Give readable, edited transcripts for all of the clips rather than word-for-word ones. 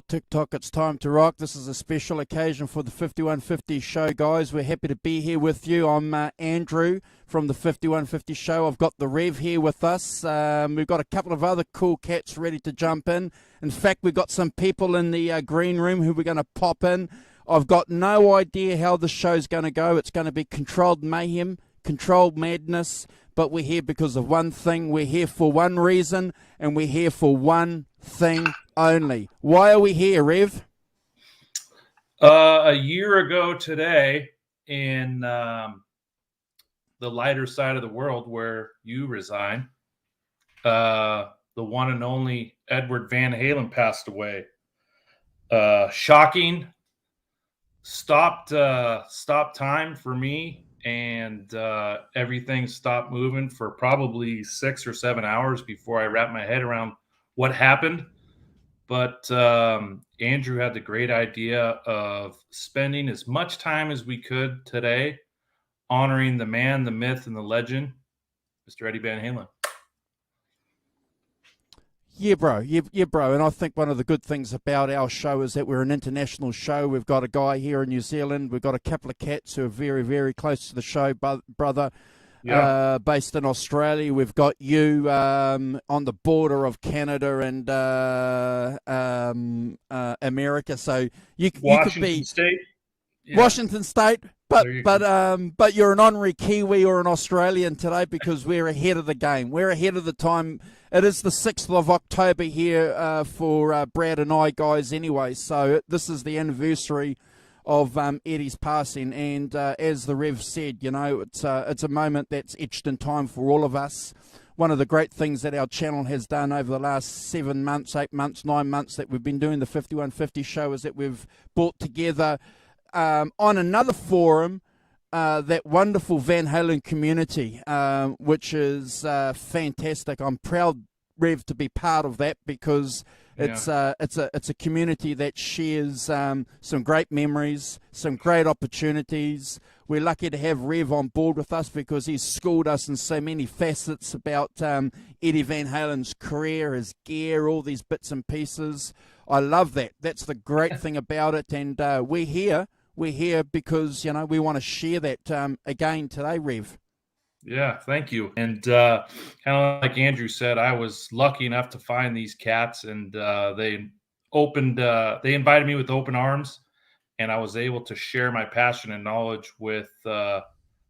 TikTok, it's time to rock. This is a special occasion for the 5150 show, guys. We're happy to be here with you. I'm Andrew from the 5150 show. I've got the Rev here with us. We've got a couple of other cool cats ready to jump in. In fact, we've got some people in the green room who we're going to pop in. I've got no idea how the show's going to go. It's going to be controlled mayhem, controlled madness, but we're here because of one thing. We're here for one reason, and we're here for one thing only. Why are we here, Rev? A year ago today, in the lighter side of the world where you reside, the one and only Eddie Van Halen passed away. Shocking. Stopped time for me, and everything stopped moving for probably 6 or 7 hours before I wrapped my head around what happened. But Andrew had the great idea of spending as much time as we could today honoring the man, the myth, and the legend, Mr. Eddie Van Halen. Yeah, bro. Yeah, bro. And I think one of the good things about our show is that we're an international show. We've got a guy here in New Zealand. We've got a couple of cats who are very, very close to the show, brother. Yeah. Based in Australia. We've got you on the border of Canada and America. So you could be State. Yeah. Washington State, but you're an honorary Kiwi or an Australian today because we're ahead of the game. We're ahead of the time. It is the 6th of October here for Brad and I, guys, anyway. So this is the anniversary of Eddie's passing, and as the Rev said, you know, it's a moment that's etched in time for all of us. One of the great things that our channel has done over the last 7 months, 8 months, 9 months that we've been doing the 5150 show is that we've brought together on another forum that wonderful Van Halen community, which is fantastic. I'm proud, Rev, to be part of that because it's a community that shares some great memories, some great opportunities. We're lucky to have Rev on board with us because he's schooled us in so many facets about Eddie Van Halen's career, his gear, all these bits and pieces. I love that. That's the great thing about it, and we're here. We're here because, you know, we want to share that again today, Rev. Yeah, thank you. And kind of like Andrew said, I was lucky enough to find these cats, and they invited me with open arms, and I was able to share my passion and knowledge with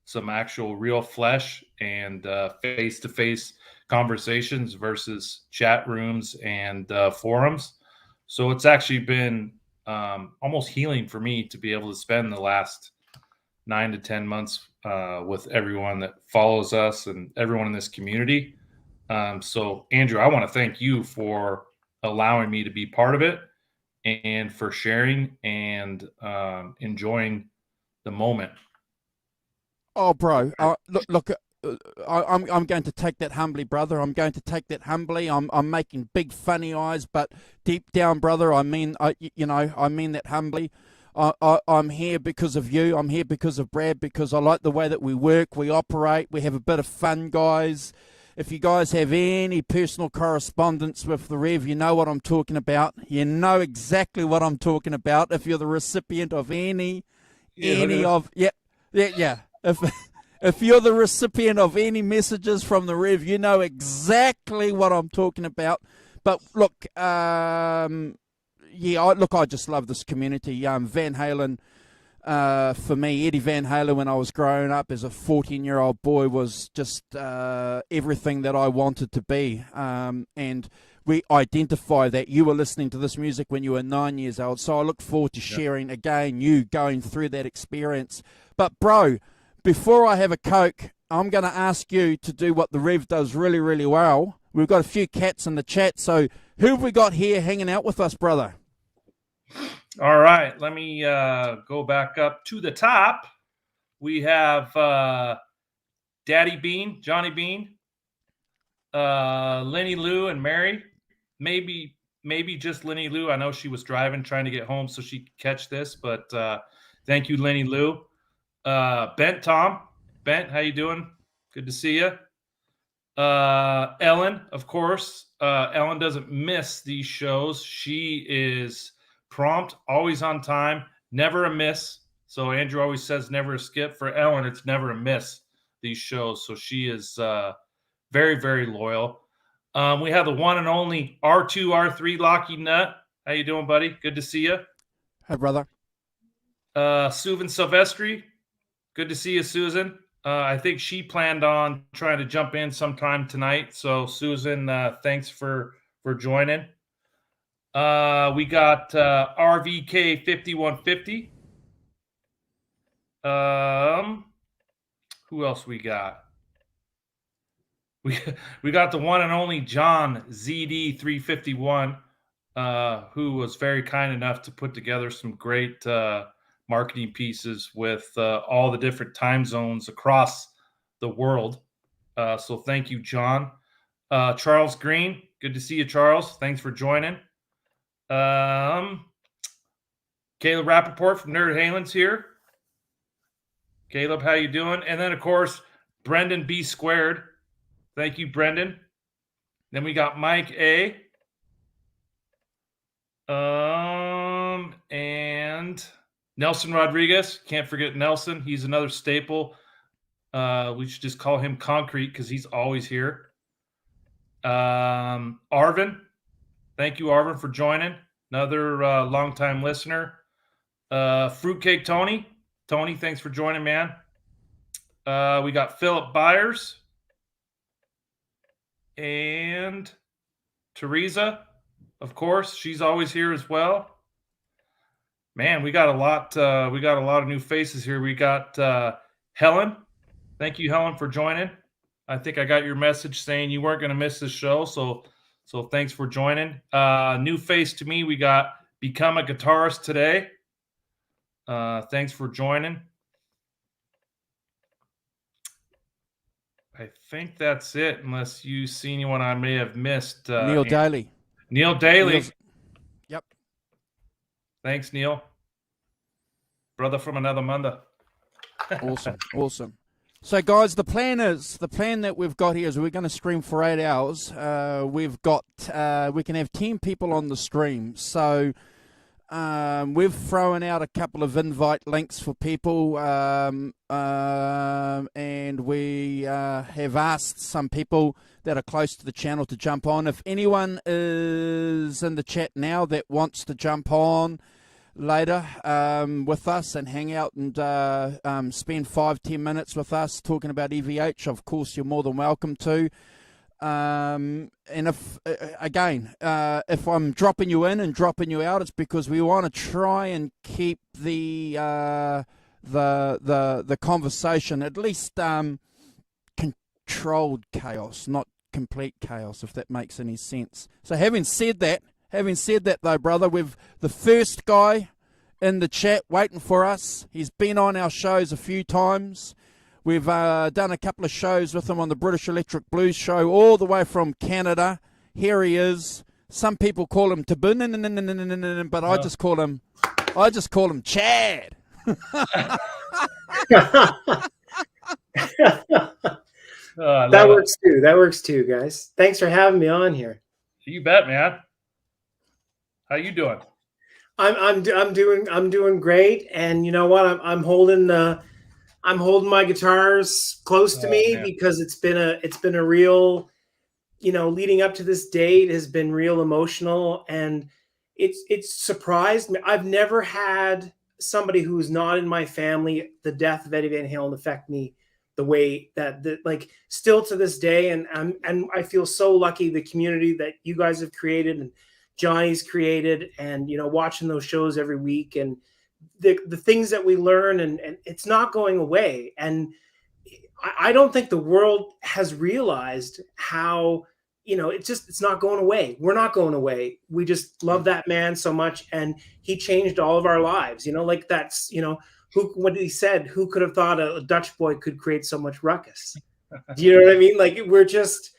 some actual real flesh and face-to-face conversations versus chat rooms and forums. So it's actually been almost healing for me to be able to spend the last 9 to 10 months with everyone that follows us and everyone in this community. So, Andrew, I want to thank you for allowing me to be part of it and for sharing and enjoying the moment. Oh, bro, look. I'm going to take that humbly, brother. I'm going to take that humbly. I'm making big funny eyes, but deep down, brother, I mean that humbly. I'm here because of you. I'm here because of Brad, because I like the way that we work, we operate, we have a bit of fun, guys. If you guys have any personal correspondence with the Rev, you know what I'm talking about. You know exactly what I'm talking about. If you're the recipient of if you're the recipient of any messages from the Rev, you know exactly what I'm talking about. But look, I just love this community. Van Halen, for me, Eddie Van Halen, when I was growing up as a 14-year-old boy, was just everything that I wanted to be. And we identify that you were listening to this music when you were 9 years old. So I look forward to sharing, again, you going through that experience. But, bro, before I have a Coke, I'm going to ask you to do what the Rev does really, really well. We've got a few cats in the chat. So who have we got here hanging out with us, brother? All right, let me go back up to the top. We have Daddy Bean, Johnny Bean, Lenny Lou, and Mary. Maybe just Lenny Lou. I know she was driving, trying to get home so she could catch this. But thank you, Lenny Lou. Bent Tom, Bent, how you doing? Good to see you. Ellen, of course. Ellen doesn't miss these shows. She is prompt, always on time, never a miss. So Andrew always says never a skip. For Ellen, it's never a miss, these shows. So she is very, very loyal. We have the one and only R2, R3 Locky Nut. How you doing, buddy? Good to see you. Hi, brother. Susan Silvestri. Good to see you, Susan. I think she planned on trying to jump in sometime tonight. So, Susan, thanks for joining. We got RVK 5150. Who else we got? We got the one and only John ZD 351, who was very kind enough to put together some great marketing pieces with all the different time zones across the world. So thank you, John. Charles Green, good to see you, Charles. Thanks for joining. Caleb Rappaport from Nerd Halen's here. Caleb, how you doing? And then, of course, Brendan B. Squared. Thank you, Brendan. Then we got Mike A. And Nelson Rodriguez. Can't forget Nelson. He's another staple. We should just call him Concrete because he's always here. Arvin. Thank you, Arvin, for joining. Another longtime listener. Fruitcake Tony. Tony, thanks for joining, man. We got Philip Byers. And Teresa, of course, she's always here as well. Man, we got a lot. We got a lot of new faces here. We got Helen. Thank you, Helen, for joining. I think I got your message saying you weren't going to miss this show, so thanks for joining. New face to me. We got Become a Guitarist Today. Thanks for joining. I think that's it, unless you see anyone I may have missed. Neil Daly. Neil Daly. Yep. Thanks, Neil. Brother from another mother. Awesome. So, guys, the plan that we've got here is we're going to stream for 8 hours. We can have 10 people on the stream. So, we've thrown out a couple of invite links for people, and we have asked some people that are close to the channel to jump on. If anyone is in the chat now that wants to jump on later with us and hang out and spend 5-10 minutes with us talking about EVH, of course, you're more than welcome to. And if I'm dropping you in and dropping you out, it's because we want to try and keep the conversation at least controlled chaos, not complete chaos, if that makes any sense. So having said that though, brother, we've the first guy in the chat waiting for us. He's been on our shows a few times. We've done a couple of shows with him on the British Electric Blues show, all the way from Canada. Here he is. Some people call him Tabun, but I just call him Chad. That works too, guys. Thanks for having me on here. You bet, man. How you doing? I'm doing great, and you know what? I'm holding my guitars close to me, man, because it's been a real, leading up to this date has been real emotional, and it's surprised me. I've never had somebody who's not in my family, the death of Eddie Van Halen affect me the way that like still to this day. And I feel so lucky, the community that you guys have created and Johnny's created, and, you know, watching those shows every week, and the things that we learn, and it's not going away. And I don't think the world has realized how, you know, it's not going away. We're not going away. We just love that man so much, and he changed all of our lives. You know, like that's, you know, what he said, who could have thought a Dutch boy could create so much ruckus? Do you know what I mean? Like, we're just,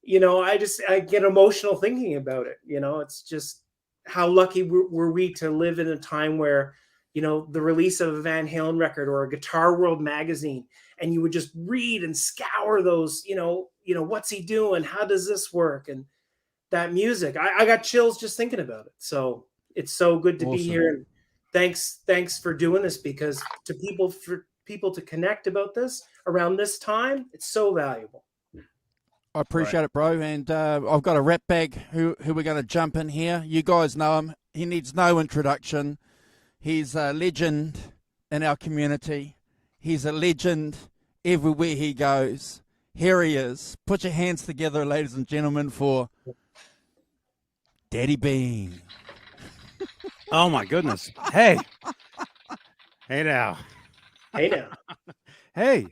you know, I get emotional thinking about it. You know, it's just how lucky were we to live in a time where, you know, the release of a Van Halen record or a Guitar World magazine, and you would just read and scour those, you know, what's he doing? How does this work? And that music, I got chills just thinking about it. So it's so good to be here. And thanks for doing this, because for people to connect about this around this time, it's so valuable. I appreciate it, bro. And I've got a rap bag who we're going to jump in here. You guys know him. He needs no introduction. He's a legend in our community. He's a legend everywhere he goes. Here he is. Put your hands together, ladies and gentlemen, for Daddy Bean. Oh, my goodness. Hey. Hey now. Hey now. Hey.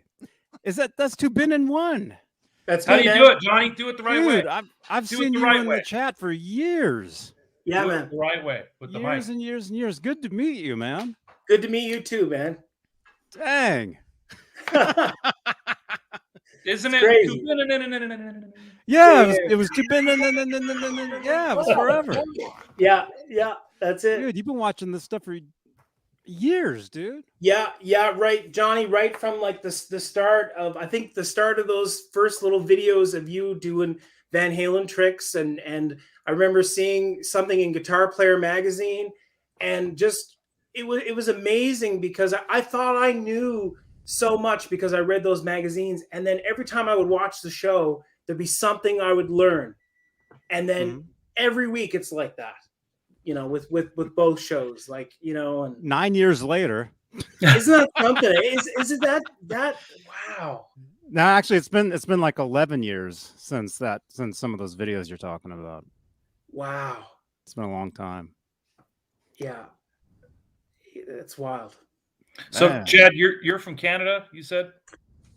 That's two bin in one. That's how do you do it, Johnny? Do it the right way. I've seen you in the chat for years. Yeah, do man. It the right way with the years mic. And years and years. Good to meet you, man. Good to meet you too, man. Dang. Isn't it's it crazy? Yeah, it was too bin. Yeah, it was forever. Yeah, that's it. Dude, you've been watching this stuff for years, dude. Yeah, right, Johnny. Right from like the start of, I think the start of those first little videos of you doing Van Halen tricks, and I remember seeing something in Guitar Player magazine, and just it was amazing, because I thought I knew so much because I read those magazines, and then every time I would watch the show, there'd be something I would learn, and then every week it's like that, you know, with both shows, like, you know. And 9 years later, isn't that something? Isn't that wow? No, actually, it's been like 11 years since some of those videos you're talking about. Wow, it's been a long time. Yeah, it's wild. So, Man. Chad, you're from Canada, you said?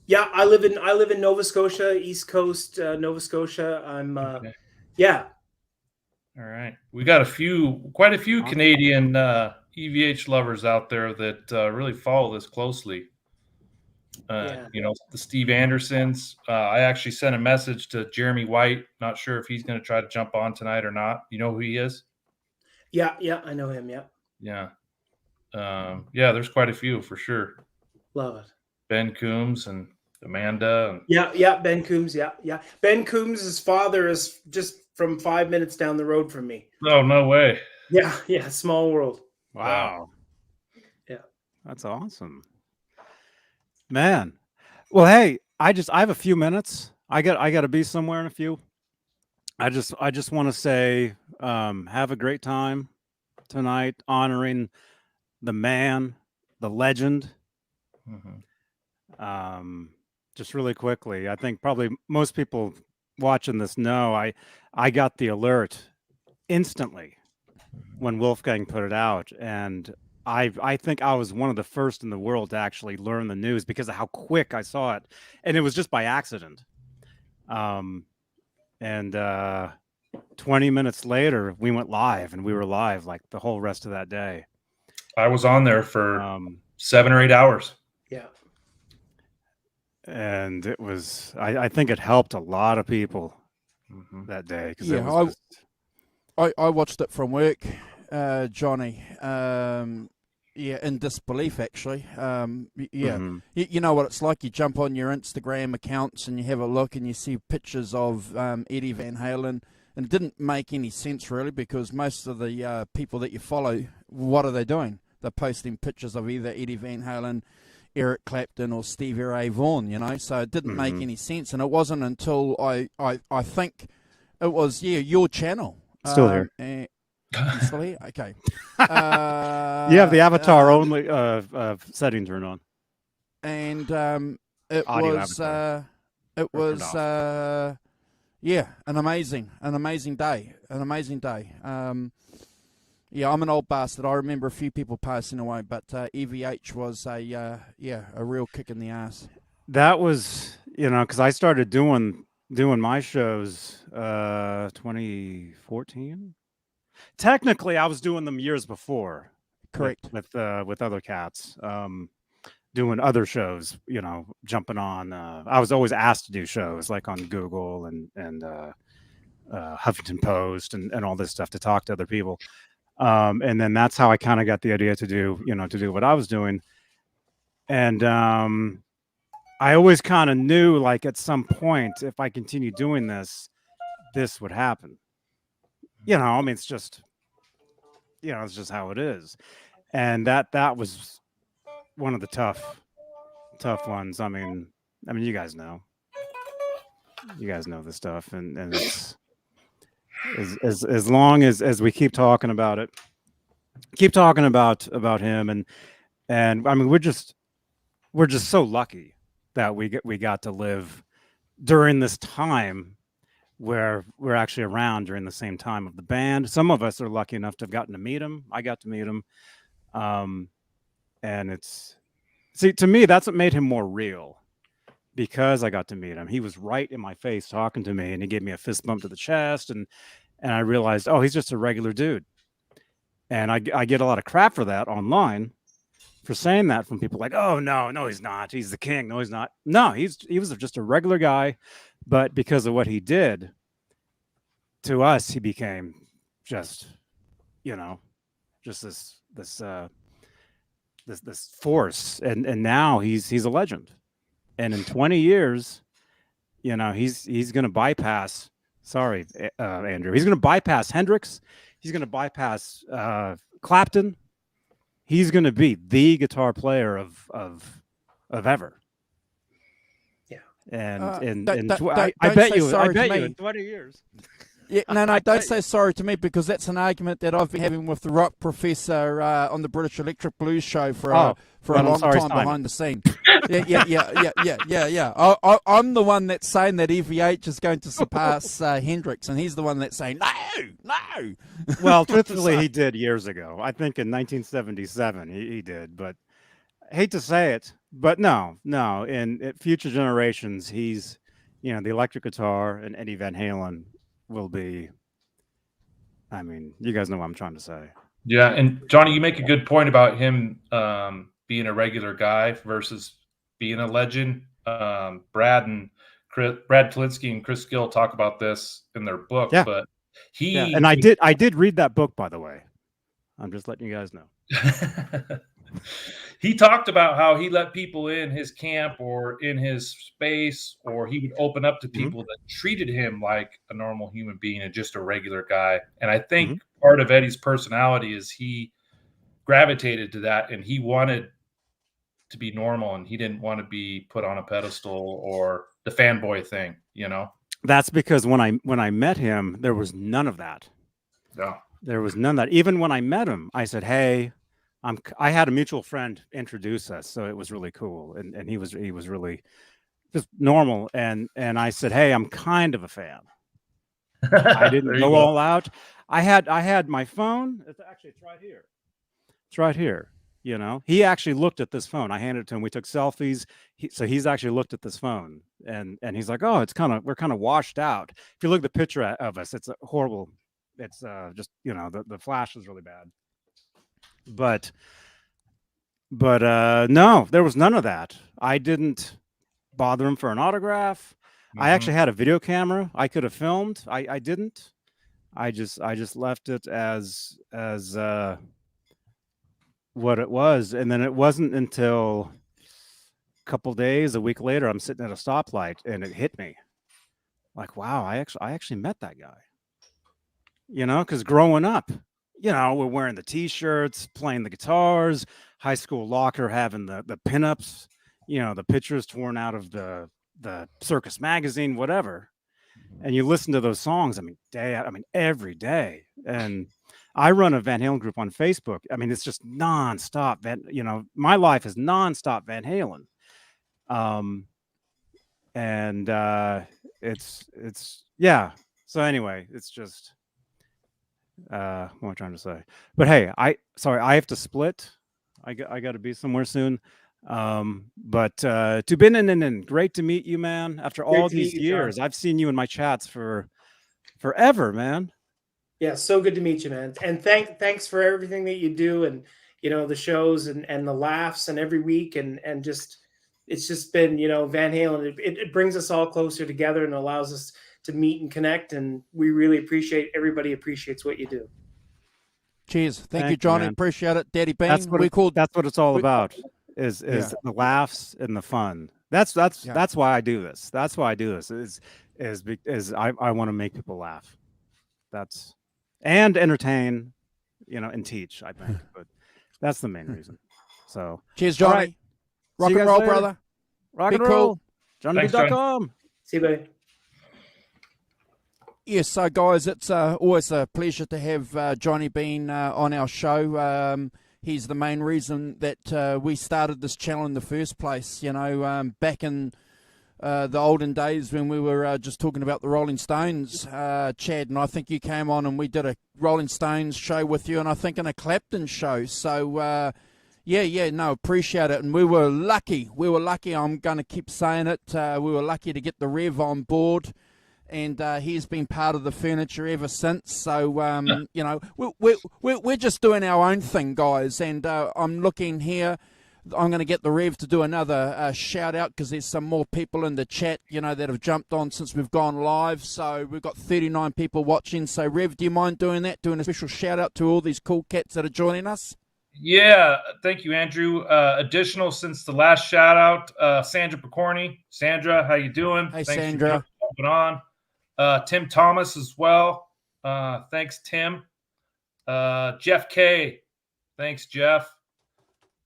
Yeah, I live in Nova Scotia, East Coast, Nova Scotia. I'm Okay. Yeah. All right, we got quite a few Canadian EVH lovers out there that really follow this closely. You know, the Steve Andersons. I actually sent a message to Jeremy White. Not sure if he's going to try to jump on tonight or not. You know who he is? Yeah, I know him. Yeah. There's quite a few for sure. Love it. Ben Coombs and Amanda. Yeah, Ben Coombs. Yeah. Ben Coombs' father is just from 5 minutes down the road from me. Oh, no way. Yeah. Small world. Wow. Yeah. That's awesome. Man. Well, hey, I have a few minutes. I got to be somewhere in a few. I just want to say, have a great time tonight, honoring the man, the legend. Just really quickly, I think probably most people watching this know I got the alert instantly when Wolfgang put it out, and I think I was one of the first in the world to actually learn the news because of how quick I saw it, and it was just by accident. 20 minutes later, we went live, and we were live like the whole rest of that day. I was on there for 7 or 8 hours. Yeah. And it was, I think it helped a lot of people that day. Yeah, I watched it from work, Johnny. In disbelief, actually. You know what it's like. You jump on your Instagram accounts and you have a look and you see pictures of Eddie Van Halen. And it didn't make any sense, really, because most of the people that you follow, what are they doing? They're posting pictures of either Eddie Van Halen, Eric Clapton, or Stevie Ray Vaughan, you know, so it didn't make any sense. And it wasn't until I think it was, your channel. Still here. You still here? Okay. You have the avatar only setting turned on. And it Audio was avatar. yeah, an amazing day. Yeah, I'm an old bastard. I remember a few people passing away, but EVH was a real kick in the ass. That was, because I started doing my shows 2014. Technically, I was doing them years before. Correct. With other cats, doing other shows. Jumping on. I was always asked to do shows like on Google and Huffington Post and all this stuff to talk to other people. And then that's how I kind of got the idea to do what I was doing. And I always kind of knew, like, at some point, if I continue doing this would happen. I mean, it's just how it is. And that was one of the tough ones. I mean, you guys know this stuff, and it's as long as we keep talking about it, about him, and I mean, we're just so lucky that we got to live during this time where we're actually around during the same time of the band. Some of us are lucky enough to have gotten to meet him. I got to meet him. And to me, that's what made him more real, because I got to meet him. He was right in my face talking to me, and he gave me a fist bump to the chest. And I realized, oh, he's just a regular dude. And I get a lot of crap for that online, for saying that, from people like, oh, no, he's not. He's the king. No, he's not. No, he was just a regular guy. But because of what he did to us, he became just this force. And now he's a legend. And in 20 years, he's going to bypass, sorry, Andrew, he's going to bypass Hendrix. He's going to bypass Clapton. He's going to be the guitar player of ever. Yeah. And I bet you in 20 years. Yeah, no, don't say sorry to me, because that's an argument that I've been having with the rock professor on the British Electric Blues show for a long time behind the scene. Yeah. I'm the one that's saying that EVH is going to surpass Hendrix, and he's the one that's saying no. Well, truthfully, he did years ago. I think in 1977 he did, but I hate to say it, but no. In future generations, he's, the electric guitar and Eddie Van Halen will be. I mean, you guys know what I'm trying to say. Yeah, and Johnny, you make a good point about him being a regular guy versus being a legend. Brad Talinsky and Chris Gill talk about this in their book. Yeah. But and I did read that book, by the way. I'm just letting you guys know. He talked about how he let people in his camp or in his space, or he would open up to people that treated him like a normal human being and just a regular guy. And I think part of Eddie's personality is he gravitated to that, and he wanted to be normal, and he didn't want to be put on a pedestal or the fanboy thing, That's because when I met him, there was none of that. Yeah. There was none of that. Even when I met him, I said, hey, I had a mutual friend introduce us, so it was really cool, and he was really just normal, and I said, hey, I'm kind of a fan. I didn't go all out. I had my phone. It's right here. It's right here. He actually looked at this phone. I handed it to him. We took selfies. So he's actually looked at this phone, and he's like, oh, we're kind of washed out. If you look at the picture of us, it's horrible. It's just, the flash is really bad. But no, there was none of that. I didn't bother him for an autograph. I actually had a video camera. I could have filmed. I didn't. I just left it as what it was. And then it wasn't until a week later, I'm sitting at a stoplight, and it hit me. Like, wow, I actually met that guy. Because growing up, we're wearing the T-shirts, playing the guitars, high school locker having the pinups, the pictures torn out of the circus magazine, whatever. And you listen to those songs, every day. And I run a Van Halen group on Facebook. I mean, it's just nonstop. My life is nonstop Van Halen. It's yeah. So anyway, it's just what am I trying to say? But hey, I have to split. I got to be somewhere soon. But to bin great to meet you, man. After all these years, I've seen you in my chats for forever, man. Yeah, so good to meet you, man. And thanks for everything that you do, and the shows and the laughs and every week, and just it's just been Van Halen. It brings us all closer together and allows us to meet and connect, and we really everybody appreciates what you do. Cheers. Thank you, Johnny. Man. Appreciate it. Daddy Bean. That's what it's all about. Is the laughs and the fun. That's why I do this. That's why I do this. Is I want to make people laugh. And entertain, and teach, I think. But that's the main reason. So cheers, Johnny. Right. Rock and roll, brother. Rock and roll. JohnnyB.com. See you, buddy. Yes, so guys, it's always a pleasure to have Johnny Bean on our show. He's the main reason that we started this channel in the first place. Back in the olden days when we were just talking about the Rolling Stones, Chad, and I think you came on and we did a Rolling Stones show with you, and I think in a Clapton show. So, appreciate it. And we were lucky. I'm going to keep saying it. We were lucky to get the Rev on board. And he's been part of the furniture ever since. So, we're just doing our own thing, guys. And I'm looking here. I'm going to get the Rev to do another shout out because there's some more people in the chat, that have jumped on since we've gone live. So we've got 39 people watching. So Rev, do you mind doing that? Doing a special shout out to all these cool cats that are joining us? Yeah, thank you, Andrew. Additional since the last shout out, Sandra Picorni. Sandra, how you doing? Hey, Thanks Sandra. for jumping on. Tim Thomas as well. Thanks, Tim. Jeff K. Thanks, Jeff.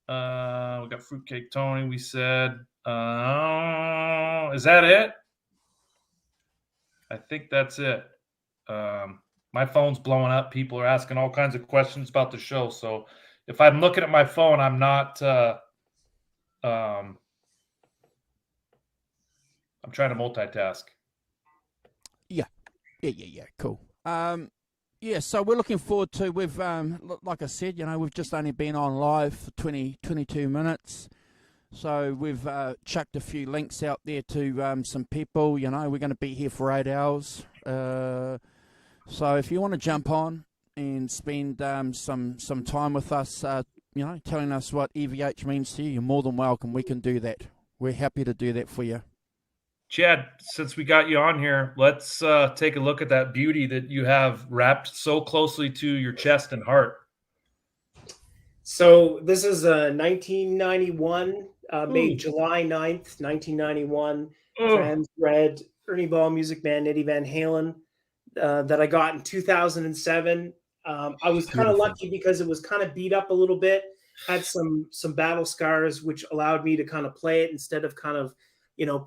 We got Fruitcake Tony, we said. Is that it? I think that's it. My phone's blowing up. People are asking all kinds of questions about the show. So if I'm looking at my phone, I'm not I'm trying to multitask. Yeah. Cool. So we're looking forward to, we've, like I said, we've just only been on live for 22 minutes. So we've chucked a few links out there to some people, we're going to be here for 8 hours. So if you want to jump on and spend some time with us, telling us what EVH means to you, you're more than welcome. We can do that. We're happy to do that for you. Chad, since we got you on here, let's take a look at that beauty that you have wrapped so closely to your chest and heart. So this is a 1991, made July 9th, 1991, trans-red Ernieball Music Man, Eddie Van Halen, that I got in 2007. I was kind of lucky because it was kind of beat up a little bit, had some battle scars, which allowed me to kind of play it instead of kind of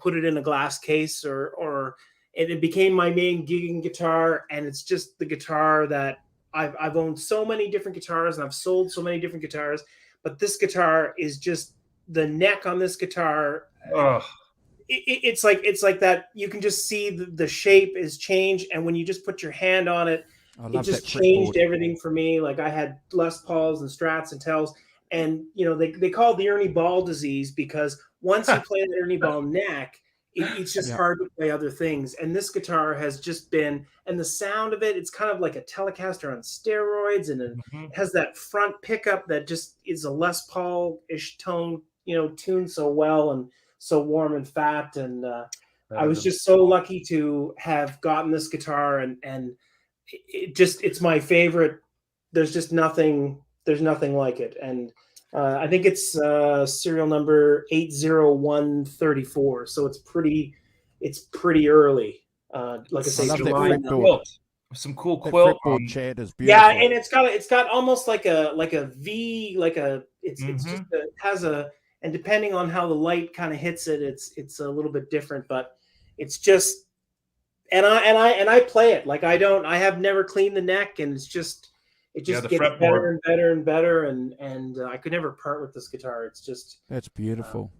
put it in a glass case or it became my main gigging guitar. And it's just the guitar that I've owned so many different guitars and I've sold so many different guitars, but this guitar is just the neck on this guitar. It's like that. You can just see the shape is changed. And when you just put your hand on it, it just changed everything for me. Like I had Les Pauls and Strats and Tells, and they call it the Ernieball disease because once you play the Ernieball neck, it's just hard to play other things. And this guitar has just been, and the sound of it, it's kind of like a Telecaster on steroids, and it has that front pickup that just is a Les Paul-ish tone, tuned so well and so warm and fat. And I was just so lucky to have gotten this guitar, and it's my favorite. There's nothing like it. And I think it's serial number 80134. So it's pretty early. Like I say, July. Some cool quilt. Chad is beautiful. Yeah, and it's got almost like a V, it's just it has a, and depending on how the light kind of hits it, it's a little bit different, but it's just, and I play it like I have never cleaned the neck, and it's it just the gets fretboard. better and better and better, and I could never part with this guitar. It's just That's beautiful.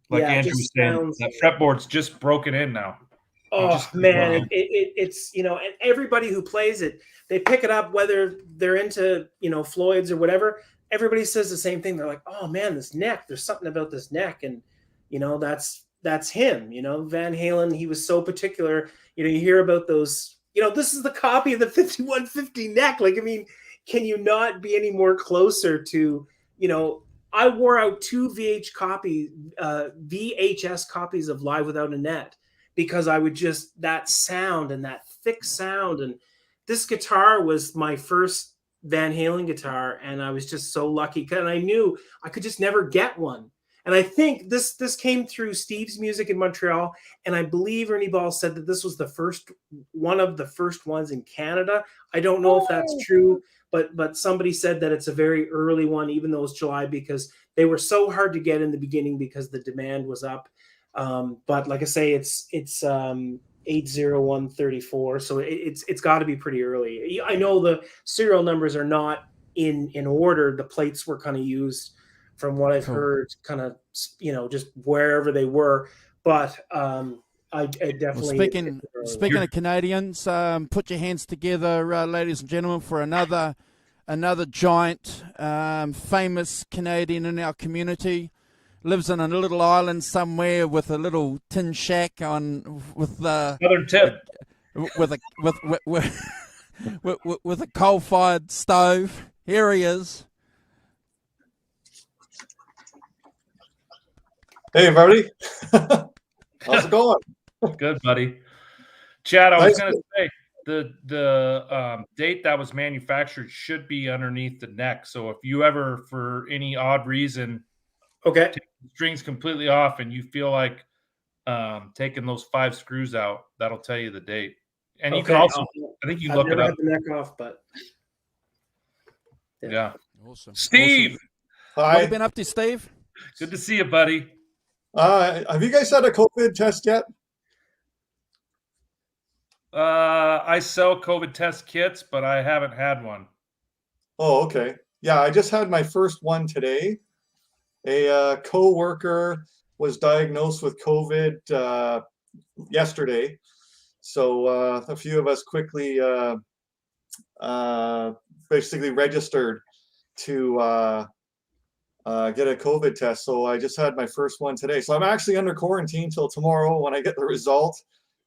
Like yeah, it Andrew just was saying, sounds. that fretboard's just broken in now. Oh just- man, Wow. it's and everybody who plays it, they pick it up whether they're into Floyd's or whatever. Everybody says the same thing. They're like, oh man, this neck. There's something about this neck, and that's him. Van Halen. He was so particular. You hear about those. This is the copy of the 5150 neck. Like, I mean, can you not be any more closer to? I wore out 2 VHS copies of Live Without a Net, because I would just, that sound and that thick sound. And this guitar was my first Van Halen guitar. And I was just so lucky. And I knew I could just never get one. And I think this came through Steve's Music in Montreal. And I believe Ernieball said that this was one of the first ones in Canada. I don't know if that's true, but somebody said that it's a very early one, even though it's July, because they were so hard to get in the beginning because the demand was up. But like I say, it's 80134, so it's got to be pretty early. I know the serial numbers are not in order. The plates were kind of used, from what I've heard, kind of just wherever they were. But I definitely. Well, speaking of Canadians, put your hands together, ladies and gentlemen, for another giant, famous Canadian in our community. Lives in a little island somewhere with a little tin shack with the Southern tip, with a coal-fired stove. Here he is. Hey, everybody. How's it going? good buddy. Chad, I was Nice. going to say the date that was manufactured should be underneath the neck. So if you ever, for any odd reason, Okay. take the strings completely off and you feel like taking those 5 screws out, that'll tell you the date. And you can also, I think you I've look it never up. had the neck off, but Yeah. Awesome. Steve, Awesome. What have Hi. you been up to, Steve? good to see you, buddy. Have you guys had a COVID test yet? I sell COVID test kits, but I haven't had one. Oh, okay. Yeah, I just had my first one today. A co-worker was diagnosed with COVID yesterday. So a few of us quickly basically registered to get a COVID test. So I just had my first one today. So I'm actually under quarantine till tomorrow when I get the result.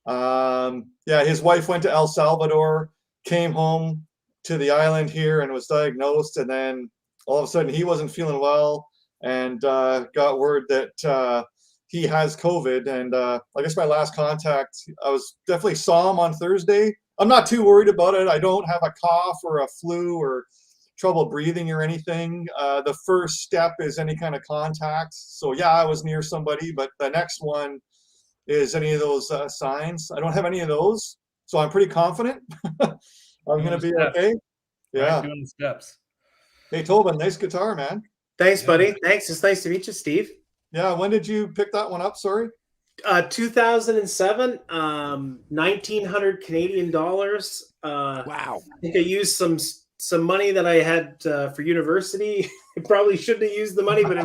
Yeah, his wife went to El Salvador, came home to the island here and was diagnosed. And then all of a sudden he wasn't feeling well and got word that he has COVID. And I guess my last contact, I was definitely saw him on Thursday. I'm not too worried about it. I don't have a cough or a flu or trouble breathing or anything. The first step is any kind of contact. So yeah, I was near somebody, but the next one is any of those signs. I don't have any of those, so I'm pretty confident I'm going to be okay. Yeah. Right, doing the steps. Hey, Tobin, nice guitar, man. thanks, buddy. Thanks. It's nice to meet you, Steve. Yeah, when did you pick that one up? Sorry. 2007, 1,900 Canadian dollars. Wow. I think I used some money that I had for university. I probably shouldn't have used the money, but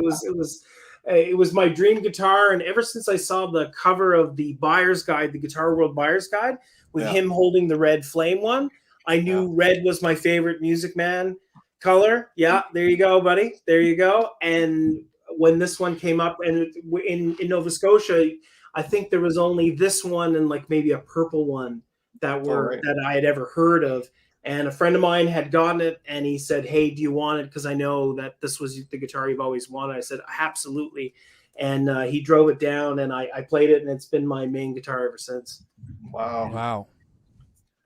it was my dream guitar. And ever since I saw the cover of the Buyer's Guide, the Guitar World Buyer's Guide, with him holding the red flame one, I knew red was my favorite Music Man color. Yeah, there you go, buddy. There you go. And when this one came up, and in Nova Scotia, I think there was only this one and like maybe a purple one that I had ever heard of. And a friend of mine had gotten it, and he said, "Hey, do you want it? Because I know that this was the guitar you've always wanted." I said, "Absolutely." And he drove it down, and I played it, and it's been my main guitar ever since. Wow. Wow.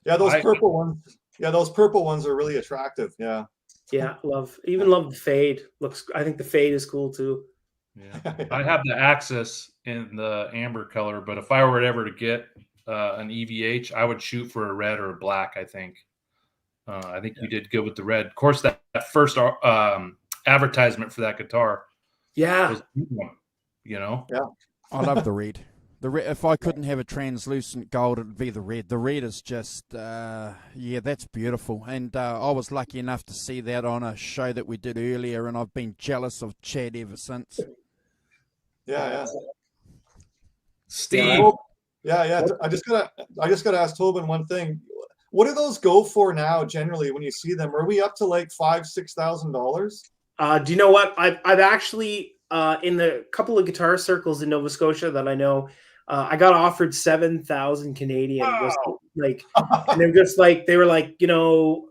Yeah, those purple ones. Yeah, those purple ones are really attractive. Yeah. Yeah, love the fade. I think the fade is cool too. Yeah, I have the Axis in the amber color, but if I were ever to get an EVH, I would shoot for a red or a black. I think you did good with the red. Of course, that first advertisement for that guitar, Yeah, was a good one, Yeah. I love the red. If I couldn't have a translucent gold, it'd be the red. The red is just, yeah, that's beautiful. And I was lucky enough to see that on a show that we did earlier, and I've been jealous of Chad ever since. Yeah. Steve. Yeah. I just gotta ask Tobin one thing. What do those go for now? Generally, when you see them, are we up to like $5,000-$6,000? Do you know what? I've actually in the couple of guitar circles in Nova Scotia that I know, I got offered 7,000 Canadian. Wow. Just like, and they're just like, they were like, you know,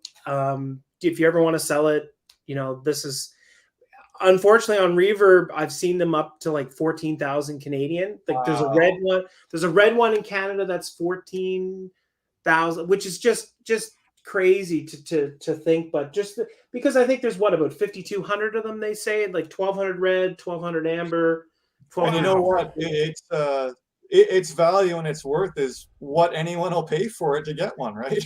if you ever want to sell it, you know, this is. Unfortunately, on Reverb, I've seen them up to like 14,000 Canadian. Like, there's a red one. There's a red one in Canada that's 14,000, which is just crazy to think. But just because I think there's about 5,200 of them. They say like 1,200 red, 1,200 amber. And you know what? Its value and its worth is what anyone will pay for it to get one, right?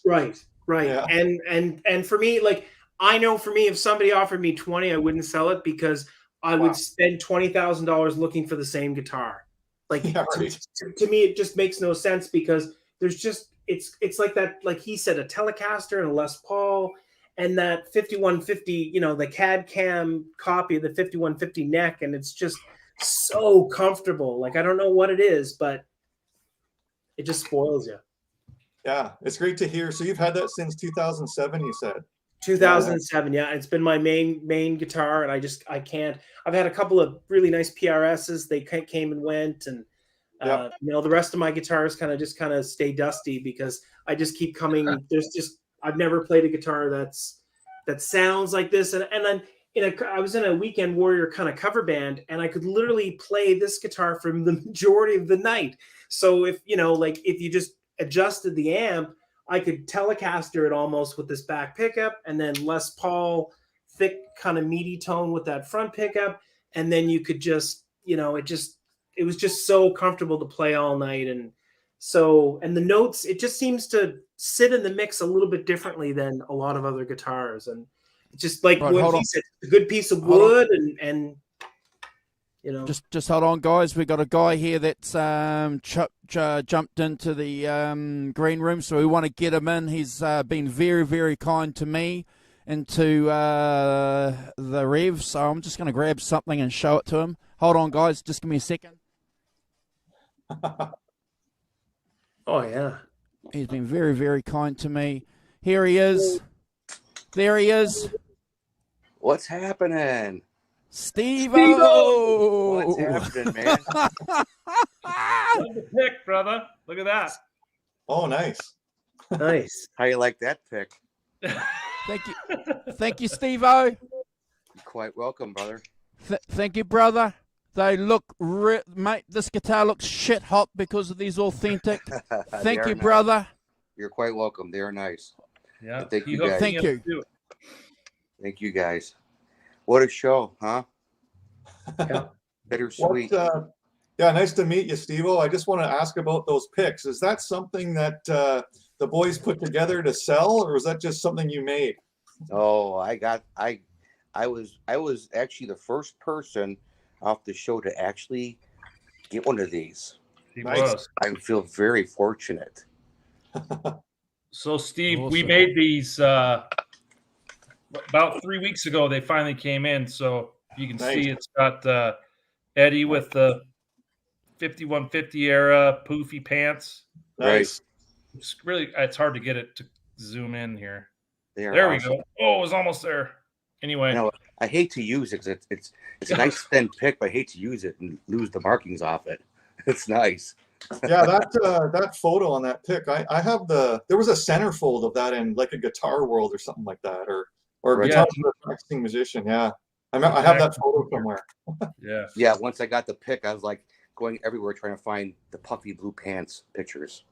Right. Yeah. And for me, like. I know for me, if somebody offered me 20, I wouldn't sell it because I would spend $20,000 looking for the same guitar. Like, Yeah, right. to me, it just makes no sense because there's just, it's like that, like he said, a Telecaster and a Les Paul and that 5150, you know, the CAD cam copy of the 5150 neck. And it's just so comfortable. Like, I don't know what it is, but it just spoils you. Yeah, it's great to hear. So you've had that since 2007, you said? 2007, yeah. It's been my main guitar, and I can't. I've had a couple of really nice PRSs. They came and went, and you know, the rest of my guitars kind of stay dusty because I just keep coming. I've never played a guitar that sounds like this, and then I was in a Weekend Warrior kind of cover band, and I could literally play this guitar for the majority of the night. So if you know, like if you just adjusted the amp, I could Telecaster it almost with this back pickup, and then Les Paul thick kind of meaty tone with that front pickup, and then you could just, you know, it was just so comfortable to play all night. And the notes, it just seems to sit in the mix a little bit differently than a lot of other guitars, and it's just like what he said, a good piece of wood, and you know. Just hold on, guys. We got a guy here that's jumped into the green room, so we want to get him in. He's been very, very kind to me and to the Rev, so I'm just going to grab something and show it to him. Hold on, guys. Just give me a second. Oh, yeah. He's been very, very kind to me. Here he is. There he is. What's happening? Steve-O! What's happening, man? The pick, brother. Look at that. Oh, nice. Nice. How you like that pick? Thank you, Steve-O. You're quite welcome, brother. Thank you, brother. They look, mate, this guitar looks shit hot because of these authentic. Thank you, nice. brother. You're quite welcome. They are nice. Yeah. Thank you, guys. Thank you. Thank you, guys. What a show, huh? Yeah. Bittersweet. Yeah, nice to meet you, Steve-O. I just want to ask about those picks. Is that something that the boys put together to sell, or is that just something you made? Oh, I was actually the first person off the show to actually get one of these. He Nice. was. I feel very fortunate. So, Steve, Awesome. we made these about 3 weeks ago. They finally came in. So you can Nice. see it's got Eddie with the 5150 era poofy pants. Nice. It's hard to get it to zoom in here. They are There awesome. we go. Oh, it was almost there. Anyway, No, I hate to use it 'cause it's a nice thin pick, but I hate to use it and lose the markings off it. It's nice. Yeah, that photo on that pick, I have there was a centerfold of that in like a Guitar World or something like that, or Right. Guitar World practicing musician. Yeah, I have that photo somewhere. yeah. Yeah, once I got the pick, I was like going everywhere trying to find the puffy blue pants pictures.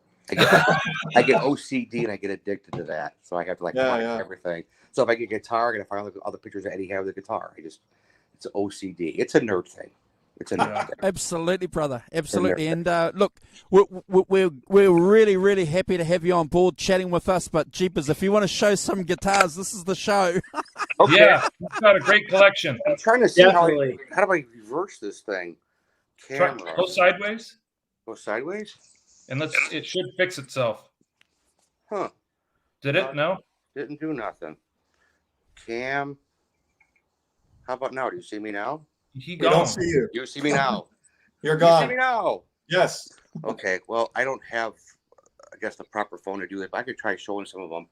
I get OCD and I get addicted to that, so I have to find everything. So if I get a guitar, I gotta find all the pictures that Eddie had with the guitar. It's OCD. It's a nerd thing. It's a nerd thing. Absolutely, brother. Absolutely. And look, we're really, really happy to have you on board chatting with us. But jeepers, if you want to show some guitars, this is the show. Okay. Yeah, it's got a great collection. I'm trying to see how Definitely. do I reverse this thing? Try, Camera. go sideways. Go sideways? And it should fix itself. Huh. Did it? No? Didn't do nothing. Cam. How about now? Do you see me now? He We don't gone. see you. You see me now? You're You see me gone. now? Yes. Okay. Well, I don't have, I guess, the proper phone to do that, but I could try showing some of them.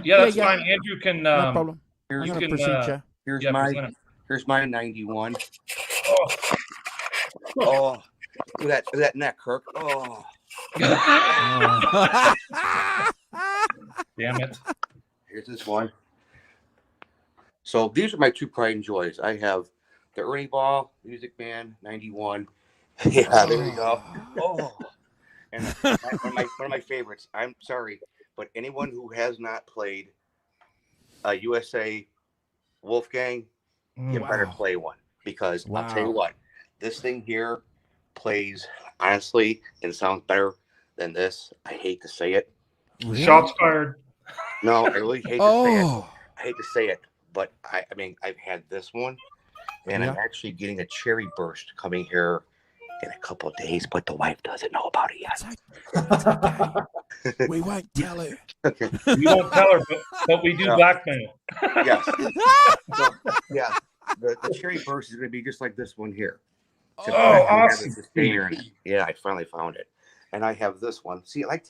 Yeah, that's Yeah. fine. Andrew can. No problem. Here's, I'm you going to can, present you. here's yeah, my present it. here's my 91. Oh. Oh, look at that neck, Kirk. Oh. Damn it. Here's this one. So these are my two pride and joys. I have the ERnieball musicman 91. Yeah, there you go. Oh, and one of my favorites. I'm sorry, but anyone who has not played a USA Wolfgang, you better play one, because I'll tell you what, this thing here plays honestly and sounds better than this. I hate to say it. Really? Shots fired. No, I really hate to say it. I hate to say it, but I mean, I've had this one, and I'm actually getting a cherry burst coming here in a couple of days, but the wife doesn't know about it yet. It's okay. We won't tell her. Okay. We won't tell her, but we do blackmail. Yes. So, yeah. The cherry burst is going to be just like this one here. Oh, awesome. Yeah, I finally found it. And I have this one. See, I like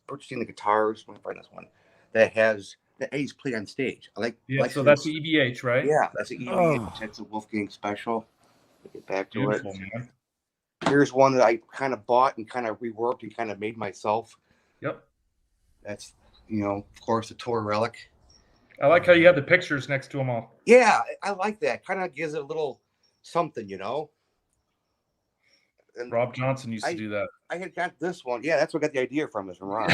purchasing the guitars. When I find this one that has the A's played on stage. So that's the EVH, right? Yeah, that's the EVH. That's a Wolfgang special. Get back to Beautiful, it. Man. Here's one that I kind of bought and kind of reworked and kind of made myself. Yep. That's, of course, a tour relic. I like how you have the pictures next to them all. Yeah, I like that. Kind of gives it a little something, And Rob Johnson used to do that. I had got this one. Yeah, that's where I got the idea from. Is from Rob.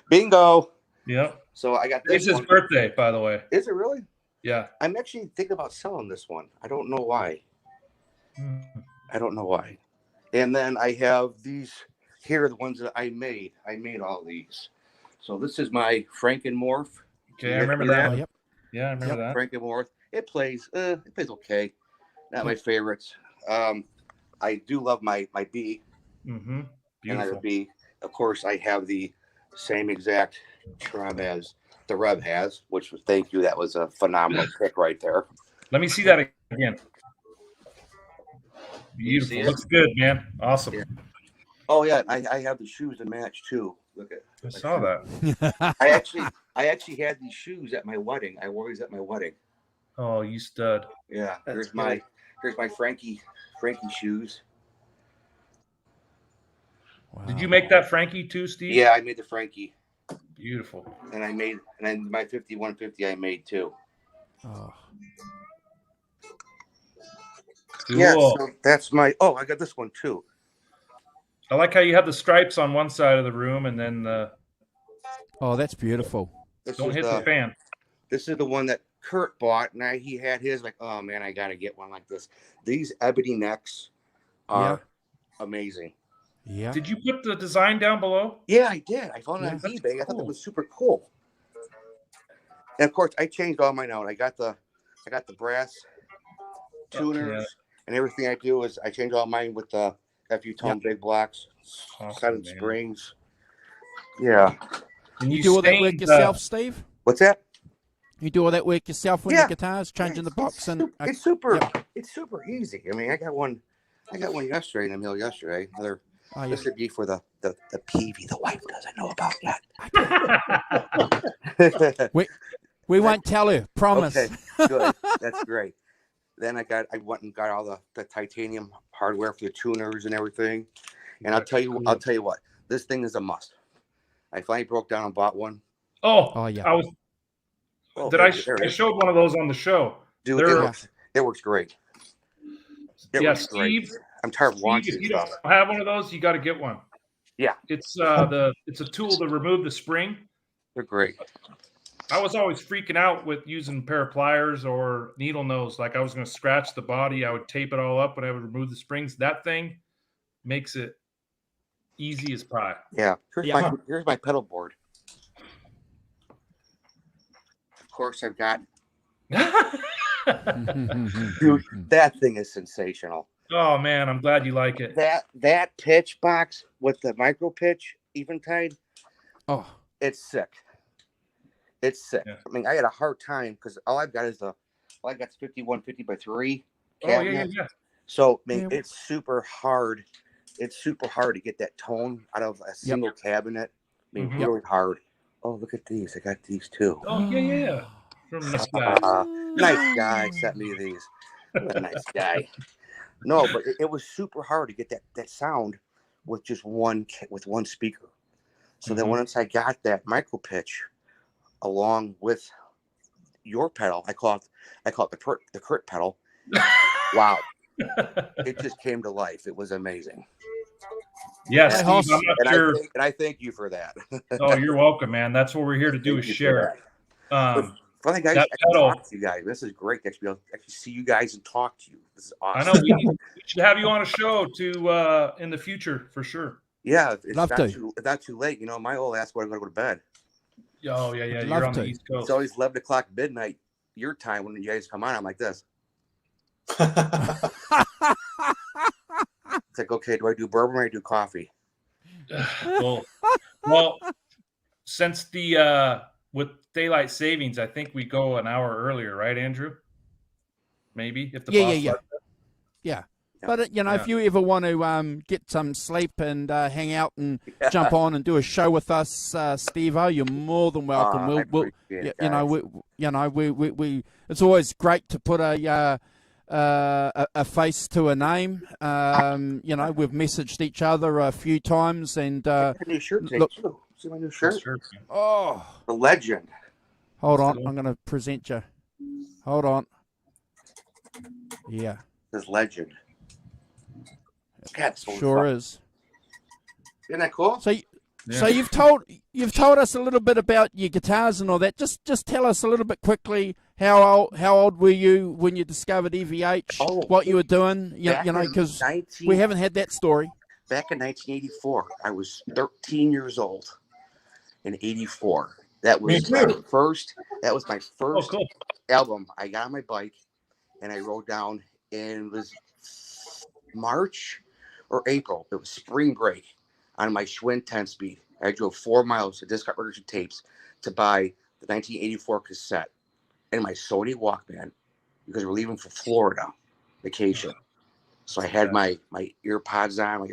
Bingo. Yep. So I got this. It's his birthday, by the way. Is it really? Yeah. I'm actually thinking about selling this one. I don't know why. And then I have these here, the ones that I made. I made all these. So this is my Frankenmorph. Okay, I remember that. Yep. Yeah, I remember that. Frankenmorph. It plays okay. Not my favorites. I do love my B. Mm-hmm. Another Beautiful. B. Of course, I have the same exact drum as the Rev has, which was, thank you. That was a phenomenal pick right there. Let me see that again. Beautiful. Looks good, man. Awesome. Yeah. Oh yeah, I have the shoes to match too. Look at. I saw that. I actually had these shoes at my wedding. I wore these at my wedding. Oh, you stud. Yeah. Here's my Frankie shoes. Wow. Did you make that Frankie too, Steve? Yeah, I made the Frankie. Beautiful. And then my 5150 I made too. Oh. Cool. Yeah, so that's my. Oh, I got this one too. I like how you have the stripes on one side of the room, and then the. Oh, that's beautiful. Don't hit the fan. This is the one that Kurt bought, and he had his. Like, oh man, I gotta get one like this. These ebony necks are amazing. Yeah. Did you put the design down below? Yeah, I did. I found it on eBay. I thought it was super cool. And of course, I changed all mine out. I got the brass tuners and everything. I do is I change all mine with the FU tone big blocks, silent springs. Yeah. And you do all that work yourself, Steve? What's that? You do all that work yourself with the guitars, changing the box and it's super easy. I mean, I got one yesterday in the mail yesterday. This would be for the Peavey. The wife doesn't know about that. we won't tell her. Promise. Okay, good. That's great. Then I went and got all the titanium hardware for the tuners and everything. And I'll tell you what, this thing is a must. I finally broke down and bought one. Oh yeah. I showed one of those on the show. Dude, it works great. It works Steve. Great. I'm tired of watching If you stuff. don't have one of those, you got to get one. Yeah. It's a tool to remove the spring. They're great. I was always freaking out with using a pair of pliers or needle nose. Like I was going to scratch the body. I would tape it all up when I would remove the springs. That thing makes it easy as pie. Yeah. Here's my pedal board. Of course, I've got. Dude, that thing is sensational. Oh man, I'm glad you like it. That pitch box with the micro pitch eventide, it's sick. It's sick. Yeah. I mean, I had a hard time because all I've got is the 5150 by 3 cabinet. cabinet. Yeah. So I mean, it's super hard. It's super hard to get that tone out of a single cabinet. I mean, really hard. Oh, look at these. I got these too. Oh yeah. From this guy. Nice guy sent me these. What a nice guy. No, but it was super hard to get that sound with just one speaker. So then once I got that micro pitch along with your pedal, I call it the Kurt pedal. Wow. It just came to life. It was amazing. Yes, yeah, Steve, I'm not sure. And I thank you for that. Oh, you're welcome, man. That's what we're here to do is share. Funny guys, I can talk to you guys. This is great. I should actually see you guys and talk to you. This is awesome. I know we should have you on a show to in the future for sure. Yeah, it's not too late. You know, my old ass going to go to bed. Oh yeah. You're on the East Coast. It's always 11 o'clock midnight your time when you guys come on. I'm like this. It's like, okay, do I do bourbon or do I do coffee? Well, since the with daylight savings, I think we go an hour earlier, right, Andrew? Maybe if the yeah. But you know, if you ever want to get some sleep and hang out and jump on and do a show with us, Steve-O, you're more than welcome. We it's always great to put a face to a name. You know, we've messaged each other a few times, and new shirt look, see my new shirt. Oh, the legend. Hold on, I'm going to present you. Hold on. Yeah, this legend. God, sure is. Isn't that cool? So you've told us a little bit about your guitars and all that. Just tell us a little bit quickly. How old were you when you discovered EVH? What you were doing? You know, because we haven't had that story. Back in 1984, I was 13 years old. In '84, that was my first. That was my first album. I got on my bike and I rode down. And it was March or April. It was spring break on my Schwinn 10-speed. I drove 4 miles to Discount Records and Tapes to buy the 1984 cassette and my Sony Walkman because we're leaving for Florida vacation. So I had my earpods on,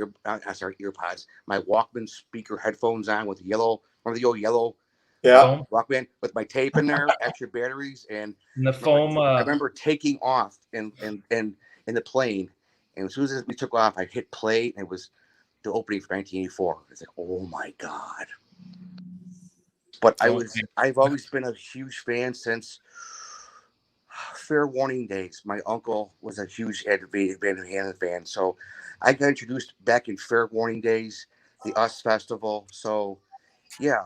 my Walkman speaker headphones on with yellow, one of the old yellow Walkman with my tape in there, extra batteries, and the foam. I remember taking off in the plane, and as soon as we took off, I hit play, and it was the opening for 1984. It's like, oh my god! But I've always been a huge fan since Fair Warning days. My uncle was a huge Eddie Van Halen fan, so I got introduced back in Fair Warning days, the US Festival. So, yeah,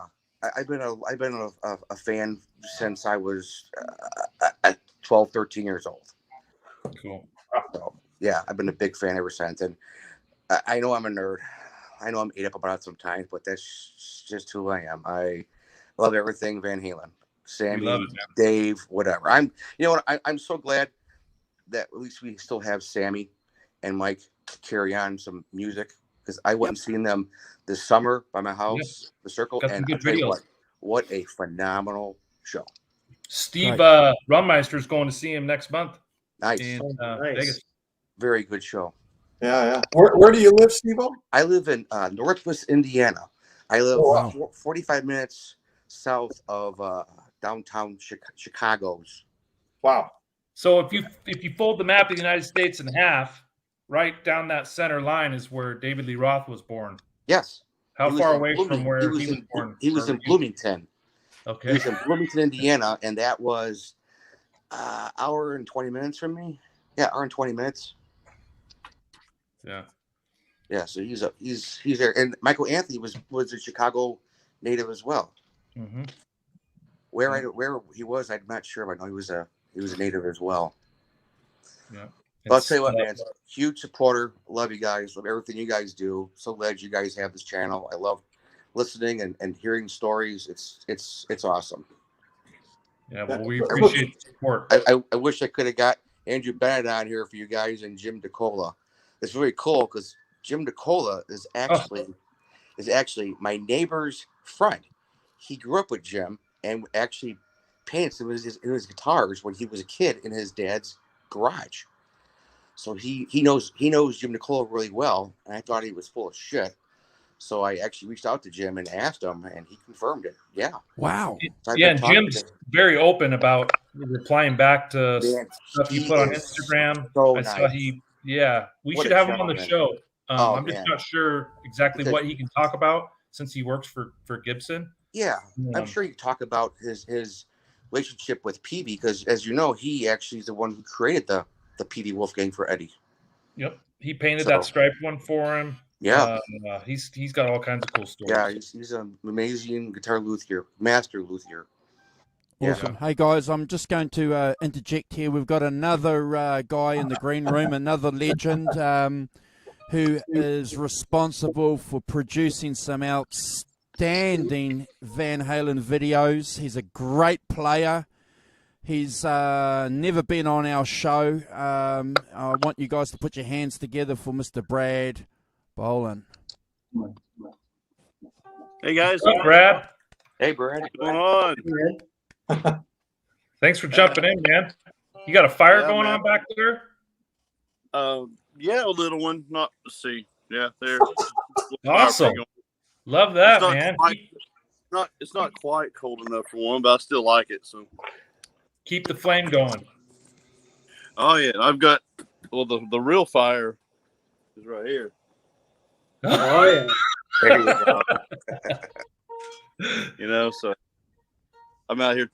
I've been a fan since I was 12, 13 years old. Cool. So, yeah, I've been a big fan ever since. And I know I'm a nerd. I know I'm ate up about it sometimes, but that's just who I am. I love everything Van Halen. Sammy, Dave, whatever. I'm so glad that at least we still have Sammy and Mike carry on some music, because I went and seen them this summer by my house, the Circle, and I'll tell you what a phenomenal show. Steve Rummeister is going to see him next month. Nice. In Vegas. Very good show. Yeah. Where do you live, Steve-O? I live in Northwest Indiana. I live 45 minutes south of downtown Chicago's. Wow. So if you fold the map of the United States in half, right down that center line is where David Lee Roth was born. Yes. How far away from where he was born? He was in Bloomington. Okay. He was in Bloomington, Indiana, and that was hour and 20 minutes from me. Yeah, hour and 20 minutes. Yeah. Yeah, so he's there. And Michael Anthony was a Chicago native as well. Mm-hmm. Where he was, I'm not sure, but I know he was a native as well. Yeah. But I'll tell you what, man, huge supporter. Love you guys. Love everything you guys do. So glad you guys have this channel. I love listening and hearing stories. It's awesome. Yeah, well, we appreciate the support. I wish I could have got Andrew Bennett on here for you guys and Jim DeCola. it's really cool because Jim DeCola is actually my neighbor's friend. He grew up with Jim and actually painted some of his guitars when he was a kid in his dad's garage. So he knows Jim DeCola really well, and I thought he was full of shit. So I actually reached out to Jim and asked him, and he confirmed it. Yeah. Wow. So yeah, and Jim's very open about replying back to stuff you put on Instagram. So I saw we should have him on the show. I'm just not sure exactly what he can talk about since he works for Gibson. Yeah, I'm sure he can talk about his relationship with Peavey because, as you know, he actually is the one who created the Peavey Wolfgang for Eddie. Yep, he painted that striped one for him. Yeah, he's got all kinds of cool stories. Yeah, he's an amazing guitar luthier, master luthier. Awesome. Hey guys, I'm just going to interject here. We've got another guy in the green room, another legend who is responsible for producing some outstanding Van Halen videos. He's a great player. He's never been on our show. I want you guys to put your hands together for Mr. Brad Boland. Hey guys. What's up, Brad? Hey, Brad. What's going on? Thanks for jumping in, man. You got a fire going on back there? Yeah, a little one. Let's see. Yeah, there. Awesome. Love that, man. It's not quite cold enough for one, but I still like it. So keep the flame going. Oh yeah, I've got the real fire is right here. Oh yeah. There you go. So I'm out here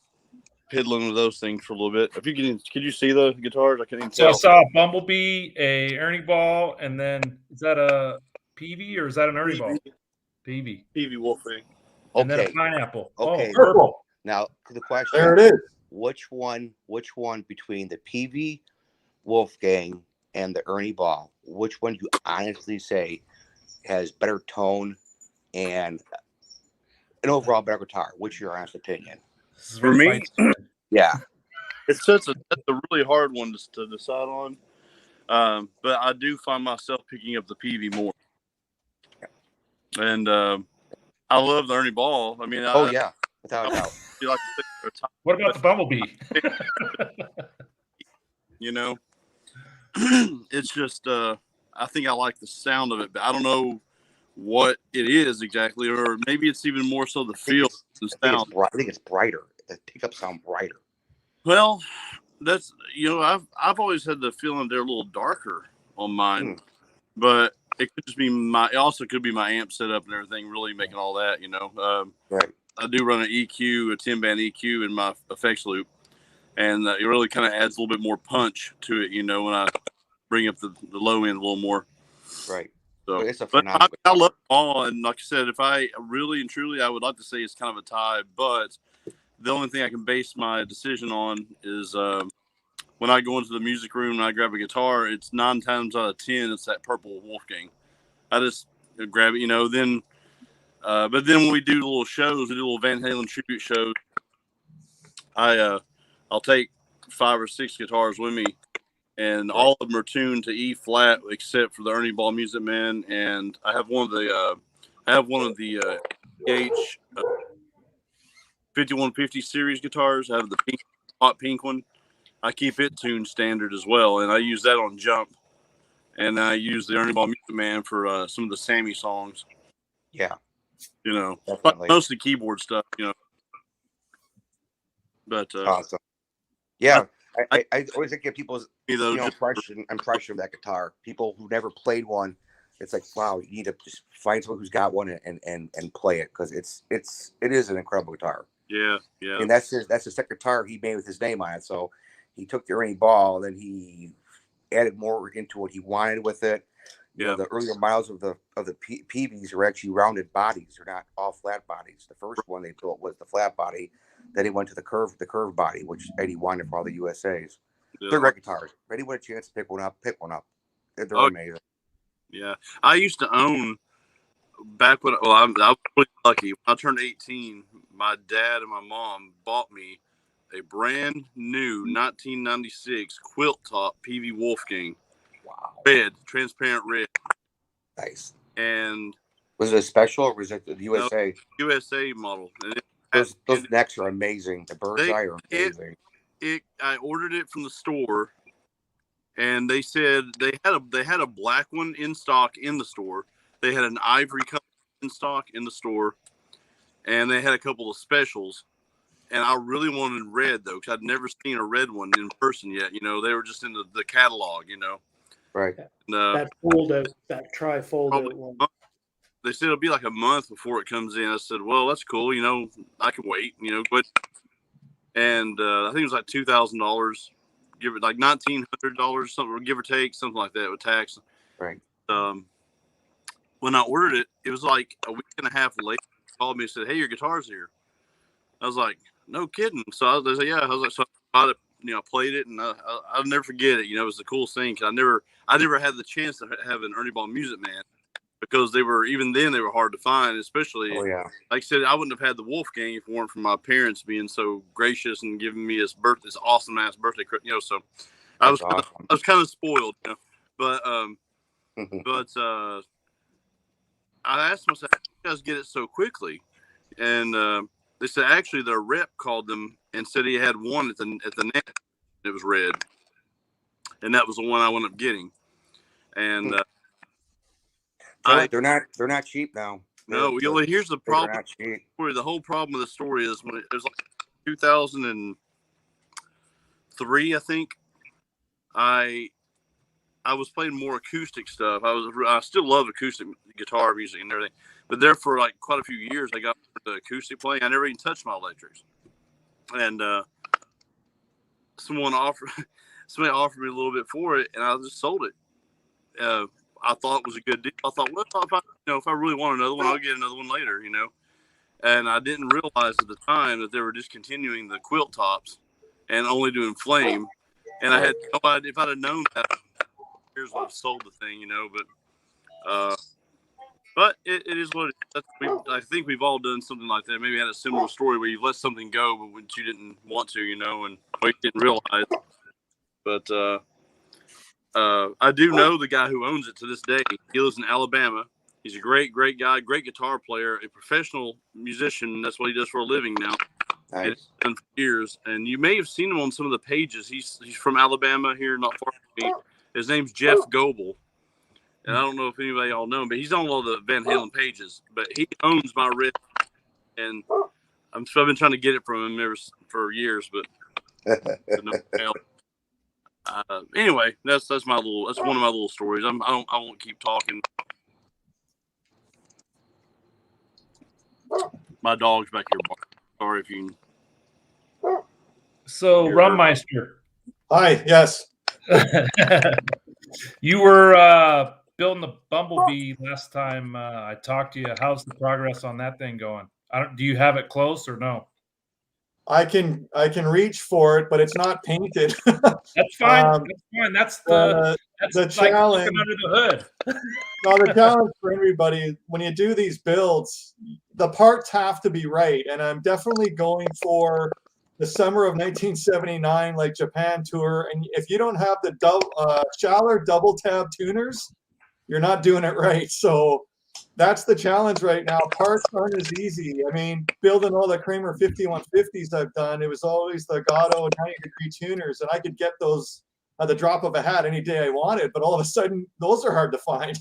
piddling with those things for a little bit. If you can you see the guitars? I can't even tell. I saw a Bumblebee, a ernieball, and then is that a Peavey or is that an ernieball? Peavey. Peavey Wolfgang. And then a pineapple. Okay. Oh, purple. Now to the question. There it is. Which one between the Peavey Wolfgang and the ernieball? Which one do you honestly say has better tone and an overall better guitar? What's your honest opinion? For me, yeah, that's a really hard one to decide on. But I do find myself picking up the Peavey more, and I love the ernieball. I mean, without a doubt. What about the Bumblebee? It's just I think I like the sound of it, but I don't know what it is exactly, or maybe it's even more so the feel. I think it's brighter. The pickups sound brighter. Well, that's I've always had the feeling they're a little darker on mine, but it could just be it also could be my amp setup and everything really making all that. Right. I do run an EQ, a 10-band EQ in my effects loop, and it really kind of adds a little bit more punch to it. When I bring up the low end a little more. Right. So, it's a but I love them all, and like I said, if I really and truly, I would like to say it's kind of a tie. But the only thing I can base my decision on is when I go into the music room and I grab a guitar, it's 9 times out of 10 it's that purple Wolfgang. I just grab it, Then, but then when we do little shows, we do little Van Halen tribute shows. I'll take 5 or 6 guitars with me. And all of them are tuned to E flat, except for the Ernieball Musicman, and I have one of the EVH 5150 series guitars. I have the hot pink one. I keep it tuned standard as well, and I use that on jump. And I use the Ernieball Musicman for some of the Sammy songs. Yeah, mostly keyboard stuff. But awesome. Yeah. I always think people's impression of that guitar. People who never played one, it's like, wow, you need to just find someone who's got one and play it because it is an incredible guitar. Yeah. And that's the second guitar he made with his name on it. So he took the Ernieball, then he added more into what he wanted with it. The earlier models of the Peaveys are actually rounded bodies. They're not all flat bodies. The first one they built was the flat body. Then he went to the curved body, which Eddie wanted for all the USAs. Yeah. They're great guitars. If anyone had a chance to pick one up. They're amazing. Yeah. I used to own back when I was really lucky. When I turned 18, my dad and my mom bought me a brand new 1996 quilt top Peavey Wolfgang. Wow. Red, transparent red. Nice. And was it a special or was it the USA? No, USA model. And those necks are amazing. The bird's eye are amazing. I ordered it from the store, and they said they had a black one in stock in the store. They had an ivory color in stock in the store, and they had a couple of specials. And I really wanted red though, because I'd never seen a red one in person yet. You know, they were just in the catalog. You know, right? And, that fold out, that tri-fold out one. They said it'll be like a month before it comes in. I said, well, that's cool. You know, I can wait. You know, but and I think it was like $2,000, give it like $1,900, something, give or take, something like that with tax. Right. When I ordered it, it was like a week and a half later. He called me and said, "Hey, your guitar's here." I was like, "No kidding." So I was like, "Yeah." I was like, so I bought it, you know, played it, and I'll never forget it. You know, it was the coolest thing because I never had the chance to have an Ernieball Musicman because they were hard to find, especially. Oh yeah. Like I said, I wouldn't have had the Wolfgang if it weren't for my parents being so gracious and giving me this awesome ass birthday, you know. So I was kind of spoiled, you know. But I asked myself, how did you guys get it so quickly? And they said actually their rep called them and said he had one at the net. It was red, and that was the one I wound up getting. And they're not cheap now. No, here's the problem. The whole problem with the story is when it was like 2003, I think. I was playing more acoustic stuff. I still love acoustic guitar music and everything, but there for like quite a few years, I got the acoustic playing. I never even touched my electrics, and somebody offered me a little bit for it, and I just sold it. I thought it was a good deal. I thought, well, if I really want another one, I'll get another one later, you know. And I didn't realize at the time that they were discontinuing the quilt tops and only doing flame. And I had no idea. If I'd have known that, here's what I sold the thing, you know. But it is what it is. I think we've all done something like that. Maybe had a similar story where you let something go, but when you didn't want to, you know, and you didn't realize. But I do know the guy who owns it to this day. He lives in Alabama. He's a great guy, great guitar player, a professional musician. That's what he does for a living now. Nice. And it's been for years. And you may have seen him on some of the pages. He's from Alabama here, not far from me. His name's Jeff Goebel. And I don't know if anybody all know him, but he's on all the Van Halen pages. But he owns my red, and I've been trying to get it from him for years, but no help. Anyway, that's one of my little stories. I won't keep talking. My dog's back here barking. Sorry if you. So, Rummeister. Hi. Yes. You were building the Bumblebee last time I talked to you. How's the progress on that thing going? Do you have it close or no? I can reach for it, but it's not painted. That's fine. That's fine. That's the like challenge under the hood. No, the challenge for everybody, when you do these builds, the parts have to be right. And I'm definitely going for the summer of 1979, like Japan tour. And if you don't have the Schaller double tab tuners, you're not doing it right. So that's the challenge right now. Parts aren't as easy. I mean, building all the Kramer 5150s I've done, it was always the Gatto 90-degree tuners, and I could get those at the drop of a hat any day I wanted, but all of a sudden, those are hard to find.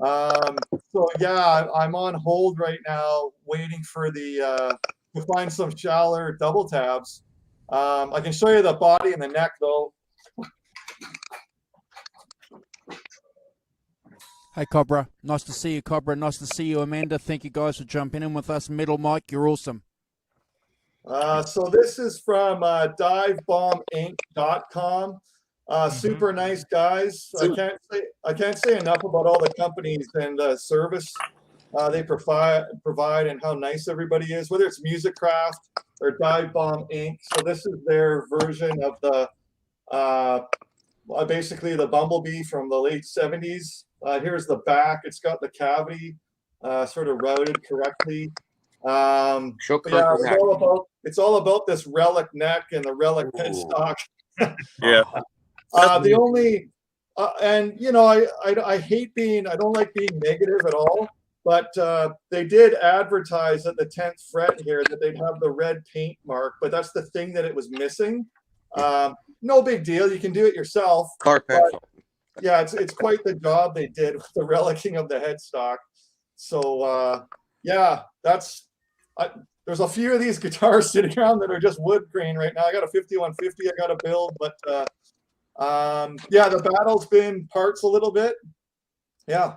So yeah, I'm on hold right now, waiting for to find some Schaller double tabs. I can show you the body and the neck, though. Hey, Cobra. Nice to see you, Cobra. Nice to see you, Amanda. Thank you guys for jumping in with us. Metal Mike, you're awesome. So this is from divebombinc.com. Super nice guys. I can't say enough about all the companies and the service they provide and how nice everybody is, whether it's Musicraft or Dive Bomb Inc. So this is their version of the basically the Bumblebee from the late 70s. Here's the back. It's got the cavity sort of routed correctly. Yeah, it's all about this relic neck and the relic headstock. Yeah. The only And you know, I hate I don't like being negative at all, but they did advertise at the 10th fret here that they'd have the red paint mark, but that's the thing that it was missing. No big deal. You can do it yourself. Color pencil. Yeah, it's quite the job they did with the relicking of the headstock. So yeah, there's a few of these guitars sitting around that are just wood grain right now. I got a 5150 I got to build, but yeah, the battle's been parts a little bit. Yeah.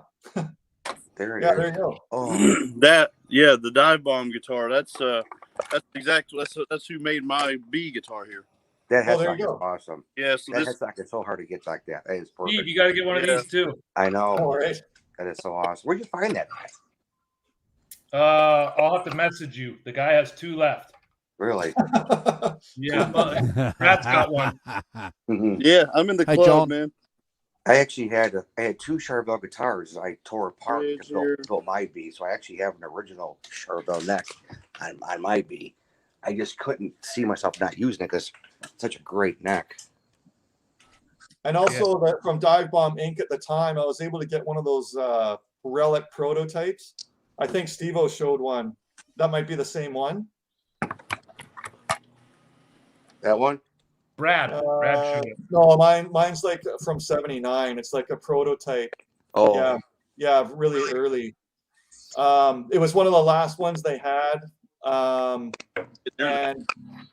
There you go. Oh. The dive bomb guitar. That's exactly that's who made my B guitar here. That headstock is awesome. Yeah, so that headstock is so hard to get like that. That is perfect. Steve, you got to get one of these too. I know. All right. That is so awesome. Where'd you find that? I'll have to message you. The guy has 2 left. Really? Yeah, Brad's got one. Yeah, I'm in the club, John. man. I actually had 2 Charvel guitars I tore apart because I built my B. So I actually have an original Charvel neck on my B. I just couldn't see myself not using it because it's such a great neck. And also that from Dive Bomb Inc. at the time, I was able to get one of those relic prototypes. I think Steve-O showed one. That might be the same one. That one? Brad showed it. No, mine's like from '79. It's like a prototype. Oh, yeah, really early. It was one of the last ones they had. And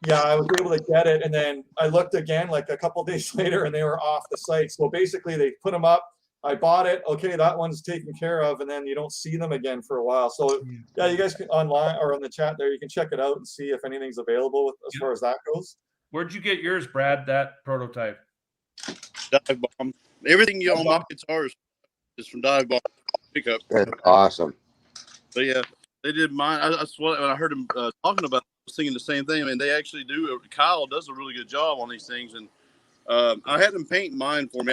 yeah, I was able to get it, and then I looked again like a couple days later, and they were off the site. So basically, they put them up. I bought it. Okay, that one's taken care of, and then you don't see them again for a while. So yeah, you guys can online or on the chat there, you can check it out and see if anything's available as far as that goes. Where'd you get yours, Brad? That prototype? Dive bomb. Everything you on my guitars is from Dive Bomb pickup. that's awesome. But yeah, they did mine. That's what when I heard him talking about. I was thinking the same thing. I mean, they actually do. Kyle does a really good job on these things, and I had him paint mine for me.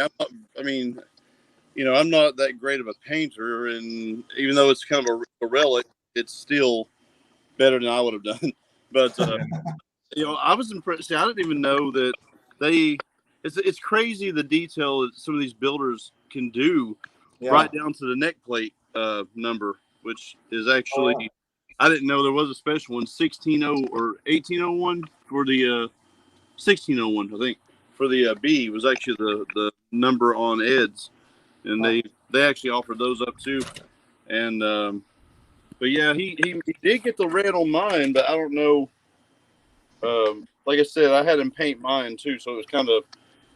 I'm not that great of a painter, and even though it's kind of a relic, it's still better than I would have done. But I was impressed. See, I didn't even know that it's crazy the detail that some of these builders can do, right down to the neck plate number, which is actually I didn't know there was a special one, 160 or 1801 for the 1601, I think, for the B was actually the number on Ed's. And they actually offered those up too, and but yeah, he did get the red on mine, but I don't know. Like I said, I had him paint mine too, so it was kind of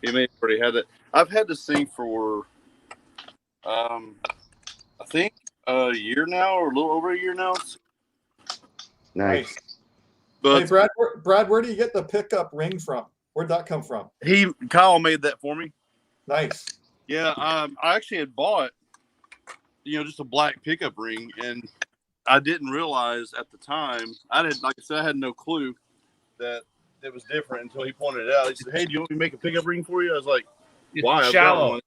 he may have already had that. I've had this thing for I think a year now, or a little over a year now. Nice. But hey, Brad, where do you get the pickup ring from? Where'd that come from? Kyle made that for me. Nice. Yeah, I actually had bought, just a black pickup ring, and I didn't realize at the time. Like I said, I had no clue that it was different until he pointed it out. He said, "Hey, do you want me to make a pickup ring for you?" I was like, "Why?" It's shallow.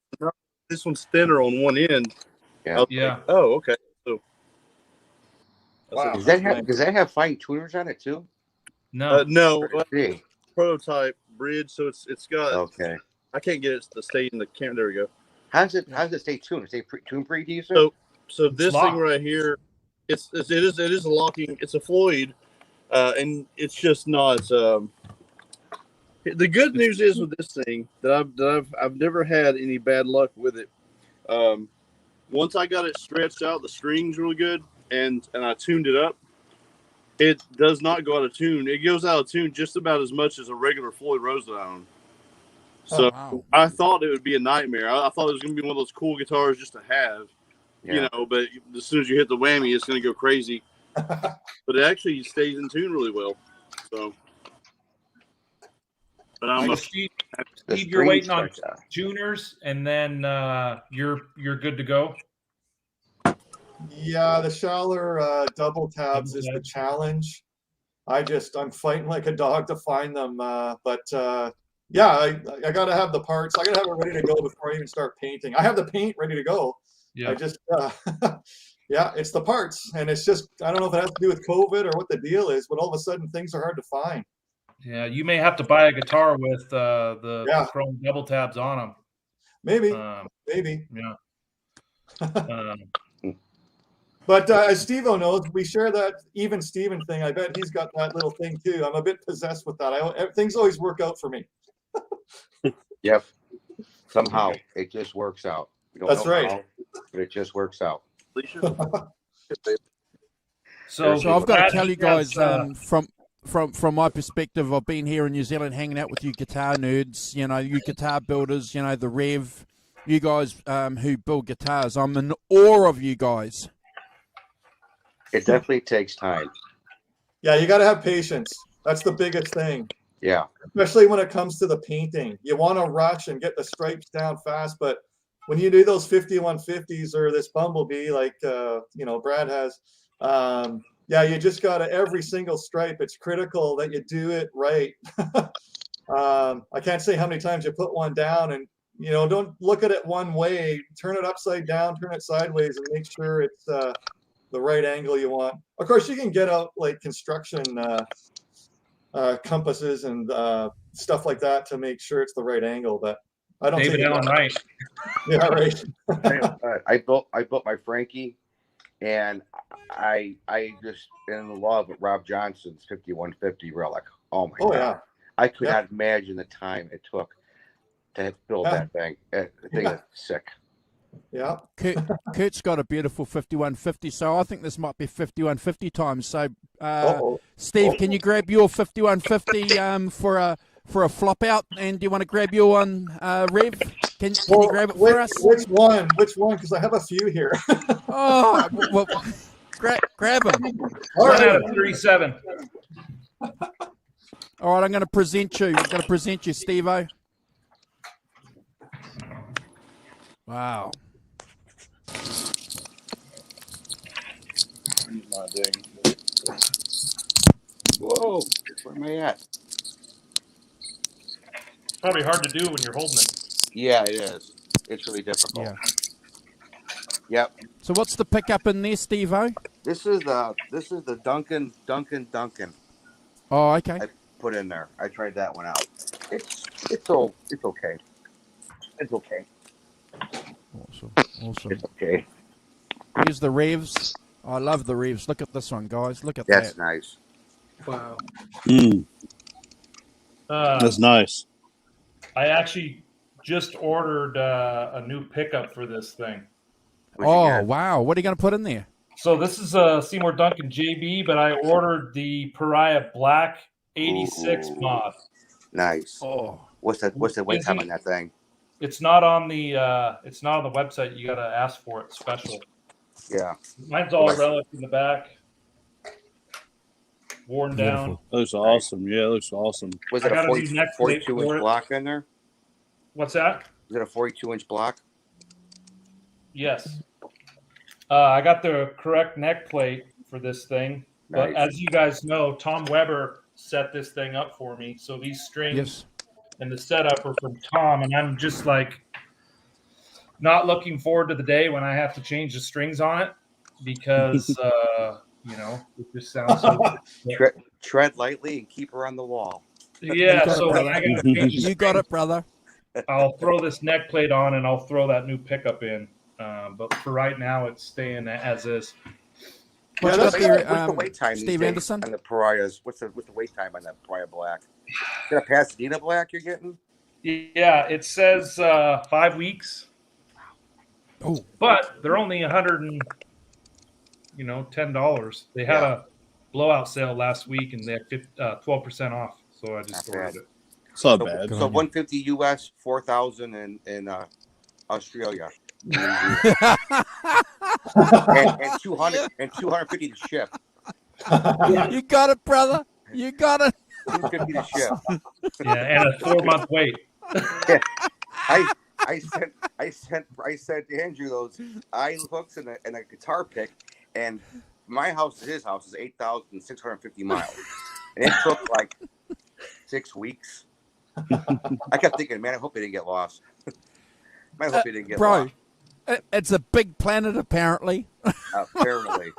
This one's thinner on one end. Yeah. Like, oh, okay. So, wow. Does that have fine tuners on it too? No. No. Prototype bridge, so it's got. Okay. I can't get it to stay in the camera. There we go. How does it stay tuned? Is it tuned pretty decent? So this thing right here, it is a locking. It's a Floyd, and it's just not. The good news is with this thing that I've never had any bad luck with it. Once I got it stretched out, the string's really good, and I tuned it up. It does not go out of tune. It goes out of tune just about as much as a regular Floyd Rose that I own. So I thought it would be a nightmare. I thought it was going to be one of those cool guitars just to have, but as soon as you hit the whammy, it's going to go crazy. But it actually stays in tune really well. So, but I'm Steve, you're waiting on tuners, and then you're good to go. Yeah, the shallower double tabs is the challenge. I'm fighting like a dog to find them, but. Yeah, I got to have the parts. I got to have it ready to go before I even start painting. I have the paint ready to go. Yeah. I just, it's the parts. And it's just, I don't know if it has to do with COVID or what the deal is, but all of a sudden things are hard to find. Yeah, you may have to buy a guitar with the chrome double tabs on them. Maybe. Yeah. But as Steve-O knows, we share that even Steven thing. I bet he's got that little thing too. I'm a bit possessed with that. Things always work out for me. Yep. Somehow it just works out. That's right. How, but it just works out. So I've got to tell you guys, from my perspective, I've been here in New Zealand hanging out with you guitar nerds, you guitar builders, the Rev, you guys who build guitars. I'm in awe of you guys. It definitely takes time. Yeah, you got to have patience. That's the biggest thing. Yeah. Especially when it comes to the painting. You want to rush and get the stripes down fast, but when you do those 5150s or this Bumblebee, like, Brad has, yeah, you just got to, every single stripe, it's critical that you do it right. I can't say how many times you put one down and, don't look at it one way, turn it upside down, turn it sideways and make sure it's the right angle you want. Of course, you can get out like construction compasses and stuff like that to make sure it's the right angle, but I don't David Allen Wright. Yeah, right. I built my Frankie, and I just in love with Rob Johnson's 5150 relic. Oh my God! Yeah. I could not imagine the time it took to build that thing. The thing is sick. Yeah. Kurt's got a beautiful 5150, so I think this might be 5150 times. So, Steve, can you grab your 5150 for a flop out? And do you want to grab your one, Rev? Can you grab it for us? Which one? Because I have a few here. Oh, well, grab them. All right. Out of 37. All right, I'm going to present you. Steve-O. Wow. Whoa, where am I at? Probably hard to do when you're holding it. Yeah, it is. It's really difficult. Yeah. Yep. So what's the pickup in there, Steve-O? This is the Duncan. Oh, okay. I put in there. I tried that one out. It's okay. It's okay. Awesome. It's okay. Here's the Revs. I love the Revs. Look at this one, guys. Look at That's that. nice. Wow. That's nice. I actually just ordered a new pickup for this thing. Oh, wow. What are you going to put in there? So this is a Seymour Duncan JB, but I ordered the Pariah Black 86 mod. Nice. Oh. What's the wait time on that thing? It's not on the website. You got to ask for it special. Yeah. Mine's all relic in the back. Worn down. That looks awesome. Yeah, it looks awesome. Was it a 42-inch block in there? What's that? Is it a 42-inch block? Yes. I got the correct neck plate for this thing. But as you guys know, Tom Weber set this thing up for me. So these strings and the setup are from Tom. And I'm just like not looking forward to the day when I have to change the strings on it because, it just sounds so tread lightly and keep her on the wall. Yeah. So I got to change You got it, brother. I'll throw this neck plate on and I'll throw that new pickup in. But for right now, it's staying as is. What's the wait time? Steve Anderson? On the Pariahs. What's the wait time on that Pariah Black? Is that a Pasadena Black you're getting? Yeah, it says 5 weeks. Oh, but they're only $110. They had a blowout sale last week, and they had 12% off. So I just ordered it. It's not bad. So 150 US, 4,000 in Australia. and 250 to ship. You got it, brother. You got it. 250 to ship. Yeah, and a 4-month wait. Yeah. I sent Andrew those eye hooks and a guitar pick, and my house to his house is 8,650 miles, and it took like 6 weeks. I kept thinking, man, I hope he didn't get lost. I hope he didn't get lost. It's a big planet, apparently. Apparently.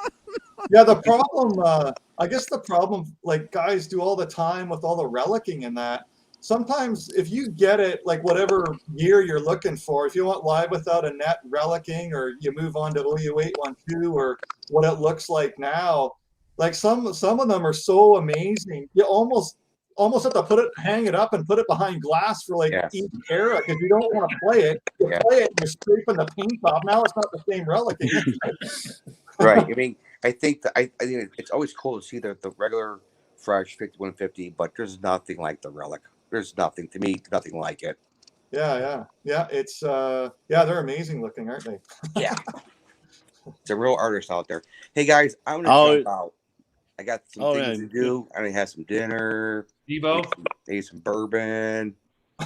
Yeah, the problem, I guess the problem, like guys do all the time with all the relicking and that, sometimes if you get it, like whatever gear you're looking for, if you want live without a net relicking, or you move on to OU812 or what it looks like now, like some of them are so amazing. You almost have to hang it up and put it behind glass for like each era, because you don't want to play it. You play it and you're scraping the paint off. Now it's not the same relicking. Right. I mean, I think it's always cool to see the regular fresh 5150, but there's nothing like the relic. There's nothing, to me, nothing like it. Yeah. It's they're amazing looking, aren't they? Yeah. It's a real artist out there. Hey guys, I'm gonna jump out. I got some things to do. I'm gonna have some dinner. Devo, maybe some bourbon.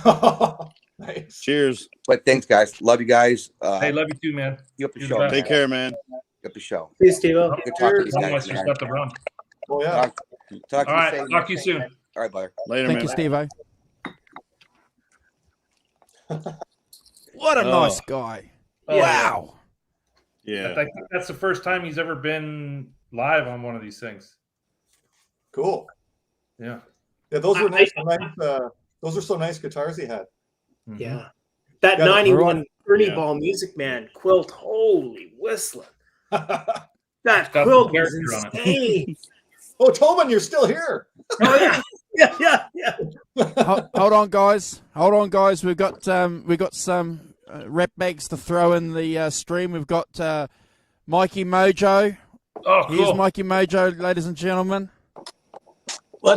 Nice. Cheers. But thanks, guys. Love you guys. Hey, love you too, man. You up the show. Take care, man. Up the show. See you, Steve-O. Good talking to you guys. Just got the rum. Oh yeah. Talk All right. Talk to you soon. All right, brother. Later, Thank man. you, Steve-O. What a nice guy. Oh, Wow. Yeah. I think that's the first time he's ever been live on one of these things. Cool. Yeah. Yeah, those were nice. Those are so nice guitars he had. Mm-hmm. Yeah. That 91 Ernieball Musicman quilt, holy whistling. That quilt was insane. Oh, Tobin, you're still here. Oh yeah. Hold on, guys. We've got some rep bags to throw in the stream. We've got Mikey Mojo. Oh, cool. Here's Mikey Mojo, ladies and gentlemen.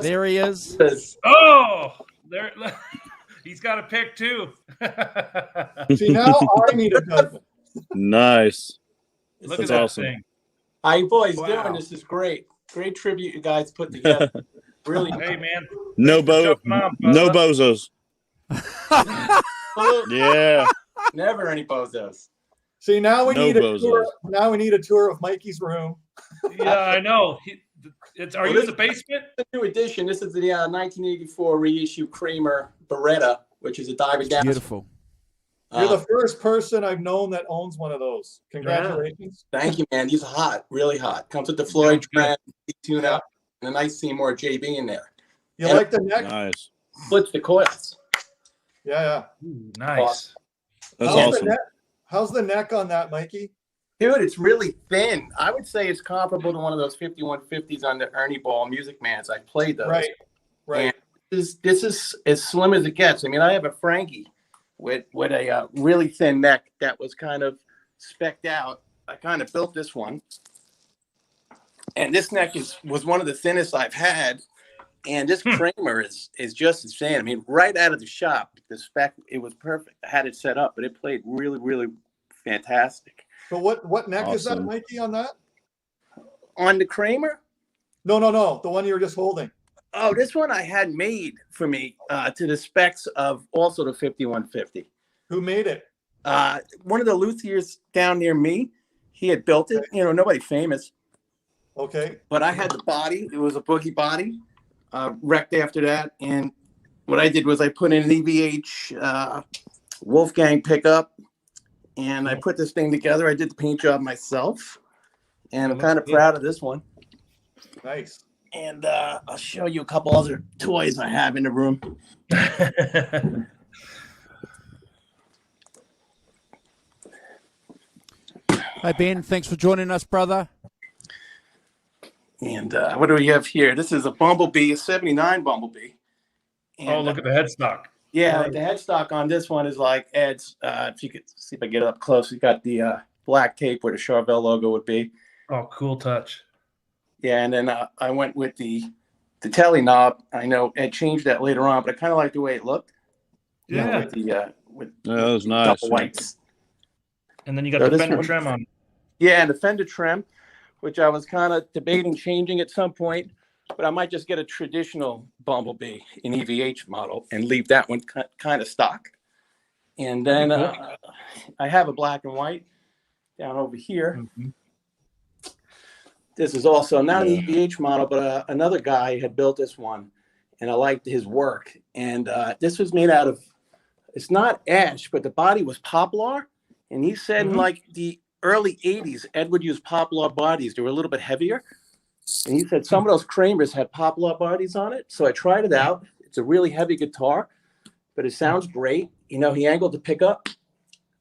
There he is. Oh, there. He's got a pick too. See, now I need a dozen. Nice. Look That's at that awesome. thing. How you boys doing? This is great. Great tribute you guys put together. Really. Hey, man. No bozos. Yeah. Never any bozos. See, now we need a bozos. tour. Now we need a tour of Mikey's room. Yeah, I know. Are you in the basement? The new edition. This is the 1984 reissue Kramer Beretta, which is a diverdown. Beautiful. You're the first person I've known that owns one of those. Congratulations. Yeah. Thank you, man. These are hot, really hot. Comes with the Floyd trend, tune up, and a nice Seymour JB in there. You like the neck? Nice. Splits the coils. Yeah. Ooh, nice. That's awesome. How's the neck on that, Mikey? Dude, it's really thin. I would say it's comparable to one of those 5150s on the Ernieballmusicmanaxis. I played those. Right. And this is as slim as it gets. I mean, I have a Frankie with a really thin neck that was kind of specced out. I kind of built this one. And this neck was one of the thinnest I've had. And this Kramer is just insane. I mean, right out of the shop, the spec, it was perfect. I had it set up, but it played really, really fantastic. So what neck is that, Mikey, on that? On the Kramer? No. The one you were just holding. Oh, this one I had made for me to the specs of also the 5150. Who made it? One of the luthiers down near me. He had built it. You know, nobody famous. Okay. But I had the body. It was a boogie body. Wrecked after that. And what I did was I put in an EVH Wolfgang pickup. And I put this thing together. I did the paint job myself. And I'm kind of proud of this one. Nice. And I'll show you a couple other toys I have in the room. Hi, Ben. Thanks for joining us, brother. And what do we have here? This is a Bumblebee, a 79 Bumblebee. And, look at the headstock. Yeah, the headstock on this one is like Ed's. If you could see if I get it up close, you got the black tape where the Charvel logo would be. Oh, cool touch. Yeah, and then I went with the telly knob. I know Ed changed that later on, but I kind of like the way it looked. Yeah. With that was nice. Double whites. And then you got the fender trim on. Yeah, and the fender trim, which I was kind of debating changing at some point, but I might just get a traditional Bumblebee, an EVH model, and leave that one kind of stock. And then I have a black and white down over here. Mm-hmm. This is also not an EVH model, but another guy had built this one, and I liked his work. And this was made out of, it's not ash, but the body was poplar. And he said in like the early 80s, Ed would use poplar bodies. They were a little bit heavier. And he said some of those Kramers had poplar bodies on it. So I tried it out. It's a really heavy guitar, but it sounds great. You know, he angled the pickup.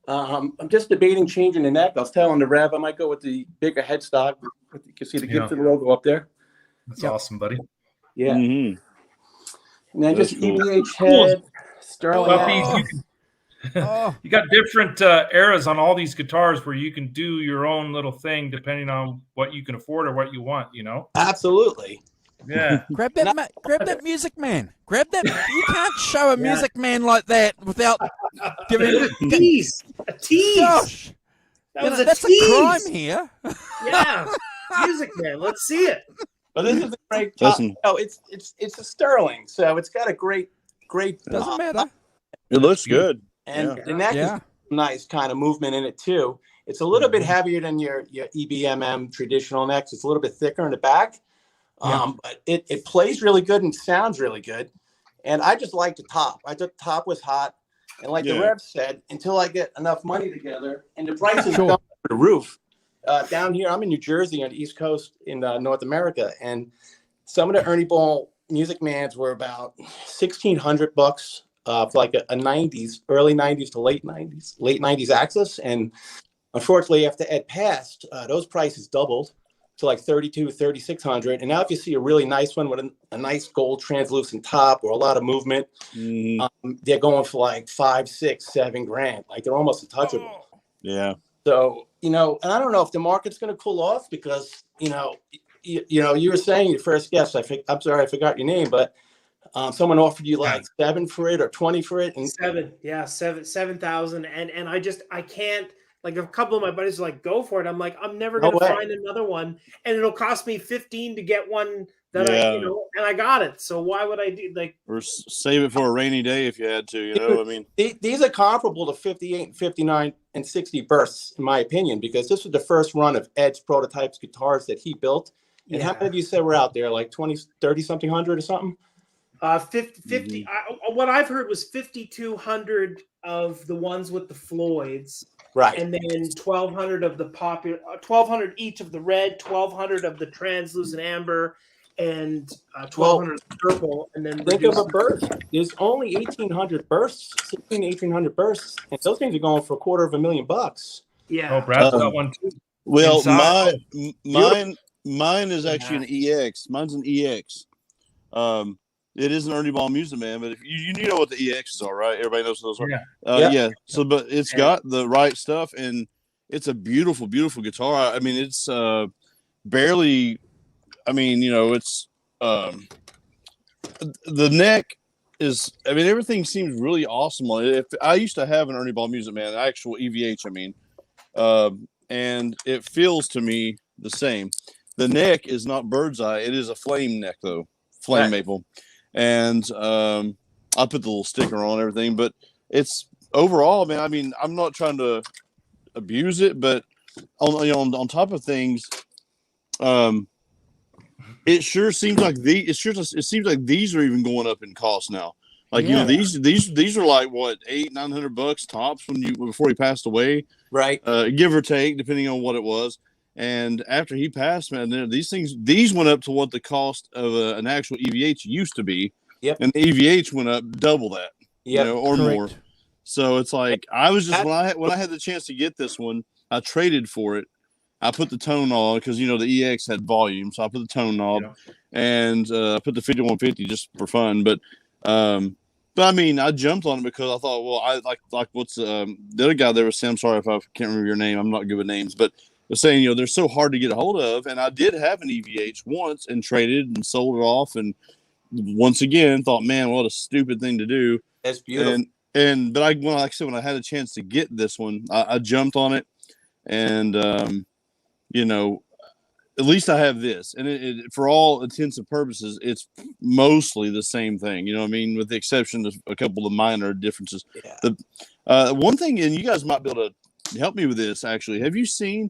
I'm just debating changing the neck. I was telling the Rev I might go with the bigger headstock. You can see the Gibson logo up there. That's awesome, buddy. Yeah. Mm-hmm. And then That's just cool. EVH head, Sterling. You got different eras on all these guitars where you can do your own little thing depending on what you can afford or what you want, you know? Absolutely. Yeah. Grab that Music Man. Grab that. You can't show a Music Man like that without giving a tease. A tease. Gosh. That's a crime here. Yeah. Music Man. Let's see it. But this is a great top. Oh, it's a Sterling, so it's got a great. Doesn't matter. It looks good. And the neck is nice kind of movement in it too. It's a little bit heavier than your EBMM traditional necks. It's a little bit thicker in the back. But it plays really good and sounds really good. And I just like the top. I thought the top was hot. And like the Rev said, until I get enough money together and the prices go through the roof. Down here, I'm in New Jersey on the East Coast in North America. And some of the ernieball Music Mans were about $1,600 for like a 90s, early 90s to late 90s Axis. And unfortunately, after Ed passed, those prices doubled to like $3,600. And now if you see a really nice one with a nice gold translucent top or a lot of movement, they're going for like $5, $6, $7 grand. Like they're almost untouchable. Yeah. So, you know, and I don't know if the market's going to cool off because, you know, you were saying your first guest, I'm sorry, I forgot your name, but someone offered you like 7 for it or 20 for it. And 7,000. And I can't. Like a couple of my buddies are like, go for it. I'm like, I'm never going to find another one. And it'll cost me 15 to get one that and I got it. So why would I do or save it for a rainy day if you had to, you know? I mean, these are comparable to 58 and 59 and 60 bursts, in my opinion, because this was the first run of Ed's prototypes guitars that he built. And how many of you said were out there? Like 20, 30 something hundred or something? 50 what I've heard was 5,200 of the ones with the Floyds. Right. And then 1,200 of the popular, 1,200 each of the red, 1,200 of the translucent amber, and 1,200 of the purple. And then think of a burst. There's only 1,800 bursts, 1,800 bursts, and those things are going for $250,000. Yeah. Oh, Brad's got one too. Well, mine is actually an EX. Mine's an EX. It is an Ernieball Musicman, but if you know what the EXs are, right? Everybody knows those are. Yeah. So, but it's got the right stuff, and it's a beautiful, beautiful guitar. I mean, it's barely. I mean, you know, it's the neck is. I mean, everything seems really awesome on it. If I used to have an Ernieball Musicman, actual EVH, I mean, and it feels to me the same. The neck is not bird's eye; it is a flame neck, though, flame maple. And I put the little sticker on everything, but it's overall, man. I mean, I'm not trying to abuse it, but on top of things, it sure seems like it seems like these are even going up in cost now. Like you know, these are like what $800-900 tops before he passed away, right? Give or take, depending on what it was. And after he passed, man, these went up to what the cost of an actual EVH used to be. Yep. And the EVH went up double that, or more. So it's like I was just when I had the chance to get this one, I traded for it. I put the tone knob because the EX had volume, so I put the tone knob and I put the 5150 just for fun. But I mean, I jumped on it because I thought, well, I like what's the other guy there was saying. I'm sorry if I can't remember your name. I'm not good with names, but they're saying they're so hard to get a hold of. And I did have an EVH once and traded and sold it off. And once again, thought, man, what a stupid thing to do. That's beautiful. But when I had a chance to get this one, I jumped on it, and at least I have this, and it for all intents and purposes, it's mostly the same thing. You know what I mean, with the exception of a couple of minor differences. Yeah. The one thing, and you guys might be able to help me with this. Actually, have you seen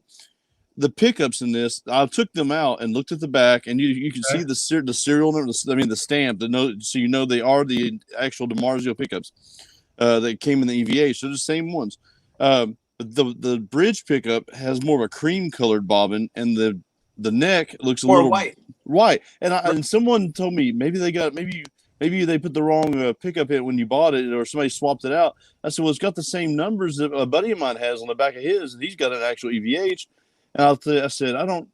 the pickups in this? I took them out and looked at the back, and you can see the serial number. The stamp. So they are the actual DiMarzio pickups that came in the EVH. They're the same ones. The bridge pickup has more of a cream colored bobbin, and the neck looks a little white. And someone told me maybe maybe they put the wrong pickup in when you bought it, or somebody swapped it out. I said, well, it's got the same numbers that a buddy of mine has on the back of his, and he's got an actual EVH. And I said, I don't,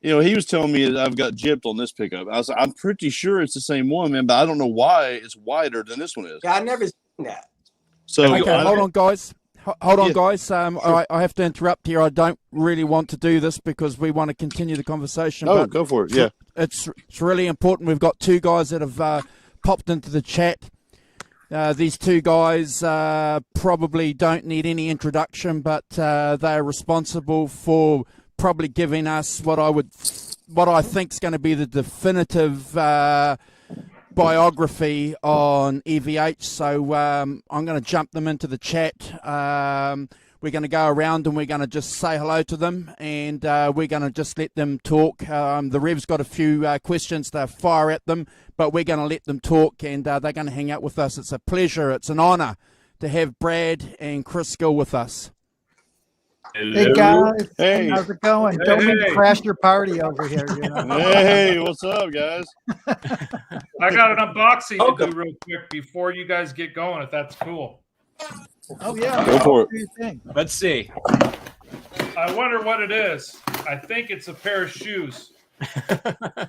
he was telling me that I've got gypped on this pickup. I was like, I'm pretty sure it's the same one, man, but I don't know why it's wider than this one is. Yeah, I've never seen that. So okay, hold on, guys. Hold on, guys. Sure. I have to interrupt here. I don't really want to do this because we want to continue the conversation. Oh, go for it. Yeah. It's really important. We've got two guys that have popped into the chat. These two guys probably don't need any introduction, but they are responsible for probably giving us what I think is going to be the definitive biography on EVH. So I'm going to jump them into the chat. We're going to go around and we're going to just say hello to them, and we're going to just let them talk. The Rev's got a few questions to fire at them, but we're going to let them talk, and they're going to hang out with us. It's a pleasure. It's an honor to have Brad and Chris Gill with us. Hello. Hey, guys. Hey. How's it going? Don't make me crash your party over here. Hey, what's up, guys? I got an unboxing to do real quick before you guys get going, if that's cool. Oh, yeah. Go for it. Let's see. I wonder what it is. I think it's a pair of shoes.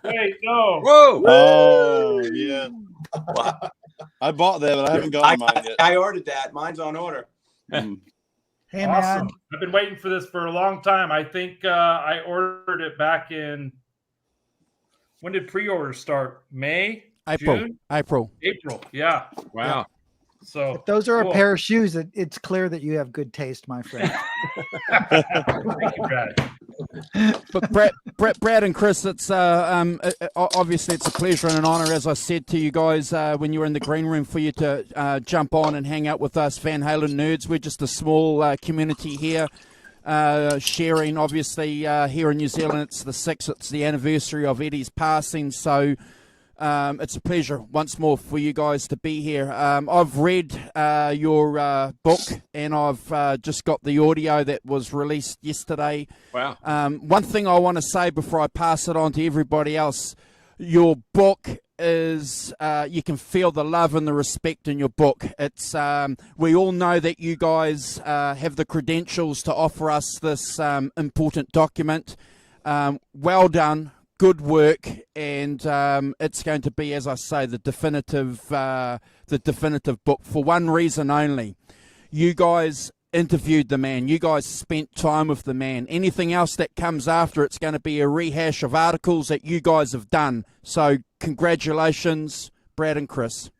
Wait, no. Whoa. Oh, yeah. I bought that, but I haven't gotten mine yet. I ordered that. Mine's on order. Hey, Awesome. man. I've been waiting for this for a long time. I think I ordered it back in, when did pre-order start? May? April. June? April. Yeah. Wow. So If those are cool. a pair of shoes, it's clear that you have good taste, my friend. Thank you, Brad. But Brad and Chris, it's obviously it's a pleasure and an honor, as I said to you guys when you were in the green room, for you to jump on and hang out with us Van Halen nerds. We're just a small community here, sharing. Obviously, here in New Zealand, it's the 6th. It's the anniversary of Eddie's passing, so it's a pleasure once more for you guys to be here. I've read your book, and I've just got the audio that was released yesterday. Wow. One thing I want to say before I pass it on to everybody else, your book is, you can feel the love and the respect in your book. It's we all know that you guys have the credentials to offer us this important document. Well done. Good work, and it's going to be, as I say, the definitive book for one reason only. You guys interviewed the man. You guys spent time with the man. Anything else that comes after, it's going to be a rehash of articles that you guys have done. So congratulations, Brad and Chris.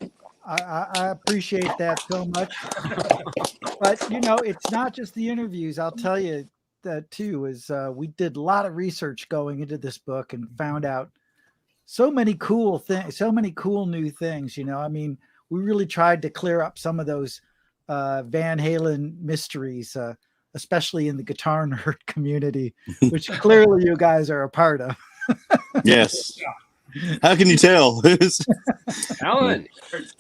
I appreciate that so much. But, it's not just the interviews. I'll tell you that, too, is we did a lot of research going into this book and found out so many cool things, so many cool new things. We really tried to clear up some of those Van Halen mysteries, especially in the guitar nerd community, which clearly you guys are a part of. Yes. How can you tell? Alan.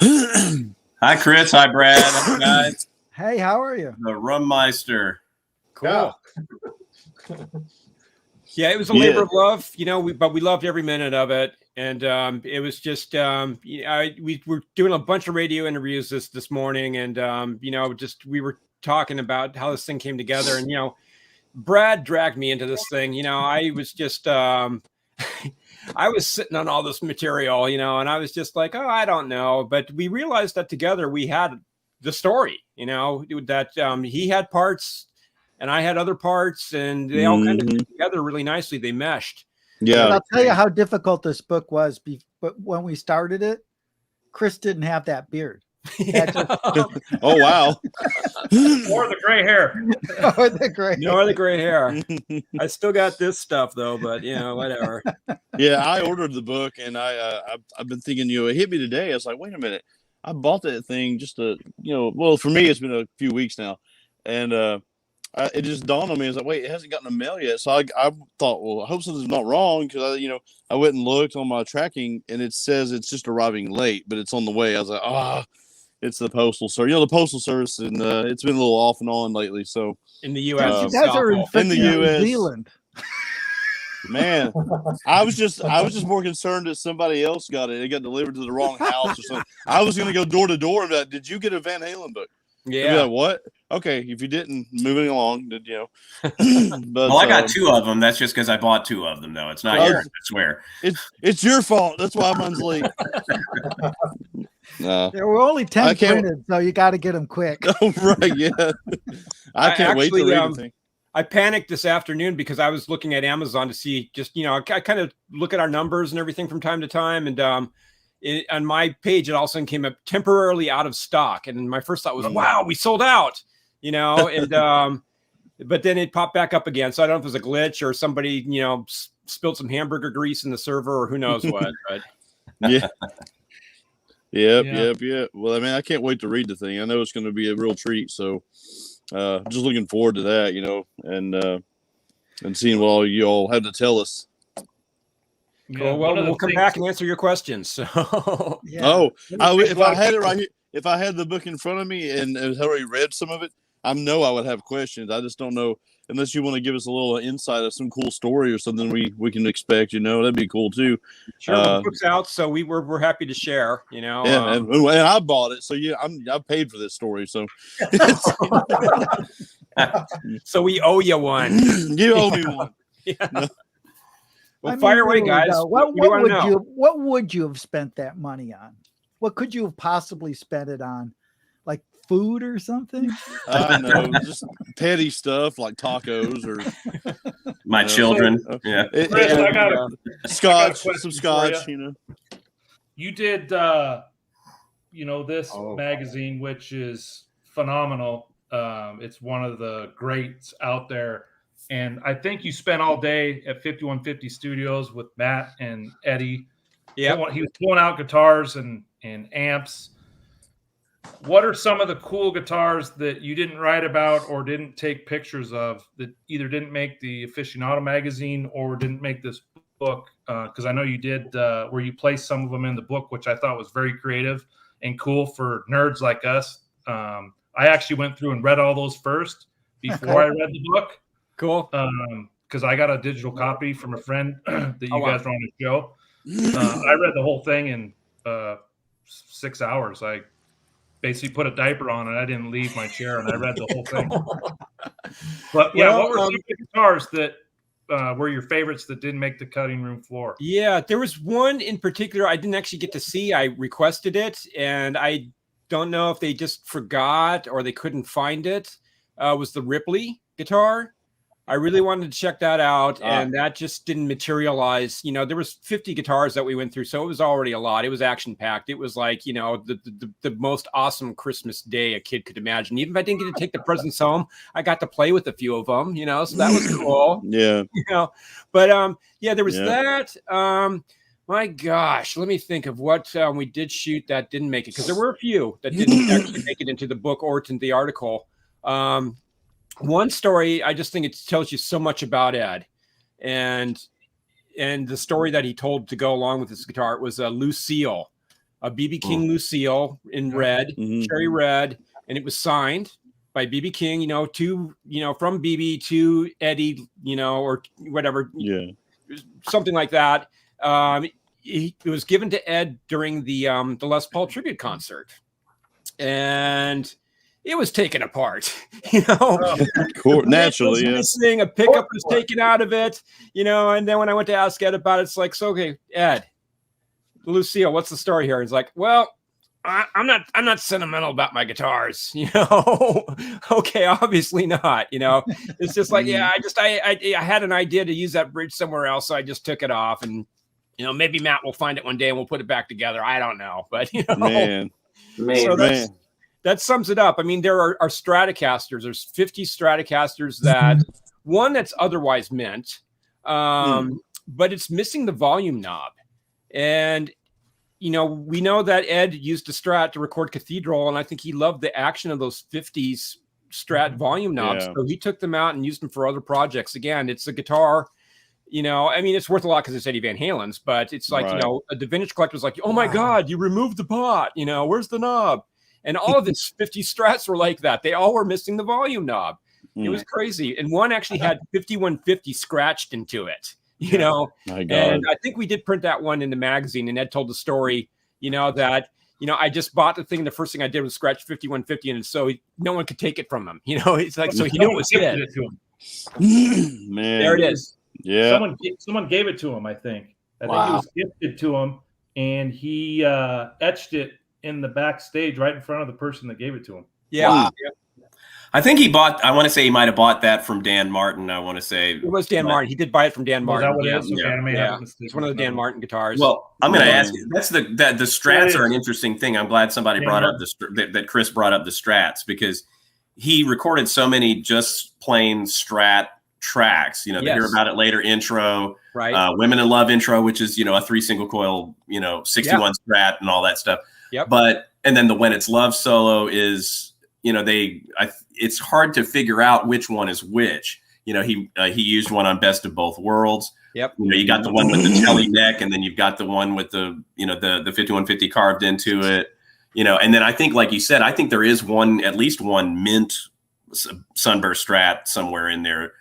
Hi, Chris. Hi, Brad. Hi, guys. Hey, how are you? The Rummeister. Cool. Yeah, it was a labor of love, but we loved every minute of it. And it was just, we were doing a bunch of radio interviews this morning, and, we were talking about how this thing came together. And, Brad dragged me into this thing. I was just, I was sitting on all this material, and I was just like, oh, I don't know. But we realized that together we had the story, that he had parts and I had other parts, and they all kind of came together really nicely. They meshed. Yeah. And I'll tell you how difficult this book was. But when we started it, Chris didn't have that beard. Oh, wow. Or the gray hair. Or the gray hair. I still got this stuff, though, but, whatever. Yeah, I ordered the book, and I've been thinking, it hit me today. I was like, wait a minute. I bought that thing just for me, it's been a few weeks now. And it just dawned on me. I was like, wait, it hasn't gotten a mail yet. So I thought, well, I hope something's not wrong, because I went and looked on my tracking, and it says it's just arriving late, but it's on the way. I was like, it's the postal service. The postal service, and it's been a little off and on lately. So in the U.S., you guys are in the U.S. New Zealand. Man, I was just more concerned that somebody else got it. It got delivered to the wrong house or something. I was gonna go door to door and be like, did you get a Van Halen book? Yeah. Like, what? Okay, if you didn't, moving along, did you know? But, well, I got 2 of them. That's just because I bought 2 of them, though. It's not yours, I swear. It's your fault. That's why mine's late. There were only 10 printed, so you got to get them quick. Oh, right, yeah. I can't wait to read anything. I panicked this afternoon because I was looking at Amazon to see just, I kind of look at our numbers and everything from time to time. And on my page, it all of a sudden came up temporarily out of stock. And my first thought was, wow, we sold out, and but then it popped back up again. So I don't know if it was a glitch or somebody, spilled some hamburger grease in the server or who knows what. But yeah. Yep. Well, I mean, I can't wait to read the thing. I know it's going to be a real treat. So just looking forward to that, and seeing what all you all have to tell us. Cool. Well, we'll come back and answer your questions. So. If I had it right here, if I had the book in front of me and had already read some of it, I know I would have questions. I just don't know, unless you want to give us a little insight of some cool story or something we can expect. That'd be cool too. Sure, the book's out, so we're happy to share. Yeah, and I bought it, so yeah, I paid for this story, so. So we owe you one. You owe me one. Yeah. No. Well, fire away, guys. What would you have spent that money on? What could you have possibly spent it on? Like food or something? I know, just petty stuff like tacos or my children. Yeah, Chris, I got scotch, some scotch. You did, this magazine, which is phenomenal. It's one of the greats out there. And I think you spent all day at 5150 Studios with Matt and Eddie. Yeah, he was pulling out guitars and amps. What are some of the cool guitars that you didn't write about or didn't take pictures of that either didn't make the Aficionado magazine or didn't make this book? Because I know you did where you placed some of them in the book, which I thought was very creative and cool for nerds like us. I actually went through and read all those first before I read the book. Cool. Because I got a digital copy from a friend that you guys were on the show. I read the whole thing in 6 hours. I basically put a diaper on and I didn't leave my chair and I read the whole thing. But yeah, what were some of the guitars that were your favorites that didn't make the cutting room floor? Yeah, there was one in particular I didn't actually get to see. I requested it and I don't know if they just forgot or they couldn't find it. Was the Ripley guitar. I really wanted to check that out, and that just didn't materialize. There was 50 guitars that we went through, so it was already a lot. It was action-packed. It was like, the most awesome Christmas day a kid could imagine. Even if I didn't get to take the presents home, I got to play with a few of them, so that was cool. Yeah. But, there was that. My gosh, let me think of what we did shoot that didn't make it, because there were a few that didn't actually make it into the book or into the article. One story, I just think it tells you so much about Ed, and the story that he told to go along with his guitar was a Lucille, a BB King Lucille in red, cherry red, and it was signed by BB King. From BB to Eddie, or whatever, something like that. It was given to Ed during the Les Paul tribute concert, and it was taken apart, naturally. Missing, a pickup was taken out of it, and then when I went to ask Ed about it, it's like, so, okay, Ed, Lucille, what's the story here? He's like, well, I'm not sentimental about my guitars, okay, obviously not, it's just like, I had an idea to use that bridge somewhere else, so I just took it off, and, maybe Matt will find it one day and we'll put it back together. I don't know, but, man. That sums it up. I mean, there are Stratocasters. There's 50 Stratocasters that one that's otherwise mint, but it's missing the volume knob. And, we know that Ed used a Strat to record Cathedral, and I think he loved the action of those 50s Strat volume knobs. So he took them out and used them for other projects. Again, it's a guitar. It's worth a lot because it's Eddie Van Halen's, but it's like, the vintage collector's like, oh my God, you removed the pot, where's the knob? And all of his 50 Strats were like that. They all were missing the volume knob. It was crazy. And one actually had 5150 scratched into it. you know. My God. And I think we did print that one in the magazine, and Ed told the story, you know, that, you know, I just bought the thing. The first thing I did was scratch 5150, and so no one could take it from him. You know, it's like, so he knew it was his. It to him. Man, there it is. Yeah, someone gave it to him. I think it Wow. was gifted to him, and he etched it in the backstage right in front of the person that gave it to him. Yeah. Wow. I think he bought. I want to say he might have bought that from Dan Martin. I want to say It was Dan Martin. He did buy it from Dan Was Martin. that what it Yeah, is? Okay, I may have a mistake. It's one of the Dan Martin guitars. Well, I'm going to ask you. That's the Strats are an interesting thing. I'm glad somebody Dan brought up Martin. that Chris brought up the Strats, because he recorded so many just plain Strat tracks. You know, they hear about it later. Intro, right? Women in Love intro, which is, you know, a 3 single coil, you know, 61 Strat and all that stuff. Yep. And then the When It's Love solo is, you know, it's hard to figure out which one is which. You know, he used one on Best of Both Worlds. Yep. You know, you got the one with the telly neck, and then you've got the one with the, you know, the 5150 carved into it. You know, and then I think, like you said, I think there is at least one mint Sunburst Strat somewhere in there.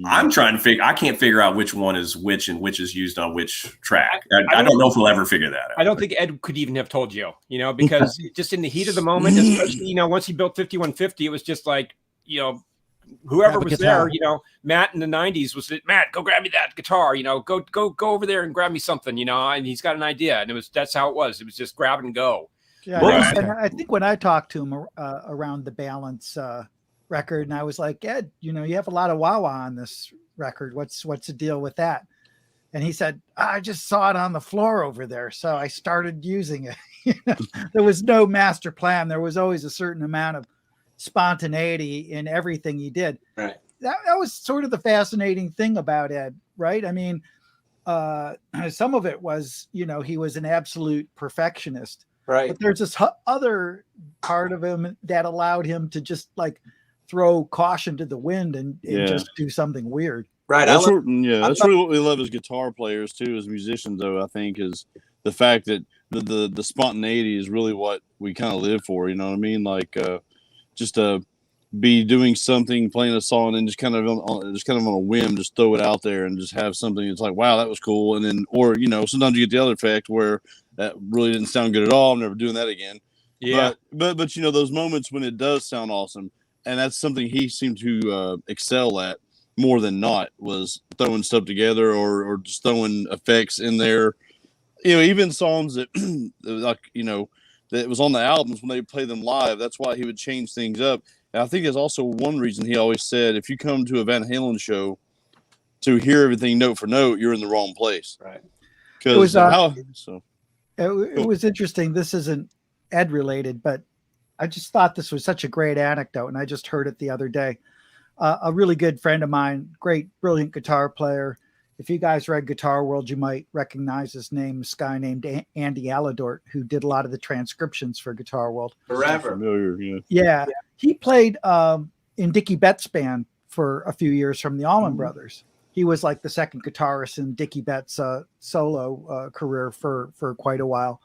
I'm trying to I can't figure out which one is which and which is used on which track. I don't know if we'll ever figure that out. I don't think Ed could even have told you, you know, because just in the heat of the moment, especially, you know, once he built 5150, it was just like, you know, whoever was there, you know, Matt in the 90s was, Matt, go grab me that guitar, you know, go over there and grab me something, you know, and he's got an idea. And that's how it was. It was just grab and go. Yeah, and I think when I talked to him around the Balance record, and I was like, Ed, you know, you have a lot of wah-wah on this record. What's the deal with that? And he said, I just saw it on the floor over there, so I started using it. You know, there was no master plan. There was always a certain amount of spontaneity in everything he did. Right. That was sort of the fascinating thing about Ed, right? I mean, some of it was, you know, he was an absolute perfectionist. Right. But there's this other part of him that allowed him to just like throw caution to the wind and just do something weird. Right. That's really what we love as guitar players too, as musicians, though, I think, is the fact that the spontaneity is really what we kind of live for. You know what I mean? Like just to be doing something, playing a song, and just kind of on a whim, just throw it out there and just have something that's like, wow, that was cool. And then, or, you know, sometimes you get the other effect where that really didn't sound good at all. I'm never doing that again. Yeah. But you know, those moments when it does sound awesome, and that's something he seemed to excel at more than not, was throwing stuff together or just throwing effects in there. You know, even songs that like, you know, that was on the albums when they play them live, that's why he would change things up. And I think there's also one reason he always said, if you come to a Van Halen show to hear everything note for note, you're in the wrong place. Right. Because it was interesting. This isn't Ed related, but I just thought this was such a great anecdote, and I just heard it the other day. A really good friend of mine, great, brilliant guitar player. If you guys read Guitar World, you might recognize his name. This guy named Andy Aladort, who did a lot of the transcriptions for Guitar World. Forever. Familiar, Yeah. He played in Dickie Betts' band for a few years from the Allman Brothers. He was like the second guitarist in Dickie Betts' solo career for quite a while.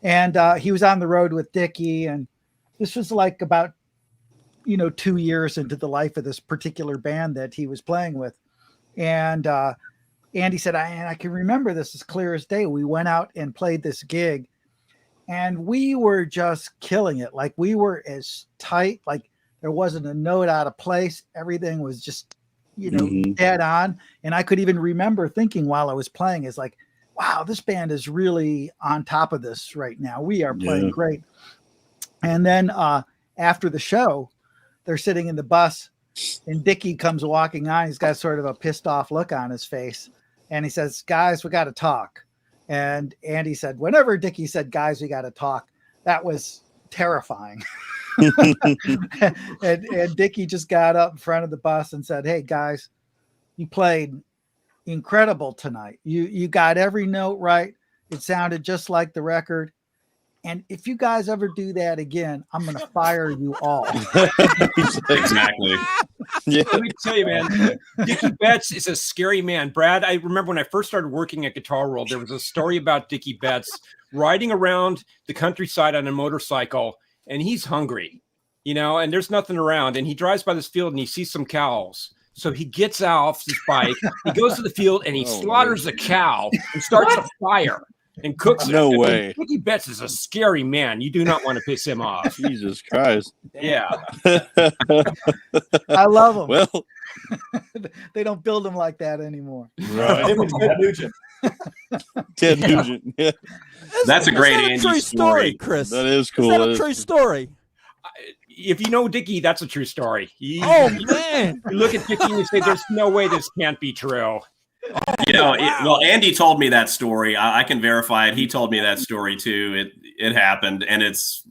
And he was on the road with Dickie, and this was like about, 2 years into the life of this particular band that he was playing with. And Andy said, I can remember this as clear as day. We went out and played this gig, and we were just killing it. Like, we were as tight, like there wasn't a note out of place. Everything was just, dead on. And I could even remember thinking while I was playing, is like, wow, this band is really on top of this right now. We are playing great. And then after the show, they're sitting in the bus, and Dickie comes walking on. He's got sort of a pissed off look on his face. And he says, guys, we got to talk. And Andy said, whenever Dickie said, guys, we got to talk, that was terrifying. and Dickie just got up in front of the bus and said, hey, guys, you played incredible tonight. You got every note right. It sounded just like the record. And if you guys ever do that again, I'm going to fire you all. Exactly. Yeah. Let me tell you, man, Dickie Betts is a scary man. Brad, I remember when I first started working at Guitar World, there was a story about Dickie Betts riding around the countryside on a motorcycle, and he's hungry, and there's nothing around. And he drives by this field and he sees some cows. So he gets off his bike, he goes to the field, and he slaughters a cow and starts a fire and cooks it. No way. Mickey Betts is a scary man. You do not want to piss him off. Jesus Christ. Yeah. I love them. Well, they don't build them like that anymore. right. Ted Nugent. Ted Nugent. Yeah. That's a great Is that a true Andy story, Chris? That is cool. Is that a true story? If you know Dickie, that's a true story. Oh man! You look at Dickie and you say, "There's no way this can't be true." You know, well, Andy told me that story. I can verify it. He told me that story too. It happened, and it's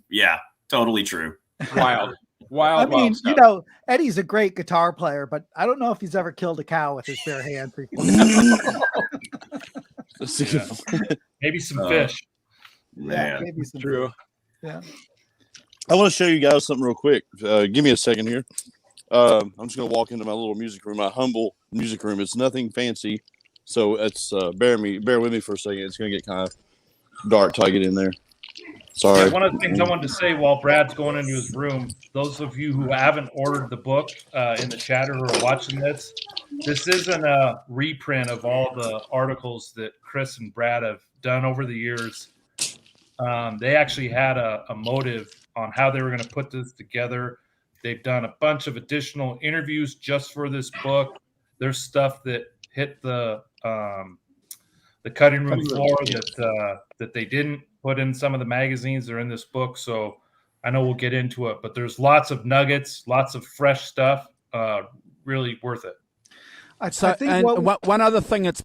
totally true. Wild. I mean, you know, Eddie's a great guitar player, but I don't know if he's ever killed a cow with his bare hands before. Maybe some fish. Yeah, maybe some true. Yeah. I want to show you guys something real quick. Give me a second here. I'm just going to walk into my little music room, my humble music room. It's nothing fancy, so it's bear with me for a second. It's going to get kind of dark till I get in there. Sorry. Yeah, one of the things I wanted to say while Brad's going into his room, those of you who haven't ordered the book in the chat or are watching this isn't a reprint of all the articles that Chris and Brad have done over the years. They actually had a motive on how they were going to put this together. They've done a bunch of additional interviews just for this book. There's stuff that hit the cutting room floor that they didn't put in some of the magazines. They're in this book, so I know we'll get into it. But there's lots of nuggets, lots of fresh stuff. Really worth it. I think one other thing, it's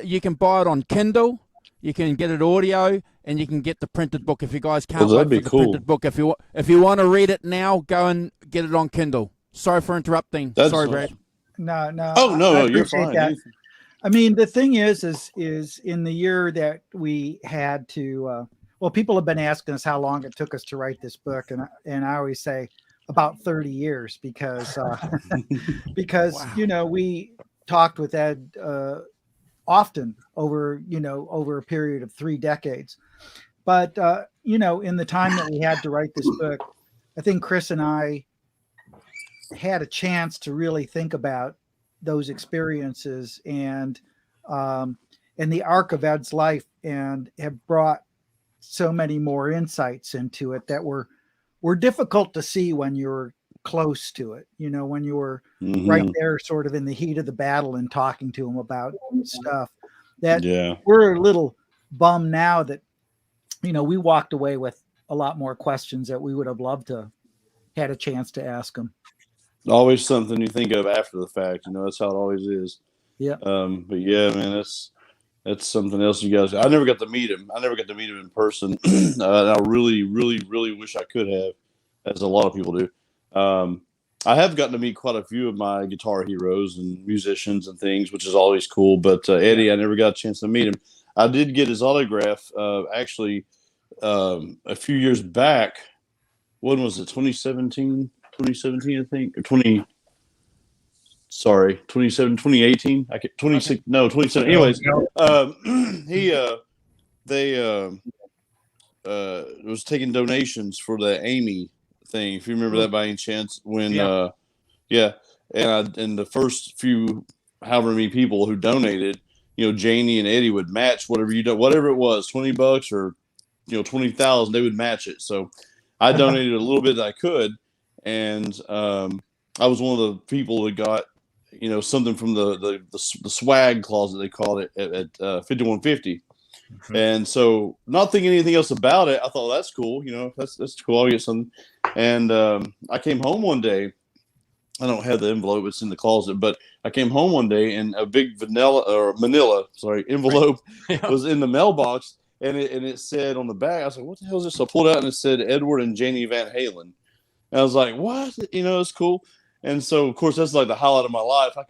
you can buy it on Kindle, you can get it audio, and you can get the printed book if you guys can't wait for the printed book. If you want to read it now, go and get it on Kindle. Sorry for interrupting. Sorry, Brad. No. Oh no, you're fine. That. I mean, the thing is in the year that we had to, people have been asking us how long it took us to write this book, and I always say about 30 years because Wow. you know, we talked with Ed often over a period of 3 decades, but you know, in the time that we had to write this book, I think Chris and I had a chance to really think about those experiences and the arc of Ed's life, and have brought so many more insights into it that were difficult to see when you're close to it, you know, when you were right there sort of in the heat of the battle and talking to him about stuff that we're a little bummed now that, you know, we walked away with a lot more questions that we would have loved to had a chance to ask him. Always something you think of after the fact, you know. That's how it always is. Yeah. But yeah, man, that's something else. You guys, I never got to meet him. I never got to meet him in person. I really, really, really wish I could have, as a lot of people do. I have gotten to meet quite a few of my guitar heroes and musicians and things, which is always cool. But Eddie, I never got a chance to meet him. I did get his autograph actually a few years back. When was it? 2017, I think, or 2018. 26. No, 27. Anyways, they was taking donations for the Amy thing. If you remember that by any chance, when and the first few however many people who donated, you know, Janie and Eddie would match whatever it was, $20 or, you know, 20,000. They would match it. So I donated a little bit that I could, and I was one of the people that got, you know, something from the swag closet, they called it, at 5150. And so, not thinking anything else about it, I thought, well, that's cool. You know, that's cool. I'll get something. And I came home one day. I don't have the envelope; it's in the closet. But I came home one day, and a big manila envelope was in the mailbox, and it said on the back. I was like, "What the hell is this?" So I pulled it out, and it said Edward and Janie Van Halen. And I was like, "What?" You know, it's cool. And so, of course, that's like the highlight of my life. I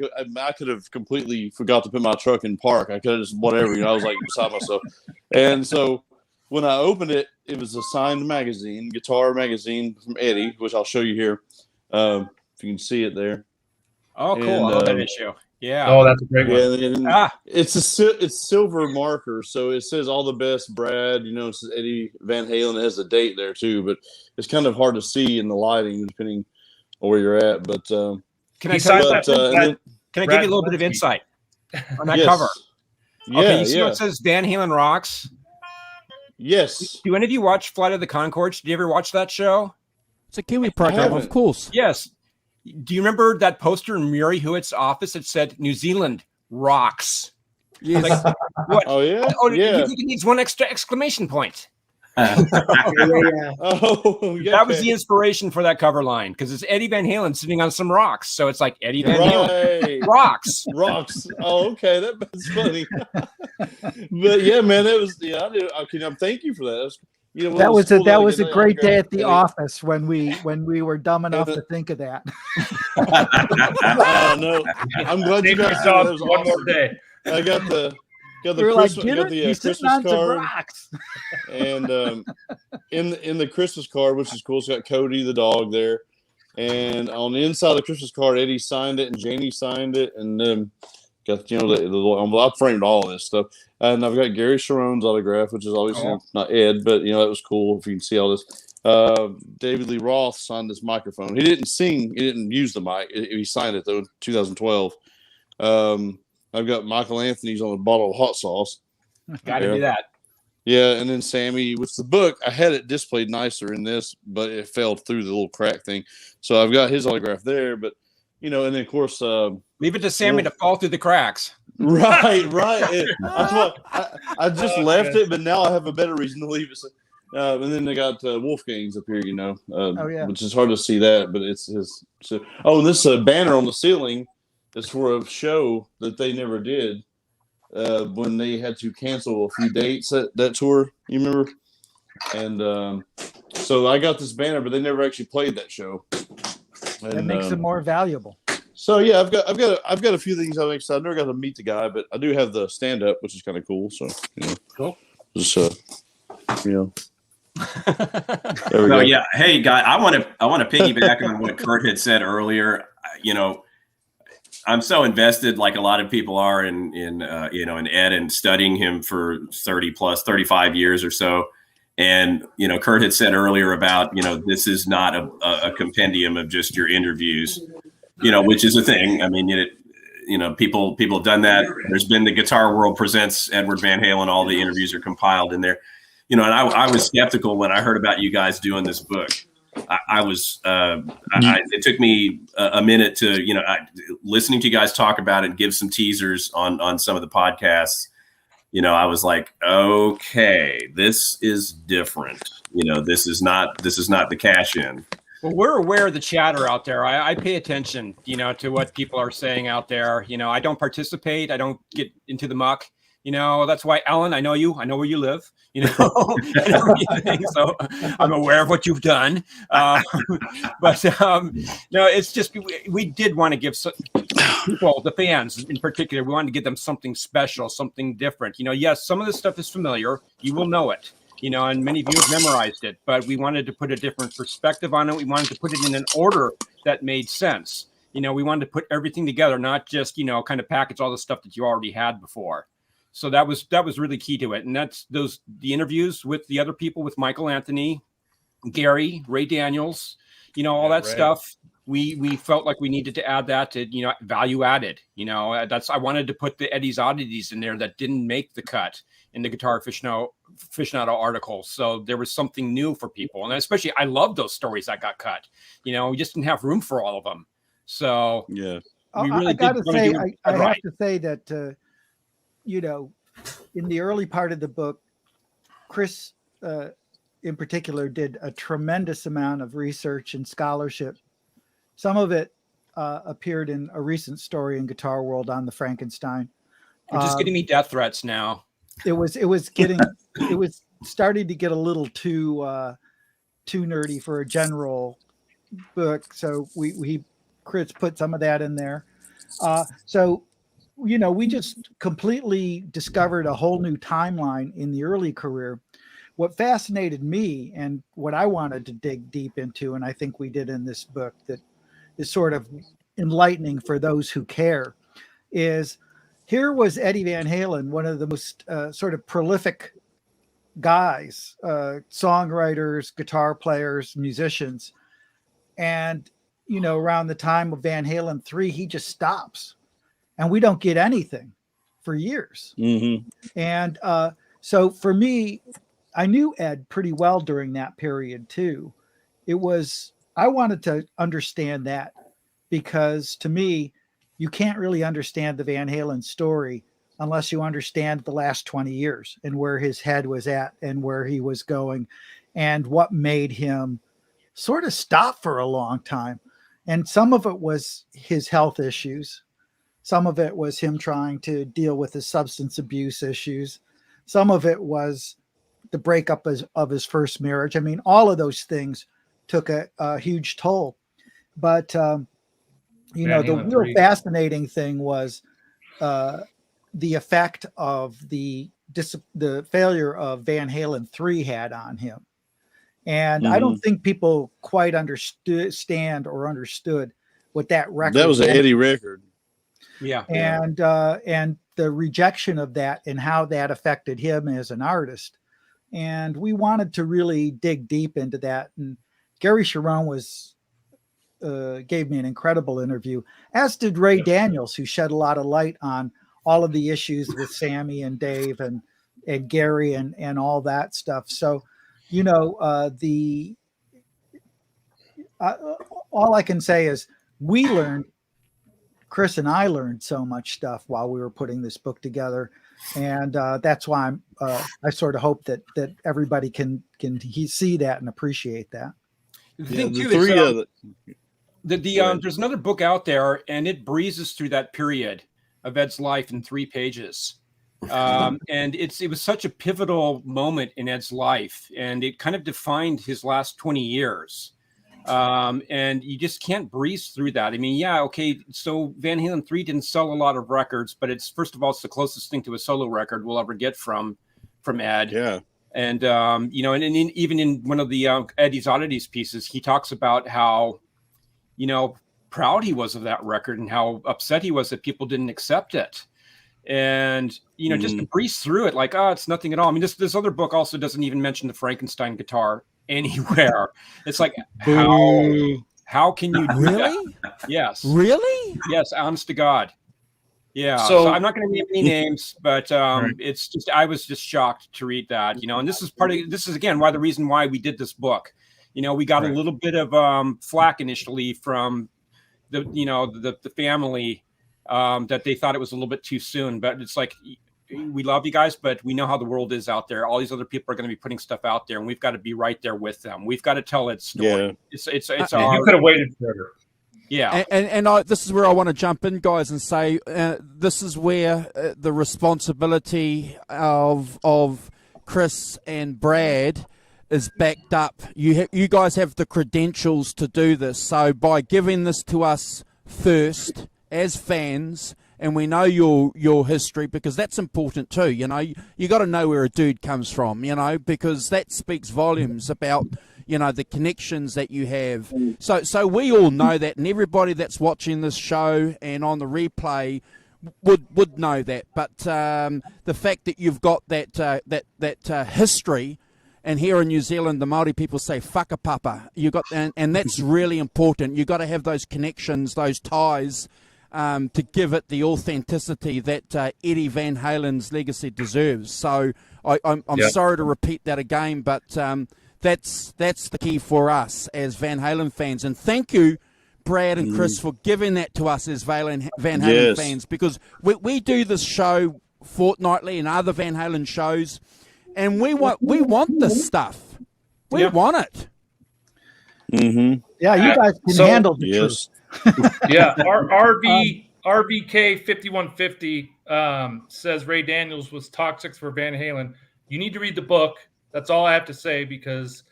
could have completely forgot to put my truck in park. I could have just whatever, you know. I was like beside myself. And so when I opened it, it was a signed magazine, guitar magazine from Eddie, which I'll show you here. If you can see it there. Oh, cool! And, I love that issue. Yeah. Oh, that's a great one. It's silver marker, so it says all the best, Brad. You know, it says Eddie Van Halen. It has a date there too, but it's kind of hard to see in the lighting depending on where you're at. But Can I tell you that? Can I give you a little bit of insight on that cover? Okay, you see what it says Van Halen Rocks? Yes. Do any of you watch Flight of the Conchords? Did you ever watch that show? It's a Kiwi program, of course. Yes. Do you remember that poster in Murray Hewitt's office that said New Zealand rocks? Yes. Like, what? Oh, yeah? Oh, you think it needs one extra exclamation point? That was the inspiration for that cover line, because it's Eddie Van Halen sitting on some rocks. So it's like Eddie Van Halen rocks. Oh, okay, that's funny. But yeah, man, that was thank you for that. That was a great day at the office when we were dumb enough to think of that. No, I'm glad you guys saw it. One more day. I got the Christmas card, and in the Christmas card, which is cool, it's got Cody the dog there, and on the inside of the Christmas card, Eddie signed it and Janie signed it, and got I framed all of this stuff, and I've got Gary Cherone's autograph, which is obviously not Ed, but that was cool if you can see all this. David Lee Roth signed this microphone. He didn't sing, he didn't use the mic. He signed it though in 2012. I've got Michael Anthony's on a bottle of hot sauce. Got to do that. Yeah, and then Sammy, with the book, I had it displayed nicer in this, but it fell through the little crack thing. So I've got his autograph there, but and then of course, leave it to Sammy to fall through the cracks. Right. That's what I just left it, but now I have a better reason to leave it. And then they got Wolfgang's up here, which is hard to see that, but it's his. And this banner on the ceiling is for a show that they never did when they had to cancel a few dates that tour. You remember? And so I got this banner, but they never actually played that show. And, that makes it more valuable. So yeah, I've got a few things I'm excited. I never got to meet the guy, but I do have the stand up, which is kind of cool. So cool. Just there we go. go. Yeah. Hey, guy, I want to piggyback on what Kurt had said earlier. I'm so invested, like a lot of people are, in Ed and studying him for 35 years or so. And, Kurt had said earlier about, this is not a compendium of just your interviews, which is a thing. I mean, people have done that. There's been the Guitar World Presents Edward Van Halen. All the interviews are compiled in there, and I was skeptical when I heard about you guys doing this book. It took me a minute to, listening to you guys talk about it and give some teasers on some of the podcasts. I was like, okay, this is different. This is not the cash in. Well, we're aware of the chatter out there. I pay attention, to what people are saying out there. I don't participate. I don't get into the muck. That's why, Ellen, I know you. I know where you live. So I'm aware of what you've done. But no, it's just we did want to give people, the fans in particular, we wanted to give them something special, something different. Yes, some of this stuff is familiar. You will know it. And many of you have memorized it, but we wanted to put a different perspective on it. We wanted to put it in an order that made sense. We wanted to put everything together, not just, kind of package all the stuff that you already had before. So that was really key to it. And that's the interviews with the other people, with Michael Anthony, Gary, Ray Daniels, all that stuff. We felt like we needed to add that to, value added. I wanted to put the Eddie's Oddities in there that didn't make the cut in the Guitar Aficionado article. So there was something new for people. And especially, I love those stories that got cut. We just didn't have room for all of them. So yeah, we really I have to say that, in the early part of the book, Chris in particular did a tremendous amount of research and scholarship. Some of it appeared in a recent story in Guitar World on the Frankenstein. You're just getting me death threats now. It was starting to get a little too nerdy for a general book. So Chris put some of that in there. We just completely discovered a whole new timeline in the early career. What fascinated me and what I wanted to dig deep into, and I think we did in this book that is sort of enlightening for those who care, is here was Eddie Van Halen, one of the most sort of prolific guys, songwriters, guitar players, musicians. And, around the time of Van Halen 3, he just stops and we don't get anything for years. Mm-hmm. And so for me, I knew Ed pretty well during that period too. I wanted to understand that, because to me, you can't really understand the Van Halen story unless you understand the last 20 years and where his head was at and where he was going and what made him sort of stop for a long time. And some of it was his health issues. Some of it was him trying to deal with his substance abuse issues. Some of it was the breakup of his first marriage. I mean, all of those things took a huge toll. But, the real fascinating thing was the effect of the failure of Van Halen 3 had on him. And I don't think people quite understood what that record. That was an Eddie record. Yeah. And the rejection of that and how that affected him as an artist. And we wanted to really dig deep into that. And Gary Cherone gave me an incredible interview, as did Ray Daniels, who shed a lot of light on all of the issues with Sammy and Dave and Gary and all that stuff. So, all I can say is Chris and I learned so much stuff while we were putting this book together. And that's why I sort of hope that everybody can see that and appreciate that. The thing too is there's another book out there, and it breezes through that period of Ed's life in 3 pages. And it was such a pivotal moment in Ed's life, and it kind of defined his last 20 years. And you just can't breeze through that. I mean, yeah, okay. So Van Halen 3 didn't sell a lot of records, but it's the closest thing to a solo record we'll ever get from Ed. Yeah. And, even in one of the Eddie's Oddities pieces, he talks about how, proud he was of that record and how upset he was that people didn't accept it. And, just to breeze through it like, it's nothing at all. I mean, this other book also doesn't even mention the Frankenstein guitar anywhere. It's like, how can you do really that? Yes. Really? Yes. Honest to God. Yeah. So I'm not going to name any names, but it's just, I was just shocked to read that, and this is again, the reason why we did this book. We got a little bit of flack initially from the family, that they thought it was a little bit too soon, but it's like, we love you guys, but we know how the world is out there. All these other people are going to be putting stuff out there, and we've got to be right there with them. We've got to tell its story. Yeah. It's you could have waited further. Yeah. And this is where I want to jump in, guys, and say this is where the responsibility of Chris and Brad is backed up. You guys have the credentials to do this. So by giving this to us first as fans, and we know your history, because that's important too. You got to know where a dude comes from, because that speaks volumes about, the connections that you have. So we all know that, and everybody that's watching this show and on the replay would know that. But the fact that you've got that history, and here in New Zealand, the Māori people say whakapapa. And that's really important. You got to have those connections, those ties, to give it the authenticity that Eddie Van Halen's legacy deserves. So I'm sorry to repeat that again, but that's the key for us as Van Halen fans. And thank you, Brad and Chris, for giving that to us as Van Halen fans, because we do this show fortnightly and other Van Halen shows, and we want this stuff. We want it. Mm-hmm. Yeah, you guys can handle the truth. Yeah, our RVK 5150 says Ray Daniels was toxic for Van Halen. You need to read the book. That's all I have to say, because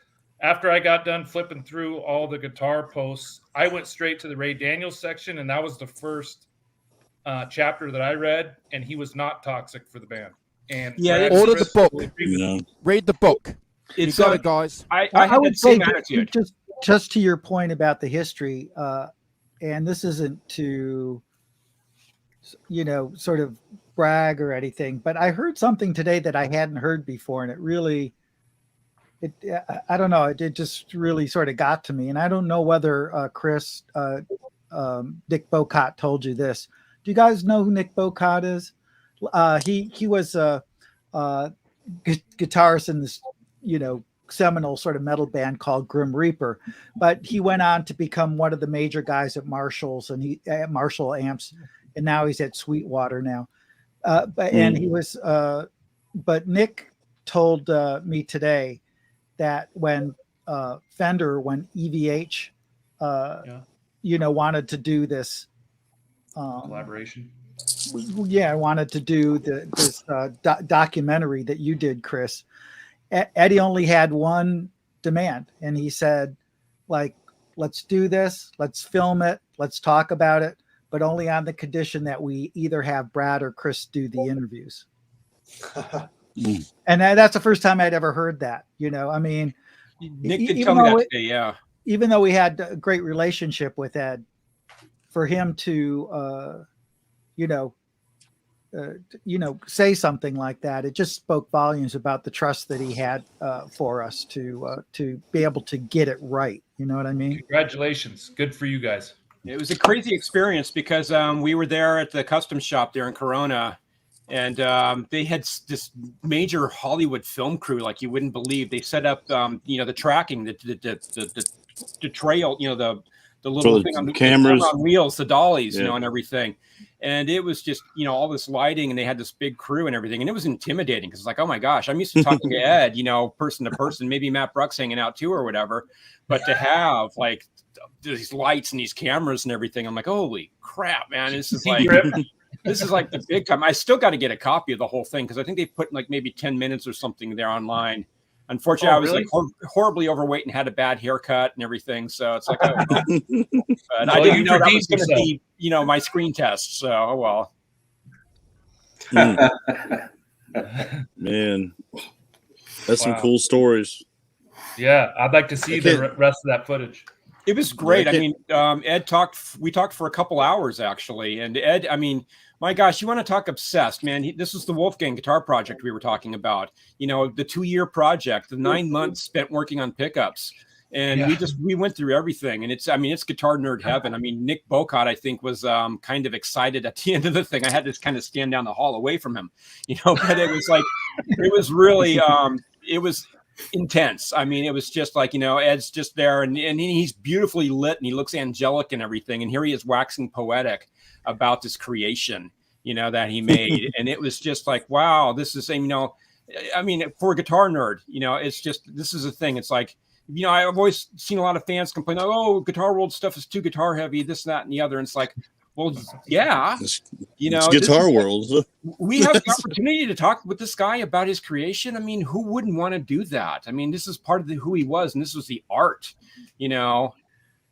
after I got done flipping through all the guitar posts, I went straight to the Ray Daniels section, and that was the first chapter that I read, and he was not toxic for the band. And order the book. Read the book. It's got it, guys. I would say just to your point about the history, and this isn't to, sort of brag or anything, but I heard something today that I hadn't heard before, and it really I don't know. It just really sort of got to me, and I don't know whether Chris, Nick Bocott told you this. Do you guys know who Nick Bocott is? He was a guitarist in this, seminal sort of metal band called Grim Reaper, but he went on to become one of the major guys at Marshall's and at Marshall amps, and now he's at Sweetwater now. And he was, but Nick told me today that when Fender, when EVH, wanted to do this collaboration. Wanted to do this documentary that you did, Chris. Eddie only had one demand, and he said, like, let's do this, let's film it, let's talk about it, but only on the condition that we either have Brad or Chris do the interviews. And that's the first time I'd ever heard that. I mean, Nick did tell me that today, yeah. Even though we had a great relationship with Ed, for him to, say something like that, it just spoke volumes about the trust that he had for us to be able to get it right. You know what I mean? Congratulations. Good for you guys. It was a crazy experience because we were there at the custom shop there in Corona, and they had this major Hollywood film crew like you wouldn't believe. They set up, the tracking, the trail, the little thing on the cameras on wheels, the dollies, and everything. And it was just, all this lighting, and they had this big crew and everything. And it was intimidating because it's like, oh my gosh, I'm used to talking to Ed, person to person, maybe Matt Bruck's hanging out too or whatever. But to have like these lights and these cameras and everything, I'm like, holy crap, man. This is like the big time. I still got to get a copy of the whole thing because I think they put like maybe 10 minutes or something there online. Unfortunately, I was like horribly overweight and had a bad haircut and everything. So it's like, but I didn't know that was going to be, my screen test. So, oh well. Man, that's some cool stories. Yeah, I'd like to see the rest of that footage. It was great. I mean, we talked for a couple hours actually. And Ed, I mean, my gosh, you want to talk obsessed, man. This was the Wolfgang guitar project we were talking about. The 2-year project, the 9 months spent working on pickups. And we went through everything. And it's guitar nerd heaven. I mean, Nick Bocott, I think, was kind of excited at the end of the thing. I had to kind of stand down the hall away from him, but it was like, it was really, it was intense. I mean, it was just like, Ed's just there and he's beautifully lit and he looks angelic and everything. And here he is waxing poetic about this creation, that he made. And it was just like, wow, this is, I mean, for a guitar nerd, it's just, this is a thing. It's like, I've always seen a lot of fans complain, oh, Guitar World stuff is too guitar heavy, this, that, and the other. And it's like, well, yeah, it's Guitar World. We have the opportunity to talk with this guy about his creation. I mean, who wouldn't want to do that? I mean, this is part of who he was, and this was the art, and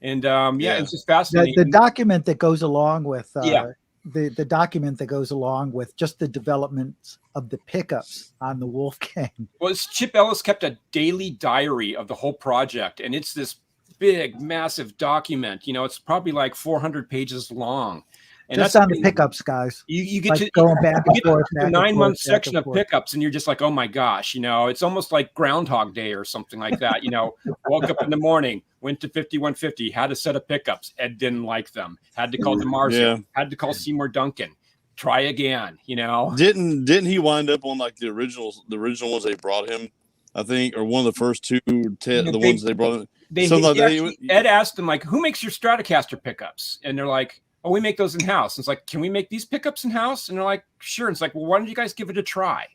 it's just fascinating. The document that goes along with the document that goes along with just the development of the pickups on the Wolfgang. Well, Chip Ellis kept a daily diary of the whole project, and it's this big, massive document. It's probably like 400 pages long. And just on the pickups, guys. You get like to going back and forth. The 9-month section of pickups, and you're just like, oh my gosh, it's almost like Groundhog Day or something like that. Woke up in the morning, went to 5150, had a set of pickups. Ed didn't like them. Had to call DeMarzio. Had to call Seymour Duncan. Try again. Didn't he wind up on like the original ones they brought him? I think, or one of the first two, the ones they brought him. Ed asked them like, who makes your Stratocaster pickups? And they're like, oh, we make those in house. And it's like, can we make these pickups in house? And they're like, sure. And it's like, well, why don't you guys give it a try?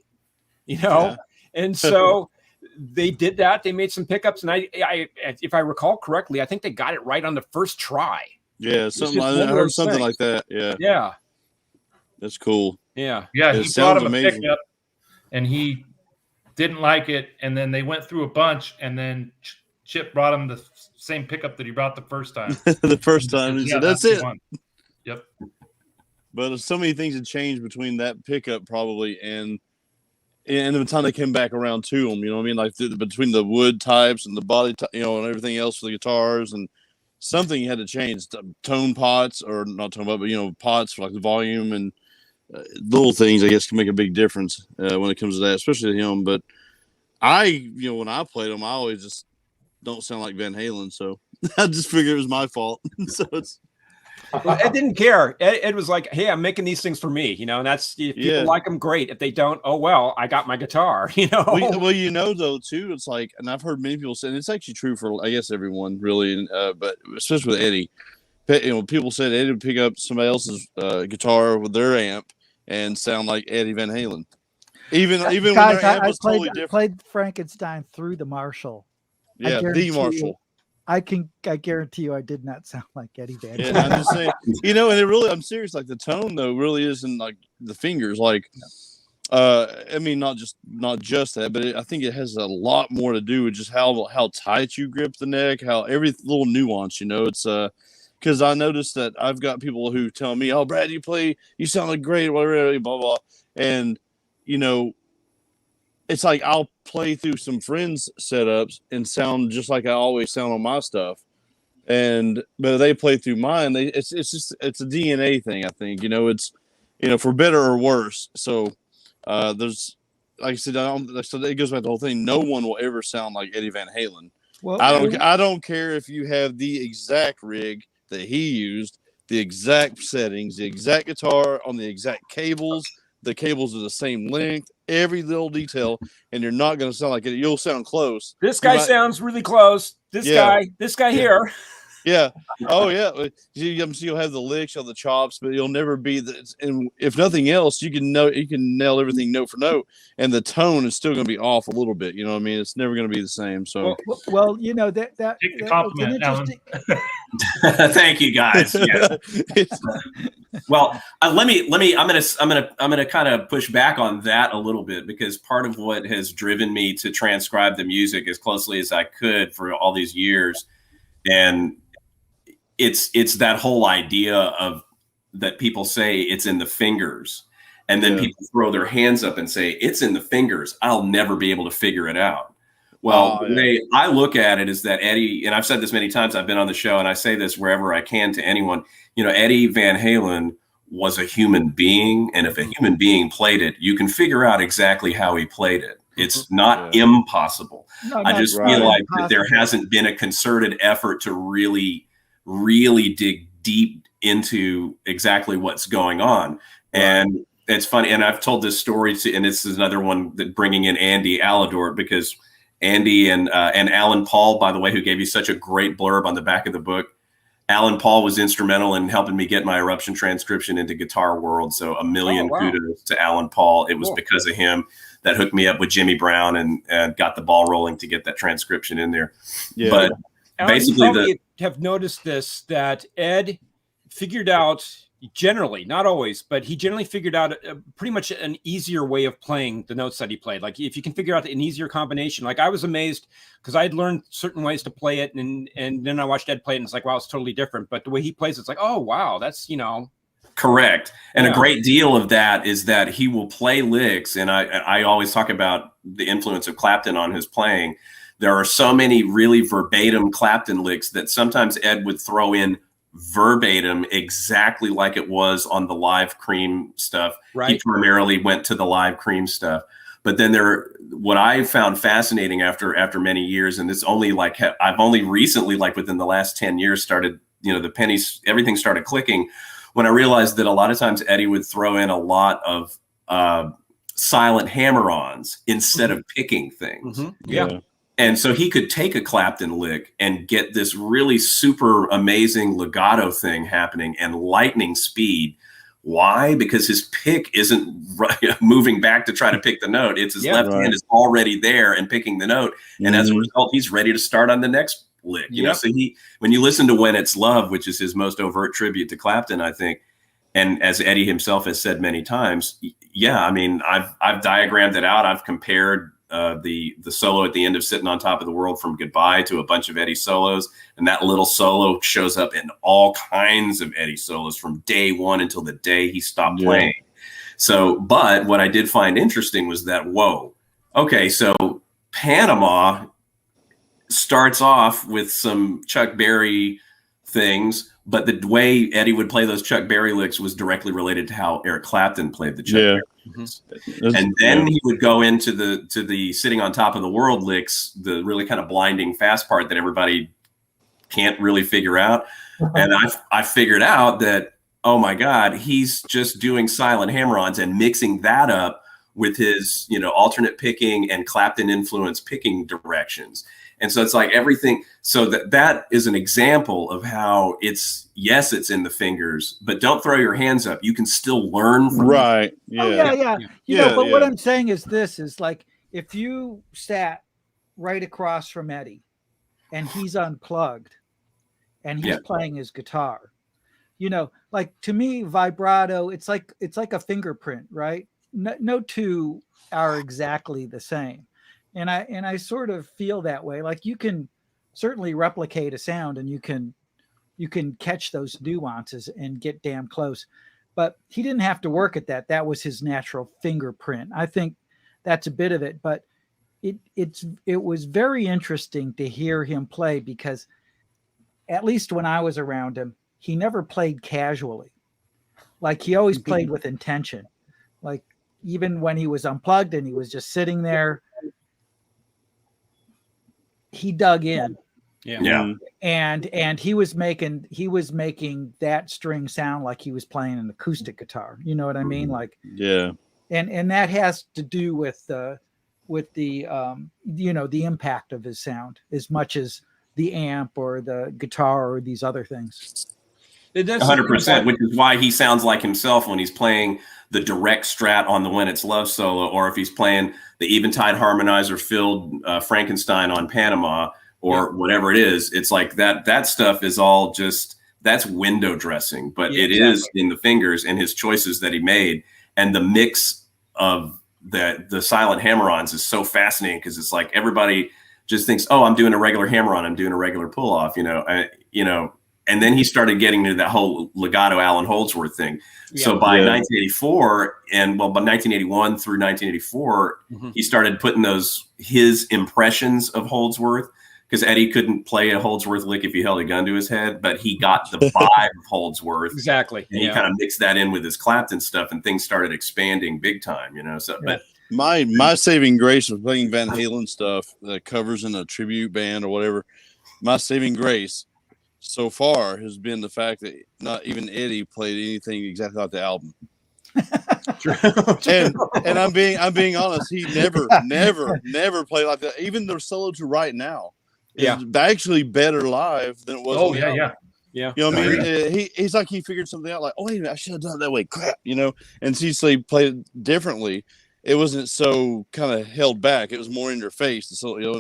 And so they did that. They made some pickups, and I if I recall correctly, I think they got it right on the first try. Yeah, I heard something like that. Yeah, that's cool. Yeah, he brought him a pickup, and he didn't like it, and then they went through a bunch, and then Chip brought him the same pickup that he brought the first time. He said, "That's it." Yep. But so many things had changed between that pickup probably and the time they came back around to them. Like between the wood types and the body, and everything else for the guitars, and something had to change. Tone pots, or not tone pot, but pots for like the volume and little things, I guess, can make a big difference when it comes to that, especially to him. But when I played them, I always just don't sound like Van Halen, so I just figured it was my fault. So it's. Well, Ed didn't care. Ed was like, "Hey, I'm making these things for me, and that's if people like them, great. If they don't, oh well, I got my guitar, Well, though, too, it's like, and I've heard many people say, and it's actually true for, I guess, everyone really, but especially with Eddie. People said Eddie would pick up somebody else's guitar with their amp and sound like Eddie Van Halen, even Guys, when their amp was totally different. I played Frankenstein through the Marshall. Yeah, the Marshall. I guarantee you I did not sound like Eddie Van Halen. Yeah, I'm just saying, and I'm serious, like the tone though really isn't like the fingers, like I mean not just that, but I think it has a lot more to do with just how tight you grip the neck, how every little nuance, it's because I noticed that I've got people who tell me, "Oh, Brad, you sound like great," whatever, blah blah, and it's like I'll play through some friends' setups and sound just like I always sound on my stuff, but they play through mine. It's a DNA thing, I think. It's for better or worse. So there's, like I said, so it goes back to the whole thing. No one will ever sound like Eddie Van Halen. Well, I don't care if you have the exact rig that he used, the exact settings, the exact guitar on the exact cables. The cables are the same length, every little detail, and you're not going to sound like it. You'll sound close. This guy sounds really close. This guy here. Yeah. Oh, yeah. You'll have the licks, you'll have the chops, but you'll never be and if nothing else, you can nail everything note for note, and the tone is still going to be off a little bit. You know what I mean? It's never going to be the same. So, well, that take the compliment, Alan. Thank you, guys. Yeah. Well, I'm gonna kind of push back on that a little bit, because part of what has driven me to transcribe the music as closely as I could for all these years, and it's that whole idea of that people say it's in the fingers, and then people throw their hands up and say it's in the fingers. I'll never be able to figure it out. Well, the way I look at it is that Eddie, and I've said this many times, I've been on the show, and I say this wherever I can to anyone, Eddie Van Halen was a human being, and if a human being played it, you can figure out exactly how he played it. It's not impossible. I just feel like that there hasn't been a concerted effort to really, really dig deep into exactly what's going on. And it's funny, and I've told this story and this is another one that bringing in Andy Alador, because Andy and Alan Paul, by the way, who gave you such a great blurb on the back of the book. Alan Paul was instrumental in helping me get my Eruption transcription into Guitar World. So a million kudos to Alan Paul. It was because of him that hooked me up with Jimmy Brown and got the ball rolling to get that transcription in there. Yeah. But Alan, basically, you probably have noticed this, that Ed figured out, generally, not always, but he generally figured out pretty much an easier way of playing the notes that he played. Like if you can figure out an easier combination, like I was amazed because I had learned certain ways to play it, and then I watched Ed play it, and it's like, wow, it's totally different. But the way he plays, it's like, oh wow, that's correct. And a great deal of that is that he will play licks, and I always talk about the influence of Clapton on his playing. There are so many really verbatim Clapton licks that sometimes Ed would throw in verbatim exactly like it was on the Live Cream stuff. He primarily went to the Live Cream stuff, but then what I found fascinating after many years, and it's only like I've only recently, like within the last 10 years, started, the pennies, everything started clicking when I realized that a lot of times Eddie would throw in a lot of silent hammer-ons instead of picking things. Yeah. And so he could take a Clapton lick and get this really super amazing legato thing happening and lightning speed. Why? Because his pick isn't moving back to try to pick the note. It's his left hand is already there and picking the note. And as a result, he's ready to start on the next lick. So when you listen to When It's Love, which is his most overt tribute to Clapton, I think, and as Eddie himself has said many times, I mean, I've diagrammed it out. I've compared the solo at the end of Sitting on Top of the World from Goodbye to a bunch of Eddie solos, and that little solo shows up in all kinds of Eddie solos from day one until the day he stopped playing. So, but what I did find interesting was that, so Panama starts off with some Chuck Berry things, but the way Eddie would play those Chuck Berry licks was directly related to how Eric Clapton played the Chuck Berry And then he would go into the sitting on top of the world licks, the really kind of blinding fast part that everybody can't really figure out. And I figured out that, oh my God, he's just doing silent hammer-ons and mixing that up with his, alternate picking and Clapton influence picking directions. And so it's like everything. So that is an example of how it's in the fingers, but don't throw your hands up. You can still learn from right. Yeah. But what I'm saying is this is like, if you sat right across from Eddie and he's unplugged and he's playing his guitar, like to me, vibrato, it's like a fingerprint, right? No two are exactly the same. And I sort of feel that way. Like you can certainly replicate a sound and you can catch those nuances and get damn close. But he didn't have to work at that. That was his natural fingerprint. I think that's a bit of it. But it was very interesting to hear him play, because at least when I was around him, he never played casually. Like he always played with intention. Like even when he was unplugged and he was just sitting there, he dug in. And he was making that string sound like he was playing an acoustic guitar. You know what I mean? Like, and that has to do with the the impact of his sound as much as the amp or the guitar or these other things. 100%, which is why he sounds like himself when he's playing the direct strat on the When It's Love solo, or if he's playing the Eventide harmonizer filled Frankenstein on Panama or whatever it is. It's like that stuff is all just, that's window dressing, but it is in the fingers and his choices that he made. And the mix of the silent hammer-ons is so fascinating, because it's like everybody just thinks, oh, I'm doing a regular hammer-on, I'm doing a regular pull-off, and then he started getting into that whole legato Alan Holdsworth thing. So by 1984, by 1981 through 1984, he started putting his impressions of Holdsworth, because Eddie couldn't play a Holdsworth lick if he held a gun to his head, but he got the vibe of Holdsworth. Exactly. And he kind of mixed that in with his Clapton stuff, and things started expanding big time, So, but my saving grace was playing Van Halen stuff, covers in a tribute band or whatever. My saving grace so far has been the fact that not even Eddie played anything exactly like the album. and I'm being honest, he never played like that. Even the solo to Right Now is actually better live than it was. Oh, yeah. You know what I mean? He's like, he figured something out, like, oh wait a minute, I should have done it that way. Crap, and Cecily played it differently. It wasn't so kind of held back. It was more in your face. So there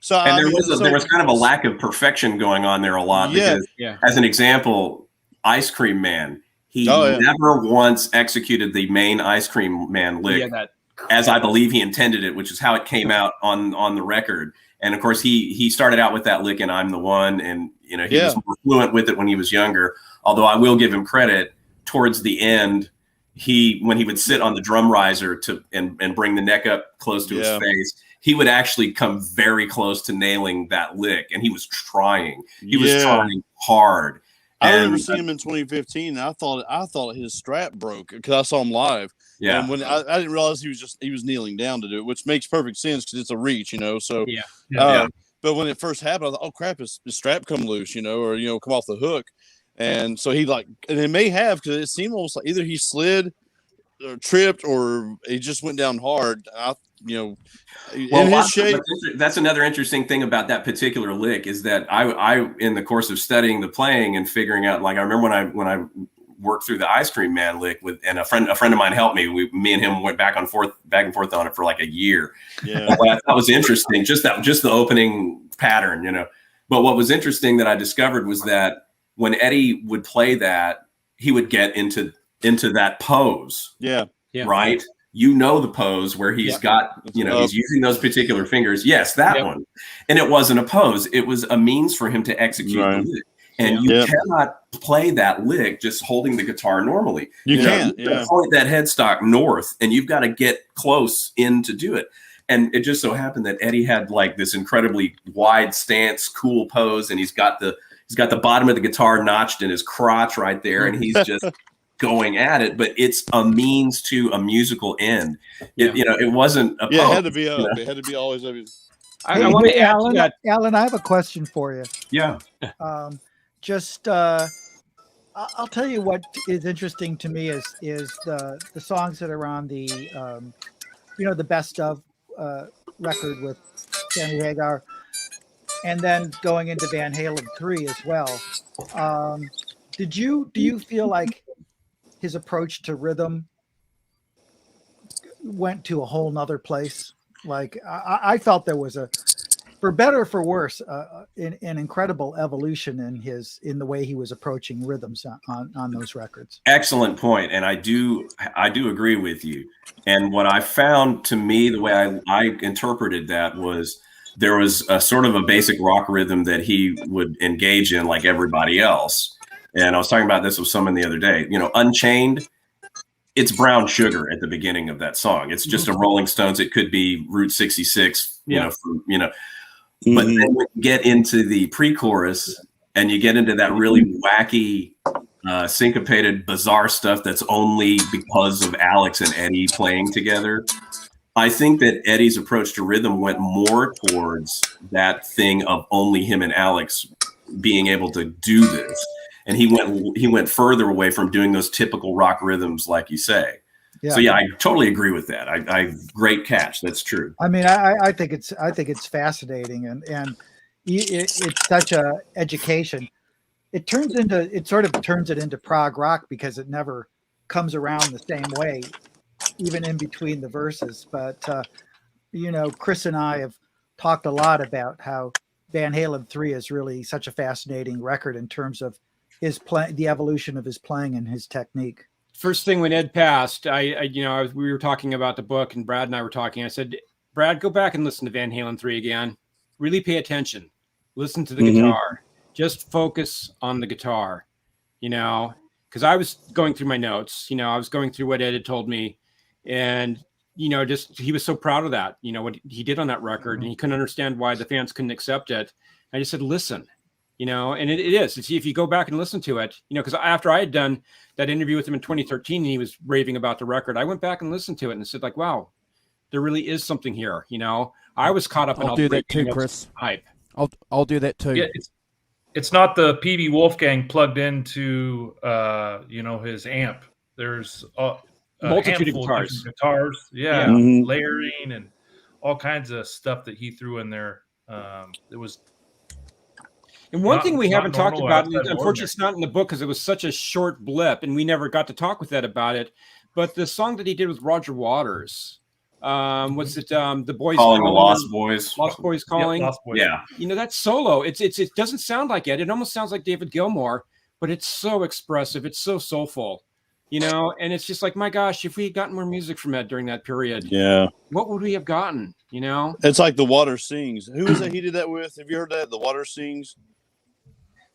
was kind of a lack of perfection going on there a lot. Because, as an example, Ice Cream Man, he never once executed the main Ice Cream Man lick as I believe he intended it, which is how it came out on the record. And of course, he started out with that lick in I'm the One, and he was more fluent with it when he was younger. Although I will give him credit, towards the end, when he would sit on the drum riser and bring the neck up close to his face, he would actually come very close to nailing that lick, and he was trying. He was trying hard. I remember seeing him in 2015, and I thought his strap broke because I saw him live. Yeah, and when I didn't realize he was kneeling down to do it, which makes perfect sense because it's a reach, So but when it first happened, I thought, oh crap, his strap come loose, or come off the hook, and so and it may have, because it seemed almost like either he slid or tripped or he just went down hard. In his shape. That's another interesting thing about that particular lick, is that I in the course of studying the playing and figuring out, like I remember when I worked through the Ice Cream Man lick and a friend of mine helped me. Me and him went back and forth on it for like a year. Yeah, what I thought was interesting, just the opening pattern, But what was interesting that I discovered was that when Eddie would play that, he would get into that pose. Yeah. Right. The pose where he's got, he's using those particular fingers. Yes, that one. And it wasn't a pose. It was a means for him to execute the lick. And you cannot play that lick just holding the guitar normally. You can't. Point that headstock north, and you've got to get close in to do it. And it just so happened that Eddie had like this incredibly wide stance, cool pose, and he's got the bottom of the guitar notched in his crotch right there, and he's just going at it, but it's a means to a musical end. It wasn't a it had to be up. It had to be always up. I want to add Alan, to that. Alan, I have a question for you. Yeah. I'll tell you what is interesting to me is the songs that are on the the best of record with Sammy Hagar, and then going into Van Halen 3 as well. Do you feel like his approach to rhythm went to a whole nother place? Like I felt there was for better or for worse, an incredible evolution in the way he was approaching rhythms on those records. Excellent point, and I do agree with you. And what I found, to me, the way I interpreted that was there was a sort of a basic rock rhythm that he would engage in like everybody else. And I was talking about this with someone the other day. Unchained, it's Brown Sugar at the beginning of that song. It's just a Rolling Stones. It could be Route 66. But then when you get into the pre-chorus and you get into that really wacky, syncopated, bizarre stuff that's only because of Alex and Eddie playing together, I think that Eddie's approach to rhythm went more towards that thing of only him and Alex being able to do this. And he went further away from doing those typical rock rhythms, like you say. Yeah. So I totally agree with that. I great catch. That's true. I mean, I think it's fascinating, and it's such a education. It sort of turns it into prog rock because it never comes around the same way, even in between the verses. But Chris and I have talked a lot about how Van Halen 3 is really such a fascinating record in terms of the evolution of his playing and his technique. First thing when Ed passed, we were talking about the book, and Brad and I were talking. I said, Brad, go back and listen to Van Halen 3 again. Really pay attention. Listen to the guitar. Just focus on the guitar, because I was going through my notes. I was going through what Ed had told me, and he was so proud of that. What he did on that record, and he couldn't understand why the fans couldn't accept it. I just said, listen. And it is. If you go back and listen to it, because after I had done that interview with him in 2013, and he was raving about the record, I went back and listened to it and said, like, wow, there really is something here. I was caught up in all do that too, Chris. Hype. I'll do that too. Yeah, it's not the Peavey Wolfgang plugged into his amp. There's a multitude of guitars. Yeah, layering and all kinds of stuff that he threw in there. It was. And one thing we haven't talked about, unfortunately, it's not in the book because it was such a short blip, and we never got to talk with Ed about it. But the song that he did with Roger Waters, what's it? The Boys Calling, the Lost Boys. Lost Boys Calling. Lost Boys. Yeah. That solo. It doesn't sound like Ed. It almost sounds like David Gilmour, but it's so expressive. It's so soulful. And it's just like, my gosh, if we had gotten more music from Ed during that period, what would we have gotten? It's like The Water Sings. Who was that he did that with? Have you heard that? The Water Sings.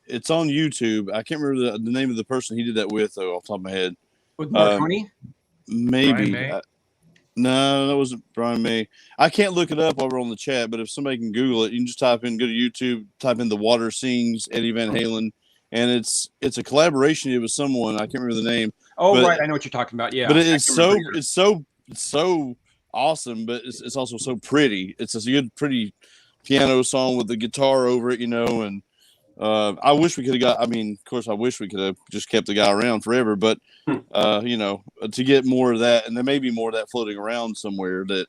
It's on YouTube. I can't remember the name of the person he did that with, though, off the top of my head. With Marconi? Maybe. No, that wasn't Brian May. I can't look it up while we're on the chat, but if somebody can Google it, you can just go to YouTube, type in The Water Sings, Eddie Van Halen, and it's a collaboration with someone. I can't remember the name. Oh, right. I know what you're talking about. Yeah. But it's so awesome, but it's also so pretty. It's a good, pretty piano song with the guitar over it, and I wish we could have got. I mean, of course, I wish we could have just kept the guy around forever. But to get more of that, and there may be more of that floating around somewhere. That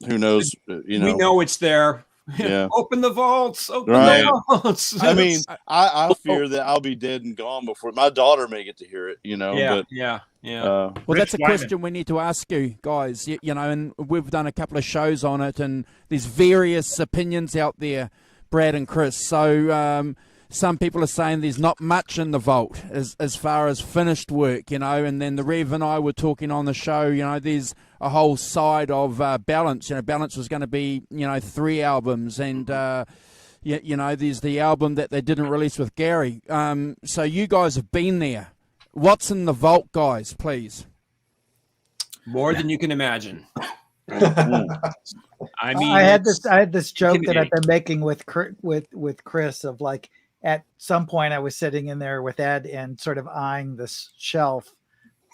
who knows? We know it's there. Yeah. Open the vaults. Open the vaults. I mean, I fear that I'll be dead and gone before my daughter may get to hear it. Yeah. Well, that's a question we need to ask you guys. And we've done a couple of shows on it, and there's various opinions out there, Brad and Chris. So some people are saying there's not much in the vault as far as finished work, and then the Rev and I were talking on the show, there's a whole side of Balance. Balance was going to be, 3 albums, and, there's the album that they didn't release with Gary. So you guys have been there. What's in the vault, guys, please? More than you can imagine. I mean, I had this joke that I've been making with Chris of like, at some point I was sitting in there with Ed and sort of eyeing this shelf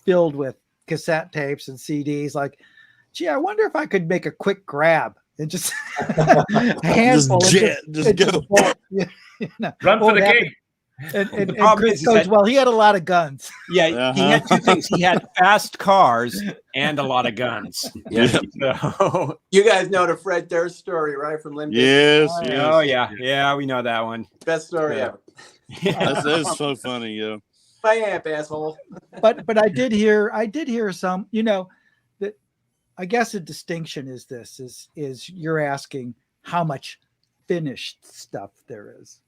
filled with cassette tapes and CDs. Like, gee, I wonder if I could make a quick grab and just a handful. Just go. Run for the gig. And the problem Chris goes, well, he had a lot of guns. Yeah, he had two things. He had fast cars and a lot of guns. Yeah. So, You guys know the Fred Durst story, right? From Limp Bizkit? Yes. Oh yeah, we know that one. Best story ever. That's so funny, yo. My amp, asshole. But I did hear some, that I guess a distinction is this is you're asking how much finished stuff there is.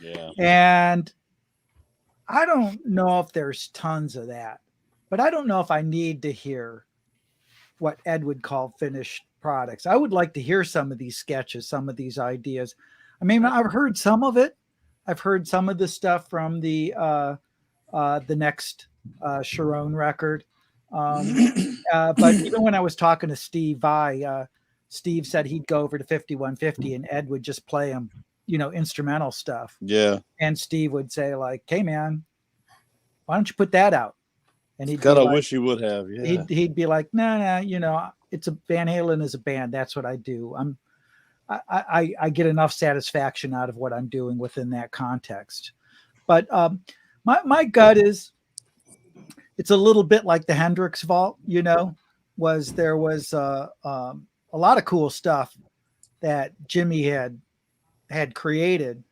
Yeah. And I don't know if there's tons of that, but I don't know if I need to hear what Ed would call finished products. I would like to hear some of these sketches, some of these ideas. I mean, I've heard some of it. I've heard some of the stuff from the next cherone record. But even when I was talking to Steve Vai, Steve said he'd go over to 5150 and Ed would just play him, instrumental stuff. Yeah. And Steve would say like, "Hey man, why don't you put that out?" And he'd God, be I like, wish he would have. Yeah. He'd be like, "No, it's a Van Halen is a band. That's what I do. I get enough satisfaction out of what I'm doing within that context." But my gut is it's a little bit like the Hendrix Vault, there was a lot of cool stuff that Jimmy had created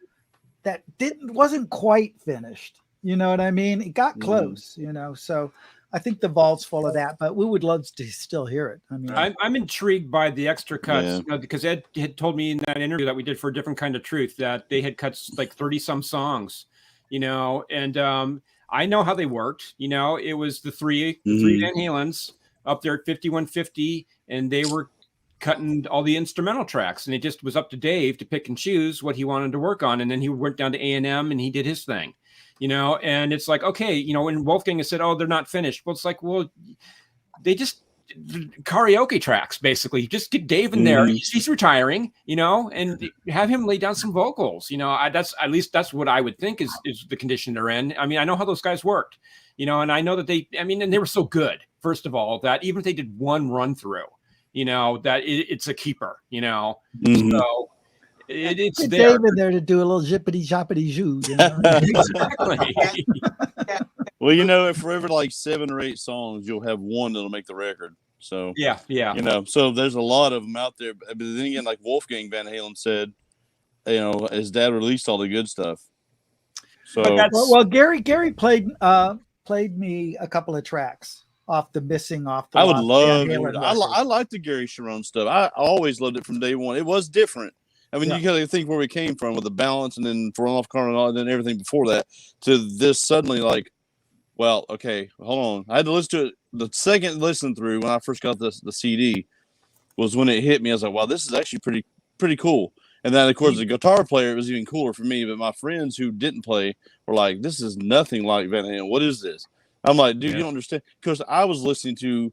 that wasn't quite finished. You know what I mean? It got close, so I think the vault's full of that, but we would love to still hear it. I mean, I'm intrigued by the extra cuts because Ed had told me in that interview that we did for A Different Kind of Truth that they had cuts like 30 some songs, and I know how they worked. It was the three Van Halens up there at 5150, and they were cutting all the instrumental tracks, and it just was up to Dave to pick and choose what he wanted to work on, and then he went down to A&M and he did his thing. And it's like, okay, when Wolfgang has said, "Oh, they're not finished," well, it's like, well, they just karaoke tracks, basically. Just get Dave in there. He's retiring, and have him lay down some vocals. That's what I would think is the condition they're in. I mean, I know how those guys worked, and I know that and they were so good, first of all, that even if they did one run through, that it's a keeper, so it's there. Dave in there to do a little zippity zoppity zoo. Exactly. Well, if for every like 7 or 8 songs, you'll have one that'll make the record. So yeah. So there's a lot of them out there. But then again, like Wolfgang Van Halen said, his dad released all the good stuff. So well, Gary played me a couple of tracks off the I would love it. I like the Gary Cherone stuff. I always loved it from day one. It was different. I mean, you got to think where we came from with the balance, and then for off carnal, and then everything before that to this suddenly like, well, okay, hold on. I had to listen to it. The second listen through when I first got the CD was when it hit me. I was like, wow, this is actually pretty cool. And then, of course, the guitar player, it was even cooler for me. But my friends who didn't play were like, this is nothing like Van Halen. What is this? I'm like, dude, you don't understand. Because I was listening to,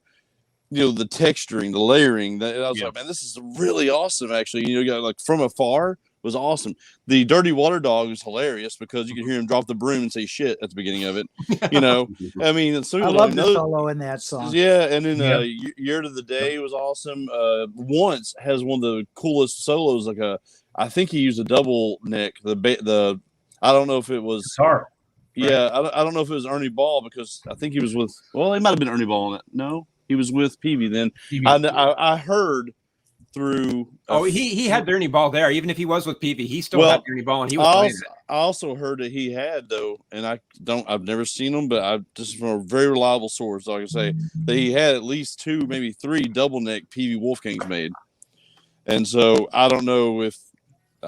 the texturing, the layering. I was like, man, this is really awesome, actually. Like From Afar was awesome. The Dirty Water Dog was hilarious because you could hear him drop the broom and say shit at the beginning of it. I mean, so I love the solo in that song. Yeah, and then Year to the Day was awesome. Once has one of the coolest solos. I think he used a double neck. I don't know if it was guitar. Yeah, I don't know if it was ernieball because I think he was with. Well, it might have been ernieball on it. No, he was with Peavey then. I heard through. He had the ernieball there. Even if he was with Peavey, he still had the ernieball, and he was playing it. I also heard that he had though, and I've never seen him, but just from a very reliable source, I can say that he had at least 2, maybe 3 double neck Peavey Wolfgangs made, and so I don't know if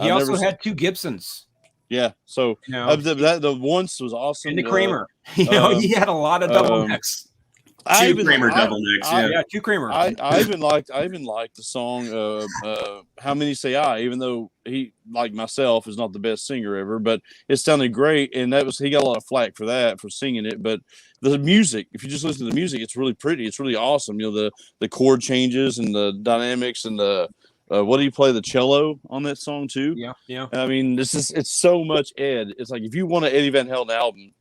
he also had 2 Gibsons. Yeah, so the once was awesome. And the Kramer, he had a lot of double necks. 2 Kramer double necks. Yeah, 2 Kramer. I even liked the song "How Many Say I," even though he, like myself, is not the best singer ever, but it sounded great, and he got a lot of flack for singing it. But the music, if you just listen to the music, it's really pretty. It's really awesome. The chord changes and the dynamics and the. What do you play the cello on that song too? Yeah. I mean, it's so much Ed. It's like if you want an Eddie Van Halen album,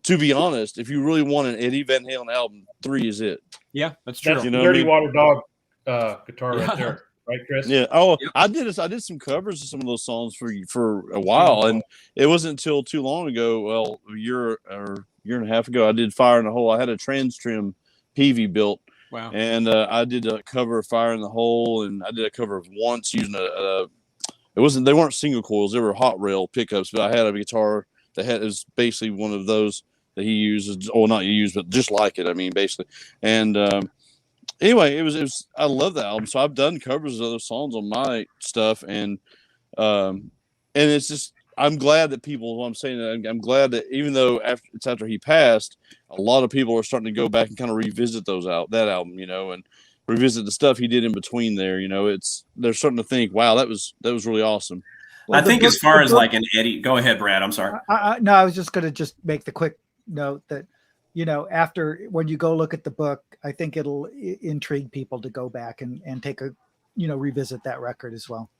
to be honest, if you really want an Eddie Van Halen album, 3 is it. Yeah, that's true. That's You know Dirty what I mean? Water Dog guitar right there, right, Chris? Yeah. Oh, I did some covers of some of those songs for a while, and it wasn't until too long ago. Well, a year and a half ago, I did Fire in the Hole. I had a trans trim Peavey built. Wow. And I did a cover of Fire in the Hole, and I did a cover of Once using they weren't single coils, they were hot rail pickups, but I had a guitar that it was basically one of those that he uses, or not used, but just like it. I mean, basically. And anyway, it was I love that album. So I've done covers of those songs on my stuff, and it's just I'm glad that people. What I'm saying, I'm glad that even though after he passed, a lot of people are starting to go back and kind of revisit that album, and revisit the stuff he did in between there. They're starting to think, wow, that was really awesome. Well, I think as far as like an Eddie, go ahead, Brad. I'm sorry. No, I was just going to make the quick note that, after when you go look at the book, I think it'll intrigue people to go back and take a, revisit that record as well.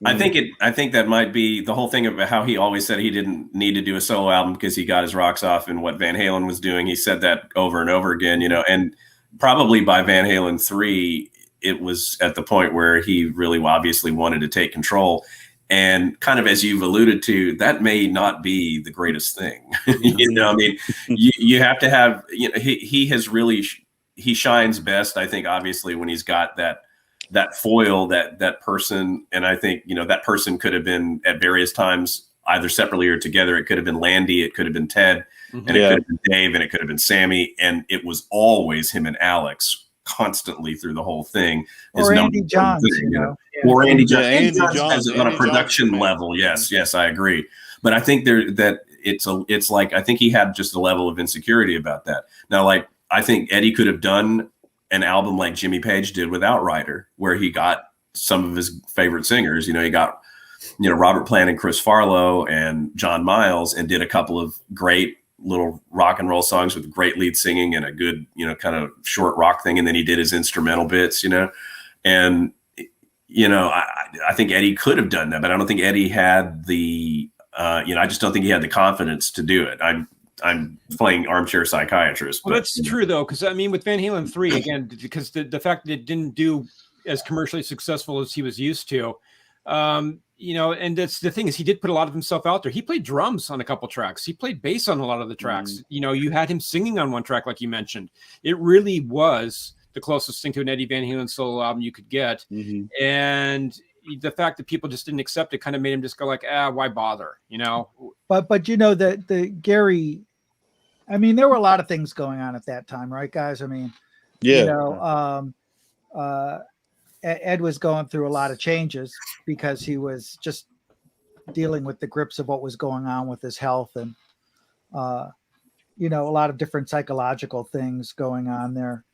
I think that might be the whole thing about how he always said he didn't need to do a solo album because he got his rocks off in what Van Halen was doing. He said that over and over again, and probably by Van Halen 3, it was at the point where he really obviously wanted to take control. And kind of as you've alluded to, that may not be the greatest thing. I mean, you have to have, he has really, he shines best, I think, obviously, when he's got that foil, that person. And I think, that person could have been at various times, either separately or together. It could have been Landy, it could have been Ted, and it could have been Dave, and it could have been Sammy. And it was always him and Alex constantly through the whole thing. Or Andy Johns, Or Andy Johns. Andy Johns on a production level. Yes, I agree. But I think it's like, I think he had just a level of insecurity about that. Now, like, I think Eddie could have done an album like Jimmy Page did with Outrider, where he got some of his favorite singers. He got, Robert Plant and Chris Farlow and John Miles, and did a couple of great little rock and roll songs with great lead singing and a good, kind of short rock thing. And then he did his instrumental bits, and, I think Eddie could have done that, but I don't think Eddie had the, I just don't think he had the confidence to do it. I'm playing armchair psychiatrist. Well, that's true though. Cause I mean, with Van Halen 3, again, because the fact that it didn't do as commercially successful as he was used to, and that's the thing, is he did put a lot of himself out there. He played drums on a couple tracks. He played bass on a lot of the tracks. You had him singing on one track, like you mentioned. It really was the closest thing to an Eddie Van Halen solo album you could get. And the fact that people just didn't accept it kind of made him just go like, why bother? But the Gary, I mean, there were a lot of things going on at that time, right, guys? I mean, Ed was going through a lot of changes because he was just dealing with the grips of what was going on with his health, and a lot of different psychological things going on there.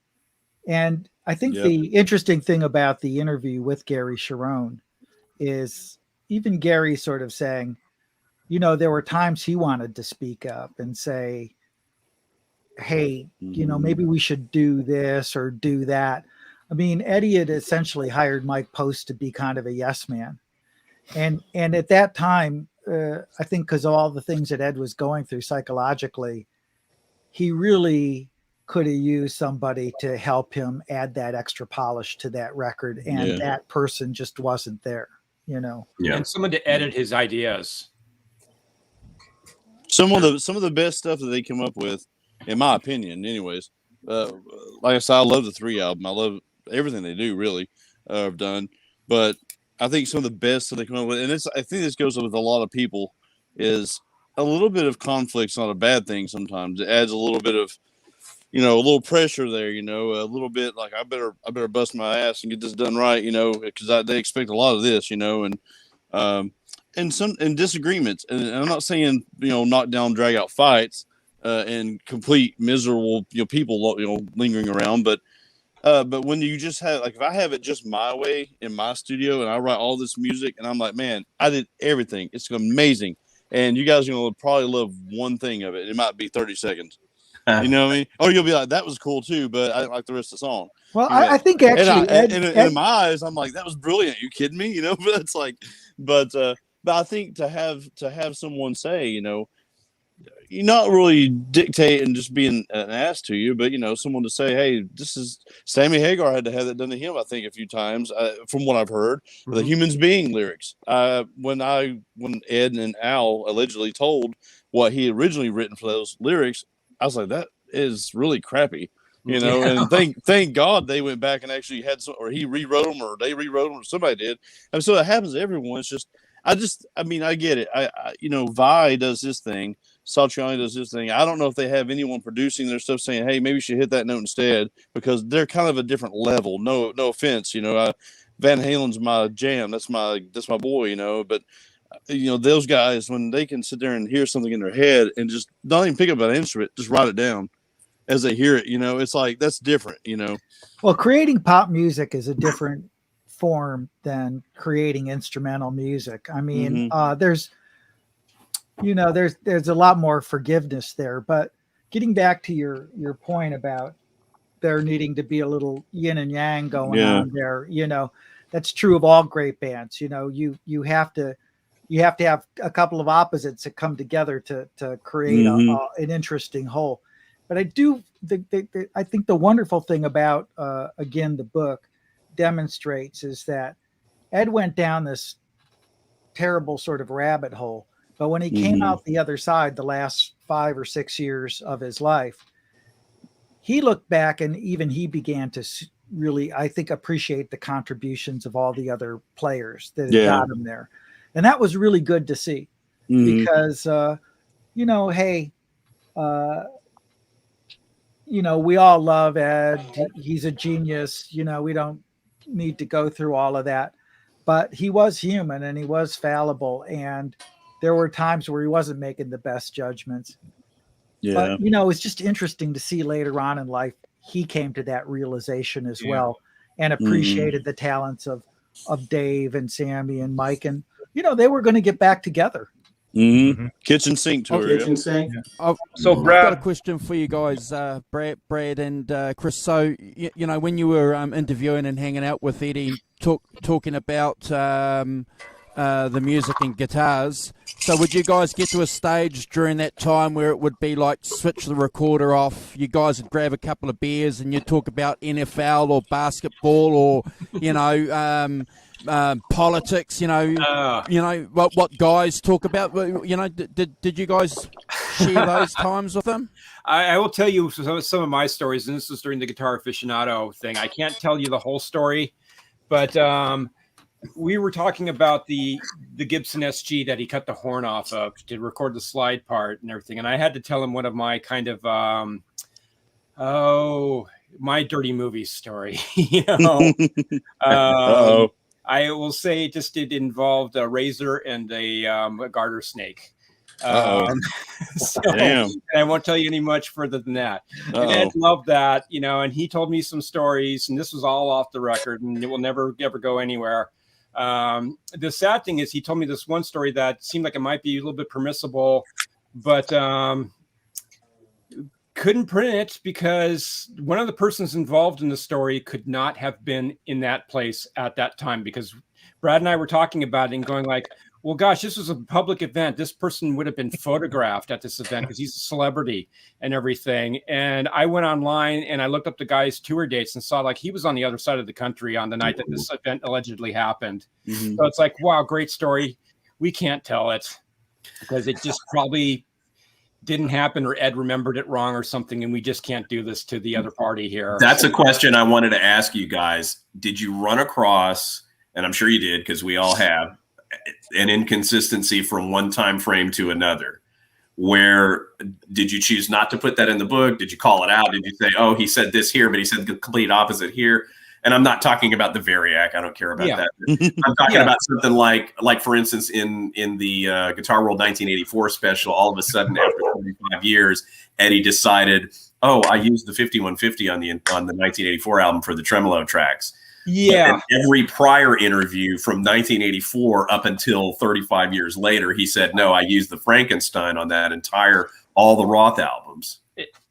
And I think the interesting thing about the interview with Gary Cherone is even Gary sort of saying, there were times he wanted to speak up and say, hey, maybe we should do this or do that. I mean, Eddie had essentially hired Mike Post to be kind of a yes man. And at that time, I think because of all the things that Ed was going through psychologically, he really could have used somebody to help him add that extra polish to that record. And that person just wasn't there, And someone to edit his ideas. Some of the best stuff that they come up with, in my opinion, anyways. Like I said, I love the 3 album. I love everything they do, really, have done. But I think some of the best that they come up with, and I think this goes with a lot of people, is a little bit of conflict's not a bad thing sometimes. It adds a little bit of, a little pressure there, a little bit like I better bust my ass and get this done right, because they expect a lot of this, and some disagreements. And I'm not saying, knock down, drag out fights, and complete miserable, people, lingering around, but when you just have, like, if I have it just my way in my studio and I write all this music and I'm like, man, I did everything. It's amazing. And you guys are going to probably love one thing of it. It might be 30 seconds. You know what I mean? Or you'll be like, that was cool too, but I didn't like the rest of the song. Well, I think actually, in my eyes, I'm like, that was brilliant. You kidding me? But it's like, but I think to have someone say, you're not really dictating, just being an ass to you, but someone to say, hey, this is Sammy Hagar had to have that done to him, I think, a few times, from what I've heard. The Humans Being lyrics. When Ed and Al allegedly told what he originally written for those lyrics, I was like, that is really crappy. And thank God they went back and actually had some, or he rewrote them, or they rewrote them, or somebody did. And so it happens to everyone. It's just, I get it. Vi does this thing. Satriani does this thing. I don't know if they have anyone producing their stuff saying, hey, maybe you should hit that note instead, because they're kind of a different level. No offense. Van Halen's my jam. That's my boy, but those guys, when they can sit there and hear something in their head and just not even pick up an instrument, just write it down as they hear it, it's like, that's different, Well, creating pop music is a different form than creating instrumental music. I mean, there's a lot more forgiveness there, but getting back to your point about there needing to be a little yin and yang going on there, that's true of all great bands. You have to have a couple of opposites that come together to create an interesting whole. But I think the wonderful thing about, again, the book demonstrates is that Ed went down this terrible sort of rabbit hole, but when he came out the other side, the last 5 or 6 years of his life, he looked back and even he began to really, I think, appreciate the contributions of all the other players that had got him there. And that was really good to see because, hey, we all love Ed. He's a genius. We don't need to go through all of that, but he was human and he was fallible. And there were times where he wasn't making the best judgments. Yeah. But, it's just interesting to see later on in life, he came to that realization as well and appreciated the talents of Dave and Sammy and Mike. And, they were going to get back together. Kitchen sink tour. Kitchen sink. So Brad, I've got a question for you guys, Brad and Chris. So when you were interviewing and hanging out with Eddie, talking about the music and guitars, so would you guys get to a stage during that time where it would be like switch the recorder off, you guys would grab a couple of beers and you'd talk about NFL or basketball or politics, what guys talk about, did you guys share those times with them? I will tell you some of my stories, and this was during the Guitar Aficionado thing. I can't tell you the whole story, but we were talking about the Gibson SG that he cut the horn off of to record the slide part and everything, and I had to tell him one of my kind of my dirty movie story. I will say it involved a razor and a garter snake. Damn. I won't tell you any much further than that. And Ed loved that, and he told me some stories, and this was all off the record, and it will never ever go anywhere. The sad thing is he told me this one story that seemed like it might be a little bit permissible, but couldn't print it because one of the persons involved in the story could not have been in that place at that time, because Brad and I were talking about it and going like, well, gosh, this was a public event. This person would have been photographed at this event because he's a celebrity and everything. And I went online and I looked up the guy's tour dates and saw like he was on the other side of the country on the night that this event allegedly happened. So it's like, wow, great story. We can't tell it because it just probably didn't happen, or Ed remembered it wrong or something, and we just can't do this to the other party here. That's a question I wanted to ask you guys. Did you run across, and I'm sure you did because we all have, an inconsistency from one time frame to another? Where did you choose not to put that in the book? Did you call it out? Did you say, oh, he said this here, but he said the complete opposite here? And I'm not talking about the Variac. I don't care about that. I'm talking about something like for instance, in the Guitar World 1984 special, all of a sudden after 45 years, Eddie decided, oh, I used the 5150 on the 1984 album for the tremolo tracks. Yeah. And every prior interview from 1984 up until 35 years later, he said, no, I used the Frankenstein on all the Roth albums.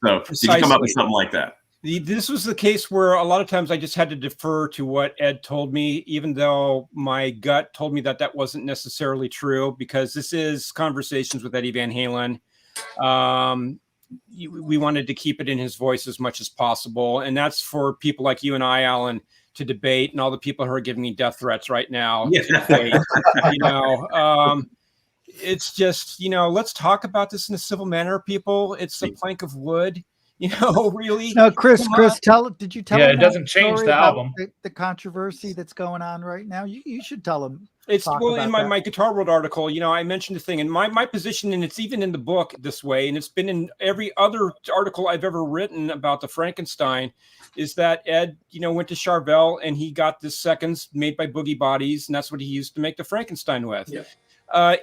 So did you come up with something like that? This was the case where a lot of times I just had to defer to what Ed told me, even though my gut told me that wasn't necessarily true, because this is Conversations with Eddie Van Halen. We wanted to keep it in his voice as much as possible. And that's for people like you and I, Alan, to debate, and all the people who are giving me death threats right now. Yeah. To debate, it's just, let's talk about this in a civil manner, people. It's a plank of wood, really. No, Chris, did you tell him? Yeah, it doesn't change the album. The controversy that's going on right now. You should tell him. It's in my Guitar World article, I mentioned the thing, and my position, and it's even in the book this way, and it's been in every other article I've ever written about the Frankenstein, is that Ed, went to Charvel and he got the seconds made by Boogie Bodies, and that's what he used to make the Frankenstein with. Yeah.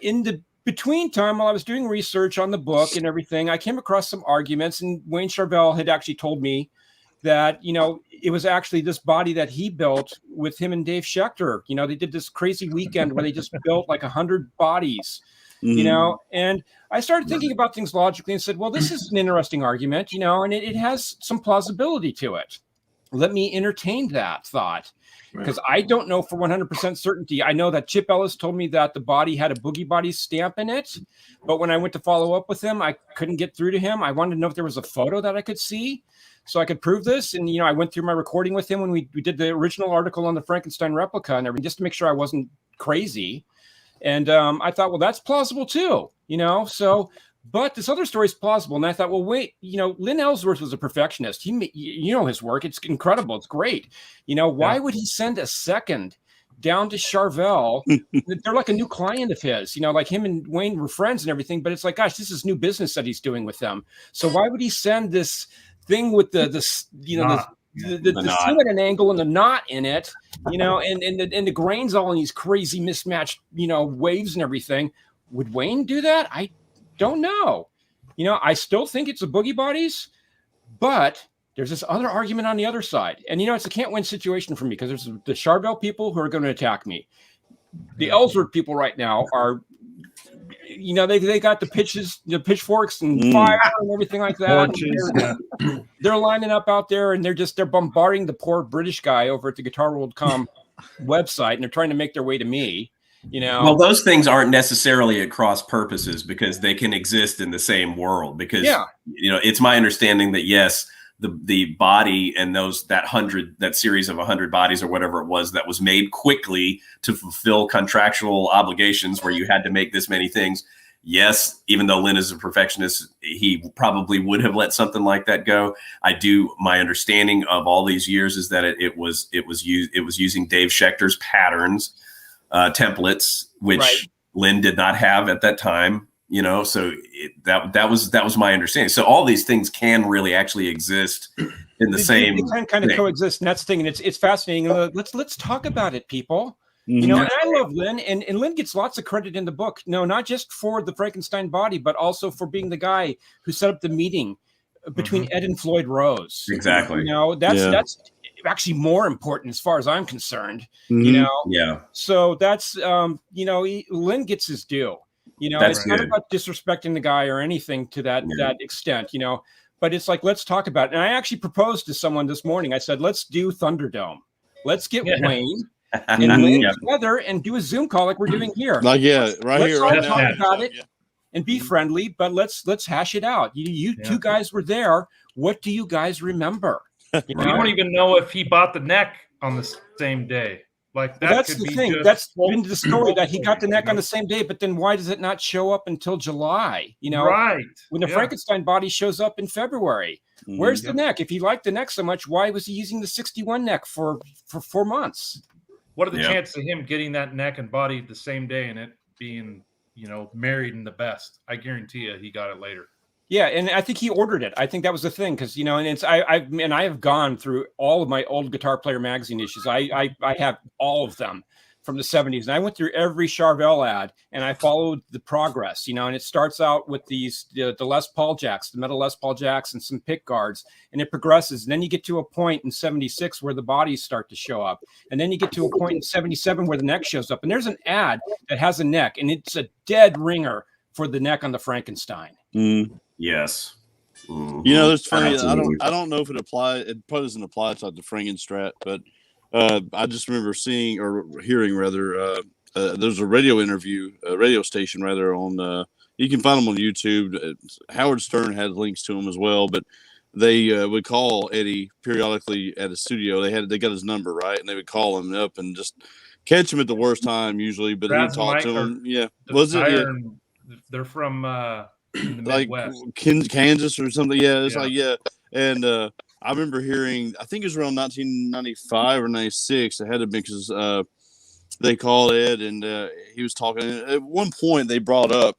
In the between time, while I was doing research on the book and everything, I came across some arguments, and Wayne Charvel had actually told me that, it was actually this body that he built with him and Dave Schechter. They did this crazy weekend where they just built like 100 bodies, and I started thinking about things logically and said, well, this is an interesting argument, and it has some plausibility to it. Let me entertain that thought, because I don't know for 100% certainty. I know that Chip Ellis told me that the body had a Boogie Body stamp in it, but when I went to follow up with him, I couldn't get through to him. I wanted to know if there was a photo that I could see so I could prove this. And, I went through my recording with him when we did the original article on the Frankenstein replica and everything, just to make sure I wasn't crazy. And I thought, well, that's plausible too, but this other story is plausible. And I thought, well, wait, Lynn Ellsworth was a perfectionist. His work, it's incredible. It's great. Why would he send a second down to Charvel? They're like a new client of his, like him and Wayne were friends and everything, but it's like, gosh, this is new business that he's doing with them. So why would he send this thing with the seam at an angle and the knot in it, and the grains all in these crazy mismatched, waves and everything? Would Wayne do that? I don't know. I still think it's the Boogie Bodies, but there's this other argument on the other side. And, it's a can't-win situation for me, because there's the Charvel people who are going to attack me. The Ellsworth people right now are, they got the pitchforks and fire and everything like that. They're lining up out there, and they're bombarding the poor British guy over at the GuitarWorld.com website, and they're trying to make their way to me. Well, those things aren't necessarily at cross purposes, because they can exist in the same world. Because it's my understanding that yes, the body and that series of 100 bodies or whatever it was that was made quickly to fulfill contractual obligations where you had to make this many things. Yes, even though Lynn is a perfectionist, he probably would have let something like that go. My understanding of all these years is that it was using Dave Schechter's patterns, templates, which Lynn did not have at that time. So that was my understanding. So all these things can really actually exist in the same. They can kind of coexist, and that's the thing. And it's fascinating. Let's talk about it, people. And I love Lynn, and Lynn gets lots of credit in the book. No, not just for the Frankenstein body, but also for being the guy who set up the meeting between Ed and Floyd Rose. Exactly. That's actually more important as far as I'm concerned. Yeah. So that's Lynn gets his due. It's not about disrespecting the guy or anything to that extent. But it's like, let's talk about it. And I actually proposed to someone this morning. I said, let's do Thunderdome. Let's get Wayne and Lynn together and do a Zoom call like we're doing here. Like, right let's here, right now. Talk about it and be friendly, but let's hash it out. You two guys were there. What do you guys remember? We don't even know if he bought the neck on the same day. Like that's the thing. That's been the story, that he got the neck on the same day. But then why does it not show up until July? Right when the Frankenstein body shows up in February. Where's the neck? If he liked the neck so much, why was he using the 61 neck for 4 months? What are the chances of him getting that neck and body the same day and it being, married in the best? I guarantee you he got it later. Yeah, and I think he ordered it. I think that was the thing, because and it's I have gone through all of my old Guitar Player magazine issues. I have all of them from the 70s, and I went through every Charvel ad and I followed the progress. And it starts out with the Les Paul jacks, the metal Les Paul jacks, and some pick guards, and it progresses. And then you get to a point in 76 where the bodies start to show up, and then you get to a point in 77 where the neck shows up. And there's an ad that has a neck, and it's a dead ringer for the neck on the Frankenstein. Yes. There's funny. I don't know if it applies. It probably doesn't apply to the Frankenstrat, but I just remember seeing or hearing rather. There's a radio station rather on You can find them on YouTube. Howard Stern had links to them as well, but they would call Eddie periodically at his studio. They got his number, right, and they would call him up and just catch him at the worst time usually. But he'd talk to him. Yeah, was it? Yeah. They're from the like Midwest. Kansas or something. Yeah, it's like and I remember hearing. I think it was around 1995 or 96. It had to be because they called Ed and he was talking. At one point, they brought up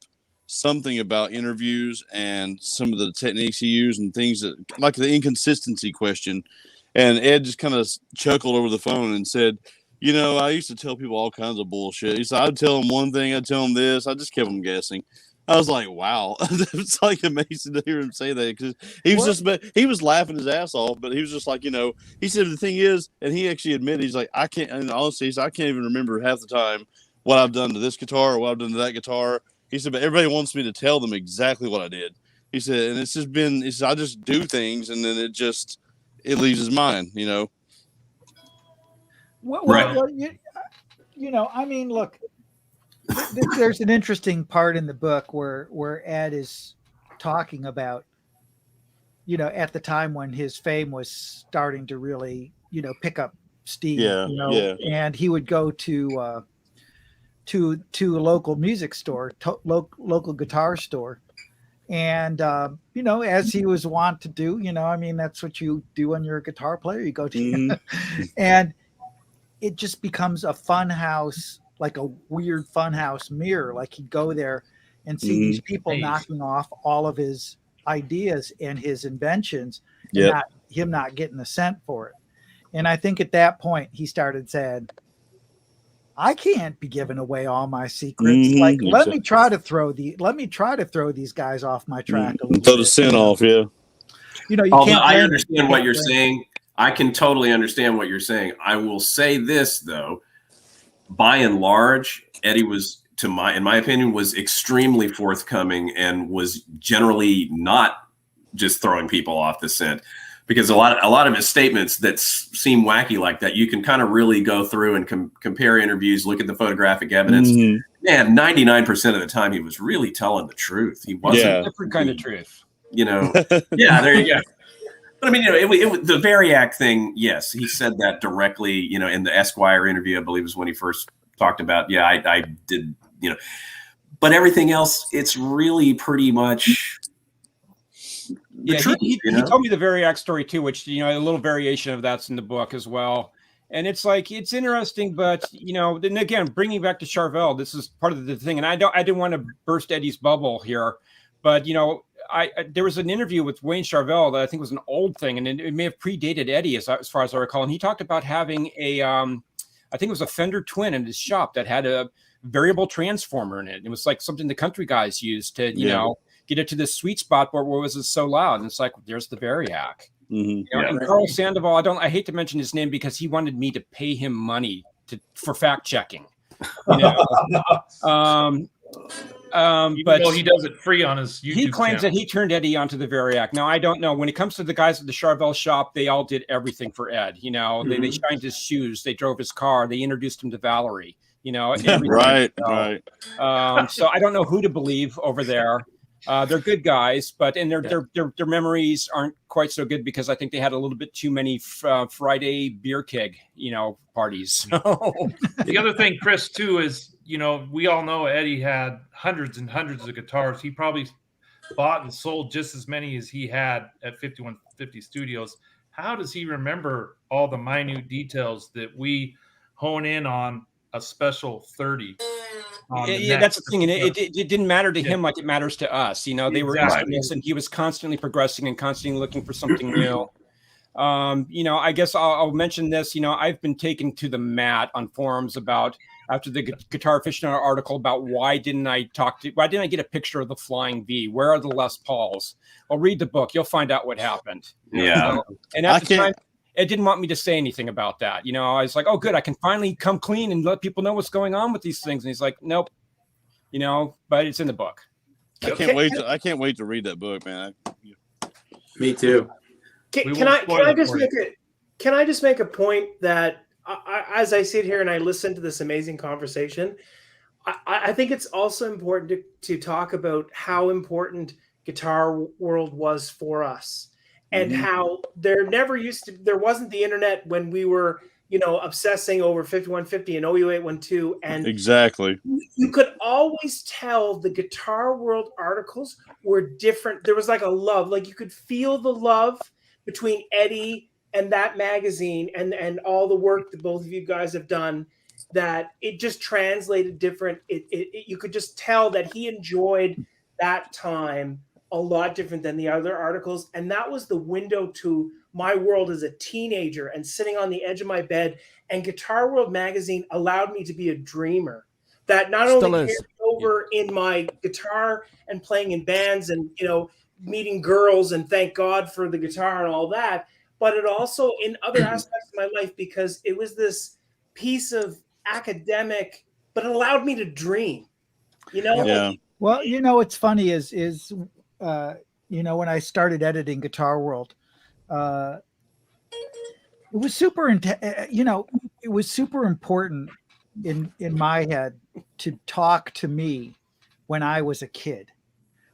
something about interviews and some of the techniques he used and things that, like the inconsistency question. And Ed just kind of chuckled over the phone and said, "You know, I used to tell people all kinds of bullshit." He said, "I'd tell them one thing, I'd tell them this. I just kept them guessing." I was like, "Wow!" It's like amazing to hear him say that because he was laughing his ass off, but he was just like, you know, he said the thing is, and he actually admitted he's like, I can't, and honestly, I can't even remember half the time what I've done to this guitar or what I've done to that guitar. He said, but everybody wants me to tell them exactly what I did. He said, and it's just been, he said, I just do things and then it leaves his mind, you know. Well, you know, I mean, look, there's an interesting part in the book where Ed is talking about, you know, at the time when his fame was starting to really, you know, pick up steam, you know, and he would go to a local music store, local guitar store. And, you know, as he was wont to do, you know, I mean, that's what you do when you're a guitar player, you go to, and it just becomes a fun house, like a weird fun house mirror. Like he'd go there and see these people knocking off all of his ideas and his inventions and not getting a cent for it. And I think at that point he started saying, I can't be giving away all my secrets. Like, let me try to throw these guys off my track a little throw bit. the scent off, You know, I understand what you're saying. I can totally understand what you're saying. I will say this though, by and large, Eddie was, in my opinion, was extremely forthcoming and was generally not just throwing people off the scent. Because a lot of his statements that seem wacky like that, you can kind of really go through and compare interviews, look at the photographic evidence. Man, 99% of the time he was really telling the truth. He wasn't a different kind of truth. You know, there you go. But I mean, you know, the Variac thing, yes, he said that directly, you know, in the Esquire interview, I believe was when he first talked about, I did, you know, but everything else, it's really pretty much. Yeah, he told me the Variac story too, which, you know, a little variation of that's in the book as well. And it's like, it's interesting, but, you know, then again, bringing back to Charvel, this is part of the thing. And I didn't want to burst Eddie's bubble here, but, you know, there was an interview with Wayne Charvel that I think was an old thing, and it may have predated Eddie as far as I recall. And he talked about having I think it was a Fender Twin in his shop that had a variable transformer in it. It was like something the country guys used to, you know, get it to this sweet spot where it was so loud. And it's like, there's the Variac. You know, and Carl Sandoval, I hate to mention his name because he wanted me to pay him money for fact checking. You know, but he does it free on his YouTube he claims channel. that he turned Eddie onto the Variac. Now, I don't know. When it comes to the guys at the Charvel shop, they all did everything for Ed. You know, they shined his shoes, they drove his car, they introduced him to Valerie. You know, right. So I don't know who to believe over there. They're good guys, but their memories aren't quite so good because I think they had a little bit too many Friday beer keg, you know, parties. The other thing, Chris, too, is, you know, we all know Eddie had hundreds and hundreds of guitars. He probably bought and sold just as many as he had at 5150 Studios. How does he remember all the minute details that we hone in on a special 30? That's the thing, and it didn't matter to him like it matters to us. You know, they were instruments, and he was constantly progressing and constantly looking for something new. You know, I guess I'll mention this. You know, I've been taken to the mat on forums about after the Guitar Aficionado article about why didn't I get a picture of the Flying V? Where are the Les Pauls? Well, read the book. You'll find out what happened. Yeah. And at the time, Ed didn't want me to say anything about that. You know, I was like, oh, good. I can finally come clean and let people know what's going on with these things. And he's like, nope, you know, but it's in the book. I can't wait to read that book, man. Me too. Can I just make a point that as I sit here and I listen to this amazing conversation, I think it's also important to talk about how important Guitar World was for us, and how there wasn't the internet when we were, obsessing over 5150 and OU812, and exactly, you could always tell the Guitar World articles were different. There was like a love, like you could feel the love between Eddie and that magazine, and all the work that both of you guys have done, that it just translated different. You could just tell that he enjoyed that time a lot different than the other articles. And that was the window to my world as a teenager and sitting on the edge of my bed. And Guitar World magazine allowed me to be a dreamer that not only carried over in my guitar and playing in bands and, meeting girls, and thank God for the guitar and all that, but it also in other aspects of my life, because it was this piece of academic, but it allowed me to dream, Yeah. Well, what's funny is when I started editing Guitar World, it was super, it was super important in my head to talk to me when I was a kid.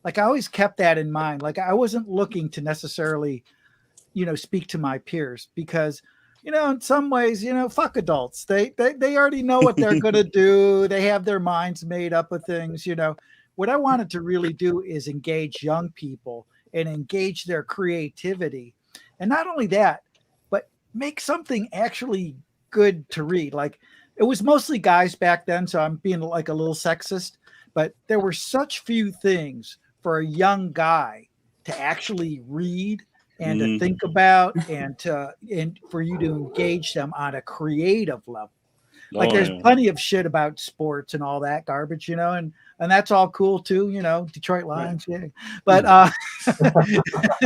Like, I always kept that in mind. Like, I wasn't looking to necessarily, speak to my peers, because, in some ways, fuck adults. They already know what they're going to do. They have their minds made up of things, What I wanted to really do is engage young people and engage their creativity. And not only that, but make something actually good to read. Like, it was mostly guys back then, so I'm being like a little sexist, but there were such few things for a young guy to actually read and to think about, and for you to engage them on a creative level. Like, there's plenty of shit about sports and all that garbage, and that's all cool too, Detroit Lions. Right. Yeah. But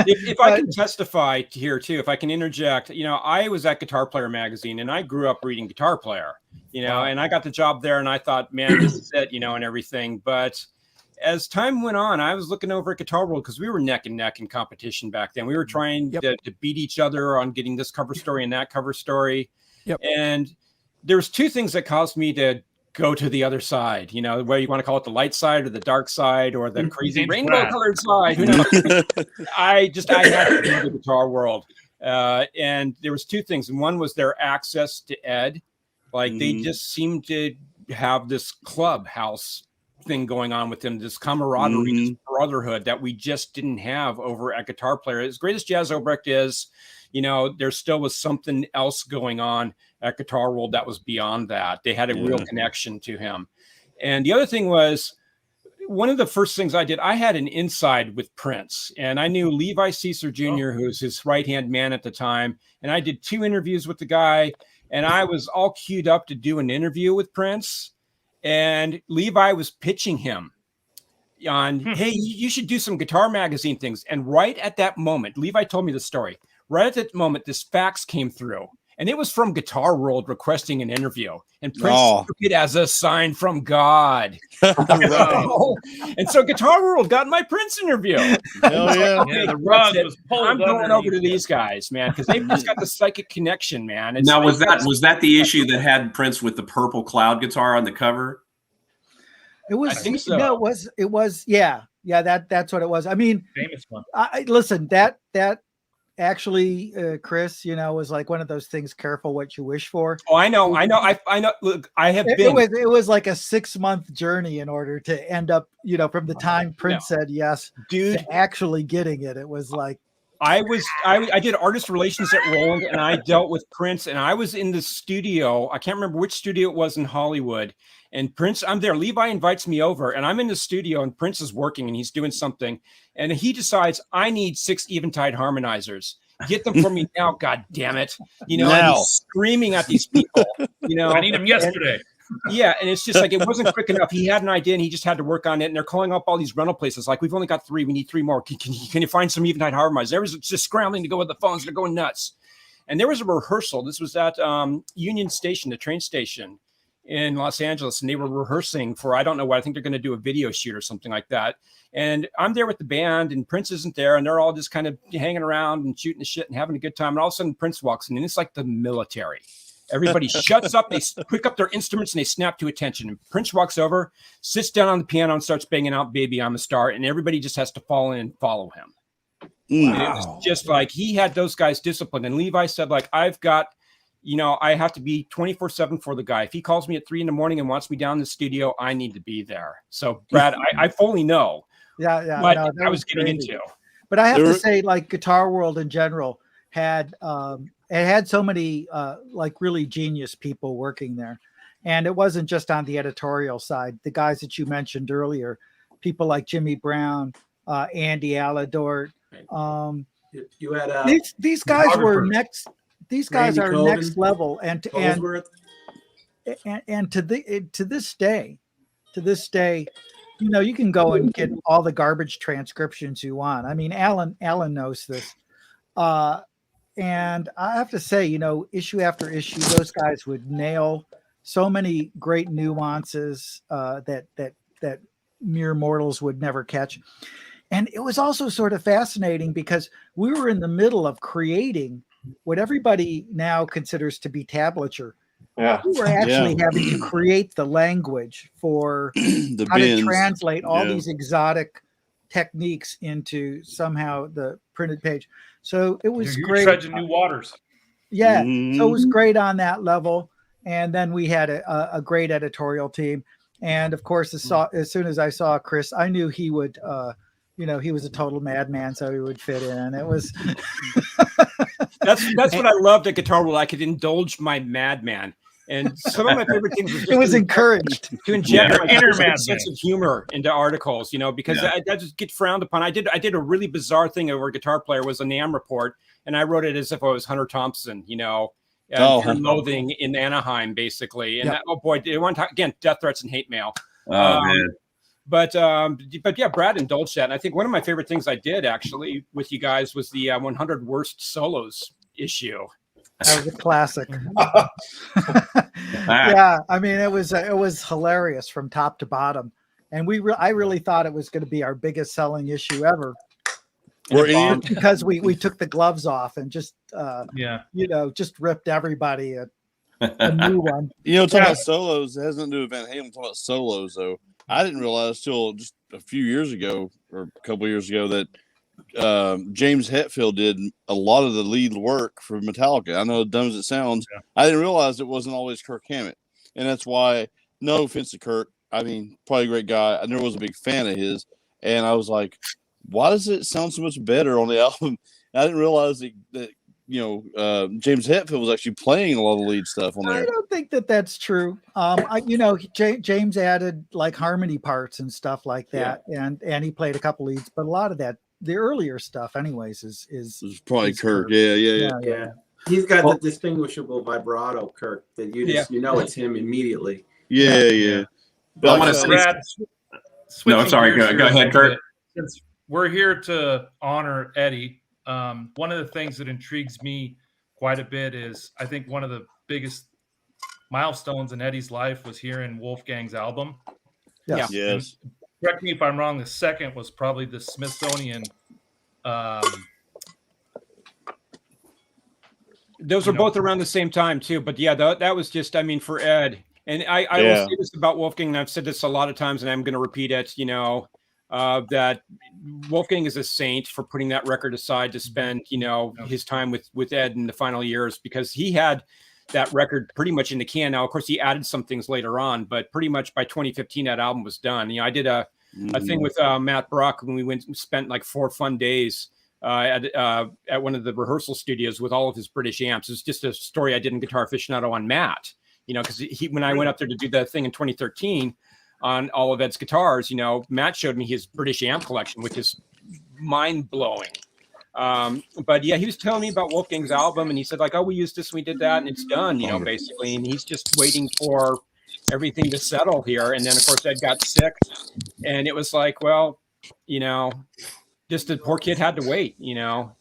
if I can testify here too, if I can interject, I was at Guitar Player magazine, and I grew up reading Guitar Player, and I got the job there, and I thought, man, this is it, and everything. But as time went on, I was looking over at Guitar World, because we were neck and neck in competition back then. We were trying to beat each other on getting this cover story and that cover story. Yep. And there was two things that caused me to go to the other side, whether you want to call it the light side or the dark side or the crazy rainbow colored side. Who knows? I had to be in the Guitar World. And there was two things. And one was their access to Ed. Like, they just seemed to have this clubhouse thing going on with them, this camaraderie, this brotherhood that we just didn't have over at Guitar Player. As great as Jazz Obrecht is, there still was something else going on at Guitar World that was beyond that. They had a real connection to him. And the other thing was, one of the first things I did, I had an inside with Prince, and I knew Levi Caesar Jr., who was his right-hand man at the time. And I did 2 interviews with the guy, and I was all queued up to do an interview with Prince. And Levi was pitching him on, hey, you should do some Guitar Magazine things. And right at that moment, Levi told me the story. Right at that moment, this fax came through, and it was from Guitar World requesting an interview. And Prince took it as a sign from God. And so Guitar World got my Prince interview. Hell yeah. Okay, the rug was pulled. I'm going over to these guys, man, because they've just got the psychic connection, man. Now, was that the issue that had Prince with the purple cloud guitar on the cover? It was. I think so. No, it was. Yeah. That's what it was. I mean, famous one. Listen, that actually, Chris, was like one of those things. Careful what you wish for. Oh, I know. I know. Look, I have been. It was like a 6-month journey in order to end up, from the time Prince said yes, dude, to actually getting it. It was like. I did artist relations at Roland, and I dealt with Prince, and I was in the studio. I can't remember which studio it was in Hollywood. And Prince, I'm there. Levi invites me over, and I'm in the studio, and Prince is working, and he's doing something. And he decides, I need 6 Eventide harmonizers. Get them for me now, God damn it. And he's screaming at these people. I need them yesterday. And it's just like, it wasn't quick enough. He had an idea, and he just had to work on it. And they're calling up all these rental places. Like, we've only got 3. We need 3 more. Can you find some Eventide harmonizers? Everyone's just scrambling to go with the phones. They're going nuts. And there was a rehearsal. This was at Union Station, the train station in Los Angeles. And they were rehearsing for, I don't know what, I think they're going to do a video shoot or something like that. And I'm there with the band, and Prince isn't there. And they're all just kind of hanging around and shooting the shit and having a good time. And all of a sudden Prince walks in, and it's like the military. Everybody shuts up. They pick up their instruments and they snap to attention. And Prince walks over, sits down on the piano and starts banging out "Baby, I'm a Star." And everybody just has to fall in and follow him. Wow. And it was just like he had those guys disciplined. And Levi said, like, I've got, I have to be 24/7 for the guy. If he calls me at 3 a.m. and wants me down in the studio, I need to be there. So, Brad, I fully know. Yeah. What no, I was getting into. But I have to say, like, Guitar World in general had so many like really genius people working there. And it wasn't just on the editorial side. The guys that you mentioned earlier, people like Jimmy Brown, Andy Aladort. You had these guys were next. These guys Randy are Coben, next level, and to this day, you can go and get all the garbage transcriptions you want. I mean, Alan knows this, and I have to say, issue after issue, those guys would nail so many great nuances that mere mortals would never catch. And it was also sort of fascinating because we were in the middle of creating what everybody now considers to be tablature. Yeah. We were actually having to create the language for how to translate all these exotic techniques into somehow the printed page. So it was You're great. treading new waters. Yeah. So it was great on that level. And then we had a great editorial team. And of course, as soon as I saw Chris, I knew he would, he was a total madman, so he would fit in. It was that's what I loved at Guitar World. I could indulge my madman, and some of my favorite things was it was encouraged to inject my sense of humor into articles. Because I just get frowned upon. I did a really bizarre thing over a guitar player was a NAMM report, and I wrote it as if I was Hunter Thompson. Loathing in Anaheim, basically, and oh boy, it went again death threats and hate mail. Oh man. But yeah, Brad indulged that. And I think one of my favorite things I did actually with you guys was the 100 worst solos issue. That was a classic. Yeah, I mean it was hilarious from top to bottom, and I really thought it was going to be our biggest selling issue ever. Because we took the gloves off and just just ripped everybody a new one. Talking about solos, it has nothing to do with Van Halen. Talking about solos though. I didn't realize till just a few years ago or a couple of years ago that James Hetfield did a lot of the lead work for Metallica. I know as dumb as it sounds. Yeah. I didn't realize it wasn't always Kirk Hammett. And that's why, no offense to Kirk, I mean, probably a great guy. I never was a big fan of his. And I was like, why does it sound so much better on the album? And I didn't realize that James Hetfield was actually playing a lot of the lead stuff on there. I don't think that's true. James added like harmony parts and stuff like that, and he played a couple leads, but a lot of that, the earlier stuff, anyways, is probably Kirk. Yeah. He's got the distinguishable vibrato, Kirk, that it's him immediately. Yeah. But I want to Brad, no, I'm sorry. Go ahead, Kurt. Since we're here to honor Eddie. One of the things that intrigues me quite a bit is I think one of the biggest milestones in Eddie's life was hearing Wolfgang's album. Yes. Yes. And correct me if I'm wrong. The second was probably the Smithsonian. Those were both around the same time too. But yeah, that was just, I mean, for Ed. And I will say this about Wolfgang, and I've said this a lot of times, and I'm going to repeat it, that Wolfgang is a saint for putting that record aside to spend, his time with Ed in the final years, because he had that record pretty much in the can. Now, of course, he added some things later on, but pretty much by 2015, that album was done. I did a thing with Matt Brock when we went and spent like 4 fun days at one of the rehearsal studios with all of his British amps. It's just a story I did in Guitar Aficionado on Matt, because when I went up there to do that thing in 2013, on all of Ed's guitars, Matt showed me his British amp collection, which is mind blowing. But yeah, he was telling me about Wolfgang's album, and he said like, "Oh, we used this, we did that, and it's done," basically. And he's just waiting for everything to settle here. And then of course Ed got sick, and it was like, well, just the poor kid had to wait.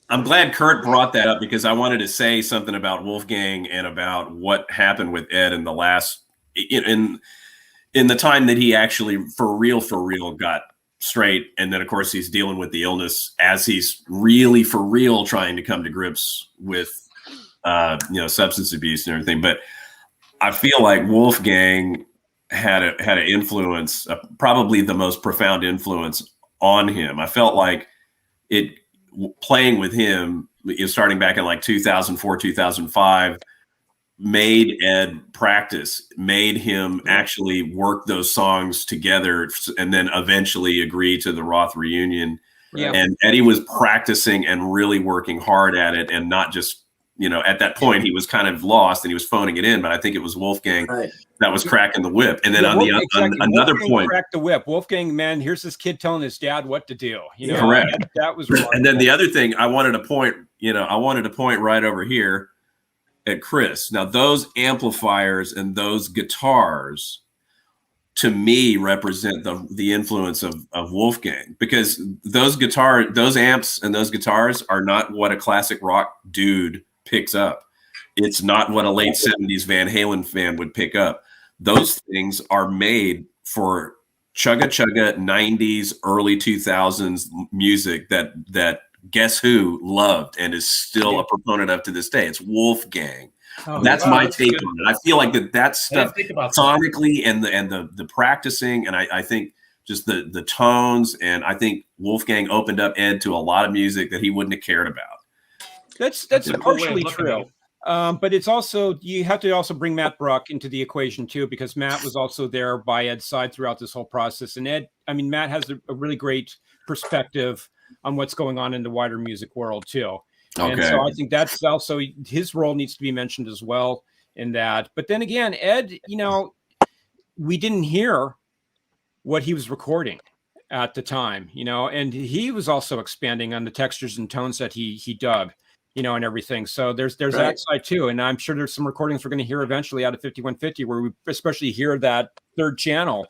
I'm glad Kurt brought that up, because I wanted to say something about Wolfgang and about what happened with Ed in the last in the time that he actually for real got straight. And then of course he's dealing with the illness as he's really for real trying to come to grips with substance abuse and everything. But I feel like Wolfgang had an influence, probably the most profound influence on him. I felt like playing with him, starting back in like 2004, 2005, made Ed practice, made him actually work those songs together, and then eventually agree to the Roth reunion. Yeah. And Eddie was practicing and really working hard at it, and not just, at that point he was kind of lost and he was phoning it in, but I think it was Wolfgang that was cracking the whip. And then on another Wolfgang point, cracked the whip. Wolfgang, man, here's this kid telling his dad what to do. Correct. That was remarkable. And then the other thing I wanted to point right over here at Chris. Now, those amplifiers and those guitars, to me, represent the influence of Wolfgang, because those amps and those guitars are not what a classic rock dude picks up. It's not what a late 70s Van Halen fan would pick up. Those things are made for chugga 90s, early 2000s music that Guess Who loved and is still a proponent of to this day. It's Wolfgang. That's my take on it. I feel like that stuff sonically and the practicing, and I think just the tones, and I think Wolfgang opened up Ed to a lot of music that he wouldn't have cared about. That's partially true. But it's also, you have to also bring Matt Bruck into the equation too, because Matt was also there by Ed's side throughout this whole process. And Matt has a really great perspective on what's going on in the wider music world too. Okay. And so I think that's also, his role needs to be mentioned as well in that. But then again, Ed, we didn't hear what he was recording at the time, and he was also expanding on the textures and tones that he dug, and everything. So there's that side too. And I'm sure there's some recordings we're going to hear eventually out of 5150 where we especially hear that third channel,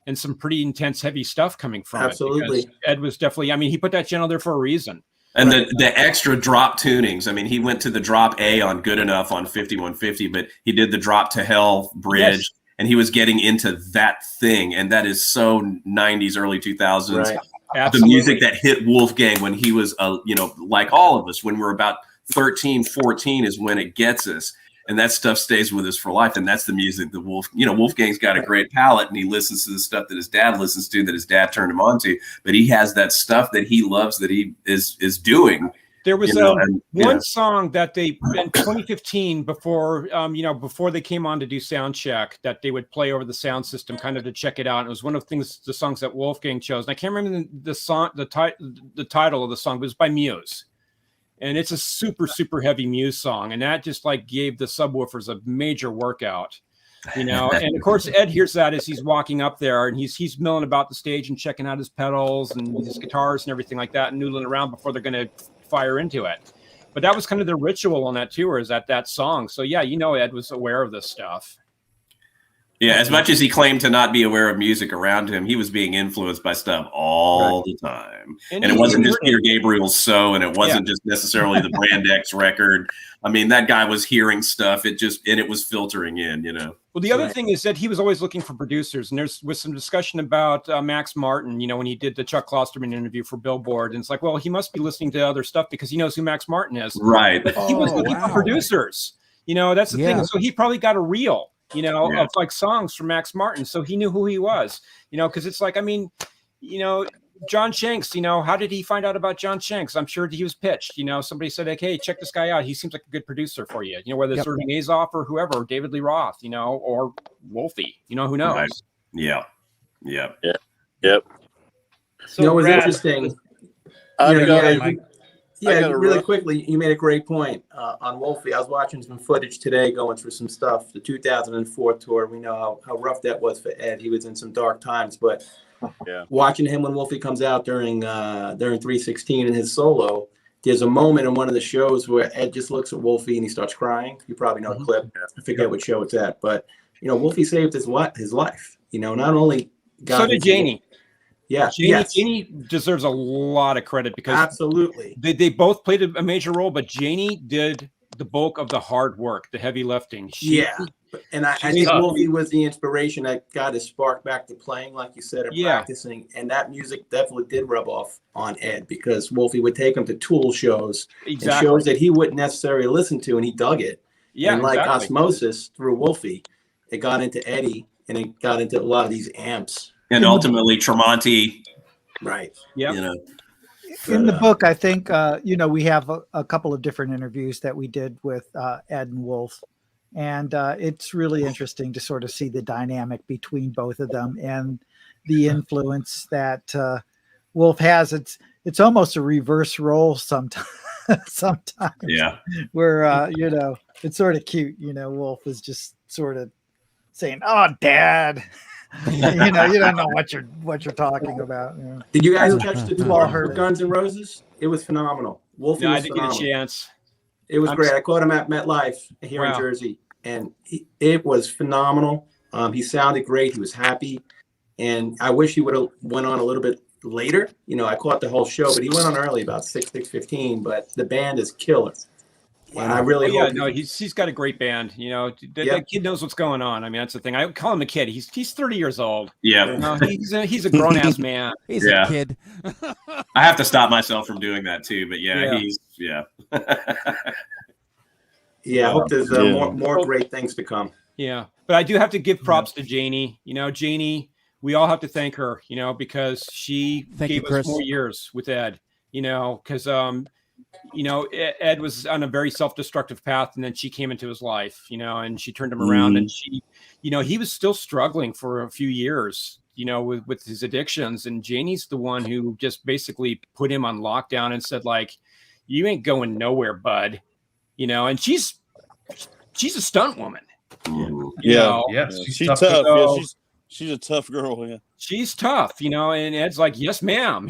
and some pretty intense, heavy stuff coming from it. Absolutely. Ed was definitely, he put that channel there for a reason. And the extra drop tunings. He went to the drop A on Good Enough on 5150, but he did the Drop to Hell bridge. Yes. And he was getting into that thing. And that is so 90s, early 2000s. Right. The music that hit Wolfgang when he was, like all of us, when we're about 13, 14 is when it gets us. And that stuff stays with us for life. And that's the music that Wolfgang's got a great palette, and he listens to the stuff that his dad listens to, that his dad turned him on to. But he has that stuff that he loves, that he is doing. There was one song that they, in 2015, before they came on to do sound check, that they would play over the sound system kind of to check it out. And it was one of the songs that Wolfgang chose. And I can't remember the song, the title of the song, but it was by Muse. And it's a super, super heavy Muse song. And that just gave the subwoofers a major workout, And of course, Ed hears that as he's walking up there, and he's milling about the stage and checking out his pedals and his guitars and everything like that, and noodling around before they're going to fire into it. But that was kind of the ritual on that tour, is that song. So yeah, Ed was aware of this stuff. Yeah, as much as he claimed to not be aware of music around him, he was being influenced by stuff all the time. And it wasn't just Peter Gabriel's So, and it wasn't just necessarily the Brand X record. That guy was hearing stuff. And it was filtering in, Well, the other thing is that he was always looking for producers. And there was some discussion about Max Martin, when he did the Chuck Klosterman interview for Billboard. And it's like, well, he must be listening to other stuff because he knows who Max Martin is. Right. But he was looking for producers. That's the thing. So he probably got a reel. Of songs from Max Martin. So he knew who he was, because it's like, John Shanks, how did he find out about John Shanks? I'm sure he was pitched, somebody said, like, hey, check this guy out. He seems like a good producer for you, whether it's Irving Azoff or whoever, or David Lee Roth, or Wolfie, who knows? Right. Yeah. Yep. So it was interesting. Really quickly, you made a great point on Wolfie. I was watching some footage today, going through some stuff. The 2004 tour, we know how rough that was for Ed. He was in some dark times, but watching him when Wolfie comes out during 316 in his solo, there's a moment in one of the shows where Ed just looks at Wolfie and he starts crying. You probably know the clip. I forget what show it's at, but Wolfie saved his life. Not only so did Janie. Yeah, Janie deserves a lot of credit because absolutely they both played a major role, but Janie did the bulk of the hard work, the heavy lifting. And I think Wolfie was the inspiration that got his spark back to playing, like you said, and practicing. And that music definitely did rub off on Ed, because Wolfie would take him to Tool shows and shows that he wouldn't necessarily listen to, and he dug it. And like osmosis through Wolfie, it got into Eddie, and it got into a lot of these amps. And ultimately Tremonti. Right. Yeah. You know. In the book, I think, we have a couple of different interviews that we did with Ed and Wolf. And it's really interesting to sort of see the dynamic between both of them and the influence that Wolf has. It's almost a reverse role sometimes. Yeah. Where, it's sort of cute. Wolf is just sort of saying, "Oh, Dad." You don't know what you're talking about. Did you guys catch the tour for Guns N' Roses? It was phenomenal. Wolfie was I didn't get a chance. It was great. I caught him at MetLife here in Jersey, and it was phenomenal. He sounded great. He was happy, and I wish he would have went on a little bit later. I caught the whole show, but he went on early, about 6:15. But the band is killer. And I really hope he's got a great band. That kid knows what's going on. I mean, that's the thing. I call him a kid. He's 30 years old. Yeah. He's a grown ass man. He's a kid. I have to stop myself from doing that too. But he's I hope there's more great things to come. Yeah, but I do have to give props to Janie. Janie, we all have to thank her. Because she gave us more years with Ed. Because Ed was on a very self-destructive path, and then she came into his life, and she turned him around, and she, he was still struggling for a few years, with his addictions. And Janie's the one who just basically put him on lockdown and said, like, you ain't going nowhere, bud. And she's a stunt woman. She's tough. So, she's a tough girl. Yeah, she's tough, and Ed's like, yes, ma'am,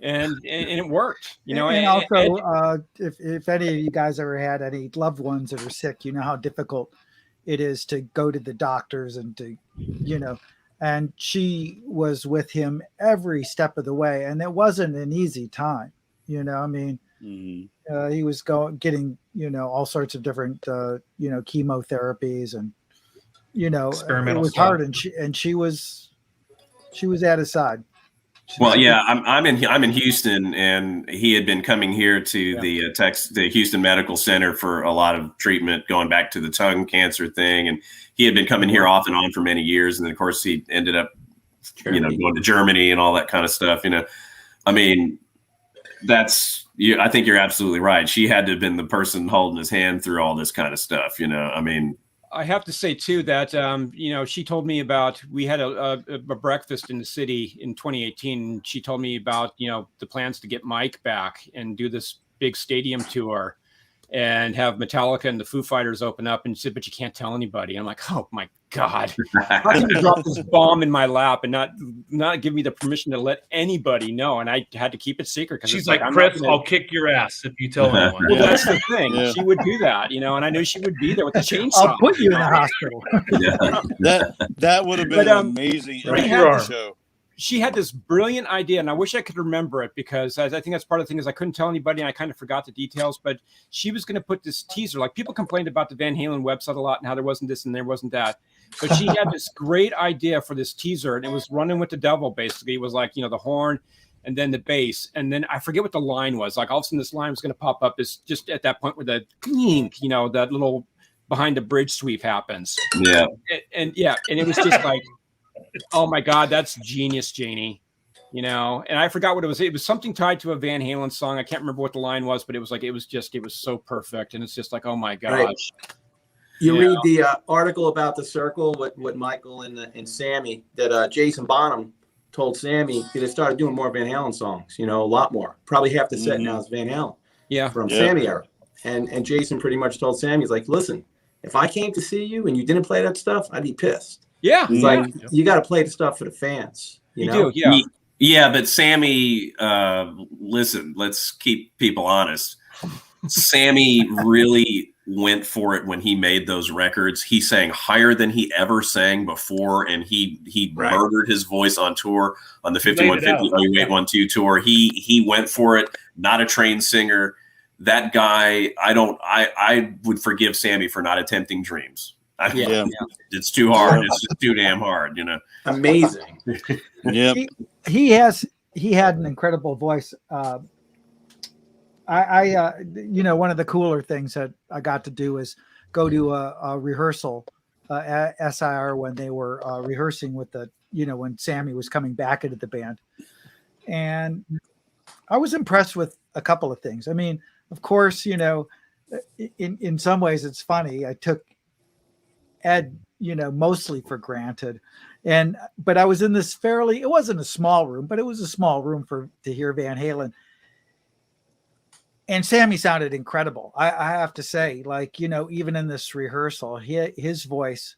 and it worked, And also, if any of you guys ever had any loved ones that are sick, you know how difficult it is to go to the doctors and to, and she was with him every step of the way, and it wasn't an easy time. He was getting, all sorts of different, chemotherapies, and it was hard, and she was at his side. Well, yeah, I'm in Houston, and he had been coming here to the Houston Medical Center for a lot of treatment, going back to the tongue cancer thing, and he had been coming here off and on for many years, and then of course he ended up, going to Germany and all that kind of stuff. I mean, I think you're absolutely right. She had to have been the person holding his hand through all this kind of stuff. I mean. I have to say too that she told me about, we had a breakfast in the city in 2018. She told me about the plans to get Mike back and do this big stadium tour and have Metallica and the Foo Fighters open up, and said, but you can't tell anybody. I'm like, oh my God, how can you drop this bomb in my lap and not give me the permission to let anybody know? And I had to keep it secret. She's like, Chris, I'll kick your ass if you tell anyone. Well, that's the thing. Yeah. She would do that, and I knew she would be there with the chainsaw. I'll put you in the hospital. That would have been an amazing show. She had this brilliant idea, and I wish I could remember it, because I think that's part of the thing is I couldn't tell anybody, and I kind of forgot the details. But she was going to put this teaser. Like, people complained about the Van Halen website a lot and how there wasn't this and there wasn't that. But she had this great idea for this teaser, and it was running with the devil. Basically, it was like the horn, and then the bass, and then I forget what the line was. Like, all of a sudden, this line was going to pop up. Is just at that point where the that little behind the bridge sweep happens. Yeah, and it was just like. Oh my God, that's genius, Janie. And I forgot what it was. It was something tied to a Van Halen song. I can't remember what the line was, but it was like, it was so perfect. And it's just like, oh my gosh. Right. You read the article about the circle with Michael and Sammy that Jason Bonham told Sammy they started doing more Van Halen songs, a lot more. Probably half the set now is Van Halen. Yeah. From Sammy era. And Jason pretty much told Sammy, he's like, listen, if I came to see you and you didn't play that stuff, I'd be pissed. Yeah. It's like, you got to play the stuff for the fans. You know? Do, yeah. Yeah, but Sammy, listen, let's keep people honest. Sammy really went for it when he made those records. He sang higher than he ever sang before, and he murdered his voice on tour on the 5150 OU812 tour. He went for it, not a trained singer. that guy, I would forgive Sammy for not attempting Dreams. It's too hard. It's just too damn hard, you know. Amazing. Yeah. He had an incredible voice. You know, one of the cooler things that I got to do is go to a rehearsal at SIR when they were rehearsing with when Sammy was coming back into the band. And I was impressed with a couple of things. I mean, of course, you know, in some ways it's funny. I took Ed, you know, mostly for granted. But I was in this it wasn't a small room, but it was a small room to hear Van Halen. And Sammy sounded incredible. I have to say, like, you know, even in this rehearsal, his voice,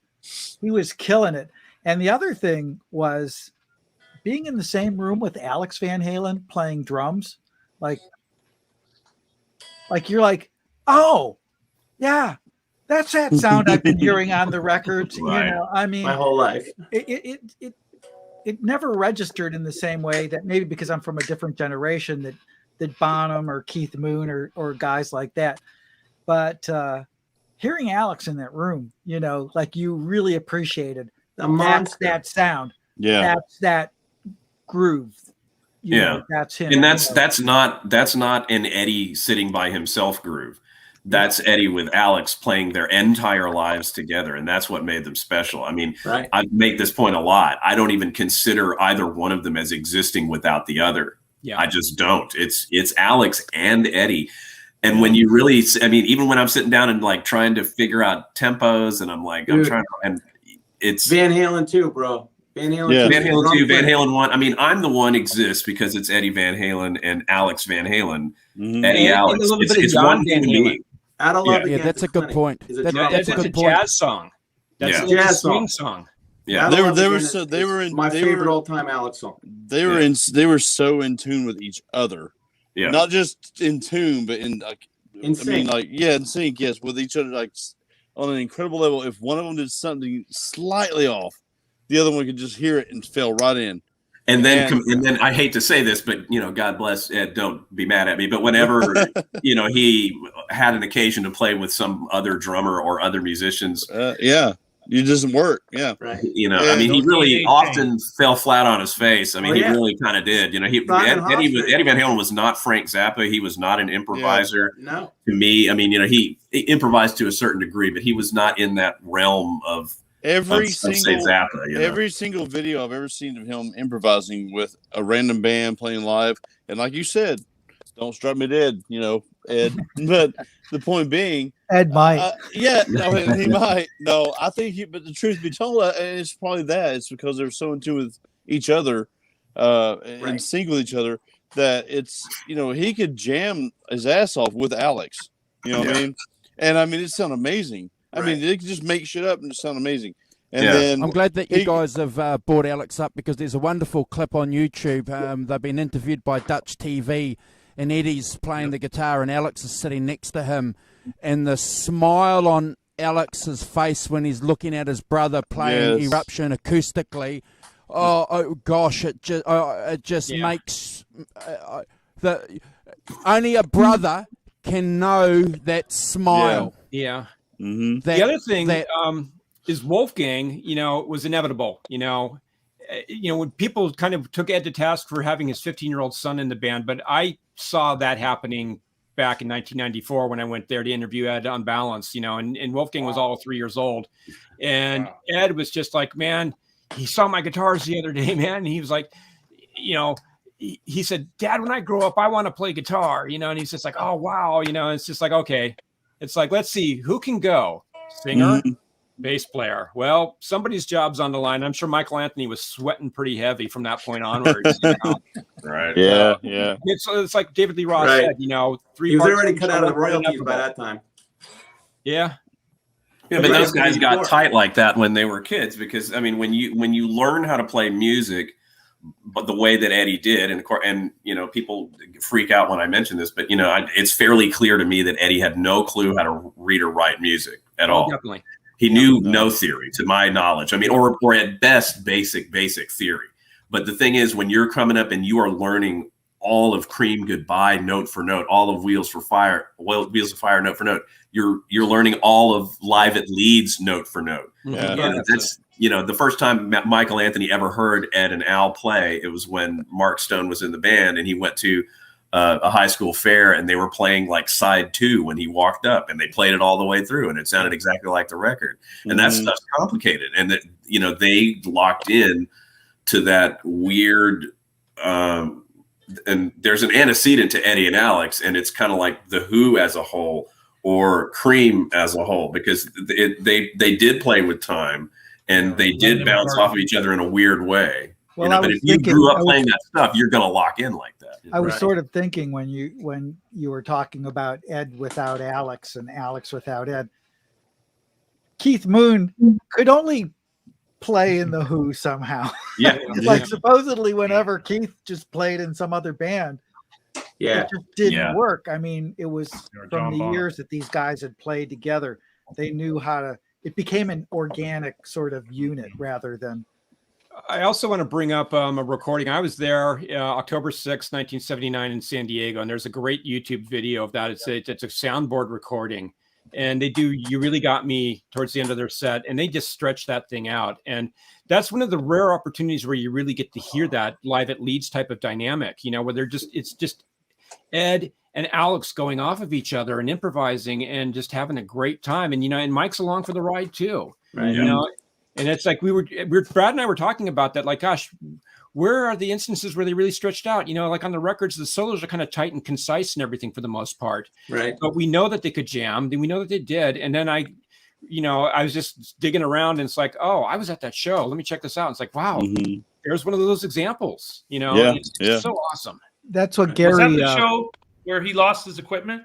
he was killing it. And the other thing was being in the same room with Alex Van Halen playing drums. Like you're like, oh, yeah, that's that sound I've been hearing on the records. Right. You know, I mean, My whole life. It never registered in the same way, that maybe because I'm from a different generation, that Bonham or Keith Moon or guys like that. But hearing Alex in that room, you know, like, you really appreciated that sound. Yeah. That's that groove. You know, that's him. And that's not an Eddie sitting by himself groove. That's Eddie with Alex playing their entire lives together, and that's what made them special. I mean, I make this point a lot. I don't even consider either one of them as existing without the other. Yeah. I just don't. It's Alex and Eddie. And when you really, I mean, even when I'm sitting down and like trying to figure out tempos, and I'm like, dude, I'm trying to, and it's Van Halen too, bro. Van Halen 2. Van Halen 2, Van Halen 1. I mean, I'm the one exists because it's Eddie Van Halen and Alex Van Halen. Eddie Alex. It's one Van Halen. That's a good point. That's a jazz song. That's a jazz song. Yeah, they were in my favorite all-time Alex song. They were so in tune with each other. Yeah, not just in tune, but in like in sync. In sync. Yes, with each other, like on an incredible level. If one of them did something slightly off, the other one could just hear it and fell right in. And then I hate to say this, but you know, God bless Ed, don't be mad at me. But whenever you know he had an occasion to play with some other drummer or other musicians, it doesn't work. Yeah, right. You know, I mean, he really often fell flat on his face. I mean, he really kind of did. You know, Eddie Van Halen was not Frank Zappa. He was not an improviser. No, to me, I mean, you know, he improvised to a certain degree, but he was not in that realm of. Every single video I've ever seen of him improvising with a random band playing live, and like you said, don't strike me dead, you know, Ed. But the point being, Ed might, he might. No, I think but the truth be told, it's probably that it's because they're so in tune with each other, in sync with each other, that it's, you know, he could jam his ass off with Alex. You know what I mean? And I mean, it sounded amazing. I mean, they could just make shit up and it sound amazing. And then I'm glad that you guys have brought Alex up, because there's a wonderful clip on YouTube. They've been interviewed by Dutch TV, and Eddie's playing the guitar and Alex is sitting next to him, and the smile on Alex's face when he's looking at his brother playing Eruption acoustically. Oh gosh, it just makes only a brother can know that smile. Yeah. Mm-hmm. The other thing is Wolfgang, you know, was inevitable. You know, when people kind of took Ed to task for having his 15-year-old son in the band, but I saw that happening back in 1994 when I went there to interview Ed on Balance, you know, and Wolfgang was all 3 years old. And Ed was just like, man, he saw my guitars the other day, man. And he was like, you know, he said, Dad, when I grow up, I want to play guitar, you know, and he's just like, oh, wow. You know, it's just like, okay, it's like, let's see who can go. Singer, bass player. Well, somebody's job's on the line. I'm sure Michael Anthony was sweating pretty heavy from that point onwards. You know? Right. Yeah. It's like David Lee Roth said, you know, he was already cut out of the royalties by that time. Yeah. Yeah, but those guys got tight like that when they were kids, because I mean, when you learn how to play music, but the way that Eddie did, and you know, people freak out when I mention this, but you know, it's fairly clear to me that Eddie had no clue how to read or write music at all. Definitely. He knew no theory, to my knowledge. I mean, or at best, basic theory. But the thing is, when you're coming up and you are learning all of Cream Goodbye note for note, all of Wheels of Fire note for note. You're learning all of Live at Leeds note for note. Yeah. And that's, the first time Michael Anthony ever heard Ed and Al play, it was when Mark Stone was in the band, and he went to a high school fair, and they were playing like side 2 when he walked up, and they played it all the way through, and it sounded exactly like the record. And that stuff's complicated, and that they locked in to that weird. And there's an antecedent to Eddie and Alex, and it's kind of like the Who as a whole or Cream as a whole, because they did play with time, and they did bounce off of each other in a weird way. Well, but if you grew up playing that stuff, you're going to lock in like that. I was sort of thinking when you were talking about Ed without Alex and Alex without Ed, Keith Moon could only play in the Who somehow. Yeah. Like supposedly whenever Keith just played in some other band, it just didn't work. I mean, it was from the years that these guys had played together, they knew how to, it became an organic sort of unit rather than. I also want to bring up a recording. I was there October 6, 1979 in San Diego, and there's a great YouTube video of that. It's a soundboard recording, and they do You Really Got Me towards the end of their set, and they just stretch that thing out. And that's one of the rare opportunities where you really get to hear that Live at Leeds type of dynamic, where it's just Ed and Alex going off of each other and improvising and just having a great time. And, and Mike's along for the ride too, right? And it's like Brad and I were talking about that, like, gosh, where are the instances where they really stretched out? Like on the records, the solos are kind of tight and concise and everything for the most part. Right. But we know that they could jam. We know that they did. And then I was just digging around, and it's like, oh, I was at that show. Let me check this out. And it's like, wow, there's one of those examples, It's so awesome. That's what Gary. Was that the show where he lost his equipment?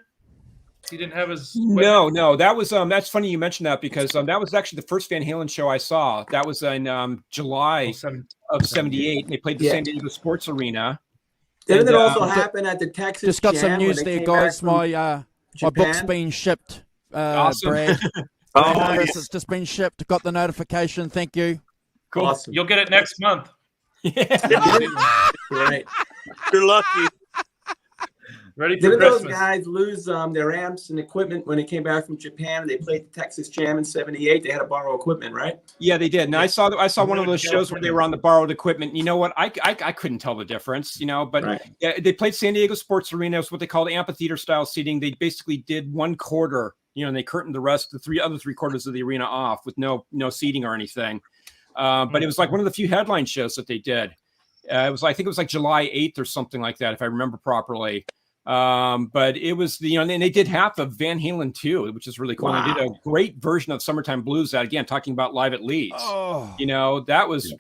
He didn't have his equipment? No, that was that's funny you mentioned that, because that was actually the first Van Halen show I saw. That was in July of 78. They played the San Diego Sports Arena. Didn't it also happen at the Texas Just got Jam some news there, guys. My book's been shipped. Awesome. Brad. It's just been shipped. Got the notification. Thank you. Cool. Awesome. You'll get it next month. Right. You're lucky. Ready for Didn't Christmas. those guys lose their amps and equipment when they came back from Japan and they played the Texas Jam in '78? They had to borrow equipment, right? Yeah, they did. And I saw one of those shows where they were on the borrowed equipment. You know what? I couldn't tell the difference, but they played San Diego Sports Arena. It was what they called amphitheater style seating. They basically did 1/4, and they curtained the rest, the other 3/4 of the arena off with no seating or anything. But it was like one of the few headline shows that they did. I think it was like July 8th or something like that, if I remember properly. But it was and they did half of Van Halen 2, which is really cool. Wow. They did a great version of Summertime Blues, that again, talking about Live at Leeds. That was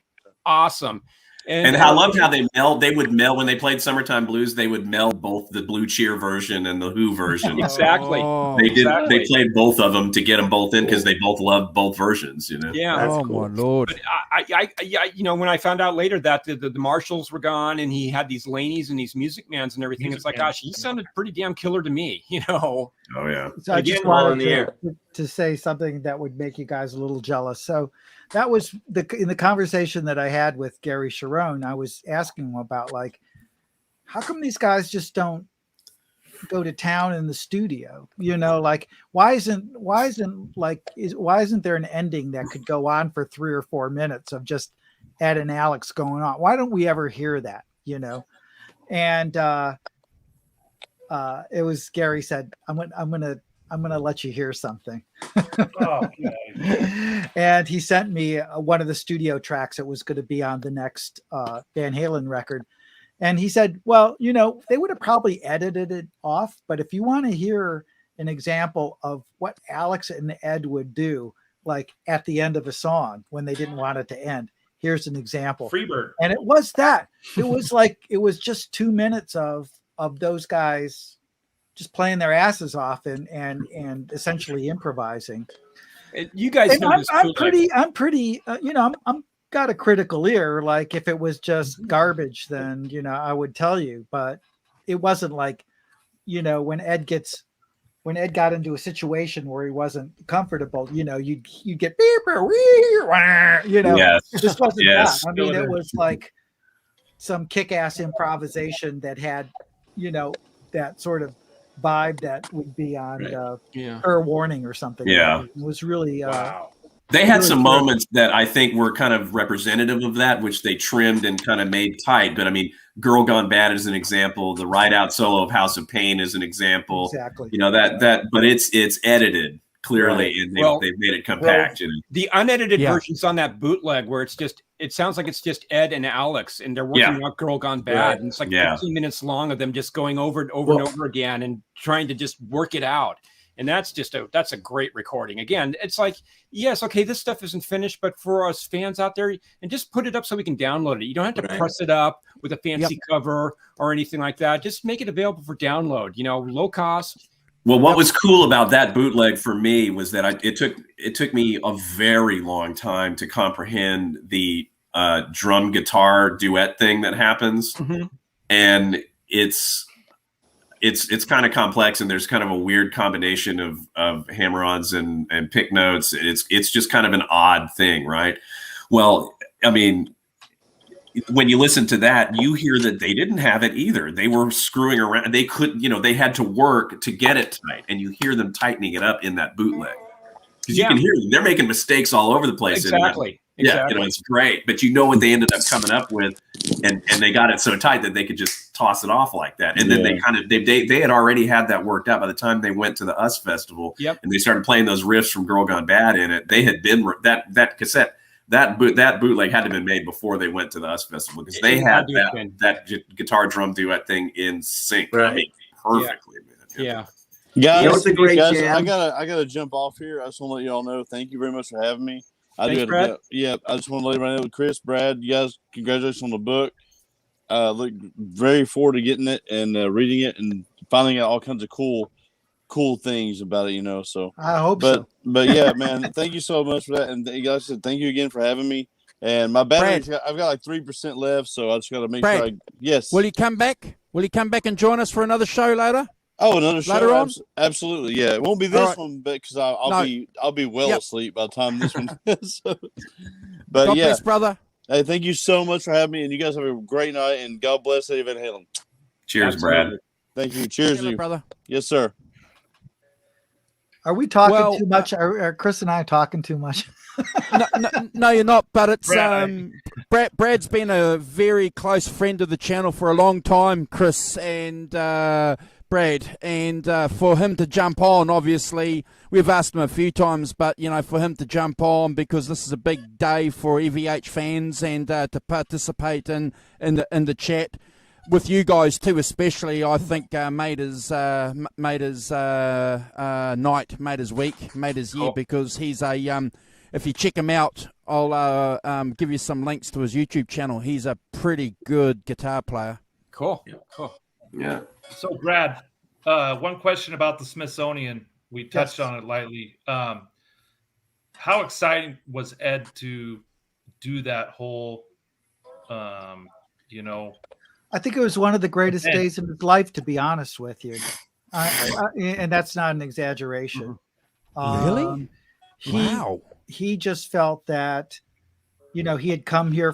awesome. And I loved how they would meld when they played Summertime Blues. They would meld both the Blue Cheer version and the Who version. Exactly. They played both of them to get them both in, because they both loved both versions. Yeah. That's cool. My Lord. But I when I found out later that the Marshalls were gone and he had these Laneys and these Musicmans and everything, it's like, gosh, he sounded pretty damn killer to me. Oh yeah. So I just wanted to say something that would make you guys a little jealous. So that was in the conversation that I had with Gary Cherone. I was asking him about, like, how come these guys just don't go to town in the studio? Like, why isn't there an ending that could go on for 3 or 4 minutes of just Ed and Alex going on? Why don't we ever hear that? And it was Gary said, I'm gonna let you hear something. And he sent me one of the studio tracks that was going to be on the next Van Halen record. And he said, well, they would have probably edited it off, but if you want to hear an example of what Alex and Ed would do, like at the end of a song when they didn't want it to end, here's an example. Freebird. And it was that. It was just 2 minutes of those guys just playing their asses off and essentially improvising. You guys know this. I'm pretty, I'm got a critical ear. Like, if it was just garbage, then, I would tell you, but it wasn't like, when Ed got into a situation where he wasn't comfortable, you'd get beep, yes. It just wasn't that. I mean, it was like, some kick-ass improvisation that had, you know, that sort of vibe that would be on Her Warning or something. Yeah. It was really wow. They had really some cool. moments that I think were kind of representative of that, which they trimmed and kind of made tight. But I mean, Girl Gone Bad is an example. The Ride Out solo of House of Pain is an example. Exactly. You know, but it's edited clearly, Right. and Well, they've made it compact. The unedited Yeah. version's on that bootleg where it sounds like it's just Ed and Alex, and they're working out Girl Gone Bad. Right. And it's like 15 minutes long of them just going over and over again and trying to just work it out. And that's a great recording. Again, it's like, yes, okay, this stuff isn't finished, but for us fans out there, and just put it up so we can download it. You don't have to press it up with a fancy cover or anything like that. Just make it available for download, you know, low cost. Well, what was cool about that bootleg for me was that it took me a very long time to comprehend the drum guitar duet thing that happens, and it's kind of complex, and there's kind of a weird combination of hammer-ons and pick notes. It's just kind of an odd thing, right? Well, I mean, when you listen to that, you hear that they didn't have it either. They were screwing around. They couldn't, you know, they had to work to get it tight, and you hear them tightening it up in that bootleg. Because you can hear them. They're making mistakes all over the place. Exactly. Yeah, you know, it's great. But you know what they ended up coming up with, and they got it so tight that they could just toss it off like that. And then they had already had that worked out by the time they went to the US Festival. Yep. And they started playing those riffs from Girl Gone Bad in it. They had been that cassette. That bootleg had to have been made before they went to the US Festival, because they had that guitar drum duet thing in sync, I mean, perfectly. Yeah. Guys, It was a great guys, jam. I gotta jump off here. I just want to let you all know. Thank you very much for having me. Thanks, Brad. Yeah, I just want to let everybody know, Chris, Brad, you guys, congratulations on the book. Look very forward to getting it and reading it and finding out all kinds of cool things about it, you know. So I hope so. But yeah, man, thank you so much for that. And guys, thank you again for having me. And my battery, I've got like 3% left, so I just got to make sure. Yes. Will you come back? Will you come back and join us for another show later? Oh, another show later on? Absolutely, yeah. It won't be this one, but because I'll be well asleep by the time this one. But God yeah, bless, brother. Hey, thank you so much for having me, and you guys have a great night. And God bless Eddie Van Halen. Cheers, Brad. Thank you. Cheers, you, brother. Yes, sir. Are we talking too much? Are Chris and I talking too much? No, you're not. But it's Brad's been a very close friend of the channel for a long time, Chris and Brad, and for him to jump on, obviously we've asked him a few times, but you know, for him to jump on because this is a big day for EVH fans and to participate in the chat with you guys too, especially, I think made his night, made his week, made his year, because he's a if you check him out, I'll give you some links to his YouTube channel. He's a pretty good guitar player. Cool. Yeah. So, Brad, one question about the Smithsonian. We touched on it lightly. How exciting was Ed to do that whole, I think it was one of the greatest days in his life, to be honest with you. And that's not an exaggeration. Really? Wow. He just felt that, you know, he had come here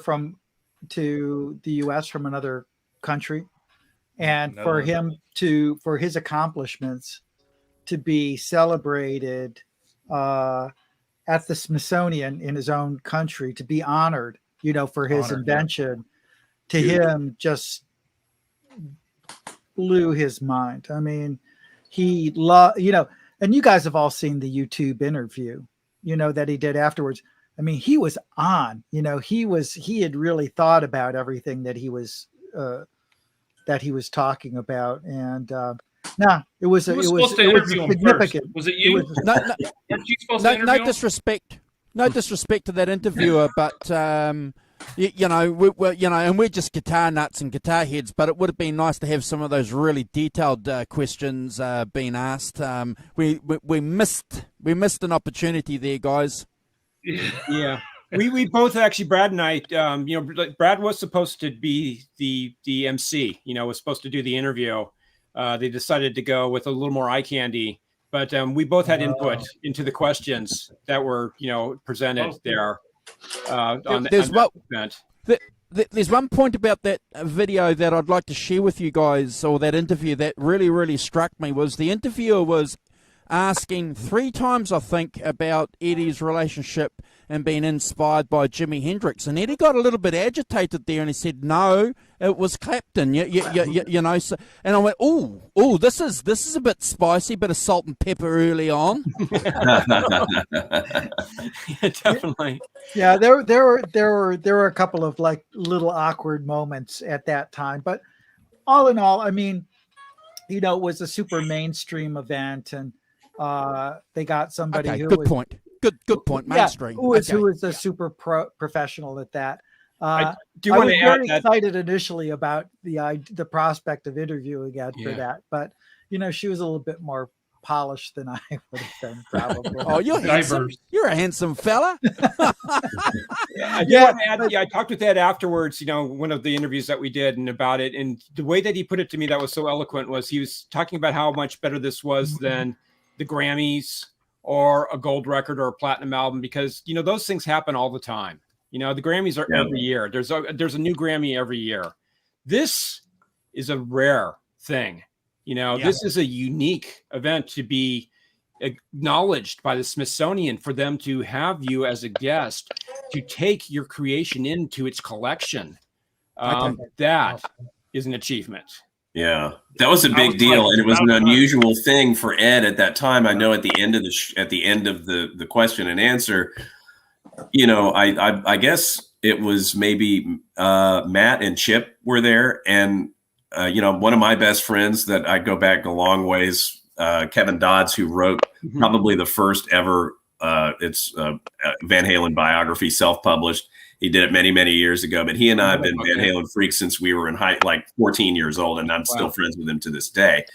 to the U.S. from another country. And for his accomplishments to be celebrated at the Smithsonian in his own country, to be honored, you know, for his invention, to him just blew his mind. I mean, he loved, you know, and you guys have all seen the YouTube interview, you know, that he did afterwards. I mean, he was on, you know, he had really thought about everything that he was talking about. And it was significant. Was it you? No disrespect to that interviewer, but you know, and we're just guitar nuts and guitar heads, but it would have been nice to have some of those really detailed questions being asked. We missed an opportunity there, guys. Yeah. We both actually, Brad and I, you know, Brad was supposed to be the MC, you know, was supposed to do the interview. They decided to go with a little more eye candy, but we both had input into the questions that were, you know, presented there. There's one point about that video that I'd like to share with you guys, or that interview that really, really struck me. Was the interviewer was asking 3 times, I think, about Eddie's relationship and being inspired by Jimi Hendrix, and Eddie got a little bit agitated there, and he said, "No, it was Clapton." You know. So, and I went, "Oh, this is a bit spicy, bit of salt and pepper early on." Yeah, definitely. Yeah, there were a couple of like little awkward moments at that time, but all in all, I mean, you know, it was a super mainstream event, and they got somebody Okay, who good was, point. Good point. Mainstream. Who was a super professional at that. I do I want was to add very that excited initially about the prospect of interviewing Ed for Yeah. that, but you know, she was a little bit more polished than I would have been, probably. Oh, you're handsome. You're a handsome fella. I do want to add, I talked with Ed afterwards, you know, one of the interviews that we did and about it. And the way that he put it to me that was so eloquent was he was talking about how much better this was than the Grammys or a gold record or a platinum album, because, you know, those things happen all the time. You know, the Grammys are every year. There's a new Grammy every year. This is a rare thing. You know, this is a unique event to be acknowledged by the Smithsonian, for them to have you as a guest, to take your creation into its collection. That is an achievement. Yeah, that was a big deal, and it was an unusual thing for Ed at that time. I know at the end of the question and answer, you know, I guess it was maybe Matt and Chip were there, and you know, one of my best friends that I go back a long ways, Kevin Dodds, who wrote probably the first ever Van Halen biography, self-published. He did it many, many years ago, but he and I have been Van Halen freaks since we were in like 14 years old, and I'm still friends with him to this day.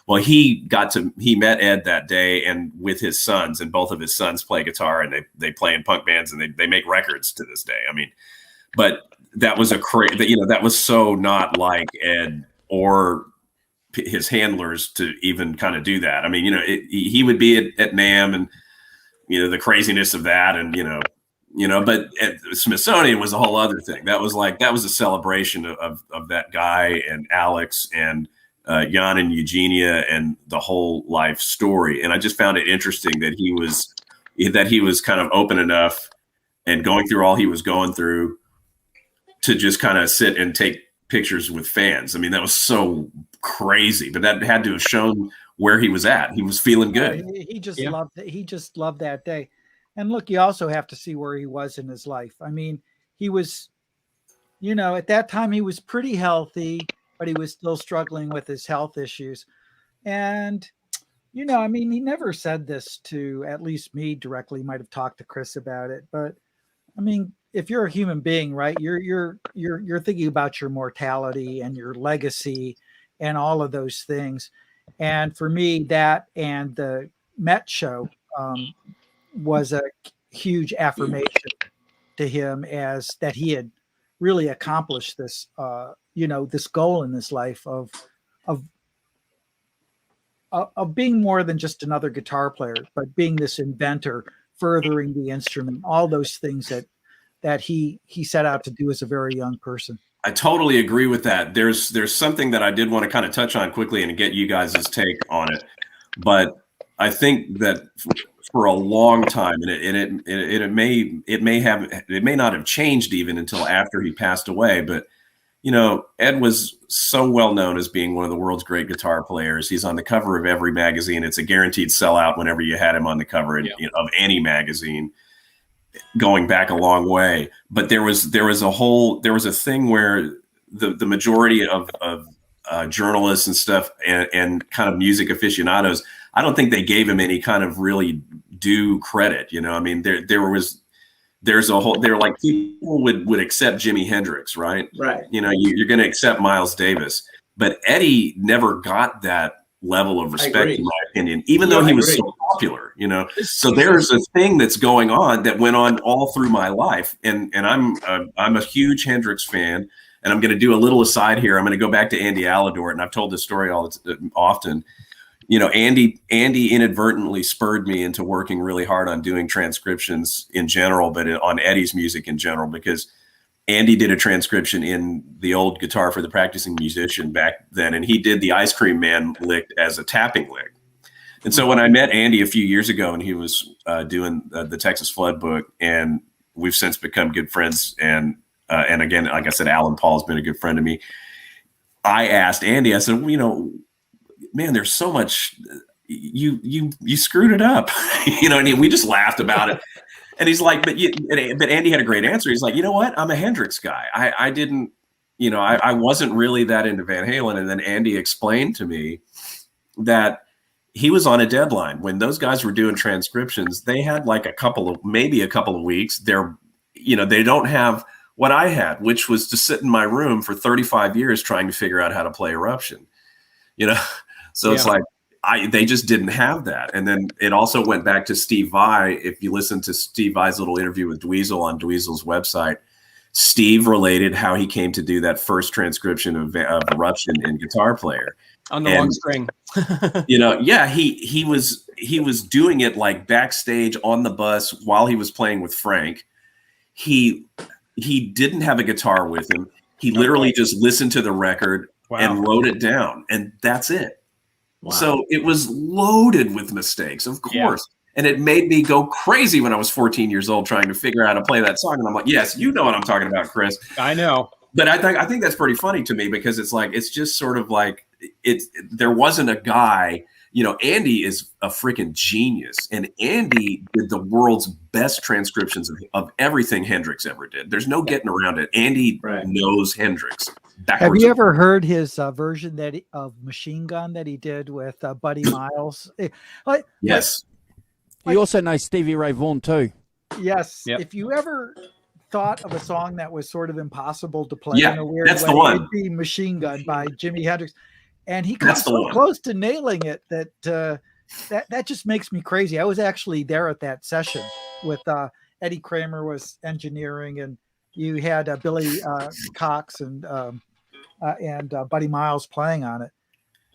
Well, he met Ed that day, and with his sons, and both of his sons play guitar, and they play in punk bands, and they make records to this day. I mean, but that was that was so not like Ed or his handlers to even kind of do that. I mean, you know, he would be at NAMM, and, you know, the craziness of that, and, you know, but at Smithsonian was a whole other thing. That was a celebration of that guy and Alex and Jan and Eugenia and the whole life story. And I just found it interesting that he was kind of open enough and going through all he was going through to just kind of sit and take pictures with fans. I mean, that was so crazy, but that had to have shown where he was at. He was feeling good. He just loved it. He just loved that day. And look, you also have to see where he was in his life. I mean, he was, you know, at that time he was pretty healthy, but he was still struggling with his health issues. And, you know, I mean, he never said this to at least me directly. He might have talked to Chris about it, but I mean, if you're a human being, right, you're thinking about your mortality and your legacy and all of those things. And for me, that and the Met show was a huge affirmation to him, as that he had really accomplished this, you know, this goal in his life of being more than just another guitar player, but being this inventor, furthering the instrument, all those things that he set out to do as a very young person. I totally agree with that. There's something that I did want to kind of touch on quickly and get you guys' take on it. But I think that for a long time, and it may not have changed even until after he passed away, but, you know, Ed was so well known as being one of the world's great guitar players. He's on the cover of every magazine. It's a guaranteed sellout whenever you had him on the cover of any magazine, going back a long way. But there was a thing where the majority of journalists and stuff and kind of music aficionados, I don't think they gave him any kind of really due credit. You know, I mean, there's a whole, they're like, people would accept Jimi Hendrix, right? Right. You know, you're going to accept Miles Davis, but Eddie never got that level of respect, in my opinion, even though he was so popular, you know. So there's a thing that's going on that went on all through my life, and I'm a huge Hendrix fan, and I'm going to do a little aside here. I'm going to go back to Andy Alador, and I've told this story often. You know, Andy inadvertently spurred me into working really hard on doing transcriptions in general, but on Eddie's music in general, because Andy did a transcription in the old Guitar for the Practicing Musician back then, and he did the Ice Cream Man lick as a tapping lick. And so when I met Andy a few years ago, and he was doing the Texas Flood book, and we've since become good friends, and again, like I said, Alan Paul's been a good friend to me. I asked Andy, I said, well, you know, man, there's so much, you screwed it up, you know, and we just laughed about it. And he's like, but Andy had a great answer. He's like, you know what? I'm a Hendrix guy. I didn't, you know, I wasn't really that into Van Halen. And then Andy explained to me that he was on a deadline. When those guys were doing transcriptions, they had like maybe a couple of weeks. They're, you know, they don't have what I had, which was to sit in my room for 35 years trying to figure out how to play Eruption, you know? So it's like, they just didn't have that. And then it also went back to Steve Vai. If you listen to Steve Vai's little interview with Dweezil on Dweezil's website, Steve related how he came to do that first transcription of Eruption in Guitar Player. On the long string. You know, yeah, he was doing it like backstage on the bus while he was playing with Frank. He didn't have a guitar with him. He literally just listened to the record and wrote it down, and that's it. Wow. So it was loaded with mistakes, of course. Yeah. And it made me go crazy when I was 14 years old trying to figure out how to play that song. And I'm like, yes, you know what I'm talking about, Chris. I know. But I think that's pretty funny to me, because it's like, it's just sort of like, there wasn't a guy, you know, Andy is a freaking genius. And Andy did the world's best transcriptions of everything Hendrix ever did. There's no getting around it. Andy knows Hendrix. Have you ever heard his version of Machine Gun that he did with Buddy Miles? Yes. He also knows Stevie Ray Vaughan too. Yes. Yep. If you ever thought of a song that was sort of impossible to play in a weird way, it'd be Machine Gun by Jimi Hendrix. And he got so close to nailing it that that just makes me crazy. I was actually there at that session with Eddie Kramer was engineering, and you had Billy Cox and Buddy Miles playing on it,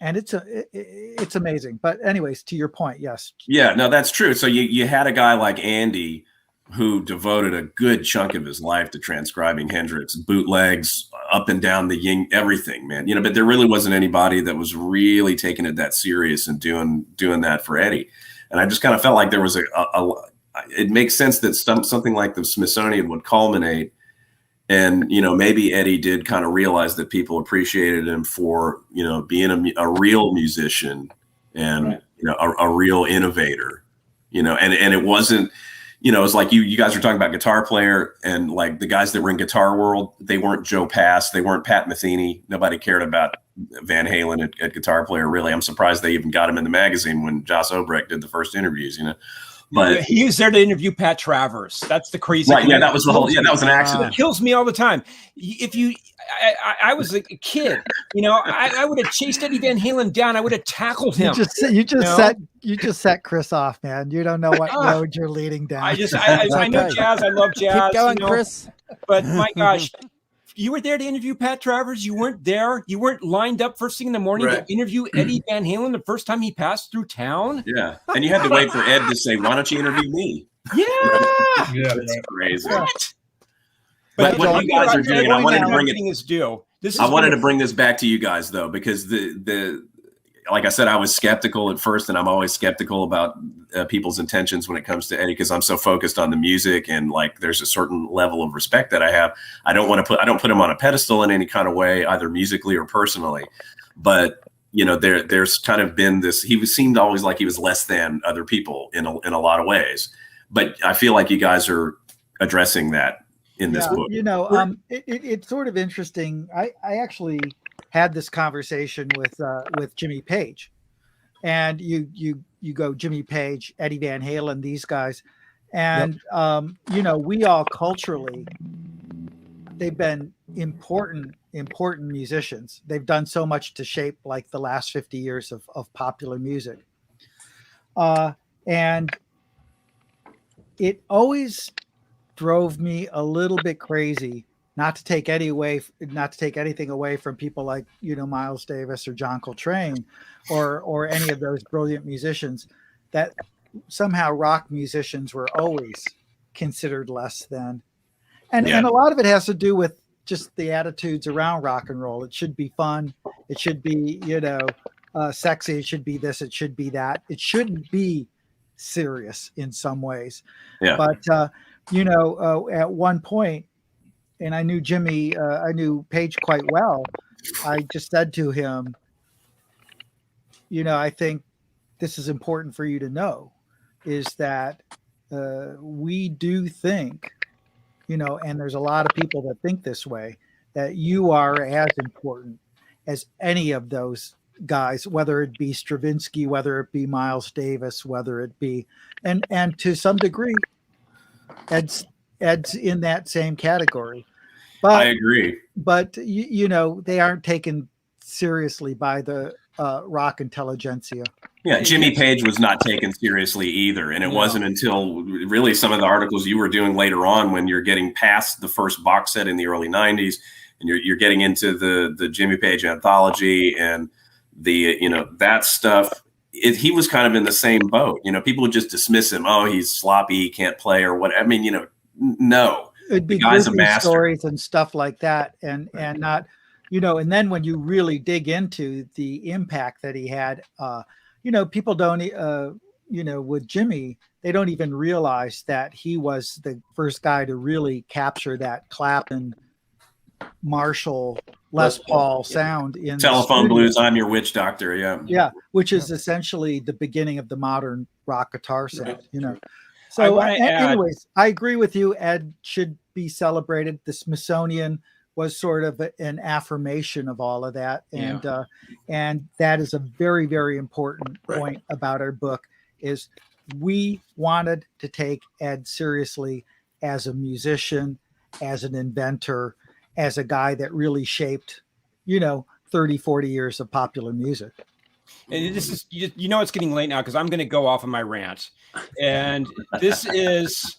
and it's amazing. But anyways, to your point, yes. Yeah, no, that's true. So you had a guy like Andy who devoted a good chunk of his life to transcribing Hendrix, bootlegs, up and down the yin, everything, man. You know, but there really wasn't anybody that was really taking it that serious and doing that for Eddie. And I just kind of felt like there was it makes sense that something like the Smithsonian would culminate. And, you know, maybe Eddie did kind of realize that people appreciated him for, you know, being a real musician and, you know, a real innovator, you know, and it wasn't, you know, it's like you guys were talking about Guitar Player, and like the guys that were in Guitar World, they weren't Joe Pass, they weren't Pat Metheny. Nobody cared about Van Halen at Guitar Player, really. I'm surprised they even got him in the magazine when Joss Obrecht did the first interviews, you know. But he was there to interview Pat Travers. That's the crazy. Right? Yeah, that was the whole. Yeah, that was an accident. It kills me all the time. I was a kid. You know, I would have chased Eddie Van Halen down. I would have tackled him. You just set Chris off, man. You don't know what road you're leading down. I know jazz. I love jazz. Keep going, Chris. But my gosh. You were there to interview Pat Travers. You weren't there. You weren't lined up first thing in the morning to interview Eddie Van Halen the first time he passed through town. Yeah. And you had to wait for Ed to say, why don't you interview me? Yeah. Yeah, that's crazy. What? But what you guys are doing, I wanted to bring it. I wanted to bring this back to you guys, though, because like I said, I was skeptical at first, and I'm always skeptical about people's intentions when it comes to Eddie, because I'm so focused on the music, and like there's a certain level of respect that I have. I don't put him on a pedestal in any kind of way, either musically or personally. But you know, there's kind of been this. Seemed always like he was less than other people in a lot of ways. But I feel like you guys are addressing that in this book. You know, it's sort of interesting. I actually had this conversation with Jimmy Page, and you go Jimmy Page, Eddie Van Halen, these guys, and you know, we all culturally, they've been important musicians. They've done so much to shape like the last 50 years of popular music, and it always drove me a little bit crazy. Not to take anything away from people like, you know, Miles Davis or John Coltrane or any of those brilliant musicians, that somehow rock musicians were always considered less than. And a lot of it has to do with just the attitudes around rock and roll. It should be fun. It should be, sexy. It should be this. It should be that. It shouldn't be serious in some ways. Yeah. But, at one point, and I knew Jimmy, I knew Page quite well. I just said to him, I think this is important for you to know, is that we do think, and there's a lot of people that think this way, that you are as important as any of those guys, whether it be Stravinsky, whether it be Miles Davis, whether it be, and to some degree, Ed's in that same category. But I agree. But they aren't taken seriously by the rock intelligentsia. Yeah, Jimmy Page was not taken seriously either. And it wasn't until really some of the articles you were doing later on, when you're getting past the first box set in the early 90s and you're getting into the Jimmy Page anthology and the, that stuff. He was kind of in the same boat. People would just dismiss him. Oh, he's sloppy, he can't play or what. I mean, no. It'd be goofy stories and stuff like that. And not, and then when you really dig into the impact that he had, people don't, with Jimmy, they don't even realize that he was the first guy to really capture that Clapton, Marshall, Les Paul sound in Telephone Blues, I'm Your Witch Doctor. Yeah. Which is essentially the beginning of the modern rock guitar sound, So anyways, I agree with you. Ed should be celebrated. The Smithsonian was sort of an affirmation of all of that. And that is a very, very important point about our book, is we wanted to take Ed seriously as a musician, as an inventor, as a guy that really shaped, 30, 40 years of popular music. And this is, it's getting late now because I'm going to go off on my rant. And this is...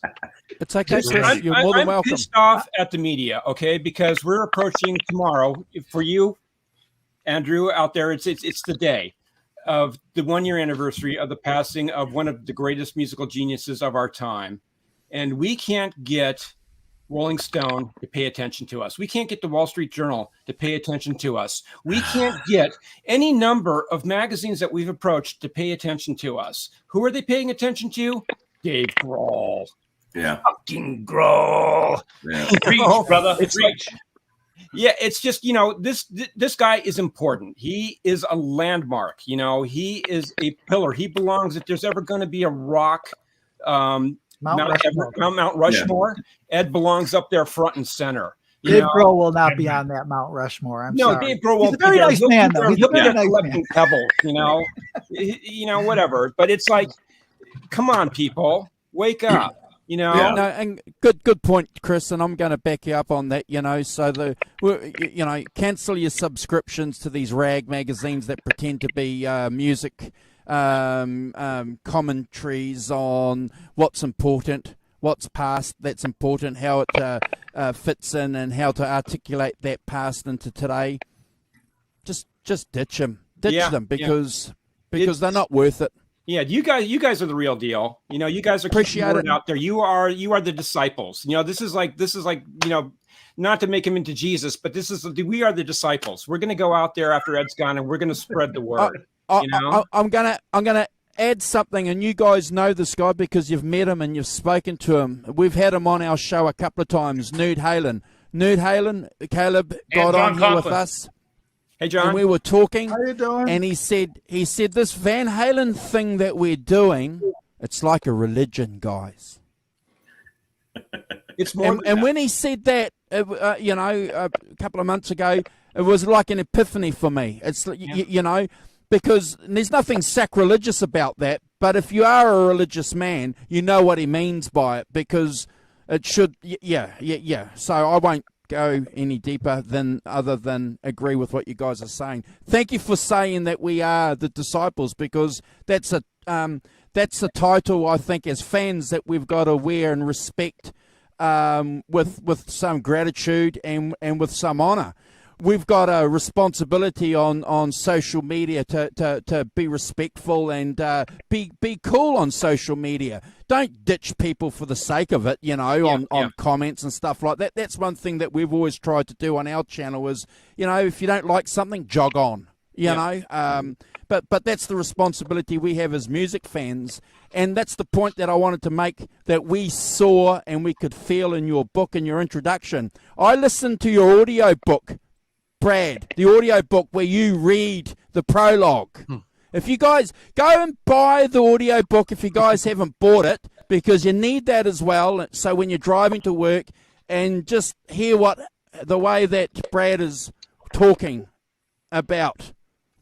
It's okay, Chris. You're more than welcome. I'm pissed off at the media, okay? Because we're approaching tomorrow. For you, Andrew, out there, it's the day of the 1-year anniversary of the passing of one of the greatest musical geniuses of our time. And we can't get Rolling Stone to pay attention to us. We can't get the Wall Street Journal to pay attention to us. We can't get any number of magazines that we've approached to pay attention to us. Who are they paying attention to? Dave Grohl. Yeah. Fucking Grohl. Yeah. Preach, brother. It's Preach. It's just, this guy is important. He is a landmark. He is a pillar. He belongs, if there's ever going to be a rock Mount Rushmore. Ed belongs up there front and center. Dave Grohl will not be on that Mount Rushmore. I'm sorry. Dave Grohl won't be there. He's a very nice man, though. He'll be there collecting pebbles, whatever. But it's like, come on, people, wake up. No, and good point, Chris, and I'm going to back you up on that. So cancel your subscriptions to these rag magazines that pretend to be music commentaries on what's important, what's past that's important, how it fits in, and how to articulate that past into today. Just ditch them, because they're not worth it. Yeah, you guys are the real deal. You guys are keeping the word out there. You are the disciples. This is like not to make him into Jesus, but we are the disciples. We're going to go out there after Ed's gone, and we're going to spread the word. I'm gonna add something, and you guys know this guy because you've met him and you've spoken to him. We've had him on our show a couple of times. Nude Halen, Caleb got on here with us. Hey, John. And we were talking. How you doing? And he said this Van Halen thing that we're doing, it's like a religion, guys. It's more. And when he said that, a couple of months ago, it was like an epiphany for me. It's because there's nothing sacrilegious about that. But if you are a religious man, you know what he means by it, because it should. Yeah. So I won't go any deeper other than agree with what you guys are saying. Thank you for saying that we are the disciples, because that's a title, I think, as fans that we've got to wear and respect with some gratitude and with some honor. we've got a responsibility on social media to be respectful and be cool on social media. Don't ditch people for the sake of it, on comments and stuff like that. That's one thing that we've always tried to do on our channel is, if you don't like something, jog on, you know. But that's the responsibility we have as music fans. And that's the point that I wanted to make, that we saw and we could feel in your book and your introduction. I listened to your audio book, Brad, the audio book where you read the prologue. If you guys go and buy the audio book, if you guys haven't bought it, because you need that as well. So when you're driving to work, and just hear the way that Brad is talking about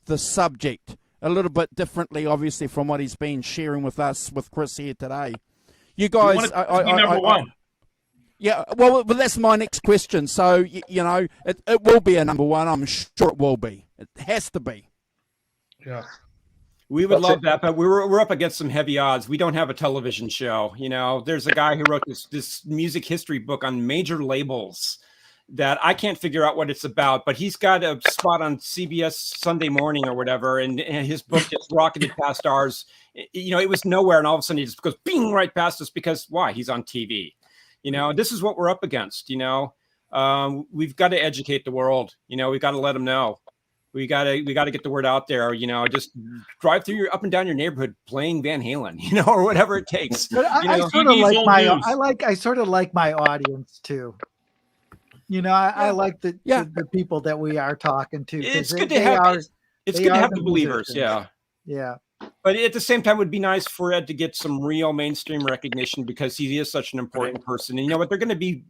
the subject a little bit differently, obviously, from what he's been sharing with us, with Chris here today. You guys, number one. Yeah, well, that's my next question. So, it will be a number one. I'm sure it will be. It has to be. Yeah. We would love that, but we're up against some heavy odds. We don't have a television show. There's a guy who wrote this music history book on major labels that I can't figure out what it's about, but he's got a spot on CBS Sunday Morning or whatever, and his book just rocketed past ours. It was nowhere, and all of a sudden he just goes bing right past us because why? He's on TV. This is what we're up against. We've got to educate the world. We've got to let them know. We got to get the word out there. Just drive through up and down your neighborhood playing Van Halen, or whatever it takes. But I sort of like my audience too. I like the people that we are talking to. It's good to have the believers. Yeah. But at the same time, it would be nice for Ed to get some real mainstream recognition because he is such an important person. And you know what? They're going to be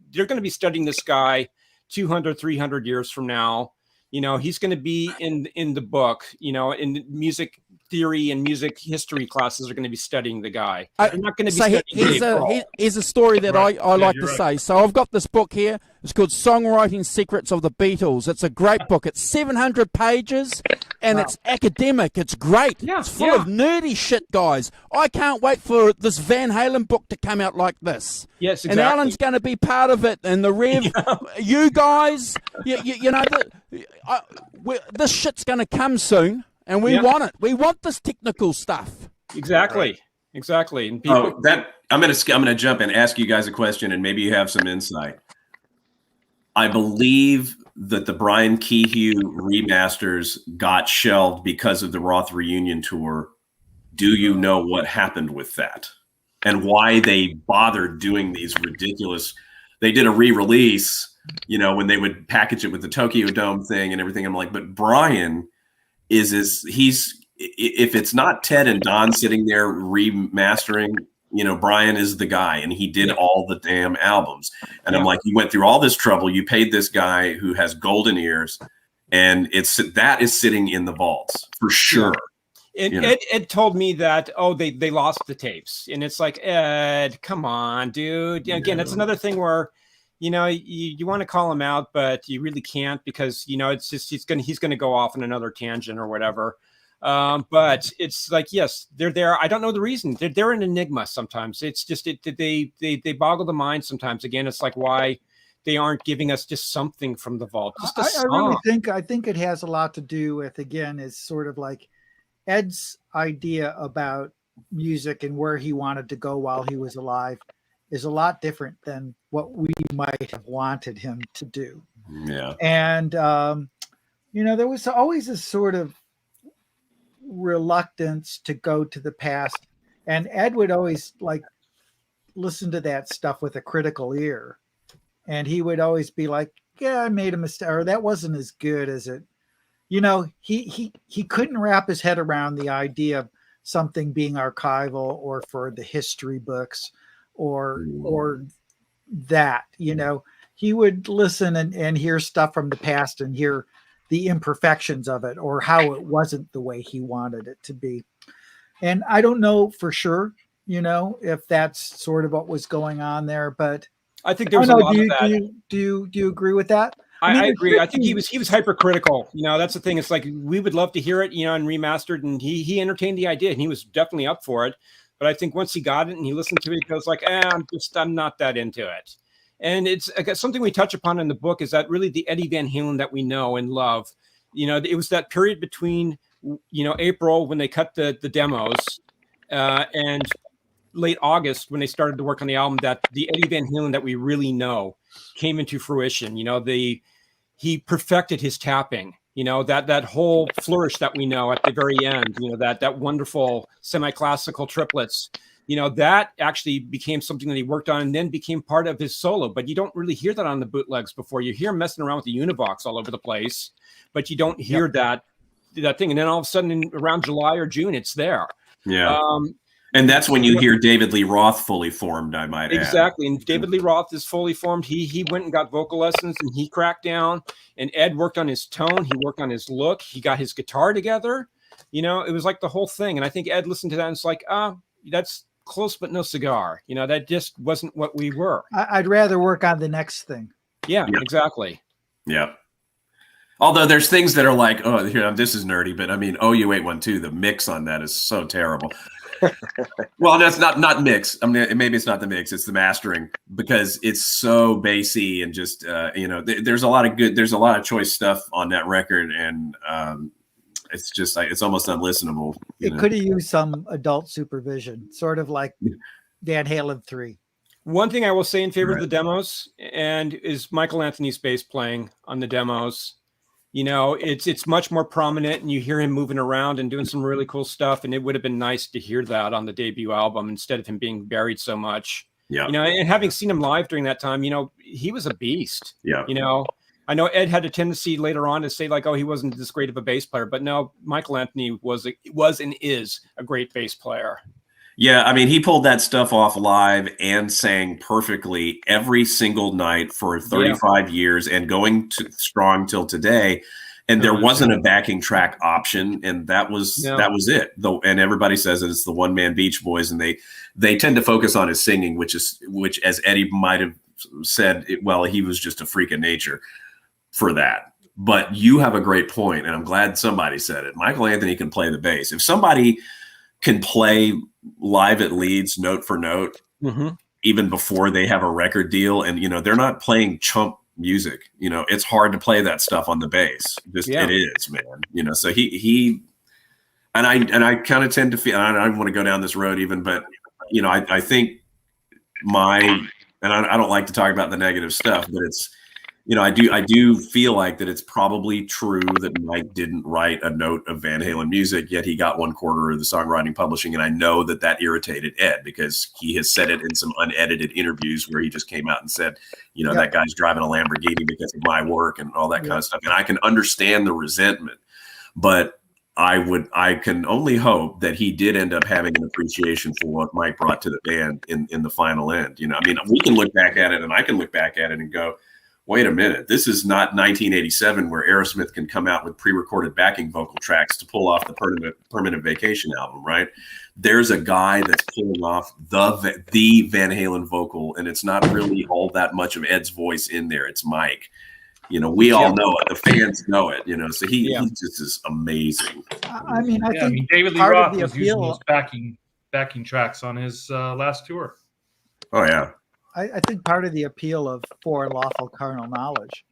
studying this guy 200, 300 years from now. He's going to be in the book, in music theory and music history classes are going to be studying the guy. They're not going to be studying here's a story that I like to say. So I've got this book here. It's called Songwriting Secrets of the Beatles. It's a great book. It's 700 pages and it's academic. It's great. It's full of nerdy shit, guys. I can't wait for this Van Halen book to come out like this. Yes, exactly. And Alan's going to be part of it. And the Rev, you guys, this shit's going to come soon. And we want it. We want this technical stuff. Exactly. And people... I'm gonna jump and ask you guys a question, and maybe you have some insight. I believe that the Brian Kehew remasters got shelved because of the Roth reunion tour. Do you know what happened with that, and why they bothered doing these ridiculous? They did a re-release, when they would package it with the Tokyo Dome thing and everything. I'm like, but Brian. If it's not Ted and Don sitting there remastering, Brian is the guy, and he did all the damn albums. And I'm like, you went through all this trouble. You paid this guy who has golden ears, and that is sitting in the vaults for sure. Ed told me that, they lost the tapes, and it's like, Ed, come on, dude. Again, it's another thing where, you want to call him out, but you really can't because, it's just he's going to go off on another tangent or whatever. But it's like, yes, they're there. I don't know the reason. They're an enigma sometimes. It's just they boggle the mind sometimes. Again, it's like why they aren't giving us just something from the vault. Just a song. I think it has a lot to do with, again, is sort of like Ed's idea about music and where he wanted to go while he was alive is a lot different than what we might have wanted him to do. Yeah. And, there was always a sort of reluctance to go to the past. And Ed would always listen to that stuff with a critical ear. And he would always be like, yeah, I made a mistake, or that wasn't as good as it. He couldn't wrap his head around the idea of something being archival or for the history books or that, he would listen and hear stuff from the past and hear the imperfections of it or how it wasn't the way he wanted it to be. And I don't know for sure, if that's sort of what was going on there, but I think there's a lot of that. Do you agree with that? I agree. I think he was hypercritical. That's the thing. It's like, we would love to hear it, and remastered, and he entertained the idea and he was definitely up for it. But I think once he got it and he listened to it, he goes like, I'm not that into it. And it's something we touch upon in the book is that really the Eddie Van Halen that we know and love, it was that period between, April when they cut the demos and late August when they started to work on the album, that the Eddie Van Halen that we really know came into fruition. He perfected his tapping, that whole flourish that we know at the very end, that wonderful semi-classical triplets, that actually became something that he worked on and then became part of his solo. But you don't really hear that on the bootlegs before. You hear him messing around with the Univox all over the place, but you don't hear that thing. And then all of a sudden around July or June, it's there. Yeah. And that's when you hear David Lee Roth fully formed, I might add. Exactly. And David Lee Roth is fully formed. He went and got vocal lessons and he cracked down. And Ed worked on his tone. He worked on his look. He got his guitar together. It was like the whole thing. And I think Ed listened to that and it's like, that's close but no cigar. That just wasn't what we were. I'd rather work on the next thing. Yeah, exactly. Yeah. Although there's things that are like, this is nerdy, but I mean, OU812, the mix on that is so terrible. Well, that's not mix. I mean, maybe it's not the mix; it's the mastering, because it's so bassy and just there's a lot of choice stuff on that record, and it's just like it's almost unlistenable. It could have used some adult supervision, sort of like Van Halen 3. One thing I will say in favor of the demos and is Michael Anthony's bass playing on the demos. It's much more prominent and you hear him moving around and doing some really cool stuff. And it would have been nice to hear that on the debut album instead of him being buried so much. Yeah. And having seen him live during that time, he was a beast. Yeah. I know Ed had a tendency later on to say like, he wasn't this great of a bass player, but no, Michael Anthony was and is a great bass player. Yeah, I mean, he pulled that stuff off live and sang perfectly every single night for 35 years and going strong till today. And there wasn't a backing track option, and that was it. And everybody says that it's the one-man Beach Boys, and they tend to focus on his singing, which as Eddie might have said, he was just a freak of nature for that. But you have a great point, and I'm glad somebody said it. Michael Anthony can play the bass. If somebody can play live at Leeds note for note, even before they have a record deal, and they're not playing chump music, it's hard to play that stuff on the bass. It is, man. So he and I kind of tend to feel, I don't want to go down this road even, but I think I don't like to talk about the negative stuff, but it's I do feel like that it's probably true that Mike didn't write a note of Van Halen music, yet he got 1/4 of the songwriting publishing. And I know that irritated Ed, because he has said it in some unedited interviews where he just came out and said, that guy's driving a Lamborghini because of my work and all that kind of stuff. And I can understand the resentment, but I can only hope that he did end up having an appreciation for what Mike brought to the band in the final end. I mean, we can look back at it, and I can look back at it and go, wait a minute, this is not 1987 where Aerosmith can come out with pre-recorded backing vocal tracks to pull off the Permanent Vacation album, right? There's a guy that's pulling off the Van Halen vocal, and it's not really all that much of Ed's voice in there. It's Mike. We all know it. The fans know it, so he just is amazing. I think David Lee Roth was using those backing tracks on his last tour. Oh, yeah. I think part of the appeal of For Unlawful Carnal Knowledge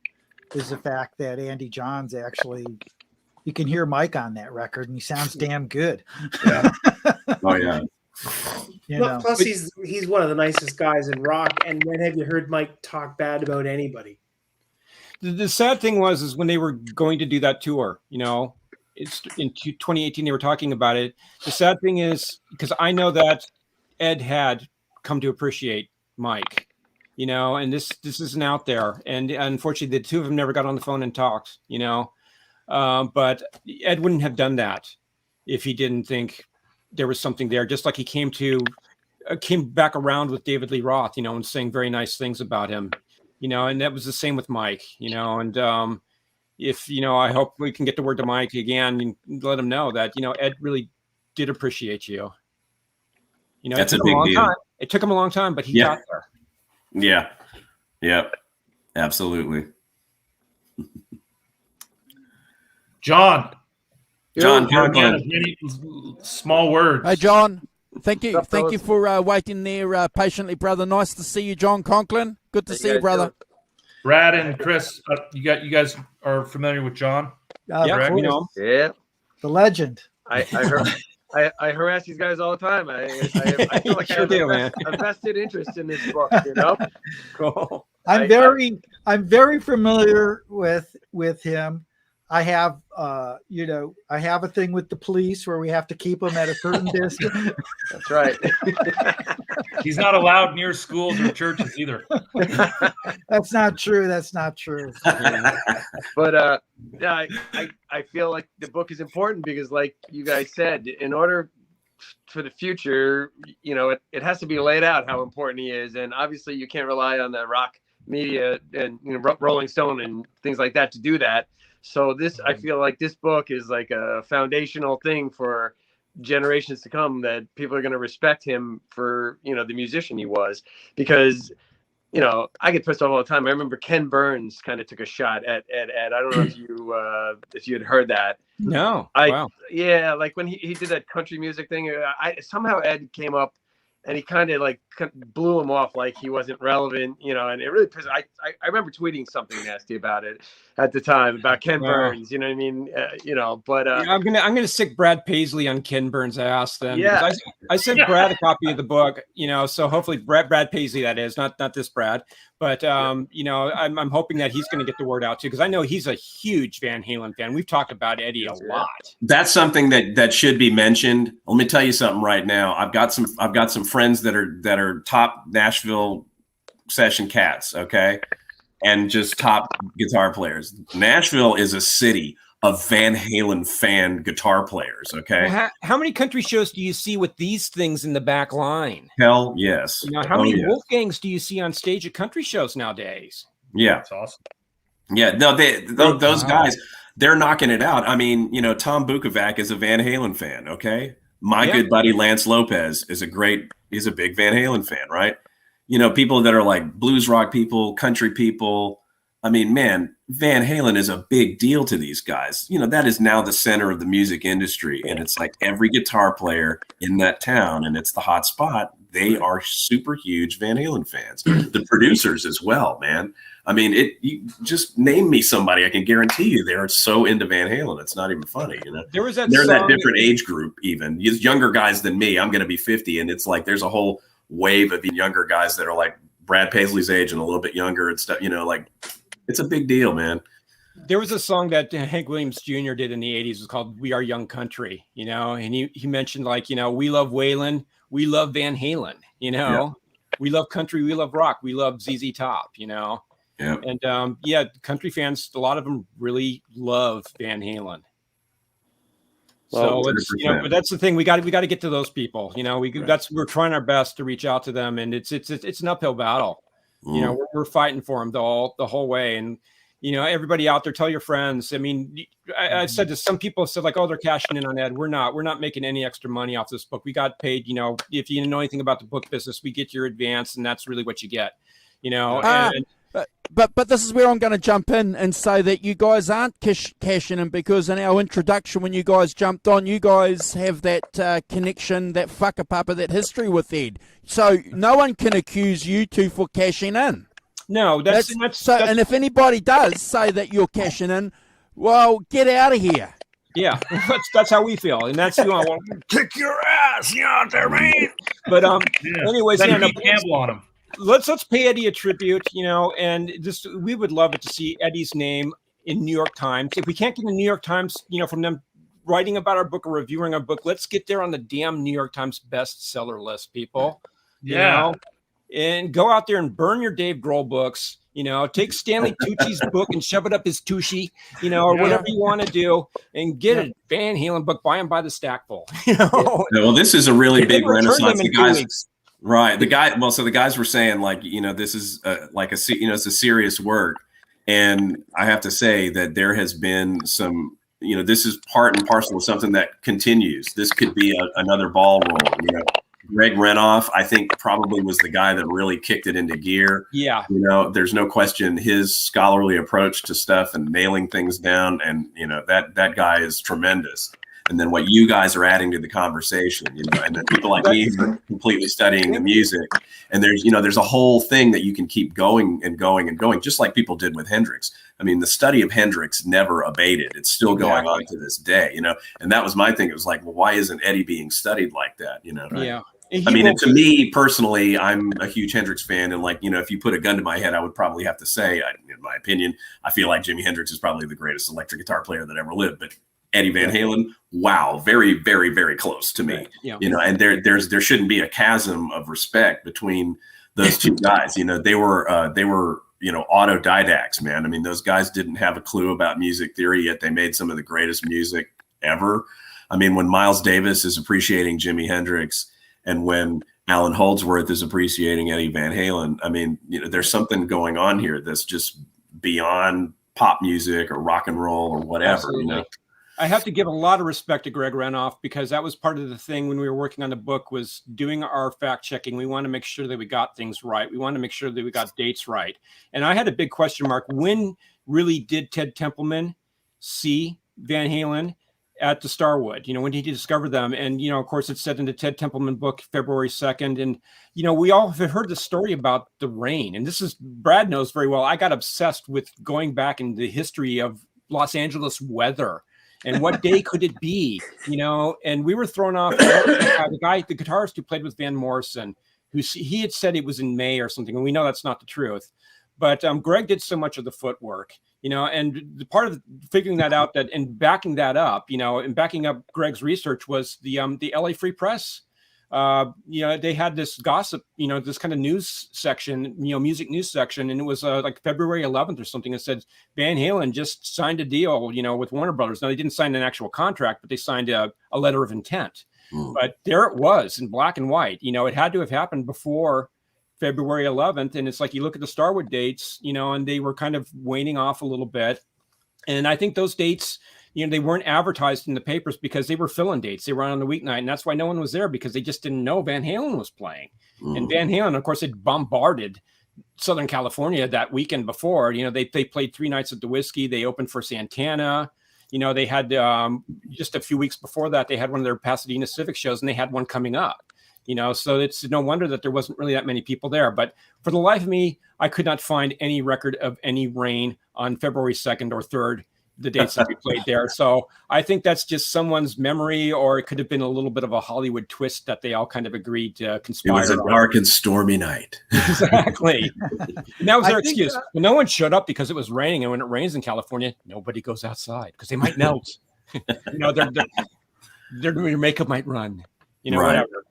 is the fact that Andy Johns actually, you can hear Mike on that record and he sounds damn good. Yeah. Oh yeah. Plus he's one of the nicest guys in rock. And when have you heard Mike talk bad about anybody? The sad thing is when they were going to do that tour, it's in 2018, they were talking about it. The sad thing is, because I know that Ed had come to appreciate Mike, and this isn't out there, and unfortunately the two of them never got on the phone and talked, but Ed wouldn't have done that if he didn't think there was something there, just like he came back around with David Lee Roth, and saying very nice things about him, and that was the same with Mike, and if I hope we can get the word to Mike again and let him know that Ed really did appreciate you. That's a big deal. It took him a long time, but he got there. Yeah. Yep. Absolutely. John. John, again, small words. Hey, John. Thank you for waiting there patiently, brother. Nice to see you, John Conklin. Good to see you, brother. Brad and Chris, you guys are familiar with John? Yeah, we know him. Yeah, the legend. I heard. I harass these guys all the time. I feel like Sure I have a vested interest in this book. You know. Cool. I'm very familiar with him. I have I have a thing with the police where we have to keep them at a certain distance. That's right. He's not allowed near schools or churches either. That's not true. That's not true. But yeah, I feel like the book is important because, like you guys said, in order for the future, it has to be laid out how important he is, and obviously you can't rely on the rock media and Rolling Stone and things like that to do that. So I feel like this book is like a foundational thing for generations to come, that people are going to respect him for, the musician he was, because, I get pissed off all the time. I remember Ken Burns kind of took a shot at Ed. I don't know if you had heard that. No. Wow. Yeah. Like when he did that country music thing, somehow Ed came up and he kind of blew him off like he wasn't relevant, and it really pissed. I remember tweeting something nasty about it at the time about Ken Burns, you know what I mean? But I'm gonna stick Brad Paisley on Ken Burns' ass then. Yeah. I sent Brad a copy of the book, so hopefully Brad Paisley, that is, not this Brad, but I'm hoping that he's going to get the word out too, because I know he's a huge Van Halen fan. We've talked about Eddie a lot. That's something that should be mentioned. Let me tell you something right now. I've got some friends that are top Nashville session cats, okay, and just top guitar players. Nashville is a city of Van Halen fan guitar players, okay. Well, how many country shows do you see with these things in the back line? Hell yes. How many Wolfgangs do you see on stage at country shows nowadays? Yeah, that's awesome. Yeah, no, those guys, they're knocking it out. I mean, Tom Bukovac is a Van Halen fan, okay. My good buddy Lance Lopez is he's a big Van Halen fan, right? People that are like blues rock people, country people. I mean, man, Van Halen is a big deal to these guys. That is now the center of the music industry. And it's like every guitar player in that town, and it's the hot spot, they are super huge Van Halen fans. The producers as well, man. I mean, you just name me somebody, I can guarantee you they're so into Van Halen. It's not even funny, There was they're that different age group even. Younger guys than me. I'm going to be 50, and it's like there's a whole wave of younger guys that are like Brad Paisley's age and a little bit younger and stuff, it's a big deal, man. There was a song that Hank Williams Jr. did in the 80s. It was called We Are Young Country, and he mentioned we love Waylon, we love Van Halen, we love country, we love rock, we love ZZ Top, Yeah. And country fans, a lot of them really love Van Halen. So it's but that's the thing. We got to get to those people. We're trying our best to reach out to them, and it's an uphill battle. We're fighting for them the whole way. And everybody out there, tell your friends. I mean, I said to some people, said like, oh, they're cashing in on Ed. We're not making any extra money off this book. We got paid. If you know anything about the book business, we get your advance, and that's really what you get. But this is where I'm going to jump in and say that you guys aren't cashing in, because in our introduction, when you guys jumped on, you guys have that connection, that whakapapa, that history with Ed. So no one can accuse you two for cashing in. No, that's and if anybody does say that you're cashing in, well, get out of here. Yeah, that's how we feel, and that's want to kick your ass, out there, man. But anyways, Campbell on him. Let's pay Eddie a tribute, and just we would love it to see Eddie's name in New York Times. If we can't get the New York Times, from them writing about our book or reviewing our book, let's get there on the damn New York Times bestseller list, people. Yeah. And go out there and burn your Dave Grohl books. Take Stanley Tucci's book and shove it up his tushy, or whatever you want to do, and get a Van Halen book. Buy them by the stackful. Well, this is a really big renaissance. The guys. Right. The guys were saying this is it's a serious work. And I have to say that there has been some, this is part and parcel of something that continues. This could be another ball roll. Greg Renoff, I think, probably was the guy that really kicked it into gear. Yeah. There's no question his scholarly approach to stuff and nailing things down. And, that guy is tremendous. and then what you guys are adding to the conversation, you know, and then people like me who are completely studying the music, and there's a whole thing that you can keep going and going and going, just like people did with Hendrix. I mean, the study of Hendrix never abated. It's still going on to this day, you know, and that was my thing. It was like, well, why isn't Eddie being studied like that, you know? Yeah. I mean, to me personally, I'm a huge Hendrix fan, and like, you know, if you put a gun to my head, I would probably have to say, in my opinion, I feel like Jimi Hendrix is probably the greatest electric guitar player that ever lived. But Eddie Van Halen, wow, very, very, very close to me. Yeah. You know, and there shouldn't be a chasm of respect between those two guys. You know, they were you know, autodidacts, man. I mean, those guys didn't have a clue about music theory, yet they made some of the greatest music ever. I mean, when Miles Davis is appreciating Jimi Hendrix, and when Alan Holdsworth is appreciating Eddie Van Halen, I mean, you know, there's something going on here that's just beyond pop music or rock and roll or whatever. Absolutely. You know. I have to give a lot of respect to Greg Renoff, because that was part of the thing when we were working on the book, was doing our fact checking. We want to make sure that we got things right. We want to make sure that we got dates right. And I had a big question mark. When really did Ted Templeman see Van Halen at the Starwood? You know, when did he discover them? And, you know, of course, it's said in the Ted Templeman book, February 2nd. And, you know, we all have heard the story about the rain. And this is, Brad knows very well, I got obsessed with going back in the history of Los Angeles weather. And what day could it be? You know, and we were thrown off. The guitarist who played with Van Morrison, he had said it was in May or something. And we know that's not the truth. But Greg did so much of the footwork, you know, and the part of figuring that out, that and backing that up, you know, and backing up Greg's research was the LA Free Press. You know, they had this gossip, you know, this kind of news section, you know, music news section. And it was like February 11th or something. It said Van Halen just signed a deal, you know, with Warner Brothers. Now, they didn't sign an actual contract, but they signed a letter of intent. But there it was in black and white. You know, it had to have happened before February 11th. And it's like, you look at the Starwood dates, you know, and they were kind of waning off a little bit. And I think those dates, you know, they weren't advertised in the papers because they were fill-in dates. They were on the weeknight, and that's why no one was there, because they just didn't know Van Halen was playing. And Van Halen, of course, had bombarded Southern California that weekend before. You know, they played 3 nights at the Whiskey. They opened for Santana. You know, they had just a few weeks before that, they had one of their Pasadena Civic shows, and they had one coming up. You know, so it's no wonder that there wasn't really that many people there. But for the life of me, I could not find any record of any rain on February 2nd or 3rd, the dates that we played there. So I think that's just someone's memory, or it could have been a little bit of a Hollywood twist that they all kind of agreed to conspire. It was a dark and stormy night. Exactly. And that was their excuse. But no one showed up because it was raining. And when it rains in California, nobody goes outside because they might melt. You know, their makeup might run, you know, whatever.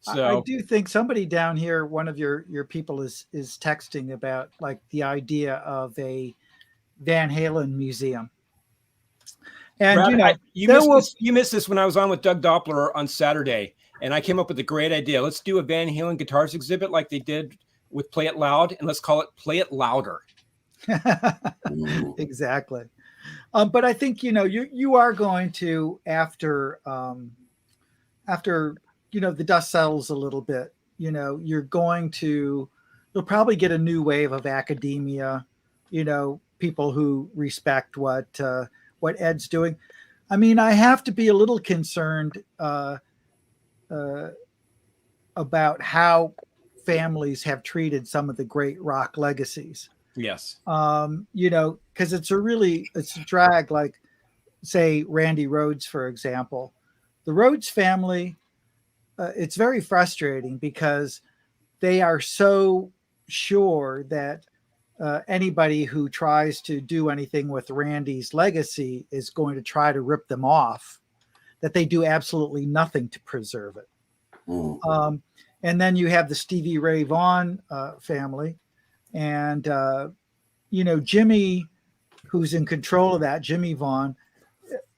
So I do think somebody down here, one of your people is texting about like the idea of a Van Halen museum. And Brad, you know, you missed this when I was on with Doug Doppler on Saturday, and I came up with a great idea. Let's do a Van Halen guitars exhibit like they did with Play It Loud, and let's call it Play It Louder. Exactly. But I think, you know, you are going to, after you know, the dust settles a little bit, you know, you'll probably get a new wave of academia, you know, people who respect what Ed's doing. I mean, I have to be a little concerned about how families have treated some of the great rock legacies. Yes. You know, because it's a drag, like say Randy Rhoads, for example. The Rhoads family, it's very frustrating because they are so sure that anybody who tries to do anything with Randy's legacy is going to try to rip them off, that they do absolutely nothing to preserve it. And then you have the Stevie Ray Vaughan family, and you know, Jimmy, who's in control of that, Jimmy Vaughan,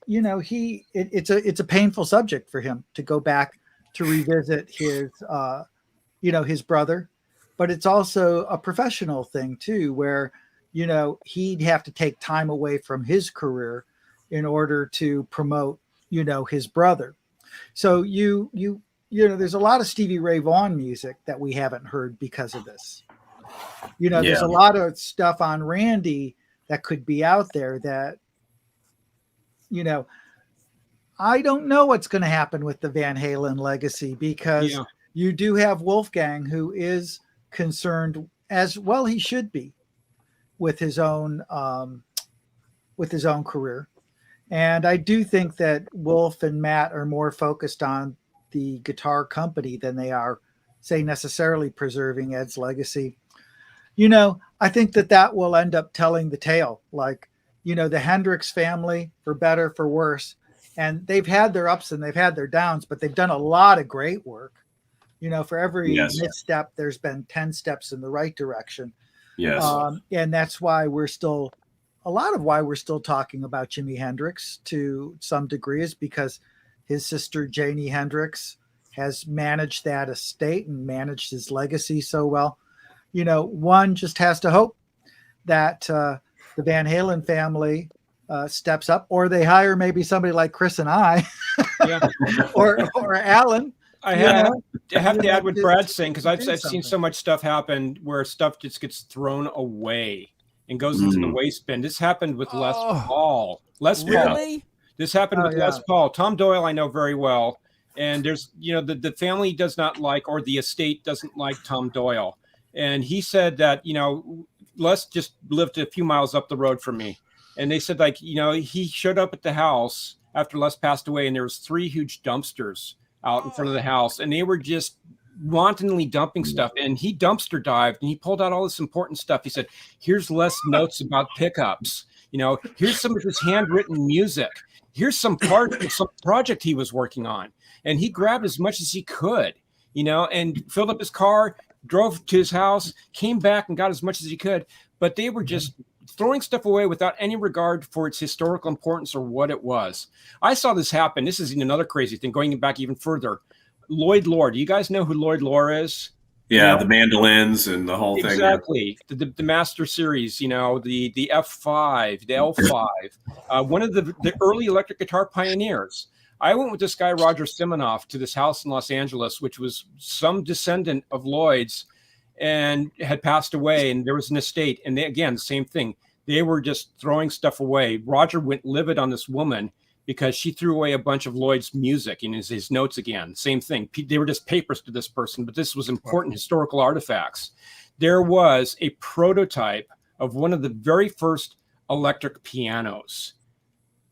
you know, it's a painful subject for him to go back to revisit his you know, his brother. But it's also a professional thing too, where, you know, he'd have to take time away from his career in order to promote, you know, his brother. So you know, there's a lot of Stevie Ray Vaughan music that we haven't heard because of this. You know, there's a lot of stuff on Randy that could be out there that, you know, I don't know what's going to happen with the Van Halen legacy, because you do have Wolfgang, who is concerned, as well he should be, with his own career. And I do think that Wolf and Matt are more focused on the guitar company than they are, say, necessarily preserving Ed's legacy. You know, I think that will end up telling the tale. Like, you know, the Hendrix family, for better, for worse, and they've had their ups and they've had their downs, but they've done a lot of great work. You know, for every misstep, there's been 10 steps in the right direction. Yes. And that's why we're still talking about Jimi Hendrix to some degree, is because his sister Janie Hendrix has managed that estate and managed his legacy so well. You know, one just has to hope that the Van Halen family steps up, or they hire maybe somebody like Chris and I, or Alan. I have to add what Brad's saying, because I've seen so much stuff happen where stuff just gets thrown away and goes into the waste bin. This happened with Les Paul. Really? This happened with Les Paul. Tom Doyle I know very well. And there's, you know, the family does not like, or the estate doesn't like Tom Doyle. And he said that, you know, Les just lived a few miles up the road from me. And they said, like, you know, he showed up at the house after Les passed away, and there was 3 huge dumpsters out in front of the house, and they were just wantonly dumping stuff. And he dumpster dived and he pulled out all this important stuff. He said, here's Les notes about pickups. You know, here's some of his handwritten music. Here's some project he was working on. And he grabbed as much as he could, you know, and filled up his car, drove to his house, came back and got as much as he could. But they were just throwing stuff away without any regard for its historical importance or what it was. I saw this happen. This is another crazy thing, going back even further. Lloyd Loar. Do you guys know who Lloyd Loar is? Yeah, the mandolins and the whole thing. Exactly. The Master Series, you know, the F5, the L5, one of the early electric guitar pioneers. I went with this guy, Roger Siminoff, to this house in Los Angeles, which was some descendant of Lloyd's, and had passed away, and there was an estate. And they, again, same thing. They were just throwing stuff away. Roger went livid on this woman because she threw away a bunch of Lloyd's music in his notes again. Same thing. They were just papers to this person, but this was important historical artifacts. There was a prototype of one of the very first electric pianos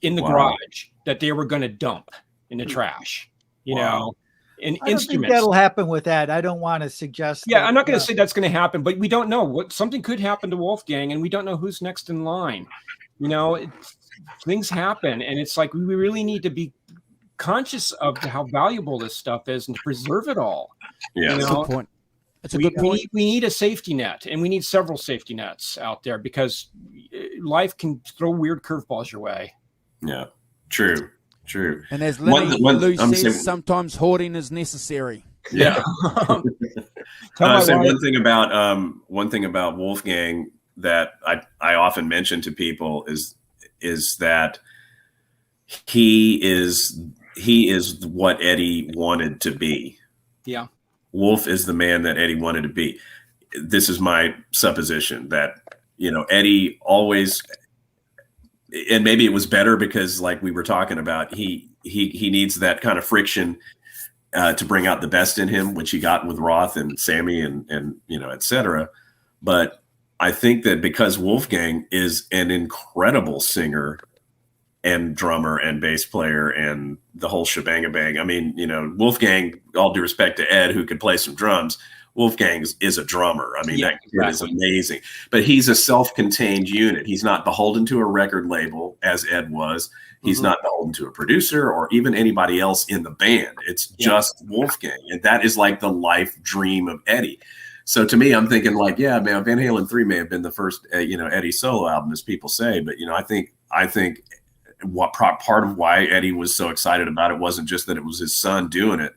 in the garage that they were going to dump in the trash, you know, and I don't think that'll happen with that. I don't want to suggest. Yeah, I'm not going to say that's going to happen, but we don't know. Something could happen to Wolfgang, and we don't know who's next in line. You know, things happen, and it's like we really need to be conscious of how valuable this stuff is and to preserve it all. Yeah, that's a good point. That's a good point. We need a safety net, and we need several safety nets out there, because life can throw weird curveballs your way. Yeah, true. And as Lou says, sometimes hoarding is necessary. Yeah. So one thing about Wolfgang that I often mention to people is that he is what Eddie wanted to be. Yeah. Wolf is the man that Eddie wanted to be. This is my supposition that, you know, Eddie always, and maybe it was better because, like we were talking about, he needs that kind of friction to bring out the best in him, which he got with Roth and Sammy and you know, et cetera. But I think that because Wolfgang is an incredible singer and drummer and bass player and the whole shebang-a-bang. I mean, you know, Wolfgang, all due respect to Ed, who could play some drums, Wolfgang is a drummer. I mean, that kid is amazing. But he's a self-contained unit. He's not beholden to a record label, as Ed was. He's not beholden to a producer or even anybody else in the band. It's just Wolfgang. And that is like the life dream of Eddie. So to me, I'm thinking like, yeah, man, Van Halen 3 may have been the first, you know, Eddie solo album, as people say. But, you know, I think what part of why Eddie was so excited about it wasn't just that it was his son doing it,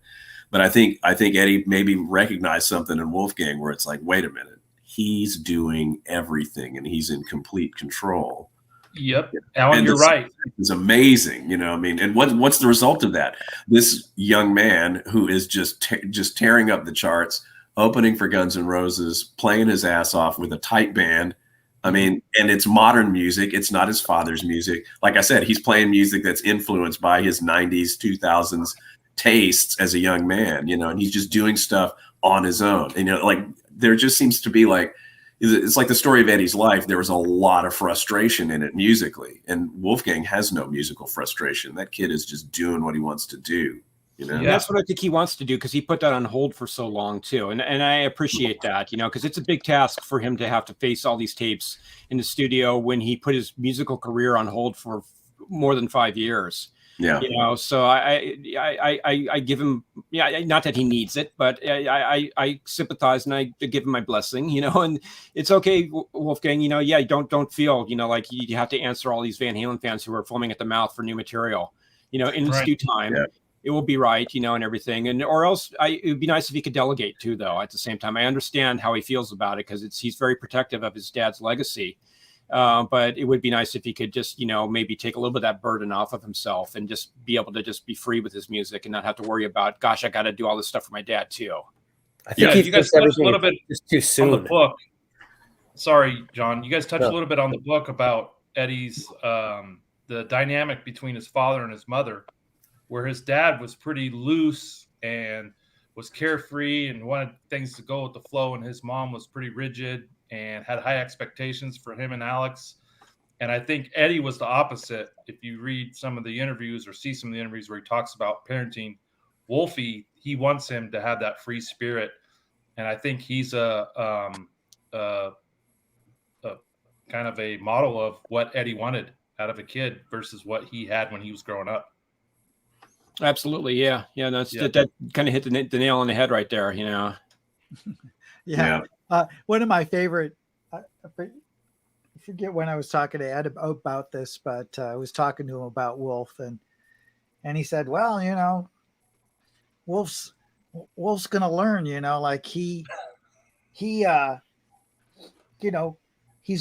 but I think Eddie maybe recognized something in Wolfgang where it's like, wait a minute, he's doing everything and he's in complete control. Yep, Alan, you're right. It's amazing, you know. I mean, and what's the result of that? This young man who is just tearing up the charts, opening for Guns N' Roses, playing his ass off with a tight band, I mean, and it's modern music. It's not his father's music. Like I said, he's playing music that's influenced by his 90s, 2000s tastes as a young man, and he's just doing stuff on his own. And, like there just seems to be like, it's like the story of Eddie's life. There was a lot of frustration in it musically, and Wolfgang has no musical frustration. That kid is just doing what he wants to do. Yeah. That's what I think he wants to do, because he put that on hold for so long too, and I appreciate that, because it's a big task for him to have to face all these tapes in the studio when he put his musical career on hold for more than 5 years. Yeah, so I give him, not that he needs it, but I sympathize and I give him my blessing, and it's okay, Wolfgang, don't feel, like you have to answer all these Van Halen fans who are foaming at the mouth for new material, in its due time. Yeah. It will be right, and everything. Or else it would be nice if he could delegate too, though, at the same time. I understand how he feels about it, because he's very protective of his dad's legacy. But it would be nice if he could just, maybe take a little bit of that burden off of himself and just be able to just be free with his music and not have to worry about, gosh, I got to do all this stuff for my dad too. I think you guys touched a little bit too soon on the book. Sorry, John. You guys touched a little bit on the book about Eddie's, the dynamic between his father and his mother, where his dad was pretty loose and was carefree and wanted things to go with the flow, and his mom was pretty rigid and had high expectations for him and Alex. And I think Eddie was the opposite. If you read some of the interviews or see some of the interviews where he talks about parenting, Wolfie, he wants him to have that free spirit. And I think he's a kind of a model of what Eddie wanted out of a kid versus what he had when he was growing up. Absolutely. Yeah. That kind of hit the nail on the head right there, Yeah. One of my favorite, I forget when I was talking to Ed about this, but I was talking to him about Wolf, and he said, well, Wolf's going to learn, like he he's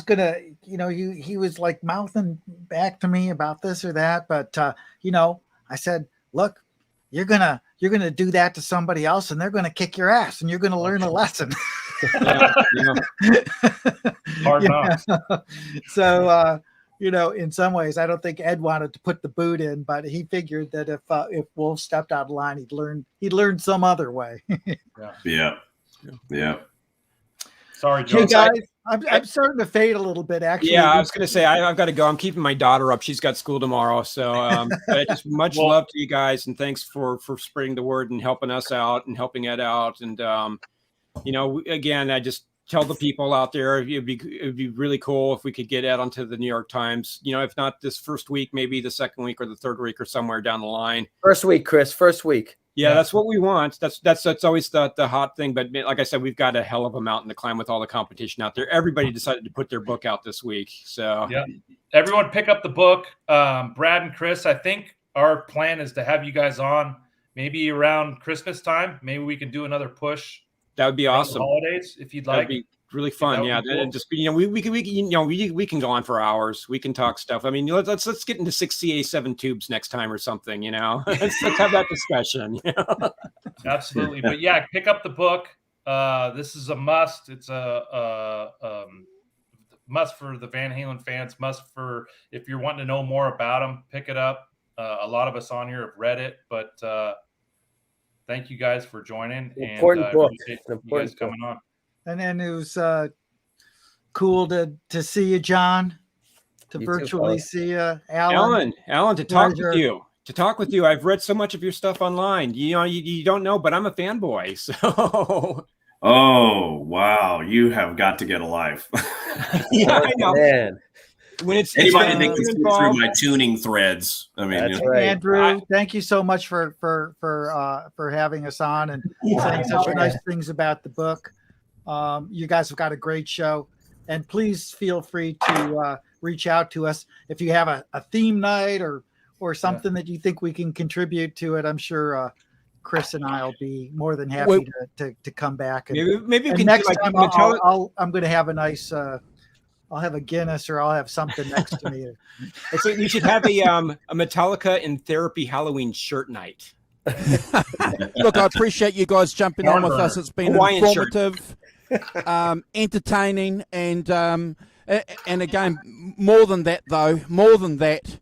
going to, he was like mouthing back to me about this or that. But, I said, look, you're going to do that to somebody else, and they're going to kick your ass, and you're going to learn a lesson. Hard knocks. So, in some ways, I don't think Ed wanted to put the boot in, but he figured that if Wolf stepped out of line, he'd learn some other way. Yeah. Sorry, John. Hey guys, I'm starting to fade a little bit, actually. Yeah, I was going to say I've got to go. I'm keeping my daughter up. She's got school tomorrow, so but just much love to you guys, and thanks for spreading the word and helping us out and helping Ed out. And again, I just tell the people out there, it'd be really cool if we could get Ed onto the New York Times. If not this first week, maybe the second week or the third week or somewhere down the line. First week, Chris. First week. Yeah, that's what we want. That's always the hot thing. But like I said, we've got a hell of a mountain to climb with all the competition out there. Everybody decided to put their book out this week. So yeah, everyone pick up the book. Brad and Chris, I think our plan is to have you guys on maybe around Christmas time. Maybe we can do another push. That would be awesome. Holidays, if you'd like. That'd be really fun. Yeah, cool. And just we can go on for hours. We can talk stuff. I mean, let's get into 6 CA7 tubes next time or something. Let's have that discussion. Absolutely, but yeah, pick up the book. This is a must. It's a must for the Van Halen fans. Must for if you're wanting to know more about them. Pick it up. A lot of us on here have read it, but thank you guys for joining. Important book. You guys coming on. And then it was cool to see you, John. To you virtually too, see you, Alan, to talk with you. To talk with you. I've read so much of your stuff online. You don't know, but I'm a fanboy. So. Oh wow! You have got to get a life. Yeah, I know. Man. When it's anybody that can see through my tuning threads. I mean, that's right. Andrew, thank you so much for having us on and saying such nice things about the book. You guys have got a great show, and please feel free to reach out to us if you have a theme night or something that you think we can contribute to it. I'm sure Chris and I'll be more than happy to come back. And, maybe and next time I'm going to have a nice. I'll have a Guinness or I'll have something next to me. So we should have a Metallica in Therapy Halloween shirt night. Look, I appreciate you guys jumping on with us. It's been Hawaiian informative, entertaining, and And again, more than that, though, more than that,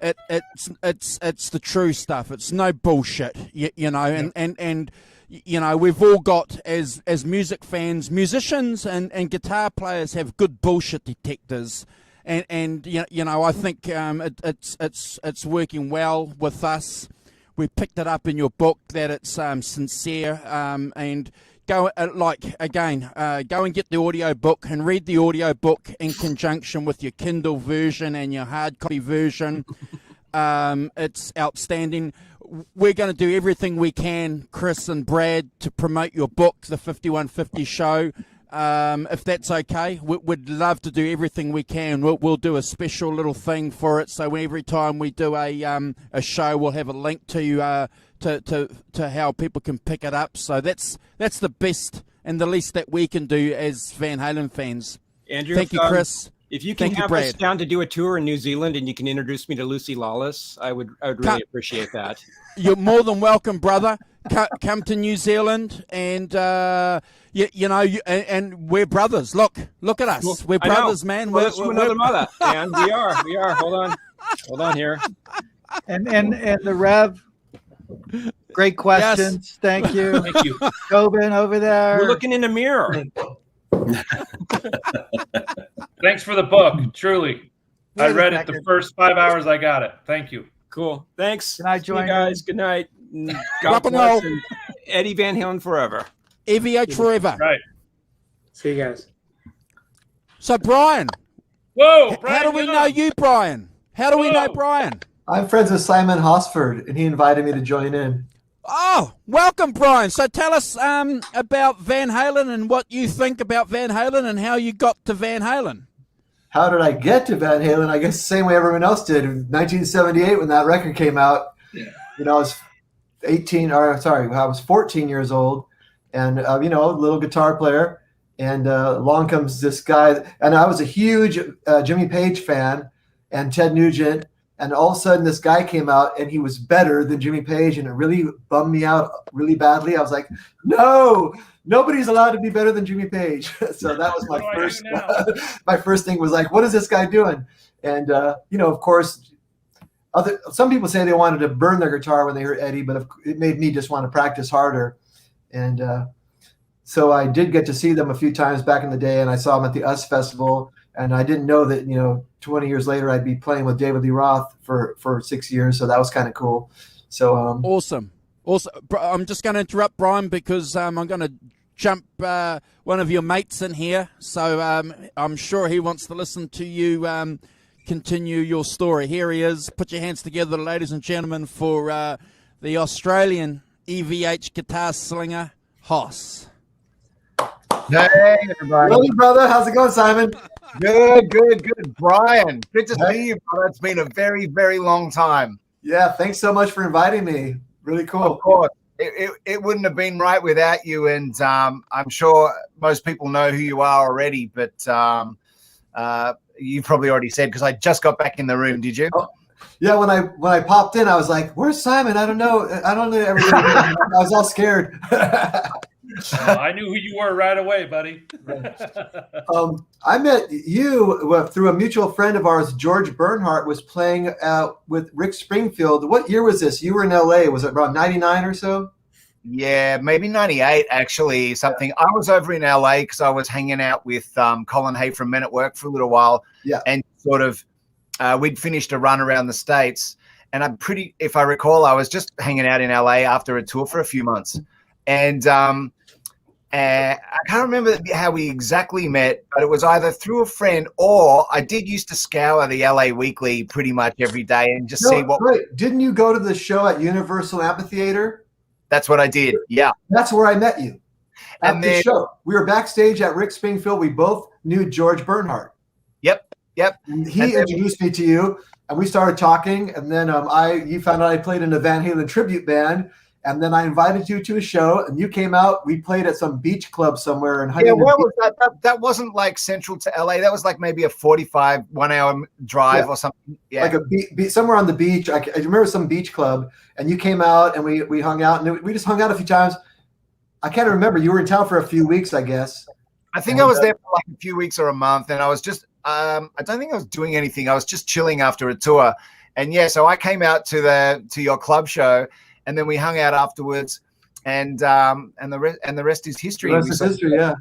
it's the true stuff. It's no bullshit, you know. And you know, we've all got as music fans, musicians and guitar players have good bullshit detectors. And you know, I think it's working well with us. We picked it up in your book that it's sincere, and go go and get the audio book and read the audio book in conjunction with your Kindle version and your hard copy version. It's outstanding. We're going to do everything we can, Chris and Brad, to promote your book, The 5150 Show. If that's okay, we'd love to do everything we can. We'll do a special little thing for it. So every time we do a show, we'll have a link to how people can pick it up. So that's the best and the least that we can do as Van Halen fans. Andrew, thank you, Chris. If you can have us down to do a tour in New Zealand and you can introduce me to Lucy Lawless, I would really appreciate that. You're more than welcome, brother. Come to New Zealand, and you know, and we're brothers. Look at us. We're brothers, man. We're another mother, and we are. Hold on here. And the Rev. Great questions. Yes. Thank you. Thank you. Tobin over there. We're looking in the mirror. Thanks for the book. Truly, I read it the first 5 hours I got it. Thank you. Cool. Thanks. Can I See you join guys? Good night. God bless. And Eddie Van Halen forever. EVH forever. Right. See you guys. So Brian. Whoa. How do we know you, Brian? How do we know Brian? I'm friends with Simon Hosford, and he invited me to join in. Oh, welcome, Brian. So tell us about Van Halen and what you think about Van Halen and how you got to Van Halen. How did I get to Van Halen? I guess the same way everyone else did. In 1978, when that record came out, you know, I was 14 years old, and you know, a little guitar player. And along comes this guy, and I was a huge Jimmy Page fan and Ted Nugent. And all of a sudden, this guy came out, and he was better than Jimmy Page, and it really bummed me out really badly. I was like, no, nobody's allowed to be better than Jimmy Page. So that was my first. My first thing was like, what is this guy doing? And you know, of course, some people say they wanted to burn their guitar when they heard Eddie, but it made me just want to practice harder. And so I did get to see them a few times back in the day, and I saw them at the US Festival. And I didn't know that, you know, 20 years later, I'd be playing with David Lee Roth for 6 years. So that was kind of cool. So Awesome. I'm just going to interrupt Brian because I'm going to jump one of your mates in here. So I'm sure he wants to listen to you continue your story. Here he is. Put your hands together, ladies and gentlemen, for the Australian EVH guitar slinger, Hoss. Hey, everybody. Hello, brother. How's it going, Simon? Good. Brian, good to see you, brother. It's been a very, very long time. Yeah, thanks so much for inviting me. Really cool. Of course. It wouldn't have been right without you, and I'm sure most people know who you are already, but you probably already said because I just got back in the room. Did you? Oh, yeah, when I popped in, I was like, "Where's Simon? I don't know everything." I was all scared. I knew who you were right away, buddy. I met you through a mutual friend of ours. George Bernhardt was playing with Rick Springfield. What year was this? You were in LA. Was it around 99 or so? Yeah, maybe 98, actually, something. I was over in LA because I was hanging out with Colin Hay from Men at Work for a little while. Yeah. And sort of we'd finished a run around the States. And if I recall, I was just hanging out in LA after a tour for a few months. And I can't remember how we exactly met, but it was either through a friend or I did used to scour the LA Weekly pretty much every day and just see what. Right. Didn't you go to the show at Universal Amphitheater? That's what I did. Yeah. That's where I met you. At And the then- show. We were backstage at Rick Springfield. We both knew George Bernhardt. Yep. And he introduced me to you, and we started talking. And then you found out I played in a Van Halen tribute band. And then I invited you to a show, and you came out. We played at some beach club somewhere in Huntington. Yeah, where was that? That wasn't like central to LA. That was like maybe a 1-hour drive or something. Yeah, like a somewhere on the beach. I remember some beach club, and you came out, and we hung out, and we just hung out a few times. I can't remember. You were in town for a few weeks, I guess. I think I was there for like a few weeks or a month, and I was just I don't think I was doing anything. I was just chilling after a tour. And yeah, so I came out to your club show, and then we hung out afterwards, and the rest is history. The rest is history, yeah.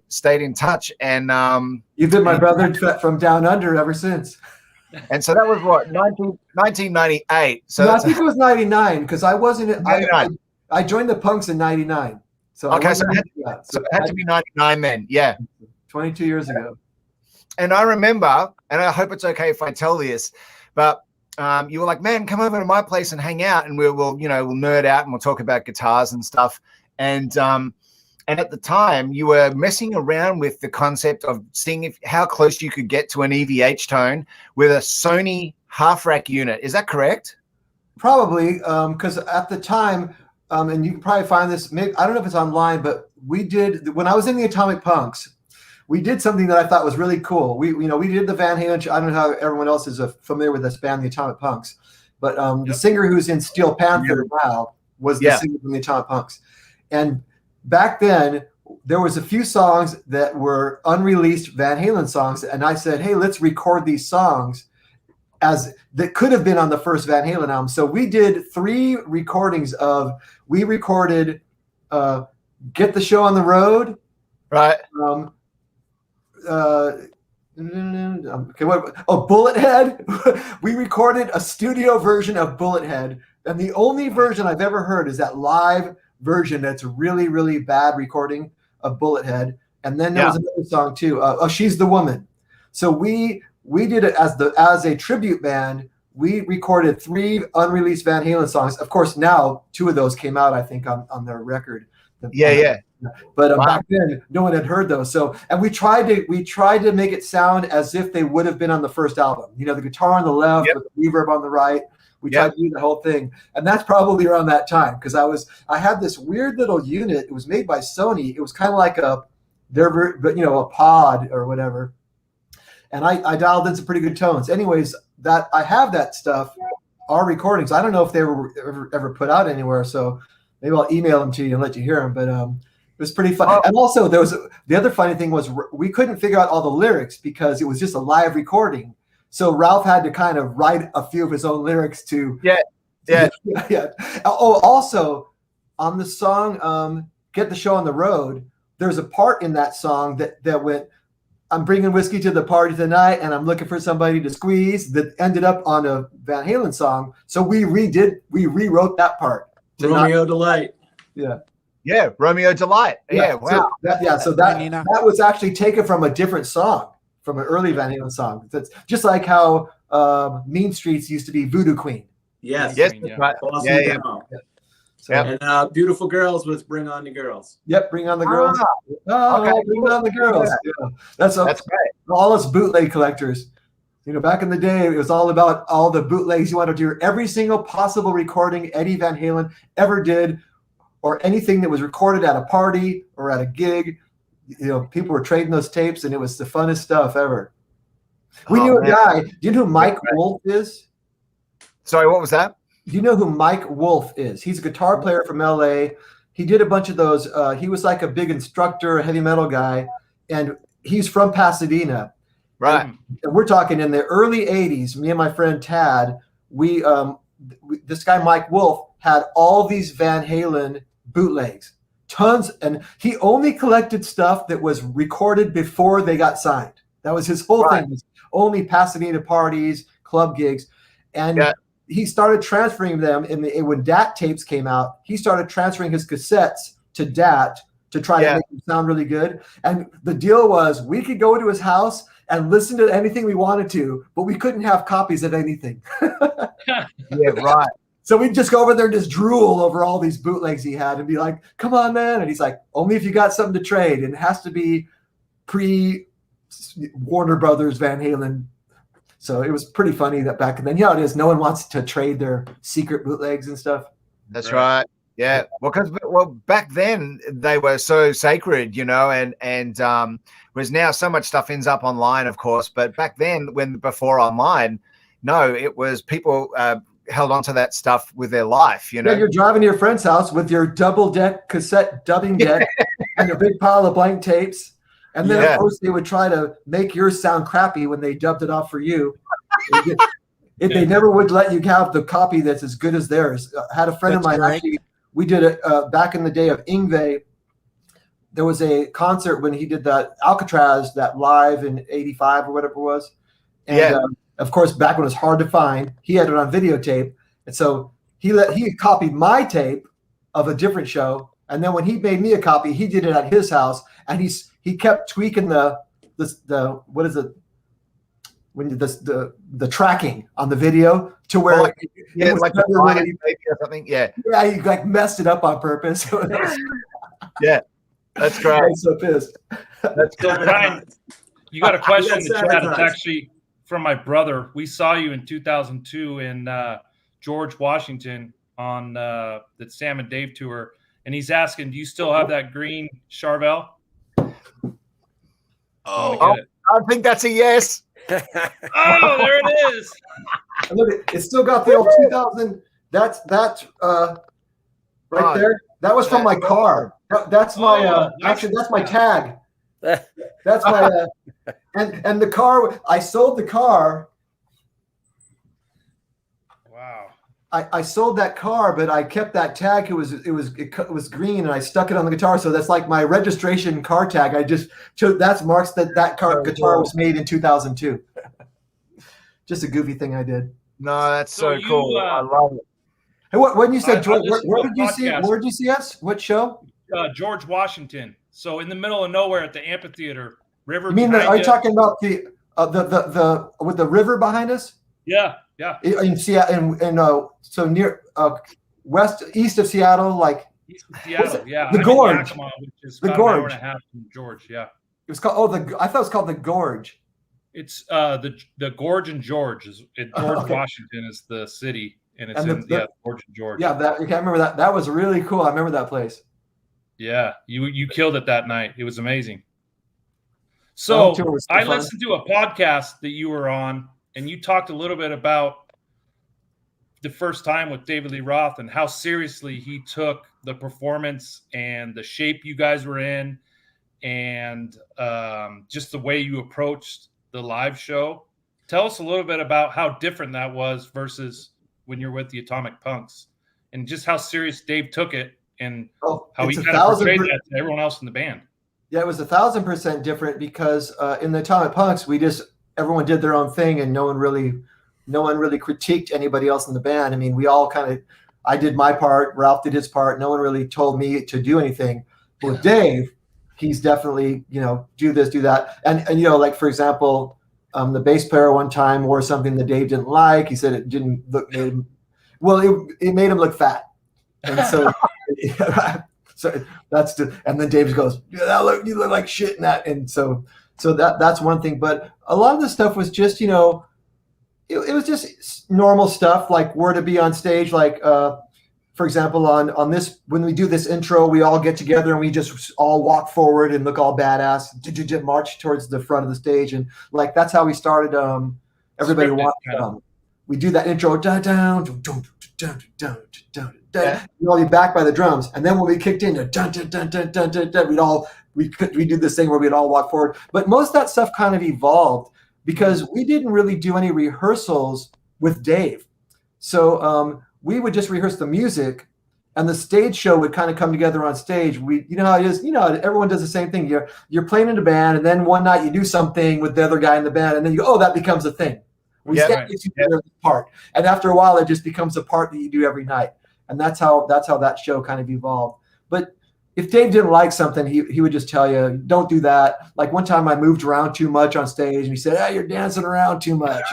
Stayed in touch, and you've been my brother from down under ever since. And so that was what 1998. So no, I think it was 99 because I wasn't. I joined the Punks in 99. So okay, so it had to be 99 then. Yeah, 22 years ago. And I remember, and I hope it's okay if I tell this, but you were like, man, come over to my place and hang out, and we'll nerd out and we'll talk about guitars and stuff. And at the time, you were messing around with the concept of seeing how close you could get to an EVH tone with a Sony half rack unit. Is that correct? Probably, because at the time, and you can probably find this. Maybe, I don't know if it's online, but we did when I was in the Atomic Punks. We did something that I thought was really cool. We did the Van Halen. I don't know how everyone else is familiar with this band, the Atomic Punks, but the singer who's in Steel Panther now was the singer from the Atomic Punks. And back then, there was a few songs that were unreleased Van Halen songs, and I said, "Hey, let's record these songs that could have been on the first Van Halen album." So we did 3 recordings of. We recorded "Get the Show on the Road," right? Bullethead. We recorded a studio version of Bullethead, and the only version I've ever heard is that live version that's really, really bad recording of Bullethead. And then there was another song too. She's the Woman. So we did it as a tribute band. We recorded 3 unreleased Van Halen songs. Of course, now 2 of those came out, I think, on their record. But back then, no one had heard those. So, and we tried to make it sound as if they would have been on the first album. You know, the guitar on the left, with the reverb on the right. We tried to do the whole thing, and that's probably around that time because I had this weird little unit. It was made by Sony. It was kind of like a pod or whatever. And I dialed in some pretty good tones. Anyways, that I have that stuff, our recordings. I don't know if they were ever put out anywhere. So maybe I'll email them to you and let you hear them. But it was pretty fun. And also, the other funny thing was we couldn't figure out all the lyrics because it was just a live recording. So Ralph had to kind of write a few of his own lyrics to. Yeah. Oh, also on the song "Get the Show on the Road," there's a part in that song that went, "I'm bringing whiskey to the party tonight, and I'm looking for somebody to squeeze," that ended up on a Van Halen song. So we rewrote that part. Romeo Delight. Yeah, Romeo Delight. Yeah, wow. So that was actually taken from a different song, from an early Van Halen song. That's just like how Mean Streets used to be Voodoo Queen. Yes. Right. Yeah. So, and Beautiful Girls with Bring On the Girls. Yep, Bring On the Girls. Okay, Bring On the Girls. Yeah. That's great. All us bootleg collectors. You know, back in the day, it was all about all the bootlegs you wanted to do. Every single possible recording Eddie Van Halen ever did, or anything that was recorded at a party or at a gig. You know, people were trading those tapes, and it was the funnest stuff ever. We knew a guy. Do you know who Mike Wolf is? Sorry, what was that? Do you know who Mike Wolf is? He's a guitar player from LA. He did a bunch of those. He was like a big instructor, heavy metal guy, and he's from Pasadena. Right. And we're talking in the early 80s, me and my friend Tad, this guy Mike Wolf had all these Van Halen bootlegs, tons, and he only collected stuff that was recorded before they got signed. That was his whole thing, was only Pasadena parties, club gigs. And he started transferring them when DAT tapes came out. He started transferring his cassettes to DAT to try to make them sound really good. And the deal was we could go to his house and listen to anything we wanted to, but we couldn't have copies of anything. Right. So we'd just go over there and just drool over all these bootlegs he had and be like, "Come on, man." And he's like, "Only if you got something to trade. And it has to be pre-Warner Brothers Van Halen." So it was pretty funny that back then, it is. No one wants to trade their secret bootlegs and stuff. That's right. Yeah. Well, back then they were so sacred, and whereas now so much stuff ends up online, of course. But back then, before online, no, it was people held onto that stuff with their life. Yeah, you're driving to your friend's house with your double deck cassette dubbing deck and a big pile of blank tapes. And then of course they would try to make yours sound crappy when they dubbed it off for you. They never would let you have the copy that's as good as theirs. I had a friend of mine actually. We did it back in the day of Yngwie. There was a concert when he did that Alcatraz, that live in '85 or whatever it was. And of course, back when it was hard to find, he had it on videotape. And so he copied my tape of a different show. And then when he made me a copy, he did it at his house. And he kept tweaking the what is it? When the tracking on the video to where like the maybe or something. Yeah, he like messed it up on purpose. Yeah, that's great. I'm so pissed. That's so Brian, you got a question in the chat. It's actually from my brother. We saw you in 2002 in George Washington on the Sam and Dave tour, and he's asking, do you still have that green charvel? Oh, I think that's a yes. Oh, there it is. Look, it's still got the old 2000. That's right there. That was from my car. That's my actually that's my tag. That's my and the car. I sold the car. Wow. I sold that car, but I kept that tag. It was green, and I stuck it on the guitar. So that's like my registration car tag. I just that's marks that guitar was made in 2002. Just a goofy thing I did. No, that's so cool. I love it. Hey, when you said George, where did you see? Where did you see us? What show? George Washington. So in the middle of nowhere at the amphitheater, river. You mean are you talking about the with the river behind us? Yeah, yeah. In Seattle, so near east of Seattle, like east of Seattle, yeah. The Gorge, which is the about Gorge. an hour and a half from George, yeah. It was called I thought it was called the Gorge. It's the Gorge and George is George Washington is the city, and it's Gorge and George. Yeah, I can't remember that. That was really cool. I remember that place. Yeah, you killed it that night. It was amazing. So I listened to a podcast that you were on, and you talked a little bit about the first time with David Lee Roth and how seriously he took the performance and the shape you guys were in, and just the way you approached the live show. Tell us a little bit about how different that was versus when you're with the Atomic Punks, and just how serious Dave took it, and how he kind of portrayed that to everyone else in the band. Yeah, it was 1,000% different because in the Atomic Punks, everyone did their own thing, and no one really critiqued anybody else in the band. I mean, we all I did my part, Ralph did his part. No one really told me to do anything. But with Dave, he's definitely, do this, do that. And like, for example, the bass player one time wore something that Dave didn't like. He said it didn't look, it made him look fat. And so, and then Dave goes, yeah, you look like shit in that. And so that's one thing. But a lot of the stuff was just, it was just normal stuff, like where to be on stage. Like, for example, on this, when we do this intro, we all get together and we just all walk forward and look all badass, march towards the front of the stage. And like, that's how we started. Everybody walked. We do that intro, we'd all be backed by the drums. And then when we kicked in, we did this thing where we'd all walk forward. But most of that stuff kind of evolved because we didn't really do any rehearsals with Dave. So we would just rehearse the music, and the stage show would kind of come together on stage. You know how it is. Everyone does the same thing. You're playing in a band, and then one night you do something with the other guy in the band, and then you go, that becomes a thing. We stand together part, and after a while, it just becomes a part that you do every night, and that's how that show kind of evolved. But if Dave didn't like something, he would just tell you, don't do that. Like one time I moved around too much on stage, and he said, you're dancing around too much.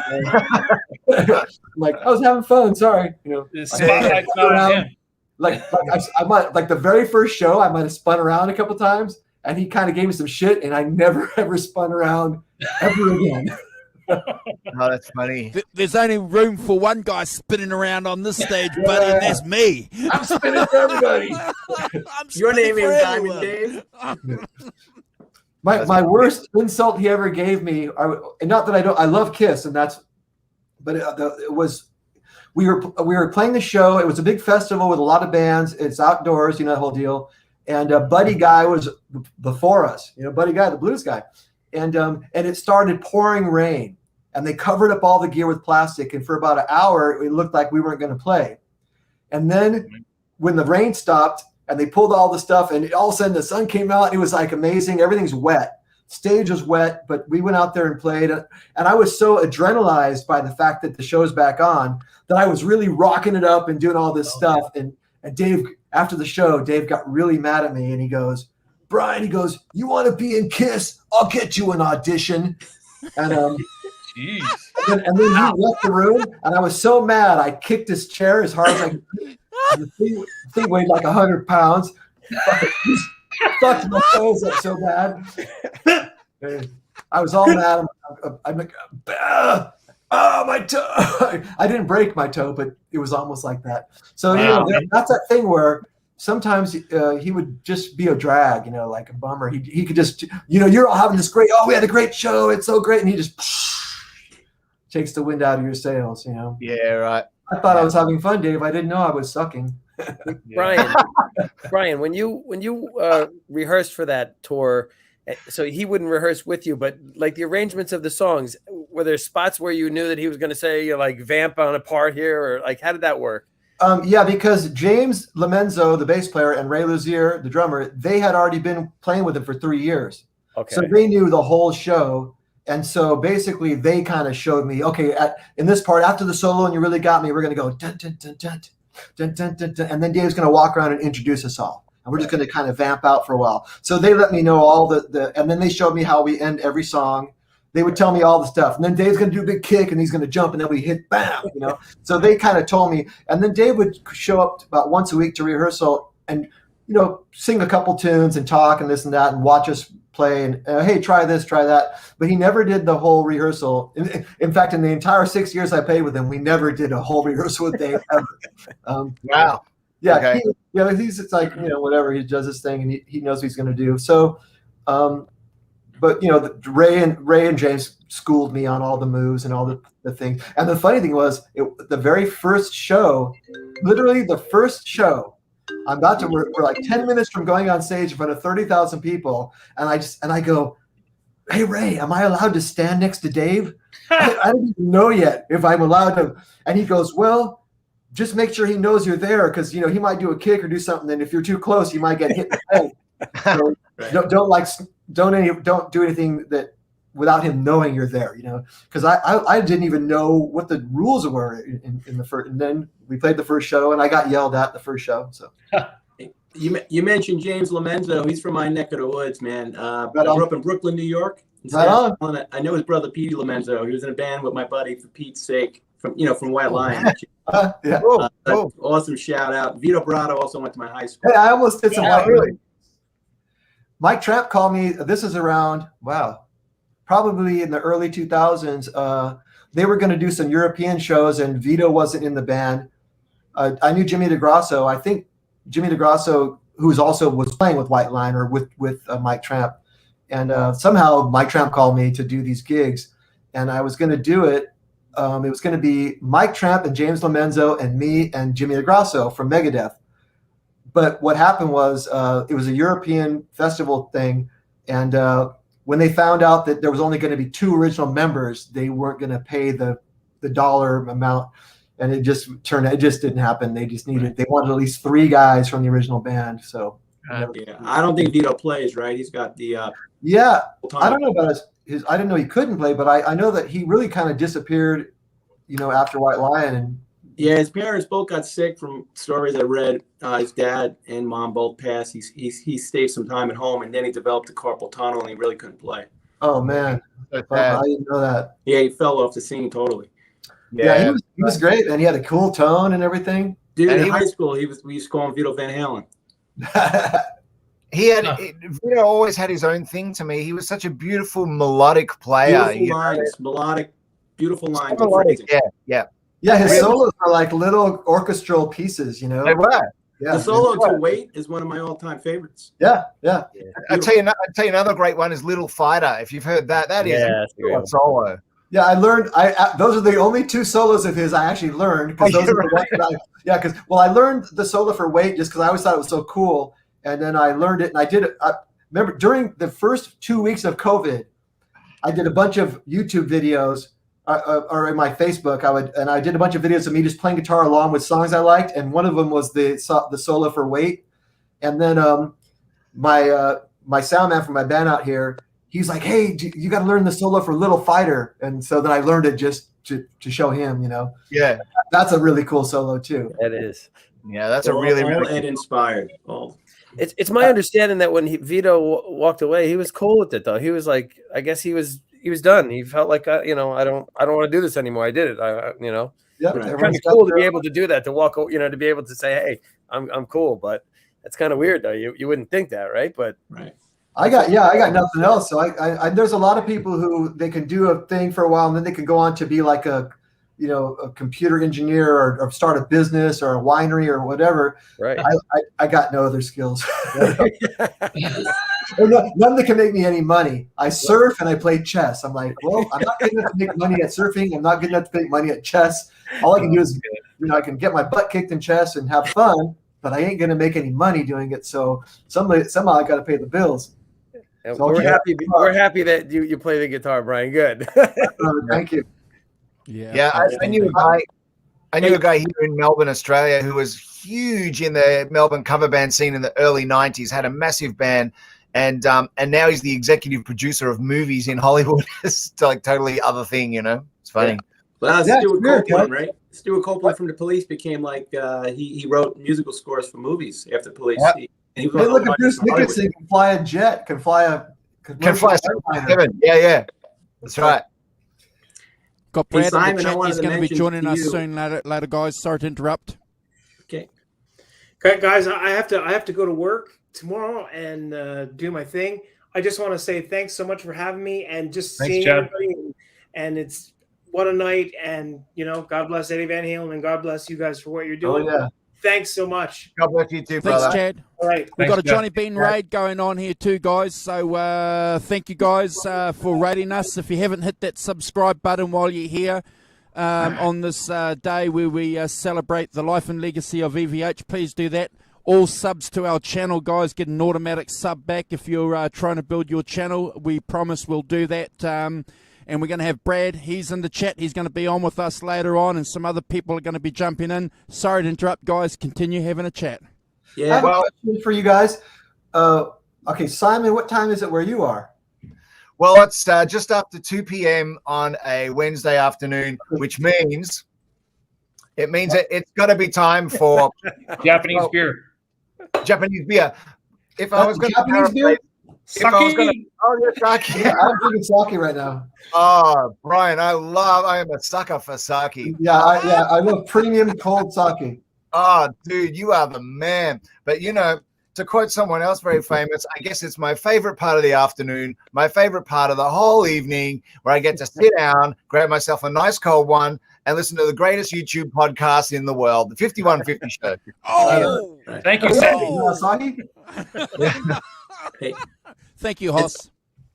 Like, I was having fun. Sorry. The spotlight's not on him. I might, like the very first show, I might have spun around a couple times, and he kind of gave me some shit, and I never ever spun around ever again. Oh, that's funny. There's only room for one guy spinning around on this stage, buddy, and that's me. I'm spinning for everybody. Your name is Diamond Dave. My worst insult he ever gave me, not that I love Kiss, and that's, but it was, we were playing the show. It was a big festival with a lot of bands. It's outdoors, the whole deal. and Buddy Guy was before us. Buddy Guy, the blues guy, and it started pouring rain, and they covered up all the gear with plastic, and for about an hour it looked like we weren't going to play. And then when the rain stopped and they pulled all the stuff, and all of a sudden the sun came out, and it was like amazing. Everything's wet. Stage was wet, but we went out there and played. And I was so adrenalized by the fact that the show's back on that I was really rocking it up and doing all this stuff. And Dave, after the show, Dave got really mad at me, and he goes, Brian, he goes, you want to be in KISS? I'll get you an audition. And Jeez. and then he left the room, and I was so mad. I kicked his chair as hard as I could. The thing weighed like 100 pounds. Fucked my toes up so bad. I was all mad. I'm like, my toe. I didn't break my toe, but it was almost like that. So that's that thing where sometimes he would just be a drag, like a bummer. He could just, you're all having this great. Oh, we had a great show. It's so great, and he just takes the wind out of your sails. Yeah, right. I thought I was having fun, Dave. I didn't know I was sucking. Brian, when you rehearsed for that tour, so he wouldn't rehearse with you, but like the arrangements of the songs, were there spots where you knew that he was going to say like vamp on a part here, or like how did that work? Yeah, because James Lomenzo, the bass player, and Ray Luzier, the drummer, they had already been playing with him for 3 years. Okay. So they knew the whole show. And so basically they kind of showed me, okay, in this part, after the solo and you really got me, we're going to go dun, dun, dun, dun, dun, dun, dun, dun, and then Dave's going to walk around and introduce us all. And we're just going to kind of vamp out for a while. So they let me know all and then they showed me how we end every song. They would tell me all the stuff. And then Dave's going to do a big kick and he's going to jump and then we hit bam, So they kind of told me. And then Dave would show up about once a week to rehearsal and, sing a couple tunes and talk and this and that and watch us play and hey, try this, try that. But he never did the whole rehearsal. In fact, in the entire 6 years I played with him, we never did a whole rehearsal with Dave ever. Wow. Yeah, okay. It's like, whatever, he does his thing and he knows what he's going to do. So, but Ray and James schooled me on all the moves and all the things. And the funny thing was, the very first show, literally the first show, we're like 10 minutes from going on stage in front of 30,000 people, and I go, hey Ray, am I allowed to stand next to Dave? I don't even know yet if I'm allowed to. And he goes, well, just make sure he knows you're there, because he might do a kick or do something, and if you're too close, you might get hit in the head. So don't do anything that without him knowing you're there, because I didn't even know what the rules were in the first, and then we played the first show and I got yelled at the first show. So you mentioned James Lomenzo. He's from my neck of the woods, man. I grew up in Brooklyn, New York. Right on. I know his brother Peavey Lomenzo. He was in a band with my buddy, for Pete's sake, from White Lion. Yeah. Awesome shout out. Vito Brado also went to my high school. Hey, I almost did some really. Mike Tramp called me. This is around probably in the early 2000s. They were going to do some European shows, and Vito wasn't in the band. I knew Jimmy DeGrasso. I think Jimmy DeGrasso, who was playing with White Line or with Mike Tramp, and somehow Mike Tramp called me to do these gigs, and I was going to do it. It was going to be Mike Tramp and James Lomenzo and me and Jimmy DeGrasso from Megadeth. But what happened was it was a European festival thing, and when they found out that there was only going to be 2 original members, they weren't going to pay the dollar amount, and it just didn't happen. They wanted at least 3 guys from the original band. So I don't think Vito plays, right? He's got the I don't know about his. I didn't know he couldn't play, but I know that he really kind of disappeared, after White Lion. And yeah, his parents both got sick from stories I read. His dad and mom both passed. He stayed some time at home, and then he developed a carpal tunnel, and he really couldn't play. Oh man, I didn't know that. Yeah, he fell off the scene totally. Yeah, he was great, and he had a cool tone and everything. Dude, in high school, we used to call him Vito Van Halen. Vito always had his own thing to me. He was such a beautiful melodic player. Beautiful lines, melodic, beautiful lines. Yeah, his solos are like little orchestral pieces, They were. Yeah. The solo to Wait is one of my all-time favorites. Yeah. I'll tell you another great one is Little Fighter. If you've heard that, that is a solo. Yeah, I learned. Those are the only 2 solos of his I actually learned, because those are the ones that I learned the solo for Wait just because I always thought it was so cool. and then I learned it, and I did it. I remember during the first 2 weeks of COVID, I did a bunch of YouTube videos, or in my Facebook. I did a bunch of videos of me just playing guitar along with songs I liked, and one of them was the solo for "Wait." And then my sound man from my band out here, he's like, "Hey, you got to learn the solo for "Little Fighter," and so then I learned it just to show him. Yeah, that's a really cool solo too. That is. Yeah, that's a really Ed inspired. Oh. It's my understanding that when Vito walked away, he was cool with it though. He was like, I guess he was done. He felt like, I don't want to do this anymore. I did it. Yeah, it's kind of cool to be able to do that, to walk, to be able to say, hey, I'm cool. But that's kind of weird though. You wouldn't think that, right? But right. I got nothing else. So I there's a lot of people who they can do a thing for a while and then they can go on to be like a computer engineer or start a business or a winery or whatever. Right. I got no other skills. None that can make me any money. I surf and I play chess. I'm like, well, I'm not good enough to make money at surfing. I'm not good enough to make money at chess. All I can do is, I can get my butt kicked in chess and have fun, but I ain't going to make any money doing it. So somehow I got to pay the bills. So we're happy that you play the guitar, Brian. Good. Thank you. Yeah, I knew a guy here in Melbourne, Australia, who was huge in the Melbourne cover band scene in the early '90s. Had a massive band, and now he's the executive producer of movies in Hollywood. It's like totally other thing, It's funny. Yeah. Well, Stuart Copeland, right? Stuart Copeland from The Police became like he wrote musical scores for movies after The Police. Yep. Hey, look at Bruce Dickinson can fly a jet, can fly a 747. Yeah, that's right. Got Brad Simon, in the chat. He's going to be joining us you. soon later, guys. Sorry to interrupt. Okay, guys, I have to go to work tomorrow and do my thing. I just want to say thanks so much for having me and just seeing everybody. And it's what a night. And God bless Eddie Van Halen and God bless you guys for what you're doing. Oh yeah. Thanks so much. God bless you too, brother. Thanks, Chad. All right. We've got a Johnny Bean raid going on here too, guys. So thank you guys for raiding us. If you haven't hit that subscribe button while you're here on this day where we celebrate the life and legacy of EVH, please do that. All subs to our channel, guys, get an automatic sub back if you're trying to build your channel. We promise we'll do that. And we're going to have Brad. He's in the chat. He's going to be on with us later on, and some other people are going to be jumping in. Sorry to interrupt, guys. Continue having a chat. Yeah. I have a question for you guys. Okay, Simon, what time is it where you are? Well, it's just after 2 p.m. on a Wednesday afternoon, which means it's got to be time for Japanese beer. Japanese beer. If I was going Japanese beer. If I was gonna, sake. Yeah, I'm drinking sake right now. Oh, Brian, I am a sucker for sake. Yeah, I love premium cold sake. Oh, dude, you are the man. But to quote someone else very famous, I guess it's my favorite part of the afternoon, my favorite part of the whole evening, where I get to sit down, grab myself a nice cold one, and listen to the greatest YouTube podcast in the world, the 5150 Show. Oh, thank you, Sandy. Hey. Thank you, Hoss.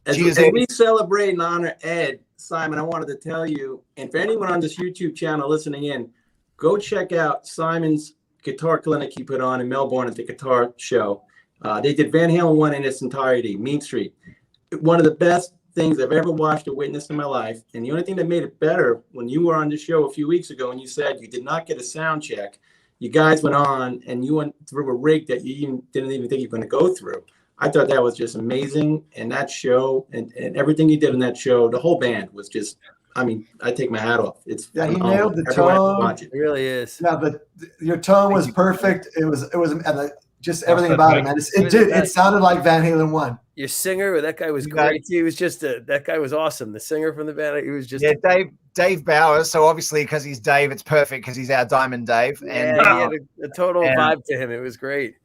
As we celebrate and honor Ed, Simon, I wanted to tell you, and for anyone on this YouTube channel listening in, go check out Simon's guitar clinic he put on in Melbourne at the Guitar Show. They did Van Halen 1 in its entirety, Mean Street. One of the best things I've ever watched or witnessed in my life. And the only thing that made it better, when you were on the show a few weeks ago and you said you did not get a sound check, you guys went on and you went through a rig that you didn't even think you were going to go through. I thought that was just amazing. And that show and everything you did in that show, the whole band was just, I mean, I take my hat off. It's he nailed the tone. It really is. Yeah, but your tone was perfect. It was just everything about it, man. It sounded like Van Halen 1. Your singer, that guy was great. He was just that guy was awesome. The singer from the band, he was just Dave Bowers. So obviously, because he's Dave, it's perfect because he's our Diamond Dave. And he had a total vibe to him. It was great.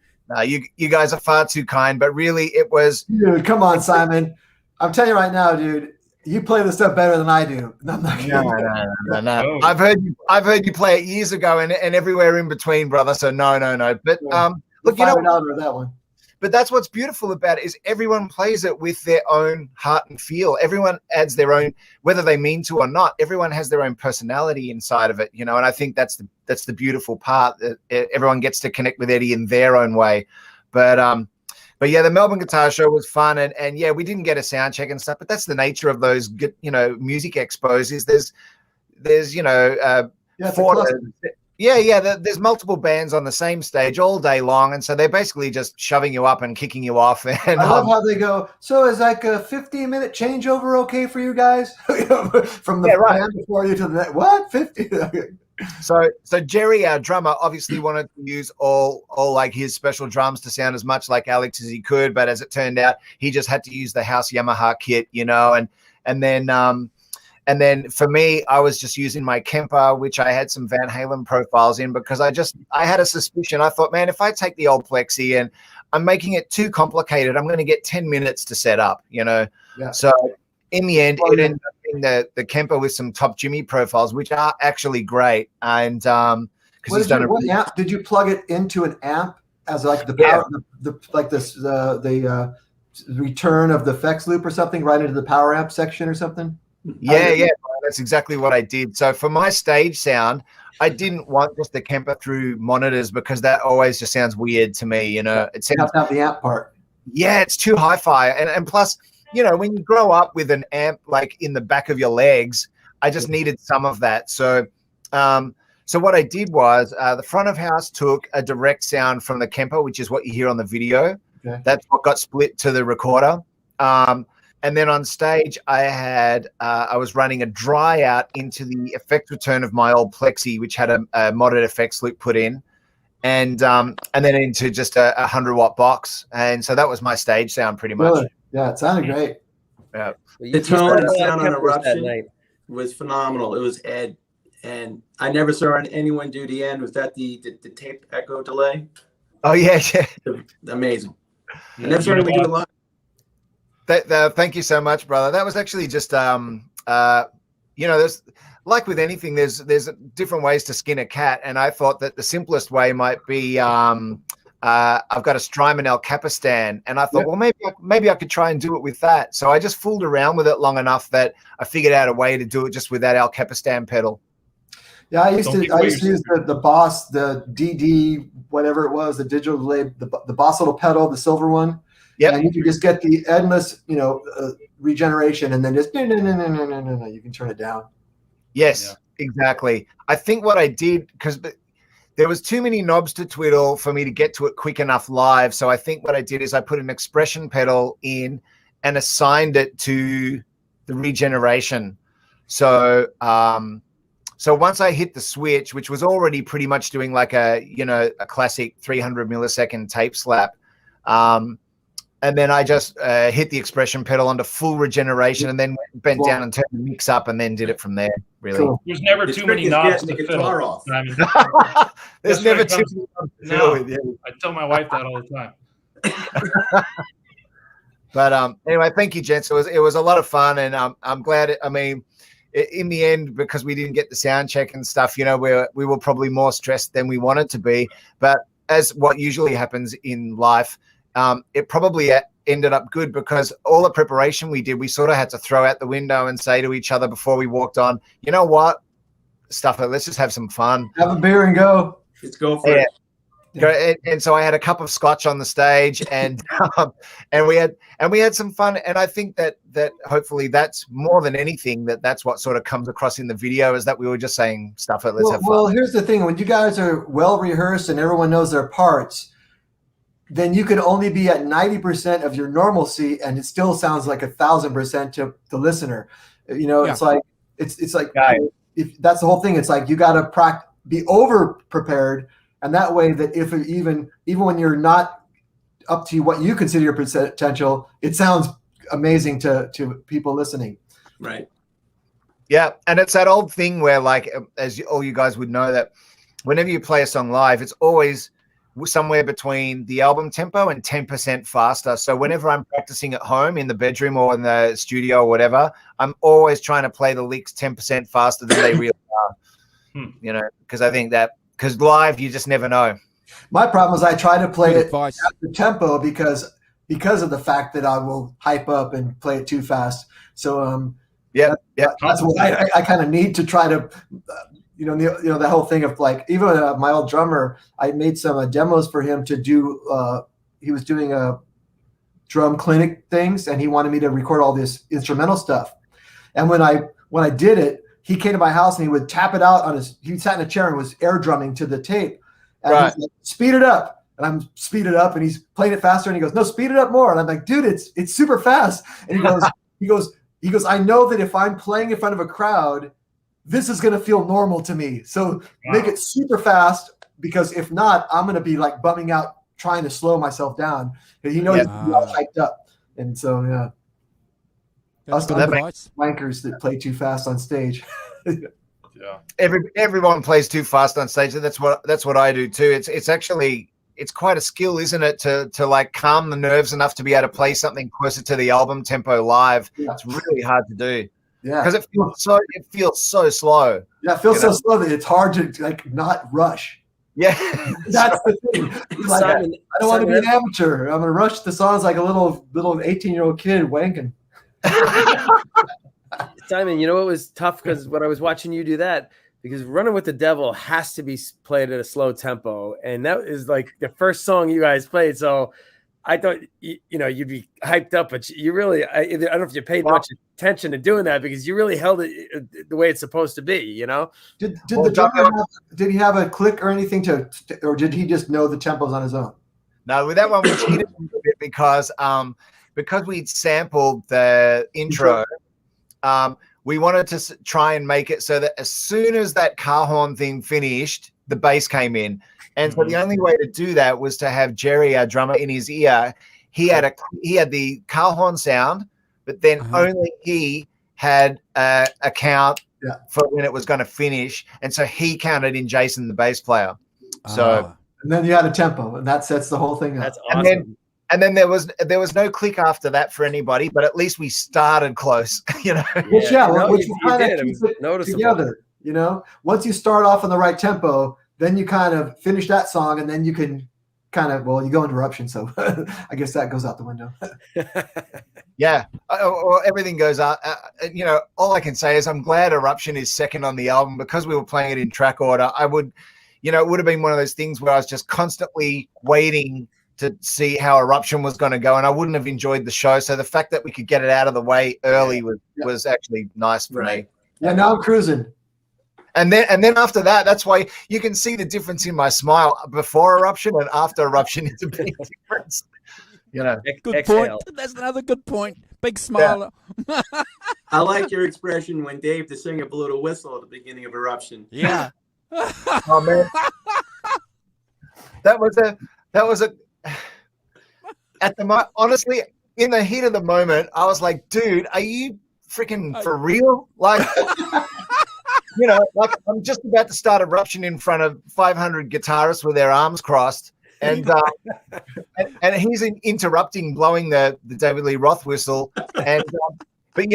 You guys are far too kind, but really, it was. Dude, come on, Simon. I'm telling you right now, dude. You play this stuff better than I do. I'm not kidding. No. I've heard you play it years ago and everywhere in between, brother. So no. But look, that one. But that's what's beautiful about it is everyone plays it with their own heart and feel. Everyone adds their own, whether they mean to or not. Everyone has their own personality inside of it, And I think that's the beautiful part that everyone gets to connect with Eddie in their own way. But but yeah, the Melbourne Guitar Show was fun, and yeah, we didn't get a sound check and stuff, but that's the nature of those, music expos. Is there's there's multiple bands on the same stage all day long, and so they're basically just shoving you up and kicking you off. And I love how they go. So is like a 15-minute changeover okay for you guys? From the band before you to the next. What 50? So Jerry, our drummer, obviously wanted to use all like his special drums to sound as much like Alex as he could, but as it turned out, he just had to use the house Yamaha kit, and then for me, I was just using my Kemper, which I had some Van Halen profiles in, because I had a suspicion. I thought, man, if I take the old Plexi and I'm making it too complicated, I'm going to get 10 minutes to set up, Yeah. So in the end, it ended up being the Kemper with some top Jimmy profiles, which are actually great. And because he's done what amp did you plug it into an amp as like the power, the return of the effects loop or something, right into the power amp section or something? Yeah, that's exactly what I did. So for my stage sound, I didn't want just the Kemper through monitors, because that always just sounds weird to me. It sounds not the amp part. Yeah, it's too hi-fi, and plus, when you grow up with an amp like in the back of your legs, I just needed some of that. So, so what I did was the front of house took a direct sound from the Kemper, which is what you hear on the video. Okay. That's what got split to the recorder. And then on stage, I was running a dry out into the effect return of my old Plexi, which had a modded effects loop put in, and then into just a 100-watt box. And so that was my stage sound pretty much. Really? Yeah, it sounded great. Yeah. The tone and sound on Eruption was phenomenal. It was Ed, and I never saw anyone do the end. Was that the tape echo delay? Oh yeah. Amazing. I never saw anyone do it live. Thank you so much, brother. That was actually just there's, like with anything, there's different ways to skin a cat, and I thought that the simplest way might be I've got a Strymon El Capistan, and I thought, well, maybe I could try and do it with that. So I just fooled around with it long enough that I figured out a way to do it just with that El Capistan pedal. Yeah, I used to use the Boss, the DD, whatever it was, the digital delay, the Boss little pedal, the silver one. Yeah, and you can just get the endless, regeneration, and then just no, you can turn it down. Yes, exactly. I think what I did, because there was too many knobs to twiddle for me to get to it quick enough live. So I think what I did is I put an expression pedal in and assigned it to the regeneration. So so once I hit the switch, which was already pretty much doing like a classic 300 millisecond tape slap, and then I just hit the expression pedal onto full regeneration, and then bent down and turned the mix up, and then did it from there. Really, cool. There's never too many knobs to guitar off. There's never too many knobs to fiddle with. Yeah. I tell my wife that all the time. But anyway, thank you, gents. It was a lot of fun, and I'm glad. In the end, because we didn't get the sound check and stuff, we were probably more stressed than we wanted to be. But as what usually happens in life, it probably ended up good, because all the preparation we did, we sort of had to throw out the window and say to each other before we walked on, you know what, stuff it, let's just have some fun. Have a beer and go. Let's go for it. And so I had a cup of scotch on the stage, and we had some fun. And I think that hopefully that's more than anything, that's what sort of comes across in the video, is that we were just saying stuff it, let's have fun. Well, here's the thing: when you guys are well rehearsed and everyone knows their parts, then you can only be at 90% of your normalcy, and it still sounds like 1,000% to the listener. It's like if that's the whole thing. It's like you got to be over prepared, and that way that if even when you're not up to what you consider your potential, it sounds amazing to people listening. Right. Yeah, and it's that old thing where, like, as all you guys would know, that whenever you play a song live, it's always somewhere between the album tempo and 10% faster. So whenever I'm practicing at home in the bedroom or in the studio or whatever, I'm always trying to play the licks 10% faster than they really are. Because I think that because live you just never know. My problem is I try to play it at the tempo because of the fact that I will hype up and play it too fast. So that's what I kind of need to try to. The whole thing of like, even my old drummer, I made some demos for him to do. He was doing drum clinic things, and he wanted me to record all this instrumental stuff. And when I did it, he came to my house and he would tap it out on he sat in a chair and was air drumming to the tape. And Right. he's like, speed it up. And I'm speed it up, and he's playing it faster, and he goes, no, speed it up more. And I'm like, dude, it's super fast. And he goes, I know that if I'm playing in front of a crowd, this is going to feel normal to me. So make it super fast, because if not, I'm going to be like bumming out, trying to slow myself down. He knows he's all hyped up. And so, yeah. Us wankers that play too fast on stage. Yeah. Everyone plays too fast on stage. That's what I do too. It's actually quite a skill, isn't it, to like calm the nerves enough to be able to play something closer to the album tempo live. Yeah. It's really hard to do. Yeah, because it feels so slow. Yeah, it feels so slow that it's hard to like not rush. Yeah, that's the thing. Like, Simon, I don't want to be an amateur. I'm gonna rush the songs like a little 18-year-old kid wanking. Simon, you know what was tough, because when I was watching you do that, because Running with the Devil has to be played at a slow tempo, and that is like the first song you guys played. So I thought you'd be hyped up, but you really I don't know if you paid much attention to doing that, because you really held it the way it's supposed to be. Did the drummer did he have a click or anything or did he just know the tempos on his own? No, with that one we cheated a little bit because we'd sampled the intro. We wanted to try and make it so that as soon as that car horn thing finished, the bass came in. And so the only way to do that was to have Jerry, our drummer, in his ear. He had the car horn sound, but then only he had a count for when it was going to finish. And so he counted in Jason, the bass player. So and then you had a tempo, and that sets the whole thing up. That's awesome. And then there was no click after that for anybody, but at least we started close, Which you kind of keep it together, Once you start off on the right tempo, then you kind of finish that song, and then you can kind of, you go into Eruption, so I guess that goes out the window. Yeah, everything goes out. All I can say is I'm glad Eruption is second on the album, because we were playing it in track order. It would have been one of those things where I was just constantly waiting to see how Eruption was going to go, and I wouldn't have enjoyed the show. So the fact that we could get it out of the way early was actually nice for me. Yeah, now I'm cruising. And then after that, that's why you can see the difference in my smile before Eruption and after Eruption. It's a big difference. Good point. That's another good point. Big smile. Yeah. I like your expression when Dave the singer blew the whistle at the beginning of Eruption. Yeah. Oh man, that was a. Honestly, in the heat of the moment, I was like, dude, are you freaking for real? Like, like I'm just about to start Eruption in front of 500 guitarists with their arms crossed, and he's interrupting, blowing the David Lee Roth whistle. And but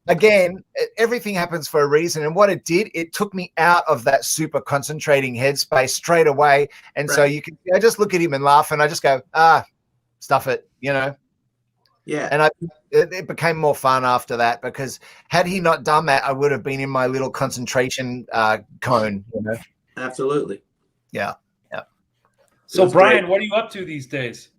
again, everything happens for a reason, and what it did, it took me out of that super concentrating headspace straight away. And so I just look at him and laugh, and I just go, stuff it, Yeah. And it became more fun after that, because had he not done that, I would have been in my little concentration cone. Absolutely. Yeah. So Brian, what are you up to these days?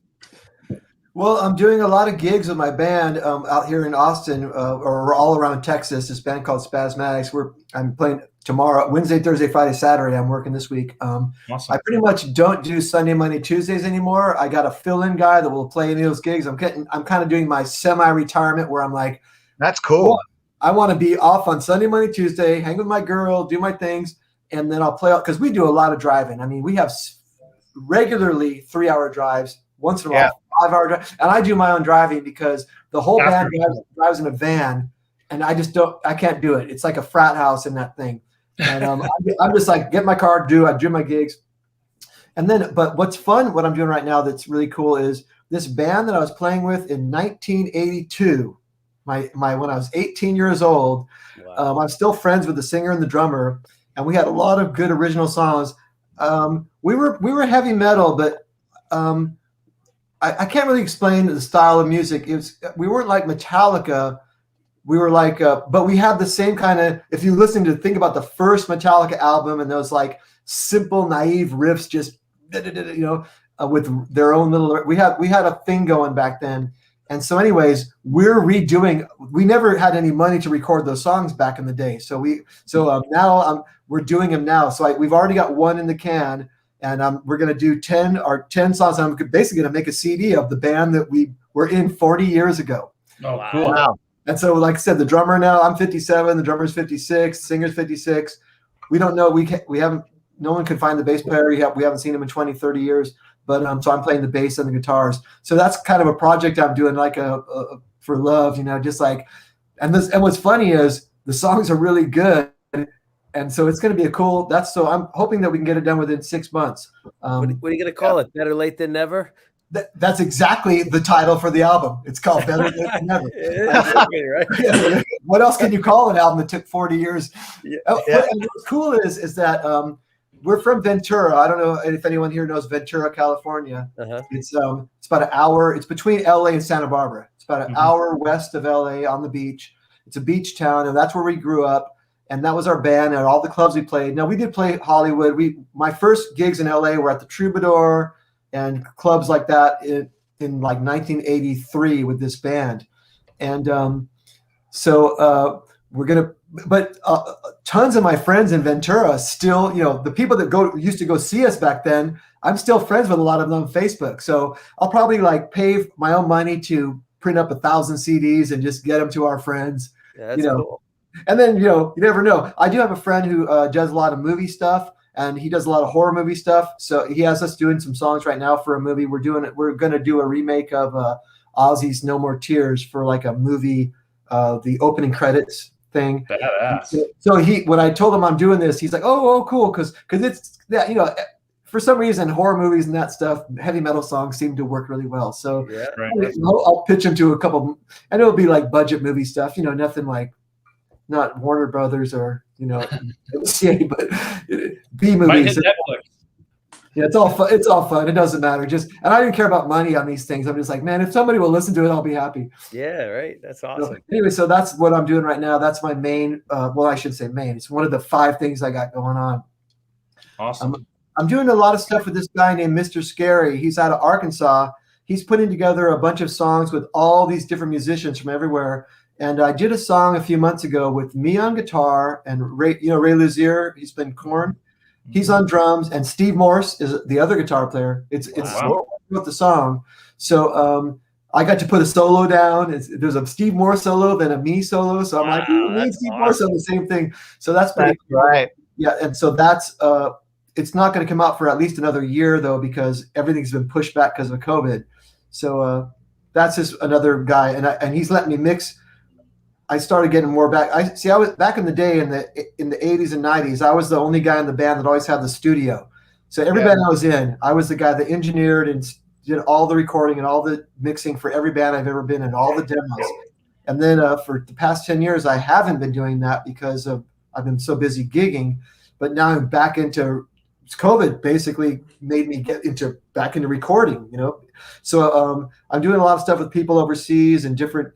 Well, I'm doing a lot of gigs with my band out here in Austin, or all around Texas. This band called Spasmatics. I'm playing tomorrow, Wednesday, Thursday, Friday, Saturday. I'm working this week. Awesome. I pretty much don't do Sunday, Monday, Tuesdays anymore. I got a fill-in guy that will play any of those gigs. I'm kind of doing my semi-retirement where I'm like, that's cool. Well, I want to be off on Sunday, Monday, Tuesday, hang with my girl, do my things, and then I'll play out, because we do a lot of driving. I mean, we have regularly 3-hour drives. Once in a while, 5-hour drive, and I do my own driving, because the whole band drives in a van, and I can't do it. It's like a frat house in that thing, and I'm just like, get my car, I do my gigs, and then. But what's fun, what I'm doing right now that's really cool, is this band that I was playing with in 1982. When I was 18 years old. Wow. I'm still friends with the singer and the drummer, and we had a lot of good original songs. We were heavy metal, but I can't really explain the style of music. We weren't like Metallica. We were like, but we had the same kind of, if you think about the first Metallica album and those like simple, naive riffs, just, with their own little, we had a thing going back then. And so anyways, we're redoing. We never had any money to record those songs back in the day. So now we're doing them now. So we've already got one in the can, and we're going to do 10 songs. I'm basically going to make a CD of the band that we were in 40 years ago. Oh, cool. Wow. And so, like I said, the drummer now, I'm 57, the drummer's 56, singer's 56. We don't know. No one can find the bass player. We haven't seen him in 20, 30 years. But so I'm playing the bass and the guitars. So that's kind of a project I'm doing, like for love, just like. And what's funny is the songs are really good, and so it's going to be a cool. So I'm hoping that we can get it done within 6 months. What are you going to call it? Better late than never. That's exactly the title for the album. It's called Better Late Than Never. Right? What else can you call an album that took 40 years? Yeah. What's cool is that. We're from Ventura. I don't know if anyone here knows Ventura, California. It's about an hour. It's between LA and Santa Barbara. It's about an hour west of LA on the beach. It's a beach town, and that's where we grew up. And that was our band and all the clubs we played. Now we did play Hollywood. My first gigs in LA were at the Troubadour and clubs like that in like 1983 with this band. And we're gonna. But tons of my friends in Ventura still, the people that used to go see us back then, I'm still friends with a lot of them on Facebook. So I'll probably pay my own money to print up 1,000 CDs and just get them to our friends. Yeah, that's cool. And then, you never know. I do have a friend who does a lot of movie stuff, and he does a lot of horror movie stuff. So he has us doing some songs right now for a movie. We're going to do a remake of Ozzy's No More Tears for like a movie, the opening credits thing. Badass. So when I told him I'm doing this, he's like, oh, cool, because it's that for some reason horror movies and that stuff, heavy metal songs seem to work really well. So I'll pitch him to a couple, and it'll be like budget movie stuff, nothing like not Warner Brothers or MCA, but B movies. Yeah, it's all fun. It's all fun. It doesn't matter. And I didn't care about money on these things. I'm just like, man, if somebody will listen to it, I'll be happy. Yeah, right. That's awesome. So, anyway, so that's what I'm doing right now. That's my main. I should say main. It's one of the 5 things I got going on. Awesome. I'm doing a lot of stuff with this guy named Mr. Scary. He's out of Arkansas. He's putting together a bunch of songs with all these different musicians from everywhere. And I did a song a few months ago with me on guitar and Ray Luzier. He's been Korn. He's on drums, and Steve Morse is the other guitar player. It's wrote the song. So I got to put a solo down. There's a Steve Morse solo, then a me solo. So I'm like, we need Steve Morse on the same thing. So that's pretty cool. Right. Yeah, and so that's it's not going to come out for at least another year though, because everything's been pushed back because of COVID. So that's just another guy, and he's letting me mix. I started getting more back. I was back in the day in the 80s and 90s. I was the only guy in the band that always had the studio. So every band I was in, I was the guy that engineered and did all the recording and all the mixing for every band I've ever been in, all the demos. And then for the past 10 years, I haven't been doing that because I've been so busy gigging. But now I'm back into COVID. Basically, made me get back into recording. So I'm doing a lot of stuff with people overseas and different.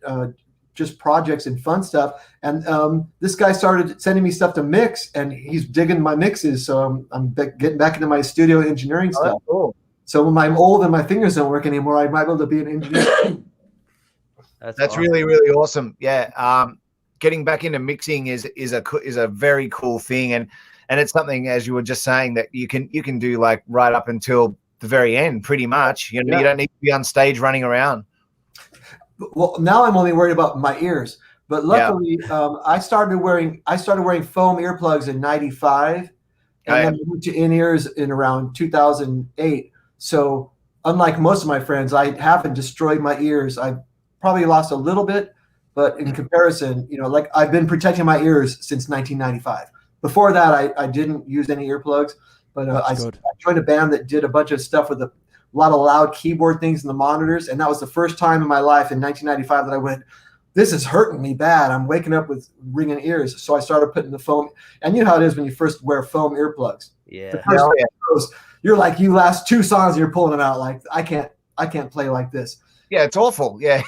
Just projects and fun stuff, and this guy started sending me stuff to mix, and he's digging my mixes. So I'm getting back into my studio engineering stuff. Cool. So when I'm old and my fingers don't work anymore, I might be able to be an engineer. That's awesome. Really, really awesome. Yeah, getting back into mixing is a very cool thing, and it's something, as you were just saying, that you can do like right up until the very end, pretty much. You don't need to be on stage running around. Well, now I'm only worried about my ears, but luckily I started wearing foam earplugs in '95, and then moved to in-ears in around 2008. So unlike most of my friends, I haven't destroyed my ears. I probably lost a little bit, but in comparison, like I've been protecting my ears since 1995. Before that, I didn't use any earplugs, but I joined a band that did a bunch of stuff with a lot of loud keyboard things in the monitors. And that was the first time in my life in 1995 that I went, this is hurting me bad. I'm waking up with ringing ears. So I started putting the foam. And you know how it is when you first wear foam earplugs. Yeah. The first you're like, you last 2 songs, you're pulling them out. Like, I can't play like this. Yeah, it's awful. Yeah.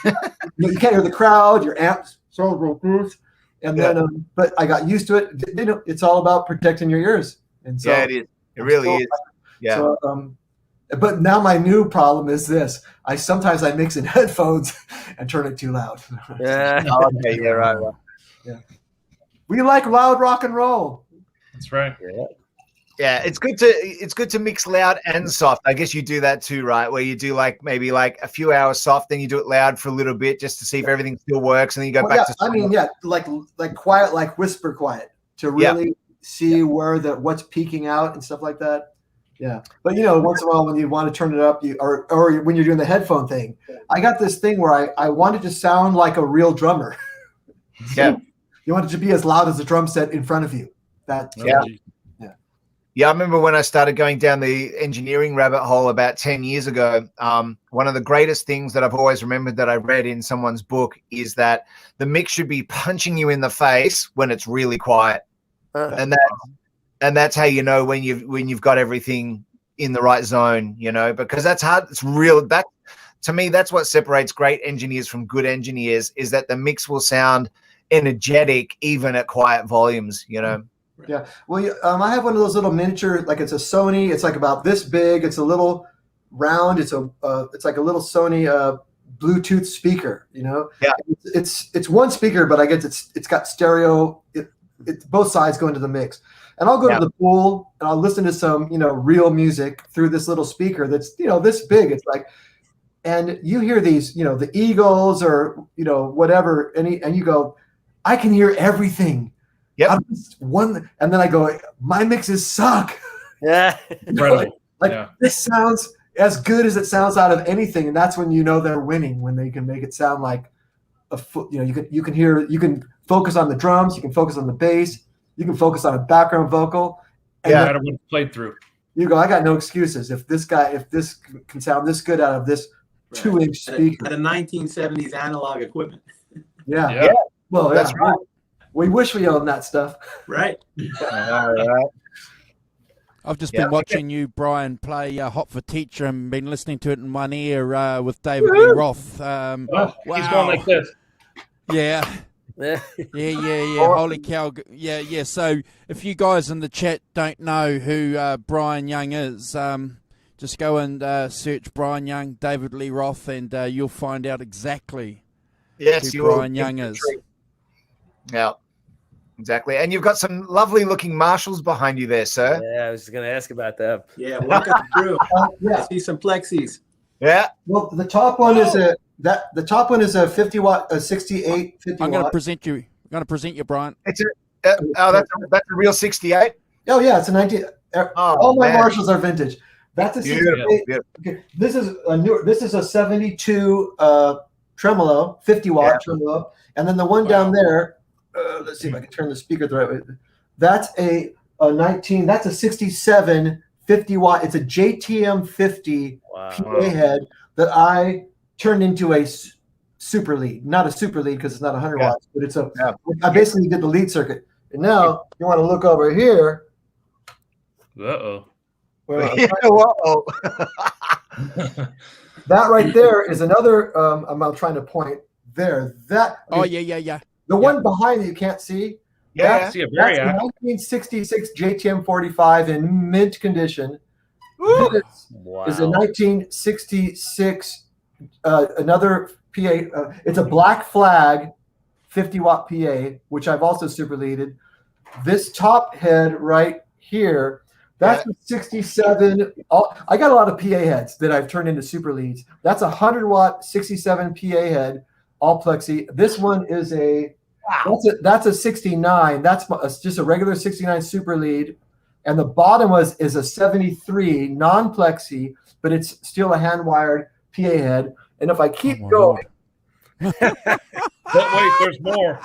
You can't hear the crowd, your amps. And then, but I got used to it. It's all about protecting your ears. And so, yeah, it is. It really is. Yeah. So, But now my new problem is this: sometimes I mix in headphones and turn it too loud. Yeah. Okay. Yeah. Right. Yeah. We like loud rock and roll. That's right. Yeah, it's good to mix loud and soft. I guess you do that too, right? Where you do maybe a few hours soft, then you do it loud for a little bit just to see if everything still works, and then you go back to. I mean, like quiet, like whisper quiet, to really see where what's peeking out and stuff like that. Yeah, but once in a while when you want to turn it up, or when you're doing the headphone thing, I got this thing where I wanted to sound like a real drummer. Yeah, you want it to be as loud as a drum set in front of you. Yeah, I remember when I started going down the engineering rabbit hole about 10 years ago. One of the greatest things that I've always remembered that I read in someone's book is that the mix should be punching you in the face when it's really quiet, and that's how you know when you've got everything in the right zone. Because that's hard. It's real. That to me, that's what separates great engineers from good engineers, is that the mix will sound energetic even at quiet volumes. Yeah. Well, I have one of those little miniature, like it's a Sony. It's like about this big. It's a little round. It's like a little Sony Bluetooth speaker. Yeah. It's one speaker, but I guess it's got stereo. Both sides go into the mix. And I'll go to the pool and I'll listen to some real music through this little speaker that's this big. It's like, and you hear these the Eagles or whatever, and you go, I can hear everything. Yeah. One, and then I go, my mixes suck. Yeah. This sounds as good as it sounds out of anything, and that's when they're winning, when they can make it sound like you can focus on the drums, you can focus on the bass, you can focus on a background vocal. And no matter what played through. You go, I got no excuses. If this can sound this good out of this 2-inch speaker. At a 1970s analog equipment. Yeah. Well, that's right. We wish we owned that stuff. Right. I've just been watching you, Brian, play Hot for Teacher and been listening to it in one ear with David Lee Roth. Wow. He's going like this. Yeah. Yeah. Holy cow. Yeah. So if you guys in the chat don't know who Brian Young is, just go and search Brian Young, David Lee Roth, and you'll find out exactly who Brian Young is. Yeah, exactly. And you've got some lovely looking Marshalls behind you there, sir. Yeah, I was going to ask about that. Yeah, welcome through. I see some plexis. Yeah. Well, the top one is a 50 watt, a 68 50 I'm going to watt. present you. I'm going to present you, Brian. It's that's a real 68. Oh yeah, it's a 19. All my Marshalls are vintage. That's a 68. Beautiful. Okay. This is a 72 tremolo, 50 watt tremolo, and then the one down there. Let's see if I can turn the speaker the right way. That's a 19. That's a 67 50 watt. It's a JTM 50 PA head that I turned into a super lead. Not a super lead because it's not 100 watts, but it's I basically did the lead circuit. And now you want to look over here. Uh-oh. That right there is another. I'm trying to point there. Yeah. The one behind you can't see. Yeah, I see it very that's 1966 JTM 45 in mint condition. This is a 1966 another PA. It's a Black Flag 50 watt PA, which I've also super leaded. This top head right here. That's a 67. I got a lot of PA heads that I've turned into super leads. That's a 100 watt 67 PA head, all plexi. This one is that's a 69. That's just a regular 69 super lead, and the bottom is a 73 non-plexi, but it's still a hand wired PA head. And if I keep going, but wait, there's more.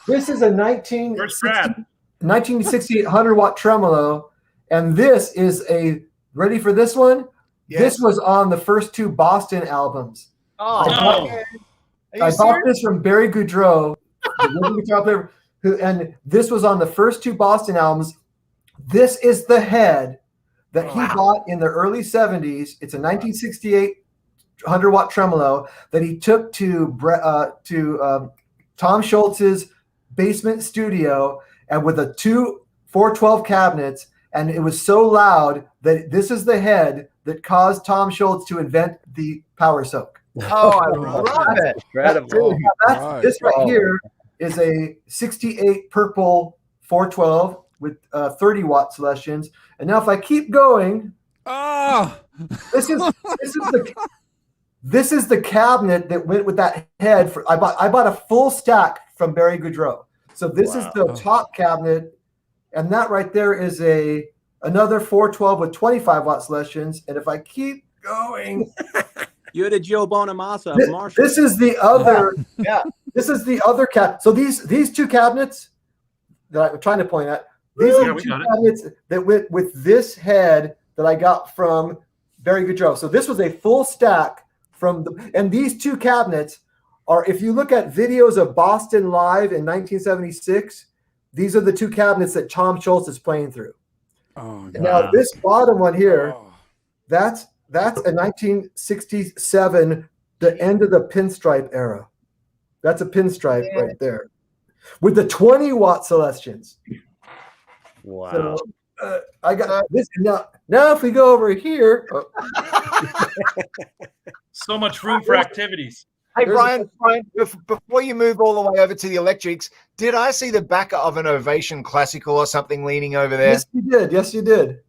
This is a 1960 100 watt tremolo, and this is ready for this one? Yes. This was on the first two Boston albums. I bought this from Barry Goudreau, the guitar player, and this was on the first two Boston albums. This is the head that he bought in the early 70s. It's a 1968 100 watt tremolo that he took to Tom Schultz's basement studio, and with 412 cabinets, and it was so loud that this is the head that caused Tom Schultz to invent the power soak. Oh, I love it. Incredible. This right here is a 68 purple 412 with 30 watt selections. And now if I keep going, this is the cabinet that went with that head. I bought a full stack from Barry Goudreau. So this is the top cabinet, and that right there is another 412 with 25 watt selections. And if I keep going, you're the Joe Bonamassa of Marshall. This is the other, this is the other cabinet. So these two cabinets that I'm trying to point at, these are the two cabinets that went with this head that I got from Barry Goudreau. So this was a full stack and these two cabinets are, if you look at videos of Boston Live in 1976, these are the two cabinets that Tom Schultz is playing through. Oh, now this bottom one here, that's a 1967, the end of the pinstripe era. That's a pinstripe right there, with the 20 watt selections. Wow. So, I got this now. If we go over here, so much room for activities. Hey, Brian, before you move all the way over to the electrics, did I see the back of an Ovation Classical or something leaning over there? Yes, you did. Yes, you did.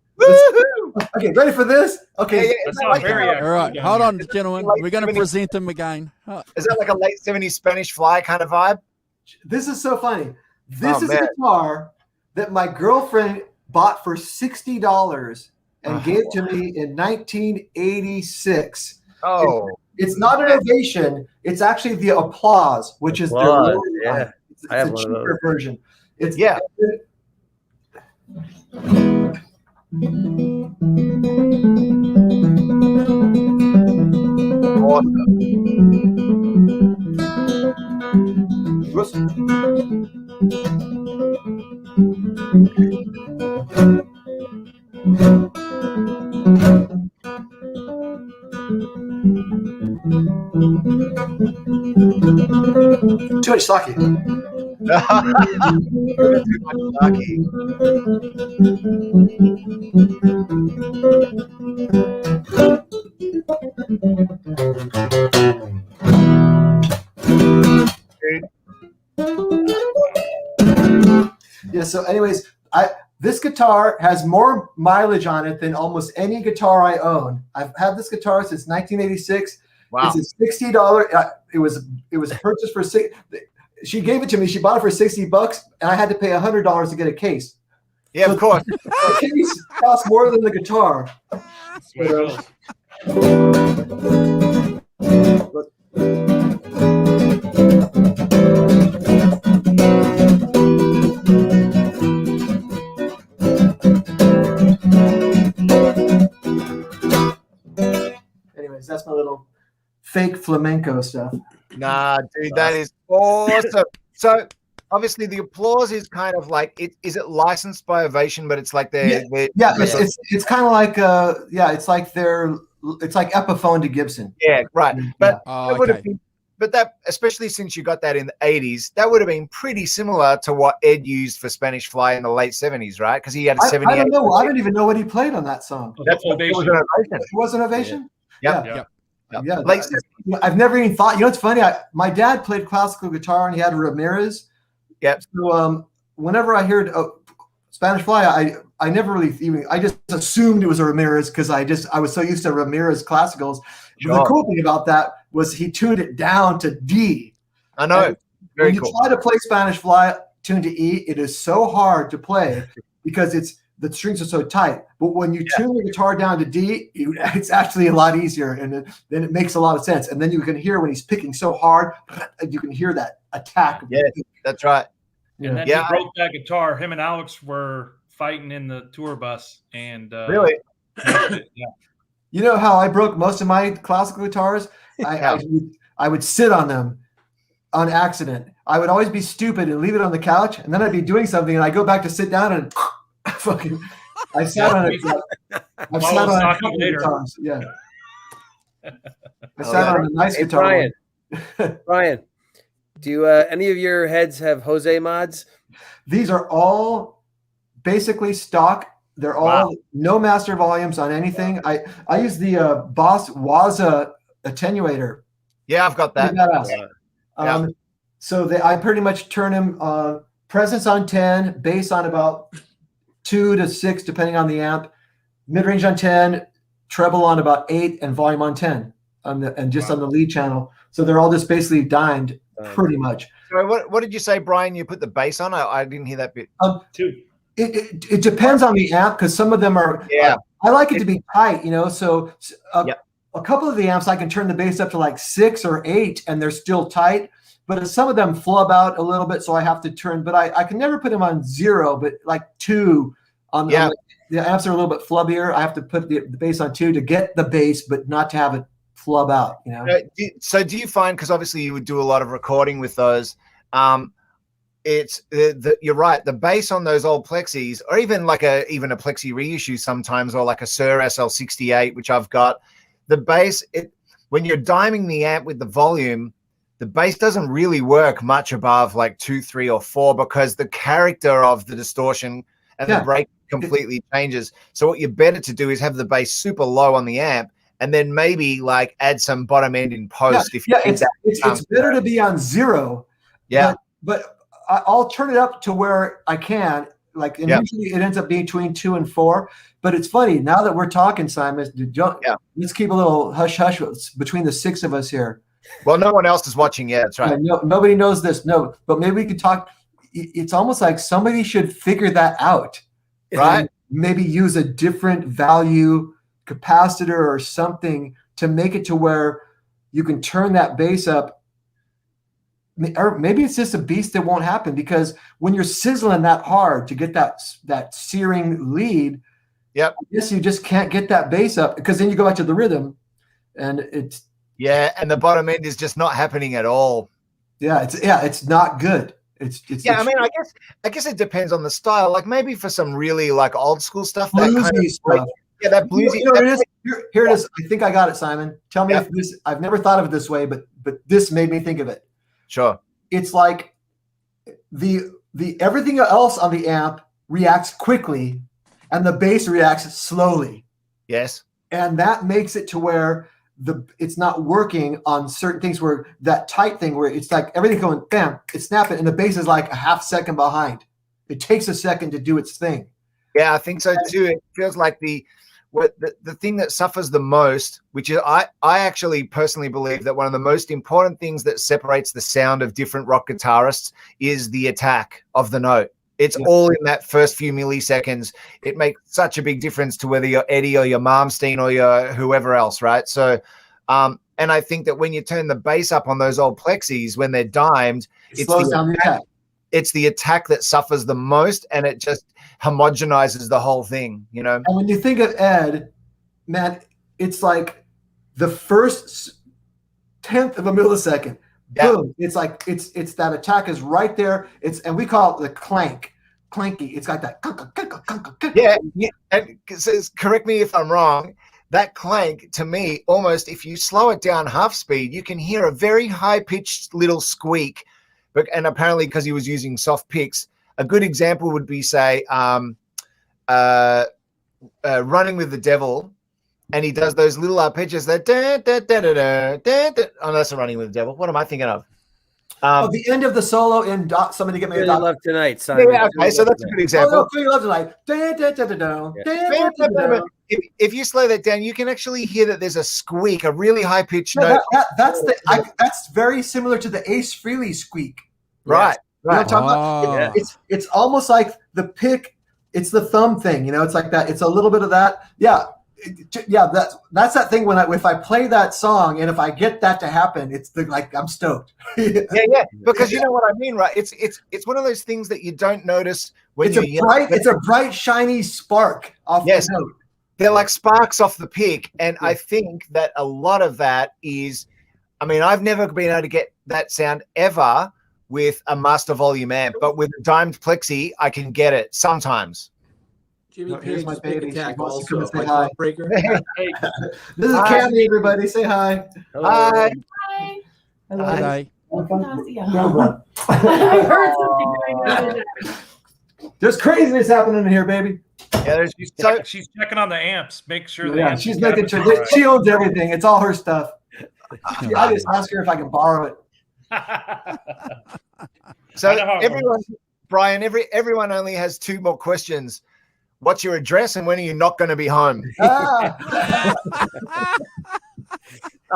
Okay, ready for this? Okay. All right, hold on, gentlemen. We're going to present them again. Is that like a late 70s Spanish Fly kind of vibe? This is so funny. This is a guitar that my girlfriend bought for $60 and gave to me in 1986. Oh. It's not an Ovation. It's actually the Applause, which is their It's a cheaper version. It's too much sake. Too much sake. Yeah, so anyways, this guitar has more mileage on it than almost any guitar I own. I've had this guitar since 1986. Wow. It's a $60. It was purchased for she gave it to me. She bought it for $60, and I had to pay $100 to get a case. Yeah, of course. The case costs more than the guitar. Anyways, that's my little fake flamenco stuff. Nah, dude, that is awesome. So obviously the Applause is kind of like is it licensed by Ovation, but it's like it's kind of like it's like Epiphone to Gibson. Yeah, right. But that would have been, but that, especially since you got that in the 80s, that would have been pretty similar to what Ed used for Spanish Fly in the late 70s, right? Because he had a 78. I don't know. I don't even know what he played on that song. That's Ovation. It was an Ovation? Yeah. Like, I've never even thought. You know, it's funny. My dad played classical guitar, and he had a Ramirez. Yep. So whenever I heard Spanish Fly, I never really I just assumed it was a Ramirez because I was so used to Ramirez classicals. Sure. The cool thing about that was he tuned it down to D. I know. Very cool. When you try to play Spanish Fly tuned to E, it is so hard to play because the strings are so tight. But when you tune the guitar down to D, it's actually a lot easier, and then it makes a lot of sense. And then you can hear when he's picking so hard, you can hear that attack. Yeah, that's right. And then he broke that guitar. Him and Alex were fighting in the tour bus. And really? You know how I broke most of my classical guitars? I would sit on them on accident. I would always be stupid and leave it on the couch, and then I'd be doing something, and I go back to sit down and I sat on it. I sat on it later. Yeah. I sat on a nice guitar. Brian, do any of your heads have Jose mods? These are all basically stock They're all no master volumes on anything. I use the Boss Waza attenuator. Yeah, I've got that. So I pretty much turn them presence on 10, bass on about 2 to 6, depending on the amp, mid-range on 10, treble on about 8, and volume on 10, on the lead channel. So they're all just basically dimed pretty much. So what did you say, Brian? You put the bass on? I didn't hear that bit. 2. It depends on the amp, because some of them are. I like it to be tight, So a couple of the amps I can turn the bass up to like 6 or 8, and they're still tight. But some of them flub out a little bit, so I have to turn. But I can never put them on 0, but like 2 on the amps are a little bit flubbier. I have to put the bass on 2 to get the bass, but not to have it flub out. So do you find, because obviously you would do a lot of recording with those, it's you're right, the bass on those old plexis, or even like a plexi reissue sometimes, or like a Sir SL68, which I've got, the bass, when you're diming the amp with the volume, the bass doesn't really work much above like 2, 3, or 4, because the character of the distortion and the break completely changes. So what you're better to do is have the bass super low on the amp, and then maybe like add some bottom end in post. It's better to be on 0. But I'll turn it up to where I can. Like, and usually it ends up being between 2 and 4. But it's funny, now that we're talking, Simon, let's keep a little hush hush between the 6 of us here. Well, no one else is watching yet. That's right. Nobody knows this. No, but maybe we could talk. It's almost like somebody should figure that out, right? Maybe use a different value capacitor or something to make it to where you can turn that bass up. Or maybe it's just a beast that won't happen, because when you're sizzling that hard to get that searing lead, I guess you just can't get that bass up, because then you go back to the rhythm, and it's. Yeah, and the bottom end is just not happening at all. It's not good. I mean, I guess it depends on the style. Like maybe for some really like old school stuff, bluesy stuff. That bluesy. Here it is. I think I got it, Simon. Tell me if this. I've never thought of it this way, but this made me think of it. Sure. It's like the everything else on the amp reacts quickly, and the bass reacts slowly. Yes. And that makes it to where it's not working on certain things, where that tight thing where it's like everything going bam, it's snapping, and the bass is like a half second behind. It takes a second to do its thing. Yeah, I think so too. It feels like the thing that suffers the most, which is I actually personally believe that one of the most important things that separates the sound of different rock guitarists is the attack of the note. It's all in that first few milliseconds. It makes such a big difference to whether you're Eddie or your Malmsteen or your whoever else, right? So, and I think that when you turn the bass up on those old plexis, when they're dimed, it's the attack that suffers the most, and it just homogenizes the whole thing, And when you think of Ed, man, it's like the first 10th of a millisecond. Boom! It's like it's that attack is right there. And we call it the clanky. It's like that. And correct me if I'm wrong. That clank, to me, almost if you slow it down half speed, you can hear a very high pitched little squeak. And apparently, because he was using soft picks, a good example would be say, "Running with the Devil." And he does those little arpeggios that oh, that's a Running with the Devil. What am I thinking of? The end of the solo in Somebody Get Me a Really Love Tonight, Simon. Okay, so that's a good example. Really Love Tonight. If you slow that down, you can actually hear that there's a squeak, a really high pitched note. That's very similar to the Ace Frehley squeak. Right. You know what I'm talking about? It's almost like the pick. It's the thumb thing. It's like that. It's a little bit of that. That's that thing when if I play that song and if I get that to happen, it's like I'm stoked. Because you know what I mean, right? It's one of those things that you don't notice when it's a bright shiny spark off the note. They're like sparks off the pick, and I think that a lot of that is, I mean, I've never been able to get that sound ever with a master volume amp, but with a dimed plexi, I can get it sometimes. Jimmy Here's my baby. She wants to come and also. say hi. This is Cammy, everybody. Say hi. Hello. Hi. Hello. Hi. I heard something going on. There's craziness happening in here, baby. Yeah, she's checking on the amps. Make sure the Yeah, amps she's are making sure that she owns everything. It's all her stuff. I just ask her if I can borrow it. So everyone, Brian, everyone only has 2 more questions. What's your address and when are you not going to be home?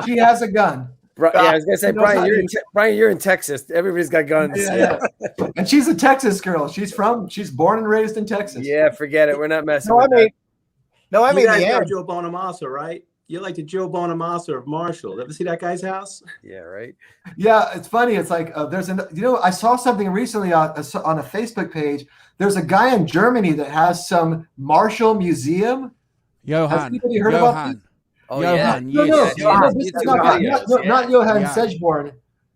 She has a gun. Yeah, I was gonna say, Brian, you're in Texas. Everybody's got guns. Yeah. And she's a Texas girl. She's born and raised in Texas. Yeah, forget it. We're not messing. I mean, you guys know Joe Bonamassa, right? You're like the Joe Bonamassa of Marshall. Ever see that guy's house? Yeah, right. Yeah, it's funny. It's like I saw something recently on a Facebook page. There's a guy in Germany that has some Marshall museum. Johann. Has anybody heard about this? Oh, Johann, yeah. yes. Not Johann Sedgborn.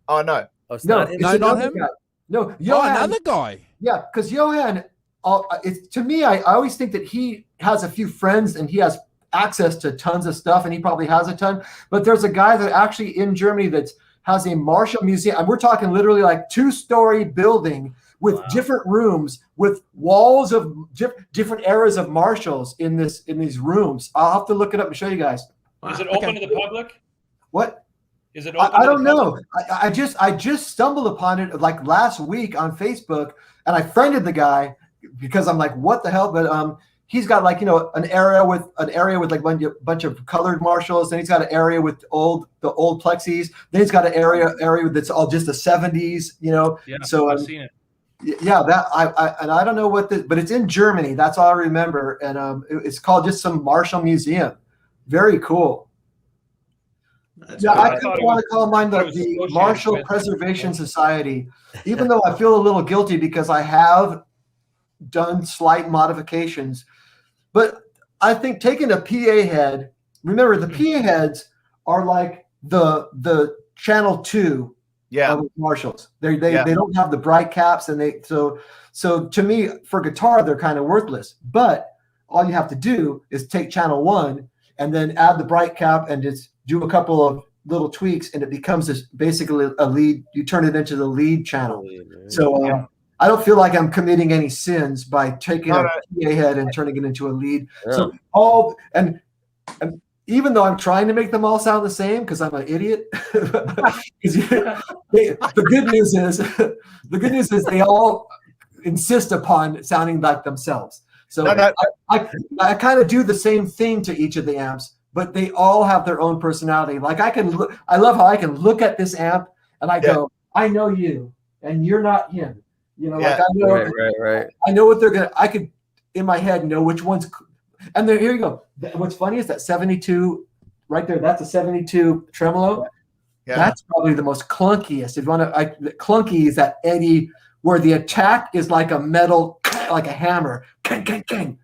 Oh, no. Oh, it's not him. No, not him. Guy. No, Johann, another guy. Yeah, because Johann, to me, I always think that he has a few friends and he has access to tons of stuff, and he probably has a ton. But there's a guy that actually in Germany that has a Marshall museum, and we're talking literally like 2-story building with different rooms, with walls of different eras of Marshalls in these rooms. I'll have to look it up and show you guys. Is it open to the public? What? Is it open? I don't know. I just stumbled upon it like last week on Facebook, and I friended the guy because I'm like, what the hell? But he's got like an area with like a bunch of colored Marshalls. Then he's got an area with the old plexis. Then he's got an area that's all just the 70s. Yeah, so I've seen it. Yeah, that I don't know what but it's in Germany. That's all I remember, and it's called just some Marshall museum. Very cool. I think I want to call mine the Marshall Preservation Society, even though I feel a little guilty because I have done slight modifications. But I think taking a PA head, remember the PA heads are like the channel 2 of Marshalls. They don't have the bright caps, and so to me for guitar they're kind of worthless. But all you have to do is take channel 1 and then add the bright cap and just do a couple of little tweaks, and it becomes basically a lead. You turn it into the lead channel. So I don't feel like I'm committing any sins by taking a PA head and turning it into a lead. Yeah. So and even though I'm trying to make them all sound the same because I'm an idiot, the good news is they all insist upon sounding like themselves. So I kind of do the same thing to each of the amps, but they all have their own personality. Like I love how I can look at this amp and I go, I know you, and you're not him. Like I know, right. I know what they're gonna. I could in my head know which ones. And then here you go. What's funny is that 72 right there. That's a 72 tremolo. Yeah. That's probably the most clunkiest. If you want to, clunky is that Eddie where the attack is like a metal, like a hammer. Kang, kang, kang.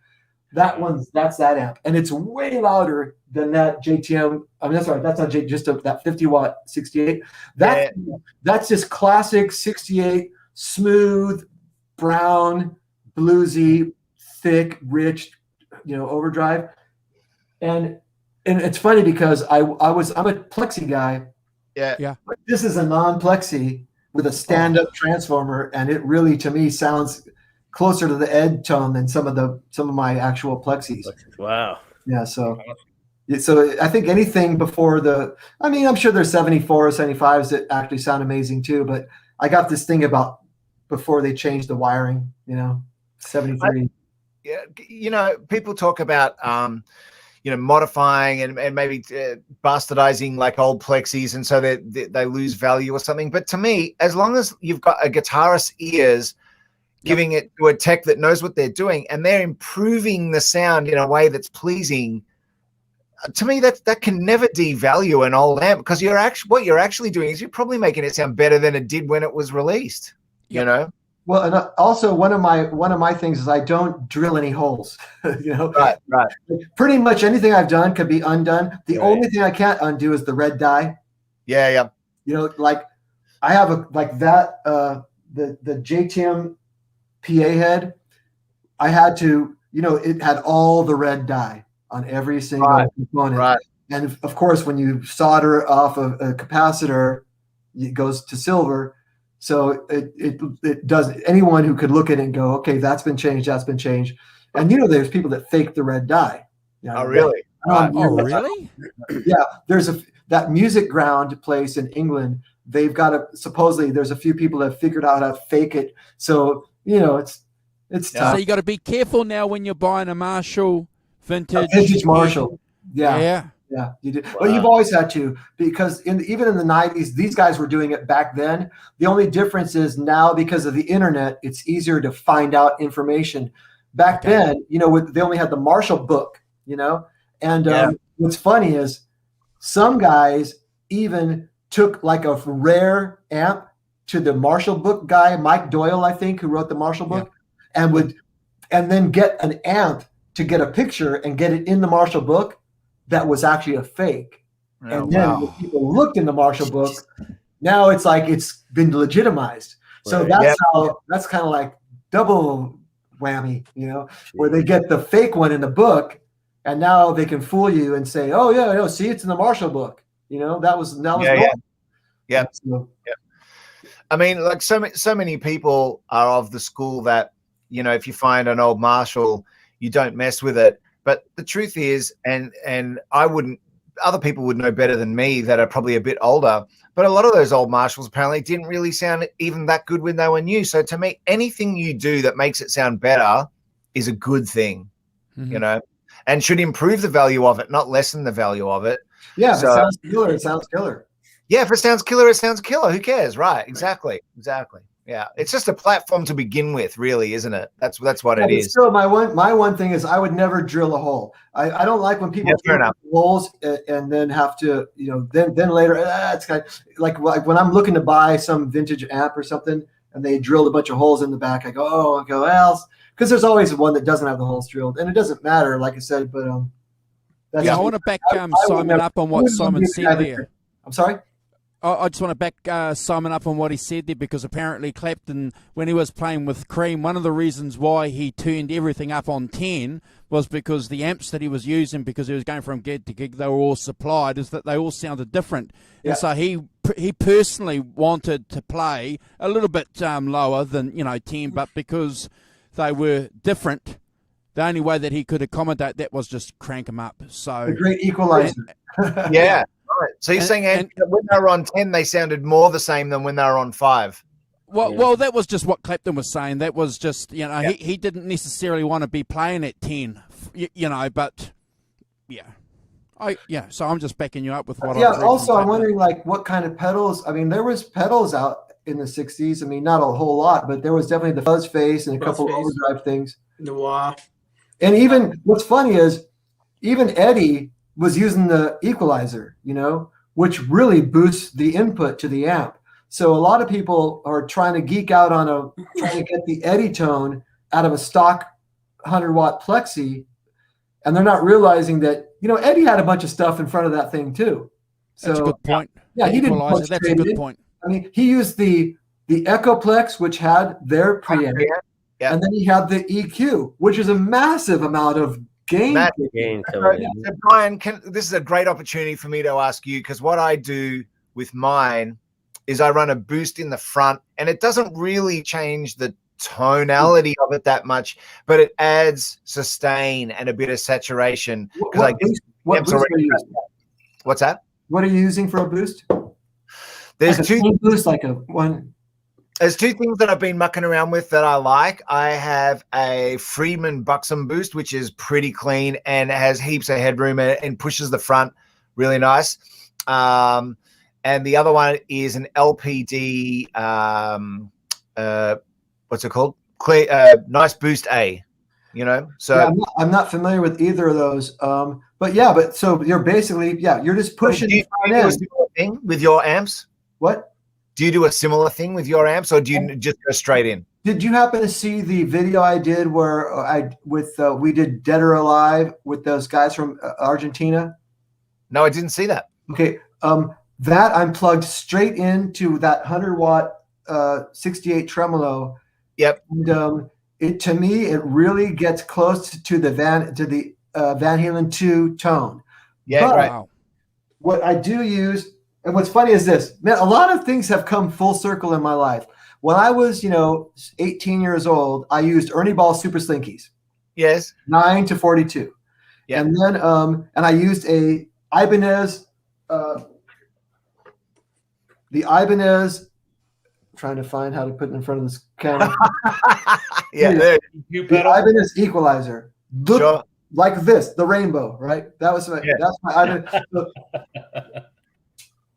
That's that amp, and it's way louder than that JTM. I mean, that's right. That's not just that 50-watt 68. That's just classic 68, smooth, brown, bluesy, thick, rich, overdrive. And it's funny because I'm a plexi guy. Yeah. But this is a non-plexi with a stand-up transformer, and it really to me sounds closer to the Ed tone than some of my actual plexis. Wow. Yeah. So I think anything before I'm sure there's 74 or 75s that actually sound amazing too, but I got this thing about before they changed the wiring, 73. People talk about, modifying and maybe bastardizing like old plexis, and so they lose value or something. But to me, as long as you've got a guitarist's ears giving it to a tech that knows what they're doing, and they're improving the sound in a way that's pleasing, to me that can never devalue an old amp, because what you're actually doing is you're probably making it sound better than it did when it was released. Well, and also one of my things is I don't drill any holes. Right. Pretty much anything I've done could be undone. The only thing I can't undo is the red dye. Yeah. Like I have the JTM PA head. I had to, it had all the red dye on every single component. Right. And of course, when you solder off a capacitor, it goes to silver. So it does. Anyone who could look at it and go, okay, that's been changed. And there's people that fake the red dye. Oh, really? Really? Yeah, there's that Music Ground place in England. They've got supposedly there's a few people that have figured out how to fake it. So it's tough. So you got to be careful now when you're buying a Marshall vintage. A vintage Marshall. Yeah. You do. Well, you've always had to, because even in the 90s, these guys were doing it back then. The only difference is now, because of the internet, it's easier to find out information. Back then, they only had the Marshall book, and what's funny is some guys even took like a rare amp to the Marshall book guy, Mike Doyle, I think, who wrote the Marshall book, and then get an amp to get a picture and get it in the Marshall book that was actually a fake. And then when people looked in the Marshall book, now it's like it's been legitimized. So that's kind of like double whammy, where they get the fake one in the book, and now they can fool you and say, "Oh yeah, no, see, it's in the Marshall book." That was yeah. I mean, like so many people are of the school that if you find an old Marshall, you don't mess with it. But the truth is, and I wouldn't, other people would know better than me that are probably a bit older, but a lot of those old Marshalls apparently didn't really sound even that good when they were new. So to me, anything you do that makes it sound better is a good thing, and should improve the value of it, not lessen the value of it. Yeah, if it sounds killer, it sounds killer. Yeah, if it sounds killer, it sounds killer. Who cares? Right, exactly. Yeah, it's just a platform to begin with, really, isn't it? That's what it is. Still, my one thing is I would never drill a hole. I don't like when people drill holes and then have to, then later, it's kind of like when I'm looking to buy some vintage amp or something and they drilled a bunch of holes in the back. I go, well, because there's always one that doesn't have the holes drilled, and it doesn't matter, like I said. But I want to back Simon up on what Simon said there. I'm sorry. I just want to back Simon up on what he said there, because apparently Clapton, when he was playing with Cream, one of the reasons why he turned everything up on 10 was because the amps that he was using, because he was going from gig to gig, they were all supplied, is that they all sounded different. Yeah. And so he personally wanted to play a little bit lower than 10, but because they were different, the only way that he could accommodate that was just crank them up. So a great equalizer. Yeah. Right. So you're saying that when they were on 10, they sounded more the same than when they were on 5? Well, that was just what Clapton was saying. That was just, he didn't necessarily want to be playing at 10, but so I'm just backing you up with what I also, I'm wondering, like, what kind of pedals. I mean, there was pedals out in the 60s. I mean, not a whole lot, but there was definitely the fuzz face and a couple of overdrive things. Noir. And even what's funny is even Eddie was using the equalizer, which really boosts the input to the amp. So a lot of people are trying to geek out on trying to get the Eddie tone out of a stock 100-watt plexi, and they're not realizing that Eddie had a bunch of stuff in front of that thing too. So, that's a good point. Yeah, he didn't. That's a good point. I mean, he used the Echoplex, which had their preamp, and then he had the EQ, which is a massive amount of gain. So Brian, this is a great opportunity for me to ask you, because what I do with mine is I run a boost in the front, and it doesn't really change the tonality of it that much, but it adds sustain and a bit of saturation. What boost are you using? What's that? What are you using for a boost? There's like two boosts, like a one. There's two things that I've been mucking around with that I like. I have a Friedman Buxom boost, which is pretty clean and has heaps of headroom and pushes the front really nice. And the other one is an LPD, what's it called? Nice Boost A, So yeah, I'm not familiar with either of those. But so you're basically, you're just pushing. Do you do a similar thing with your amps? What? Do you do a similar thing with your amps, or do you just go straight in? Did you happen to see the video I did where we did Dead or Alive with those guys from Argentina? No, I didn't see that. Okay, that I'm plugged straight into that 100-watt 68 tremolo. Yep. And to me, it really gets close to the Van Halen 2 tone. Yeah, but right. What I do use. And what's funny is this, man, a lot of things have come full circle in my life. When I was, 18 years old, I used ErnieBall Super Slinkies. Yes. 9 to 42. Yeah. And then and I used a Ibanez. The Ibanez. Trying to find how to put it in front of this camera. Yeah. The Ibanez equalizer. Look like this, the rainbow, right? That was my that's my Ibanez.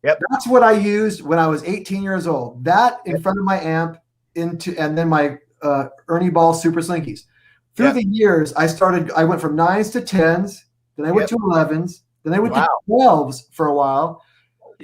Yep. That's what I used when I was 18 years old. That in front of my amp and then my ernieball super slinkies. Through the years, I went from 9s to 10s, then I went to 11s, then I went to 12s for a while.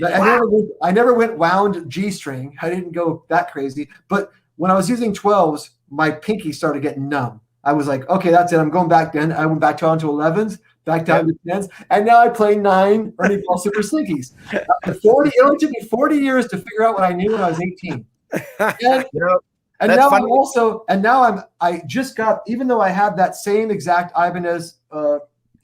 I never went wound G string. I didn't go that crazy. But when I was using 12s, my pinky started getting numb. I was like, okay, that's it. I'm going back then. I went back down to 11s, back down to 10s, and now I play 9 ernieball super slinkies. It only took me 40 years to figure out what I knew when I was 18. And now I just got, even though I have that same exact Ibanez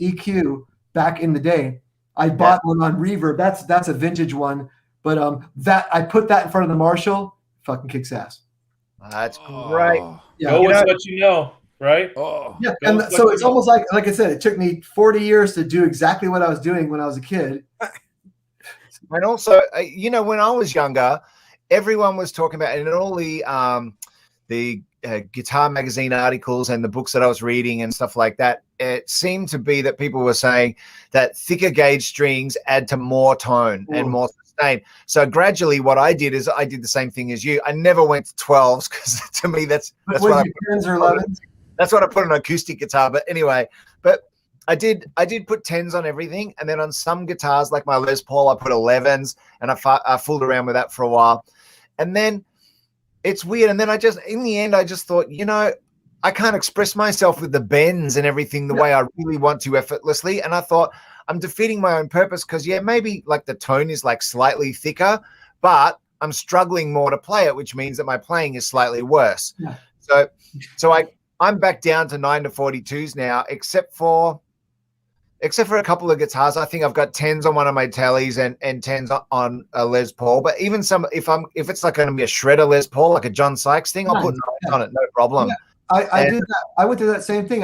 EQ back in the day, I bought one on Reverb. That's a vintage one, but that I put that in front of the Marshall, fucking kicks ass. That's great. Yeah, Go with what you know, right? Yeah, and so it's almost like I said, it took me 40 years to do exactly what I was doing when I was a kid. And also, when I was younger, everyone was talking about, and all the guitar magazine articles and the books that I was reading and stuff like that, it seemed to be that people were saying that thicker gauge strings add to more tone and more sustain. So gradually what I did is I did the same thing as you. I never went to 12s because to me that's what I put on an acoustic guitar. But anyway, I did put 10s on everything, and then on some guitars like my Les Paul I put 11s, and I fooled around with that for a while. And then it's weird. And then in the end, I just thought, I can't express myself with the bends and everything the way I really want to effortlessly. And I thought, I'm defeating my own purpose because, maybe like the tone is like slightly thicker, but I'm struggling more to play it, which means that my playing is slightly worse. Yeah. So I'm back down to 9 to 42s now, except for a couple of guitars. I think I've got 10s on one of my tellies and 10s on a Les Paul. But even if it's like going to be a shredder Les Paul, like a John Sykes thing, I'll put 9s on it, no problem. Yeah. I did that. I went through that same thing.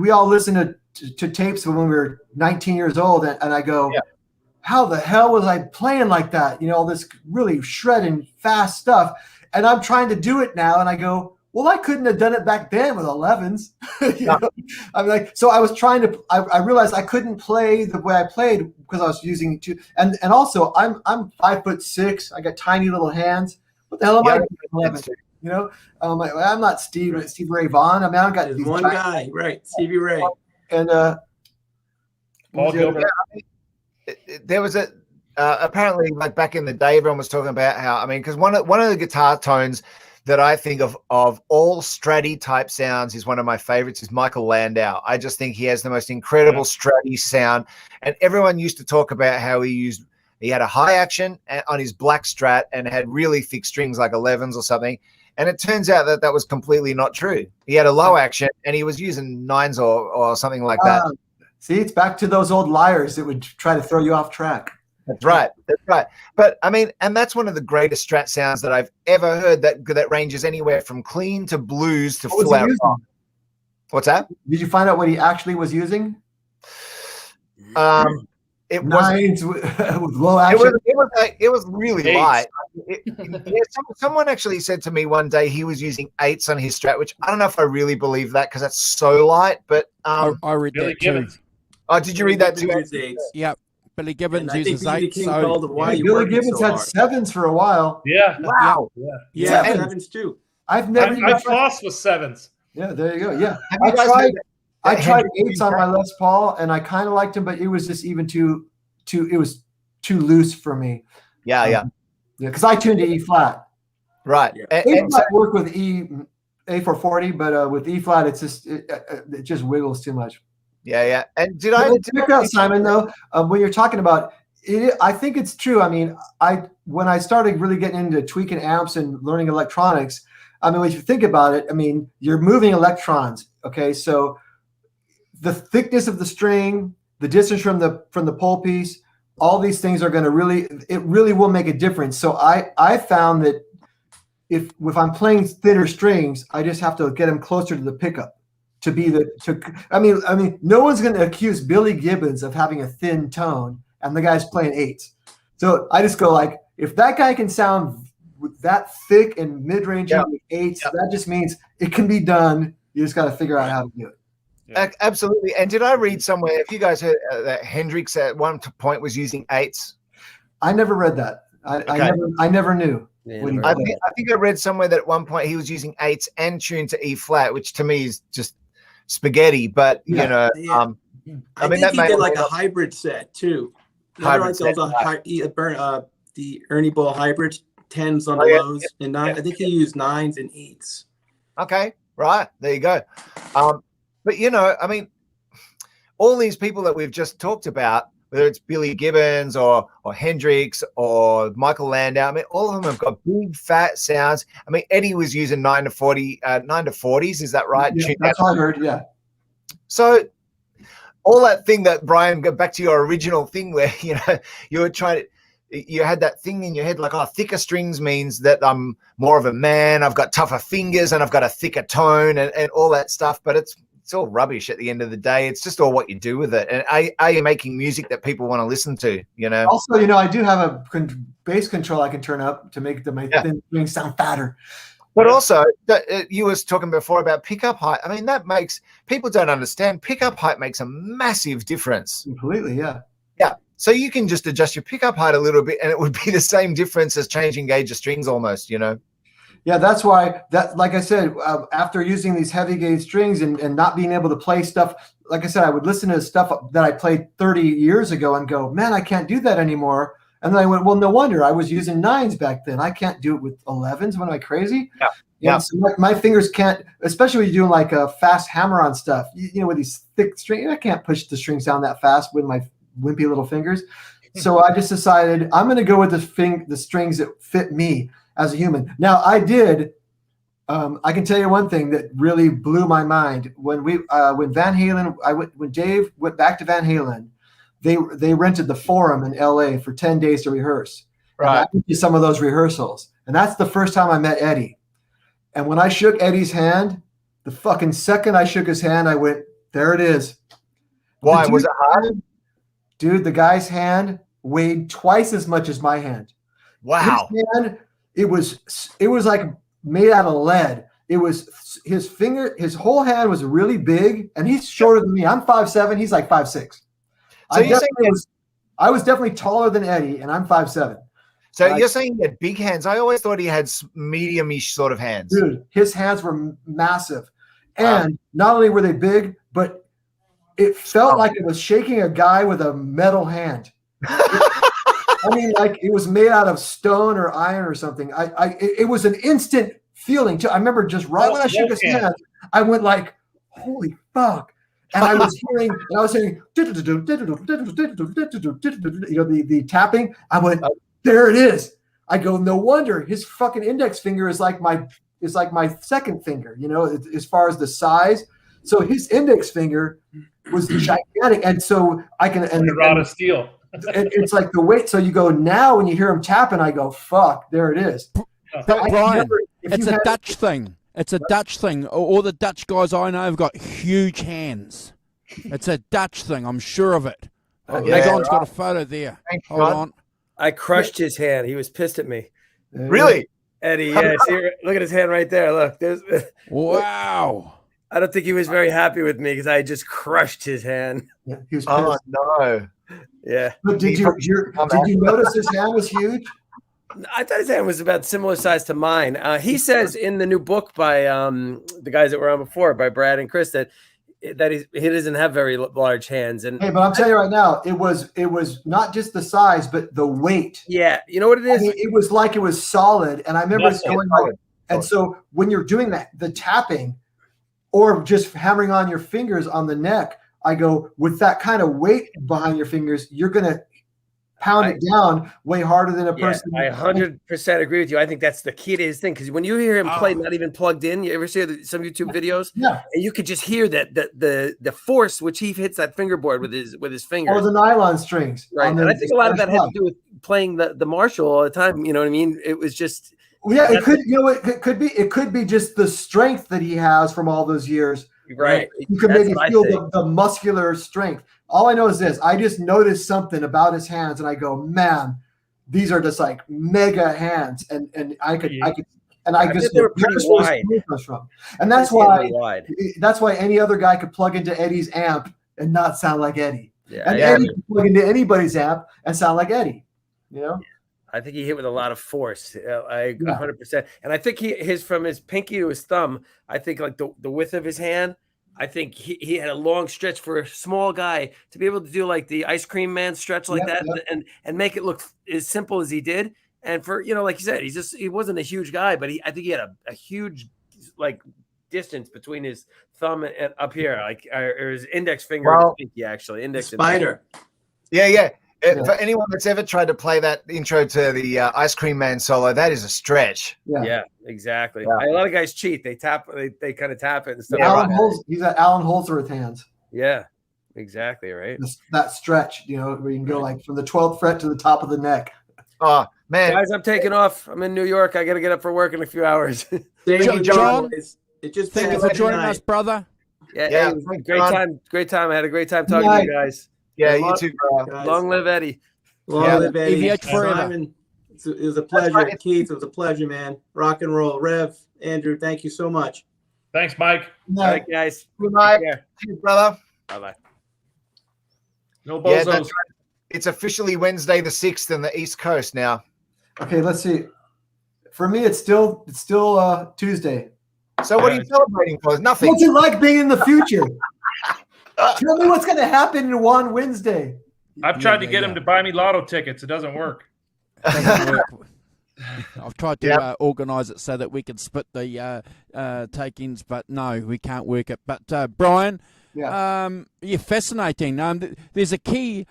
We all listened to tapes when we were 19 years old, and I go, how the hell was I playing like that? All this really shredding fast stuff, and I'm trying to do it now, and I go, well, I couldn't have done it back then with 11s. I'm like, so I was trying to. I realized I couldn't play the way I played because I was using two, and also I'm 5'6". I got tiny little hands. What the hell am I doing 11s? I'm not Steve Ray Vaughan. I mean, I've got one guy, right? Stevie Ray. And Paul Gilbert. There was apparently, like back in the day, everyone was talking about how, because one of the guitar tones that I think of all Stratty type sounds is one of my favorites is Michael Landau. I just think he has the most incredible Stratty sound, and everyone used to talk about how he had a high action on his black Strat and had really thick strings like 11s or something. And it turns out that was completely not true. He had a low action and he was using 9s or something like that. See, it's back to those old liars that would try to throw you off track. That's right. But and that's one of the greatest Strat sounds that I've ever heard that ranges anywhere from clean to blues to flat rock. What's that? Did you find out what he actually was using? It was with low action. It was really light. Someone actually said to me one day he was using 8s on his Strat, which I don't know if I really believe that because that's so light. But I read Billy that too. Gibbons. Oh, did you read that too? Yep. Billy Gibbons uses 8. Billy Gibbons had 7s for a while. Yeah. Wow. Yeah, 7s too. I've never. I flossed with 7s. Yeah, there you go. Yeah, I tried 8s on my Les Paul, and I kind of liked him, but it was just even too. It was too loose for me. Yeah, because I tuned to E flat. Right. A flat work with A440, but with E flat, it's just it just wiggles too much. Yeah. And did check out Simon though? When you're talking about it, I think it's true. When I started really getting into tweaking amps and learning electronics, when you think about it, you're moving electrons. Okay, so the thickness of the string, the distance from the pole piece, all these things are going to really will make a difference. So I found that if I'm playing thinner strings, I just have to get them closer to the pickup to be I mean, no one's going to accuse Billy Gibbons of having a thin tone, and the guy's playing eights. So I just go like, if that guy can sound that thick and mid-range with eights, that just means it can be done. You just got to figure out how to do it. Yeah. Absolutely. And did I read somewhere, if you guys heard that Hendrix at one point was using eights? I never read that. I never knew. I think I read somewhere that at one point he was using eights and tuned to E flat, which to me is just spaghetti. But you know, I mean, that he did like a hybrid set too. Hybrid set, the ernieball hybrid 10s on the lows and 9. I think he used 9s and 8s. Okay, right, there you go. But you know, I mean, all these people that we've just talked about, whether it's Billy Gibbons or Hendrix or Michael Landau, I mean, all of them have got big fat sounds. I mean, Eddie was using 9 to 40s, is that right? Yeah, that's what I heard, yeah. So all that thing that, Brian, go back to your original thing where, you know, you were trying to, you had that thing in your head like, oh, thicker strings means that I'm more of a man, I've got tougher fingers and I've got a thicker tone and all that stuff, but it's all rubbish at the end of the day. It's just all what you do with it. And are you making music that people want to listen to, you know? Also, you know, I do have a bass control I can turn up to make my thin strings sound fatter. But also, you was talking before about pickup height. I mean, that makes, people don't understand, pickup height makes a massive difference. Completely, yeah. Yeah. So you can just adjust your pickup height a little bit and it would be the same difference as changing gauge of strings almost, you know? Yeah, that's why, like I said, after using these heavy gauge strings and not being able to play stuff, like I said, I would listen to stuff that I played 30 years ago and go, man, I can't do that anymore. And then I went, well, no wonder, I was using 9s back then. I can't do it with 11s. What am I, crazy? Yeah. Yeah. So my fingers can't, especially when you're doing like a fast hammer-on stuff, you know, with these thick strings, I can't push the strings down that fast with my wimpy little fingers. So I just decided I'm going to go with the strings that fit me as a human. Now I did. I can tell you one thing that really blew my mind when Van Halen. When Dave went back to Van Halen, they rented the Forum in L.A. for 10 days to rehearse. Right. I did some of those rehearsals, and that's the first time I met Eddie. And when I shook Eddie's hand, the fucking second I shook his hand, I went, "There it is." Why was it hard? Dude, the guy's hand weighed twice as much as my hand. Wow. His hand, it was like made out of lead. It was his finger, his whole hand was really big, and he's shorter than me. I'm 5'7", he's like 5'6". So I was definitely taller than Eddie, and I'm 5'7". So you're saying he had big hands? I always thought he had medium-ish sort of hands. Dude, his hands were massive. And not only were they big, but it felt like it was shaking a guy with a metal hand. I mean, like it was made out of stone or iron or something. It was an instant feeling too. I remember just right when I shook his hand, I went like, "Holy fuck!" And I was hearing, you know, the tapping. I went, "There it is." I go, "No wonder his fucking index finger is like my second finger." You know, as far as the size. So his index finger was gigantic, and so I can and rod of steel. It's like the weight. So you go now when you hear him tapping, I go, "Fuck, there it is." Brian, it's a Dutch thing. It's a Dutch thing. All the Dutch guys I know have got huge hands. It's a Dutch thing. I'm sure of it. Egon's got a photo there. Hold on. I crushed his hand. He was pissed at me. Really? Eddie, yeah. See, look at his hand right there. Look. Wow. I don't think he was very happy with me because I just crushed his hand. Yeah, he was pissed. Oh, no. Yeah. But did you notice his hand was huge? I thought his hand was about similar size to mine. He says in the new book by the guys that were on before, by Brad and Chris, that he doesn't have very large hands. And hey, but I'm telling you right now, it was not just the size, but the weight. Yeah, you know what it is? I mean, it was like it was solid, and I remember it going like. And so when you're doing that, the tapping, or just hammering on your fingers on the neck, I go with that kind of weight behind your fingers, you're gonna pound it down way harder than a person. I 100% agree with you. I think that's the key to his thing, because when you hear him play not even plugged in, you ever see some YouTube videos? Yeah. And you could just hear that the force which he hits that fingerboard with his fingers. Or the nylon strings. Right. And I think a lot of that had to do with playing the Marshall all the time. You know what I mean? It was just Yeah, it could. You know, it could be just the strength that he has from all those years. Right. You could maybe feel the muscular strength. All I know is this: I just noticed something about his hands, and I go, "Man, these are just like mega hands." And I just they were pretty wide. From. And that's why any other guy could plug into Eddie's amp and not sound like Eddie. Yeah, and Eddie could plug into anybody's amp and sound like Eddie. You know. I think he hit with a lot of force. 100%. And I think from his pinky to his thumb, I think like the width of his hand, I think he had a long stretch for a small guy to be able to do like the ice cream man stretch like that. And make it look as simple as he did. And for, like you said, he wasn't a huge guy, but I think he had a huge like distance between his thumb and up here, like or his index finger and his pinky, actually. Index Spider. Yeah. For anyone that's ever tried to play that intro to the Ice Cream Man solo, that is a stretch. Yeah, exactly. A lot of guys cheat. They tap. They kind of tap it and stuff. He's got Alan Holdsworth hands. Yeah, exactly. Right. That stretch, where you can go like from the 12th fret to the top of the neck. Oh man, guys, I'm taking off. I'm in New York. I got to get up for work in a few hours. John, it just thank you for joining us, brother. Yeah, great time. Great time. I had a great time talking to you guys. Yeah, you too, bro. Long live Eddie. Long live Eddie. EVH forever. Simon, it was a pleasure. Keith, it was a pleasure, man. Rock and roll. Rev, Andrew, thank you so much. Thanks, Mike. All right, guys. Good night. Cheers, brother. Bye-bye. No bozos. That's right. It's officially Wednesday the 6th in the East Coast now. Okay, let's see. For me, it's still Tuesday. So what are you celebrating for? Nothing. What's it like being in the future? Tell me what's going to happen in one Wednesday. I've tried to get him to buy me lotto tickets. It doesn't work. I've tried to organise it so that we can split the take-ins, but no, we can't work it. But Brian, you're fascinating. There's a key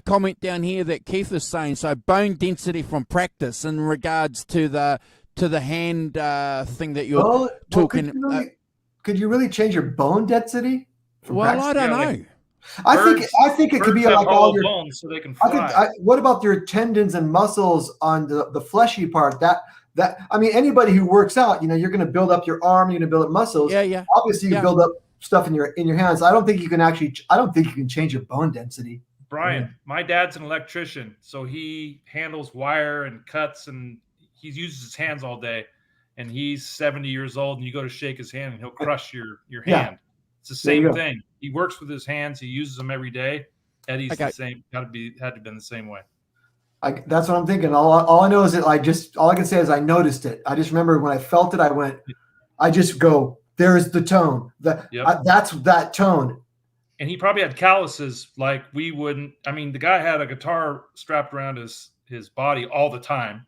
comment down here that Keith is saying. So bone density from practice in regards to the hand thing that you're talking. Could you really change your bone density? Well, I don't know. I think it could be like all your bones so they can fly. What about your tendons and muscles on the fleshy part? Anybody who works out, you're going to build up your arm, you're going to build up muscles. Yeah. Obviously, you build up stuff in your hands. I don't think you can change your bone density. Brian, my dad's an electrician, so he handles wire and cuts, and he uses his hands all day. And he's 70 years old, and you go to shake his hand, and he'll crush your hand. It's the same thing. He works with his hands. He uses them every day. Eddie's the same. Had to have been the same way. That's what I'm thinking. All I know is that all I can say is I noticed it. I just remember when I felt it, I just go, there's the tone. That's that tone. And he probably had calluses like we wouldn't. I mean, the guy had a guitar strapped around his body all the time,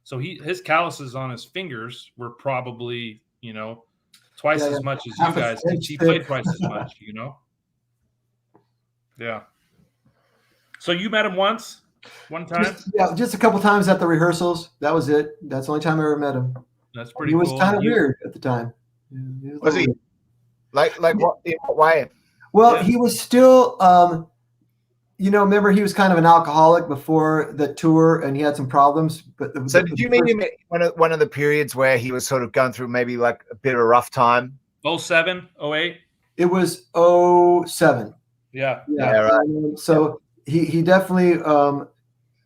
So his calluses on his fingers were probably, twice as much as you guys. He played twice as much, Yeah. So you met him one time? Just a couple times at the rehearsals. That was it. That's the only time I ever met him. That's pretty cool. He was kind of weird at the time. Was he? Like what? In what way? Well, he was still, remember he was kind of an alcoholic before the tour, and he had some problems. So did you meet him at one of the periods where he was sort of going through maybe like a bit of a rough time? 07, 08? It was 07. Yeah. Right. So he definitely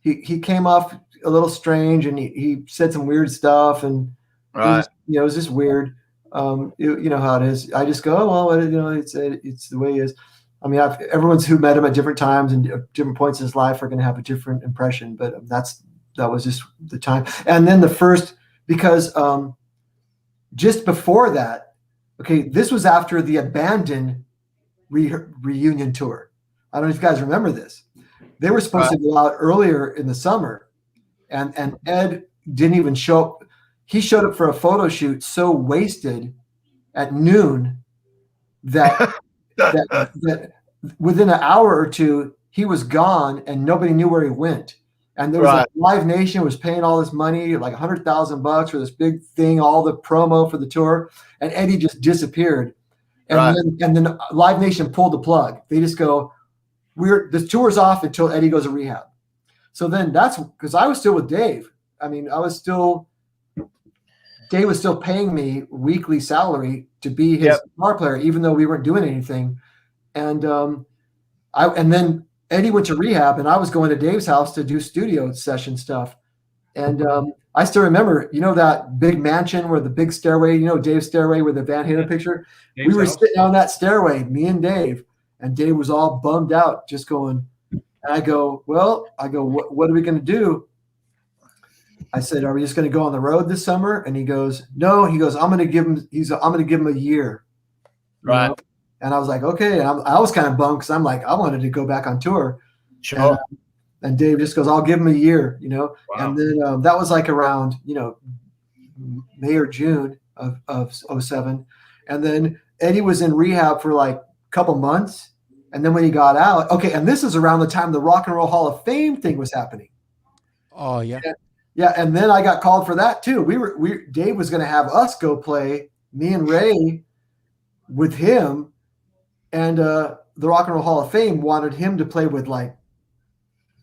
he came off a little strange, and he said some weird stuff, and it was just weird. You know how it is. I just go, oh, well, it's the way he is. I mean, everyone's who met him at different times and different points in his life are going to have a different impression, but that was just the time. And then because just before that, this was after the Abandon reunion tour. I don't know if you guys remember this. They were supposed to go out earlier in the summer, and Ed didn't even show up. He showed up for a photo shoot so wasted at noon that within an hour or two, he was gone and nobody knew where he went. And there was Live Nation was paying all this money, like $100,000 for this big thing, all the promo for the tour. And Eddie just disappeared. And then Live Nation pulled the plug. They just go, the tour's off until Eddie goes to rehab. So then that's because I was still with Dave. I mean, I was still Dave was still paying me weekly salary to be his guitar player, even though we weren't doing anything. And and then Eddie went to rehab, and I was going to Dave's house to do studio session stuff. And I still remember, that big mansion where the big stairway, Dave's stairway with the Van Halen picture. Dave's we were house. sitting on that stairway, me and Dave was all bummed out, just going. And I go, what are we going to do? I said, are we just going to go on the road this summer? And he goes, no. He goes, I'm going to give him a year. Right. And I was like, okay. And I was kind of bummed because I'm like, I wanted to go back on tour. Sure. And Dave just goes, I'll give him a year, Wow. And then that was like around, May or June of 07. And then Eddie was in rehab for like a couple months. And then when he got out, okay, and this is around the time the Rock and Roll Hall of Fame thing was happening. Oh, yeah. Yeah, and then I got called for that too. Dave was going to have us go play, me and Ray, with him, and the Rock and Roll Hall of Fame wanted him to play with like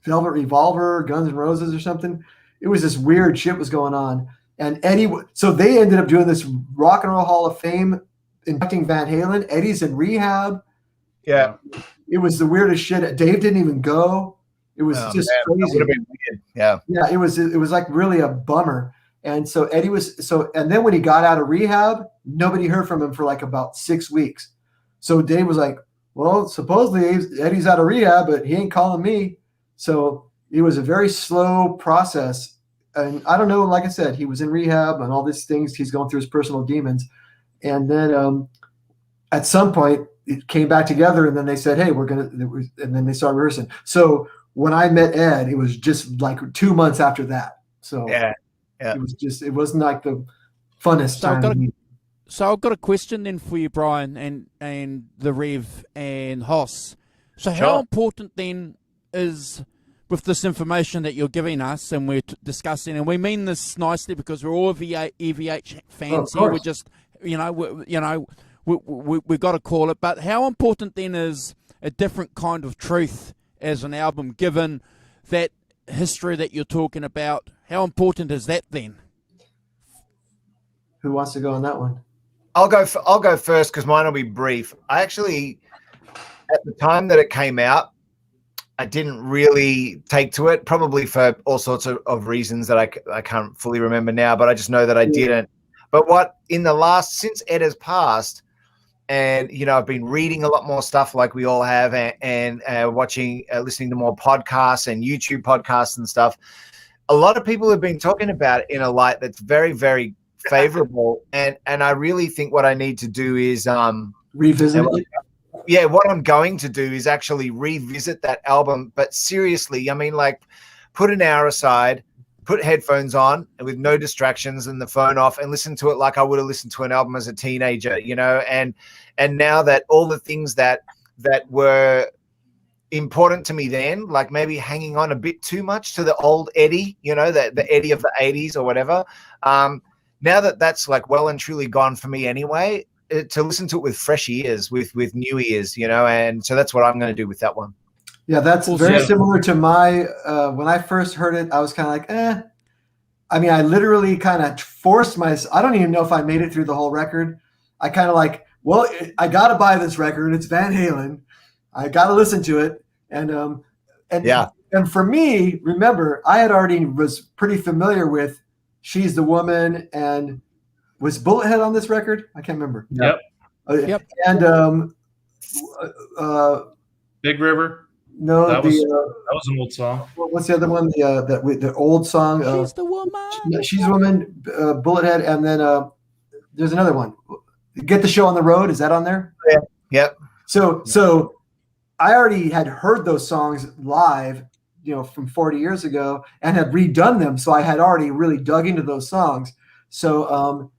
Velvet Revolver, Guns N' Roses, or something. It was this weird shit was going on, and Eddie. So they ended up doing this Rock and Roll Hall of Fame, inducting Van Halen. Eddie's in rehab. Yeah, it was the weirdest shit. Dave didn't even go. It was just crazy. That would have been weird. Yeah. Yeah, it was like really a bummer. And so Eddie and then when he got out of rehab, nobody heard from him for like about 6 weeks. So Dave was like, well, supposedly Eddie's out of rehab, but he ain't calling me. So it was a very slow process. And I don't know, like I said, he was in rehab and all these things. He's going through his personal demons. And then at some point it came back together, and then they said, hey, and then they started rehearsing. So when I met Ed, it was just like 2 months after that. So it wasn't like the funnest time. So I've got a question then for you, Brian, and the Rev and Hoss. So how important then is, with this information that you're giving us and we're discussing, and we mean this nicely because we're all EVH fans here. We're just, we've got to call it. But how important then is a different kind of truth as an album, given that history that you're talking about? How important is that then? Who wants to go on that one? I'll go first because mine will be brief. I actually, at the time that it came out, I didn't really take to it, probably for all sorts of reasons that I can't fully remember now, but I just know that I didn't. But since Ed has passed, and, I've been reading a lot more stuff like we all have, and listening to more podcasts and YouTube podcasts and stuff, a lot of people have been talking about it in a light that's very, very favorable. And I really think what I need to do is revisit it. Yeah, what I'm going to do is actually revisit that album. But seriously, I mean, like, put an hour aside, put headphones on and with no distractions and the phone off, and listen to it like I would have listened to an album as a teenager, and now that all the things that were important to me then, like maybe hanging on a bit too much to the old Eddie, the Eddie of the 80s or whatever. Now that that's like well and truly gone for me anyway, to listen to it with fresh ears, with new ears, and so that's what I'm going to do with that one. Yeah, that's very similar to my, when I first heard it, I was kind of like, eh. I mean, I literally kind of forced myself. I don't even know if I made it through the whole record. I kind of like, well, I got to buy this record. It's Van Halen. I got to listen to it. And for me, remember, I had already was pretty familiar with She's the Woman, and was Bullethead on this record? I can't remember. Yep. Yep. And Big River. No, that was an old song. What's the other one? The old song. She's the Woman. She's the Woman. Bullethead, and then there's another one. Get the Show on the Road. Is that on there? Yeah. Yep. So I already had heard those songs live, from 40 years ago, and had redone them. So I had already really dug into those songs. So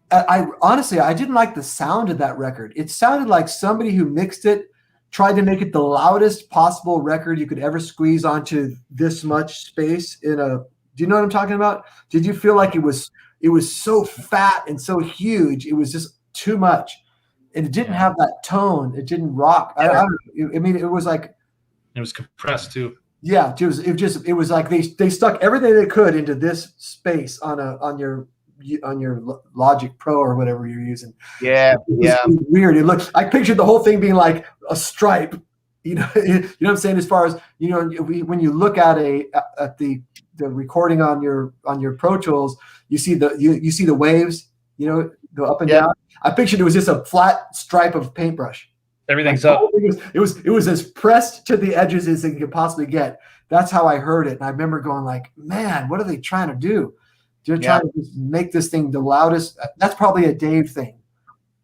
I honestly, I didn't like the sound of that record. It sounded like somebody who mixed it, tried to make it the loudest possible record you could ever squeeze onto this much space in a. Do you know what I'm talking about? Did you feel like it was so fat and so huge? It was just too much, and it didn't have that tone. It didn't rock. I mean, it was like it was compressed too. Yeah, it was like they stuck everything they could into this space on your Logic Pro or whatever you're using. Yeah, it was weird. It looked. I pictured the whole thing being like a stripe. You know what I'm saying? As far as when you look at the recording on your Pro Tools, you see the waves. Go up and down. I pictured it was just a flat stripe of paintbrush. Everything's up. It was as pressed to the edges as it could possibly get. That's how I heard it, and I remember going like, "Man, what are they trying to do? They're trying to just make this thing the loudest." That's probably a Dave thing.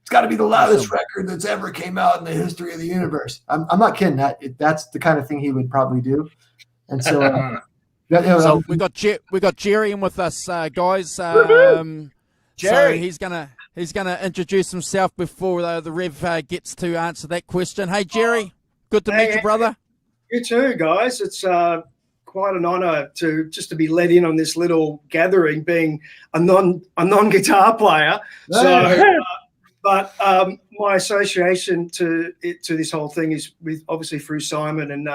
It's got to be the loudest record that's ever came out in the history of the universe. I'm not kidding. That's the kind of thing he would probably do. And so, so we got Jerry in with us, guys. Jerry, so he's gonna introduce himself before the Rev gets to answer that question. Hey, Jerry, good to meet you, brother. You too, guys. It's quite an honor to be let in on this little gathering, being a non-guitar player. So, but my association to this whole thing is with obviously through Simon and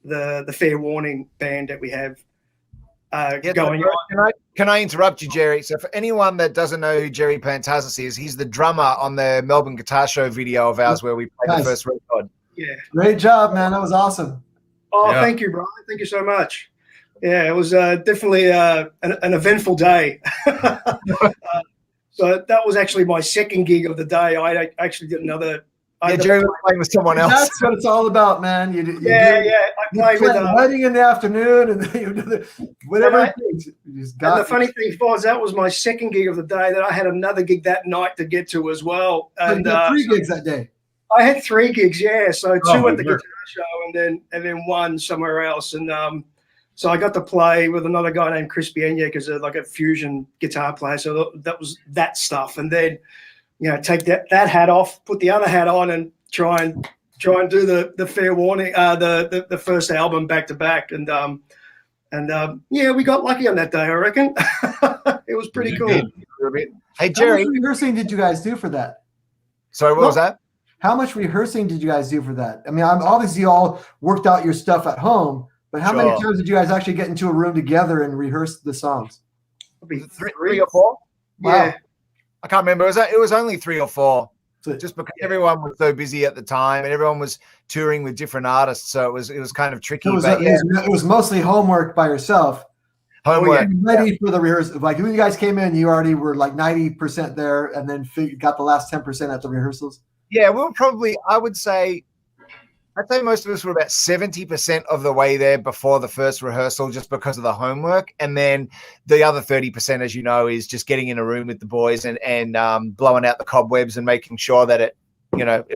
the Fair Warning band that we have going on. Can I interrupt you, Jerry? So for anyone that doesn't know who Jerry Pantazis is, he's the drummer on the Melbourne Guitar Show video of ours where we played the first record. Yeah. Great job, man. That was awesome. Oh, thank you, Brian. Thank you so much. Yeah, it was definitely an eventful day. So that was actually my second gig of the day. I actually did another. Jerry was playing with someone else. That's what it's all about, man. I played with wedding in the afternoon and whatever. And the funny thing was that was my second gig of the day. That I had another gig that night to get to as well. And you had 3 gigs that day. I had 3 gigs, yeah. So 2 at the guitar show and then 1 somewhere else. And so I got to play with another guy named Chris Bieniek as like a fusion guitar player. So that was that stuff. And then, take that hat off, put the other hat on, and try and do the Fair Warning, the first album back to back. And we got lucky on that day, I reckon. It was pretty cool. Hey, Jerry, how much rehearsing did you guys do for that? Sorry, what was that? How much rehearsing did you guys do for that? I mean, I'm obviously all worked out your stuff at home, but how many times did you guys actually get into a room together and rehearse the songs? 3 or 4. Wow. Yeah, I can't remember. It was only 3 or 4. So just because everyone was so busy at the time and everyone was touring with different artists, so it was kind of tricky. It was mostly homework by yourself. Homework. Ready for the rehearsal. Like when you guys came in, you already were like 90% there, and then got the last 10% at the rehearsals. Yeah, we were probably, I'd say most of us were about 70% of the way there before the first rehearsal just because of the homework. And then the other 30%, as you know, is just getting in a room with the boys and blowing out the cobwebs and making sure that it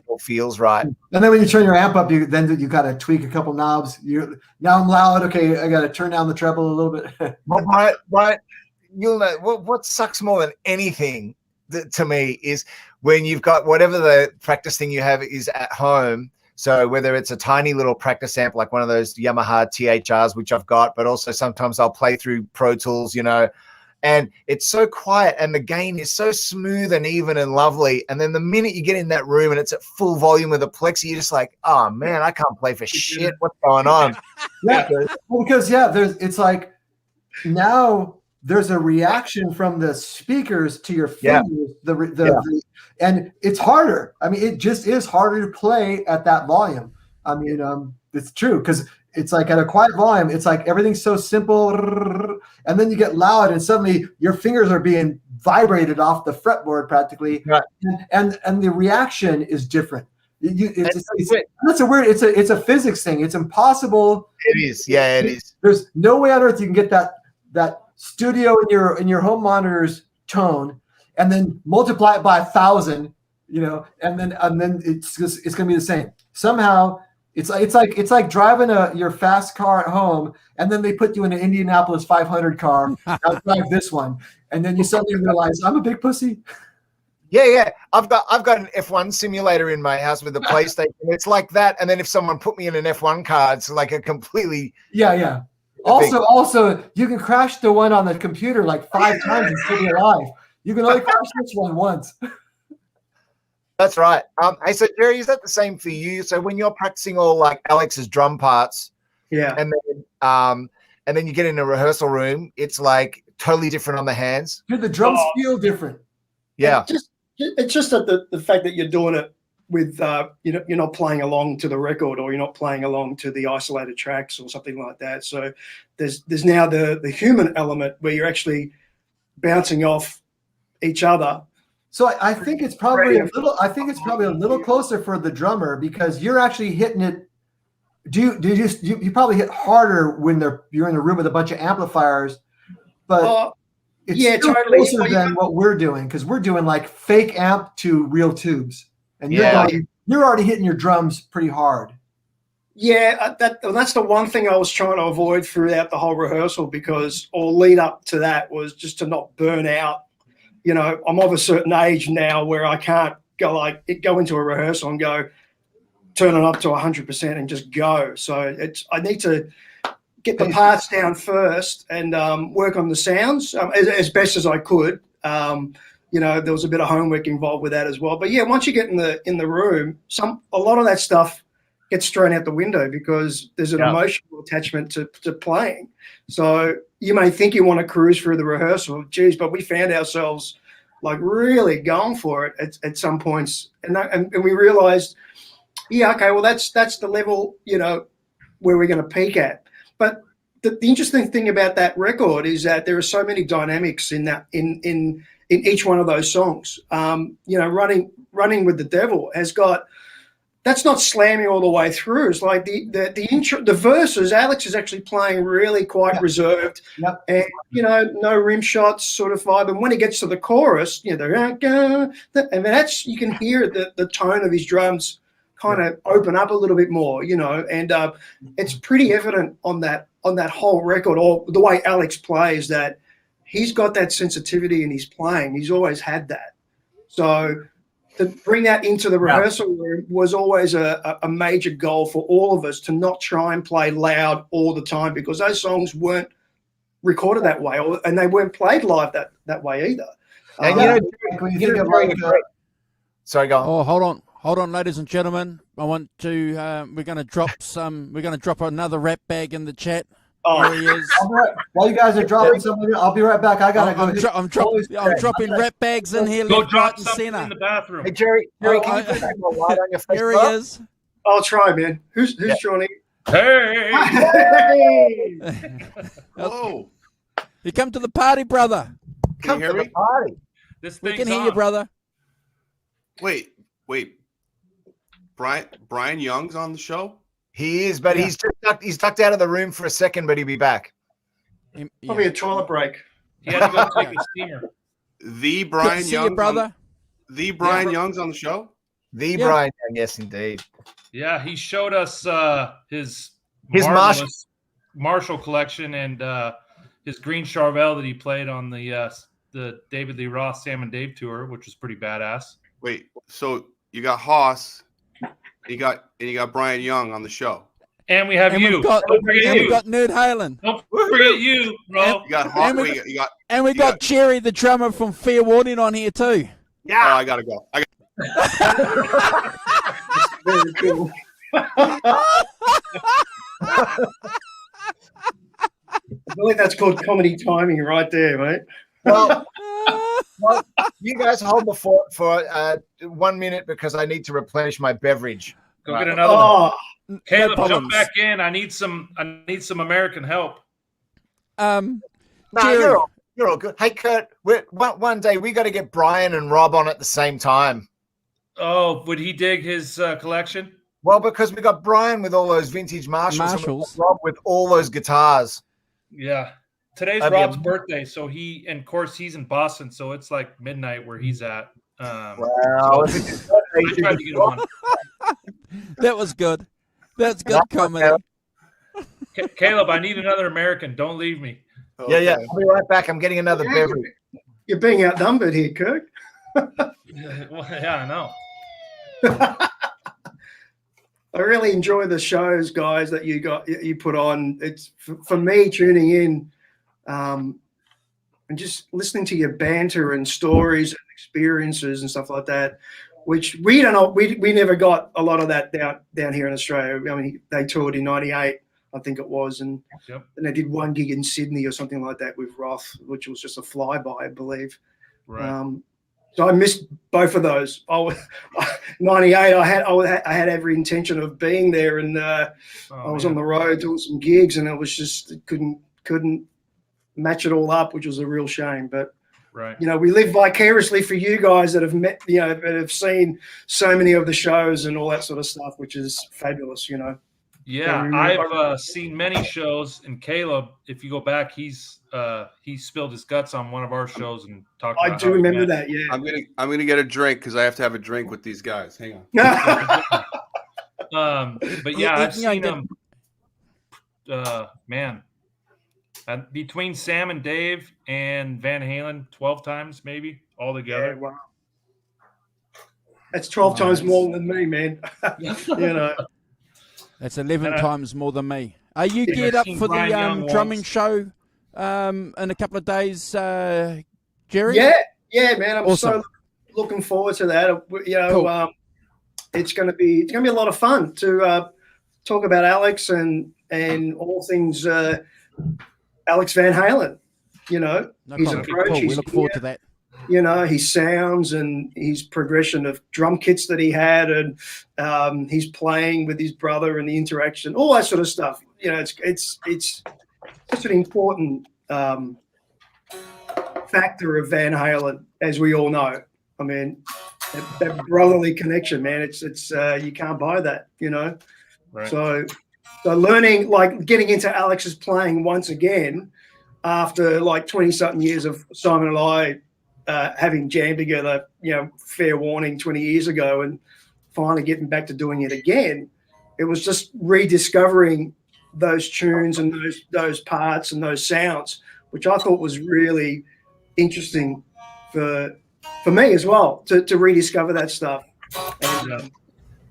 all feels right. And then when you turn your amp up, you got to tweak a couple knobs. Now I'm loud. Okay, I got to turn down the treble a little bit. Right. You'll know what sucks more than anything to me is when you've got whatever the practice thing you have is at home. So whether it's a tiny little practice amp like one of those Yamaha THRs, which I've got, but also sometimes I'll play through Pro Tools, and it's so quiet and the gain is so smooth and even and lovely. And then the minute you get in that room and it's at full volume with a plexi, you're just like, oh man, I can't play for shit. What's going on? Yeah, because it's like now there's a reaction from the speakers to your fingers. And it's harder. I mean, it just is harder to play at that volume. I mean, it's true because it's like at a quiet volume, it's like everything's so simple, and then you get loud, and suddenly your fingers are being vibrated off the fretboard practically, and the reaction is different. It's a physics thing. It's impossible. It is. Yeah, it is. There's no way on earth you can get that studio in your home monitor's tone and then multiply it by 1,000, and then it's gonna be the same. Somehow it's like driving your fast car at home, and then they put you in an Indianapolis 500 car. I'll drive this one, and then you suddenly realize I'm a big pussy. Yeah. I've got an F1 simulator in my house with a PlayStation. It's like that, and then if someone put me in an F1 car, it's like a completely Also, you can crash the one on the computer like 5 times and still be alive. You can only crash this one once. That's right. Hey, so Jerry, is that the same for you? So when you're practicing all like Alex's drum parts, and then you get in a rehearsal room, it's like totally different on the hands. The drums feel different. Yeah. It's just that the fact that you're doing it with you're not playing along to the record, or you're not playing along to the isolated tracks or something like that. So there's now the human element where you're actually bouncing off each other. So I think it's probably a little. I think it's probably a little closer for the drummer because you're actually hitting it. You probably hit harder when you're in a room with a bunch of amplifiers, but it's still totally closer than what we're doing because we're doing like fake amp to real tubes, and you're already hitting your drums pretty hard. Yeah, that's the one thing I was trying to avoid throughout the whole rehearsal or lead up to that was just to not burn out. You know, I'm of a certain age now where I can't go into a rehearsal and go turn it up to 100% and just go. So I need to get the parts down first and work on the sounds as best as I could. You know, there was a bit of homework involved with that as well. But yeah, once you get in the room, a lot of that stuff gets thrown out the window because there's an emotional attachment to playing. So you may think you want to cruise through the rehearsal, geez, but we found ourselves like really going for it at some points, and we realized, okay, well that's the level, you know, where we're going to peak at. But the interesting thing about that record is that there are so many dynamics in that in each one of those songs. You know, running with the devil has got. That's not slamming all the way through. It's like the intro, the verses. Alex is actually playing really quite reserved, and you know, no rim shots sort of vibe. And when he gets to the chorus, you know, and that's you can hear the tone of his drums kind of open up a little bit more, you know. And it's pretty evident on that whole record, or the way Alex plays, that he's got that sensitivity in his playing. He's always had that. So to bring that into the rehearsal room was always a major goal for all of us, to not try and play loud all the time, because those songs weren't recorded that way, and they weren't played live that way either. And sorry, go on. Oh, hold on, ladies and gentlemen. I want to. We're going to drop another rap bag in the chat. There he is. While you guys are dropping something, I'll be right back. I gotta go. I'm dropping rap bags in here. Go drop and something center. in the bathroom. Hey Jerry, can you put that light on your face? Here he is. I'll try, man. Who's Johnny? Hey! Hello. You come to the party, brother. Come to the party. We can hear you, brother. Wait. Brian Young's on the show? He is, but he's ducked out of the room for a second, but he'll be back. Probably a toilet break. He had to go take a steamer. The Brian Young, brother. The Brian Young's on the show? The Brian Young, yes, indeed. Yeah, he showed us his Marshall collection and his green charvel that he played on the David Lee Roth Sam and Dave tour, which was pretty badass. Wait, so you got Haas, you got Brian Young on the show, and we have you. We've got Nerd Halen. Don't forget you, bro. You got Haas. And we got Jerry, the drummer from Fair Warning, on here too. Yeah, oh, I gotta go. Very cool. I believe that's called comedy timing right there, mate. Well, you guys hold the fort for 1 minute because I need to replenish my beverage. Go get another one. Caleb, jump back in. I need some American help. Jerry. You're all good. Hey, Kurt, one day we got to get Brian and Rob on at the same time. Oh, would he dig his collection? Well, because we got Brian with all those vintage Marshalls. And we got Rob with all those guitars. Yeah. Today's Rob's birthday, so of course, he's in Boston, so it's like midnight where he's at. Wow. So I tried to get him on. That was good. That's good comedy. Caleb, I need another American. Don't leave me. Okay. Yeah. I'll be right back. I'm getting another beverage. You're being outnumbered here, Kirk. Well, yeah, I know. I really enjoy the shows, guys, that you put on. It's for me tuning in and just listening to your banter and stories and experiences and stuff like that, which we don't know. We never got a lot of that down here in Australia. I mean, they toured in '98 I think it was, and they did one gig in Sydney or something like that with Roth, which was just a flyby, I believe. Right. So I missed both of those. 98, I had every intention of being there, and I was on the road doing some gigs, and it was just couldn't match it all up, which was a real shame. But right, you know, we live vicariously for you guys that have met, you know, that have seen so many of the shows and all that sort of stuff, which is fabulous. You know. Yeah, I've seen many shows, and Caleb, if you go back, he spilled his guts on one of our shows and talked about. I do remember that. Yeah, I'm gonna get a drink because I have to have a drink with these guys. Hang on. But yeah, I've seen them. Man, between Sam and Dave and Van Halen, 12 times maybe all together. Yeah, wow. That's 12 times more than me, man. You know. That's 11 times more than me. Are you geared up for the drumming show in a couple of days, Jerry? Yeah, man. I'm awesome. so looking forward to that. You know, cool. It's going to be a lot of fun to talk about Alex and all things Alex Van Halen. You know, his approach. Cool. We look forward to that. You know, his sounds and his progression of drum kits that he had, and his playing with his brother and the interaction, all that sort of stuff. You know, it's such an important factor of Van Halen, as we all know. I mean, that brotherly connection, man. It's you can't buy that. You know, right. So learning, like getting into Alex's playing once again after like 20-something years of Simon and I. Having jammed together, you know, fair warning 20 years ago, and finally getting back to doing it again, it was just rediscovering those tunes and those parts and those sounds, which I thought was really interesting for me as well to rediscover that stuff and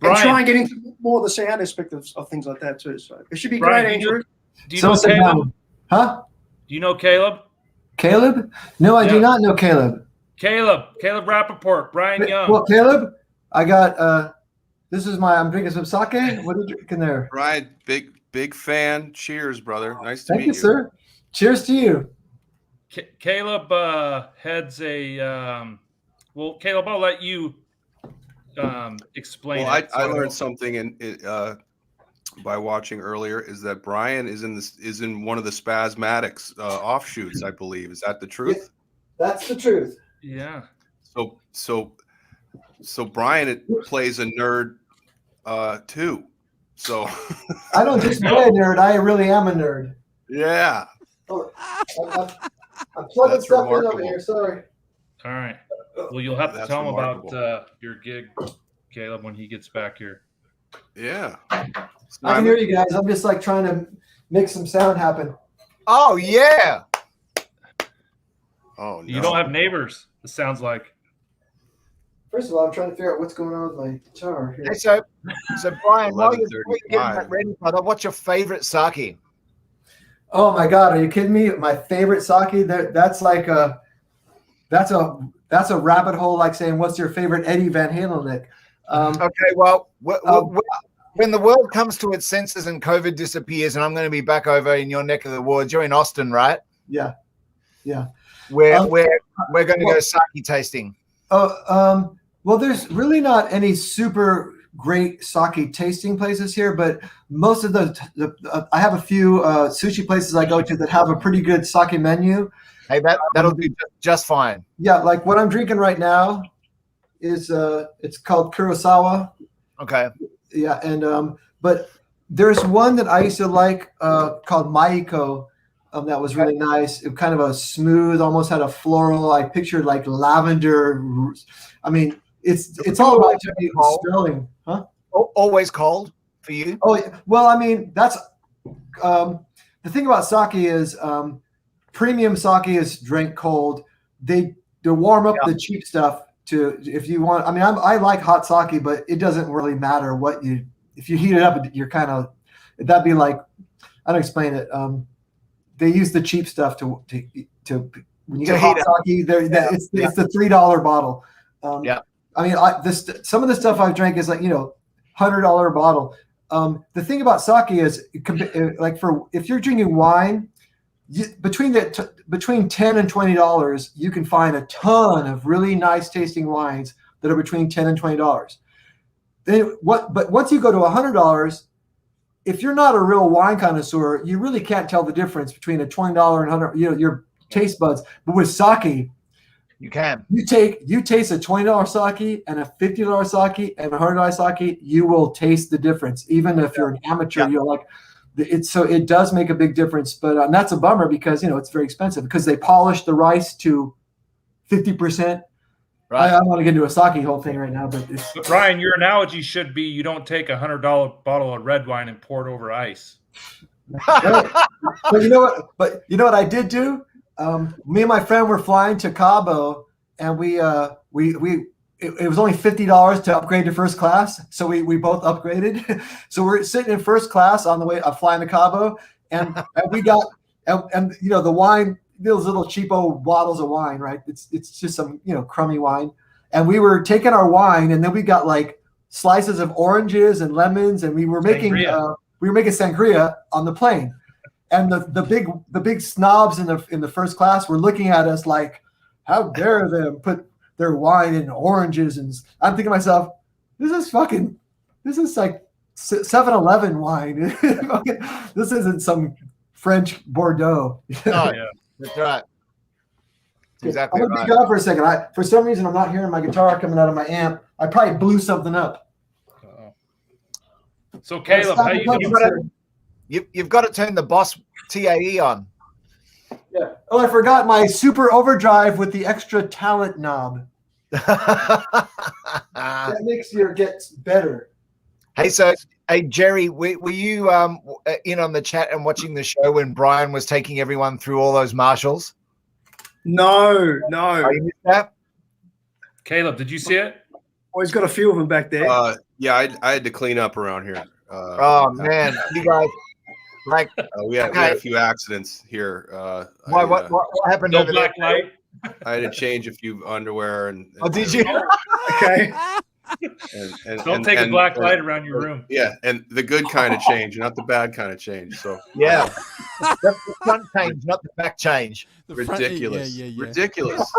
try and get into more of the sound aspect of things like that too. So it should be Brian, great, Andrew. Do you know Caleb? Huh? Do you know Caleb? Caleb? No, I do not know Caleb. Caleb Rappaport, Brian Young. Well, Caleb, I got I'm drinking some sake. What are you drinking there? Brian, big fan. Cheers, brother. Nice to meet you. Thank you, sir. Cheers to you. Caleb heads a well, Caleb, I'll let you explain. Well, I learned something by watching earlier, is that Brian is in one of the Spasmatics offshoots, I believe. Is that the truth? That's the truth. Yeah. So Brian plays a nerd too. So I don't just play a nerd. I really am a nerd. Yeah. Oh, I'm plugging stuff in over here. Sorry. All right. Well, you'll have to tell him about your gig, Caleb, when he gets back here. Yeah. I can hear you guys. I'm just like trying to make some sound happen. Oh, yeah. Oh, no. You don't have neighbors, it sounds like. First of all, I'm trying to figure out what's going on with my guitar here. Hey, so Brian, while you're getting that ready, brother, what's your favorite sake? Oh my God, are you kidding me? My favorite sake, that's a rabbit hole, like saying, what's your favorite Eddie Van Halen lick? Okay, well, when the world comes to its senses and COVID disappears, and I'm going to be back over in your neck of the woods, you're in Austin, right? Yeah. We're going to go sake tasting. Well, there's really not any super great sake tasting places here, but most of I have a few sushi places I go to that have a pretty good sake menu. Hey, that'll do just fine. Yeah, like what I'm drinking right now is it's called Kurosawa. Okay. Yeah, and but there's one that I used to like called Maiko. That was really nice. It kind of a smooth, almost had a floral. I pictured like lavender. I mean, it's all about spelling, huh? Always cold for you? Oh well, I mean that's the thing about sake is premium sake is drank cold. They warm up the cheap stuff to if you want. I mean, I like hot sake, but it doesn't really matter what if you heat it up. You're kind of that'd be like I don't explain it. They use the cheap stuff to when you get hot sake. It's the $3 bottle. I mean, some of the stuff I've drank is like $100 bottle. the thing about sake is, like if you're drinking wine, between $10 and $20, you can find a ton of really nice tasting wines that are between $10 and $20. But once you go to $100, if you're not a real wine connoisseur, you really can't tell the difference between a $20 and $100. Your taste buds. But with sake, you can. You taste a $20 sake and a $50 sake and a $100 sake, you will taste the difference. Even if you're an amateur, you're like, it does make a big difference. But and that's a bummer because it's very expensive because they polish the rice to 50%. Right. I don't want to get into a sake whole thing right now, but Brian, your analogy should be you don't take $100 bottle of red wine and pour it over ice. But you know what? But you know what I did do? Me and my friend were flying to Cabo, and it was only $50 to upgrade to first class, so we both upgraded. So we're sitting in first class on the way flying to Cabo, and we got and the wine. Those little cheapo bottles of wine, right? It's just some crummy wine, and we were taking our wine, and then we got like slices of oranges and lemons, and we were making sangria on the plane, and the big snobs in the first class were looking at us like, how dare them put their wine in oranges? And I'm thinking to myself, this is like 7-Eleven wine. This isn't some French Bordeaux. Oh, yeah. That's right. Exactly. I'm gonna be gone for a second. For some reason, I'm not hearing my guitar coming out of my amp. I probably blew something up. So Caleb, how you've got to turn the Boss TAE on. Yeah. Oh, I forgot my super overdrive with the extra talent knob. That makes your gets better. Hey, Jerry, were you in on the chat and watching the show when Brian was taking everyone through all those marshals? No. Oh, you missed that? Caleb, did you see it? Oh, he's got a few of them back there. Yeah, I had to clean up around here. Man, you guys, like we had a few accidents here. What happened? No black light. I had to change a few underwear and did you? Okay. Don't take a black light around your room. Yeah, and the good kind of change, not the bad kind of change. So yeah, the front change, not the back change. Ridiculous, yeah. Ridiculous.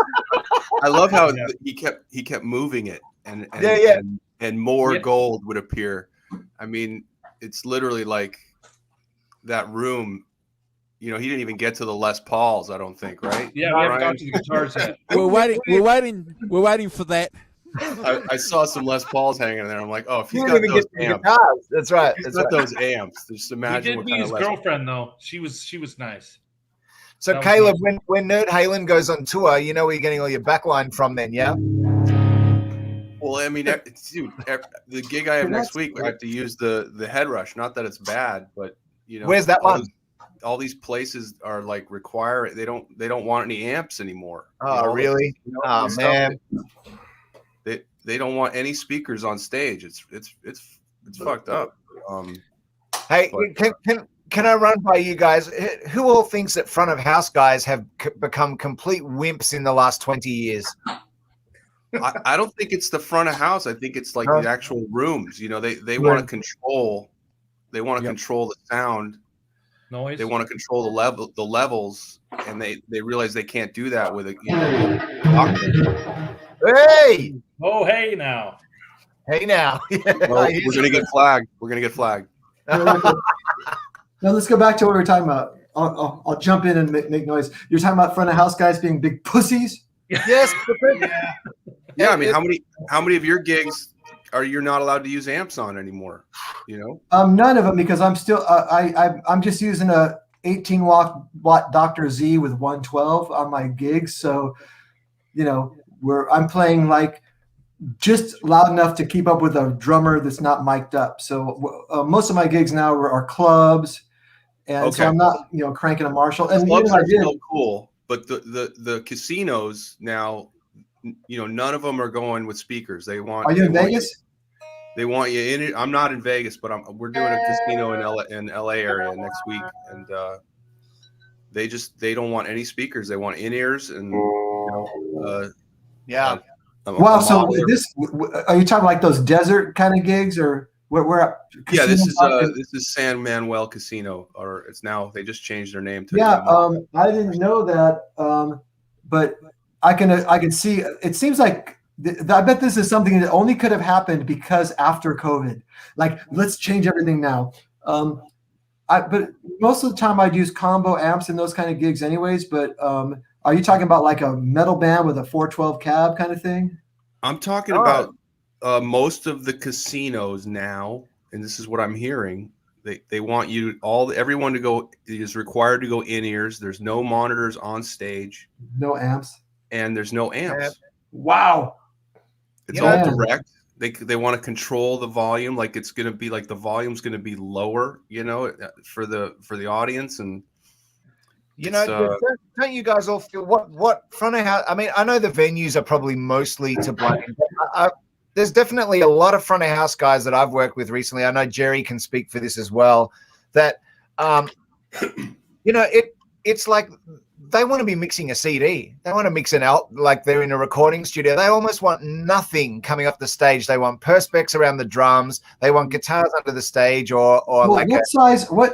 I love how he kept moving it, and more gold would appear. I mean, it's literally like that room. He didn't even get to the Les Pauls, I don't think, right? Yeah, we haven't got to the guitars yet. We're waiting for that. I saw some Les Pauls hanging there. I'm like, oh, if he's You got didn't those even get amps, the guitars. That's right. he's got those amps. Just imagine He what did kind meet of his Les. girlfriend though. She was nice. So Caleb, when Nerd Halen goes on tour, you know where you're getting all your backline from then, yeah? Well, I mean, dude, the gig I have next week, I have to use the head rush. Not that it's bad, but where's that one? All these places are like require it. They don't want any amps anymore. Oh, really? Oh man. They don't want any speakers on stage. It's fucked up. Hey, can I run by you guys? Who all thinks that front of house guys have become complete wimps in the last 20 years? I don't think it's the front of house. I think it's like the actual rooms. They want to control. They want to control the sound. Noise. They want to control the levels, and they realize they can't do that with a. Hey! Oh, hey now. Hey now. Well, we're gonna get flagged. We're gonna get flagged. Now let's go back to what we were talking about. I'll jump in and make noise. You're talking about front of house guys being big pussies. Yes. Yeah. I mean, how many of your gigs you're not allowed to use amps on anymore? None of them, because I'm still I'm just using a 18 watt Dr. Z with 112 on my gigs. So, I'm playing like just loud enough to keep up with a drummer that's not mic'd up. So most of my gigs now are clubs, and so I'm not cranking a Marshall. And clubs are still cool, but the casinos now, none of them are going with speakers. They want. Are you in Vegas? They want you in it. I'm not in Vegas, but we're doing a casino in LA area next week, and they don't want any speakers. They want in-ears and yeah. Wow. So are you talking like those desert kind of gigs, or We're at Yeah, this Casino is San Manuel Casino, or it's now they just changed their name to. Yeah, I didn't know that, but I can see. It seems like I bet this is something that only could have happened because after COVID, like let's change everything now. But most of the time I'd use combo amps in those kind of gigs, anyways. But are you talking about like a metal band with a 412 cab kind of thing? I'm talking about most of the casinos now, and this is what I'm hearing. They want everyone to go is required to go in ears. There's no monitors on stage. No amps. And there's no amps. Wow. It's all direct. They want to control the volume, like it's going to be like the volume's going to be lower, for the audience. And don't you guys all feel what front of house? I mean, I know the venues are probably mostly to blame. There's definitely a lot of front of house guys that I've worked with recently. I know Jerry can speak for this as well. That it's like they want to be mixing a CD. They want to mix like they're in a recording studio. They almost want nothing coming off the stage. They want perspex around the drums. They want guitars under the stage what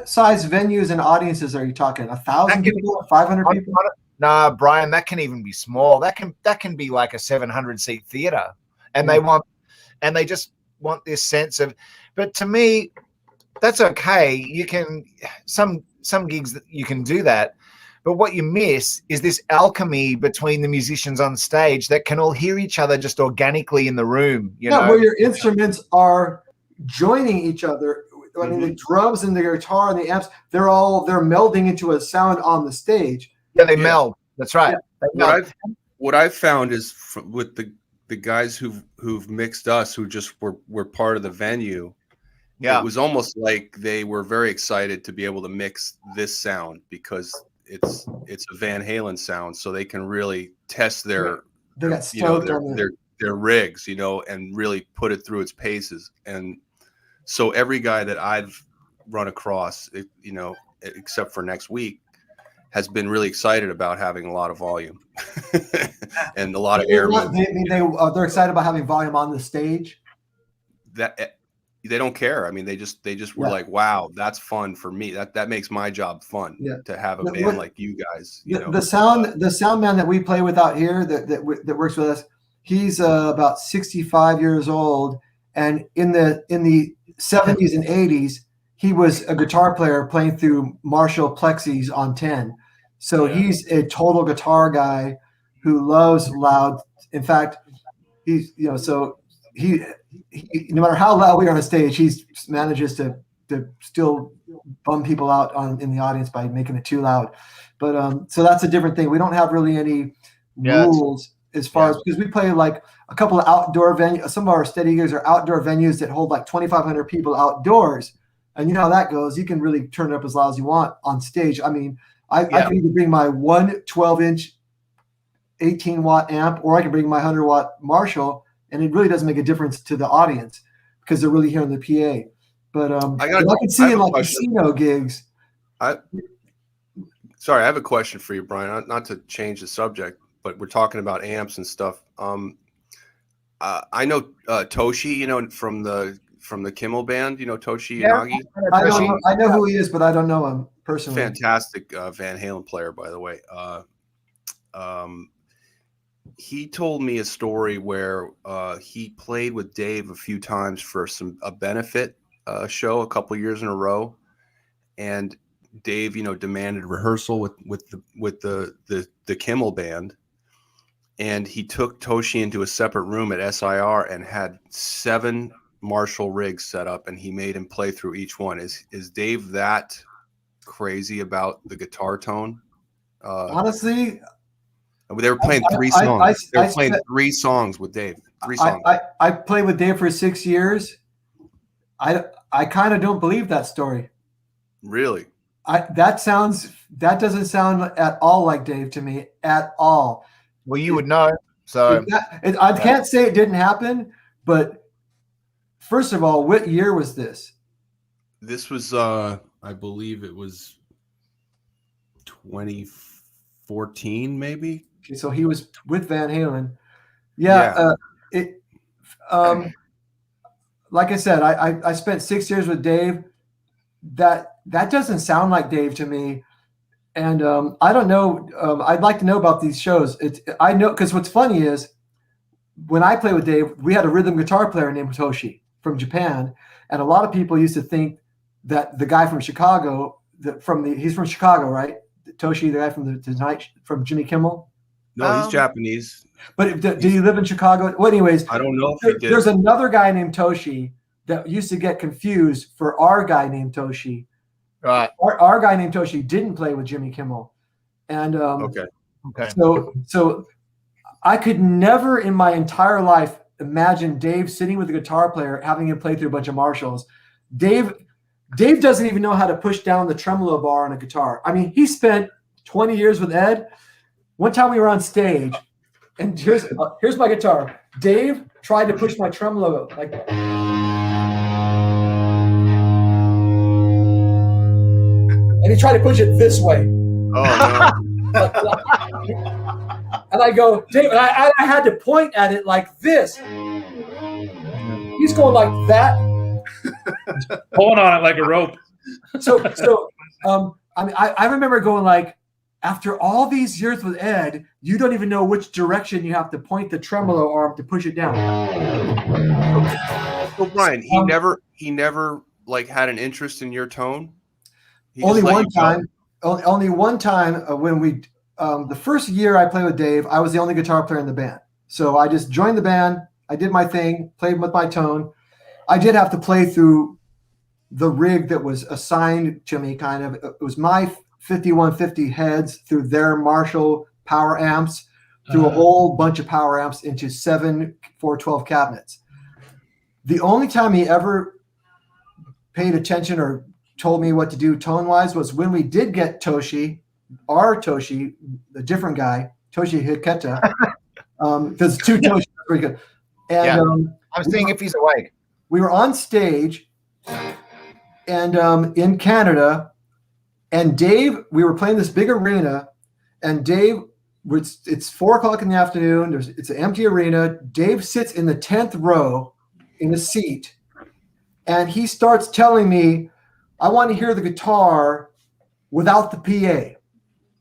size venues and audiences are you talking? 1,000 people, 500 people? Nah, Brian, that can even be small. That can be like a 700-seat theater, and they just want this sense of. But to me, that's okay. You can some gigs that you can do that. But what you miss is this alchemy between the musicians on stage that can all hear each other just organically in the room. Where your instruments are joining each other. I mean, the drums and the guitar and the amps, they're melding into a sound on the stage. Yeah, they meld. That's right. Yeah. What I've found is with the guys who've mixed us, who just were part of the venue. Yeah, it was almost like they were very excited to be able to mix this sound because it's a Van Halen sound, so they can really test their rigs, and really put it through its paces. And so every guy that I've run across, except for next week, has been really excited about having a lot of volume and a lot of air. They're excited about having volume on the stage. That they don't care. I mean, they just were like, wow, that's fun for me. That makes my job fun to have a band like you guys. The sound man that we play with out here that works with us, he's about 65 years old, and in the 70s and 80s, he was a guitar player playing through Marshall plexis on 10. So he's a total guitar guy who loves loud. In fact, he's so he no matter how loud we are on stage, he manages to still bum people out in the audience by making it too loud. But so that's a different thing. We don't have really any rules as far as, because we play like a couple of outdoor venues. Some of our steady gigs are outdoor venues that hold like 2,500 people outdoors. And you know how that goes. You can really turn it up as loud as you want on stage. I mean, I can either bring my 12-inch 18-watt amp, or I can bring my 100-watt Marshall, and it really doesn't make a difference to the audience because they're really hearing the PA. But I can see in like casino gigs. Sorry, I have a question for you, Brian. Not to change the subject, but we're talking about amps and stuff. I know Toshi, from the Kimmel band, Toshi Yanagi. I know who he is, but I don't know him personally. Fantastic Van Halen player, by the way. He told me a story where he played with Dave a few times for a benefit show a couple years in a row, and Dave, demanded rehearsal with the Kimmel band, and he took Toshi into a separate room at SIR and had 7 Marshall rigs set up, and he made him play through each one. Is Dave that crazy about the guitar tone? Honestly, they were playing 3 songs. They were playing 3 songs with Dave. 3 songs. I played with Dave for 6 years. I kind of don't believe that story. Really? That doesn't sound at all like Dave to me at all. Well, you would know. So I can't say it didn't happen, but first of all, what year was this? This was, I believe it was 2014, maybe. Okay, so he was with Van Halen. Yeah. like I said, I spent 6 years with Dave. That doesn't sound like Dave to me. And I don't know. I'd like to know about these shows. I know, because what's funny is when I played with Dave, we had a rhythm guitar player named Toshi from Japan, and a lot of people used to think that the guy from Chicago, he's from Chicago, right? Toshi, the guy from the Tonight from Jimmy Kimmel. No, he's Japanese. But do you live in Chicago? Well, anyways, I don't know if he did. There's another guy named Toshi that used to get confused for our guy named Toshi. Right. Our guy named Toshi didn't play with Jimmy Kimmel, and Okay. So I could never in my entire life imagine Dave sitting with a guitar player having him play through a bunch of Marshalls. Dave doesn't even know how to push down the tremolo bar on a guitar. I mean, he spent 20 years with Ed. One time we were on stage, and here's my guitar. Dave tried to push my tremolo like. And he tried to push it this way. Oh, no. And I go, Dave, and I had to point at it like this. He's going like that. Pulling on it like a rope. I remember going like, after all these years with Ed, you don't even know which direction you have to point the tremolo arm to push it down. So Brian, he never like had an interest in your tone. Only one time when we the first year I played with Dave, I was the only guitar player in the band. So I just joined the band. I did my thing, played with my tone. I did have to play through the rig that was assigned to me, kind of. It was my 5150 heads through their Marshall power amps, through a whole bunch of power amps into 7 412 cabinets. The only time he ever paid attention or told me what to do tone-wise was when we did get Toshi, our Toshi, the different guy, Toshi Hiketa. There's two Toshis. Very good. And I'm seeing if he's awake. We were on stage and in Canada, and Dave, we were playing this big arena, and Dave, it's 4:00 in the afternoon. It's an empty arena. Dave sits in the 10th row in a seat, and he starts telling me, I want to hear the guitar without the PA.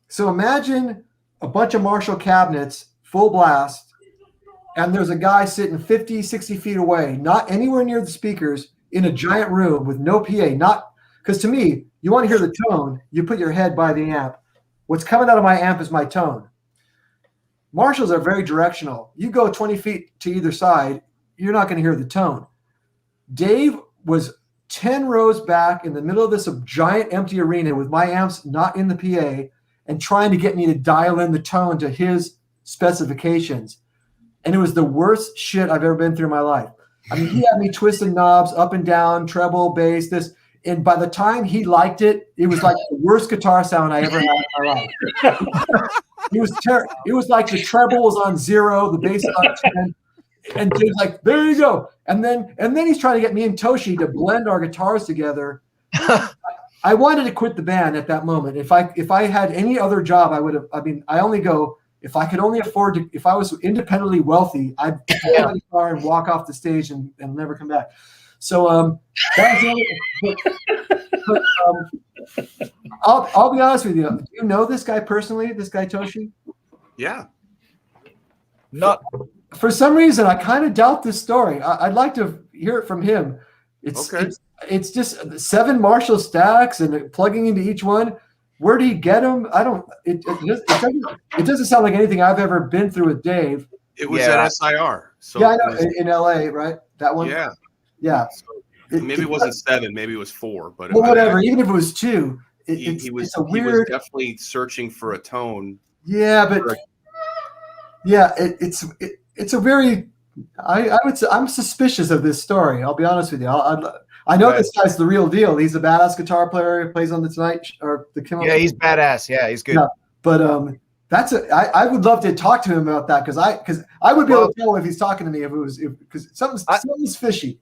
So imagine a bunch of Marshall cabinets, full blast, and there's a guy sitting 50, 60 feet away, not anywhere near the speakers, in a giant room with no PA. Not because to me, you want to hear the tone, you put your head by the amp. What's coming out of my amp is my tone. Marshalls are very directional. You go 20 feet to either side, you're not going to hear the tone. Dave was 10 rows back in the middle of this giant empty arena with my amps not in the PA and trying to get me to dial in the tone to his specifications. And it was the worst shit I've ever been through in my life. I mean, he had me twisting knobs up and down, treble, bass, this. And by the time he liked it, it was like the worst guitar sound I ever had in my life. It was like the treble was on 0, the bass on 10. And Dave's like, there you go. And then he's trying to get me and Toshi to blend our guitars together. I wanted to quit the band at that moment. If I had any other job, I would have. I mean, I only go if I could only afford to. If I was independently wealthy, I'd pick up the guitar and walk off the stage and never come back. So that was I'll be honest with you. Do you know this guy personally? This guy Toshi? Yeah. Not. For some reason, I kind of doubt this story. I'd like to hear it from him. It's just 7 Marshall stacks and plugging into each one. Where do you get them? I don't. It doesn't sound like anything I've ever been through with Dave. It was at SIR. So yeah, I know, in LA, right? That one. Yeah. Yeah. So maybe it wasn't 7. Maybe it was 4. But well, whatever. Even if it was 2, he was definitely searching for a tone. Yeah, but yeah, it's a very. I would say I'm suspicious of this story. I'll be honest with you. I know this guy's the real deal. He's a badass guitar player. He plays on the Tonight or the Kimmel. Yeah, he's badass. Yeah, he's good. Yeah, but I would love to talk to him about that because I would be able to tell if he's talking to me because something's fishy.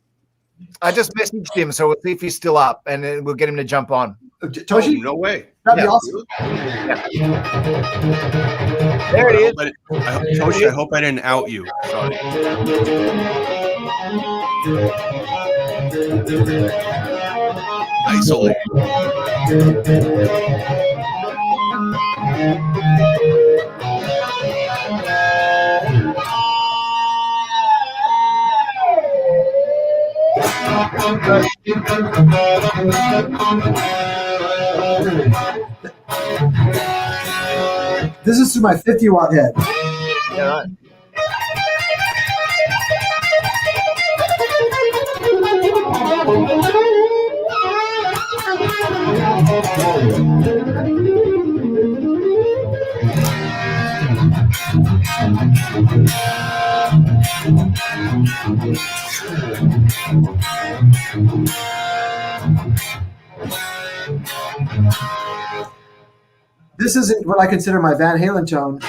I just messaged him, so we'll see if he's still up, and then we'll get him to jump on. Toshi? Oh, no way. That'd be awesome. There it is. Toshi, I hope I didn't out you. Sorry. Isolate. This is through my 50-watt head. Yeah, right. This isn't what I consider my Van Halen tone.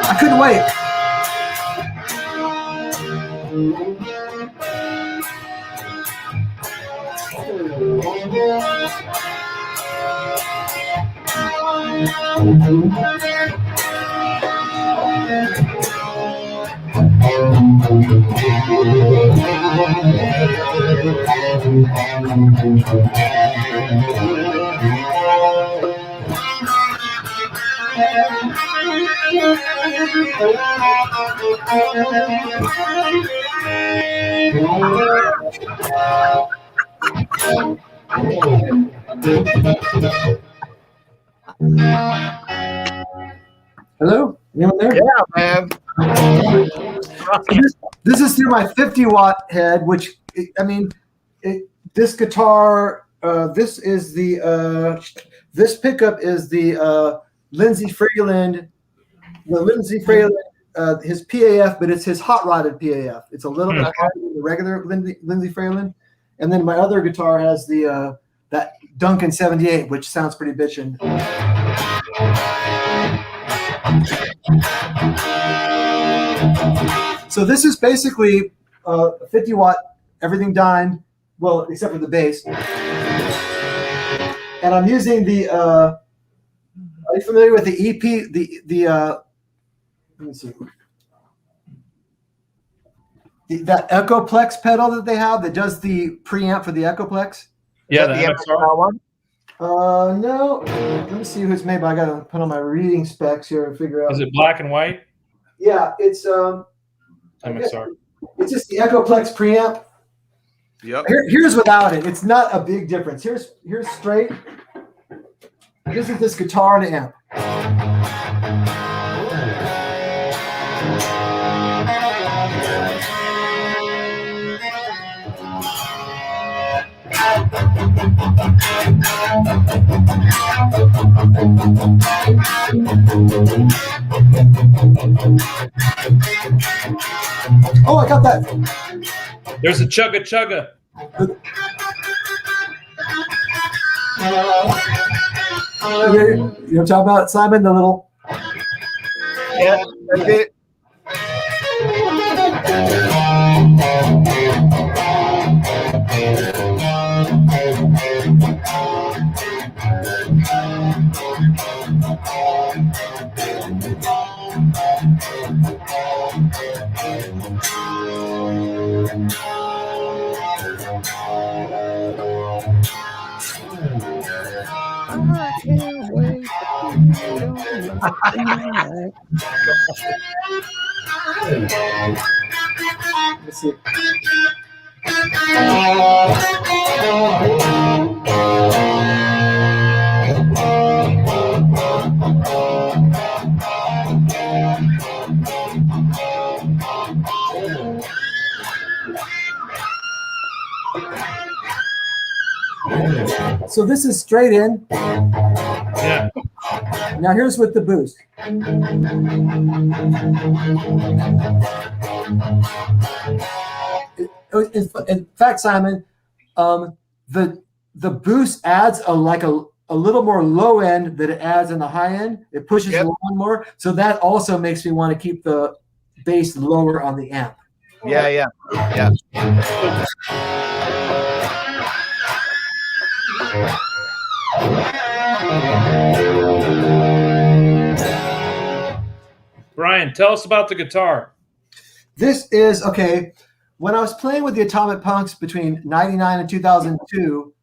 I couldn't wait. Hello? Anyone there? Yeah, man. This is through my 50-watt head, which, I mean, this guitar, this is the, this pickup is the Lindsey Freeland, his PAF, but it's his hot-rodded PAF. It's a little bit higher than the regular Lindsey Freeland. And then my other guitar has the that Duncan 78, which sounds pretty bitchin'. So this is basically 50-watt, everything dined, well, except for the bass. And I'm using the, are you familiar with the EP, let me see. That Echoplex pedal that they have that does the preamp for the Echoplex? Yeah, the MXR one? No. Let me see who it's made by. I got to put on my reading specs here and figure out. Is it black and white? Yeah, it's MXR. It's just the Echoplex preamp. Yep. Here's without it. It's not a big difference. Here's straight. This is this guitar and amp. Oh, I got that. There's a chugga chugga. You know what I'm talking about, Simon? The little. Yeah. That's it. I can't wait Let's see. So this is straight in. Yeah. Now here's with the boost. In fact, Simon, the boost adds a little more low end than it adds in the high end. It pushes it along more, so that also makes me want to keep the bass lower on the amp. Yeah. Brian, tell us about the guitar. This is, okay, when I was playing with the Atomic Punks between 99 and 2002,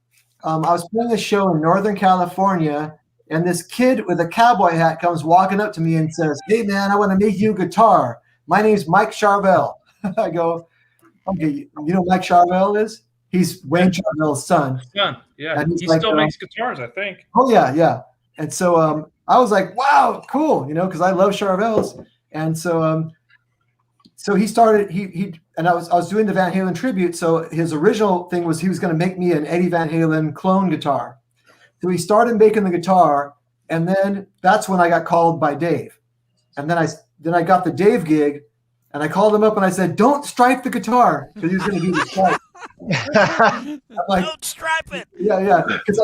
I was playing a show in Northern California, and this kid with a cowboy hat comes walking up to me and says, "Hey, man, I want to make you a guitar. My name's Mike Charvel." I go, "Okay, you know who Mike Charvel is? He's Wayne Charvel's son." Yeah. And He like, still makes guitars, I think. Oh, yeah. And so I was like, wow, cool, because I love Charvel's. And so so he started, and I was doing the Van Halen tribute. So his original thing was he was going to make me an Eddie Van Halen clone guitar. So he started making the guitar, and then that's when I got called by Dave. And then I got the Dave gig, and I called him up and I said, "Don't stripe the guitar," because he was going to do the stripe. I'm like, "Don't stripe it." Yeah. Because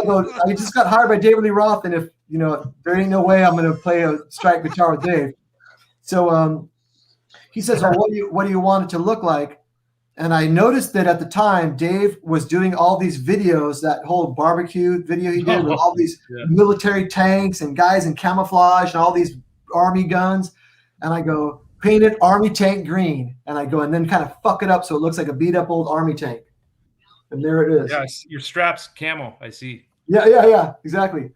I just got hired by David Lee Roth, and if there ain't no way I'm going to play a striped guitar with Dave. So he says, "Well, what do you want it to look like?" And I noticed that at the time, Dave was doing all these videos, that whole barbecue video he did with all these military tanks and guys in camouflage and all these army guns. And I go, "Paint it army tank green." And I go, and then kind of fuck it up so it looks like a beat up old army tank. And there it is. Yeah, your strap's camo, I see. Yeah, exactly.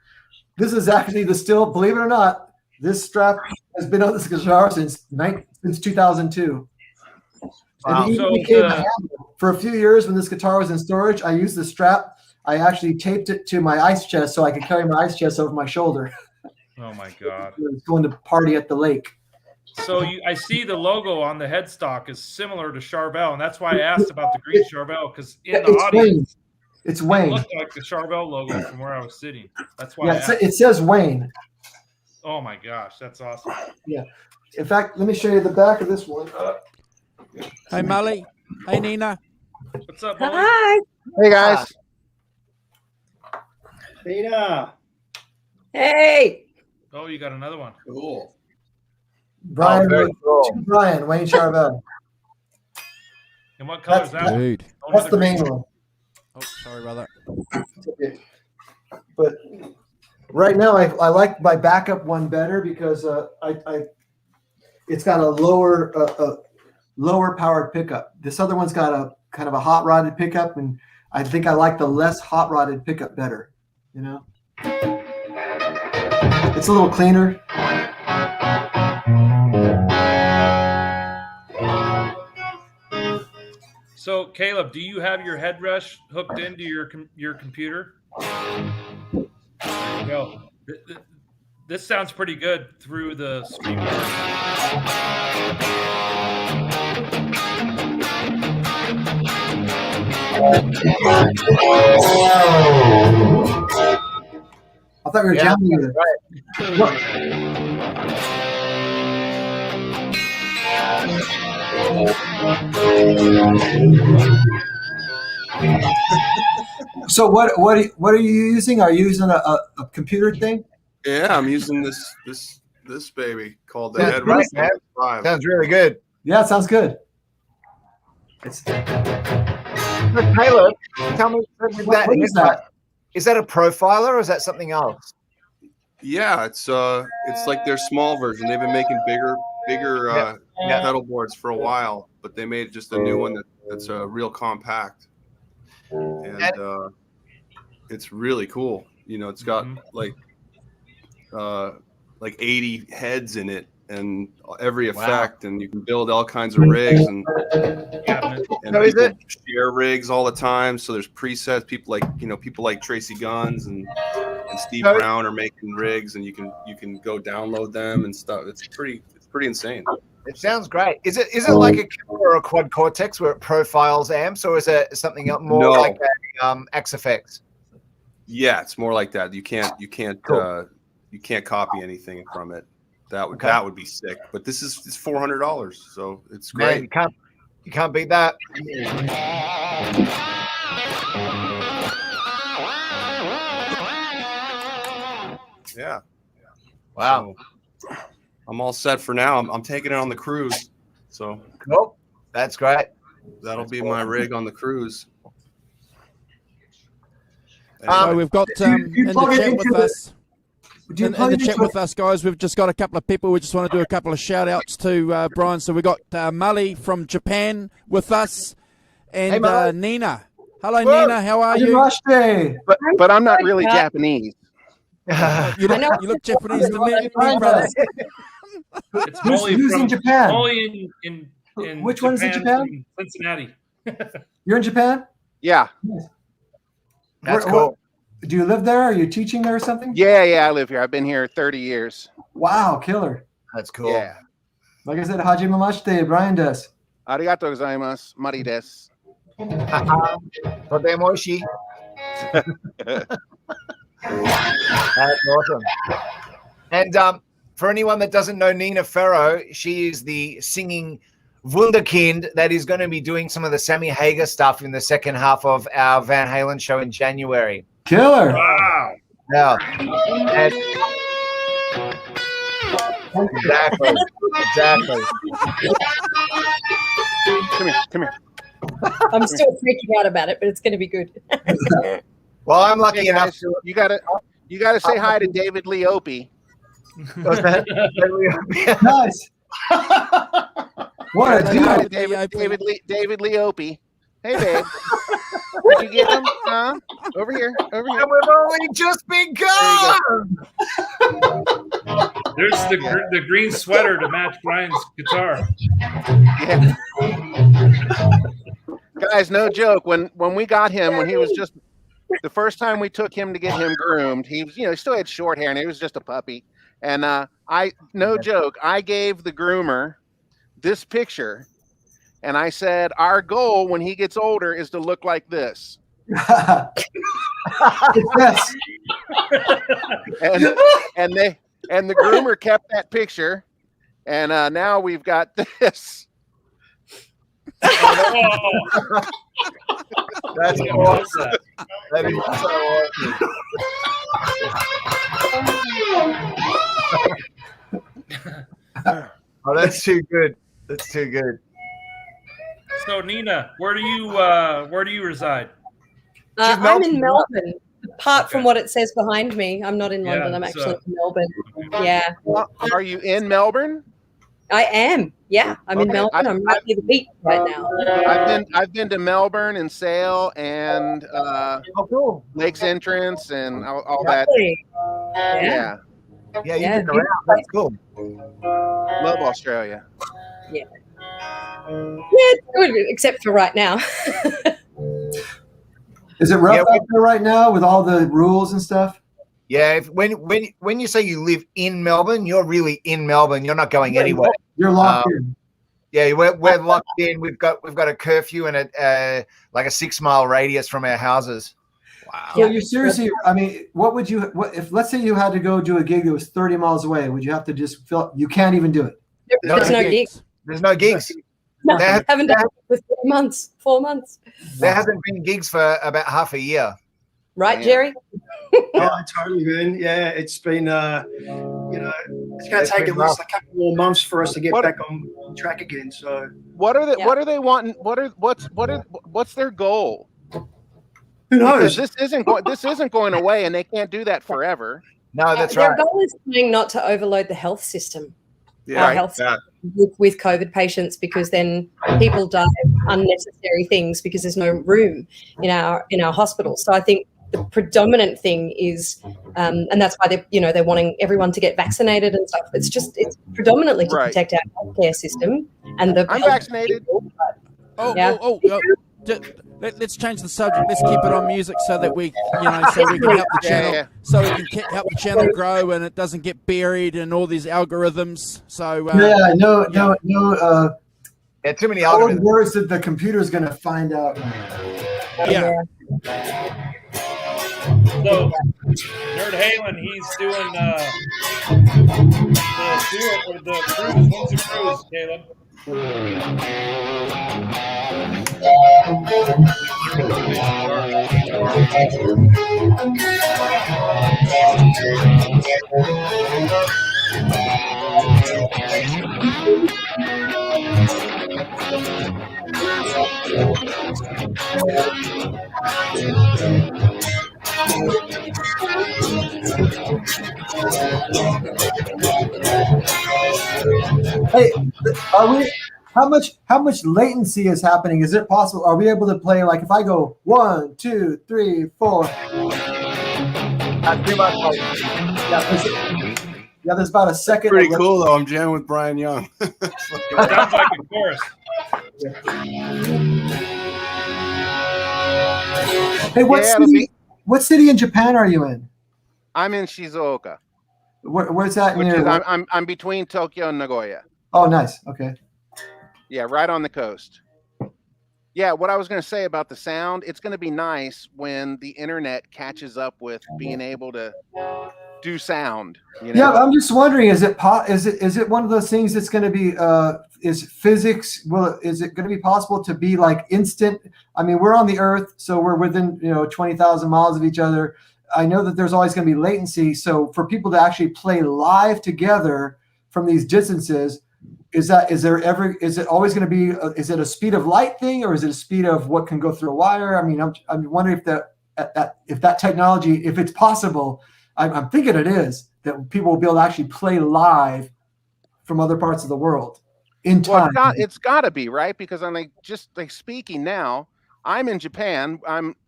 This is actually believe it or not, this strap has been on this guitar since 2002. Wow. And for a few years when this guitar was in storage, I used the strap. I actually taped it to my ice chest so I could carry my ice chest over my shoulder. Oh my God. I was going to party at the lake. So I see the logo on the headstock is similar to Charvel, and that's why I asked about the green Charvel, because in the audience, it's Wayne. It looked like the Charvel logo from where I was sitting. That's why. Yeah, it says Wayne. Oh my gosh, that's awesome. Yeah. In fact, let me show you the back of this one. Hey, Molly. Hey, Nina. What's up, Molly? Hi. Hey, guys. Nina. Hey. Oh, you got another one. Cool. Brian, Wayne Charvel. And what color is that? Dude. That's the main one. Oh, sorry about that. But right now, I like my backup one better because it's got a lower powered pickup. This other one's got a kind of a hot rodded pickup, and I think I like the less hot rodded pickup better. It's a little cleaner. So, Caleb, do you have your headrush hooked into your computer? No. This sounds pretty good through the stream. I thought we were jamming you. So what are you using? Are you using a computer thing? Yeah, I'm using this this baby called the Sounds Edwards great, man. 5. Sounds really good. Yeah, it sounds good. Taylor, tell me with that. What is that? Is that a profiler or is that something else? Yeah, it's like their small version. They've been making bigger pedal boards for a while, but they made just a new one that's real compact, and it's really cool. You know, it's got like 80 heads in it and every effect, and you can build all kinds of rigs and people share rigs all the time. So there's presets. People like Tracy Guns and Steve Brown are making rigs, and you can go download them and stuff. It's pretty insane. It sounds great. Is it like a Killer or a Quad Cortex where it profiles amps, or is it something more like X effects? Yeah, it's more like that. You can't copy anything from it. That would be sick. But it's $400, so it's great. Man, you can't beat that. Yeah. Wow. So I'm all set for now. I'm taking it on the cruise. So cool. That's great. That'll be my rig on the cruise. So we've got in the chat with us. In the chat with us, guys, we've just got a couple of people. We just want to do a couple of shout outs to Brian. So we've got Mali from Japan with us, and Nina. Hello, Nina. How are you? But I'm not really Japanese. You look Japanese to me, brother. It's Molly who's in Japan? Molly in Which one's in Japan? From Cincinnati. You're in Japan? Yeah. That's cool. Do you live there? Are you teaching there or something? Yeah, I live here. I've been here 30 years. Wow, killer. That's cool. Yeah. Like I said, Hajime Mashite, Brian does. Arigato gozaimasu. Mari desu. Totemoishi. That's awesome. And for anyone that doesn't know Nina Ferro, she is the singing wunderkind that is going to be doing some of the Sammy Hagar stuff in the second half of our Van Halen show in January. Killer. Wow. Yeah. And exactly. Come here. I'm still freaking out about it, but it's going to be good. Well, I'm lucky enough. You gotta say hi to David Lee Opie. What's that? Nice. What a dude. David Lee Opie. Hey, babe. Did you get him? Huh? Over here. And we've only just begun. There's the green sweater to match Brian's guitar. Yeah. Guys, no joke. When we got him, when he was just the first time we took him to get him groomed, he was, he still had short hair and he was just a puppy. And no joke, I gave the groomer this picture, and I said, our goal when he gets older is to look like this. Yes. and the groomer kept that picture, and now we've got this. That's awesome. That is so awesome. Oh, that's too good. That's too good. So Nina, where do you reside? I'm in Melbourne. Apart from what it says behind me, I'm not in London. I'm actually in Melbourne. Yeah. Are you in Melbourne? I am. Yeah, I'm in Melbourne. I'm right near the beach right now. I've been to Melbourne and Sale and Lakes Entrance and all that. Yeah. Yeah, you've been around. That's cool. Love Australia. Yeah. Yeah, it's good, except for right now. Is it rough out there right now with all the rules and stuff? Yeah, when you say you live in Melbourne, you're really in Melbourne. You're not going anywhere. You're locked in. Yeah, we're locked in. We've got a curfew and like a 6 mile radius from our houses. Wow. So you seriously? I mean, what if let's say you had to go do a gig that was 30 miles away? Would you have to just fill? You can't even do it. There's no gigs. There's no gigs. No, I haven't done it for 4 months. There hasn't been gigs for about half a year. Right, Jerry? Oh, totally, man. Yeah, it's been, it's going to take at least a couple more months for us to get back on track again. So what are they wanting? What's their goal? Who knows? Because this isn't going away, and they can't do that forever. No, that's Their right. goal is trying not to overload the health system. Yeah, Our health system with COVID patients, because then people die of unnecessary things because there's no room in our hospitals. So I think the predominant thing is, and that's why they're wanting everyone to get vaccinated and stuff. It's predominantly to protect our healthcare system and the. I'm vaccinated. Let's change the subject. Let's keep it on music so that we can help the channel, so we can help the channel grow and it doesn't get buried in all these algorithms. So no. Too many algorithms. Words that the computer's going to find out. Yeah. So, Nerd Halen, he's doing the cruise. When's the cruise, Caleb? Hey, how much latency is happening? Is it possible? Are we able to play, like, if I go 1, 2, 3, 4? Yeah, there's about a second. Pretty cool though. I'm jamming with Brian Young. Sounds like a chorus. Hey, what city in Japan are you in? I'm in Shizuoka. Where's that near? I'm between Tokyo and Nagoya. Oh, nice. Okay. Yeah, right on the coast. Yeah, what I was going to say about the sound, it's going to be nice when the internet catches up with being able to do sound. Yeah, I'm just wondering, is it one of those things that's going to be is physics? Is it going to be possible to be like instant? I mean, we're on the Earth, so we're within 20,000 miles of each other. I know that there's always going to be latency. So for people to actually play live together from these distances, is it always going to be? Is it a speed of light thing, or is it a speed of what can go through a wire? I mean, I'm wondering if that technology, if it's possible. I'm thinking it is, that people will be able to actually play live from other parts of the world in time. Well, it's got to be, right? Because I'm just speaking now. I'm in Japan.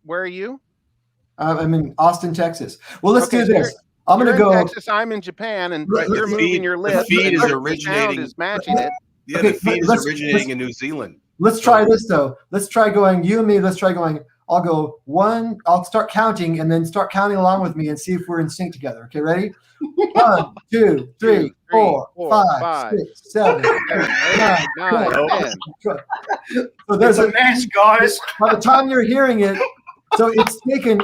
Where are you? I'm in Austin, Texas. Well, let's do this. I'm going to go. Texas. I'm in Japan, and you're moving your lips. The feed is originating. Sound is matching it. Yeah, the feed is originating in New Zealand. Let's try this though. Let's try going. You and me. Let's try going. I'll go 1. I'll start counting, and then start counting along with me and see if we're in sync together. Okay, ready? 1, 2, 3, 4, 5, 6, 7, 8, 9, 10. So there's a mess, guys. By the time you're hearing it, so it's taken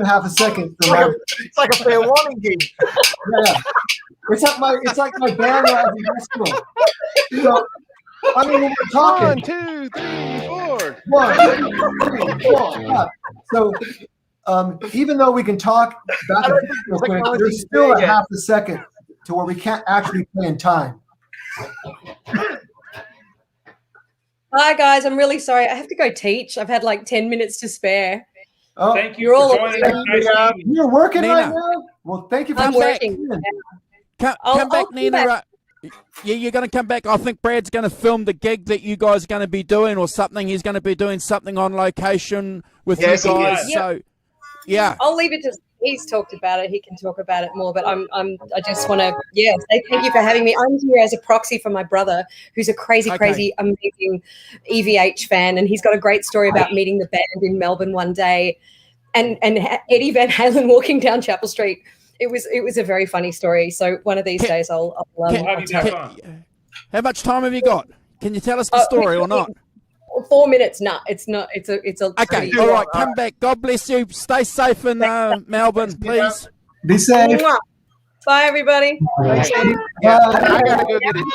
half a second. It's like a fair warning game. Yeah, it's like my band when I was in high school. I mean, when we're talking. 1, 2, 3, 4. 1, 2, 3, 4, 5. So, even though we can talk back and forth real quick, there's still a half a second to where we can't actually play in time. Hi guys, I'm really sorry. I have to go teach. I've had like 10 minutes to spare. Oh, thank you for joining us. You're working Nina. right now? Well, thank you for I'm working. Come back, Nina. Yeah, you're going to come back. I think Brad's going to film the gig that you guys are going to be doing or something. He's going to be doing something on location with you guys. So, yeah. I'll leave it to. He's talked about it. He can talk about it more. But I just want to say thank you for having me. I'm here as a proxy for my brother, who's a crazy, amazing EVH fan, and he's got a great story about meeting the band in Melbourne one day, and Eddie Van Halen walking down Chapel Street. It was a very funny story. So one of these days I'll tell you. How much time have you got? Can you tell us the story or not? 4 minutes. No, it's not. It's a. Okay, all right. Come back. God bless you. Stay safe in Melbourne, please. Be safe. Bye, everybody. I gotta go get it.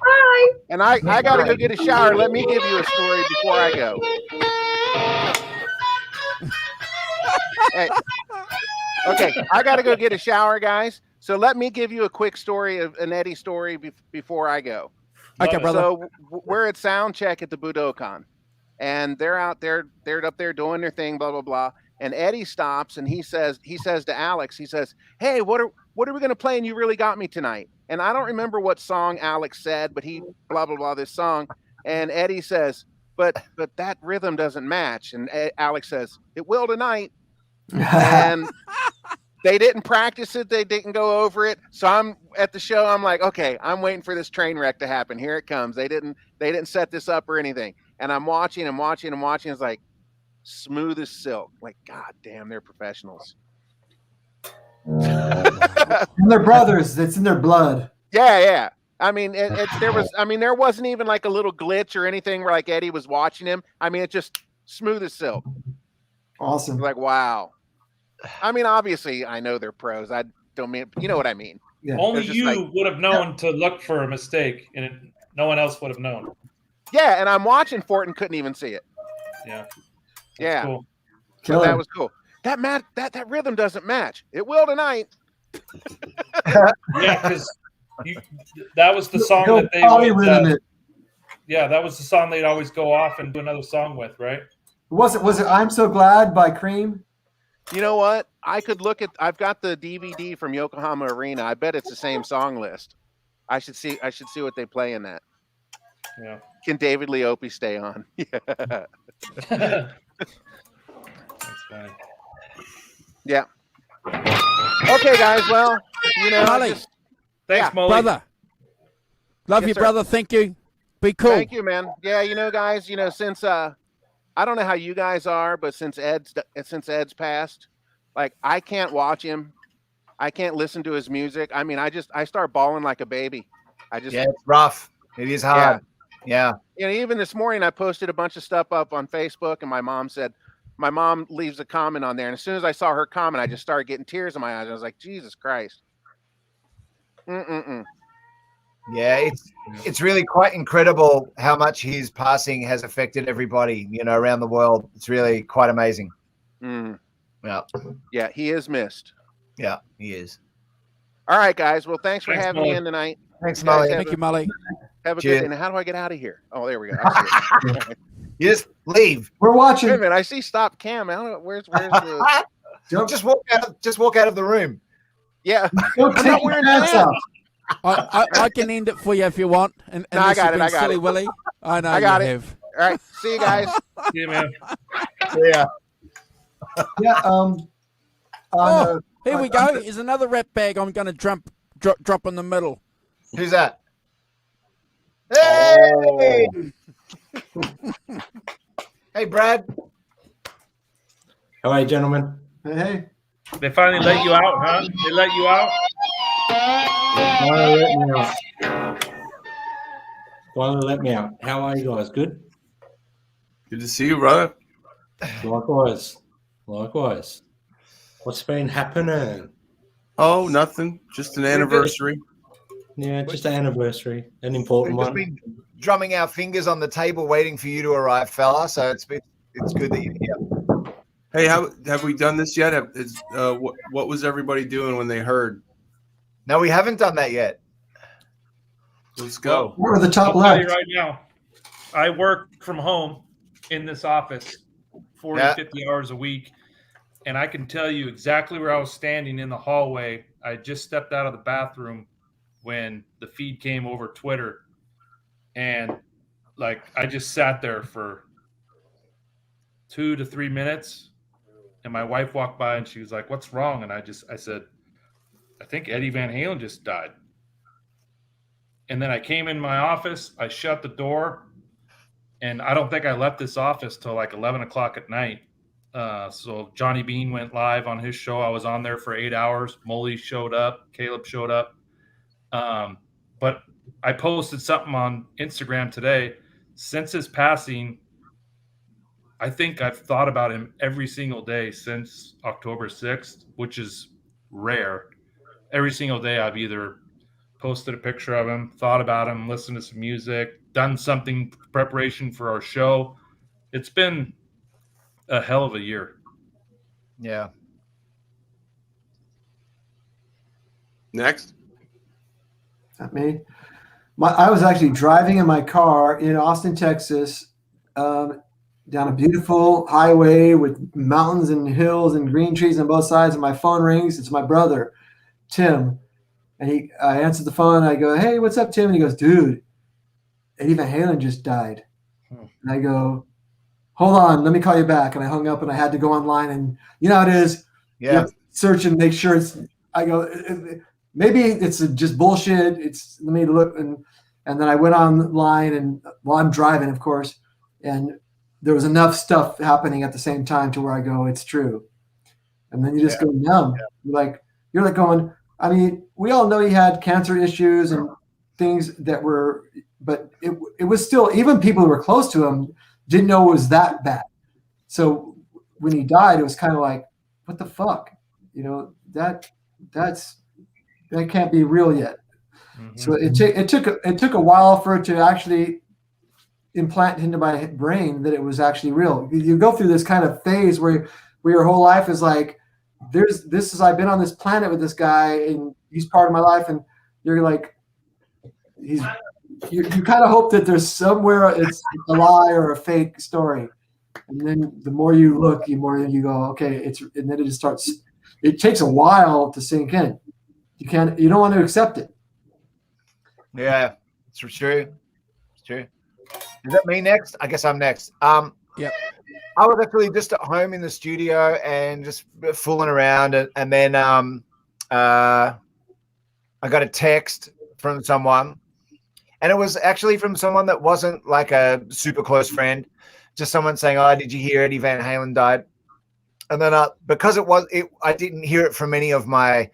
Bye. And I gotta go get a shower. Let me give you a story before I go. Hey, Okay, I got to go get a shower, guys. So let me give you a quick story of an Eddie story before I go. Okay, brother. So we're at sound check at the Budokan, and they're out there, they're up there doing their thing, blah blah blah. And Eddie stops and he says to Alex, he says, "Hey, what are we going to play? And you really got me tonight." And I don't remember what song Alex said, but he blah blah blah this song, and Eddie says, "But that rhythm doesn't match." And Alex says, "It will tonight." And they didn't practice it. They didn't go over it. So I'm at the show. I'm like, okay, I'm waiting for this train wreck to happen. Here it comes. They didn't set this up or anything. And I'm watching. It's like smooth as silk. Like, God damn, they're professionals. And they're brothers. It's in their blood. Yeah. I mean, there wasn't even like a little glitch or anything where like Eddie was watching him. I mean, it's just smooth as silk. Awesome. Like, wow. I mean, obviously, I know they're pros. I don't mean, you know what I mean. Yeah. Only you would have known to look for a mistake, and no one else would have known. Yeah, and I'm watching for it and couldn't even see it. Yeah. Yeah. Cool. So that was cool. That rhythm doesn't match. It will tonight. Yeah, because that was the song that they would, yeah, that was the song they'd always go off and do another song with, right? Was it "I'm So Glad" by Cream? You know what? I've got the DVD from Yokohama Arena. I bet it's the same song list. I should see what they play in that. Yeah. Can David Lee Opie stay on? Yeah. That's funny. Yeah. Okay, guys. Well, Molly. Thanks, Molly. Brother. Love Yes, you, sir. brother. Thank you. Be cool. Thank you, man. Yeah, guys, since I don't know how you guys are, but since Ed's passed, like I can't watch him. I can't listen to his music. I mean, I start bawling like a baby. Yeah, it's rough. It is hard. Yeah. Even this morning I posted a bunch of stuff up on Facebook, and my mom leaves a comment on there, and as soon as I saw her comment, I just started getting tears in my eyes. I was like, Jesus Christ. Yeah, it's really quite incredible how much his passing has affected everybody, around the world. It's really quite amazing. Yeah. Yeah, he is missed. Yeah, he is. All right, guys. Well, thanks for having me in tonight. Thanks, Molly. Thank you, Molly. Have a Cheers. good day. Now, how do I get out of here? Oh, there we go. You just leave. We're watching. Wait a minute. I see stop cam. I don't know where's the. Just walk out of the room. Yeah. Don't I'm take not your wearing pants pants. off. I can end it for you if you want. And No, I got it. Silly Willy. I know I got you it. have. All right. See you guys. Yeah, man. Yeah. Yeah. Here we go. Here's another rap bag I'm going to drop in the middle. Who's that? Hey! Hey, Brad. How are you, gentlemen? Hey. They finally let you out, huh? They let you out? Finally let me out. How are you guys? Good? Good to see you, brother. Likewise. What's been happening? Oh, nothing. Just an anniversary. Yeah, just an anniversary. An important We've just one. been drumming our fingers on the table waiting for you to arrive, fella. So it's good that you're here. Hey, have we done this yet? What was everybody doing when they heard? No, we haven't done that yet. Let's go. We're at the top I'll tell you left. right now, I work from home in this office 40, 50 hours a week, and I can tell you exactly where I was standing in the hallway. I just stepped out of the bathroom when the feed came over Twitter, and like I just sat there for 2 to 3 minutes, and my wife walked by and she was like, "What's wrong?" And I said, "I think Eddie Van Halen just died." And then I came in my office, I shut the door, and I don't think I left this office till like 11 o'clock at night. So Johnny Bean went live on his show. I was on there for 8 hours. Molly showed up. Caleb showed up. But I posted something on Instagram today. Since his passing, I think I've thought about him every single day since October 6th, which is rare. Every single day I've either posted a picture of him, thought about him, listened to some music, done something preparation for our show. It's been a hell of a year. Yeah. Next. Not me. I was actually driving in my car in Austin, Texas, down a beautiful highway with mountains and hills and green trees on both sides, and my phone rings. It's my brother, Tim. And I answered the phone. I go, "Hey, what's up, Tim?" And he goes, "Dude, Eddie Van Halen just died." And I go, "Hold on, let me call you back." And I hung up, and I had to go online, and you know how it is. Yeah. You have to search and make sure it's. I go, maybe it's just bullshit. Let me look, and then I went online, and while I'm driving, of course, and there was enough stuff happening at the same time to where I go, it's true. And then you just go numb. You're like going. I mean, we all know he had cancer issues and things that were, but it was still, even people who were close to him didn't know it was that bad. So when he died, it was kind of like, what the fuck? You know, that can't be real yet. Mm-hmm. So it took a while for it to actually implant into my brain that it was actually real. You go through this kind of phase where your whole life is like, I've been on this planet with this guy and he's part of my life, and you're like, you kind of hope that there's somewhere it's a lie or a fake story. And then the more you look, the more you go, okay, and then it just starts. It takes a while to sink in. You don't want to accept it. Yeah, it's true. It's true. Is that me next? I guess I'm next. Yeah. I was actually just at home in the studio and just fooling around, and then I got a text from someone, and it was actually from someone that wasn't like a super close friend, just someone saying, "Oh, did you hear Eddie Van Halen died?" And then because I didn't hear it from any of my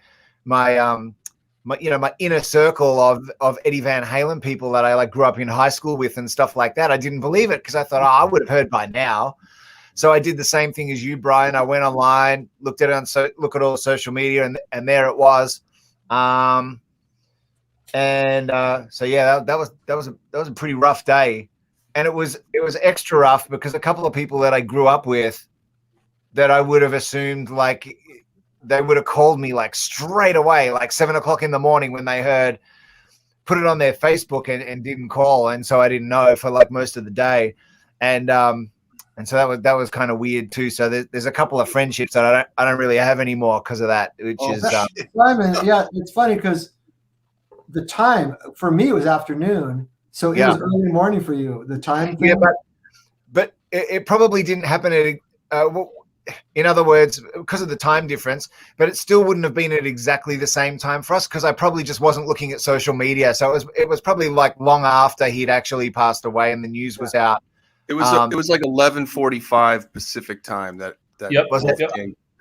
inner circle of Eddie Van Halen people that I like grew up in high school with and stuff like that. I didn't believe it because I thought, I would have heard by now. So I did the same thing as you, Brian. I went online, looked at it look at all the social media, and there it was. So yeah, that was a pretty rough day, and it was extra rough because a couple of people that I grew up with, that I would have assumed like they would have called me like straight away, like 7 o'clock in the morning when they put it on their Facebook and didn't call, and so I didn't know for like most of the day, and so that was kind of weird too. So there's a couple of friendships that I don't really have anymore because of that, which is Simon. Yeah, it's funny because the time for me was afternoon, so it was early morning for you. The time, thing. Yeah, but it probably didn't happen at. In other words, because of the time difference, but it still wouldn't have been at exactly the same time for us because I probably just wasn't looking at social media. So it was probably like long after he'd actually passed away and the news was out. It was like 11:45 Pacific time that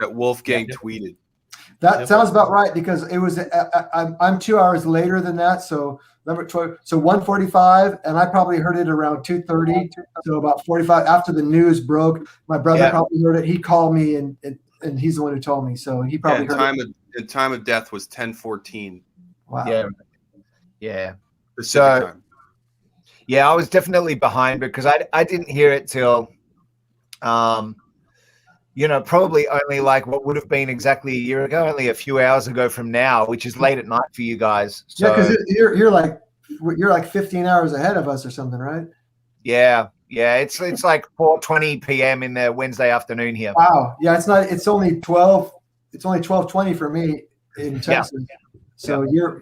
Wolfgang tweeted. That sounds about right because it was. I'm 2 hours later than that, so 1:45, and I probably heard it around 2:30. So about 45 after the news broke. My brother probably heard it. He called me, and he's the one who told me. So he probably heard it. The time of death was 10:14. Wow. Yeah. Pacific time. Yeah, I was definitely behind because I didn't hear it till, probably only like what would have been exactly a year ago, only a few hours ago from now, which is late at night for you guys. So, yeah, because you're like 15 hours ahead of us or something, right? Yeah. It's like 4:20 p.m. in the Wednesday afternoon here. Wow. Yeah, it's only 12. It's only 12:20 for me in Texas. Yeah. So you're.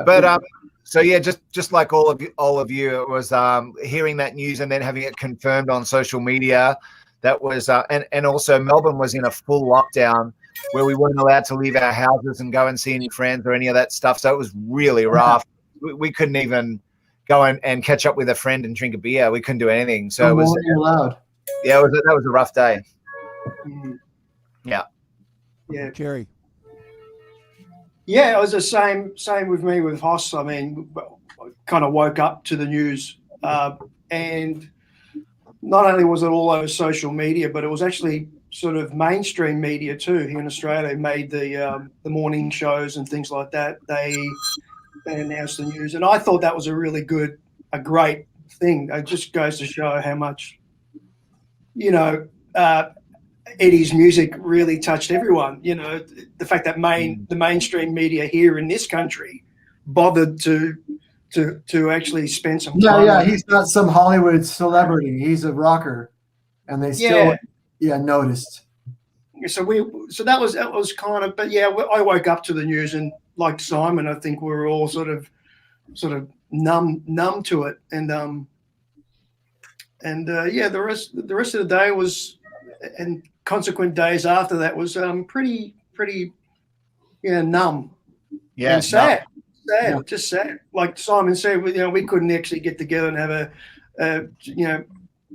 But so yeah, just like all of you, it was hearing that news and then having it confirmed on social media. That was and also Melbourne was in a full lockdown where we weren't allowed to leave our houses and go and see any friends or any of that stuff. So it was really rough. We couldn't even go and catch up with a friend and drink a beer. We couldn't do anything. So it was allowed. Yeah, that was a rough day. Yeah. Yeah, Jerry. Yeah, it was the same with me with Hoss. I mean, I kind of woke up to the news, and not only was it all over social media, but it was actually sort of mainstream media too here in Australia. Made the morning shows and things like that. They announced the news, and I thought that was a great thing. It just goes to show how much, Eddie's music really touched everyone. You know, the fact that the mainstream media here in this country bothered to actually spend some time. Yeah, he's not some Hollywood celebrity. He's a rocker, and they still noticed. So that was kind of, but yeah, I woke up to the news, and like Simon, I think we were all sort of numb to it, and the rest of the day was, and consequent days after that was pretty numb, and sad, just sad. Like Simon said, we couldn't actually get together and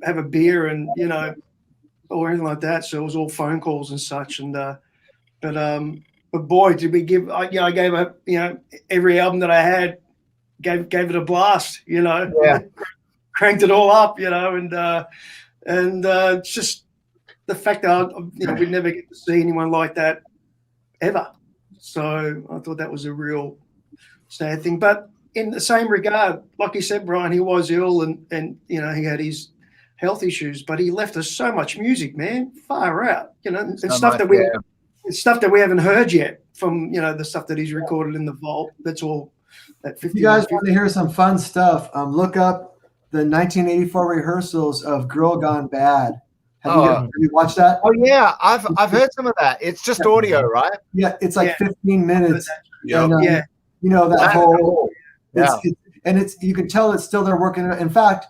have a beer and or anything like that. So it was all phone calls and such. And but boy, did we give! I gave every album that I had, gave it a blast. Cranked it all up. And it's just the fact that we'd never get to see anyone like that ever. So I thought that was a real sad thing. But in the same regard, like you said, Brian, he was ill and he had his health issues, but he left us so much music, man, far out, and So stuff much, that we haven't heard yet from, the stuff that he's recorded in the vault. That's all that 50. If you guys want to hear some fun stuff, look up the 1984 rehearsals of Girl Gone Bad. Have you watched that? Oh yeah, I've heard some of that. It's just audio, right? Yeah, it's like 15 minutes. Yep. And, Yeah. That whole, Yeah. you can tell it's still they're working. In fact,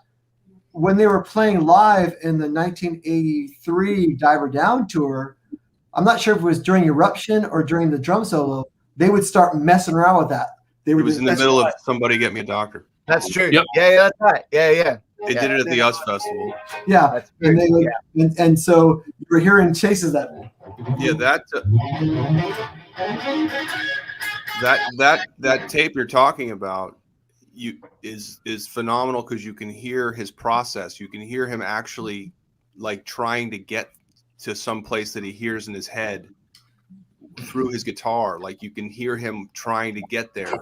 when they were playing live in the 1983 Diverdown tour, I'm not sure if it was during Eruption or during the drum solo, they would start messing around with that. It was in the middle of Somebody Get Me a Doctor. That's true. Yep. Yeah, that's right. Yeah. They did it at the US Festival. Yeah, and so you're hearing chases that. Yeah, that tape you're talking about is phenomenal because you can hear his process. You can hear him actually like trying to get to some place that he hears in his head through his guitar. Like you can hear him trying to get there.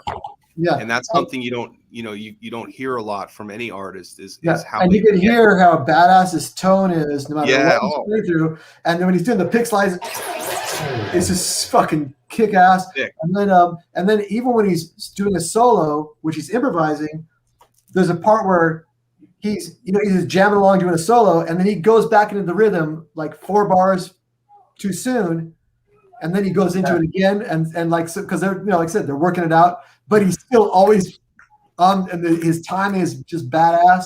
Yeah, and that's something you don't hear a lot from any artist is how. And you can hear how badass his tone is no matter what he's going through. And then when he's doing the pick slides, it's just fucking kick ass. And then even when he's doing a solo, which he's improvising, there's a part where he's just jamming along doing a solo, and then he goes back into the rhythm like 4 bars too soon, and then he goes into it again, and like because they're like I said, they're working it out, but he's still always and his timing is just badass,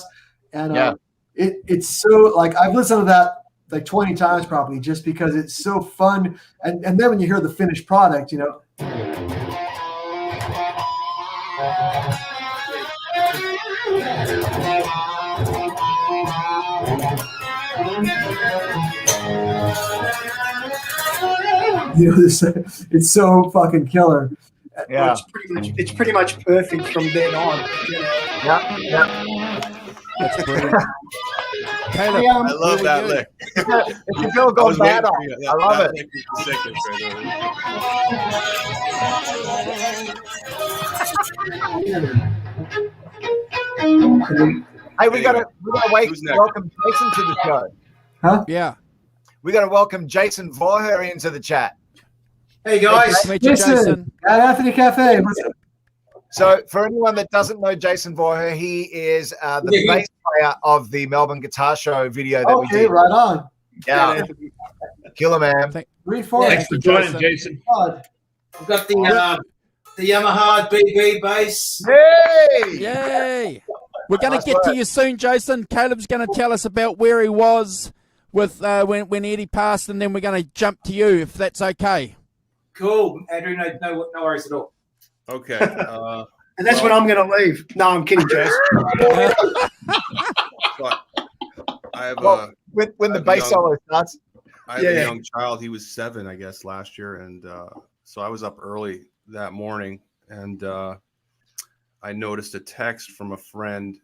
and it's so like I've listened to that like 20 times probably just because it's so fun, and then when you hear the finished product, it's so fucking killer. Yeah, it's pretty much perfect from then on. That's brilliant. Caleb, I love that lick. It's a Girl Gone Bad. I love it. Hey, we gotta welcome Jason to the show. Huh? Yeah. We gotta welcome Jason Vorher into the chat. Hey guys, Jason at Anthony Cafe. So, for anyone that doesn't know Jason Vorher, he is the bass player of the Melbourne Guitar Show video that we did. Okay, right on. Yeah, killer man. Thanks for joining, Jason. We've got the Yamaha BB bass. Hey! Yay! We're going to get to you soon, Jason. Caleb's going to tell us about where he was with when Eddie passed, and then we're going to jump to you if that's okay. Cool, Andrew. No worries at all. Okay. And that's when I'm going to leave. No, I'm kidding, Jason. I have when the bass solo starts. I have a young child. He was 7, I guess, last year, and so I was up early that morning, and I noticed a text from a friend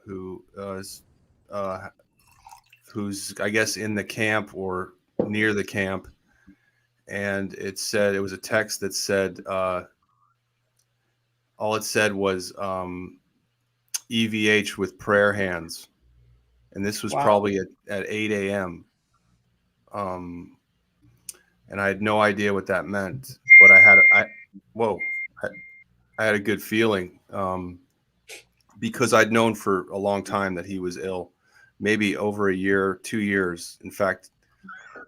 who's I guess in the camp or near the camp, and it was a text that said all it said was EVH with prayer hands, and this was probably at 8 a.m. and I had no idea what that meant, but I had a good feeling, because I'd known for a long time that he was ill, maybe over a year, 2 years. In fact,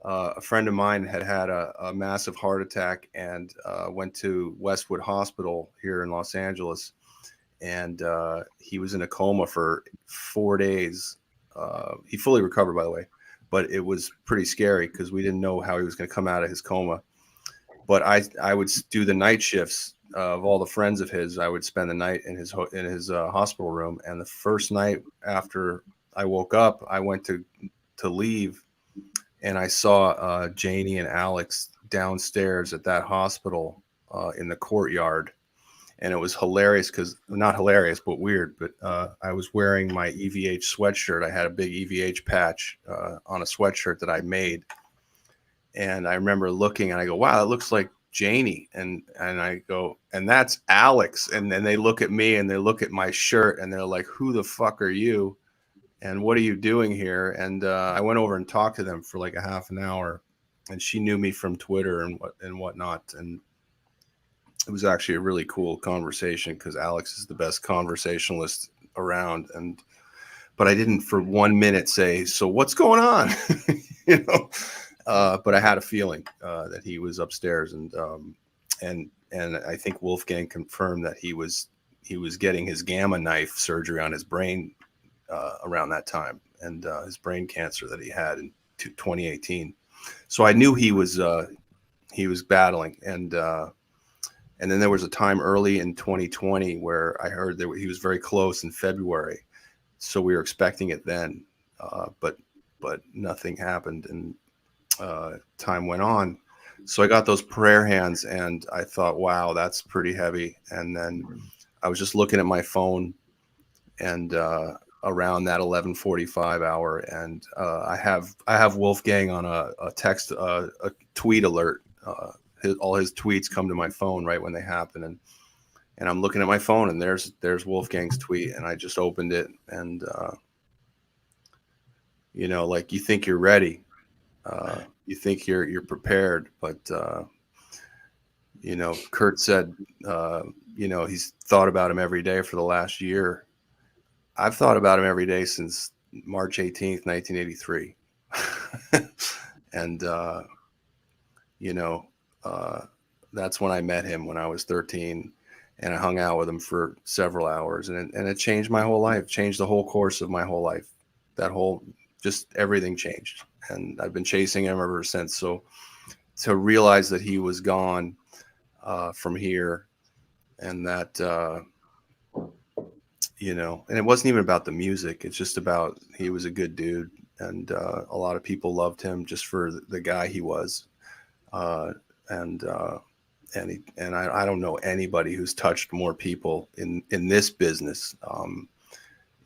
a friend of mine had a massive heart attack and went to Westwood Hospital here in Los Angeles, and he was in a coma for 4 days. He fully recovered, by the way, but it was pretty scary because we didn't know how he was going to come out of his coma. But I would do the night shifts of all the friends of his. I would spend the night in his hospital room. And the first night after I woke up, I went to leave, and I saw Janie and Alex downstairs at that hospital in the courtyard. And it was hilarious because, not hilarious, but weird. But I was wearing my EVH sweatshirt. I had a big EVH patch on a sweatshirt that I made. And I remember looking and I go, wow, that looks like Janie. And I go, and that's Alex. And then they look at me and they look at my shirt and they're like, who the fuck are you? And what are you doing here? And I went over and talked to them for like a half an hour. And she knew me from Twitter and whatnot. And it was actually a really cool conversation because Alex is the best conversationalist around. But I didn't for 1 minute say, so what's going on? You know? But I had a feeling that he was upstairs, and I think Wolfgang confirmed that he was getting his gamma knife surgery on his brain around that time, and his brain cancer that he had in 2018. So I knew he was battling, and then there was a time early in 2020 where I heard that he was very close in February, so we were expecting it then, but nothing happened, and time went on. So I got those prayer hands and I thought, wow, that's pretty heavy. And then I was just looking at my phone and around that 11:45 hour, and I have Wolfgang on a text, a tweet alert. All his tweets come to my phone right when they happen, and I'm looking at my phone and there's Wolfgang's tweet, and I just opened it, and like, you think you're ready. You think you're prepared, but Kurt said, he's thought about him every day for the last year. I've thought about him every day since March 18th, 1983. And, that's when I met him when I was 13, and I hung out with him for several hours, and it changed my whole life, changed the whole course of my whole life. Just everything changed. And I've been chasing him ever since. So to realize that he was gone from here, and that, and it wasn't even about the music. It's just about, he was a good dude. And a lot of people loved him just for the guy he was. And I don't know anybody who's touched more people in this business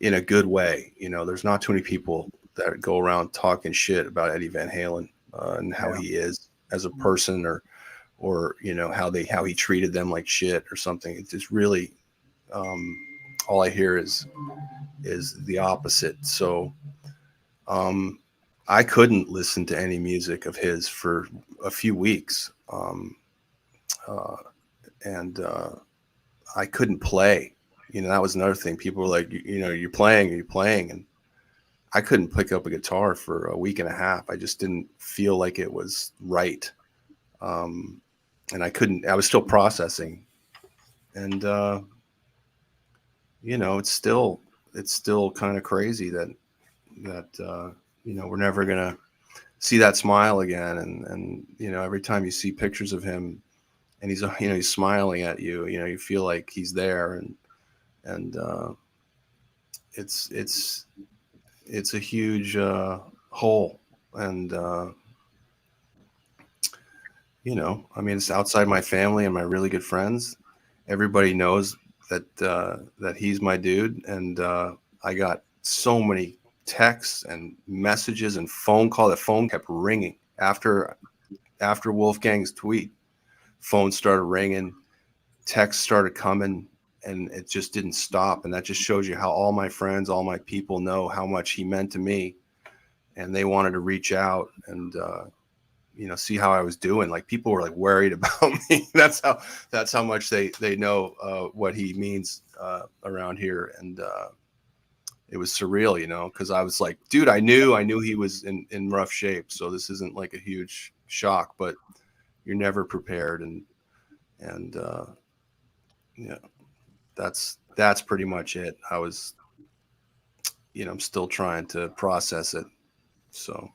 in a good way. There's not too many people that go around talking shit about Eddie Van Halen and how he is as a person, or how he treated them like shit or something. It's just really all I hear is the opposite. So I couldn't listen to any music of his for a few weeks, and I couldn't play. That was another thing. People were like, you're playing, and I couldn't pick up a guitar for a week and a half. I just didn't feel like it was right. And I was still processing, and it's still kind of crazy that we're never going to see that smile again. And every time you see pictures of him and he's smiling at you, you feel like he's there, and it's a huge hole. And it's outside my family and my really good friends. Everybody knows that he's my dude. And I got so many texts and messages and phone call. The phone kept ringing after Wolfgang's tweet. Phone started ringing, texts started coming, and it just didn't stop. And that just shows you how all my friends, all my people know how much he meant to me. and they wanted to reach out and see how I was doing. Like, people were like worried about me. That's how much they know what he means around here. And it was surreal, because I was like, dude, I knew he was in rough shape, so this isn't like a huge shock, but you're never prepared. And that's pretty much it. I was, I'm still trying to process it. So,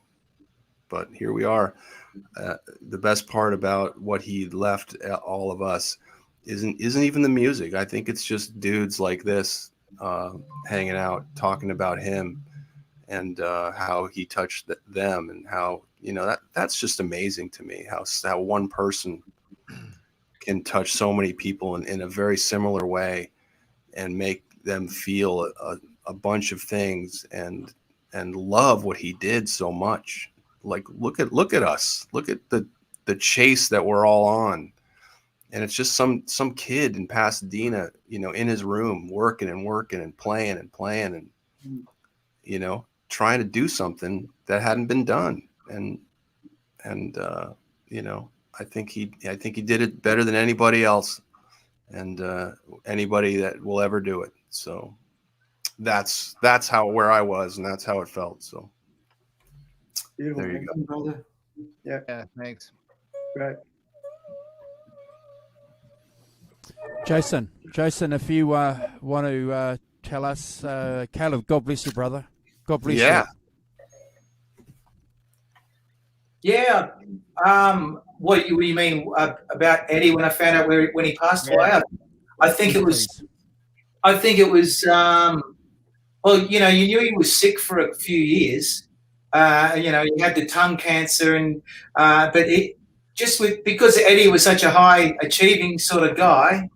but here we are. The best part about what he left all of us isn't even the music. I think it's just dudes like this hanging out, talking about him and how he touched them, and how that's just amazing to me. How one person can touch so many people in a very similar way and make them feel a bunch of things and love what he did so much. Like, look at us. Look at the chase that we're all on. And it's just some kid in Pasadena, in his room working and playing and trying to do something that hadn't been done. And I think he did it better than anybody else, and anybody that will ever do it. So that's where I was, and that's how it felt. So beautiful. There you go, brother. Yeah, thanks. Right. Jason, if you want to tell us, Caleb, God bless you, brother. God bless you. Yeah. What do you mean about Eddie? When I found out when he passed away, I think it was. Well, you knew he was sick for a few years. He had the tongue cancer, and but it just because Eddie was such a high achieving sort of guy,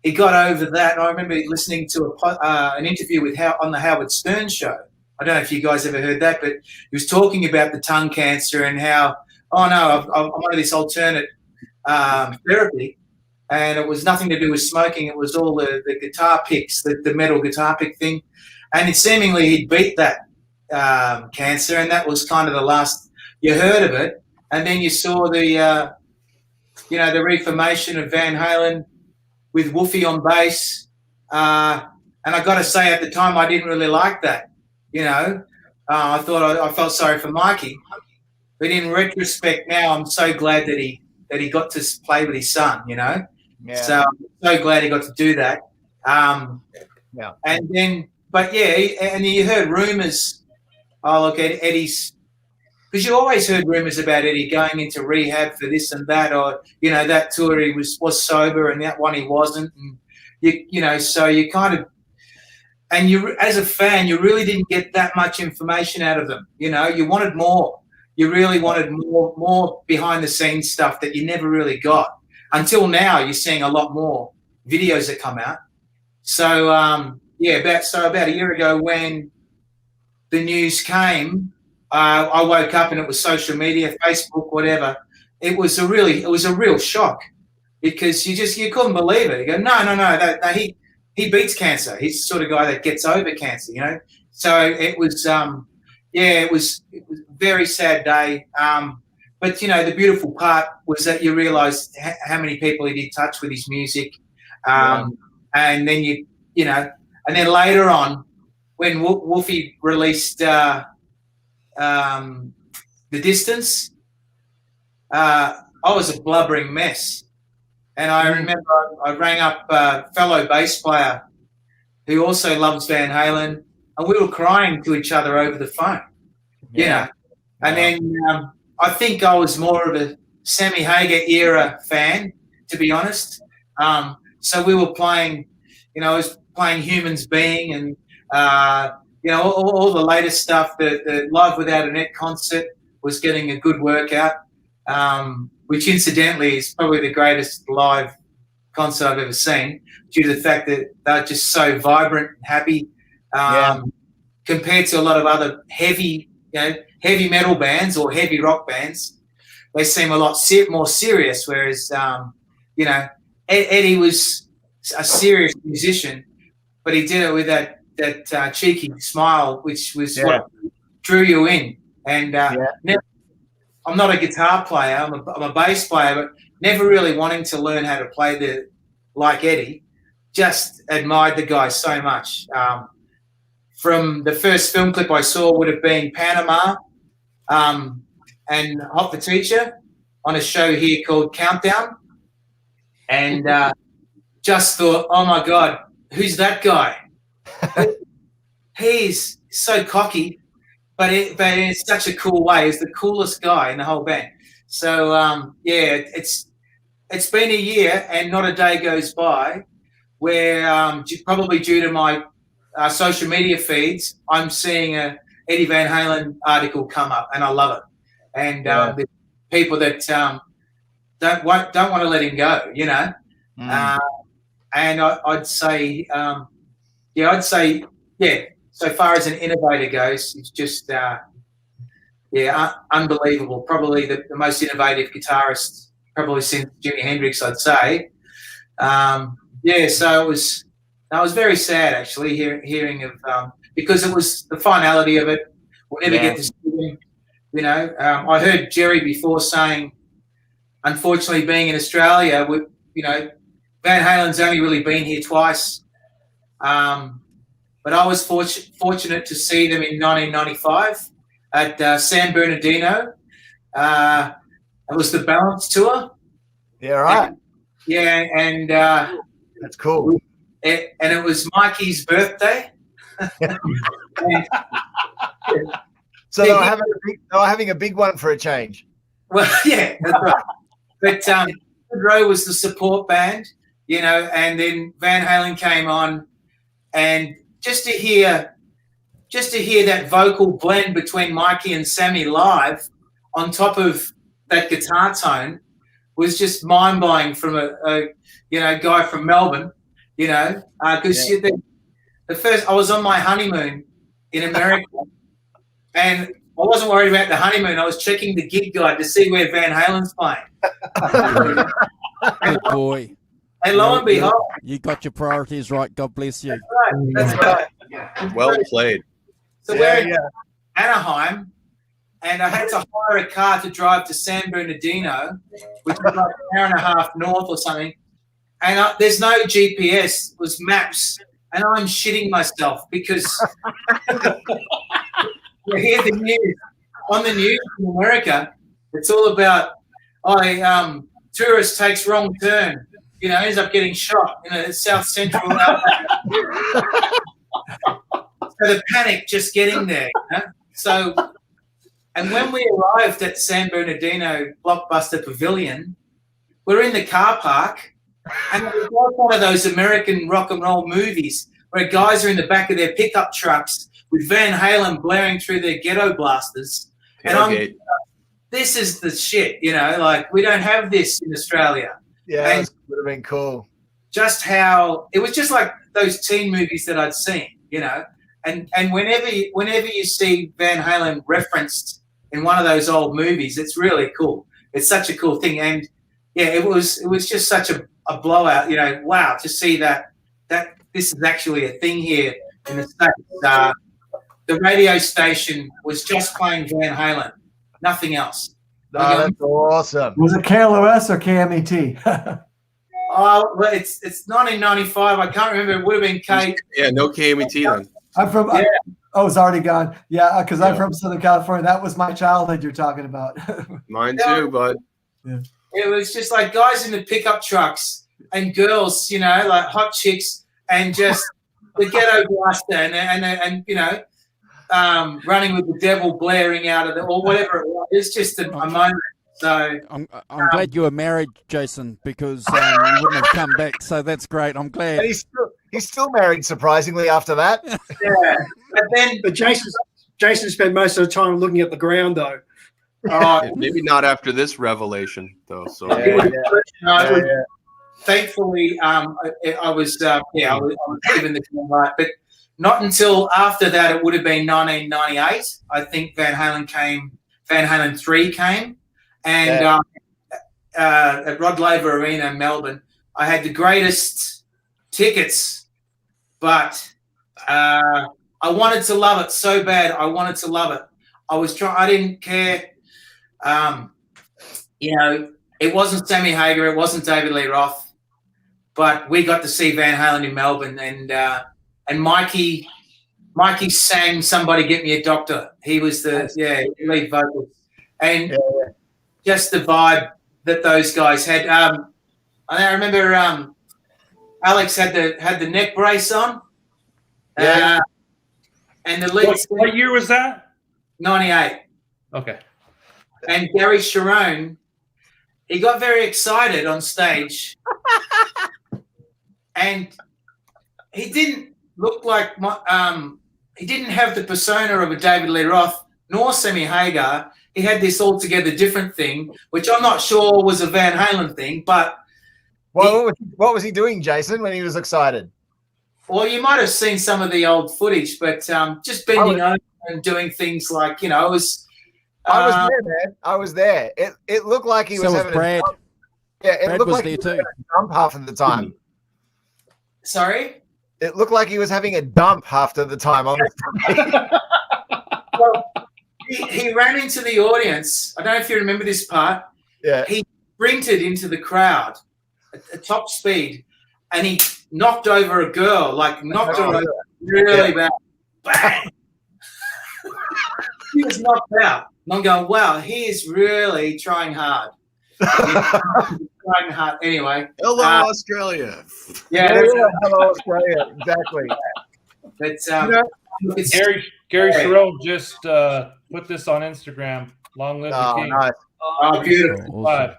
he got over that. And I remember listening to an interview on the Howard Stern show. I don't know if you guys ever heard that, but he was talking about the tongue cancer and how, I'm on this alternate therapy, and it was nothing to do with smoking. It was all the guitar picks, the metal guitar pick thing, and seemingly he'd beat that cancer, and that was kind of the last you heard of it. And then you saw the reformation of Van Halen with Wolfie on bass, and I got to say, at the time, I didn't really like that. I thought I felt sorry for Mikey, but in retrospect now, I'm so glad that he got to play with his son. Yeah. So I'm so glad he got to do that. Yeah. And then, but yeah, and you heard rumors. Oh, look at Eddie's, because you always heard rumors about Eddie going into rehab for this and that, or that tour he was sober and that one he wasn't, and so you kind of. And you, as a fan, you really didn't get that much information out of them. You wanted more. You really wanted more behind the scenes stuff that you never really got. Until now, you're seeing a lot more videos that come out. So about a year ago, when the news came, I woke up and it was social media, Facebook, whatever. It was a real shock, because you couldn't believe it. You go, no, he beats cancer. He's the sort of guy that gets over cancer, So it was, it was a very sad day. But the beautiful part was that you realised how many people he did touch with his music, and then and then later on, when Wolfie released The Distance, I was a blubbering mess. And I remember I rang up a fellow bass player who also loves Van Halen, and we were crying to each other over the phone. And then I think I was more of a Sammy Hagar era fan, to be honest. So we were playing, I was playing Humans Being, and all the latest stuff. The Live Without a Net concert was getting a good workout. Which incidentally is probably the greatest live concert I've ever seen, due to the fact that they're just so vibrant and happy, compared to a lot of other heavy metal bands or heavy rock bands. They seem a lot more serious, whereas Eddie was a serious musician, but he did it with that cheeky smile, which was what drew you in. And I'm not a guitar player. I'm a bass player, but never really wanting to learn how to play like Eddie. Just admired the guy so much. From the first film clip I saw would have been Panama and Hot the Teacher on a show here called Countdown. And just thought, oh my God, who's that guy? He's so cocky, but in such a cool way. He's the coolest guy in the whole band. So it's been a year and not a day goes by where probably due to my social media feeds, I'm seeing a Eddie Van Halen article come up, and I love it. And the people that don't want to let him go, you know. And I'd say, so far as an innovator goes, it's just, unbelievable. Probably the most innovative guitarist, probably since Jimi Hendrix, I'd say. So I was very sad actually hearing of, because it was the finality of it. We'll never get to see him. You know, I heard Jerry before saying, unfortunately, being in Australia, Van Halen's only really been here twice. But I was fortunate to see them in 1995 at San Bernardino. It was the Balance Tour. Yeah, right. And that's cool. And it was Mikey's birthday. So they were having a big one for a change. Well, yeah, that's right. But Third Row was the support band, you know, and then Van Halen came on, and just to hear that vocal blend between Mikey and Sammy live on top of that guitar tone was just mind-blowing from a guy from Melbourne, you know, because the first I was on my honeymoon in America, and I wasn't worried about the honeymoon. I was checking the gig guide to see where Van Halen's playing. Good boy. And lo and behold, you got your priorities right. God bless you. That's right. Well played. So we're in Anaheim, and I had to hire a car to drive to San Bernardino, which was like an hour and a half north or something. And there's no GPS, it was maps. And I'm shitting myself because you hear the news. On the news in America, it's all about, tourist takes wrong turn, you know, ends up getting shot in a South Central. So the panic just getting there, you know? So, and when we arrived at San Bernardino Blockbuster Pavilion, we're in the car park, and it was like one of those American rock and roll movies where guys are in the back of their pickup trucks with Van Halen blaring through their ghetto blasters. And this is the shit, you know, like we don't have this in Australia. Yeah, it would have been cool. Just how it was just like those teen movies that I'd seen, you know. And whenever you see Van Halen referenced in one of those old movies, it's really cool. It's such a cool thing. And yeah, it was just such a blowout, you know. Wow, to see that this is actually a thing here in the States. The radio station was just playing Van Halen, nothing else. Oh, that's awesome. Was it KLOS or KMET? Oh, well, it's 1995. I can't remember. It would have been K. Yeah, no KMET then. I'm from. Oh, it's already gone. Yeah, because I'm from Southern California. That was my childhood you're talking about. Mine too, bud. Yeah. It was just like guys in the pickup trucks and girls, you know, like hot chicks, and just the ghetto blaster and you know, running with the devil blaring out of it or whatever it was. It's just a moment. So I'm glad you were married, Jason, because you wouldn't have come back. So that's great. I'm glad. And he's still married, surprisingly, after that. Yeah, but Jason spent most of the time looking at the ground, though. Maybe not after this revelation, though. So thankfully, I was given the green light, but not until after that. It would have been 1998. I think Van Halen 3 came. And at Rod Laver Arena in Melbourne, I had the greatest tickets, but I wanted to love it so bad. I wanted to love it. I didn't care. You know, it wasn't Sammy Hagar, it wasn't David Lee Roth, but we got to see Van Halen in Melbourne, and Mikey sang "Somebody Get Me a Doctor." He was the lead vocals, and just the vibe that those guys had. I remember Alex had the neck brace on. And the lead. What year was that? 98. Okay. And Gary Cherone, he got very excited on stage, and he didn't look like he didn't have the persona of a David Lee Roth nor Sammy Hagar. He had this altogether different thing, which I'm not sure was a Van Halen thing, but what was he doing, Jason, when he was excited? Well, you might have seen some of the old footage, but just bending over and doing things like, you know, it was. I was there, man. I was there. It looked like he was having Brad. It looked like he was having a dump half of the time. Sorry? It looked like he was having a dump half of the time. Well, he ran into the audience. I don't know if you remember this part. Yeah. He sprinted into the crowd at top speed, and he knocked over a girl, knocked her over really bad. Bang! He was knocked out. And I'm going, wow, he is really trying hard. Trying hard. Anyway. Hello, Australia. Yeah. Hello, Australia. Exactly. But Gary Cherone just put this on Instagram. Long live the king. Nice. Oh, beautiful. Awesome.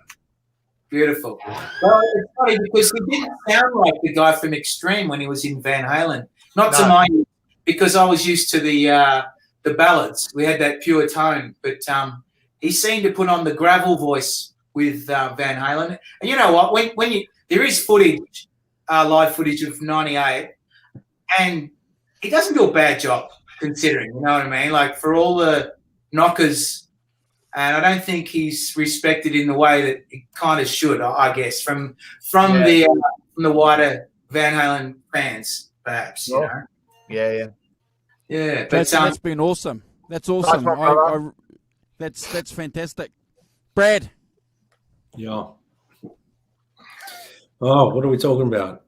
Beautiful. Well, it's funny because he didn't sound like the guy from Extreme when he was in Van Halen. Not to my ears, because I was used to the ballads. We had that pure tone, but he seemed to put on the gravel voice with Van Halen. And you know what? When there is footage, live footage of '98, and he doesn't do a bad job considering. You know what I mean? Like for all the knockers. And I don't think he's respected in the way that he kind of should, I guess, from the wider Van Halen fans, perhaps. You know? Yeah. But that's been awesome. That's awesome. That's fantastic. Brad. Yeah. Oh, what are we talking about?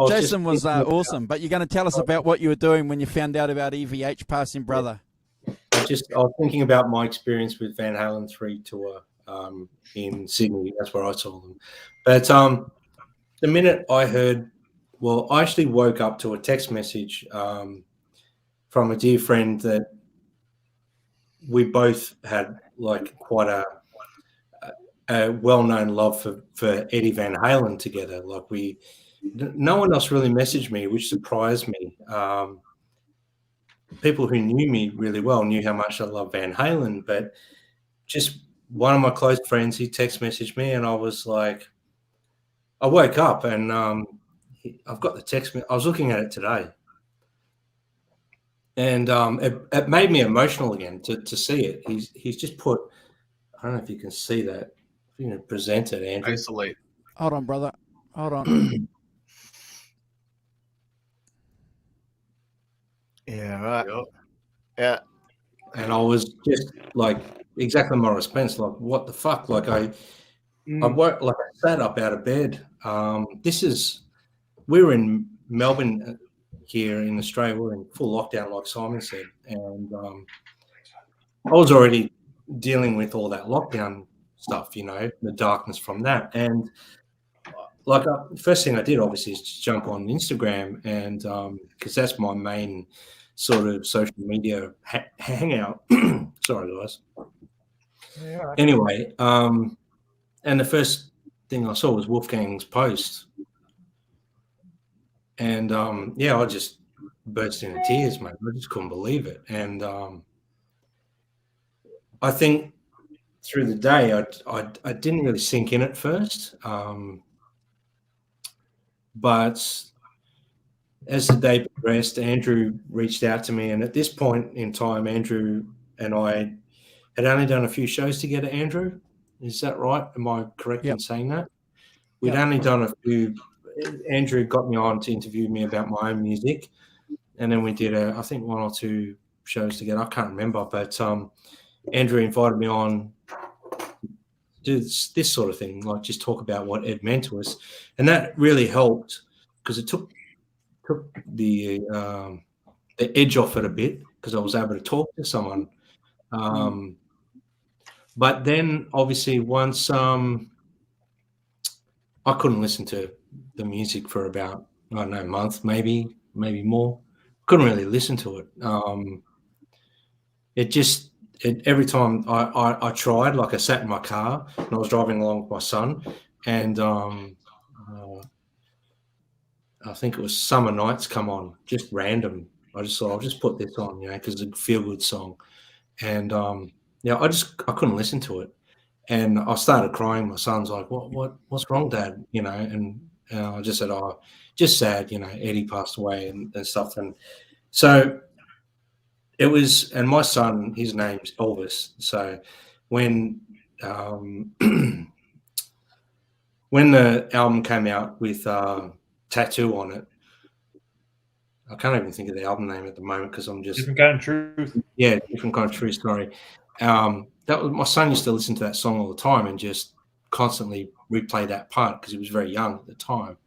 Jason was awesome, but you're going to tell us about what you were doing when you found out about EVH passing brother. I was thinking about my experience with Van Halen 3 tour in Sydney. That's where I saw them. But the minute I heard, I actually woke up to a text message from a dear friend that we both had quite a well-known love for Eddie Van Halen together. No one else really messaged me, which surprised me. People who knew me really well knew how much I love Van Halen, but just one of my close friends, he text messaged me, and I was like, I woke up and I've got the text. I was looking at it today, and it made me emotional again to see it. He's just put. I don't know if you can see that. You know, present it, Andrew. Isolate. Hold on, brother. Hold on. Yeah, right. Yep. Yeah. And I was just exactly my response, what the fuck? I woke, I sat up out of bed. We were in Melbourne here in Australia. We're in full lockdown, like Simon said. And I was already dealing with all that lockdown stuff, the darkness from that. And first thing I did obviously is just jump on Instagram, and because that's my main sort of social media hangout. Sorry, guys. Yeah, right. Anyway, and the first thing I saw was Wolfgang's post, and I just burst into tears, mate. I just couldn't believe it. And I think through the day, I didn't really sink in at first, but as the day progressed, Andrew reached out to me, and at this point in time, Andrew and I had only done a few shows together. Andrew, is that right? Am I correct in saying that? We'd only done a few. Andrew got me on to interview me about my own music, then we did I think 1 or 2 shows together. I can't remember, but Andrew invited me on do this sort of thing, like just talk about what Ed meant to us, and that really helped because it took the edge off it a bit because I was able to talk to someone. But then obviously once I couldn't listen to the music for about, I don't know, a month, maybe more. Couldn't really listen to it. Every time I tried, like I sat in my car and I was driving along with my son, and I think it was Summer Nights come on, just random. I just thought I'll just put this on, because it's a feel good song. And I couldn't listen to it. And I started crying. My son's like, what's wrong, Dad? And I just said, oh, just sad, Eddie passed away and stuff. And so it was, and my son, his name's Elvis. So when when the album came out with Tattoo on it, I can't even think of the album name at the moment because I'm just Different Kind of Truth. Yeah, Different Kind of Truth. Sorry. That was, my son used to listen to that song all the time and just constantly replay that part because he was very young at the time.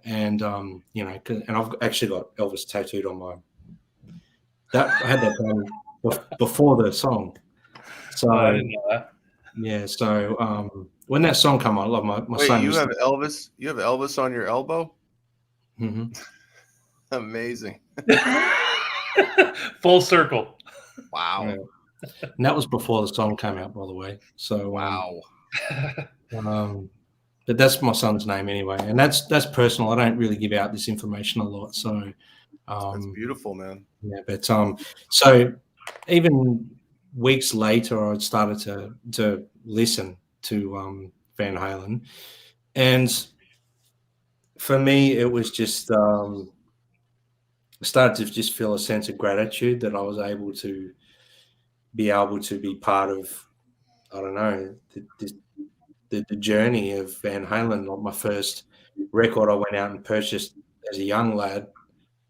And and I've actually got Elvis tattooed on my. I had that done before the song. So I didn't know that. Yeah. So when that song came on, my Wait, son. you have Elvis? You have Elvis on your elbow? Mm-hmm. Amazing. Full circle. Wow. Yeah. And that was before the song came out, by the way. So wow. But that's my son's name anyway, and that's personal. I don't really give out this information a lot. So that's beautiful, man. Yeah, but so even weeks later, I started to listen to Van Halen, and for me, it was just I started to just feel a sense of gratitude that I was able to be part of, I don't know, the journey of Van Halen. Like my first record I went out and purchased as a young lad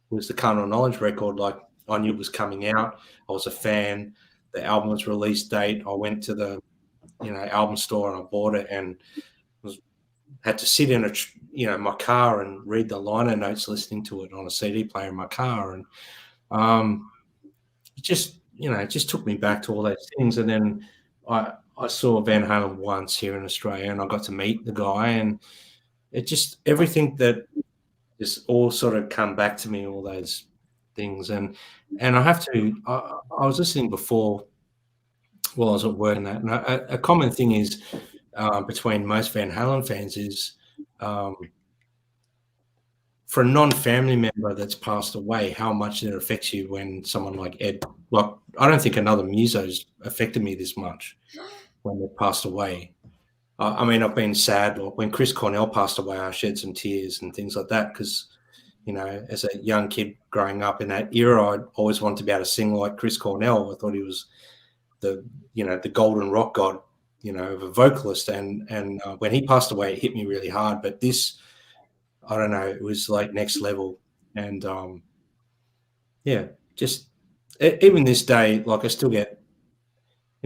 was the Carnal Knowledge record. Like I knew it was coming out. I was a fan. The album's release date, I went to the album store and I bought it and had to sit in my car and read the liner notes listening to it on a CD player in my car. And it just took me back to all those things. And then I saw Van Halen once here in Australia and I got to meet the guy, and it just, everything that just all sort of come back to me, all those things. And I have to, I was listening before while I was at work and that, and a common thing is between most Van Halen fans is for a non-family member that's passed away, how much it affects you when someone like Ed, like I don't think another muso's affected me this much when they passed away. I mean, I've been sad. When Chris Cornell passed away, I shed some tears and things like that because, as a young kid growing up in that era, I always wanted to be able to sing like Chris Cornell. I thought he was the golden rock god, of a vocalist. And when he passed away, it hit me really hard. But this, I don't know, it was like next level. And just even this day, like I still get,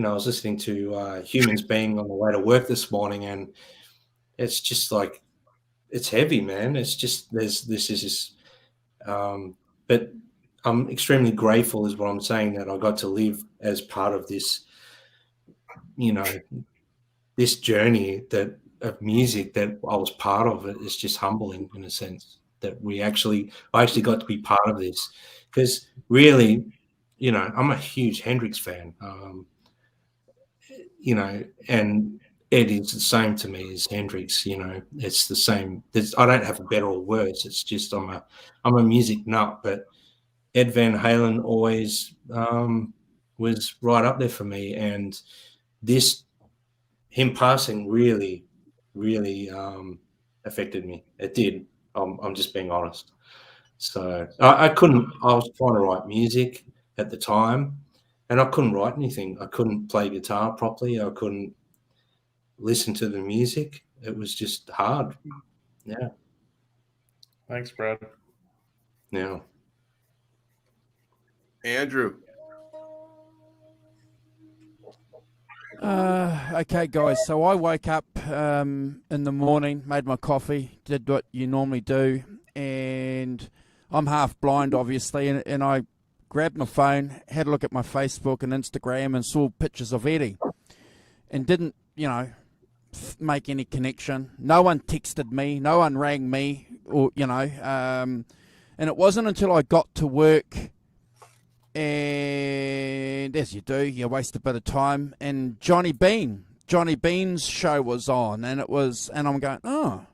I was listening to Humans Being on the way to work this morning, and it's just like, it's heavy, man. It's just, but I'm extremely grateful is what I'm saying, that I got to live as part of this, this journey of music that I was part of. It is just humbling in a sense that I actually got to be part of this, because really, I'm a huge Hendrix fan. And Ed is the same to me as Hendrix. It's the same. I don't have better or worse. It's just I'm a music nut, but Ed Van Halen always was right up there for me. And him passing really, really affected me. It did. I'm just being honest. So I was trying to write music at the time, and I couldn't write anything. I couldn't play guitar properly. I couldn't listen to the music. It was just hard. Yeah. Thanks, Brad. Yeah. Andrew. Okay, guys. So I woke up in the morning, made my coffee, did what you normally do, and I'm half blind, obviously, and I grabbed my phone, had a look at my Facebook and Instagram, and saw pictures of Eddie, and didn't, make any connection. No one texted me, no one rang me, or and it wasn't until I got to work. And as you do, you waste a bit of time. And Johnny Bean's show was on, and I'm going, oh,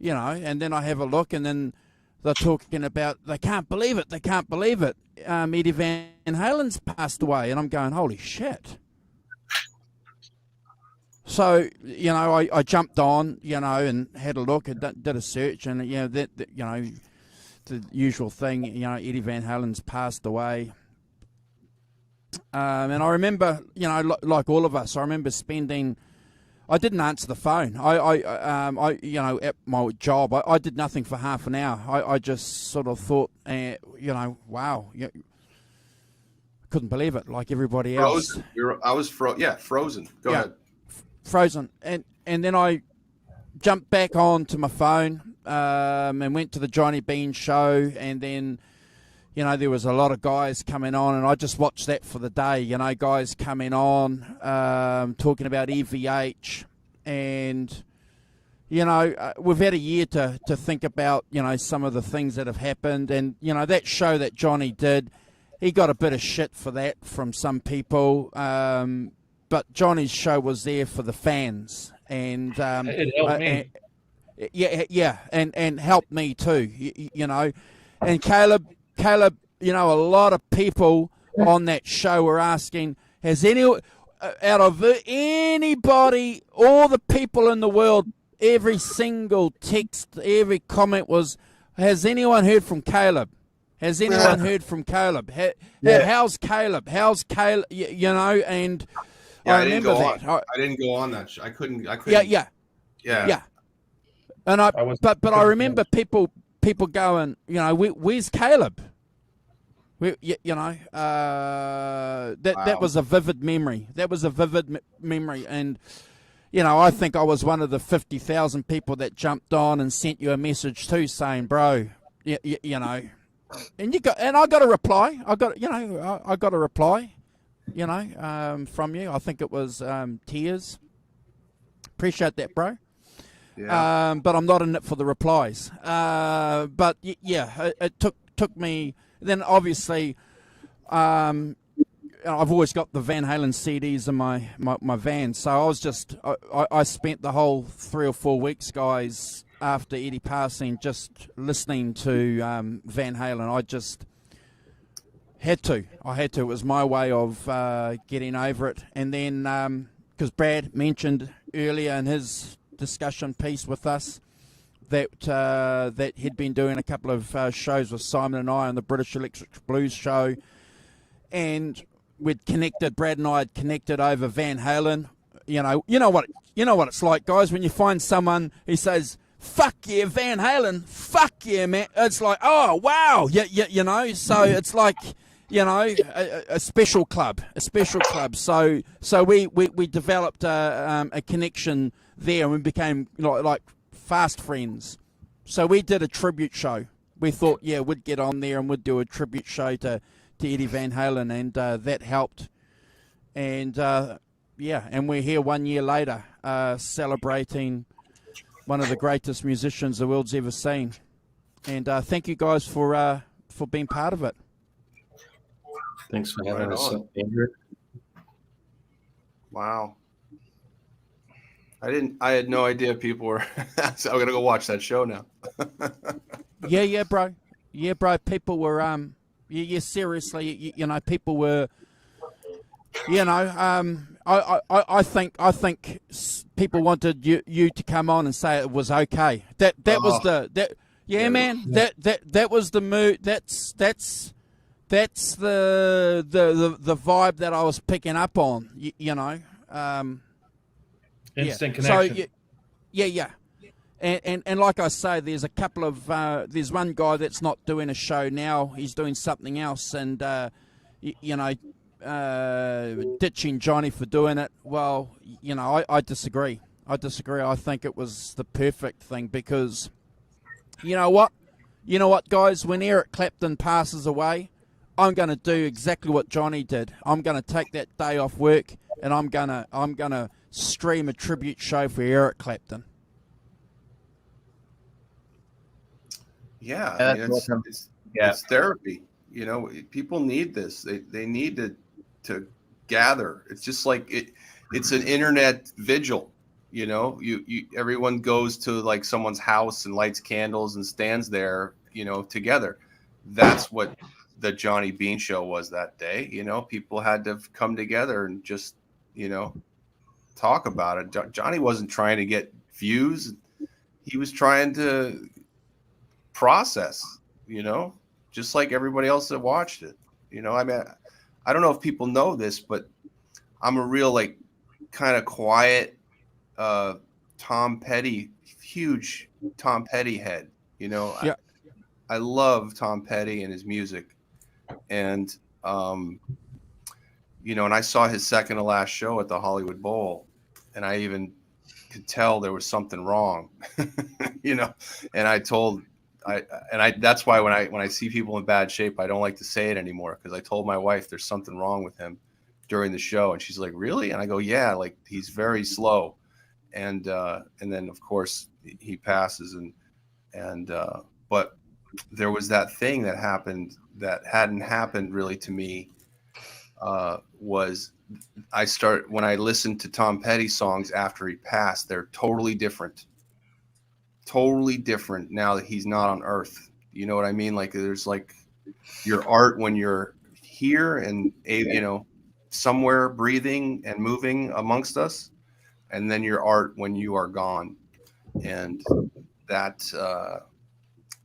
and then I have a look, and then they're talking about, they can't believe it. Eddie Van Halen's passed away, and I'm going, holy shit. So, I jumped on, and had a look and did a search, and, the usual thing, Eddie Van Halen's passed away. And I remember, like all of us, I remember I didn't answer the phone. I at my job, I did nothing for half an hour. I just sort of thought, wow, couldn't believe it, like everybody else. Frozen. Go ahead. Frozen. And then I jumped back on to my phone, and went to the Johnny Bean show, and then, there was a lot of guys coming on, and I just watched that for the day, guys coming on, talking about EVH, and, we've had a year to think about, some of the things that have happened, and, that show that Johnny did, he got a bit of shit for that from some people, but Johnny's show was there for the fans, and it helped me. and helped me too, and Caleb, a lot of people on that show were asking, has out of anybody, all the people in the world, every single text, every comment was, has anyone heard from Caleb? How's Caleb? And I remember didn't go that. on. I didn't go on that show. I couldn't. Yeah. And but I remember people going, where's Caleb? That was a vivid memory. And I think I was one of the 50,000 people that jumped on and sent you a message too, saying, bro, and I got a reply. I got a reply, from you. I think it was tears. Appreciate that, bro. Yeah. But I'm not in it for the replies. But it took me. Then obviously, I've always got the Van Halen CDs in my van. So I was I spent the whole 3 or 4 weeks, guys, after Eddie passing, just listening to Van Halen. I just had to. It was my way of getting over it. And then, because Brad mentioned earlier in his discussion piece with us that he'd been doing a couple of shows with Simon and I on the British Electric Blues show, and Brad and I had connected over Van Halen. You know what it's like, guys, when you find someone who says, fuck yeah, Van Halen, fuck yeah, man. It's like, oh wow, so it's like, a special club. So we developed a connection there, and we became like fast friends. So we did a tribute show. We thought, we'd get on there and we'd do a tribute show to Eddie Van Halen, and that helped. And and we're here 1 year later, celebrating one of the greatest musicians the world's ever seen. And thank you guys for being part of it. Thanks for having us, Andrew. Wow. I had no idea people were. So I'm gonna go watch that show now. Yeah, bro. People were seriously. People were. I think people wanted you to come on and say it was okay. That was the man. That was the mood. That's the vibe that I was picking up on. Instant connection. So And like I say, there's a couple of there's one guy that's not doing a show now. He's doing something else, and ditching Johnny for doing it. Well, I disagree. I think it was the perfect thing, because you know what, guys, when Eric Clapton passes away, I'm going to do exactly what Johnny did. I'm going to take that day off work, and I'm gonna stream a tribute show for Eric Clapton. Yeah, That's I mean, it's therapy. People need this. They need to gather. It's just like it's an internet vigil. Everyone goes to like someone's house and lights candles and stands there, together. That's what the Johnny Bean show was that day. People had to come together and just, talk about it. Johnny wasn't trying to get views. He was trying to process, just like everybody else that watched it. I mean, I don't know if people know this, but I'm a real like kind of quiet Tom Petty, huge Tom Petty head. Yeah. I love Tom Petty and his music, and and I saw his second to last show at the Hollywood Bowl, and I even could tell there was something wrong, and that's why when I see people in bad shape, I don't like to say it anymore, because I told my wife there's something wrong with him during the show, and she's like, really? And I go, yeah, like he's very slow, and then of course he passes, and but there was that thing that happened that hadn't happened really to me, was when I listened to Tom Petty songs after he passed, they're totally different now that he's not on earth. You know what I mean? Like there's like your art when you're here and somewhere breathing and moving amongst us, and then your art when you are gone. And that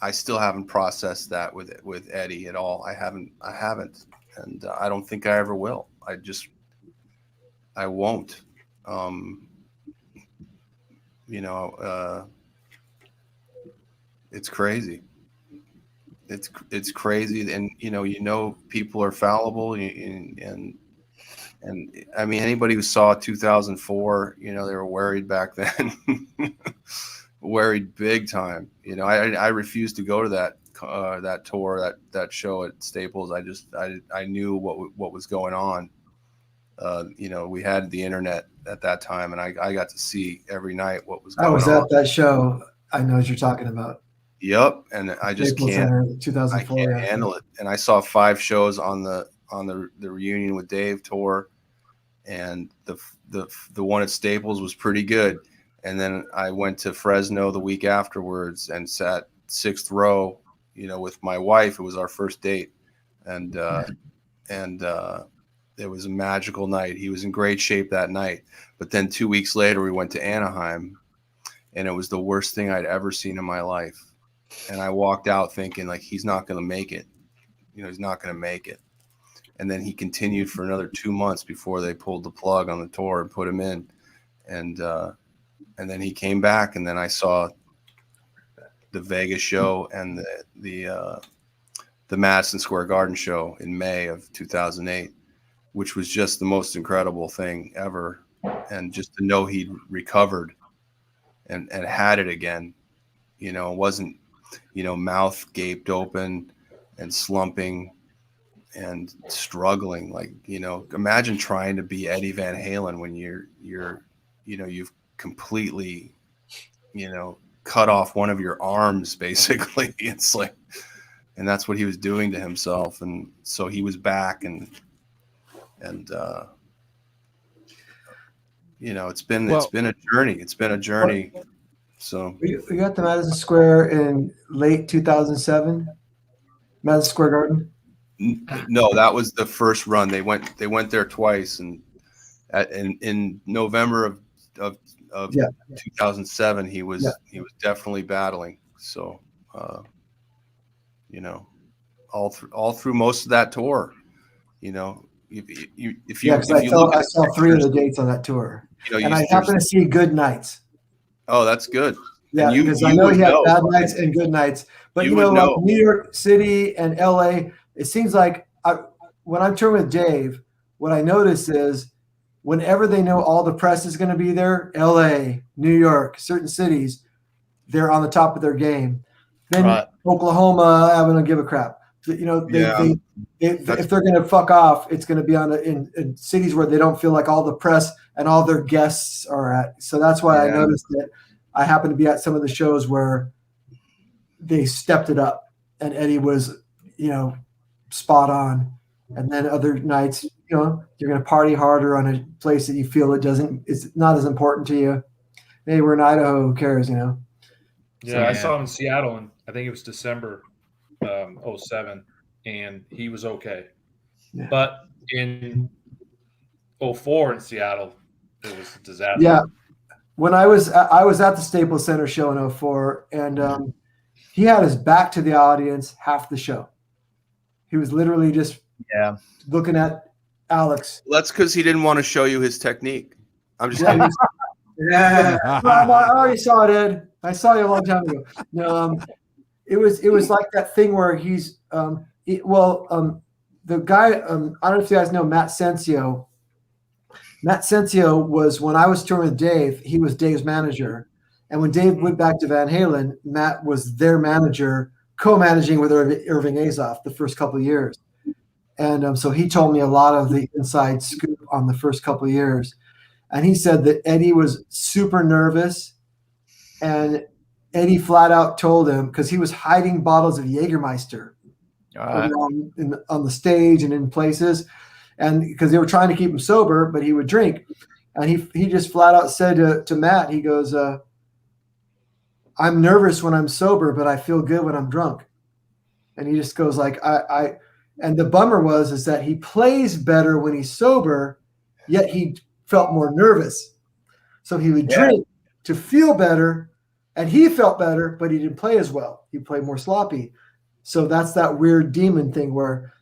I still haven't processed that with Eddie at all. I haven't, and I don't think I ever will. I won't. It's crazy. It's crazy, and people are fallible, and I mean, anybody who saw 2004, they were worried back then. Worried big time. I refused to go to that tour, that show at Staples. I knew what was going on. We had the internet at that time, and I got to see every night what was going on. I was at that show. I know what you're talking about. Yep, and I just Staples can't. Center, 2004, I can't handle it. And I saw 5 shows on the Reunion with Dave tour, and the one at Staples was pretty good. And then I went to Fresno the week afterwards and sat 6th row, with my wife. It was our first date, and it was a magical night. He was in great shape that night. But then 2 weeks later, we went to Anaheim, and it was the worst thing I'd ever seen in my life. And I walked out thinking, like, he's not going to make it. He's not going to make it. And then he continued for another 2 months before they pulled the plug on the tour and put him in. And then he came back, and then I saw the Vegas show and the Madison Square Garden show in May of 2008, which was just the most incredible thing ever. And just to know he'd recovered and had it again, it wasn't, mouth gaped open and slumping and struggling. Like, imagine trying to be Eddie Van Halen when you've completely, cut off one of your arms, basically. It's like, and that's what he was doing to himself. And so he was back, and it's been a journey. It's been a journey. So we got to Madison Square in late 2007, Madison Square Garden. No, that was the first run. They went there twice, and in November of 2007, he was definitely battling. So, all through most of that tour, if you I saw 3 of the dates on that tour, and I happened to see Good Nights. Oh, that's good. Yeah, you, because you I know would he had know. bad nights and good nights. But You you know, would like know. New York City and LA, it seems like when I'm touring with Dave, what I notice is whenever they know all the press is going to be there, LA, New York, certain cities, they're on the top of their game. Then Right. Oklahoma, I don't give a crap. You know, if they're going to fuck off, it's going to be in cities where they don't feel like all the press and all their guests are at. So that's why I noticed that I happened to be at some of the shows where they stepped it up and Eddie was, you know, spot on. And then other nights, you know, you're going to party harder on a place that you feel it's not as important to you. Maybe we're in Idaho, who cares, you know? Yeah, I saw him in Seattle, and I think it was December 07, and he was okay. Yeah. But in 04 in Seattle, it was a disaster. Yeah. When I was at the Staples Center show in 04, and he had his back to the audience half the show. He was literally just looking at Alex. Well, that's because he didn't want to show you his technique. I'm just Yeah, kidding. I already saw it, Ed. I saw you a long time ago. No, it was like that thing where he's the guy. I don't know if you guys know Matt Sensio. Matt Sensio was, when I was touring with Dave, he was Dave's manager, and when Dave went back to Van Halen, Matt was their manager, co-managing with Irving Azoff the first couple of years, and so he told me a lot of the inside scoop on the first couple of years. And he said that Eddie was super nervous, and Eddie flat out told him, because he was hiding bottles of Jägermeister on the stage and in places, and because they were trying to keep him sober, but he would drink. And he just flat out said to Matt, he goes, I'm nervous when I'm sober, but I feel good when I'm drunk. And he just goes like, and the bummer is that he plays better when he's sober, yet he felt more nervous. So he would drink to feel better, and he felt better, but he didn't play as well. He played more sloppy. So that's that weird demon thing where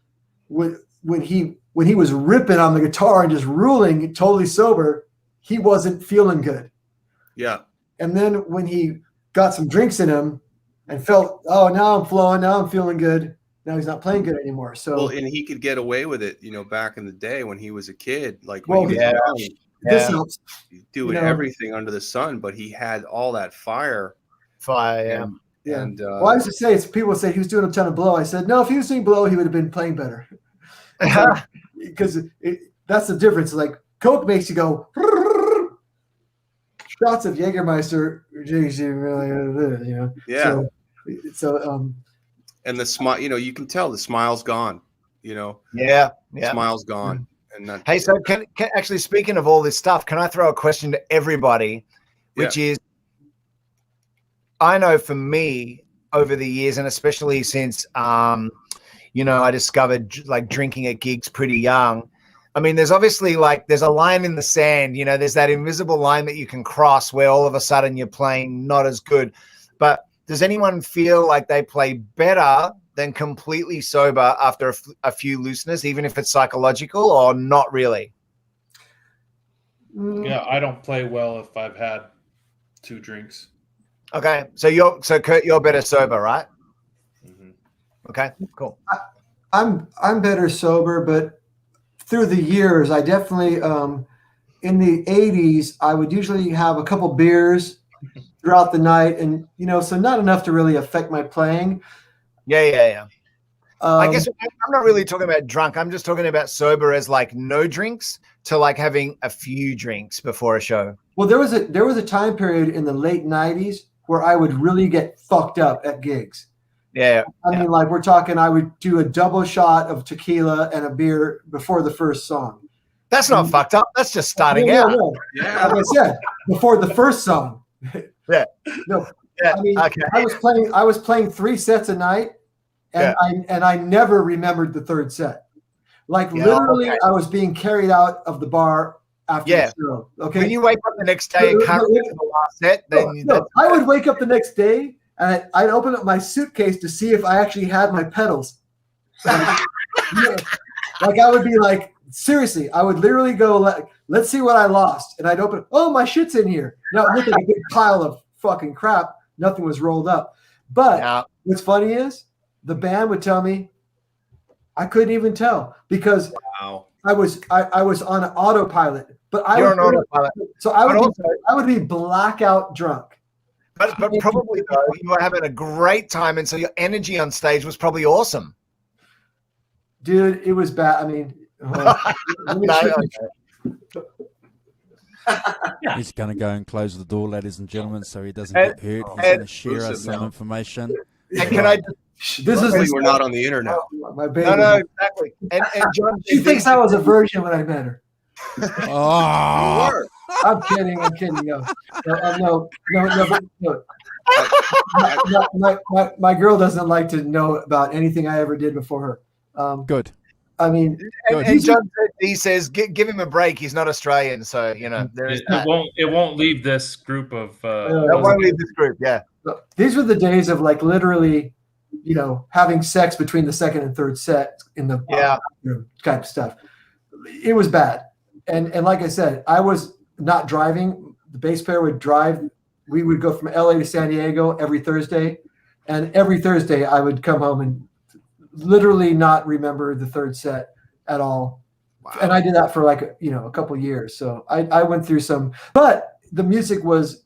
when he was ripping on the guitar and just ruling totally sober, he wasn't feeling good. Yeah. And then when he got some drinks in him and felt, oh, now I'm flowing, now I'm feeling good, now he's not playing good anymore. So, well, and he could get away with it, you know, back in the day when he was a kid, like well, when he was young, this helps. doing everything under the sun, but he had all that fire. And well, I used to say, people say he was doing a ton of blow. I said, no, if he was doing blow, he would have been playing better. Because that's the difference. Like Coke makes you go, shots of Jägermeister, you know. Yeah. So and the smile, you know, you can tell the smile's gone, you know. Yeah. Smile's gone. And that, hey, so can actually, speaking of all this stuff, can I throw a question to everybody, which is, I know for me over the years, and especially since, you know, I discovered like drinking at gigs pretty young. I mean, there's obviously there's a line in the sand, you know, there's that invisible line that you can cross where all of a sudden you're playing not as good. But does anyone feel like they play better than completely sober after a few looseness, even if it's psychological, or not really? Yeah, I don't play well if I've had 2 drinks. Okay, so Kurt, you're better sober, right? Mm-hmm. Okay, cool. I'm better sober, but through the years, I definitely in the 80s, I would usually have a couple beers throughout the night, and you know, so not enough to really affect my playing. Yeah. I guess I'm not really talking about drunk. I'm just talking about sober as like no drinks to like having a few drinks before a show. Well, there was a time period in the late 90s where I would really get fucked up at gigs. Yeah. I mean, like we're talking, I would do a double shot of tequila and a beer before the first song. That's not fucked up. That's just starting out. No. Yeah. Like I said, before the first song. Yeah. No. Yeah. I mean, Okay. I was playing 3 sets a night, and I never remembered the third set. Like literally, I was being carried out of the bar after the show. Okay. When you wake up the next day and can't remember the last set, then I would wake up the next day and I'd open up my suitcase to see if I actually had my pedals. Like I would be like, seriously, I would literally go, let's see what I lost. And I'd open, oh, my shit's in here. Now it looked like a big pile of fucking crap. Nothing was rolled up. But what's funny is the band would tell me I couldn't even tell because I was on an autopilot. But You're on autopilot. So I would be blackout drunk. But probably though, you were having a great time, and so your energy on stage was probably awesome. Dude, it was bad. I mean, he's going to go and close the door, ladies and gentlemen, so he doesn't get hurt. He's going to share us some information. And can I? We're not on the internet. My baby. No, exactly. And John, she thinks I was a virgin when I met her. Oh, I'm kidding. No. My girl doesn't like to know about anything I ever did before her. Good. I mean, and John, he says, give him a break. He's not Australian, so there is that. It won't leave this group of. It won't leave this group. Yeah. These were the days of like literally, having sex between the second and third set in the bathroom type stuff. It was bad, and like I said, I was not driving. The bass player would drive. We would go from LA to San Diego every Thursday, and every Thursday I would come home and literally not remember the third set at all. Wow. And I did that for like a couple of years. So I went through some, but the music was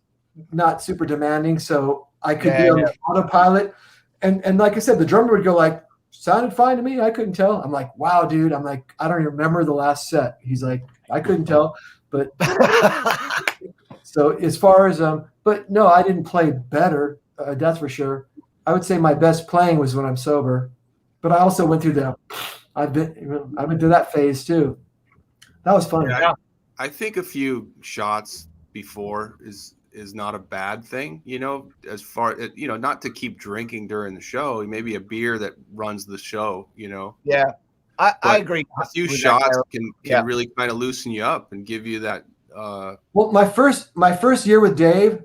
not super demanding, so I could be on autopilot. And like I said, the drummer would go like, sounded fine to me. I couldn't tell. I'm like, wow, dude. I'm like, I don't even remember the last set. He's like, I couldn't tell. But so as far as but no, I didn't play better. That's for sure. I would say my best playing was when I'm sober. But I also went through that. I've been through that phase too. That was fun. Yeah, I think a few shots before is not a bad thing. As far as not to keep drinking during the show. Maybe a beer that runs the show. Yeah, I agree. A few shots can really kind of loosen you up and give you that. Well, my first year with Dave,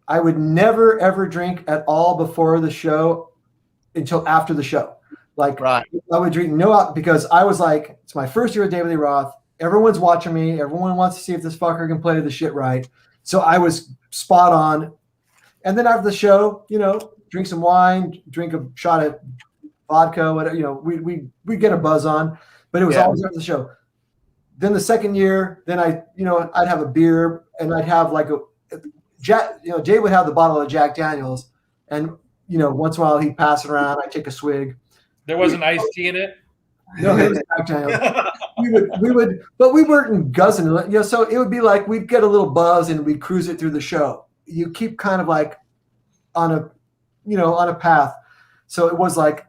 I would never ever drink at all before the show until after the show. Like I would drink because I was like, it's my first year with David Lee Roth. Everyone's watching me. Everyone wants to see if this fucker can play the shit right. So I was spot on. And then after the show, drink some wine, drink a shot of vodka, whatever. We get a buzz on, but it was always after the show. Then the second year, then I'd have a beer and I'd have like Dave would have the bottle of Jack Daniels, and once in a while he'd pass it around. I'd take a swig. There wasn't iced tea in it. No, it was Jack Daniels. we would, but we weren't guzzing. So it would be like we'd get a little buzz and we'd cruise it through the show. You keep kind of like on a path. So it was like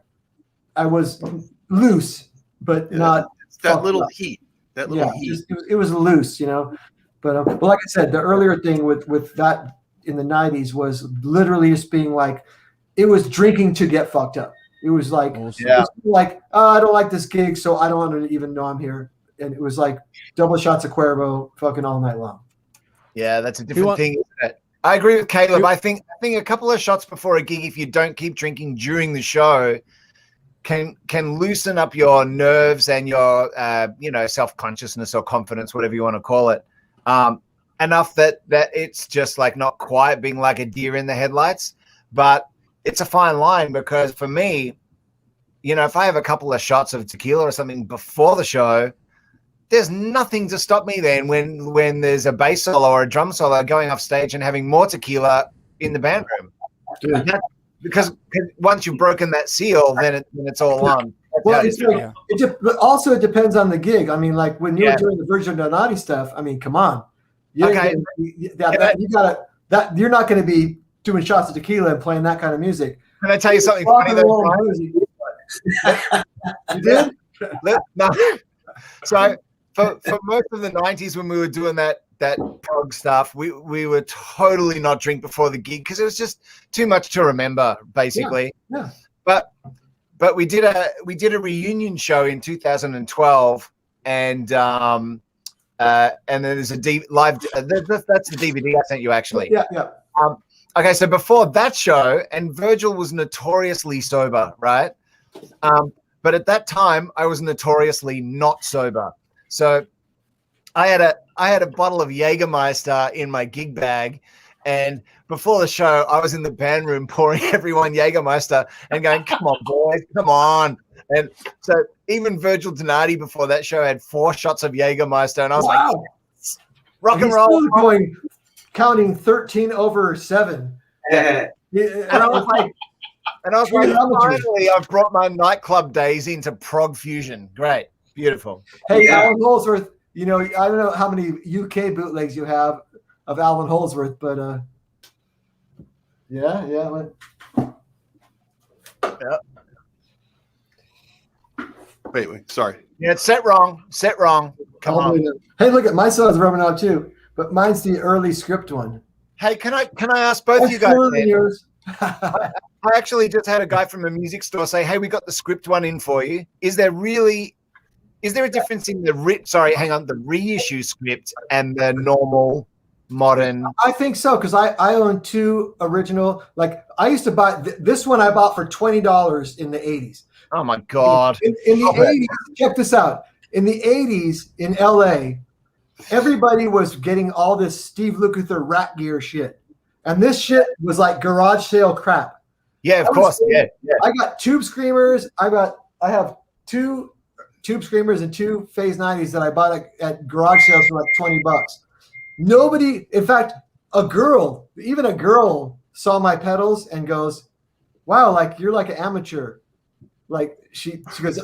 I was loose, but not that little heat. That little heat. It was loose, But like I said, the earlier thing with that in the 90s was literally just being like, it was drinking to get fucked up. It was like, I don't like this gig, so I don't want to even know I'm here. And it was like double shots of Cuervo fucking all night long. Yeah, that's a different thing, isn't it? I agree with Caleb. I think a couple of shots before a gig, if you don't keep drinking during the show, can loosen up your nerves and your self-consciousness or confidence, whatever you want to call it, enough that it's just like not quite being like a deer in the headlights. But it's a fine line, because for me, if I have a couple of shots of tequila or something before the show, there's nothing to stop me then when there's a bass solo or a drum solo going off stage and having more tequila in the band room. Because once you've broken that seal, then it's all on. Well, it depends on the gig. I mean, like when you're doing the Virgin Donati stuff, I mean, come on. You're not going to be doing shots of tequila and playing that kind of music. Can I tell you something funny? You did? No. So for most of the 90s, when we were doing that prog stuff, we were totally not drink before the gig because it was just too much to remember, basically. Yeah. But we did a reunion show in 2012, and then there's a live. That's the DVD I sent you, actually. Yeah. Okay, so before that show, and Virgil was notoriously sober, right? But at that time, I was notoriously not sober. So I had a bottle of Jägermeister in my gig bag, but before the show, I was in the band room pouring everyone Jägermeister and going, "Come on, boys, come on!" And so even Virgil Donati before that show had 4 shots of Jägermeister, and I was like, yes, "Rock and roll!" Still going, counting 13/7. Yeah. And I was like, finally, I've brought my nightclub days into prog fusion. Great, beautiful. Hey, Alan Holdsworth. You know, I don't know how many UK bootlegs you have of Alan Holdsworth, but yeah. Wait, sorry. Yeah, it's set wrong. Come on. Hey, look at my son's rubbing out too, but mine's the early script one. Hey, can I ask both you guys? I actually just had a guy from a music store say, "Hey, we got the script one in for you." Is there a difference in the reissue script and the normal modern? I think so, because I own 2 original. Like I used to buy this one. I bought for $20 in the 80s. Oh my God! In the 80s, check this out. In the 80s in LA, everybody was getting all this Steve Lukather rat gear shit, and this shit was like garage sale crap. Yeah, of course. Yeah. I got Tube Screamers. I have 2 Tube Screamers and 2 Phase 90s that I bought at garage sales for like $20. Nobody, in fact, even a girl saw my pedals and goes, "Wow, like you're like an amateur." Like she goes,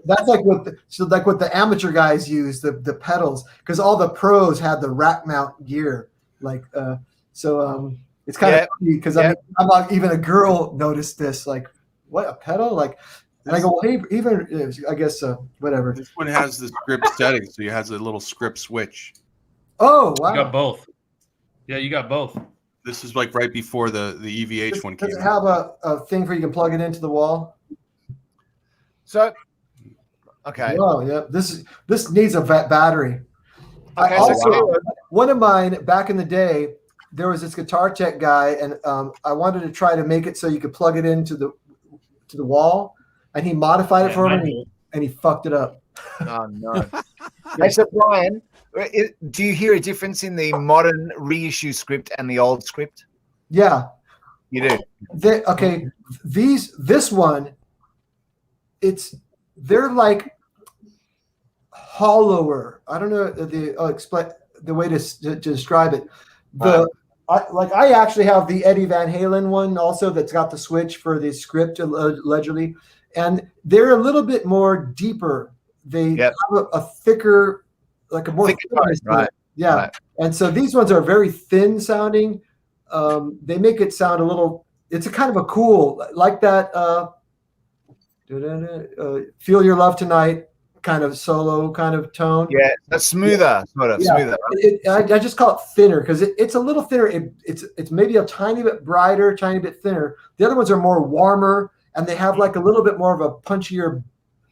"That's like what the amateur guys use, the pedals, because all the pros had the rack mount gear." Like it's kind of funny because I'm not even a girl noticed this. Like, what, a pedal? Like, and I go, well, even I guess whatever. This one has the script setting, so it has a little script switch. Oh wow! You got both. Yeah, you got both. This is like right before the EVH one came. Does it have a thing where you can plug it into the wall? So, okay. Oh yeah, this needs a battery. Okay, one of mine back in the day, there was this guitar tech guy, and I wanted to try to make it so you could plug it into the wall, and he modified it for me, and he fucked it up. Oh no! Hey, so Brian, do you hear a difference in the modern reissue script and the old script? Yeah, you do. This one, they're like hollower. I don't know the way to describe it. I actually have the Eddie Van Halen one also that's got the switch for the script allegedly, and they're a little bit more deeper. They have a thicker, like a more thickness, right? Yeah, right. And so these ones are very thin sounding. They make it sound a little. It's a kind of a cool, like that. Feel Your Love Tonight kind of solo kind of tone. Yeah, that's smoother, smoother. I just call it thinner because it's a little thinner. It's maybe a tiny bit brighter, tiny bit thinner. The other ones are more warmer, and they have like a little bit more of a punchier,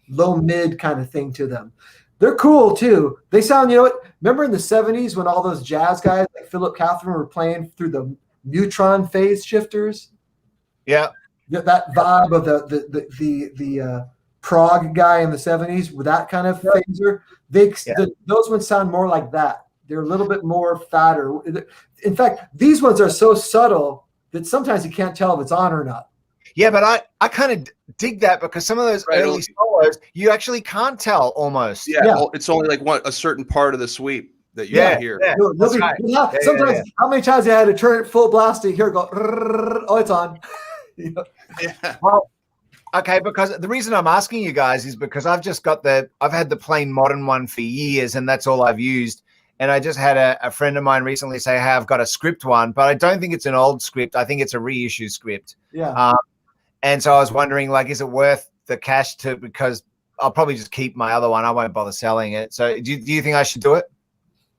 low mid kind of thing to them. They're cool too. They sound, you know what? Remember in the 70s when all those jazz guys like Philip Catherine were playing through the neutron phase shifters? Yeah. That vibe of the prog guy in the 70s with that kind of phaser, those ones sound more like that. They're a little bit more fatter. In fact, these ones are so subtle that sometimes you can't tell if it's on or not. Yeah, but I kind of dig that because some of those early solos you actually can't tell almost. Yeah. It's only like a certain part of the sweep that you can hear. Yeah. Sometimes, how many times I had to turn it full blast to hear it go, oh, it's on. Well, okay, because the reason I'm asking you guys is because I've had the plain modern one for years, and that's all I've used. And I just had a friend of mine recently say, "Hey, I've got a script one, but I don't think it's an old script. I think it's a reissue script." Yeah. And so I was wondering, like, is it worth the cash because I'll probably just keep my other one. I won't bother selling it. So do you think I should do it?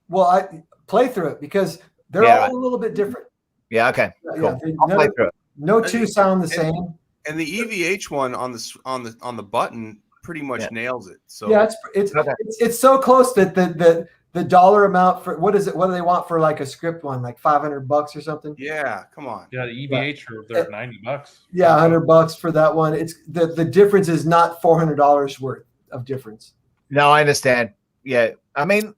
Well, I play through it because they're all a little bit different. Yeah. Okay. Cool. I'll play through it. No two sound the same. And the EVH one on the button pretty much nails it. So yeah, it's so close that the dollar amount for what is it? What do they want for like a script one, like $500 or something? Yeah, come on. Yeah, the EVH they're $90. Yeah, $100 for that one. It's the difference is not $400 worth of difference. No, I understand. Yeah, I mean,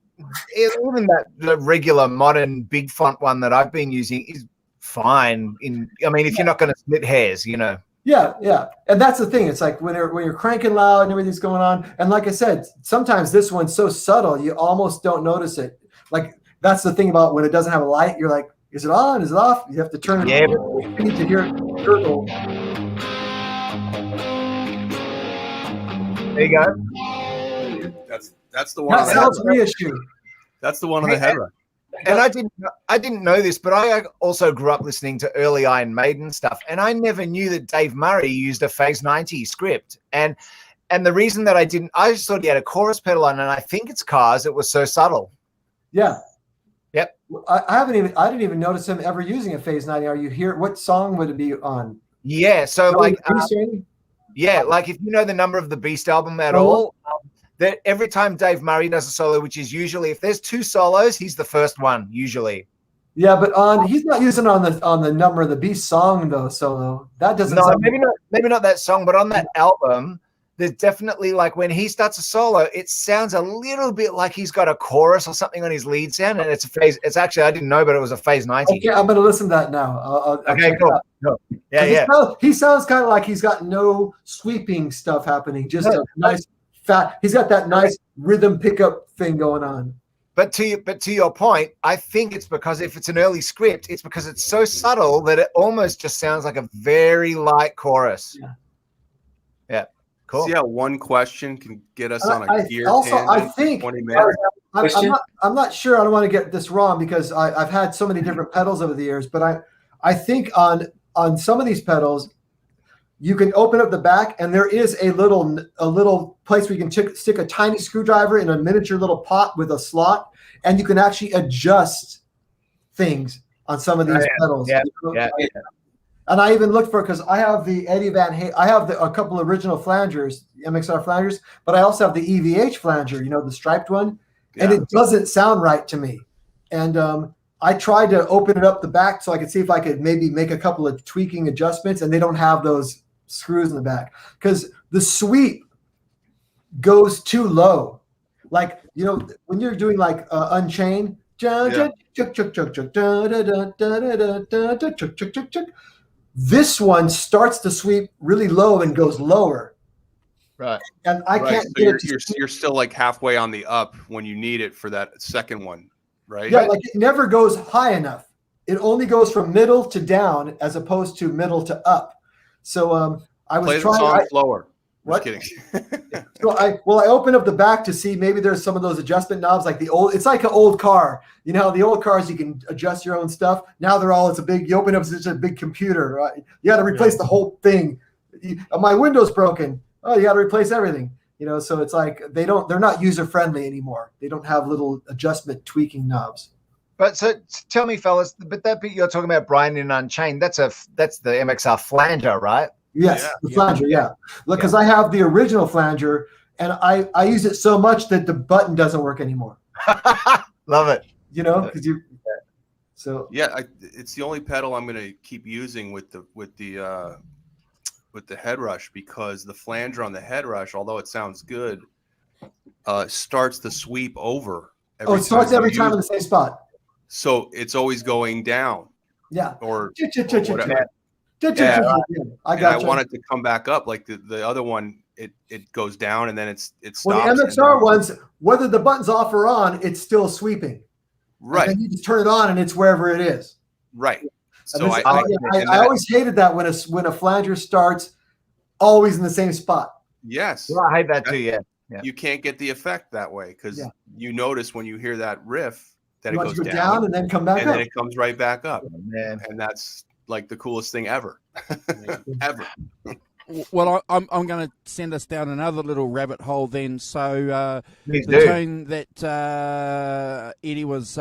even the regular modern big font one that I've been using is fine. I mean, if you're not going to split hairs, you know. Yeah, yeah, and that's the thing. It's like when you're cranking loud and everything's going on, and like I said, sometimes this one's so subtle you almost don't notice it. Like that's the thing about when it doesn't have a light. You're like, is it on? Is it off? You have to turn it. Yeah, on. You need to hear it gurgle. There you go. That's the one. That sounds reissue. That's the one on the head rush. And I didn't know this, but I also grew up listening to early Iron Maiden stuff, and I never knew that Dave Murray used a Phase 90 script. And the reason that I just thought he had a chorus pedal on, and I think it's cars. It was so subtle. Yeah. Yep. I didn't even notice him ever using a Phase 90. Are you here? What song would it be on? Yeah. So like, yeah, like if you know the number of the Beast album at all. That every time Dave Murray does a solo, which is usually if there's 2 solos, he's the first one usually. Yeah, but he's not using on the Number of the Beast song though solo. That doesn't. No, maybe not that song, but on that album, there's definitely like when he starts a solo, it sounds a little bit like he's got a chorus or something on his lead sound, and it's a phase. It's actually I didn't know, but it was a Phase 90. Okay, I'm gonna listen to that now. I'll okay, cool. Yeah. He sounds kind of like he's got no sweeping stuff happening. Just a nice. He's got that nice rhythm pickup thing going on. But to your point, I think it's because if it's an early script, it's because it's so subtle that it almost just sounds like a very light chorus. Yeah. Cool. See how one question can get us on a gear also, I think 20 minutes. I'm not sure. I don't want to get this wrong because I've had so many different pedals over the years. But I think on some of these pedals, you can open up the back, and there is a little place where you can stick a tiny screwdriver in a miniature little pot with a slot, and you can actually adjust things on some of these pedals. Yeah. And I even looked for because I have the Eddie Van Halen. I have a couple original flangers, MXR flangers, but I also have the EVH flanger. You know, the striped one, and it doesn't sound right to me. And I tried to open it up the back so I could see if I could maybe make a couple of tweaking adjustments, and they don't have those screws in the back because the sweep goes too low. Like, you know, when you're doing like Unchained, this one starts to sweep really low and goes lower. Right. And I can't So get you're still like halfway on the up when you need it for that second one, right? Yeah, like it never goes high enough. It only goes from middle to down as opposed to middle to up. So I was Play trying. the song slower. What? Just kidding. So I opened up the back to see maybe there's some of those adjustment knobs like the old. It's like an old car. You know, the old cars you can adjust your own stuff. Now it's a big. You open up such a big computer. Right? You got to replace the whole thing. My window's broken. Oh, you got to replace everything. You know, so it's like they're not user friendly anymore. They don't have little adjustment tweaking knobs. But so tell me, fellas, but that bit you're talking about, Brian, in Unchained, that's the MXR flanger, right? Yes, the flanger, yeah. Look, because I have the original flanger, and I use it so much that the button doesn't work anymore. Love it. You know, because you. So yeah, it's the only pedal I'm going to keep using with the head rush because the flanger on the head rush, although it sounds good, starts the sweep over. It starts every time in the same spot. So it's always going down. Yeah. Or whatever. I want it to come back up like the other one. It goes down and then it stops. Well, the MXR ones, whether the button's off or on, it's still sweeping. Right. And then you just turn it on and it's wherever it is. Right. So I always hated that when a flanger starts always in the same spot. Yes. Well, I hate that too. Yeah. You can't get the effect that way because you notice when you hear that riff that you it want goes to go down and then come back and up. then it comes right back up. Oh, man. And that's like the coolest thing ever. Ever. Well, I'm going to send us down another little rabbit hole then. So the tune that Eddie was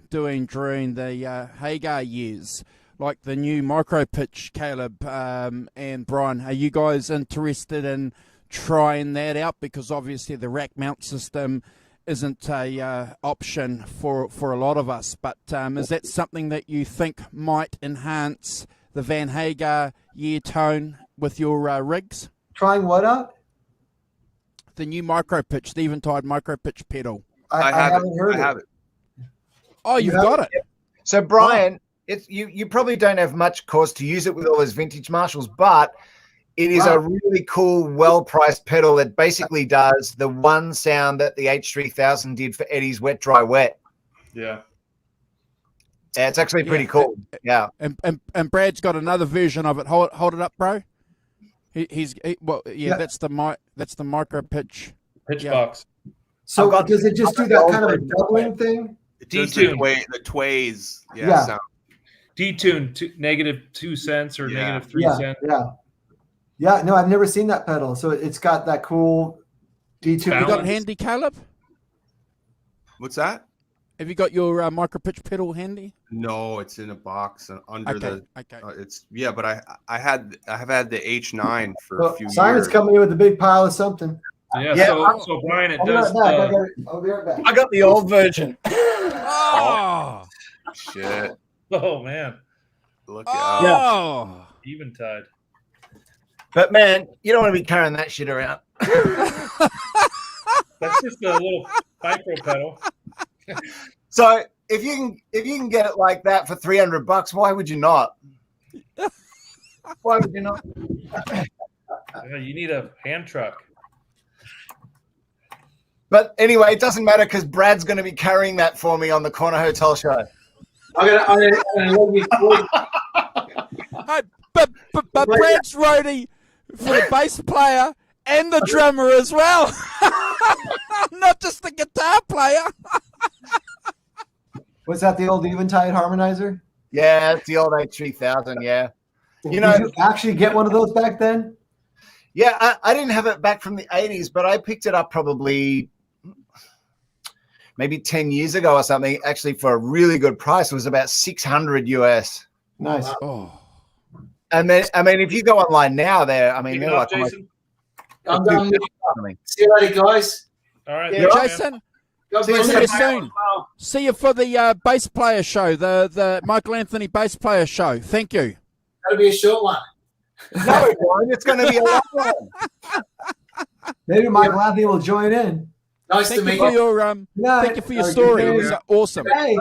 doing during the Hagar years, like the new micro pitch, Caleb and Brian, are you guys interested in trying that out? Because obviously the rack mount system isn't a option for a lot of us, but is that something that you think might enhance the Van Hagar year tone with your rigs? Trying what out? The new micro pitch, the Eventide micro pitch pedal. I haven't heard I have it. Oh, you've got it. So Brian, you probably don't have much cause to use it with all those vintage Marshalls, but it is a really cool, well-priced pedal that basically does the one sound that the H3000 did for Eddie's Wet Dry Wet. Yeah. Yeah, it's actually pretty cool. Yeah. And Brad's got another version of it. Hold it up, bro. That's the micro pitch box. So does it just do that kind of a doubling thing? It does Detune. the tways. Yeah. Sound. Detune to -2 cents or -3 cents. Yeah. No, I've never seen that pedal. So it's got that cool detune. Have you got it handy, Caleb? What's that? Have you got your micro pitch pedal handy? No, it's in a box and under Okay. It's but I have had the H9 for a few Simon's years. coming in with a big pile of something. Yeah. So Brian, it does. I'll be right back. I got the old version. Oh shit! Oh man! Look out! Oh, eventide. But man, you don't want to be carrying that shit around. That's just a little micro pedal. So if you can get it like that for $300, why would you not? Why would you not? Yeah, you need a hand truck. But anyway, it doesn't matter because Brad's going to be carrying that for me on the Corner Hotel show. Hey, but Brad's roadie for the bass player and the drummer as well, not just the guitar player. Was that the old Eventide harmonizer? Yeah, it's the old H3000. Yeah, Did you actually get one of those back then? Yeah, I didn't have it back from the 80s, but I picked it up probably maybe 10 years ago or something, actually for a really good price. It was about $600 US. Nice. Oh. And then, I mean, if you go online now, they're like, Jason. I'm done. See you later, guys. All right. Yeah, Jason. See you soon. See you for the bass player show, the Michael Anthony bass player show. Thank you. That'll be a short one. No, it won't. It's going to be a long one. Maybe Michael Anthony will join in. Nice Thank to meet you. you. Thank you for your story. It was awesome. Hey.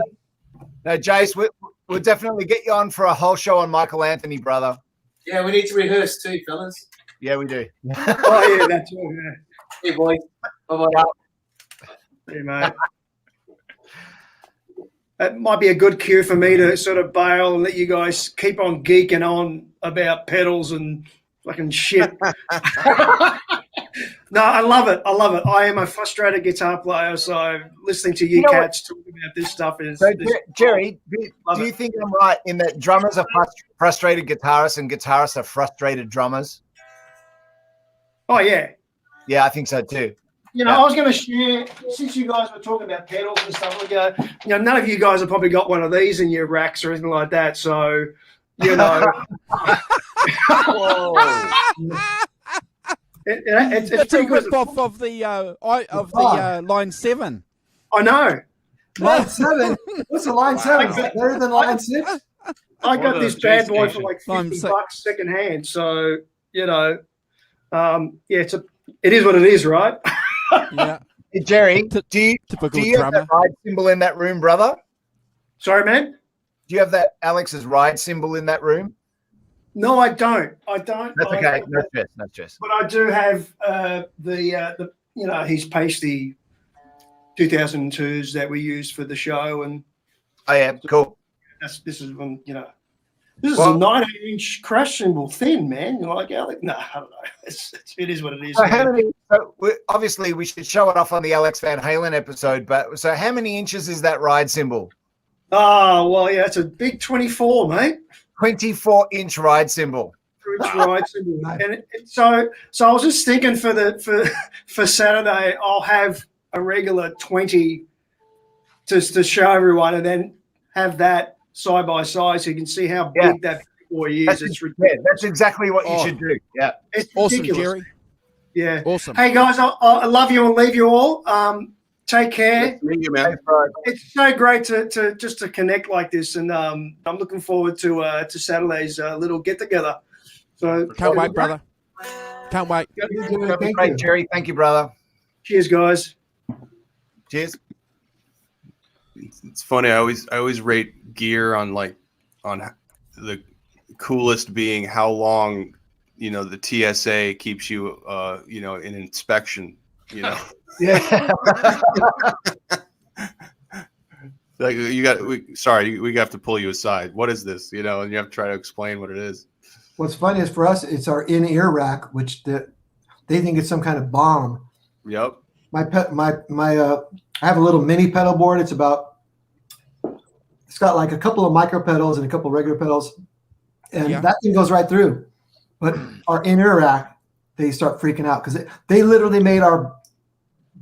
No, Jace, we'll definitely get you on for a whole show on Michael Anthony, brother. Yeah, we need to rehearse too, fellas. Yeah, we do. Oh, yeah, that's all. Yeah. Hey, boys. Bye-bye. Hey, mate. That might be a good cue for me to sort of bail and let you guys keep on geeking on about pedals and fucking shit. No, I love it. I love it. I am a frustrated guitar player, so listening to you cats talk about this stuff is... So, Jerry, do you think I'm right in that drummers are frustrated guitarists and guitarists are frustrated drummers? Oh, yeah. Yeah, I think so too. You know, I was going to share, since you guys were talking about pedals and stuff, like, none of you guys have probably got one of these in your racks or anything like that. So, you know, it's That's pretty a good. rip-off of the line 7. I know. Line 7? What's a line 7? Is that better than line 6? I got this bad boy for like $50 second hand. So, you know, it is what it is, right? Yeah. Hey, Jerry, do you have that ride symbol in that room, brother? Sorry, man? Do you have that Alex's ride symbol in that room? No, I don't. I don't. That's okay. No stress. But I do have the you know, his pasty 2002s that we used for the show, and oh yeah, cool. This is when, you know, this is a 19-inch crash cymbal, thin, man. You're like, Alex, no, I don't know. It is what it is. So obviously, we should show it off on the Alex Van Halen episode. But so, how many inches is that ride cymbal? Oh well, yeah, it's a big 24, mate. 24-inch ride cymbal. Right, and so I was just thinking for Saturday, I'll have a regular 20 to show everyone, and then have that side by side so you can see how big that boy is. It's ridiculous. That's exactly what you should do. Yeah, it's awesome, ridiculous. Jerry. Yeah, awesome. Hey guys, I love you and leave you all. Take care. Meet you, man. It's so great to just to connect like this, and I'm looking forward to Saturday's little get together. So can't wait, brother. Can't wait. Great, Jerry. Thank you, brother. Cheers, guys. Cheers. It's funny. I always rate gear on the coolest being how long, the TSA keeps you, in inspection, Yeah. Like we have to pull you aside. What is this? And you have to try to explain what it is. What's funny is for us, it's our in-ear rack, which they think it's some kind of bomb. Yep. I have a little mini pedal board. It's got like a couple of micro pedals and a couple of regular pedals, and that thing goes right through. But our in-ear rack, they start freaking out because they literally made our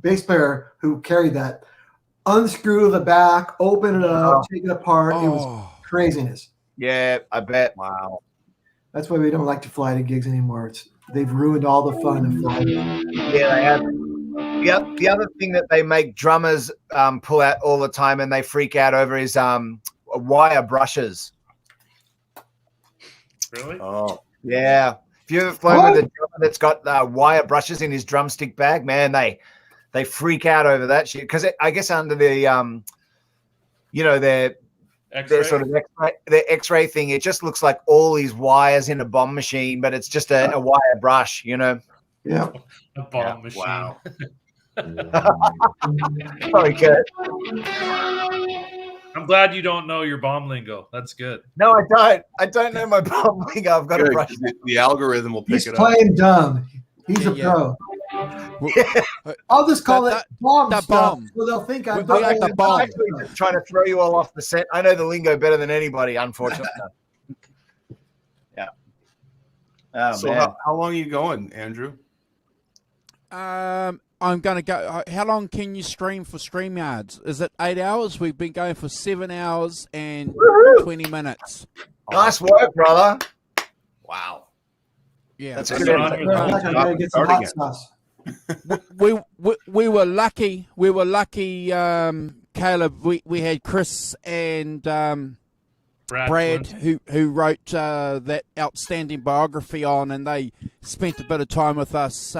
bass player who carried that unscrew the back, open it up, take it apart. It was craziness. Yeah, I bet. Wow. That's why we don't like to fly to gigs anymore. They've ruined all the fun of flying. Yeah, they have. Yep. The other thing that they make drummers pull out all the time and they freak out over is wire brushes. Really? Oh, yeah. If you ever flown with a drummer that's got wire brushes in his drumstick bag, man, they freak out over that shit because I guess under the their sort of X-ray thing, it just looks like all these wires in a bomb machine, but it's just a wire brush, Yeah. A bomb machine. Wow. Sorry, Kurt. I'm glad you don't know your bomb lingo. That's good. No, I don't. I don't know my bomb lingo. I've got to brush it. The algorithm will pick He's it up. playing dumb. He's a pro. I'll just call it bomb stuff. Bomb. So they'll think I'm like the bomb. I'm actually trying to throw you all off the scent. I know the lingo better than anybody, unfortunately. Yeah. Oh, So man. how long are you going, Andrew? I'm going to go. How long can you stream for StreamYards? Is it 8 hours? We've been going for 7 hours and 20 minutes. Nice work, brother. Wow. Yeah, that's good. Get some hot sauce. we were lucky. We were lucky, Caleb. We had Chris and Brad who wrote that outstanding biography on, and they spent a bit of time with us,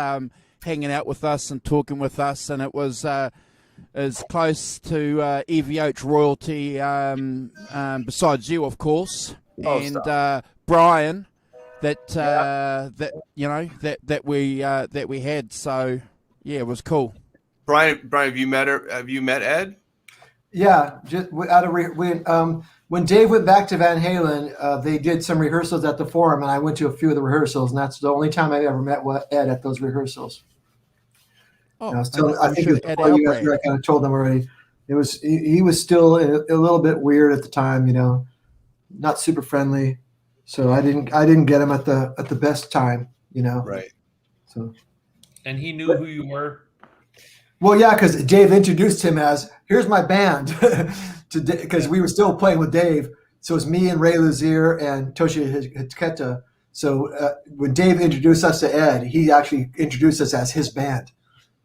hanging out with us and talking with us, and it was as close to EVH royalty, besides you, of course, and Brian. That we had, so yeah, it was cool. Brian, have you met her? Have you met Ed? Yeah, just when Dave went back to Van Halen, they did some rehearsals at the Forum, and I went to a few of the rehearsals, and that's the only time I ever met Ed at those rehearsals. Oh, I think it was before you guys, I kind of told them already. It was he was still a little bit weird at the time, not super friendly. So I didn't get him at the best time, Right. So. And he knew who you were. Well, yeah, because Dave introduced him as, here's my band, because we were still playing with Dave. So it was me and Ray Luzier and Toshi Hiketa. So when Dave introduced us to Ed, he actually introduced us as his band.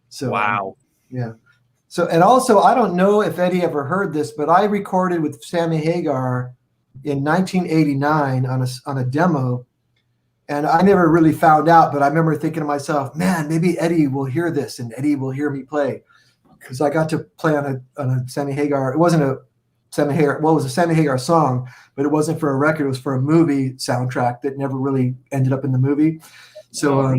So wow. Yeah. So, and also, I don't know if Eddie ever heard this, but I recorded with Sammy Hagar in 1989 on a demo, and I never really found out, but I remember thinking to myself, man, maybe Eddie will hear this and Eddie will hear me play, because I got to play on a Sammy Hagar. It wasn't a Sammy Hagar, well, it was a Sammy Hagar song, but it wasn't for a record. It was for a movie soundtrack that never really ended up in the movie. So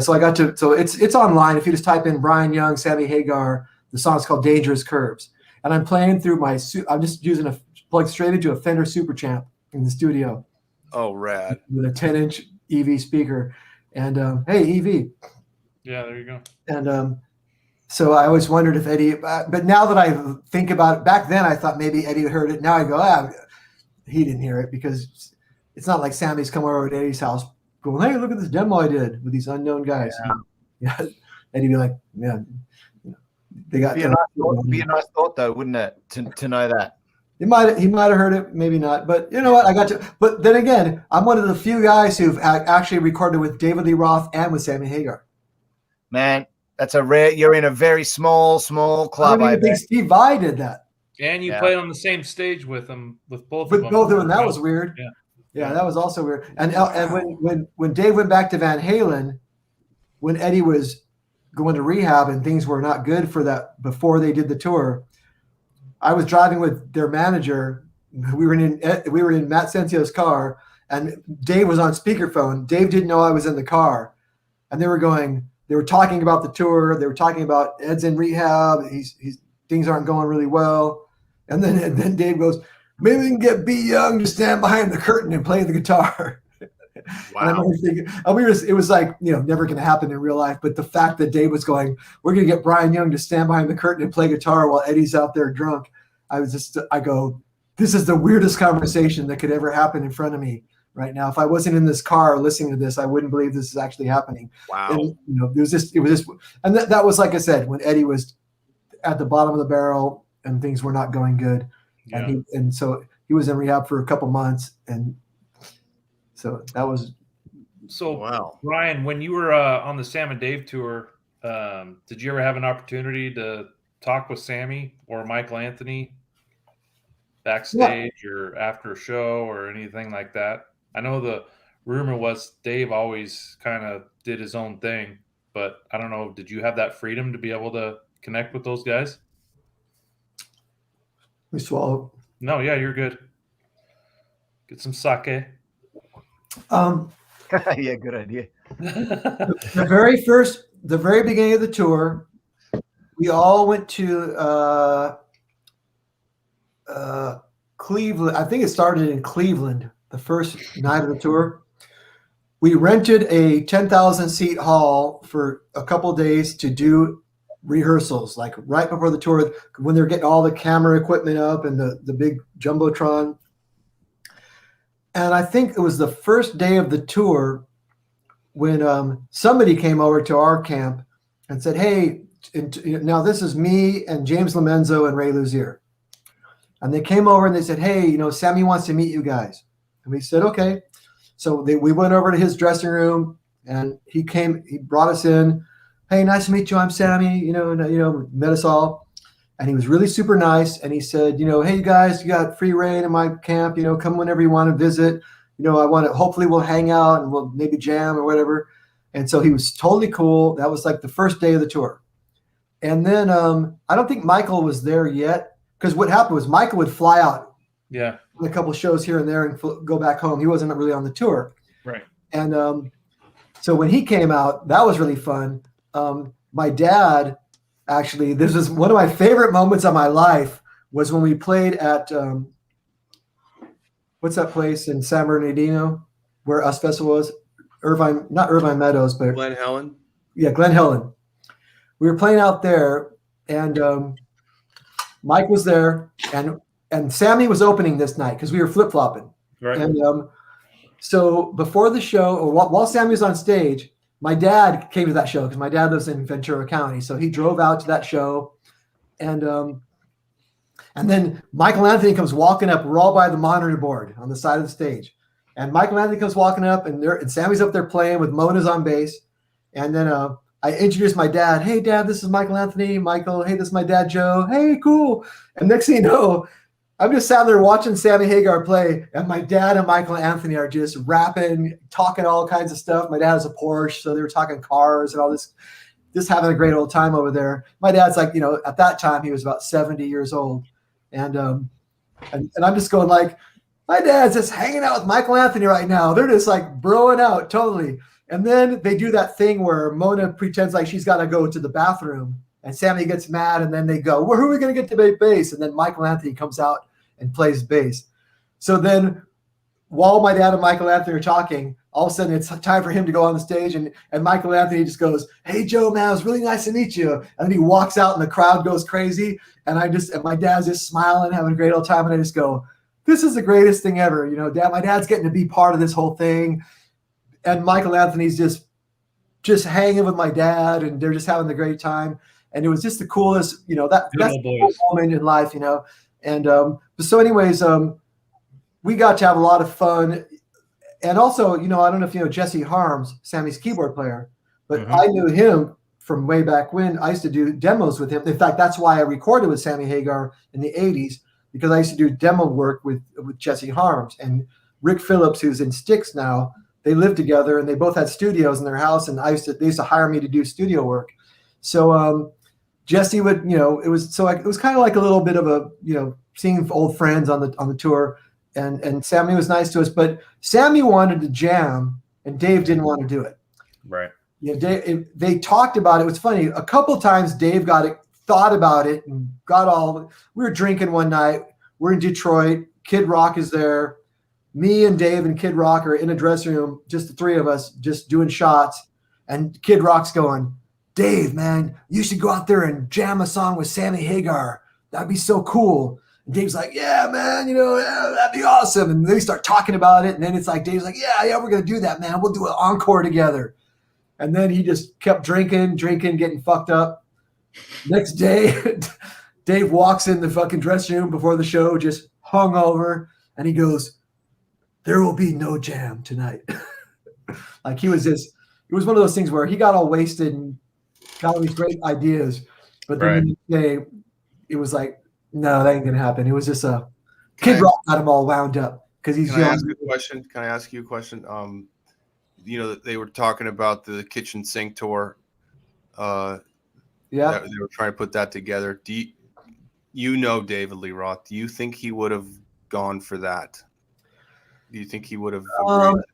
so I got to, so it's online. If you just type in Brian Young, Sammy Hagar, the song's called Dangerous Curves, and I'm playing through I'm just using plugged straight into a Fender Super Champ in the studio. Oh, rad. With a 10-inch EV speaker. And hey, EV. Yeah, there you go. And so I always wondered if Eddie, but now that I think about it, back then I thought maybe Eddie heard it. Now I go, he didn't hear it, because it's not like Sammy's come over to Eddie's house going, hey, look at this demo I did with these unknown guys. Yeah. Eddie'd be like, man, they got. Be a nice thought, though, wouldn't it, to know that? He might have heard it, maybe not. But you know what? I got to. But then again, I'm one of the few guys who've actually recorded with David Lee Roth and with Sammy Hagar. Man, that's a rare. You're in a very small club. I think Steve Vai did that. And you played on the same stage with them, with both of them. Both of them. That was weird. Yeah. Yeah, that was also weird. And when Dave went back to Van Halen, when Eddie was going to rehab and things were not good for that before they did the tour, I was driving with their manager we were in Matt Sentio's car, and Dave was on speakerphone. Dave didn't know I was in the car, and they were talking about the tour. They were talking about Ed's in rehab. Things aren't going really well. And then Dave goes, maybe we can get B Young to stand behind the curtain and play the guitar. Wow. And I remember thinking, it was like, never going to happen in real life. But the fact that Dave was going, we're going to get Brian Young to stand behind the curtain and play guitar while Eddie's out there drunk. I go, this is the weirdest conversation that could ever happen in front of me right now. If I wasn't in this car listening to this, I wouldn't believe this is actually happening. Wow. And, it was just, and that was, like I said, when Eddie was at the bottom of the barrel and things were not going good. Yeah. And so he was in rehab for a couple months. And so that was. So, wow. Ryan, when you were on the Sam and Dave tour, did you ever have an opportunity to talk with Sammy or Michael Anthony backstage or after a show or anything like that? I know the rumor was Dave always kind of did his own thing, but I don't know. Did you have that freedom to be able to connect with those guys? We swallow. No, yeah, you're good. Get some sake. Yeah, good idea. The very beginning of the tour, we all went to Cleveland. I think it started in Cleveland, the first night of the tour. We rented a 10,000 seat hall for a couple of days to do rehearsals, like right before the tour, when they're getting all the camera equipment up and the big jumbotron. And I think it was the first day of the tour when somebody came over to our camp and said, hey, now this is me and James Lomenzo and Ray Luzier. And they came over and they said, hey, Sammy wants to meet you guys. And we said, okay. So we went over to his dressing room and he brought us in. Hey, nice to meet you. I'm Sammy, met us all. And he was really super nice. And he said, hey, you guys, you got free reign in my camp, come whenever you want to visit. Hopefully we'll hang out and we'll maybe jam or whatever. And so he was totally cool. That was like the first day of the tour. And then I don't think Michael was there yet, because what happened was Michael would fly out. Yeah. A couple shows here and there and go back home. He wasn't really on the tour. Right. And so when he came out, that was really fun. My dad, actually, this is one of my favorite moments of my life, was when we played at what's that place in San Bernardino where US Festival was? Not Irvine Meadows, but Glen Helen. Yeah, Glen Helen. We were playing out there, and Mike was there, and Sammy was opening this night because we were flip-flopping. Right. And so before the show, or while Sammy was on stage, my dad came to that show because my dad lives in Ventura County. So he drove out to that show, and then Michael Anthony comes walking up. We're all by the monitor board on the side of the stage, and Michael Anthony comes walking up, and Sammy's up there playing with Mona's on bass, and then I introduced my dad. Hey, Dad, this is Michael Anthony. Michael, hey, this is my dad, Joe. Hey, cool. And next thing you know, I'm just sat there watching Sammy Hagar play, and my dad and Michael Anthony are just rapping, talking all kinds of stuff. My dad has a Porsche, so they were talking cars and all this, just having a great old time over there. My dad's like, at that time he was about 70 years old, and I'm just going like, my dad's just hanging out with Michael Anthony right now. They're just like broing out totally. And then they do that thing where Mona pretends like she's got to go to the bathroom, and Sammy gets mad, and then they go, well, who are we going to get to play bass? And then Michael Anthony comes out and plays bass. So then while my dad and Michael Anthony are talking, all of a sudden it's time for him to go on the stage, and Michael Anthony just goes, hey, Joe, man, it was really nice to meet you. And then he walks out and the crowd goes crazy. And my dad's just smiling, having a great old time. And I just go, this is the greatest thing ever. My dad's getting to be part of this whole thing. And Michael Anthony's just hanging with my dad, and they're just having the great time. And it was just the coolest, that's the moment in life, And so anyways, we got to have a lot of fun. And also, I don't know if you know Jesse Harms, Sammy's keyboard player, but I knew him from way back when. I used to do demos with him. In fact, that's why I recorded with Sammy Hagar in the 80s, because I used to do demo work with Jesse Harms. And Rick Phillips, who's in Styx now, they lived together, and they both had studios in their house, and they used to hire me to do studio work. So Jesse would, it was kind of like a little bit of a, seeing old friends on the tour, and Sammy was nice to us, but Sammy wanted to jam and Dave didn't want to do it. Right. They talked about it. It was funny. A couple times Dave thought about it and we were drinking one night. We're in Detroit. Kid Rock is there. Me and Dave and Kid Rock are in a dressing room, just the three of us, just doing shots. And Kid Rock's going, Dave, man, you should go out there and jam a song with Sammy Hagar. That'd be so cool. And Dave's like, yeah, man, that'd be awesome. And they start talking about it. And then it's like, Dave's like, yeah, we're going to do that, man. We'll do an encore together. And then he just kept drinking, getting fucked up. Next day, Dave walks in the fucking dressing room before the show, just hungover. And he goes, there will be no jam tonight. Like it was one of those things where he got all wasted and got all these great ideas. But then the next day, it was like, no, that ain't going to happen. It was just Kid Rock got him all wound up because he's young. Can I ask you a question? They were talking about the kitchen sink tour. Yeah. They were trying to put that together. David Lee Roth, do you think he would have gone for that? Do you think he would have agreed?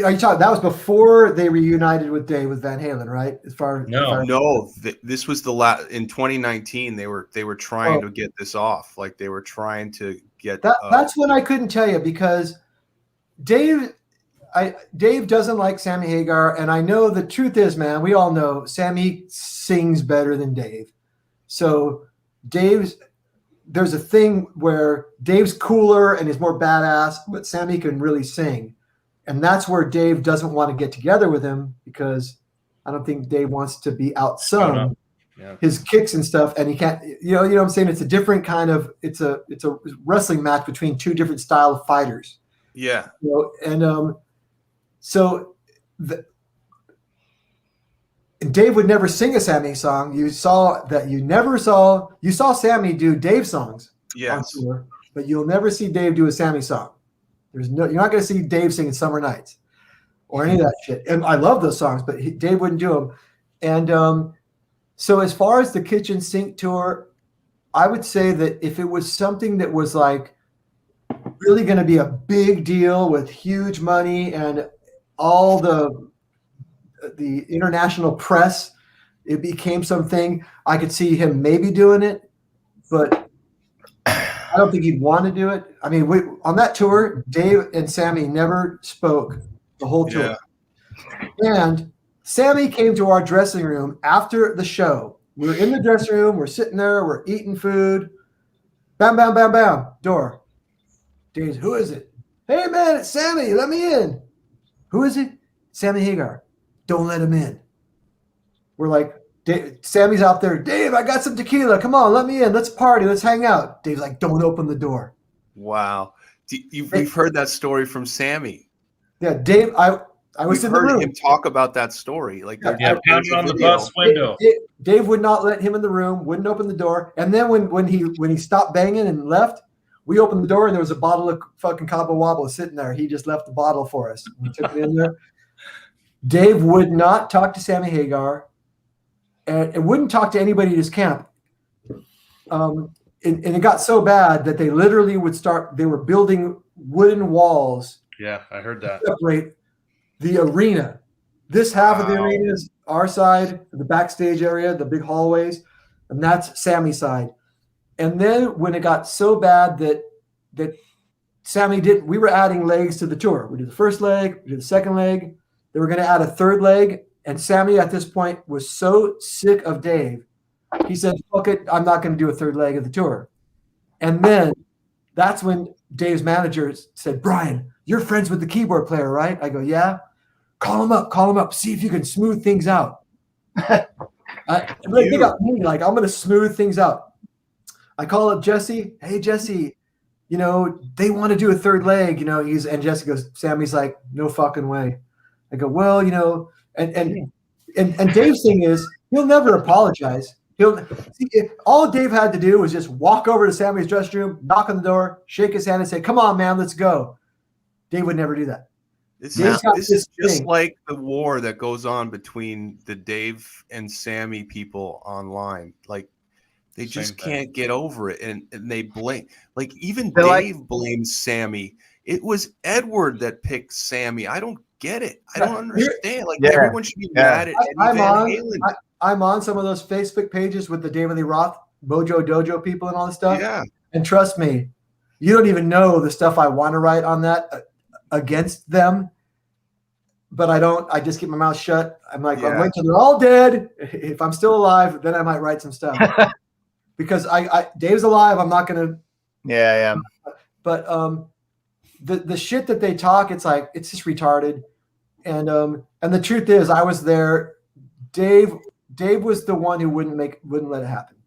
Are you talking? That was before they reunited with Dave with Van Halen, right? This was in 2019. They were trying to get this off. Like they were trying to get. That's when I couldn't tell you because Dave doesn't like Sammy Hagar, and I know the truth is, man, we all know Sammy sings better than Dave. So there's a thing where Dave's cooler and is more badass, but Sammy can really sing. And that's where Dave doesn't want to get together with him because I don't think Dave wants to be outsung. His kicks and stuff, and he can't. You know what I'm saying? It's a different kind of. It's a wrestling match between two different style of fighters. Yeah. And Dave would never sing a Sammy song. You saw Sammy do Dave songs on tour, but you'll never see Dave do a Sammy song. You're not going to see Dave singing Summer Nights or any of that shit. And I love those songs, but Dave wouldn't do them. And so as far as the kitchen sink tour, I would say that if it was something that was like really going to be a big deal with huge money and all the international press, it became something, I could see him maybe doing it, but I don't think he'd want to do it. I mean, on that tour, Dave and Sammy never spoke the whole tour. Yeah. And Sammy came to our dressing room after the show. We were in the dressing room. We're sitting there. We're eating food. Bam, bam, bam, bam. Door. Dave's, who is it? Hey, man, it's Sammy. Let me in. Who is it? Sammy Hagar. Don't let him in. We're like, Sammy's out there. Dave, I got some tequila. Come on, let me in. Let's party. Let's hang out. Dave's like, don't open the door. Wow. We've heard that story from Sammy. Yeah, Dave, I was in the room. We've heard him talk about that story. Like, pounding on the bus window. Dave would not let him in the room, wouldn't open the door. And then when he stopped banging and left, we opened the door and there was a bottle of fucking Cabo Wabo sitting there. He just left the bottle for us. We took it in there. Dave would not talk to Sammy Hagar. And wouldn't talk to anybody at his camp. And it got so bad that they literally they were building wooden walls. Yeah, I heard that. To separate the arena. This half of the arena is our side, the backstage area, the big hallways, and that's Sammy's side. And then when it got so bad that Sammy we were adding legs to the tour. We did the first leg, we did the second leg. They were going to add a third leg. And Sammy at this point was so sick of Dave, he said, fuck it, I'm not going to do a third leg of the tour. And then that's when Dave's manager said, Brian, you're friends with the keyboard player, right? I go, yeah. Call him up, see if you can smooth things out. They got me, like, I'm going to smooth things out. I call up Jesse. Hey, Jesse, they want to do a third leg, and Jesse goes, Sammy's like, no fucking way. I go, well, And Dave's thing is he'll never apologize. All Dave had to do was just walk over to Sammy's dressing room, knock on the door, shake his hand, and say, "Come on, man, let's go." Dave would never do that. This Dave's got is this just thing. like the war that goes on between the Dave and Sammy people online. Like they just can't get over it, and they blame. Like even They're like- Dave blames Sammy. It was Edward that picked Sammy. I don't get it. I don't understand. Like everyone should be mad at Eddie Van Halen. I'm on some of those Facebook pages with the David Lee Roth Mojo Dojo people and all this stuff. Yeah. And trust me, you don't even know the stuff I want to write on that against them. But I don't. I just keep my mouth shut. I'm like, I'm waiting till they're all dead. If I'm still alive, then I might write some stuff. Because Dave's alive. I'm not gonna. Yeah. But the shit that they talk, it's like it's just retarded. And the truth is, I was there. Dave was the one who wouldn't let it happen.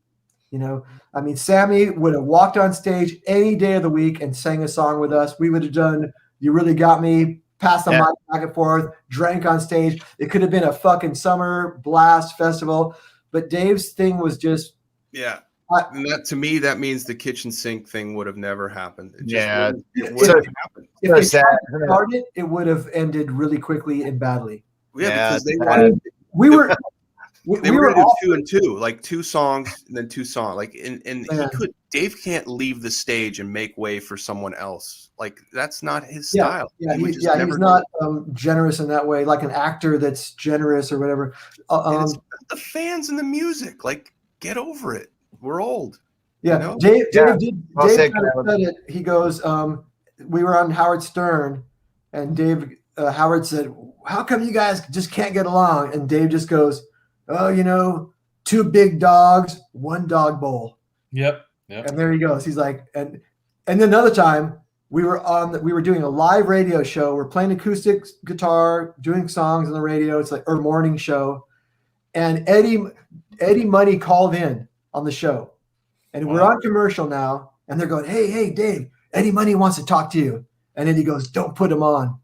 You know, I mean, Sammy would have walked on stage any day of the week and sang a song with us. We would have done "You Really Got Me," passed the mic back and forth, drank on stage. It could have been a fucking summer blast festival. But Dave's thing was just And that to me, that means the kitchen sink thing would have never happened. It just it If wouldn't happen. they started, it would have ended really quickly and badly. Yeah, because they wanted. We were. They were gonna do 2 and 2, like 2 songs and then 2 songs. Like and Dave can't leave the stage and make way for someone else. Like that's not his style. He's not generous in that way, like an actor that's generous or whatever. It's the fans and the music. Like, get over it. We're old. Yeah, you know? Dave Well kind said, of said it. He goes, we were on Howard Stern, and Howard said, "How come you guys just can't get along?" And Dave just goes, "Oh, you know, 2 big dogs, 1 dog bowl." Yep. And there he goes. He's like, and then another time we were doing a live radio show. We're playing acoustic guitar, doing songs on the radio. It's like our morning show, and Eddie Money called in on the show, and we're on commercial now, and they're going, hey, Dave, Eddie Money wants to talk to you. And then he goes, "Don't put him on."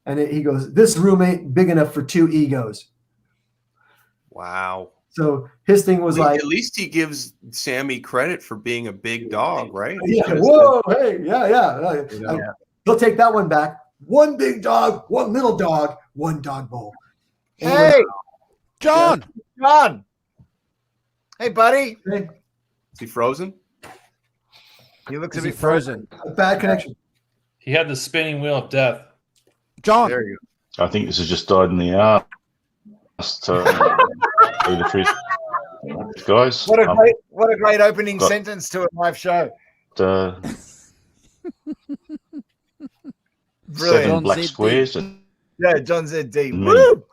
And he goes, "This room ain't big enough for 2 egos." Wow. So his thing was like, at least he gives Sammy credit for being a big dog, right? yeah, whoa, hey, yeah. He'll take that one back. 1 big dog, 1 little dog, 1 dog bowl. Hey, John. Hey, buddy. Hey. Is he frozen? He looks Is a he bit frozen? A bad connection. He had the spinning wheel of death. John. There you go. I think this has just died in the ass. Tell you the truth, guys. What a great opening sentence to a live show. 7 black squares. Yeah, John Z. D. Woo!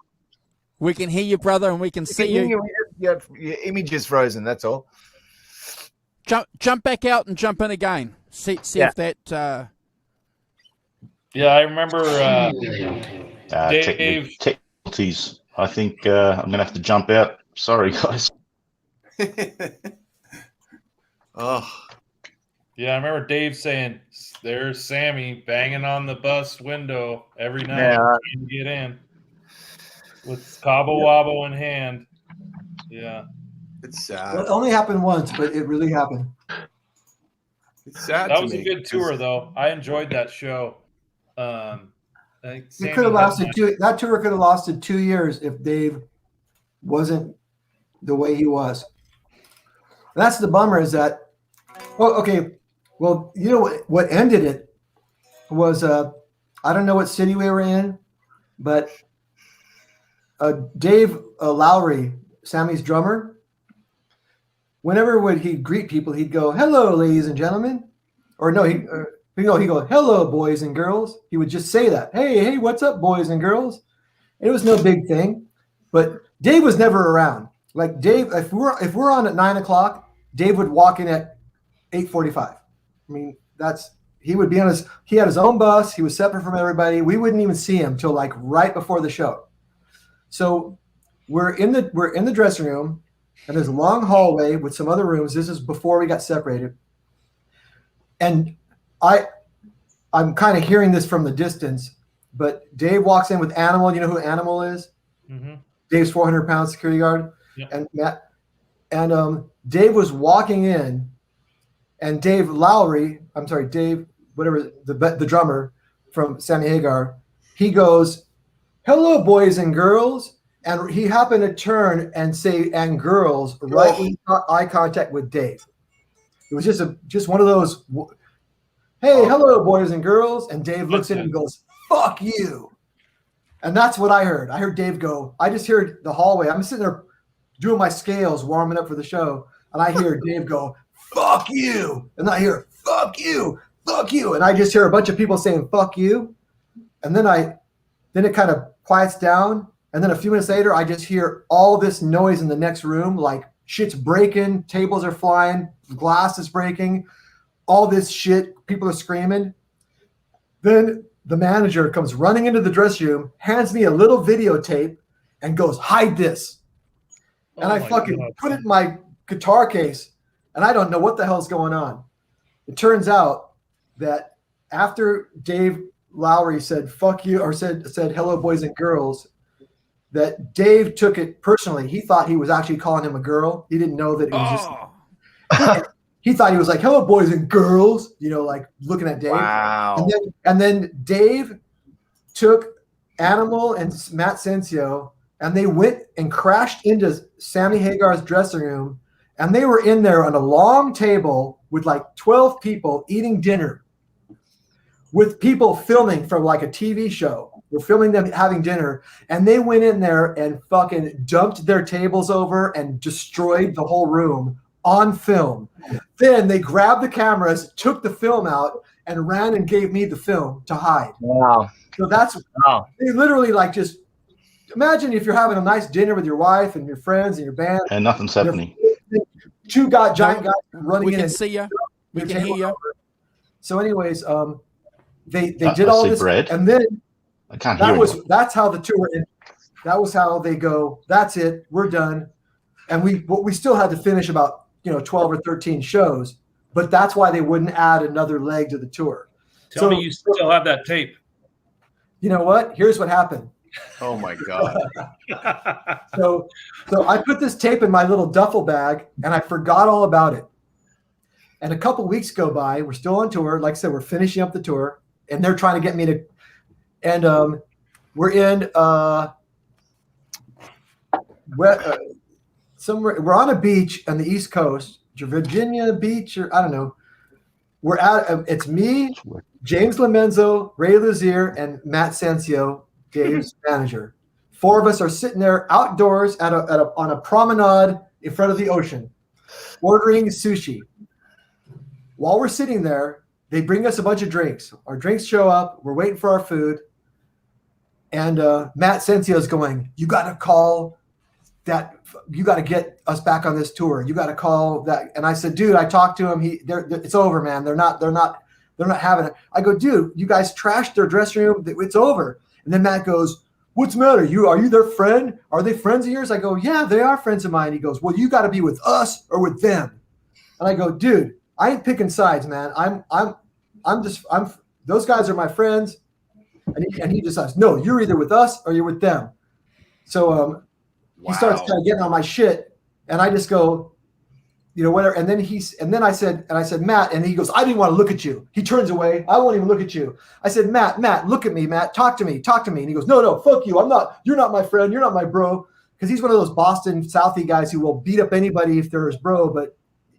We can hear you, brother, and we can see you. Your image is frozen. That's all. Jump back out and jump in again. See if that. Yeah, I remember Dave. Technicalities. I think I'm going to have to jump out. Sorry, guys. Oh. Yeah, I remember Dave saying, "There's Sammy banging on the bus window every night trying to get in with Cabo Wabo in hand." Yeah. It's sad. Well, it only happened once, but it really happened. It's sad. That was a good tour, though. I enjoyed that show. It could have lasted that tour could have lasted 2 years if Dave wasn't the way he was. And that's the bummer is that, well, you know what ended it was, I don't know what city we were in, but Dave Lowry, Sammy's drummer, whenever he'd greet people, he'd go, "Hello, ladies and gentlemen," or no, he'd go, "Hello, boys and girls." He would just say that. Hey, what's up, boys and girls? It was no big thing, but Dave was never around. Like Dave, if we're on at 9:00, Dave would walk in at 8:45. I mean, he would be he had his own bus. He was separate from everybody. We wouldn't even see him till like right before the show. So we're in the dressing room, and there's a long hallway with some other rooms. This is before we got separated, and I'm kind of hearing this from the distance, but Dave walks in with Animal. You know who Animal is? Mm-hmm. Dave's 400-pound security guard. Yep. And Matt, and Dave was walking in, and Dave, whatever, the drummer from Sammy Hagar, he goes, "Hello, boys and girls." And he happened to turn and say, "and girls," right when he got eye contact with Dave. It was just one of those, "Hey, hello, boys and girls." And Dave looks at him and goes, "Fuck you." And that's what I heard. I heard Dave go, I just heard the hallway. I'm sitting there doing my scales, warming up for the show. And I hear Dave go, "Fuck you." And I hear, "Fuck you, fuck you." And I just hear a bunch of people saying, "Fuck you." And then it kind of quiets down. And then a few minutes later, I just hear all this noise in the next room, like shit's breaking, tables are flying, glass is breaking, all this shit, people are screaming. Then the manager comes running into the dressing room, hands me a little videotape, and goes, "Hide this." And I fucking put it in my guitar case, and I don't know what the hell's going on. It turns out that after Dave Lowry said "fuck you" or said "hello, boys and girls," that Dave took it personally. He thought he was actually calling him a girl. He didn't know that it was just. He thought he was like, "Hello, boys and girls," like looking at Dave. Wow. And then Dave took Animal and Matt Sensio, and they went and crashed into Sammy Hagar's dressing room, and they were in there on a long table with like 12 people eating dinner, with people filming from like a TV show. We're filming them having dinner, and they went in there and fucking dumped their tables over and destroyed the whole room on film. Then they grabbed the cameras, took the film out, and ran and gave me the film to hide. Wow. So they literally like just imagine if you're having a nice dinner with your wife and your friends and your band. And nothing's happening. Two giant guys running in. We can see you. We can hear you. So anyways, they did all this. Bread. And then I can't hear you. That's how the tour ended. That was how they go, "That's it, we're done." And we still had to finish about 12 or 13 shows, but that's why they wouldn't add another leg to the tour. Tell me you still have that tape. You know what? Here's what happened. Oh my God. So I put this tape in my little duffel bag, and I forgot all about it. And a couple weeks go by. We're still on tour. Like I said, we're finishing up the tour, and they're trying to get me to. And we're in somewhere. We're on a beach on the East Coast, Virginia Beach, or I don't know. We're at. It's me, James Lomenzo, Ray Luzier, and Matt Sensio, Dave's manager. 4 of us are sitting there outdoors on a promenade in front of the ocean, ordering sushi. While we're sitting there, they bring us a bunch of drinks. Our drinks show up. We're waiting for our food. And Matt Sensio is going, "You got to call that. You got to get us back on this tour. You got to call that." And I said, "Dude, I talked to him. It's over, man. They're not having it." I go, "Dude, you guys trashed their dressing room. It's over." And then Matt goes, "What's the matter? Are you their friend? Are they friends of yours?" I go, "Yeah, they are friends of mine." He goes, "Well, you got to be with us or with them." And I go, "Dude, I ain't picking sides, man. I'm those guys are my friends." And he decides, "No, you're either with us or you're with them." So he starts kind of getting on my shit, and I just go, whatever. And then I said, "Matt," and he goes, "I didn't want to look at you." He turns away. "I won't even look at you." I said, Matt, look at me, Matt, talk to me. And he goes, No, fuck you. You're not my friend. You're not my bro. Because he's one of those Boston Southie guys who will beat up anybody if they're his bro, but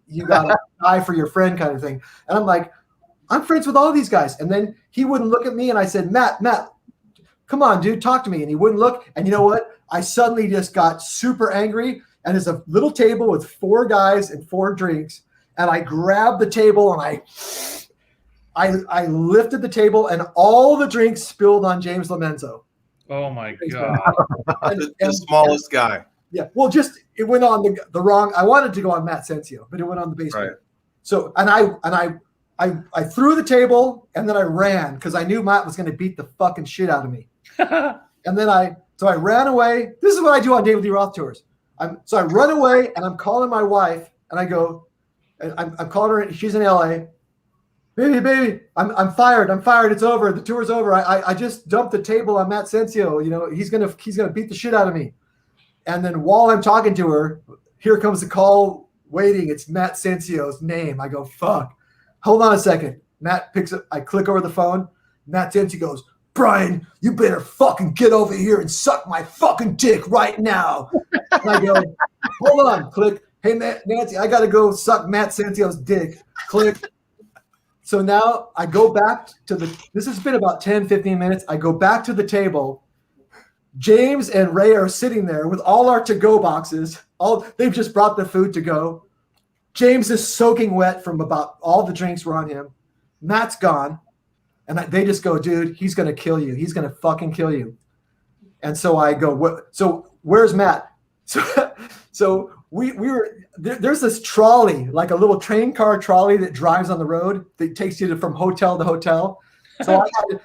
you got to die for your friend kind of thing. And I'm like, I'm friends with all these guys. And then he wouldn't look at me, and I said, Matt, come on, dude, talk to me. And he wouldn't look. And you know what? I suddenly just got super angry. And there's a little table with 4 guys and 4 drinks. And I grabbed the table, and I lifted the table, and all the drinks spilled on James Lomenzo. Oh my God. The smallest guy. Yeah. Well, it went on the wrong. I wanted to go on Matt Sensio, but it went on the basement. Right. So, and I threw the table, and then I ran because I knew Matt was going to beat the fucking shit out of me. And then I ran away. This is what I do on David Lee Roth tours. So I run away, and I'm calling my wife, and I go, I'm calling her. She's in LA. Baby, I'm fired. It's over. The tour's over. I just dumped the table on Matt Sensio. He's gonna beat the shit out of me. And then while I'm talking to her, here comes the call waiting. It's Matt Sensio's name. I go, fuck. Hold on a second. Matt picks up. I click over the phone. Matt Sensio goes, Brian, you better fucking get over here and suck my fucking dick right now. And I go, hold on, click. Hey, Nancy, I got to go suck Matt Santio's dick. Click. So now I go back to this has been about 10, 15 minutes. I go back to the table. James and Ray are sitting there with all our to-go boxes. They've just brought the food to go. James is soaking wet from about all the drinks were on him. Matt's gone. And they just go, dude, he's going to kill you. He's going to fucking kill you. And so I go, so where's Matt? So we were, there's this trolley, like a little train car trolley that drives on the road that takes you from hotel to hotel.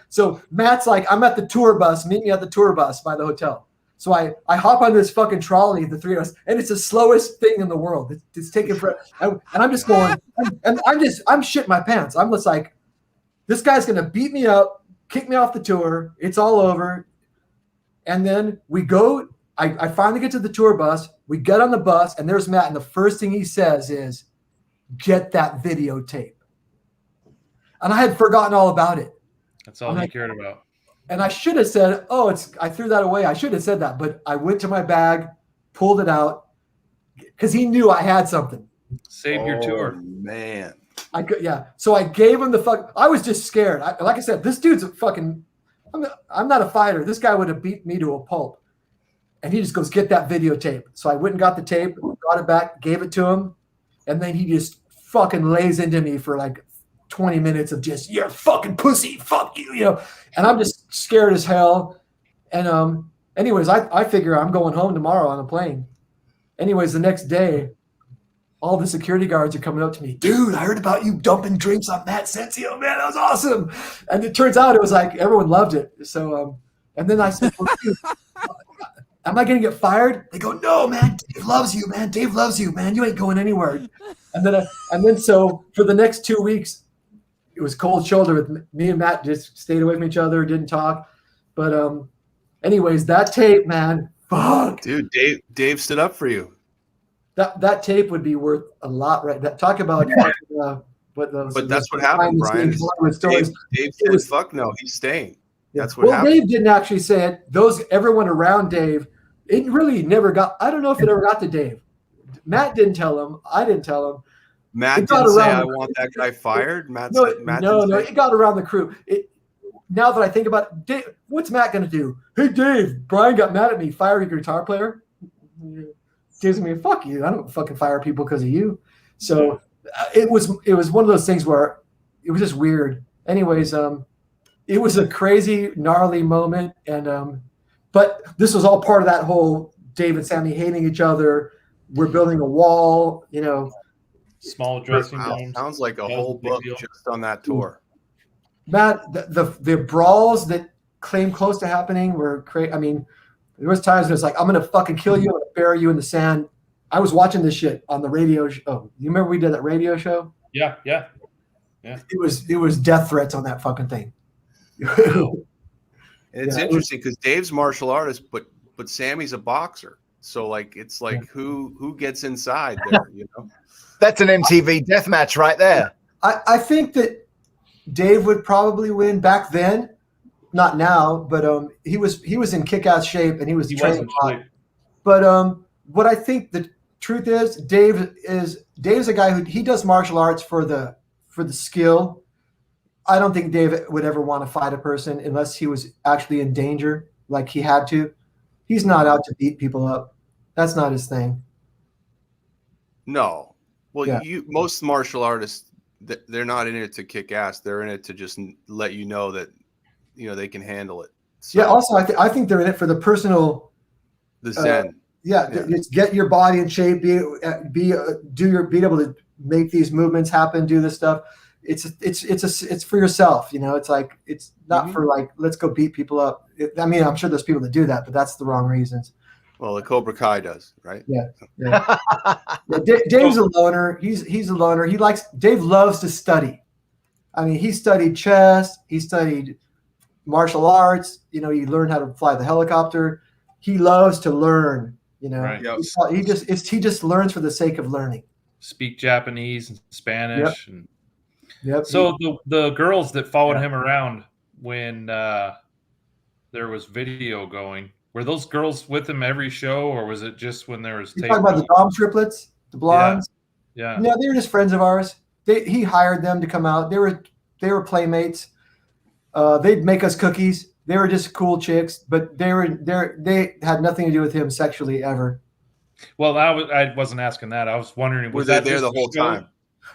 So Matt's like, I'm at the tour bus. Meet me at the tour bus by the hotel. So I hop on this fucking trolley, the three of us, and it's the slowest thing in the world. It's taking forever. And I'm just going, and I'm shitting my pants. I'm just like, this guy's going to beat me up, kick me off the tour. It's all over. And then we go, I finally get to the tour bus. We get on the bus, and there's Matt. And the first thing he says is, get that videotape. And I had forgotten all about it. That's all he cared about. And I should have said, I threw that away. I should have said that. But I went to my bag, pulled it out, because he knew I had something. Save your tour. Man. So I gave him the fuck. I was just scared. Like I said, this dude's a fucking. I'm not a fighter. This guy would have beat me to a pulp. And he just goes, get that videotape. So I went and got the tape, got it back, gave it to him, and then he just fucking lays into me for like 20 minutes of just, you're a fucking pussy, fuck you, And I'm just scared as hell. And anyways, I figure I'm going home tomorrow on a plane. Anyways, the next day, all the security guards are coming up to me. Dude, I heard about you dumping drinks on Matt Sensio. Man, that was awesome. And it turns out it was like everyone loved it. So, and then I said, well, dude, am I going to get fired? They go, no, man. Dave loves you, man. Dave loves you, man. You ain't going anywhere. And then so for the next 2 weeks, it was cold shoulder with me and Matt. Just stayed away from each other, didn't talk. But anyways, that tape, man, fuck. Dude, Dave stood up for you. That tape would be worth a lot, right? Talk about but that's what happened, Brian. Dave said, "Fuck no, he's staying." Yeah. That's what happened. Dave didn't actually say it. Everyone around Dave, it really never got. I don't know if it ever got to Dave. Matt didn't tell him. I didn't tell him. Matt didn't say, "I want that guy fired." No, it got around the crew. Now that I think about it, Dave, what's Matt going to do? Hey, Dave, Brian got mad at me. Fire your guitar player. Gives me, fuck you. I don't fucking fire people because of you. So it was one of those things where it was just weird. Anyways, it was a crazy, gnarly moment, and but this was all part of that whole Dave and Sammy hating each other. We're building a wall, Small dressing rooms. Sounds like a whole book just on that tour. Matt, the brawls that came close to happening were crazy. I mean, there was times when it's like, I'm going to fucking kill you. I'm going to bury you in the sand. I was watching this shit on the radio show. Oh, you remember we did that radio show? Yeah. It was death threats on that fucking thing. It's interesting because Dave's martial artist, but Sammy's a boxer. So it's like who gets inside there, That's an MTV death match right there. I think that Dave would probably win back then. Not now, but he was in kick-ass shape and he was training hard. But what I think the truth is, Dave's a guy who he does martial arts for the skill. I don't think Dave would ever want to fight a person unless he was actually in danger, like he had to. He's not out to beat people up. That's not his thing. No. Well, most martial artists, they're not in it to kick ass. They're in it to just let you know that they can handle it. So, yeah. Also, I think they're in it for the personal. The zen. Just get your body in shape. Be able to make these movements happen. Do this stuff. It's for yourself. It's like it's not for like let's go beat people up. I'm sure there's people that do that, but that's the wrong reasons. Well, the Cobra Kai does, right? Yeah. Dave's a loner. He's a loner. Dave loves to study. I mean, he studied chess. He studied martial arts. He learned how to fly the helicopter. He loves to learn. Right. He just learns for the sake of learning. Speak Japanese and Spanish. Yep. So the girls that followed him around when there was video going. Were those girls with him every show, or was it just when there was You tape? talking about the Dom triplets, the blondes? Yeah. No, they were just friends of ours. He hired them to come out. They were playmates. They'd make us cookies. They were just cool chicks, but they had nothing to do with him sexually ever. Well, I wasn't asking that. I was wondering, Were they there the whole time?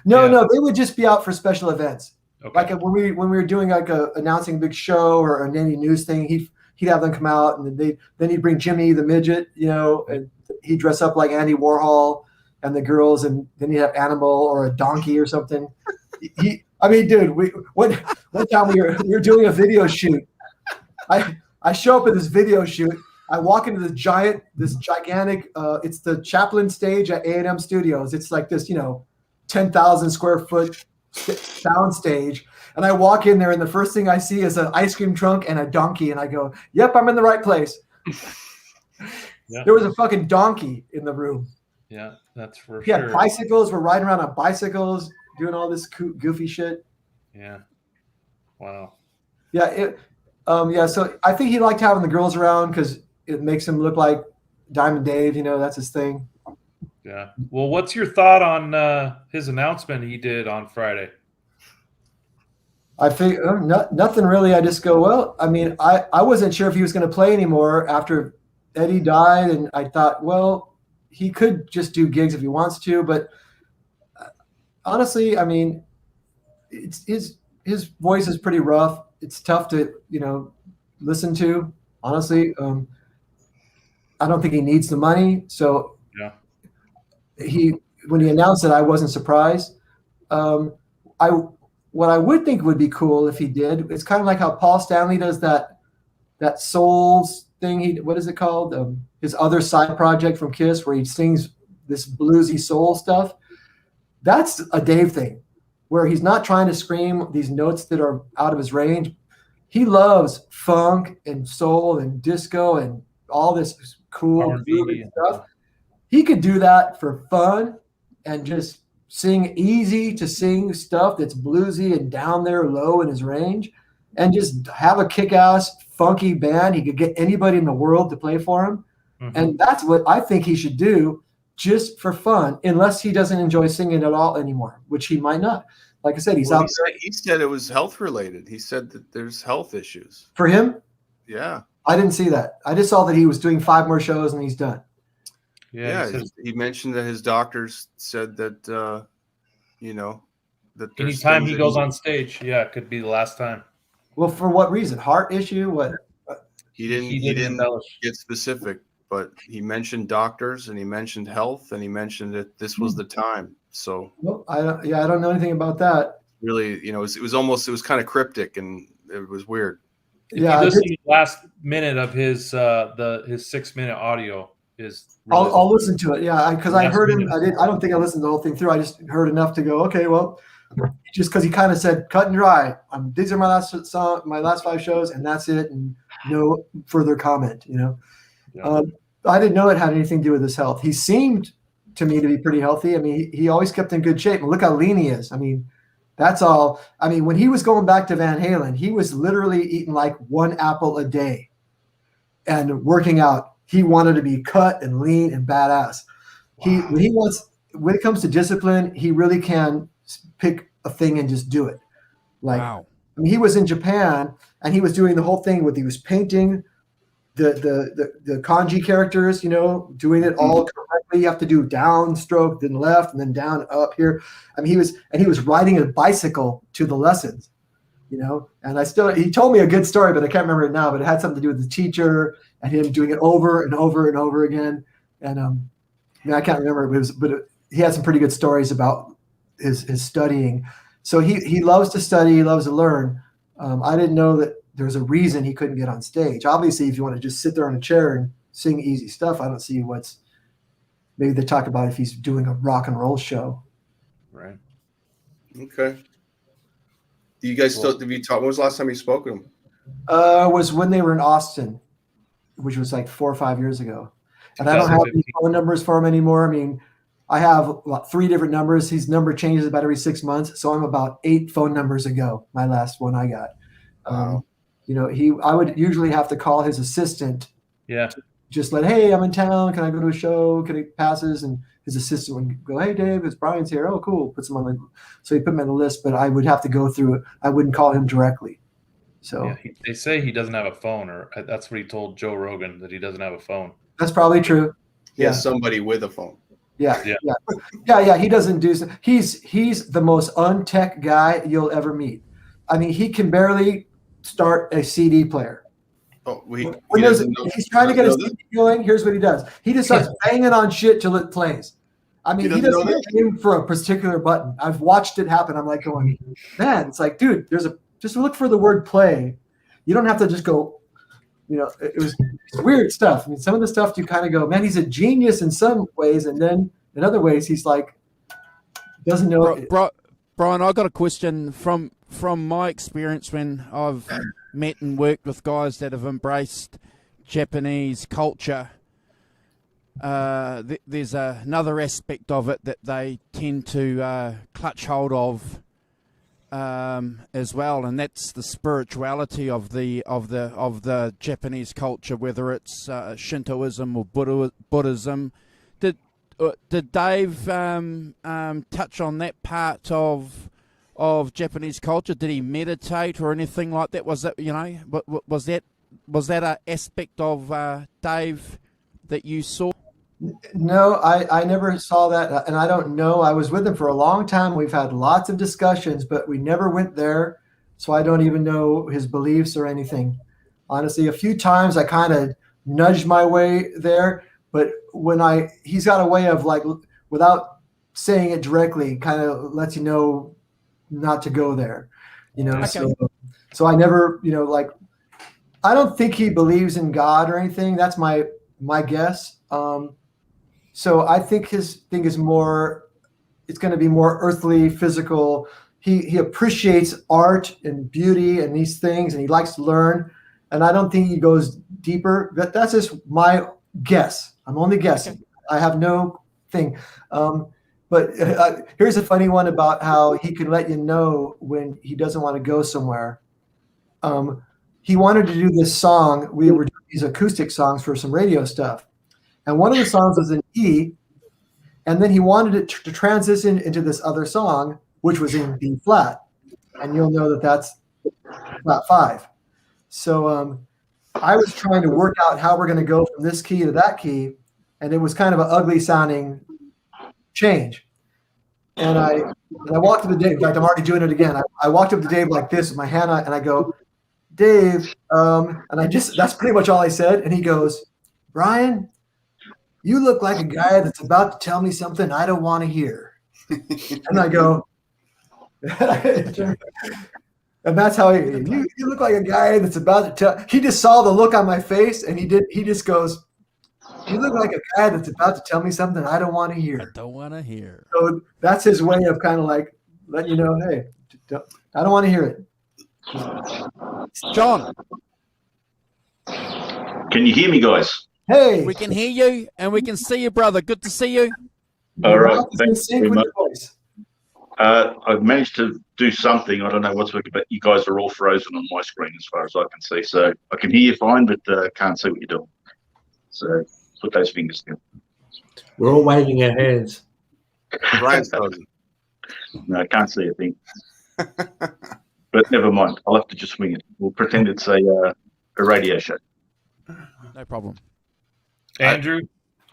No, they would just be out for special events. Okay. Like when we were doing like announcing a big show or any news thing, he'd have them come out, and then he'd bring Jimmy the midget, and he'd dress up like Andy Warhol and the girls, and then he'd have animal or a donkey or something. Dude, one time we were doing a video shoot. I show up at this video shoot. I walk into this gigantic, it's the Chaplin stage at A&M Studios. It's like this, 10,000 square foot sound stage. And I walk in there, and the first thing I see is an ice cream trunk and a donkey. And I go, yep, I'm in the right place. Yeah. There was a fucking donkey in the room. Yeah, that's for He sure. had bicycles. We're riding around on bicycles, doing all this goofy shit. Yeah. Wow. Yeah. So I think he liked having the girls around because it makes him look like Diamond Dave. That's his thing. Yeah. Well, what's your thought on his announcement he did on Friday? I think nothing really. I just go, well, I wasn't sure if he was going to play anymore after Eddie died. And I thought, well, he could just do gigs if he wants to. But honestly, it's his voice is pretty rough. It's tough to, listen to, honestly. I don't think he needs the money. So yeah. When he announced it, I wasn't surprised. What I would think would be cool if he did, it's kind of like how Paul Stanley does that Souls thing. What is it called? His other side project from Kiss, where he sings this bluesy soul stuff. That's a Dave thing, where he's not trying to scream these notes that are out of his range. He loves funk and soul and disco and all this cool groovy stuff. He could do that for fun and just sing easy to sing stuff that's bluesy and down there low in his range, and just have a kick-ass funky band. He could get anybody in the world to play for him. Mm-hmm. And that's what I think he should do, just for fun, unless he doesn't enjoy singing at all anymore, which he might not. Like I said, he said it was health related. He said that there's health issues for him. Yeah. I didn't see that. I just saw that he was doing 5 more shows and he's done. Yeah. He mentioned that his doctors said that, that anytime he goes on stage, it could be the last time. Well, for what reason? Heart issue? What? He didn't get specific, but he mentioned doctors and he mentioned health and he mentioned that this was the time. So well, I don't know anything about that. Really, it was kind of cryptic and it was weird. If you listen to the last minute of his 6-minute audio is. I'll listen to it. Yeah, because I heard him. I don't think I listened to the whole thing through. I just heard enough to go, okay, well, just because he kind of said cut and dry. These are my last 5 shows, and that's it, and no further comment. Yeah. I didn't know it had anything to do with his health. He seemed to me to be pretty healthy. He always kept in good shape. And look how lean he is. That's all. When he was going back to Van Halen, he was literally eating like 1 apple a day and working out. He wanted to be cut and lean and badass. Wow. When it comes to discipline, he really can pick a thing and just do it. Wow. He was in Japan and he was doing the whole thing he was painting the kanji characters, doing it all correctly. You have to do downstroke, then left, and then down, up here. He was riding a bicycle to the lessons, and he told me a good story, but I can't remember it now, but it had something to do with the teacher and him doing it over and over and over again. And I can't remember, but he had some pretty good stories about his studying. So he loves to study, he loves to learn. I didn't know that there's a reason he couldn't get on stage. Obviously, if you want to just sit there in a chair and sing easy stuff, I don't see maybe they talk about if he's doing a rock and roll show. Right. Okay. Do you guys when was the last time you spoke to him? Was when they were in Austin, which was like 4 or 5 years ago. And I don't have any phone numbers for him anymore. I have 3 different numbers. His number changes about every 6 months. So I'm about 8 phone numbers ago. My last one I got. I would usually have to call his assistant. Yeah. Just let, hey, I'm in town. Can I go to a show? Can he passes? And his assistant would go, hey, Dave, it's Brian's here. Oh, cool. Puts him on so he put him on the list, but I would have to go through it. I wouldn't call him directly. So yeah, they say he doesn't have a phone, or that's what he told Joe Rogan, that he doesn't have a phone. That's probably true. He has somebody with a phone. Yeah. He doesn't do. He's the most untech guy you'll ever meet. I mean, he can barely start a CD player. Oh, he's trying to get a CD going. Here's what he does. He just starts banging on shit till it plays. I mean, he doesn't aim for a particular button. I've watched it happen. I'm like going, man, it's like, dude, just look for the word play. You don't have to just go, it's weird stuff. I mean, some of the stuff you kind of go, man, he's a genius in some ways. And then in other ways, he's like, doesn't know. Brian, I got a question from my experience when I've met and worked with guys that have embraced Japanese culture. There's another aspect of it that they tend to clutch hold of as well, and that's the spirituality of the Japanese culture, whether it's Shintoism or Buddhism. Did Dave touch on that part of Japanese culture? Did he meditate or anything like that? Was that was that an aspect of Dave that you saw? No, I never saw that, and I don't know. I was with him for a long time. We've had lots of discussions, but we never went there, so I don't even know his beliefs or anything. Honestly, a few times I kind of nudged my way there, but he's got a way of, like, without saying it directly, kind of lets you know not to go there, Okay. So I never, I don't think he believes in God or anything. That's my guess. So I think his thing is it's going to be more earthly, physical. He appreciates art and beauty and these things, and he likes to learn. And I don't think he goes deeper. That's just my guess. I'm only guessing. Okay. I have no thing. But here's a funny one about how he can let you know when he doesn't want to go somewhere. He wanted to do this song. We were doing these acoustic songs for some radio stuff. And one of the songs was in E, and then he wanted it to transition into this other song, which was in B flat. And you'll know that that's flat 5. So I was trying to work out how we're going to go from this key to that key, and it was kind of an ugly sounding change. And I walked up to Dave. In fact, I'm already doing it again. I walked up to Dave like this with my hand on, and I go, Dave, and that's pretty much all I said. And he goes, Brian, you look like a guy that's about to tell me something I don't want to hear. And I go, and that's how you look like a guy that's about to tell. He just saw the look on my face, and he just goes, you look like a guy that's about to tell me something I don't want to hear. I don't want to hear. So that's his way of kind of like letting you know, hey, I don't want to hear it. John. Can you hear me, guys? Hey. We can hear you, and we can see you, brother. Good to see you. All right. Thanks very much. I've managed to do something. I don't know what's working, but you guys are all frozen on my screen as far as I can see. So I can hear you fine, but can't see what you're doing. So put those fingers down. We're all waving our hands. Brian's frozen. No, I can't see a thing. But never mind. I'll have to just swing it. We'll pretend it's a radio show. No problem. Andrew,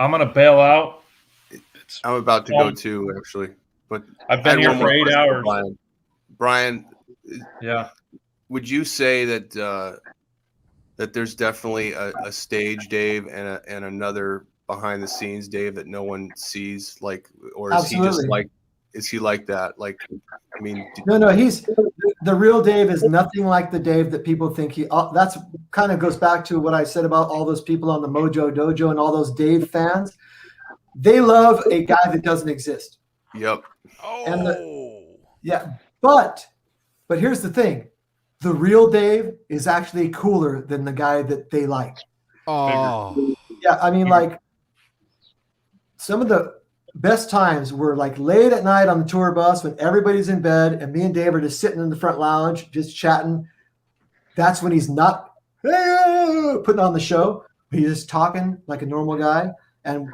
I'm going to bail out. I'm about to go too, actually. But I've been here for 8 hours. Brian, yeah. Would you say that that there's definitely a stage Dave and another behind the scenes Dave that no one sees, like, or is Absolutely. he just like, is he like that? Like, I mean, no, he's the real Dave is nothing like the Dave that people think he. That's kind of goes back to what I said about all those people on the Mojo Dojo and all those Dave fans. They love a guy that doesn't exist. Yep. But here's the thing: the real Dave is actually cooler than the guy that they like. Oh, yeah. I mean, like some of the best times were like late at night on the tour bus when everybody's in bed and me and Dave are just sitting in the front lounge just chatting. that's when he's not putting on the show. He's just talking like a normal guy. And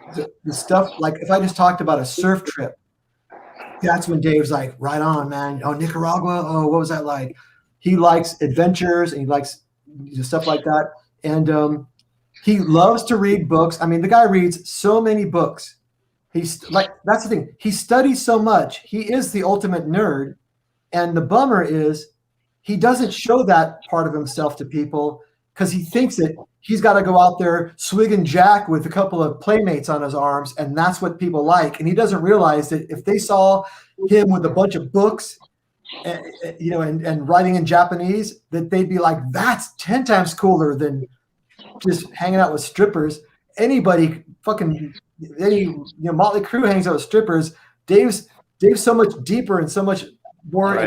the stuff, like if I just talked about a surf trip, that's when Dave's like, right on, man. Oh, Nicaragua. Oh, what was that like? He likes adventures and he likes stuff like that. And he loves to read books. I mean, the guy reads so many books. He's like, that's the thing. He studies so much. He is the ultimate nerd. And the bummer is he doesn't show that part of himself to people because he thinks that he's got to go out there swigging Jack with a couple of playmates on his arms, and that's what people like. And he doesn't realize that if they saw him with a bunch of books, and writing in Japanese, that they'd be like, that's 10 times cooler than just hanging out with strippers. Anybody fucking Motley Crue hangs out with strippers. Dave's so much deeper and so much more,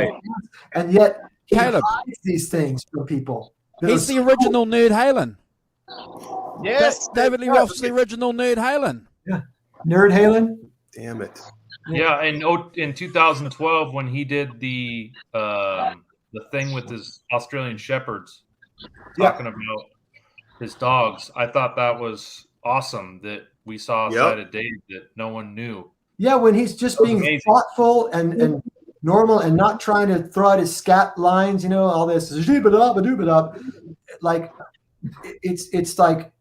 and yet he hides these things from people. He's the original Nerd Halen. Yes, David Lee Roth's the original Nerd Halen. Yeah, Nerd Halen. Damn it. Yeah, and in 2012 when he did the thing with his Australian shepherds, talking about his dogs, I thought that was awesome that we saw a side of Dave that no one knew. Yeah, when he's just being thoughtful and normal and not trying to throw out his scat lines, all this like it's like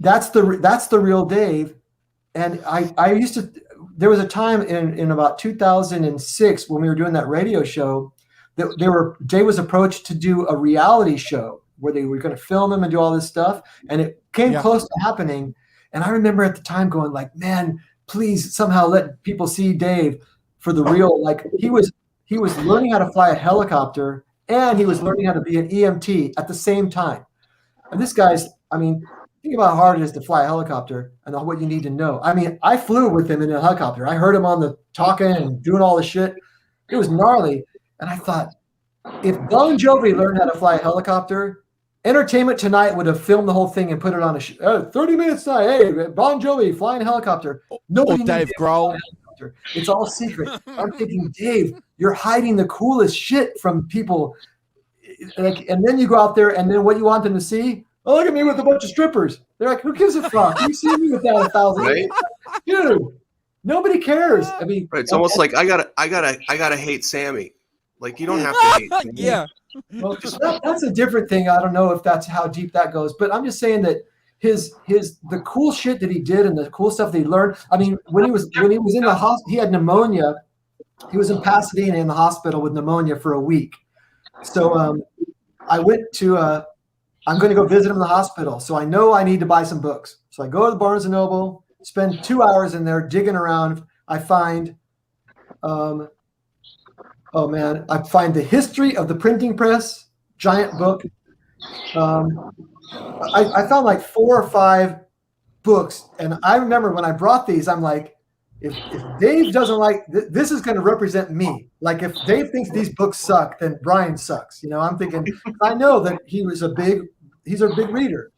that's the real Dave. And I used to, there was a time in about 2006 when we were doing that radio show that Dave was approached to do a reality show where they were going to film him and do all this stuff, and it came close to happening. And I remember at the time going like, man, please somehow let people see Dave for the real. Like he was learning how to fly a helicopter and he was learning how to be an EMT at the same time. And this guy's, I mean, think about how hard it is to fly a helicopter and what you need to know. I mean, I flew with him in a helicopter. I heard him on the talking and doing all the shit. It was gnarly. And I thought, if Bon Jovi learned how to fly a helicopter, Entertainment Tonight would have filmed the whole thing and put it on a 30 minutes tonight. Hey, Bon Jovi flying a helicopter. Nobody Dave Grohl. It's all secret. I'm thinking, Dave, you're hiding the coolest shit from people. And then you go out there, and then what you want them to see? Oh, look at me with a bunch of strippers. They're like, who gives a fuck? You see me with that 1,000, right? Dude. Nobody cares. I mean, it's almost like I gotta hate Sammy. Like you don't have to hate Sammy. Yeah. Well, that's a different thing. I don't know if that's how deep that goes, but I'm just saying that the cool shit that he did and the cool stuff that he learned. I mean, when he was in the hospital, he had pneumonia. He was in Pasadena in the hospital with pneumonia for a week. So I went to I'm going to go visit him in the hospital. So I know I need to buy some books. So I go to the Barnes & Noble, spend 2 hours in there digging around. I find, I find The History of the Printing Press, giant book. I found like 4 or 5 books. And I remember when I brought these, I'm like, if Dave doesn't like, this is going to represent me. Like if Dave thinks these books suck, then Brian sucks. I'm thinking, I know that he's a big reader.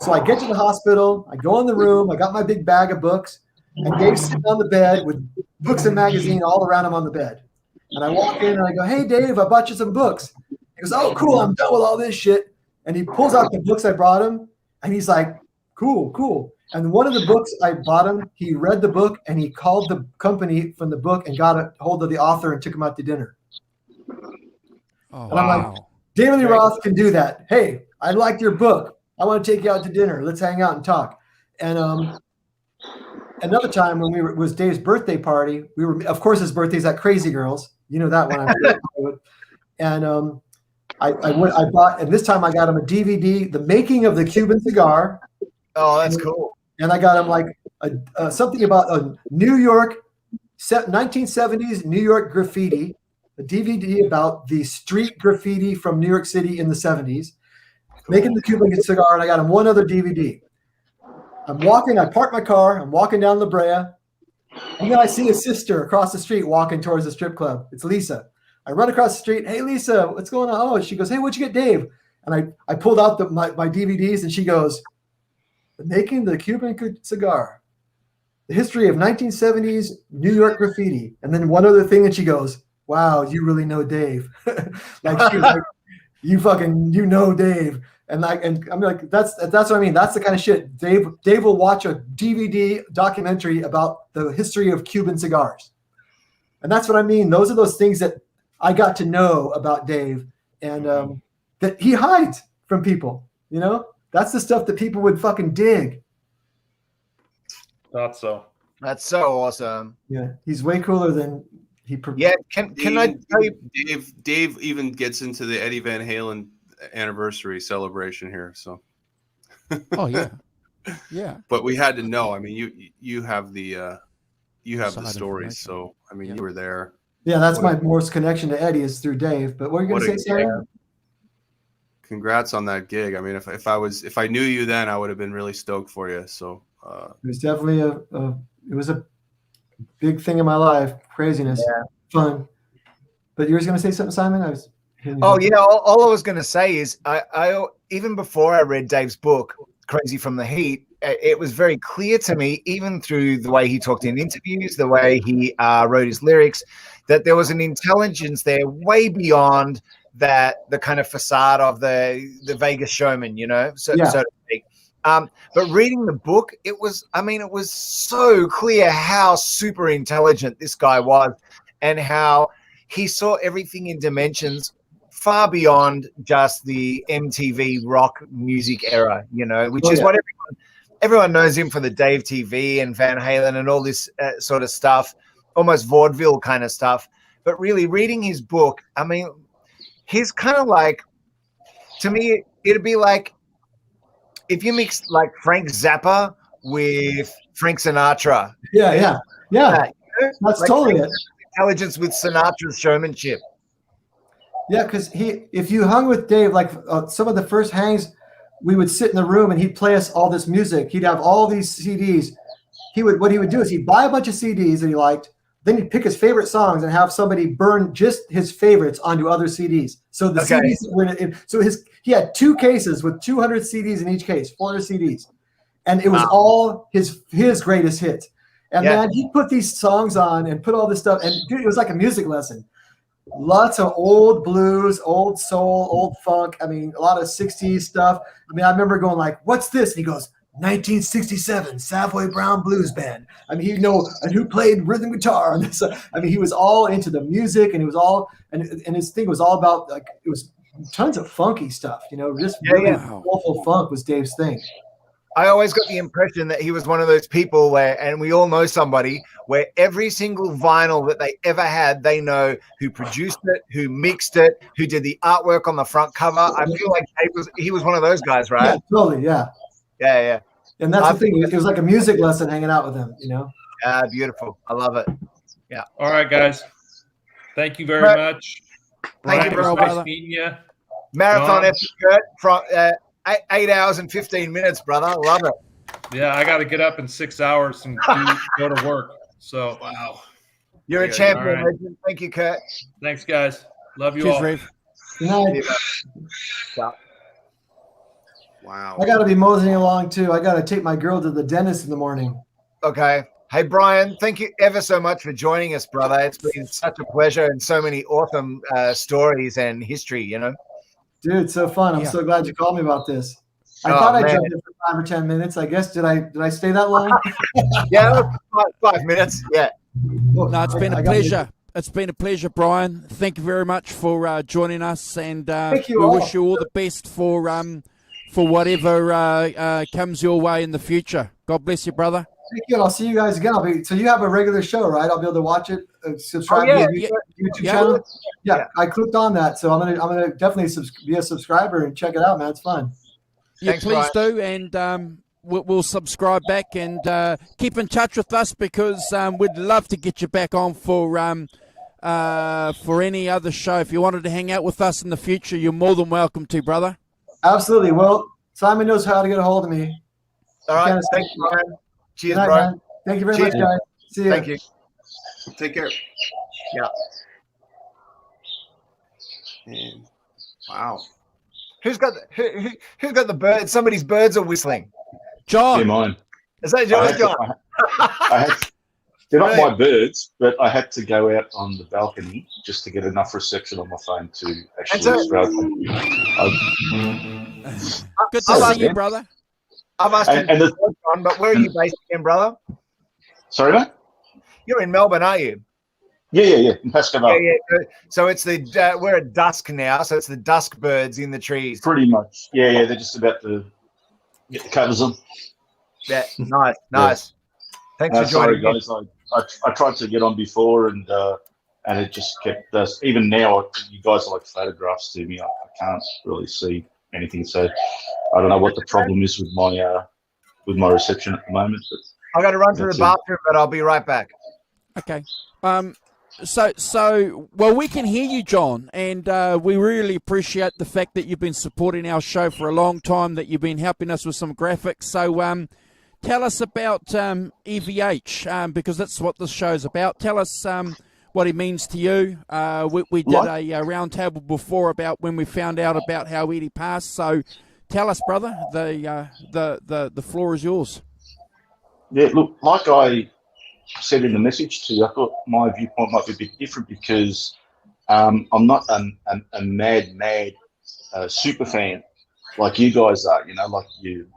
So I get to the hospital, I go in the room, I got my big bag of books, and Dave's sitting on the bed with books and magazine all around him on the bed. And I walk in and I go, hey, Dave, I bought you some books. He goes, oh, cool, I'm done with all this shit. And he pulls out the books I brought him, and he's like, cool. And one of the books I bought him, he read the book, and he called the company from the book and got a hold of the author and took him out to dinner. Oh, and I'm like, David Lee Roth can do that. Hey, I liked your book. I want to take you out to dinner. Let's hang out and talk. And another time when it was Dave's birthday party, we were, of course, his birthday's at Crazy Girls. You know that one. And I bought, and this time I got him a DVD, The Making of the Cuban Cigar. Oh, that's cool. And I got him like something about a New York 1970s New York graffiti, a DVD about the street graffiti from New York City in the 70s, Making the Cuban Cigar, and I got him one other DVD. I parked my car, I'm walking down La Brea, and then I see a sister across the street walking towards the strip club. It's Lisa. I run across the street. Hey, Lisa, what's going on? Oh, she goes, hey, what'd you get, Dave? And I pulled out my DVDs, and she goes, Making the Cuban Cigar, the history of 1970s New York graffiti. And then one other thing, and she goes, wow, you really know Dave. you know Dave. And I'm like, that's what I mean. That's the kind of shit. Dave will watch a DVD documentary about the history of Cuban cigars. And that's what I mean. Those are those things that I got to know about Dave, and that he hides from people. You know, that's the stuff that people would fucking dig. Thought so. That's so awesome. Yeah, he's way cooler than he. Yeah, can I tell you, Dave even gets into the Eddie Van Halen anniversary celebration here. So. Oh yeah, yeah. But we had to know. I mean, you have the stories. So I mean, you were there. Yeah, that's my Morse connection to Eddie is through Dave. But what are you going to say, Sarah? Congrats on that gig. I mean, if I knew you then, I would have been really stoked for you. So it was definitely a big thing in my life. Craziness, fun. But you were going to say something, Simon? All I was going to say is I even before I read Dave's book, Crazy from the Heat, it was very clear to me, even through the way he talked in interviews, the way he wrote his lyrics, that there was an intelligence there way beyond the kind of facade of the Vegas showman, so to speak. But reading the book, it was so clear how super intelligent this guy was and how he saw everything in dimensions far beyond just the MTV rock music era, which is what everyone knows him for, the Dave TV and Van Halen and all this sort of stuff, almost vaudeville kind of stuff. But really reading his book, I mean, he's kind of like, to me, it'd be like if you mix like Frank Zappa with Frank Sinatra. Yeah. That's totally it. Intelligence with Sinatra's showmanship. Yeah, because if you hung with Dave, like some of the first hangs, we would sit in the room and he'd play us all this music. He'd have all these CDs. What he would do is he'd buy a bunch of CDs that he liked, then he'd pick his favorite songs and have somebody burn just his favorites onto other CDs. So the CDs were he had 2 cases with 200 CDs in each case, 400 CDs, and it was all his greatest hits. And man, he put these songs on and put all this stuff, and dude, it was like a music lesson. Lots of old blues, old soul, old funk. I mean, a lot of 60s stuff. I mean, I remember going like, what's this? And he goes, 1967 Savoy Brown Blues Band. I mean, and who played rhythm guitar on this. I mean, he was all into the music, and he was all, and his thing was all about, like, it was tons of funky stuff, just really awful funk was Dave's thing. I always got the impression that he was one of those people where, and we all know somebody, where every single vinyl that they ever had, they know who produced it, who mixed it, who did the artwork on the front cover. I feel like he was one of those guys, right? Yeah, totally, yeah. Yeah. And that's the thing. It was like a music lesson hanging out with him, Yeah, beautiful. I love it. Yeah. All right, guys. Thank you very much. Thank you, bro. Nice meeting you. Marathon epic, Kurt, from 8 hours and 15 minutes, brother. I love it. Yeah, I got to get up in 6 hours and go to work. So, wow. You're a champion, legend. Thank you, Kurt. Thanks, guys. Love you all. Good night. Wow. I got to be moseying along too. I got to take my girl to the dentist in the morning. Okay. Hey, Brian, thank you ever so much for joining us, brother. It's been such a pleasure and so many awesome stories and history, Dude, so fun. I'm so glad you called me about this. I thought I jumped in for 5 or 10 minutes. I guess, did I stay that long? Yeah, 5 minutes. Yeah. Well, No, it's been a pleasure. It's been a pleasure, Brian. Thank you very much for joining us, and we wish you all the best for whatever comes your way in the future. God bless you, brother. Thank you. And I'll see you guys again. So you have a regular show, right? I'll be able to watch it. Subscribe to your YouTube channel. Yeah, I clicked on that, so I'm gonna definitely be a subscriber and check it out, man. It's fun. Yeah, Thanks, please Brian. do, and we'll subscribe back and keep in touch with us, because we'd love to get you back on for any other show. If you wanted to hang out with us in the future, you're more than welcome to, brother. Absolutely. Well, Simon knows how to get a hold of me. All right. Thank you, Brian. Cheers, night, Brian. man. Thank you very much, guys. See you. Thank you. Take care. Yeah. And, wow. Who's got the bird? Somebody's birds are whistling. John. Yeah, mine. Is that John? They're not my birds, but I had to go out on the balcony just to get enough reception on my phone to actually sprout them. Good to see you, brother. I've asked you, but where are you based again, brother? Sorry, mate? You're in Melbourne, are you? Yeah, in Pasadena. Yeah. So it's we're at dusk now, so it's the dusk birds in the trees. Pretty much. Yeah, they're just about to get the covers on. Yeah, nice. Thanks for sorry, joining. guys. I tried to get on before, and it just kept us. Even now, you guys are like photographs to me. I can't really see anything, so I don't know what the problem is with my reception at the moment. But I got to run to the bathroom, but I'll be right back. Okay. So well, we can hear you, John, and we really appreciate the fact that you've been supporting our show for a long time, that you've been helping us with some graphics. So tell us about EVH, because that's what this show's about. Tell us what he means to you. We did a round table before about when we found out about how Eddie passed. So tell us, brother. The floor is yours. Yeah, look, like I said in the message to you, I thought my viewpoint might be a bit different because I'm not a mad super fan like you guys are. Like you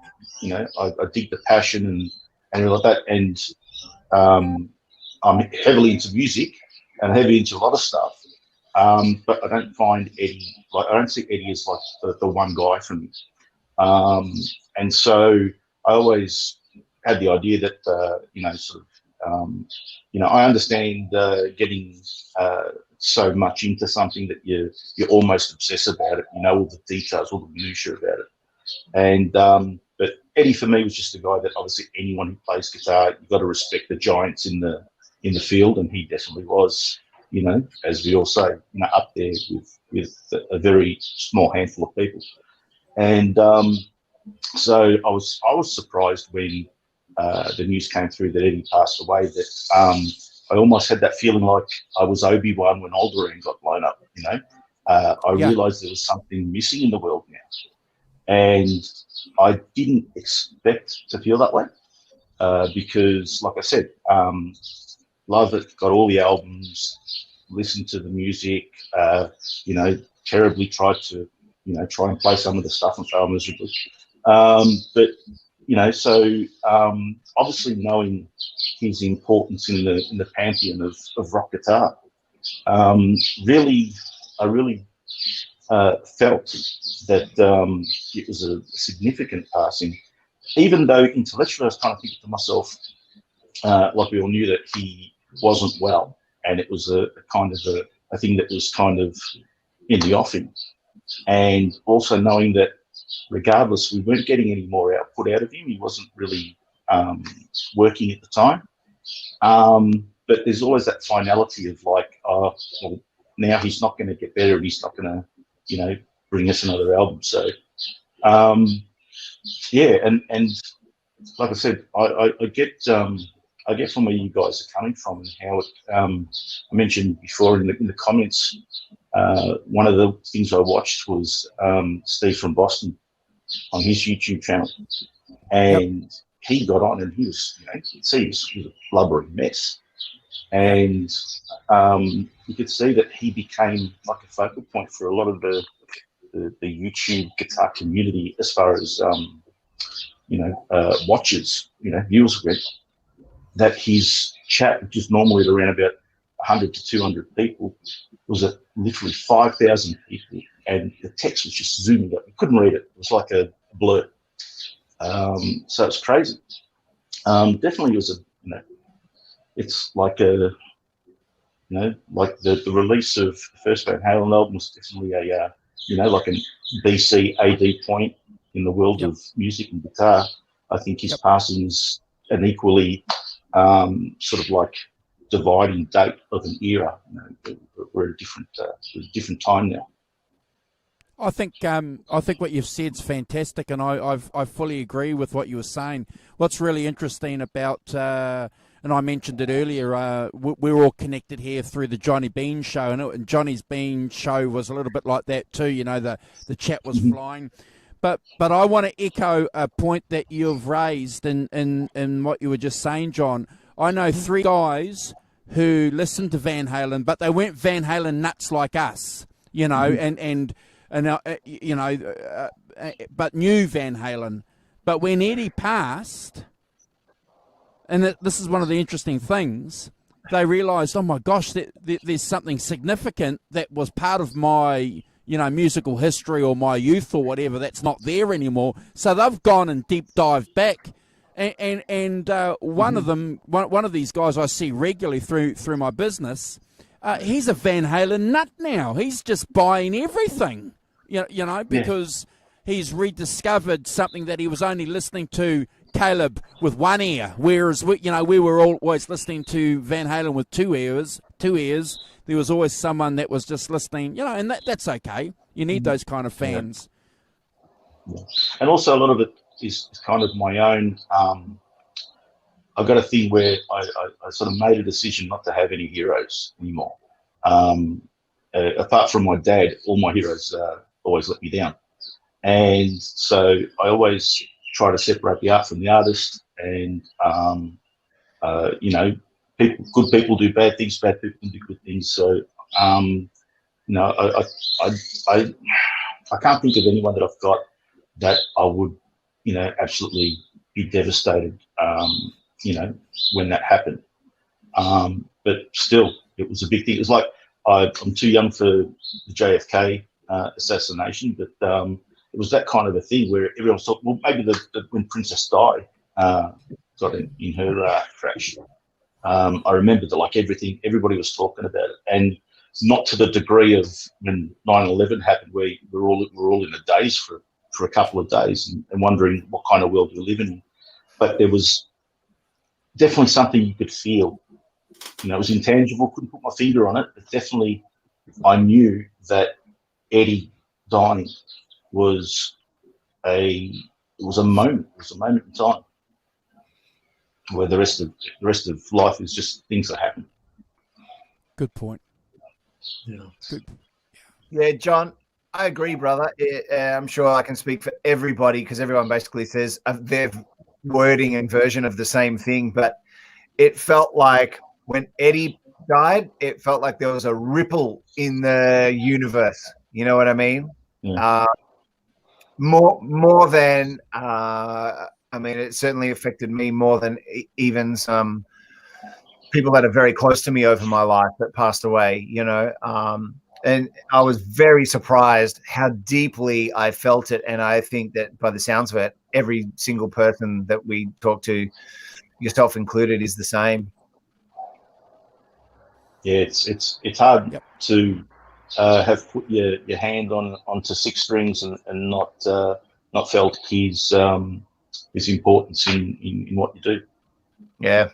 know, I dig the passion and all that, and I'm heavily into music and heavily into a lot of stuff. But I don't find Eddie I don't see Eddie as like the one guy for me. And so I always had the idea that I understand getting so much into something that you're almost obsessed about it. You know all the details, all the minutiae about it. And but Eddie for me was just a guy that obviously anyone who plays guitar, you've got to respect the giants in the field, and he definitely was. As we all say, up there with a very small handful of people. And so I was surprised when the news came through that Eddie passed away, that I almost had that feeling like I was Obi-Wan when Alderaan got blown up, I realized there was something missing in the world now. And I didn't expect to feel that way because, like I said, love it, got all the albums, listened to the music, terribly tried to, try and play some of the stuff and fail miserably. But obviously knowing his importance in the pantheon of rock guitar, I really felt that it was a significant passing, even though intellectually I was kind of thinking to myself, like we all knew that he wasn't well, and it was a kind of a thing that was kind of in the offing, and also knowing that regardless, we weren't getting any more output out of him. He wasn't really working at the time. But there's always that finality of like, well, now he's not going to get better and he's not going to, bring us another album. So, and like I said, I get from where you guys are coming from and how it, I mentioned before in the comments, one of the things I watched was Steve from Boston on his YouTube channel, and he got on and he was, you could see he was a blubbery mess, and you could see that he became like a focal point for a lot of the YouTube guitar community as far as watchers, viewers went. That his chat, which is normally at around about 100 to 200 people, was at literally 5,000 people, and the text was just zooming up. You couldn't read it. It was like a blur. So it's crazy. Definitely was it's like a, like the release of the first Van Halen album was definitely a, like a BC AD point in the world of music and guitar. I think his passing is an equally sort of like dividing date of an era. We're at a different time now. I think what you've said is fantastic, and I fully agree with what you were saying. What's really interesting about, and I mentioned it earlier, we're all connected here through the Johnny Bean show, and Johnny's Bean show was a little bit like that too. The chat was flying. But I want to echo a point that you've raised in what you were just saying, John. I know 3 guys who listened to Van Halen, but they weren't Van Halen nuts like us, you know, but knew Van Halen. But when Eddie passed, and this is one of the interesting things, they realised, oh my gosh, there's something significant that was part of my, you know, musical history or my youth or whatever that's not there anymore. So they've gone and deep dived back, and one of them, one of these guys I see regularly through my business, he's a Van Halen nut now. He's just buying everything, you know, because he's rediscovered something that he was only listening to, Caleb, with one ear, whereas we were always listening to Van Halen with two ears. There was always someone that was just listening, you know, and that's okay. You need those kind of fans. Yeah. And also a lot of it is kind of my own. I've got a thing where I sort of made a decision not to have any heroes anymore. Apart from my dad, all my heroes always let me down. And so I always try to separate the art from the artist, and you know, good people do bad things, bad people can do good things. So you know, I can't think of anyone that I've got that I would, you know, absolutely be devastated, you know, when that happened. But still, it was a big thing. It was like I'm too young for the JFK assassination, but it was that kind of a thing where everyone thought, well, maybe when Princess Di got in her crash, I remember that, like, everybody was talking about it, and not to the degree of when 9/11 happened, where we're all in a daze for a couple of days and wondering what kind of world we live in. But there was definitely something you could feel. You know, it was intangible, couldn't put my finger on it, but definitely I knew that Eddie dying was a moment. It was a moment in time where the rest of life is just things that happen. Good point. Yeah. Good. Yeah, John, I agree, brother. I'm sure I can speak for everybody because everyone basically says their wording and version of the same thing. But it felt like when Eddie died, it felt like there was a ripple in the universe. You know what I mean? Yeah. More than I mean, it certainly affected me more than even some people that are very close to me over my life that passed away, you know. And I was very surprised how deeply I felt it. And I think that by the sounds of it, every single person that we talk to, yourself included, is the same. Yeah, it's hard to have put your hand onto six strings and not felt his importance in what you do. Yeah,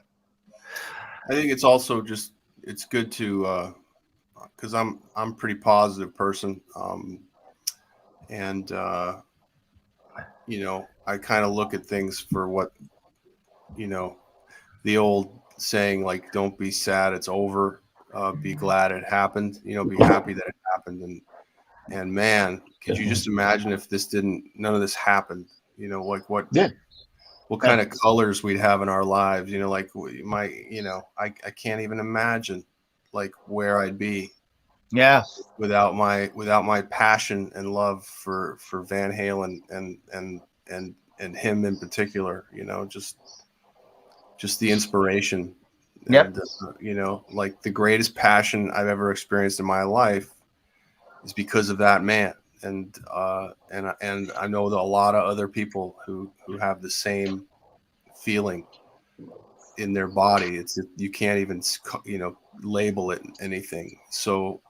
I think it's also just it's good to because I'm a pretty positive person, and you know, I kind of look at things for what, you know, the old saying, like, don't be sad, it's over. Be glad it happened, you know, be happy that it happened. And man, could you just imagine if none of this happened, you know, like what kind of colors we'd have in our lives, you know, like I can't even imagine like where I'd be. Yeah. Without my passion and love for Van Halen and him in particular, you know, just the inspiration. Yep. And, you know, like the greatest passion I've ever experienced in my life is because of that man. And I know that a lot of other people who have the same feeling in their body. You can't even, you know, label it anything. So,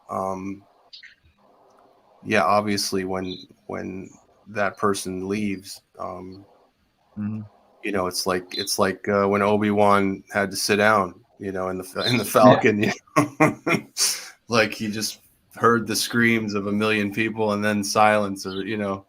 yeah, obviously when that person leaves, you know, it's like when Obi-Wan had to sit down, you know, in the Falcon, you know? Like he just heard the screams of a million people and then silence, or, you know.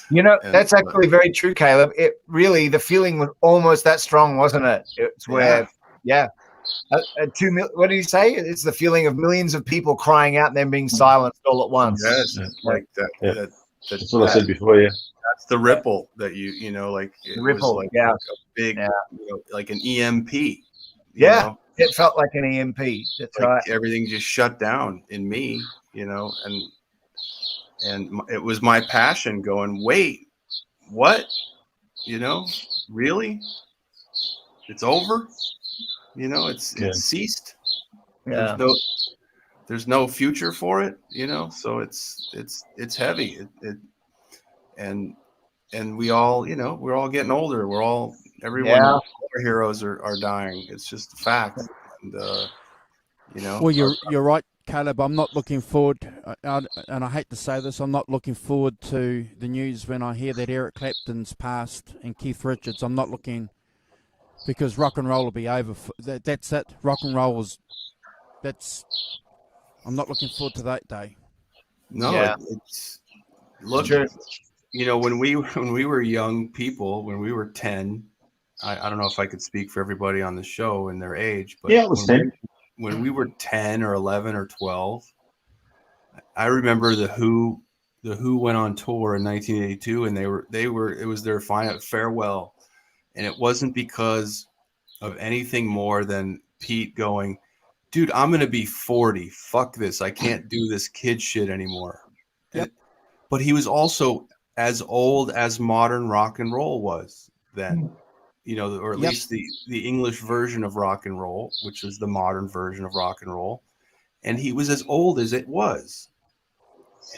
You know, that's actually very true, Caleb. It really, the feeling was almost that strong, wasn't it? It's where, what did he say? It's the feeling of millions of people crying out and then being silenced all at once. Yes, like that. That's what I said before. Yeah, that's the ripple that you know, like the ripple, like a big, you know, like an EMP, Yeah, it felt like an EMP. That's like right. everything just shut down in me, and it was my passion going, wait, what? Really? It's over? It's ceased. Yeah. There's no future for it, so it's heavy. And we all, we're all getting older. Everyone, all our heroes are dying. It's just a fact. And Well, you're right, Caleb. I'm not looking forward, and I hate to say this, I'm not looking forward to the news when I hear that Eric Clapton's passed and Keith Richards. I'm not looking, because rock and roll will be over. That's it. Rock and roll I'm not looking forward to that day. No, look, when we were young people, when we were 10, I don't know if I could speak for everybody on the show and their age, but yeah, it was 10. When we were 10 or 11 or 12, I remember the Who went on tour in 1982, and it was their final farewell, and it wasn't because of anything more than Pete going, dude, I'm going to be 40. Fuck this. I can't do this kid shit anymore. Yep. But he was also as old as modern rock and roll was then, or at least the English version of rock and roll, which is the modern version of rock and roll. And he was as old as it was,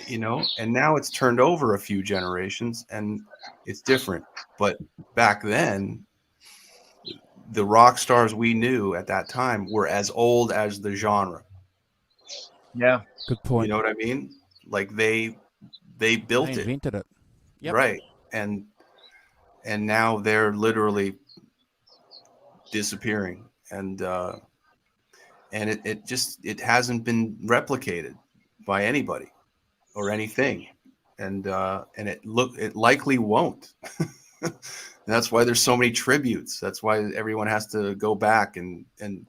and now it's turned over a few generations and it's different. But back then, the rock stars we knew at that time were as old as the genre. Yeah. Good point. You know what I mean? Like they built it. They invented it. Yep. Right. And now they're literally disappearing. And it hasn't been replicated by anybody or anything. And it likely won't. That's why there's so many tributes. That's why everyone has to go back and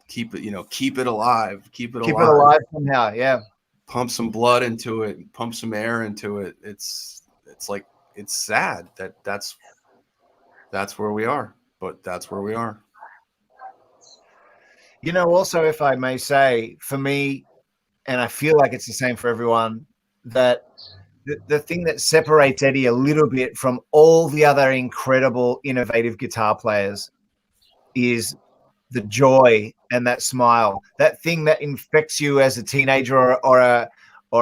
keep it, keep it alive, keep it alive somehow. Yeah. Pump some blood into it, pump some air into it. It's like, it's sad that's where we are, but that's where we are. Also, if I may say, for me, and I feel like it's the same for everyone, that the thing that separates Eddie a little bit from all the other incredible, innovative guitar players is the joy and that smile, that thing that infects you as a teenager or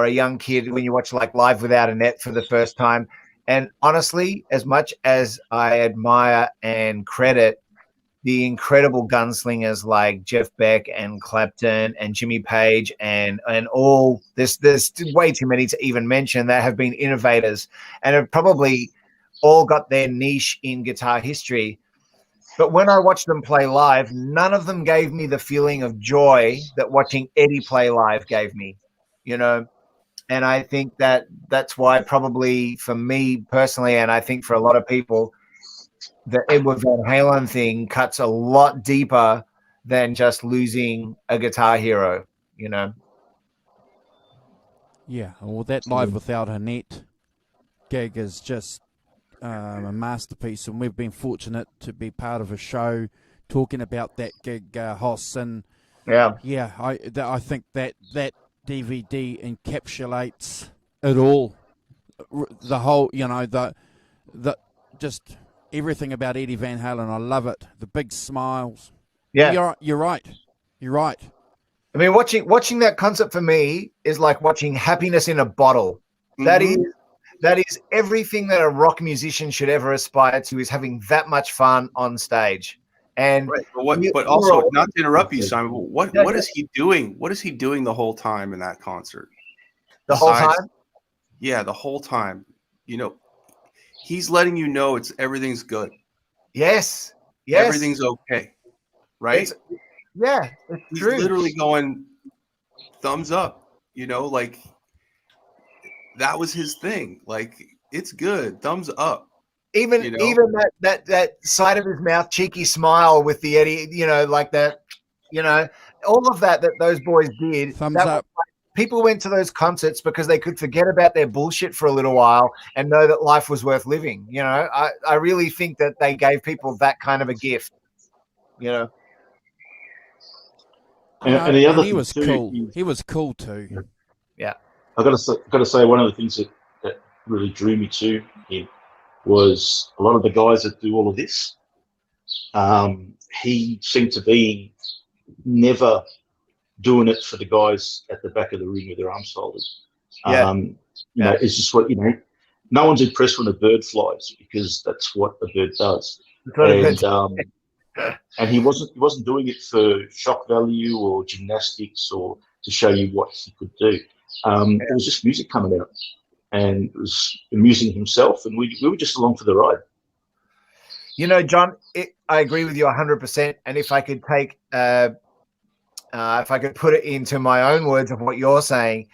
a young kid when you watch like Live Without a Net for the first time. And honestly, as much as I admire and credit the incredible gunslingers like Jeff Beck and Clapton and Jimmy Page and all there's way too many to even mention that have been innovators and have probably all got their niche in guitar history. But when I watched them play live, none of them gave me the feeling of joy that watching Eddie play live gave me, And I think that's why probably for me personally, and I think for a lot of people, the Edward Van Halen thing cuts a lot deeper than just losing a guitar hero, Yeah, well, that Live Without a Net gig is just a masterpiece, and we've been fortunate to be part of a show talking about that gig, Hoss, and I think that DVD encapsulates it all, the whole, the just everything about Eddie Van Halen. I love it. The big smiles. Yeah, you're right. I mean, watching that concert for me is like watching happiness in a bottle. Mm-hmm. That is everything that a rock musician should ever aspire to, is having that much fun on stage. And right. But also, not to interrupt you, Simon, what is he doing? What is he doing the whole time in that concert? The whole time? Yeah, the whole time. He's letting you know everything's good. Yes. Everything's okay. Right? He's true. Literally going thumbs up, like that was his thing. Like, it's good, thumbs up. Even that side of his mouth, cheeky smile with the Eddie, like that, all of that those boys did. Thumbs up. People went to those concerts because they could forget about their bullshit for a little while and know that life was worth living. I really think that they gave people that kind of a gift, And the other he thing was too, cool. He was cool too. Yeah. I got to say, one of the things that really drew me to him was a lot of the guys that do all of this. He seemed to be never doing it for the guys at the back of the ring with their arms folded. Yeah. You know, it's just what, you know, no one's impressed when a bird flies because that's what a bird does. And he wasn't doing it for shock value or gymnastics or to show you what he could do. It was just music coming out, and it was amusing himself, and we were just along for the ride. You know, John, I agree with you 100%. And if I could take, if I could put it into my own words of what you're saying,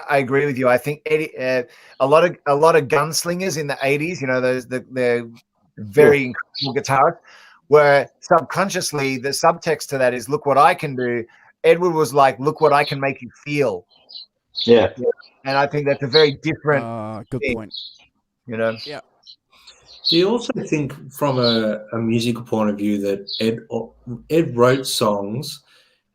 I agree with you. I think Eddie, a lot of gunslingers in the 80s, you know, the very incredible guitarists, where subconsciously the subtext to that is, look what I can do. Edward was like, look what I can make you feel. Yeah. And I think that's a very different good thing, point. You know? Yeah. Do you also think from a musical point of view that Ed wrote songs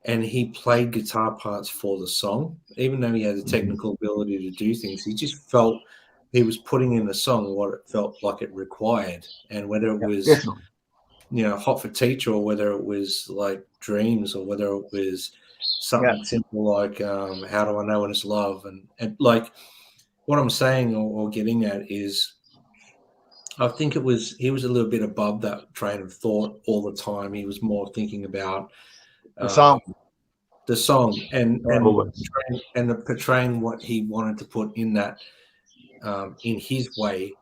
and he played guitar parts for the song, even though he had the technical ability to do things, he just felt he was putting in the song what it felt like it required. And whether it was, you know, Hot for Teacher, or whether it was like Dreams, or whether it was something simple like How Do I Know When It's Love, and like what I'm saying or getting at is, I think he was a little bit above that train of thought all the time. He was more thinking about the song and portraying what he wanted to put in that in his way,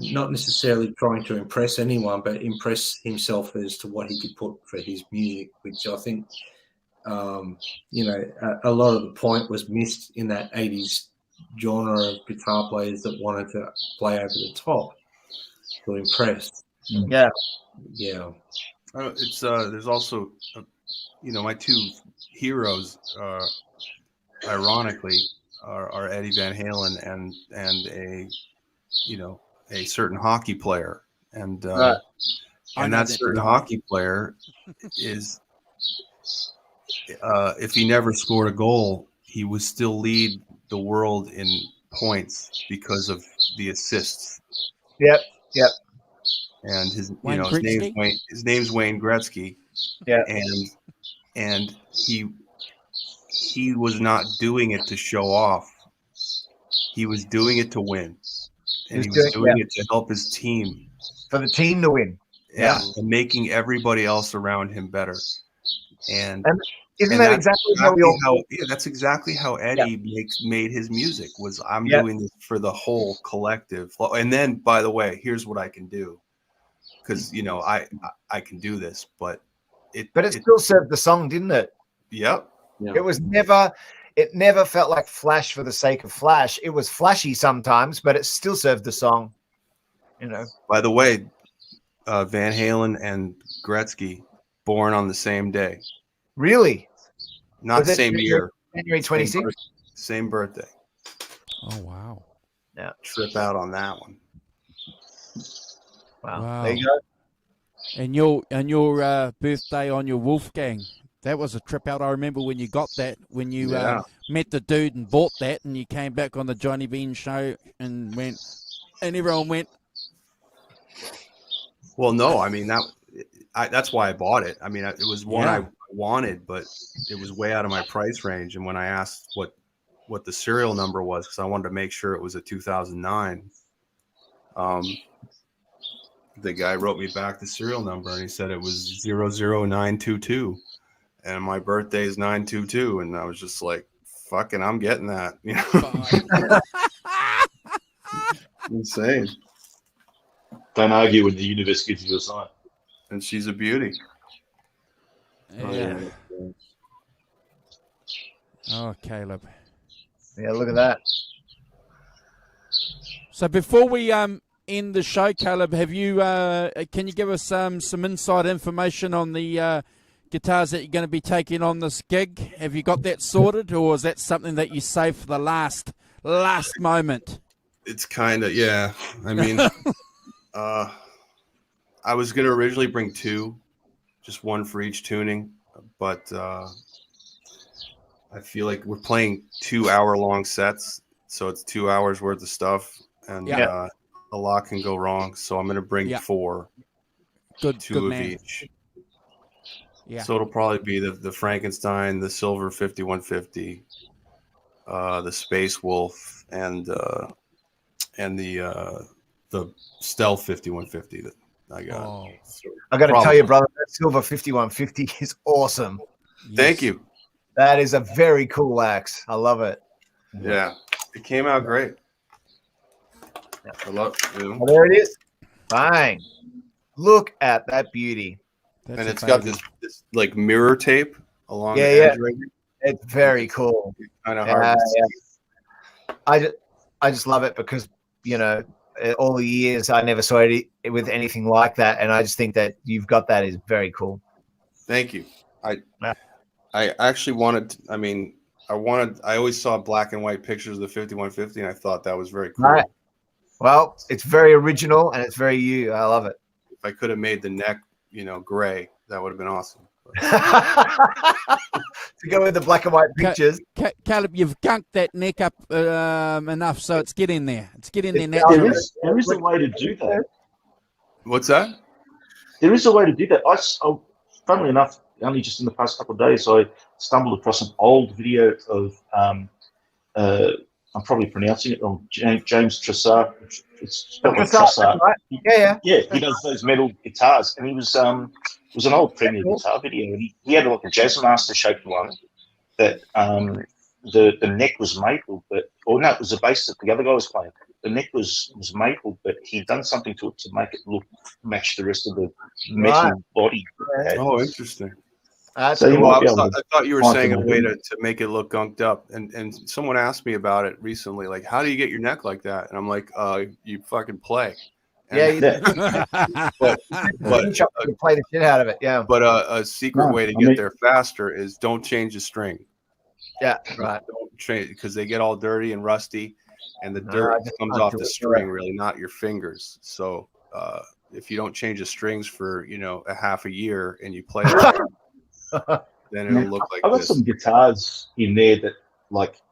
not necessarily trying to impress anyone, but impress himself as to what he could put for his music, which I think, you know, a lot of the point was missed in that 80s genre of guitar players that wanted to play over the top to impress. Yeah. It's there's also, you know, my two heroes, ironically, are Eddie Van Halen and a, you know, a certain hockey player, and that certain hockey player is, if he never scored a goal, he would still lead the world in points because of the assists. Yep. And his Wayne his name's Wayne Gretzky. Yeah. And he was not doing it to show off. He was doing it to win. And he was doing it to help his team. For the team to win. Yeah. And making everybody else around him better. And isn't that exactly how we all... that's exactly how Eddie made his music, was I'm doing this for the whole collective. And then, by the way, here's what I can do. Because, you know, I can do this, but it still served the song, didn't it? Yep. It was never... It never felt like flash for the sake of flash. It was flashy sometimes, but it still served the song. You know. By the way, Van Halen and Gretzky born on the same day. Really? Not the same year. January 26th. Same birthday. Oh wow. Yeah. Trip out on that one. Wow. There you go. And your birthday on your Wolfgang. That was a trip out. I remember when you got that, when you met the dude and bought that, and you came back on the Johnny Bean show and went, and everyone went. Well, no, I mean that's why I bought it. I mean, it was one I wanted, but it was way out of my price range. And when I asked what the serial number was, because I wanted to make sure it was a 2009, the guy wrote me back the serial number, and he said it was 00922. And my birthday is 922, and I was just like, "Fucking, I'm getting that." You know? Insane. Don't argue when the universe gives you a sign. And she's a beauty. Yeah. Oh, Caleb. Yeah, look at that. So before we end the show, Caleb, have you? Can you give us some inside information on the guitars that you're going to be taking on this gig? Have you got that sorted, or is that something that you save for the last moment? It's kind of, yeah. I mean, I was going to originally bring two, just one for each tuning, but I feel like we're playing 2-hour-long sets, so it's 2 hours worth of stuff, and a lot can go wrong. So I'm going to bring 4, two of man. each. Yeah. So it'll probably be the Frankenstein, the Silver 5150, the Space Wolf, and the Stealth 5150 that I got. Oh. I got to tell you, brother, that Silver 5150 is awesome. Thank you. That is a very cool axe. I love it. Yeah, it came out great. I love it. Oh, there it is. Bang. Look at that beauty. And it's got this like mirror tape along the edge right here. It's very cool. Kind of hard to see. I just love it because, you know, all the years I never saw it with anything like that, and I just think that you've got that is very cool. Thank you. I actually wanted. I always saw black and white pictures of the 5150, and I thought that was very cool. Right. Well, it's very original and it's very you. I love it. If I could have made the neck, gray, that would have been awesome. To go with the black and white pictures. Caleb, you've gunked that neck up enough, so it's getting there. It's getting there naturally. There is a way to do that. What's that? There is a way to do that. Funnily enough, only just in the past couple of days, I stumbled across an old video of, I'm probably pronouncing it wrong, James Tressart. It's spelled like Tressart. Right? Yeah. Yeah, he does those metal guitars, and he was it was an old Premier guitar video, and he had like a Jazz Master shaped one that the neck was maple, it was a bass that the other guy was playing. The neck was maple, but he'd done something to it to make it match the rest of the metal body. Oh, interesting. So I thought you were saying a way to make it look gunked up, and someone asked me about it recently, like, how do you get your neck like that? And I'm like, you fucking play. And but you play the shit out of it. Yeah. But a secret way to get there faster is don't change the string. Yeah, right. Don't change, because they get all dirty and rusty, and the dirt comes off the string, really, not your fingers. So if you don't change the strings for a half a year and you play it, then it'll look like I've got this. some guitars in there that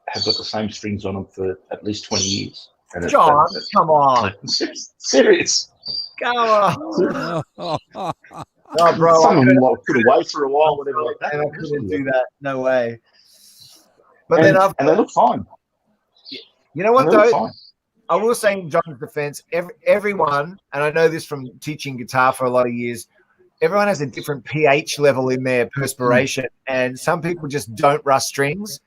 have got the same strings on them for at least 20 years. And John, come on. Serious. Come on. Oh, bro. Some of them could have waited for a while, whatever like that. And I couldn't do that. No way. But and they look fine. You know what, though? I will say in John's defense, everyone, and I know this from teaching guitar for a lot of years, everyone has a different pH level in their perspiration, and some people just don't rust strings,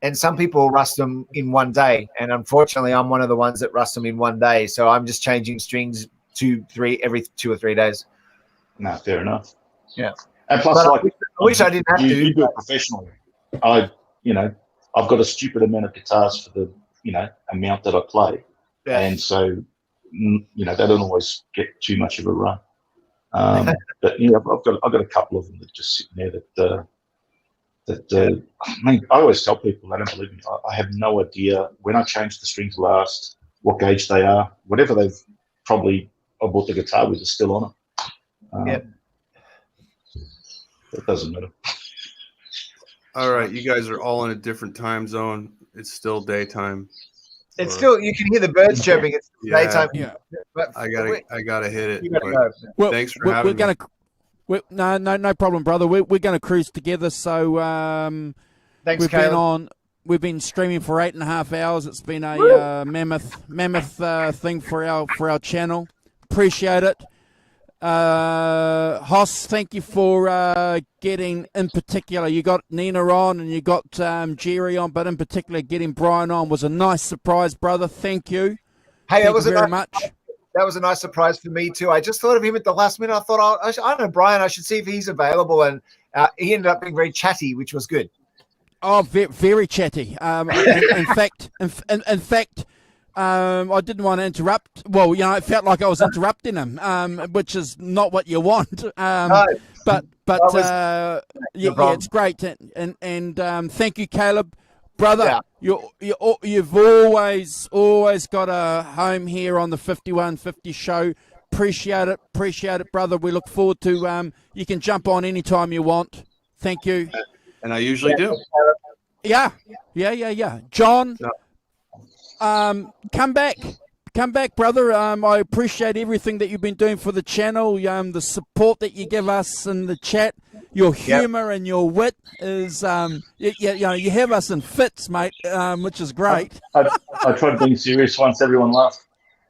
and some people rust them in one day. And unfortunately, I'm one of the ones that rust them in one day. So I'm just changing strings every 2 or 3 days. No, fair enough. Yeah. And plus, I wish I didn't have to. You do it professionally. I've got a stupid amount of guitars for the, amount that I play. Yeah. And so, they don't always get too much of a run. But I've got a couple of them that just sit there I always tell people, they don't believe me. I have no idea when I changed the strings last, what gauge they are, whatever I bought the guitar with is still on it. It doesn't matter. All right, you guys are all in a different time zone. It's still daytime. It's still, you can hear the birds chirping. It's daytime. Yeah. But I gotta hit it. Well, thanks for having me. No problem, brother. We're going to cruise together. So thanks, Caleb. We've been streaming for 8.5 hours. It's been a mammoth thing for our channel. Appreciate it. Hoss, thank you for getting, in particular, you got Nina on and you got Jerry on, but in particular getting Brian on was a nice surprise, brother. Thank you. Hey, Thank you very much. That was a nice surprise for me too. I just thought of him at the last minute. I thought, I know Brian, I should see if he's available, and he ended up being very chatty, which was good. Oh, very chatty. In fact, I didn't want to interrupt. Well, it felt like I was interrupting him, which is not what you want. But it's great, and thank you, Caleb, brother. Yeah. You've always got a home here on the 5150 show. Appreciate it, brother. We look forward to. You can jump on anytime you want. Thank you. And I usually do. Yeah. John, come back. Come back, brother. I appreciate everything that you've been doing for the channel, the support that you give us in the chat. Your humor and your wit is, you have us in fits, mate, which is great. I tried being serious once, everyone laughed.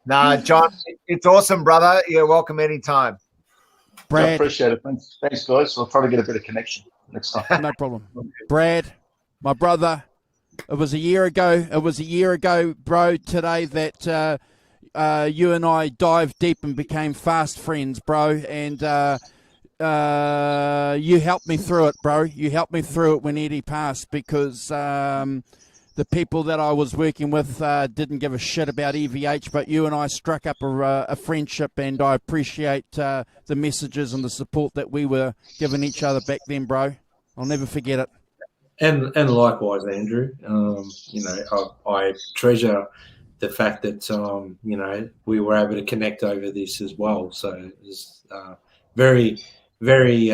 Nah, John, it's awesome, brother. You're welcome anytime. Brad. I appreciate it. Thanks, guys. I'll try to get a bit of connection next time. No problem. Brad, my brother, it was a year ago, bro, today that you and I dived deep and became fast friends, bro. And you helped me through it, bro. You helped me through it when Eddie passed, because the people that I was working with didn't give a shit about EVH, but you and I struck up a friendship, and I appreciate the messages and the support that we were giving each other back then, bro. I'll never forget it. And likewise, Andrew. I treasure the fact that we were able to connect over this as well. So it was very, very,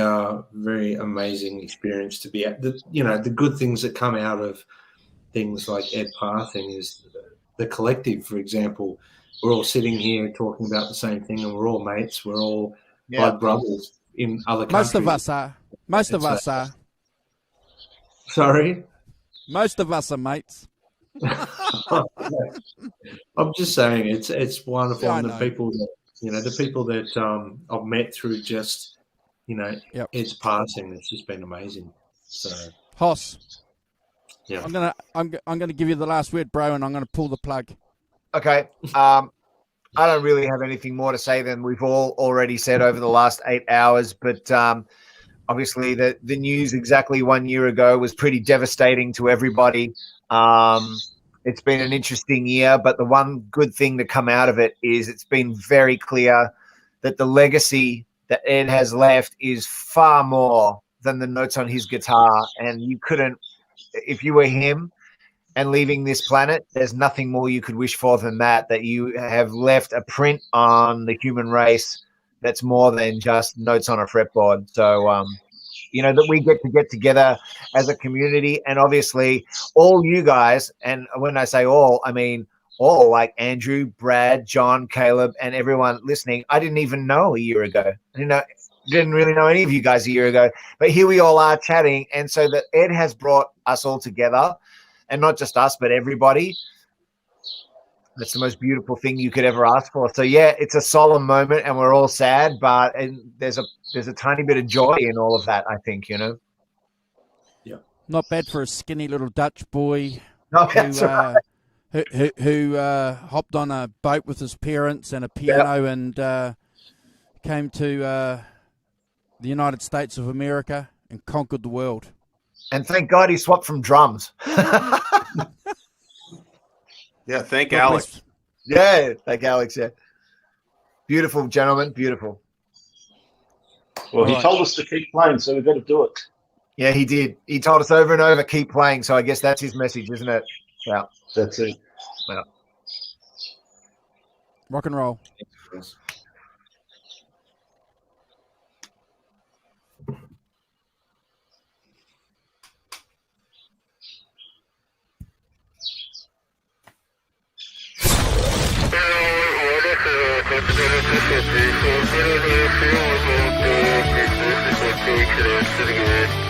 very amazing experience to be at. The good things that come out of things like Ed passing is the collective. For example, we're all sitting here talking about the same thing, and we're all mates. We're all like brothers in other countries. Most of us are. Sorry? Most of us are mates. I'm just saying it's wonderful. Yeah, and the people that I've met through just Ed's passing, it's just been amazing. So Hoss. Yeah. I'm gonna give you the last word, bro, and I'm gonna pull the plug. Okay. I don't really have anything more to say than we've all already said over the last 8 hours, but obviously the news exactly 1 year ago was pretty devastating to everybody. It's been an interesting year, but the one good thing to come out of it is it's been very clear that the legacy that Ed has left is far more than the notes on his guitar, and you couldn't, if you were him and leaving this planet, there's nothing more you could wish for than that you have left a print on the human race that's more than just notes on a fretboard. So, that we get together as a community, and obviously all you guys, and when I say all, I mean all, like Andrew, Brad, John, Caleb, and everyone listening. I didn't even know a year ago. Didn't really know any of you guys a year ago, but here we all are chatting. And so that Ed has brought us all together, and not just us, but everybody. That's the most beautiful thing you could ever ask for. So yeah, it's a solemn moment, and we're all sad, but there's a tiny bit of joy in all of that, I think, Yeah. Not bad for a skinny little Dutch boy who hopped on a boat with his parents and a piano and came to the United States of America and conquered the world. And thank God he swapped from drums. Yeah, thank Alex. Yeah, thank Alex. Yeah, beautiful gentleman, beautiful. Well, he told us to keep playing, so we've got to do it. Yeah, he did. He told us over and over, keep playing. So I guess that's his message, isn't it? Yeah, that's it. Yeah. Rock and roll. Good.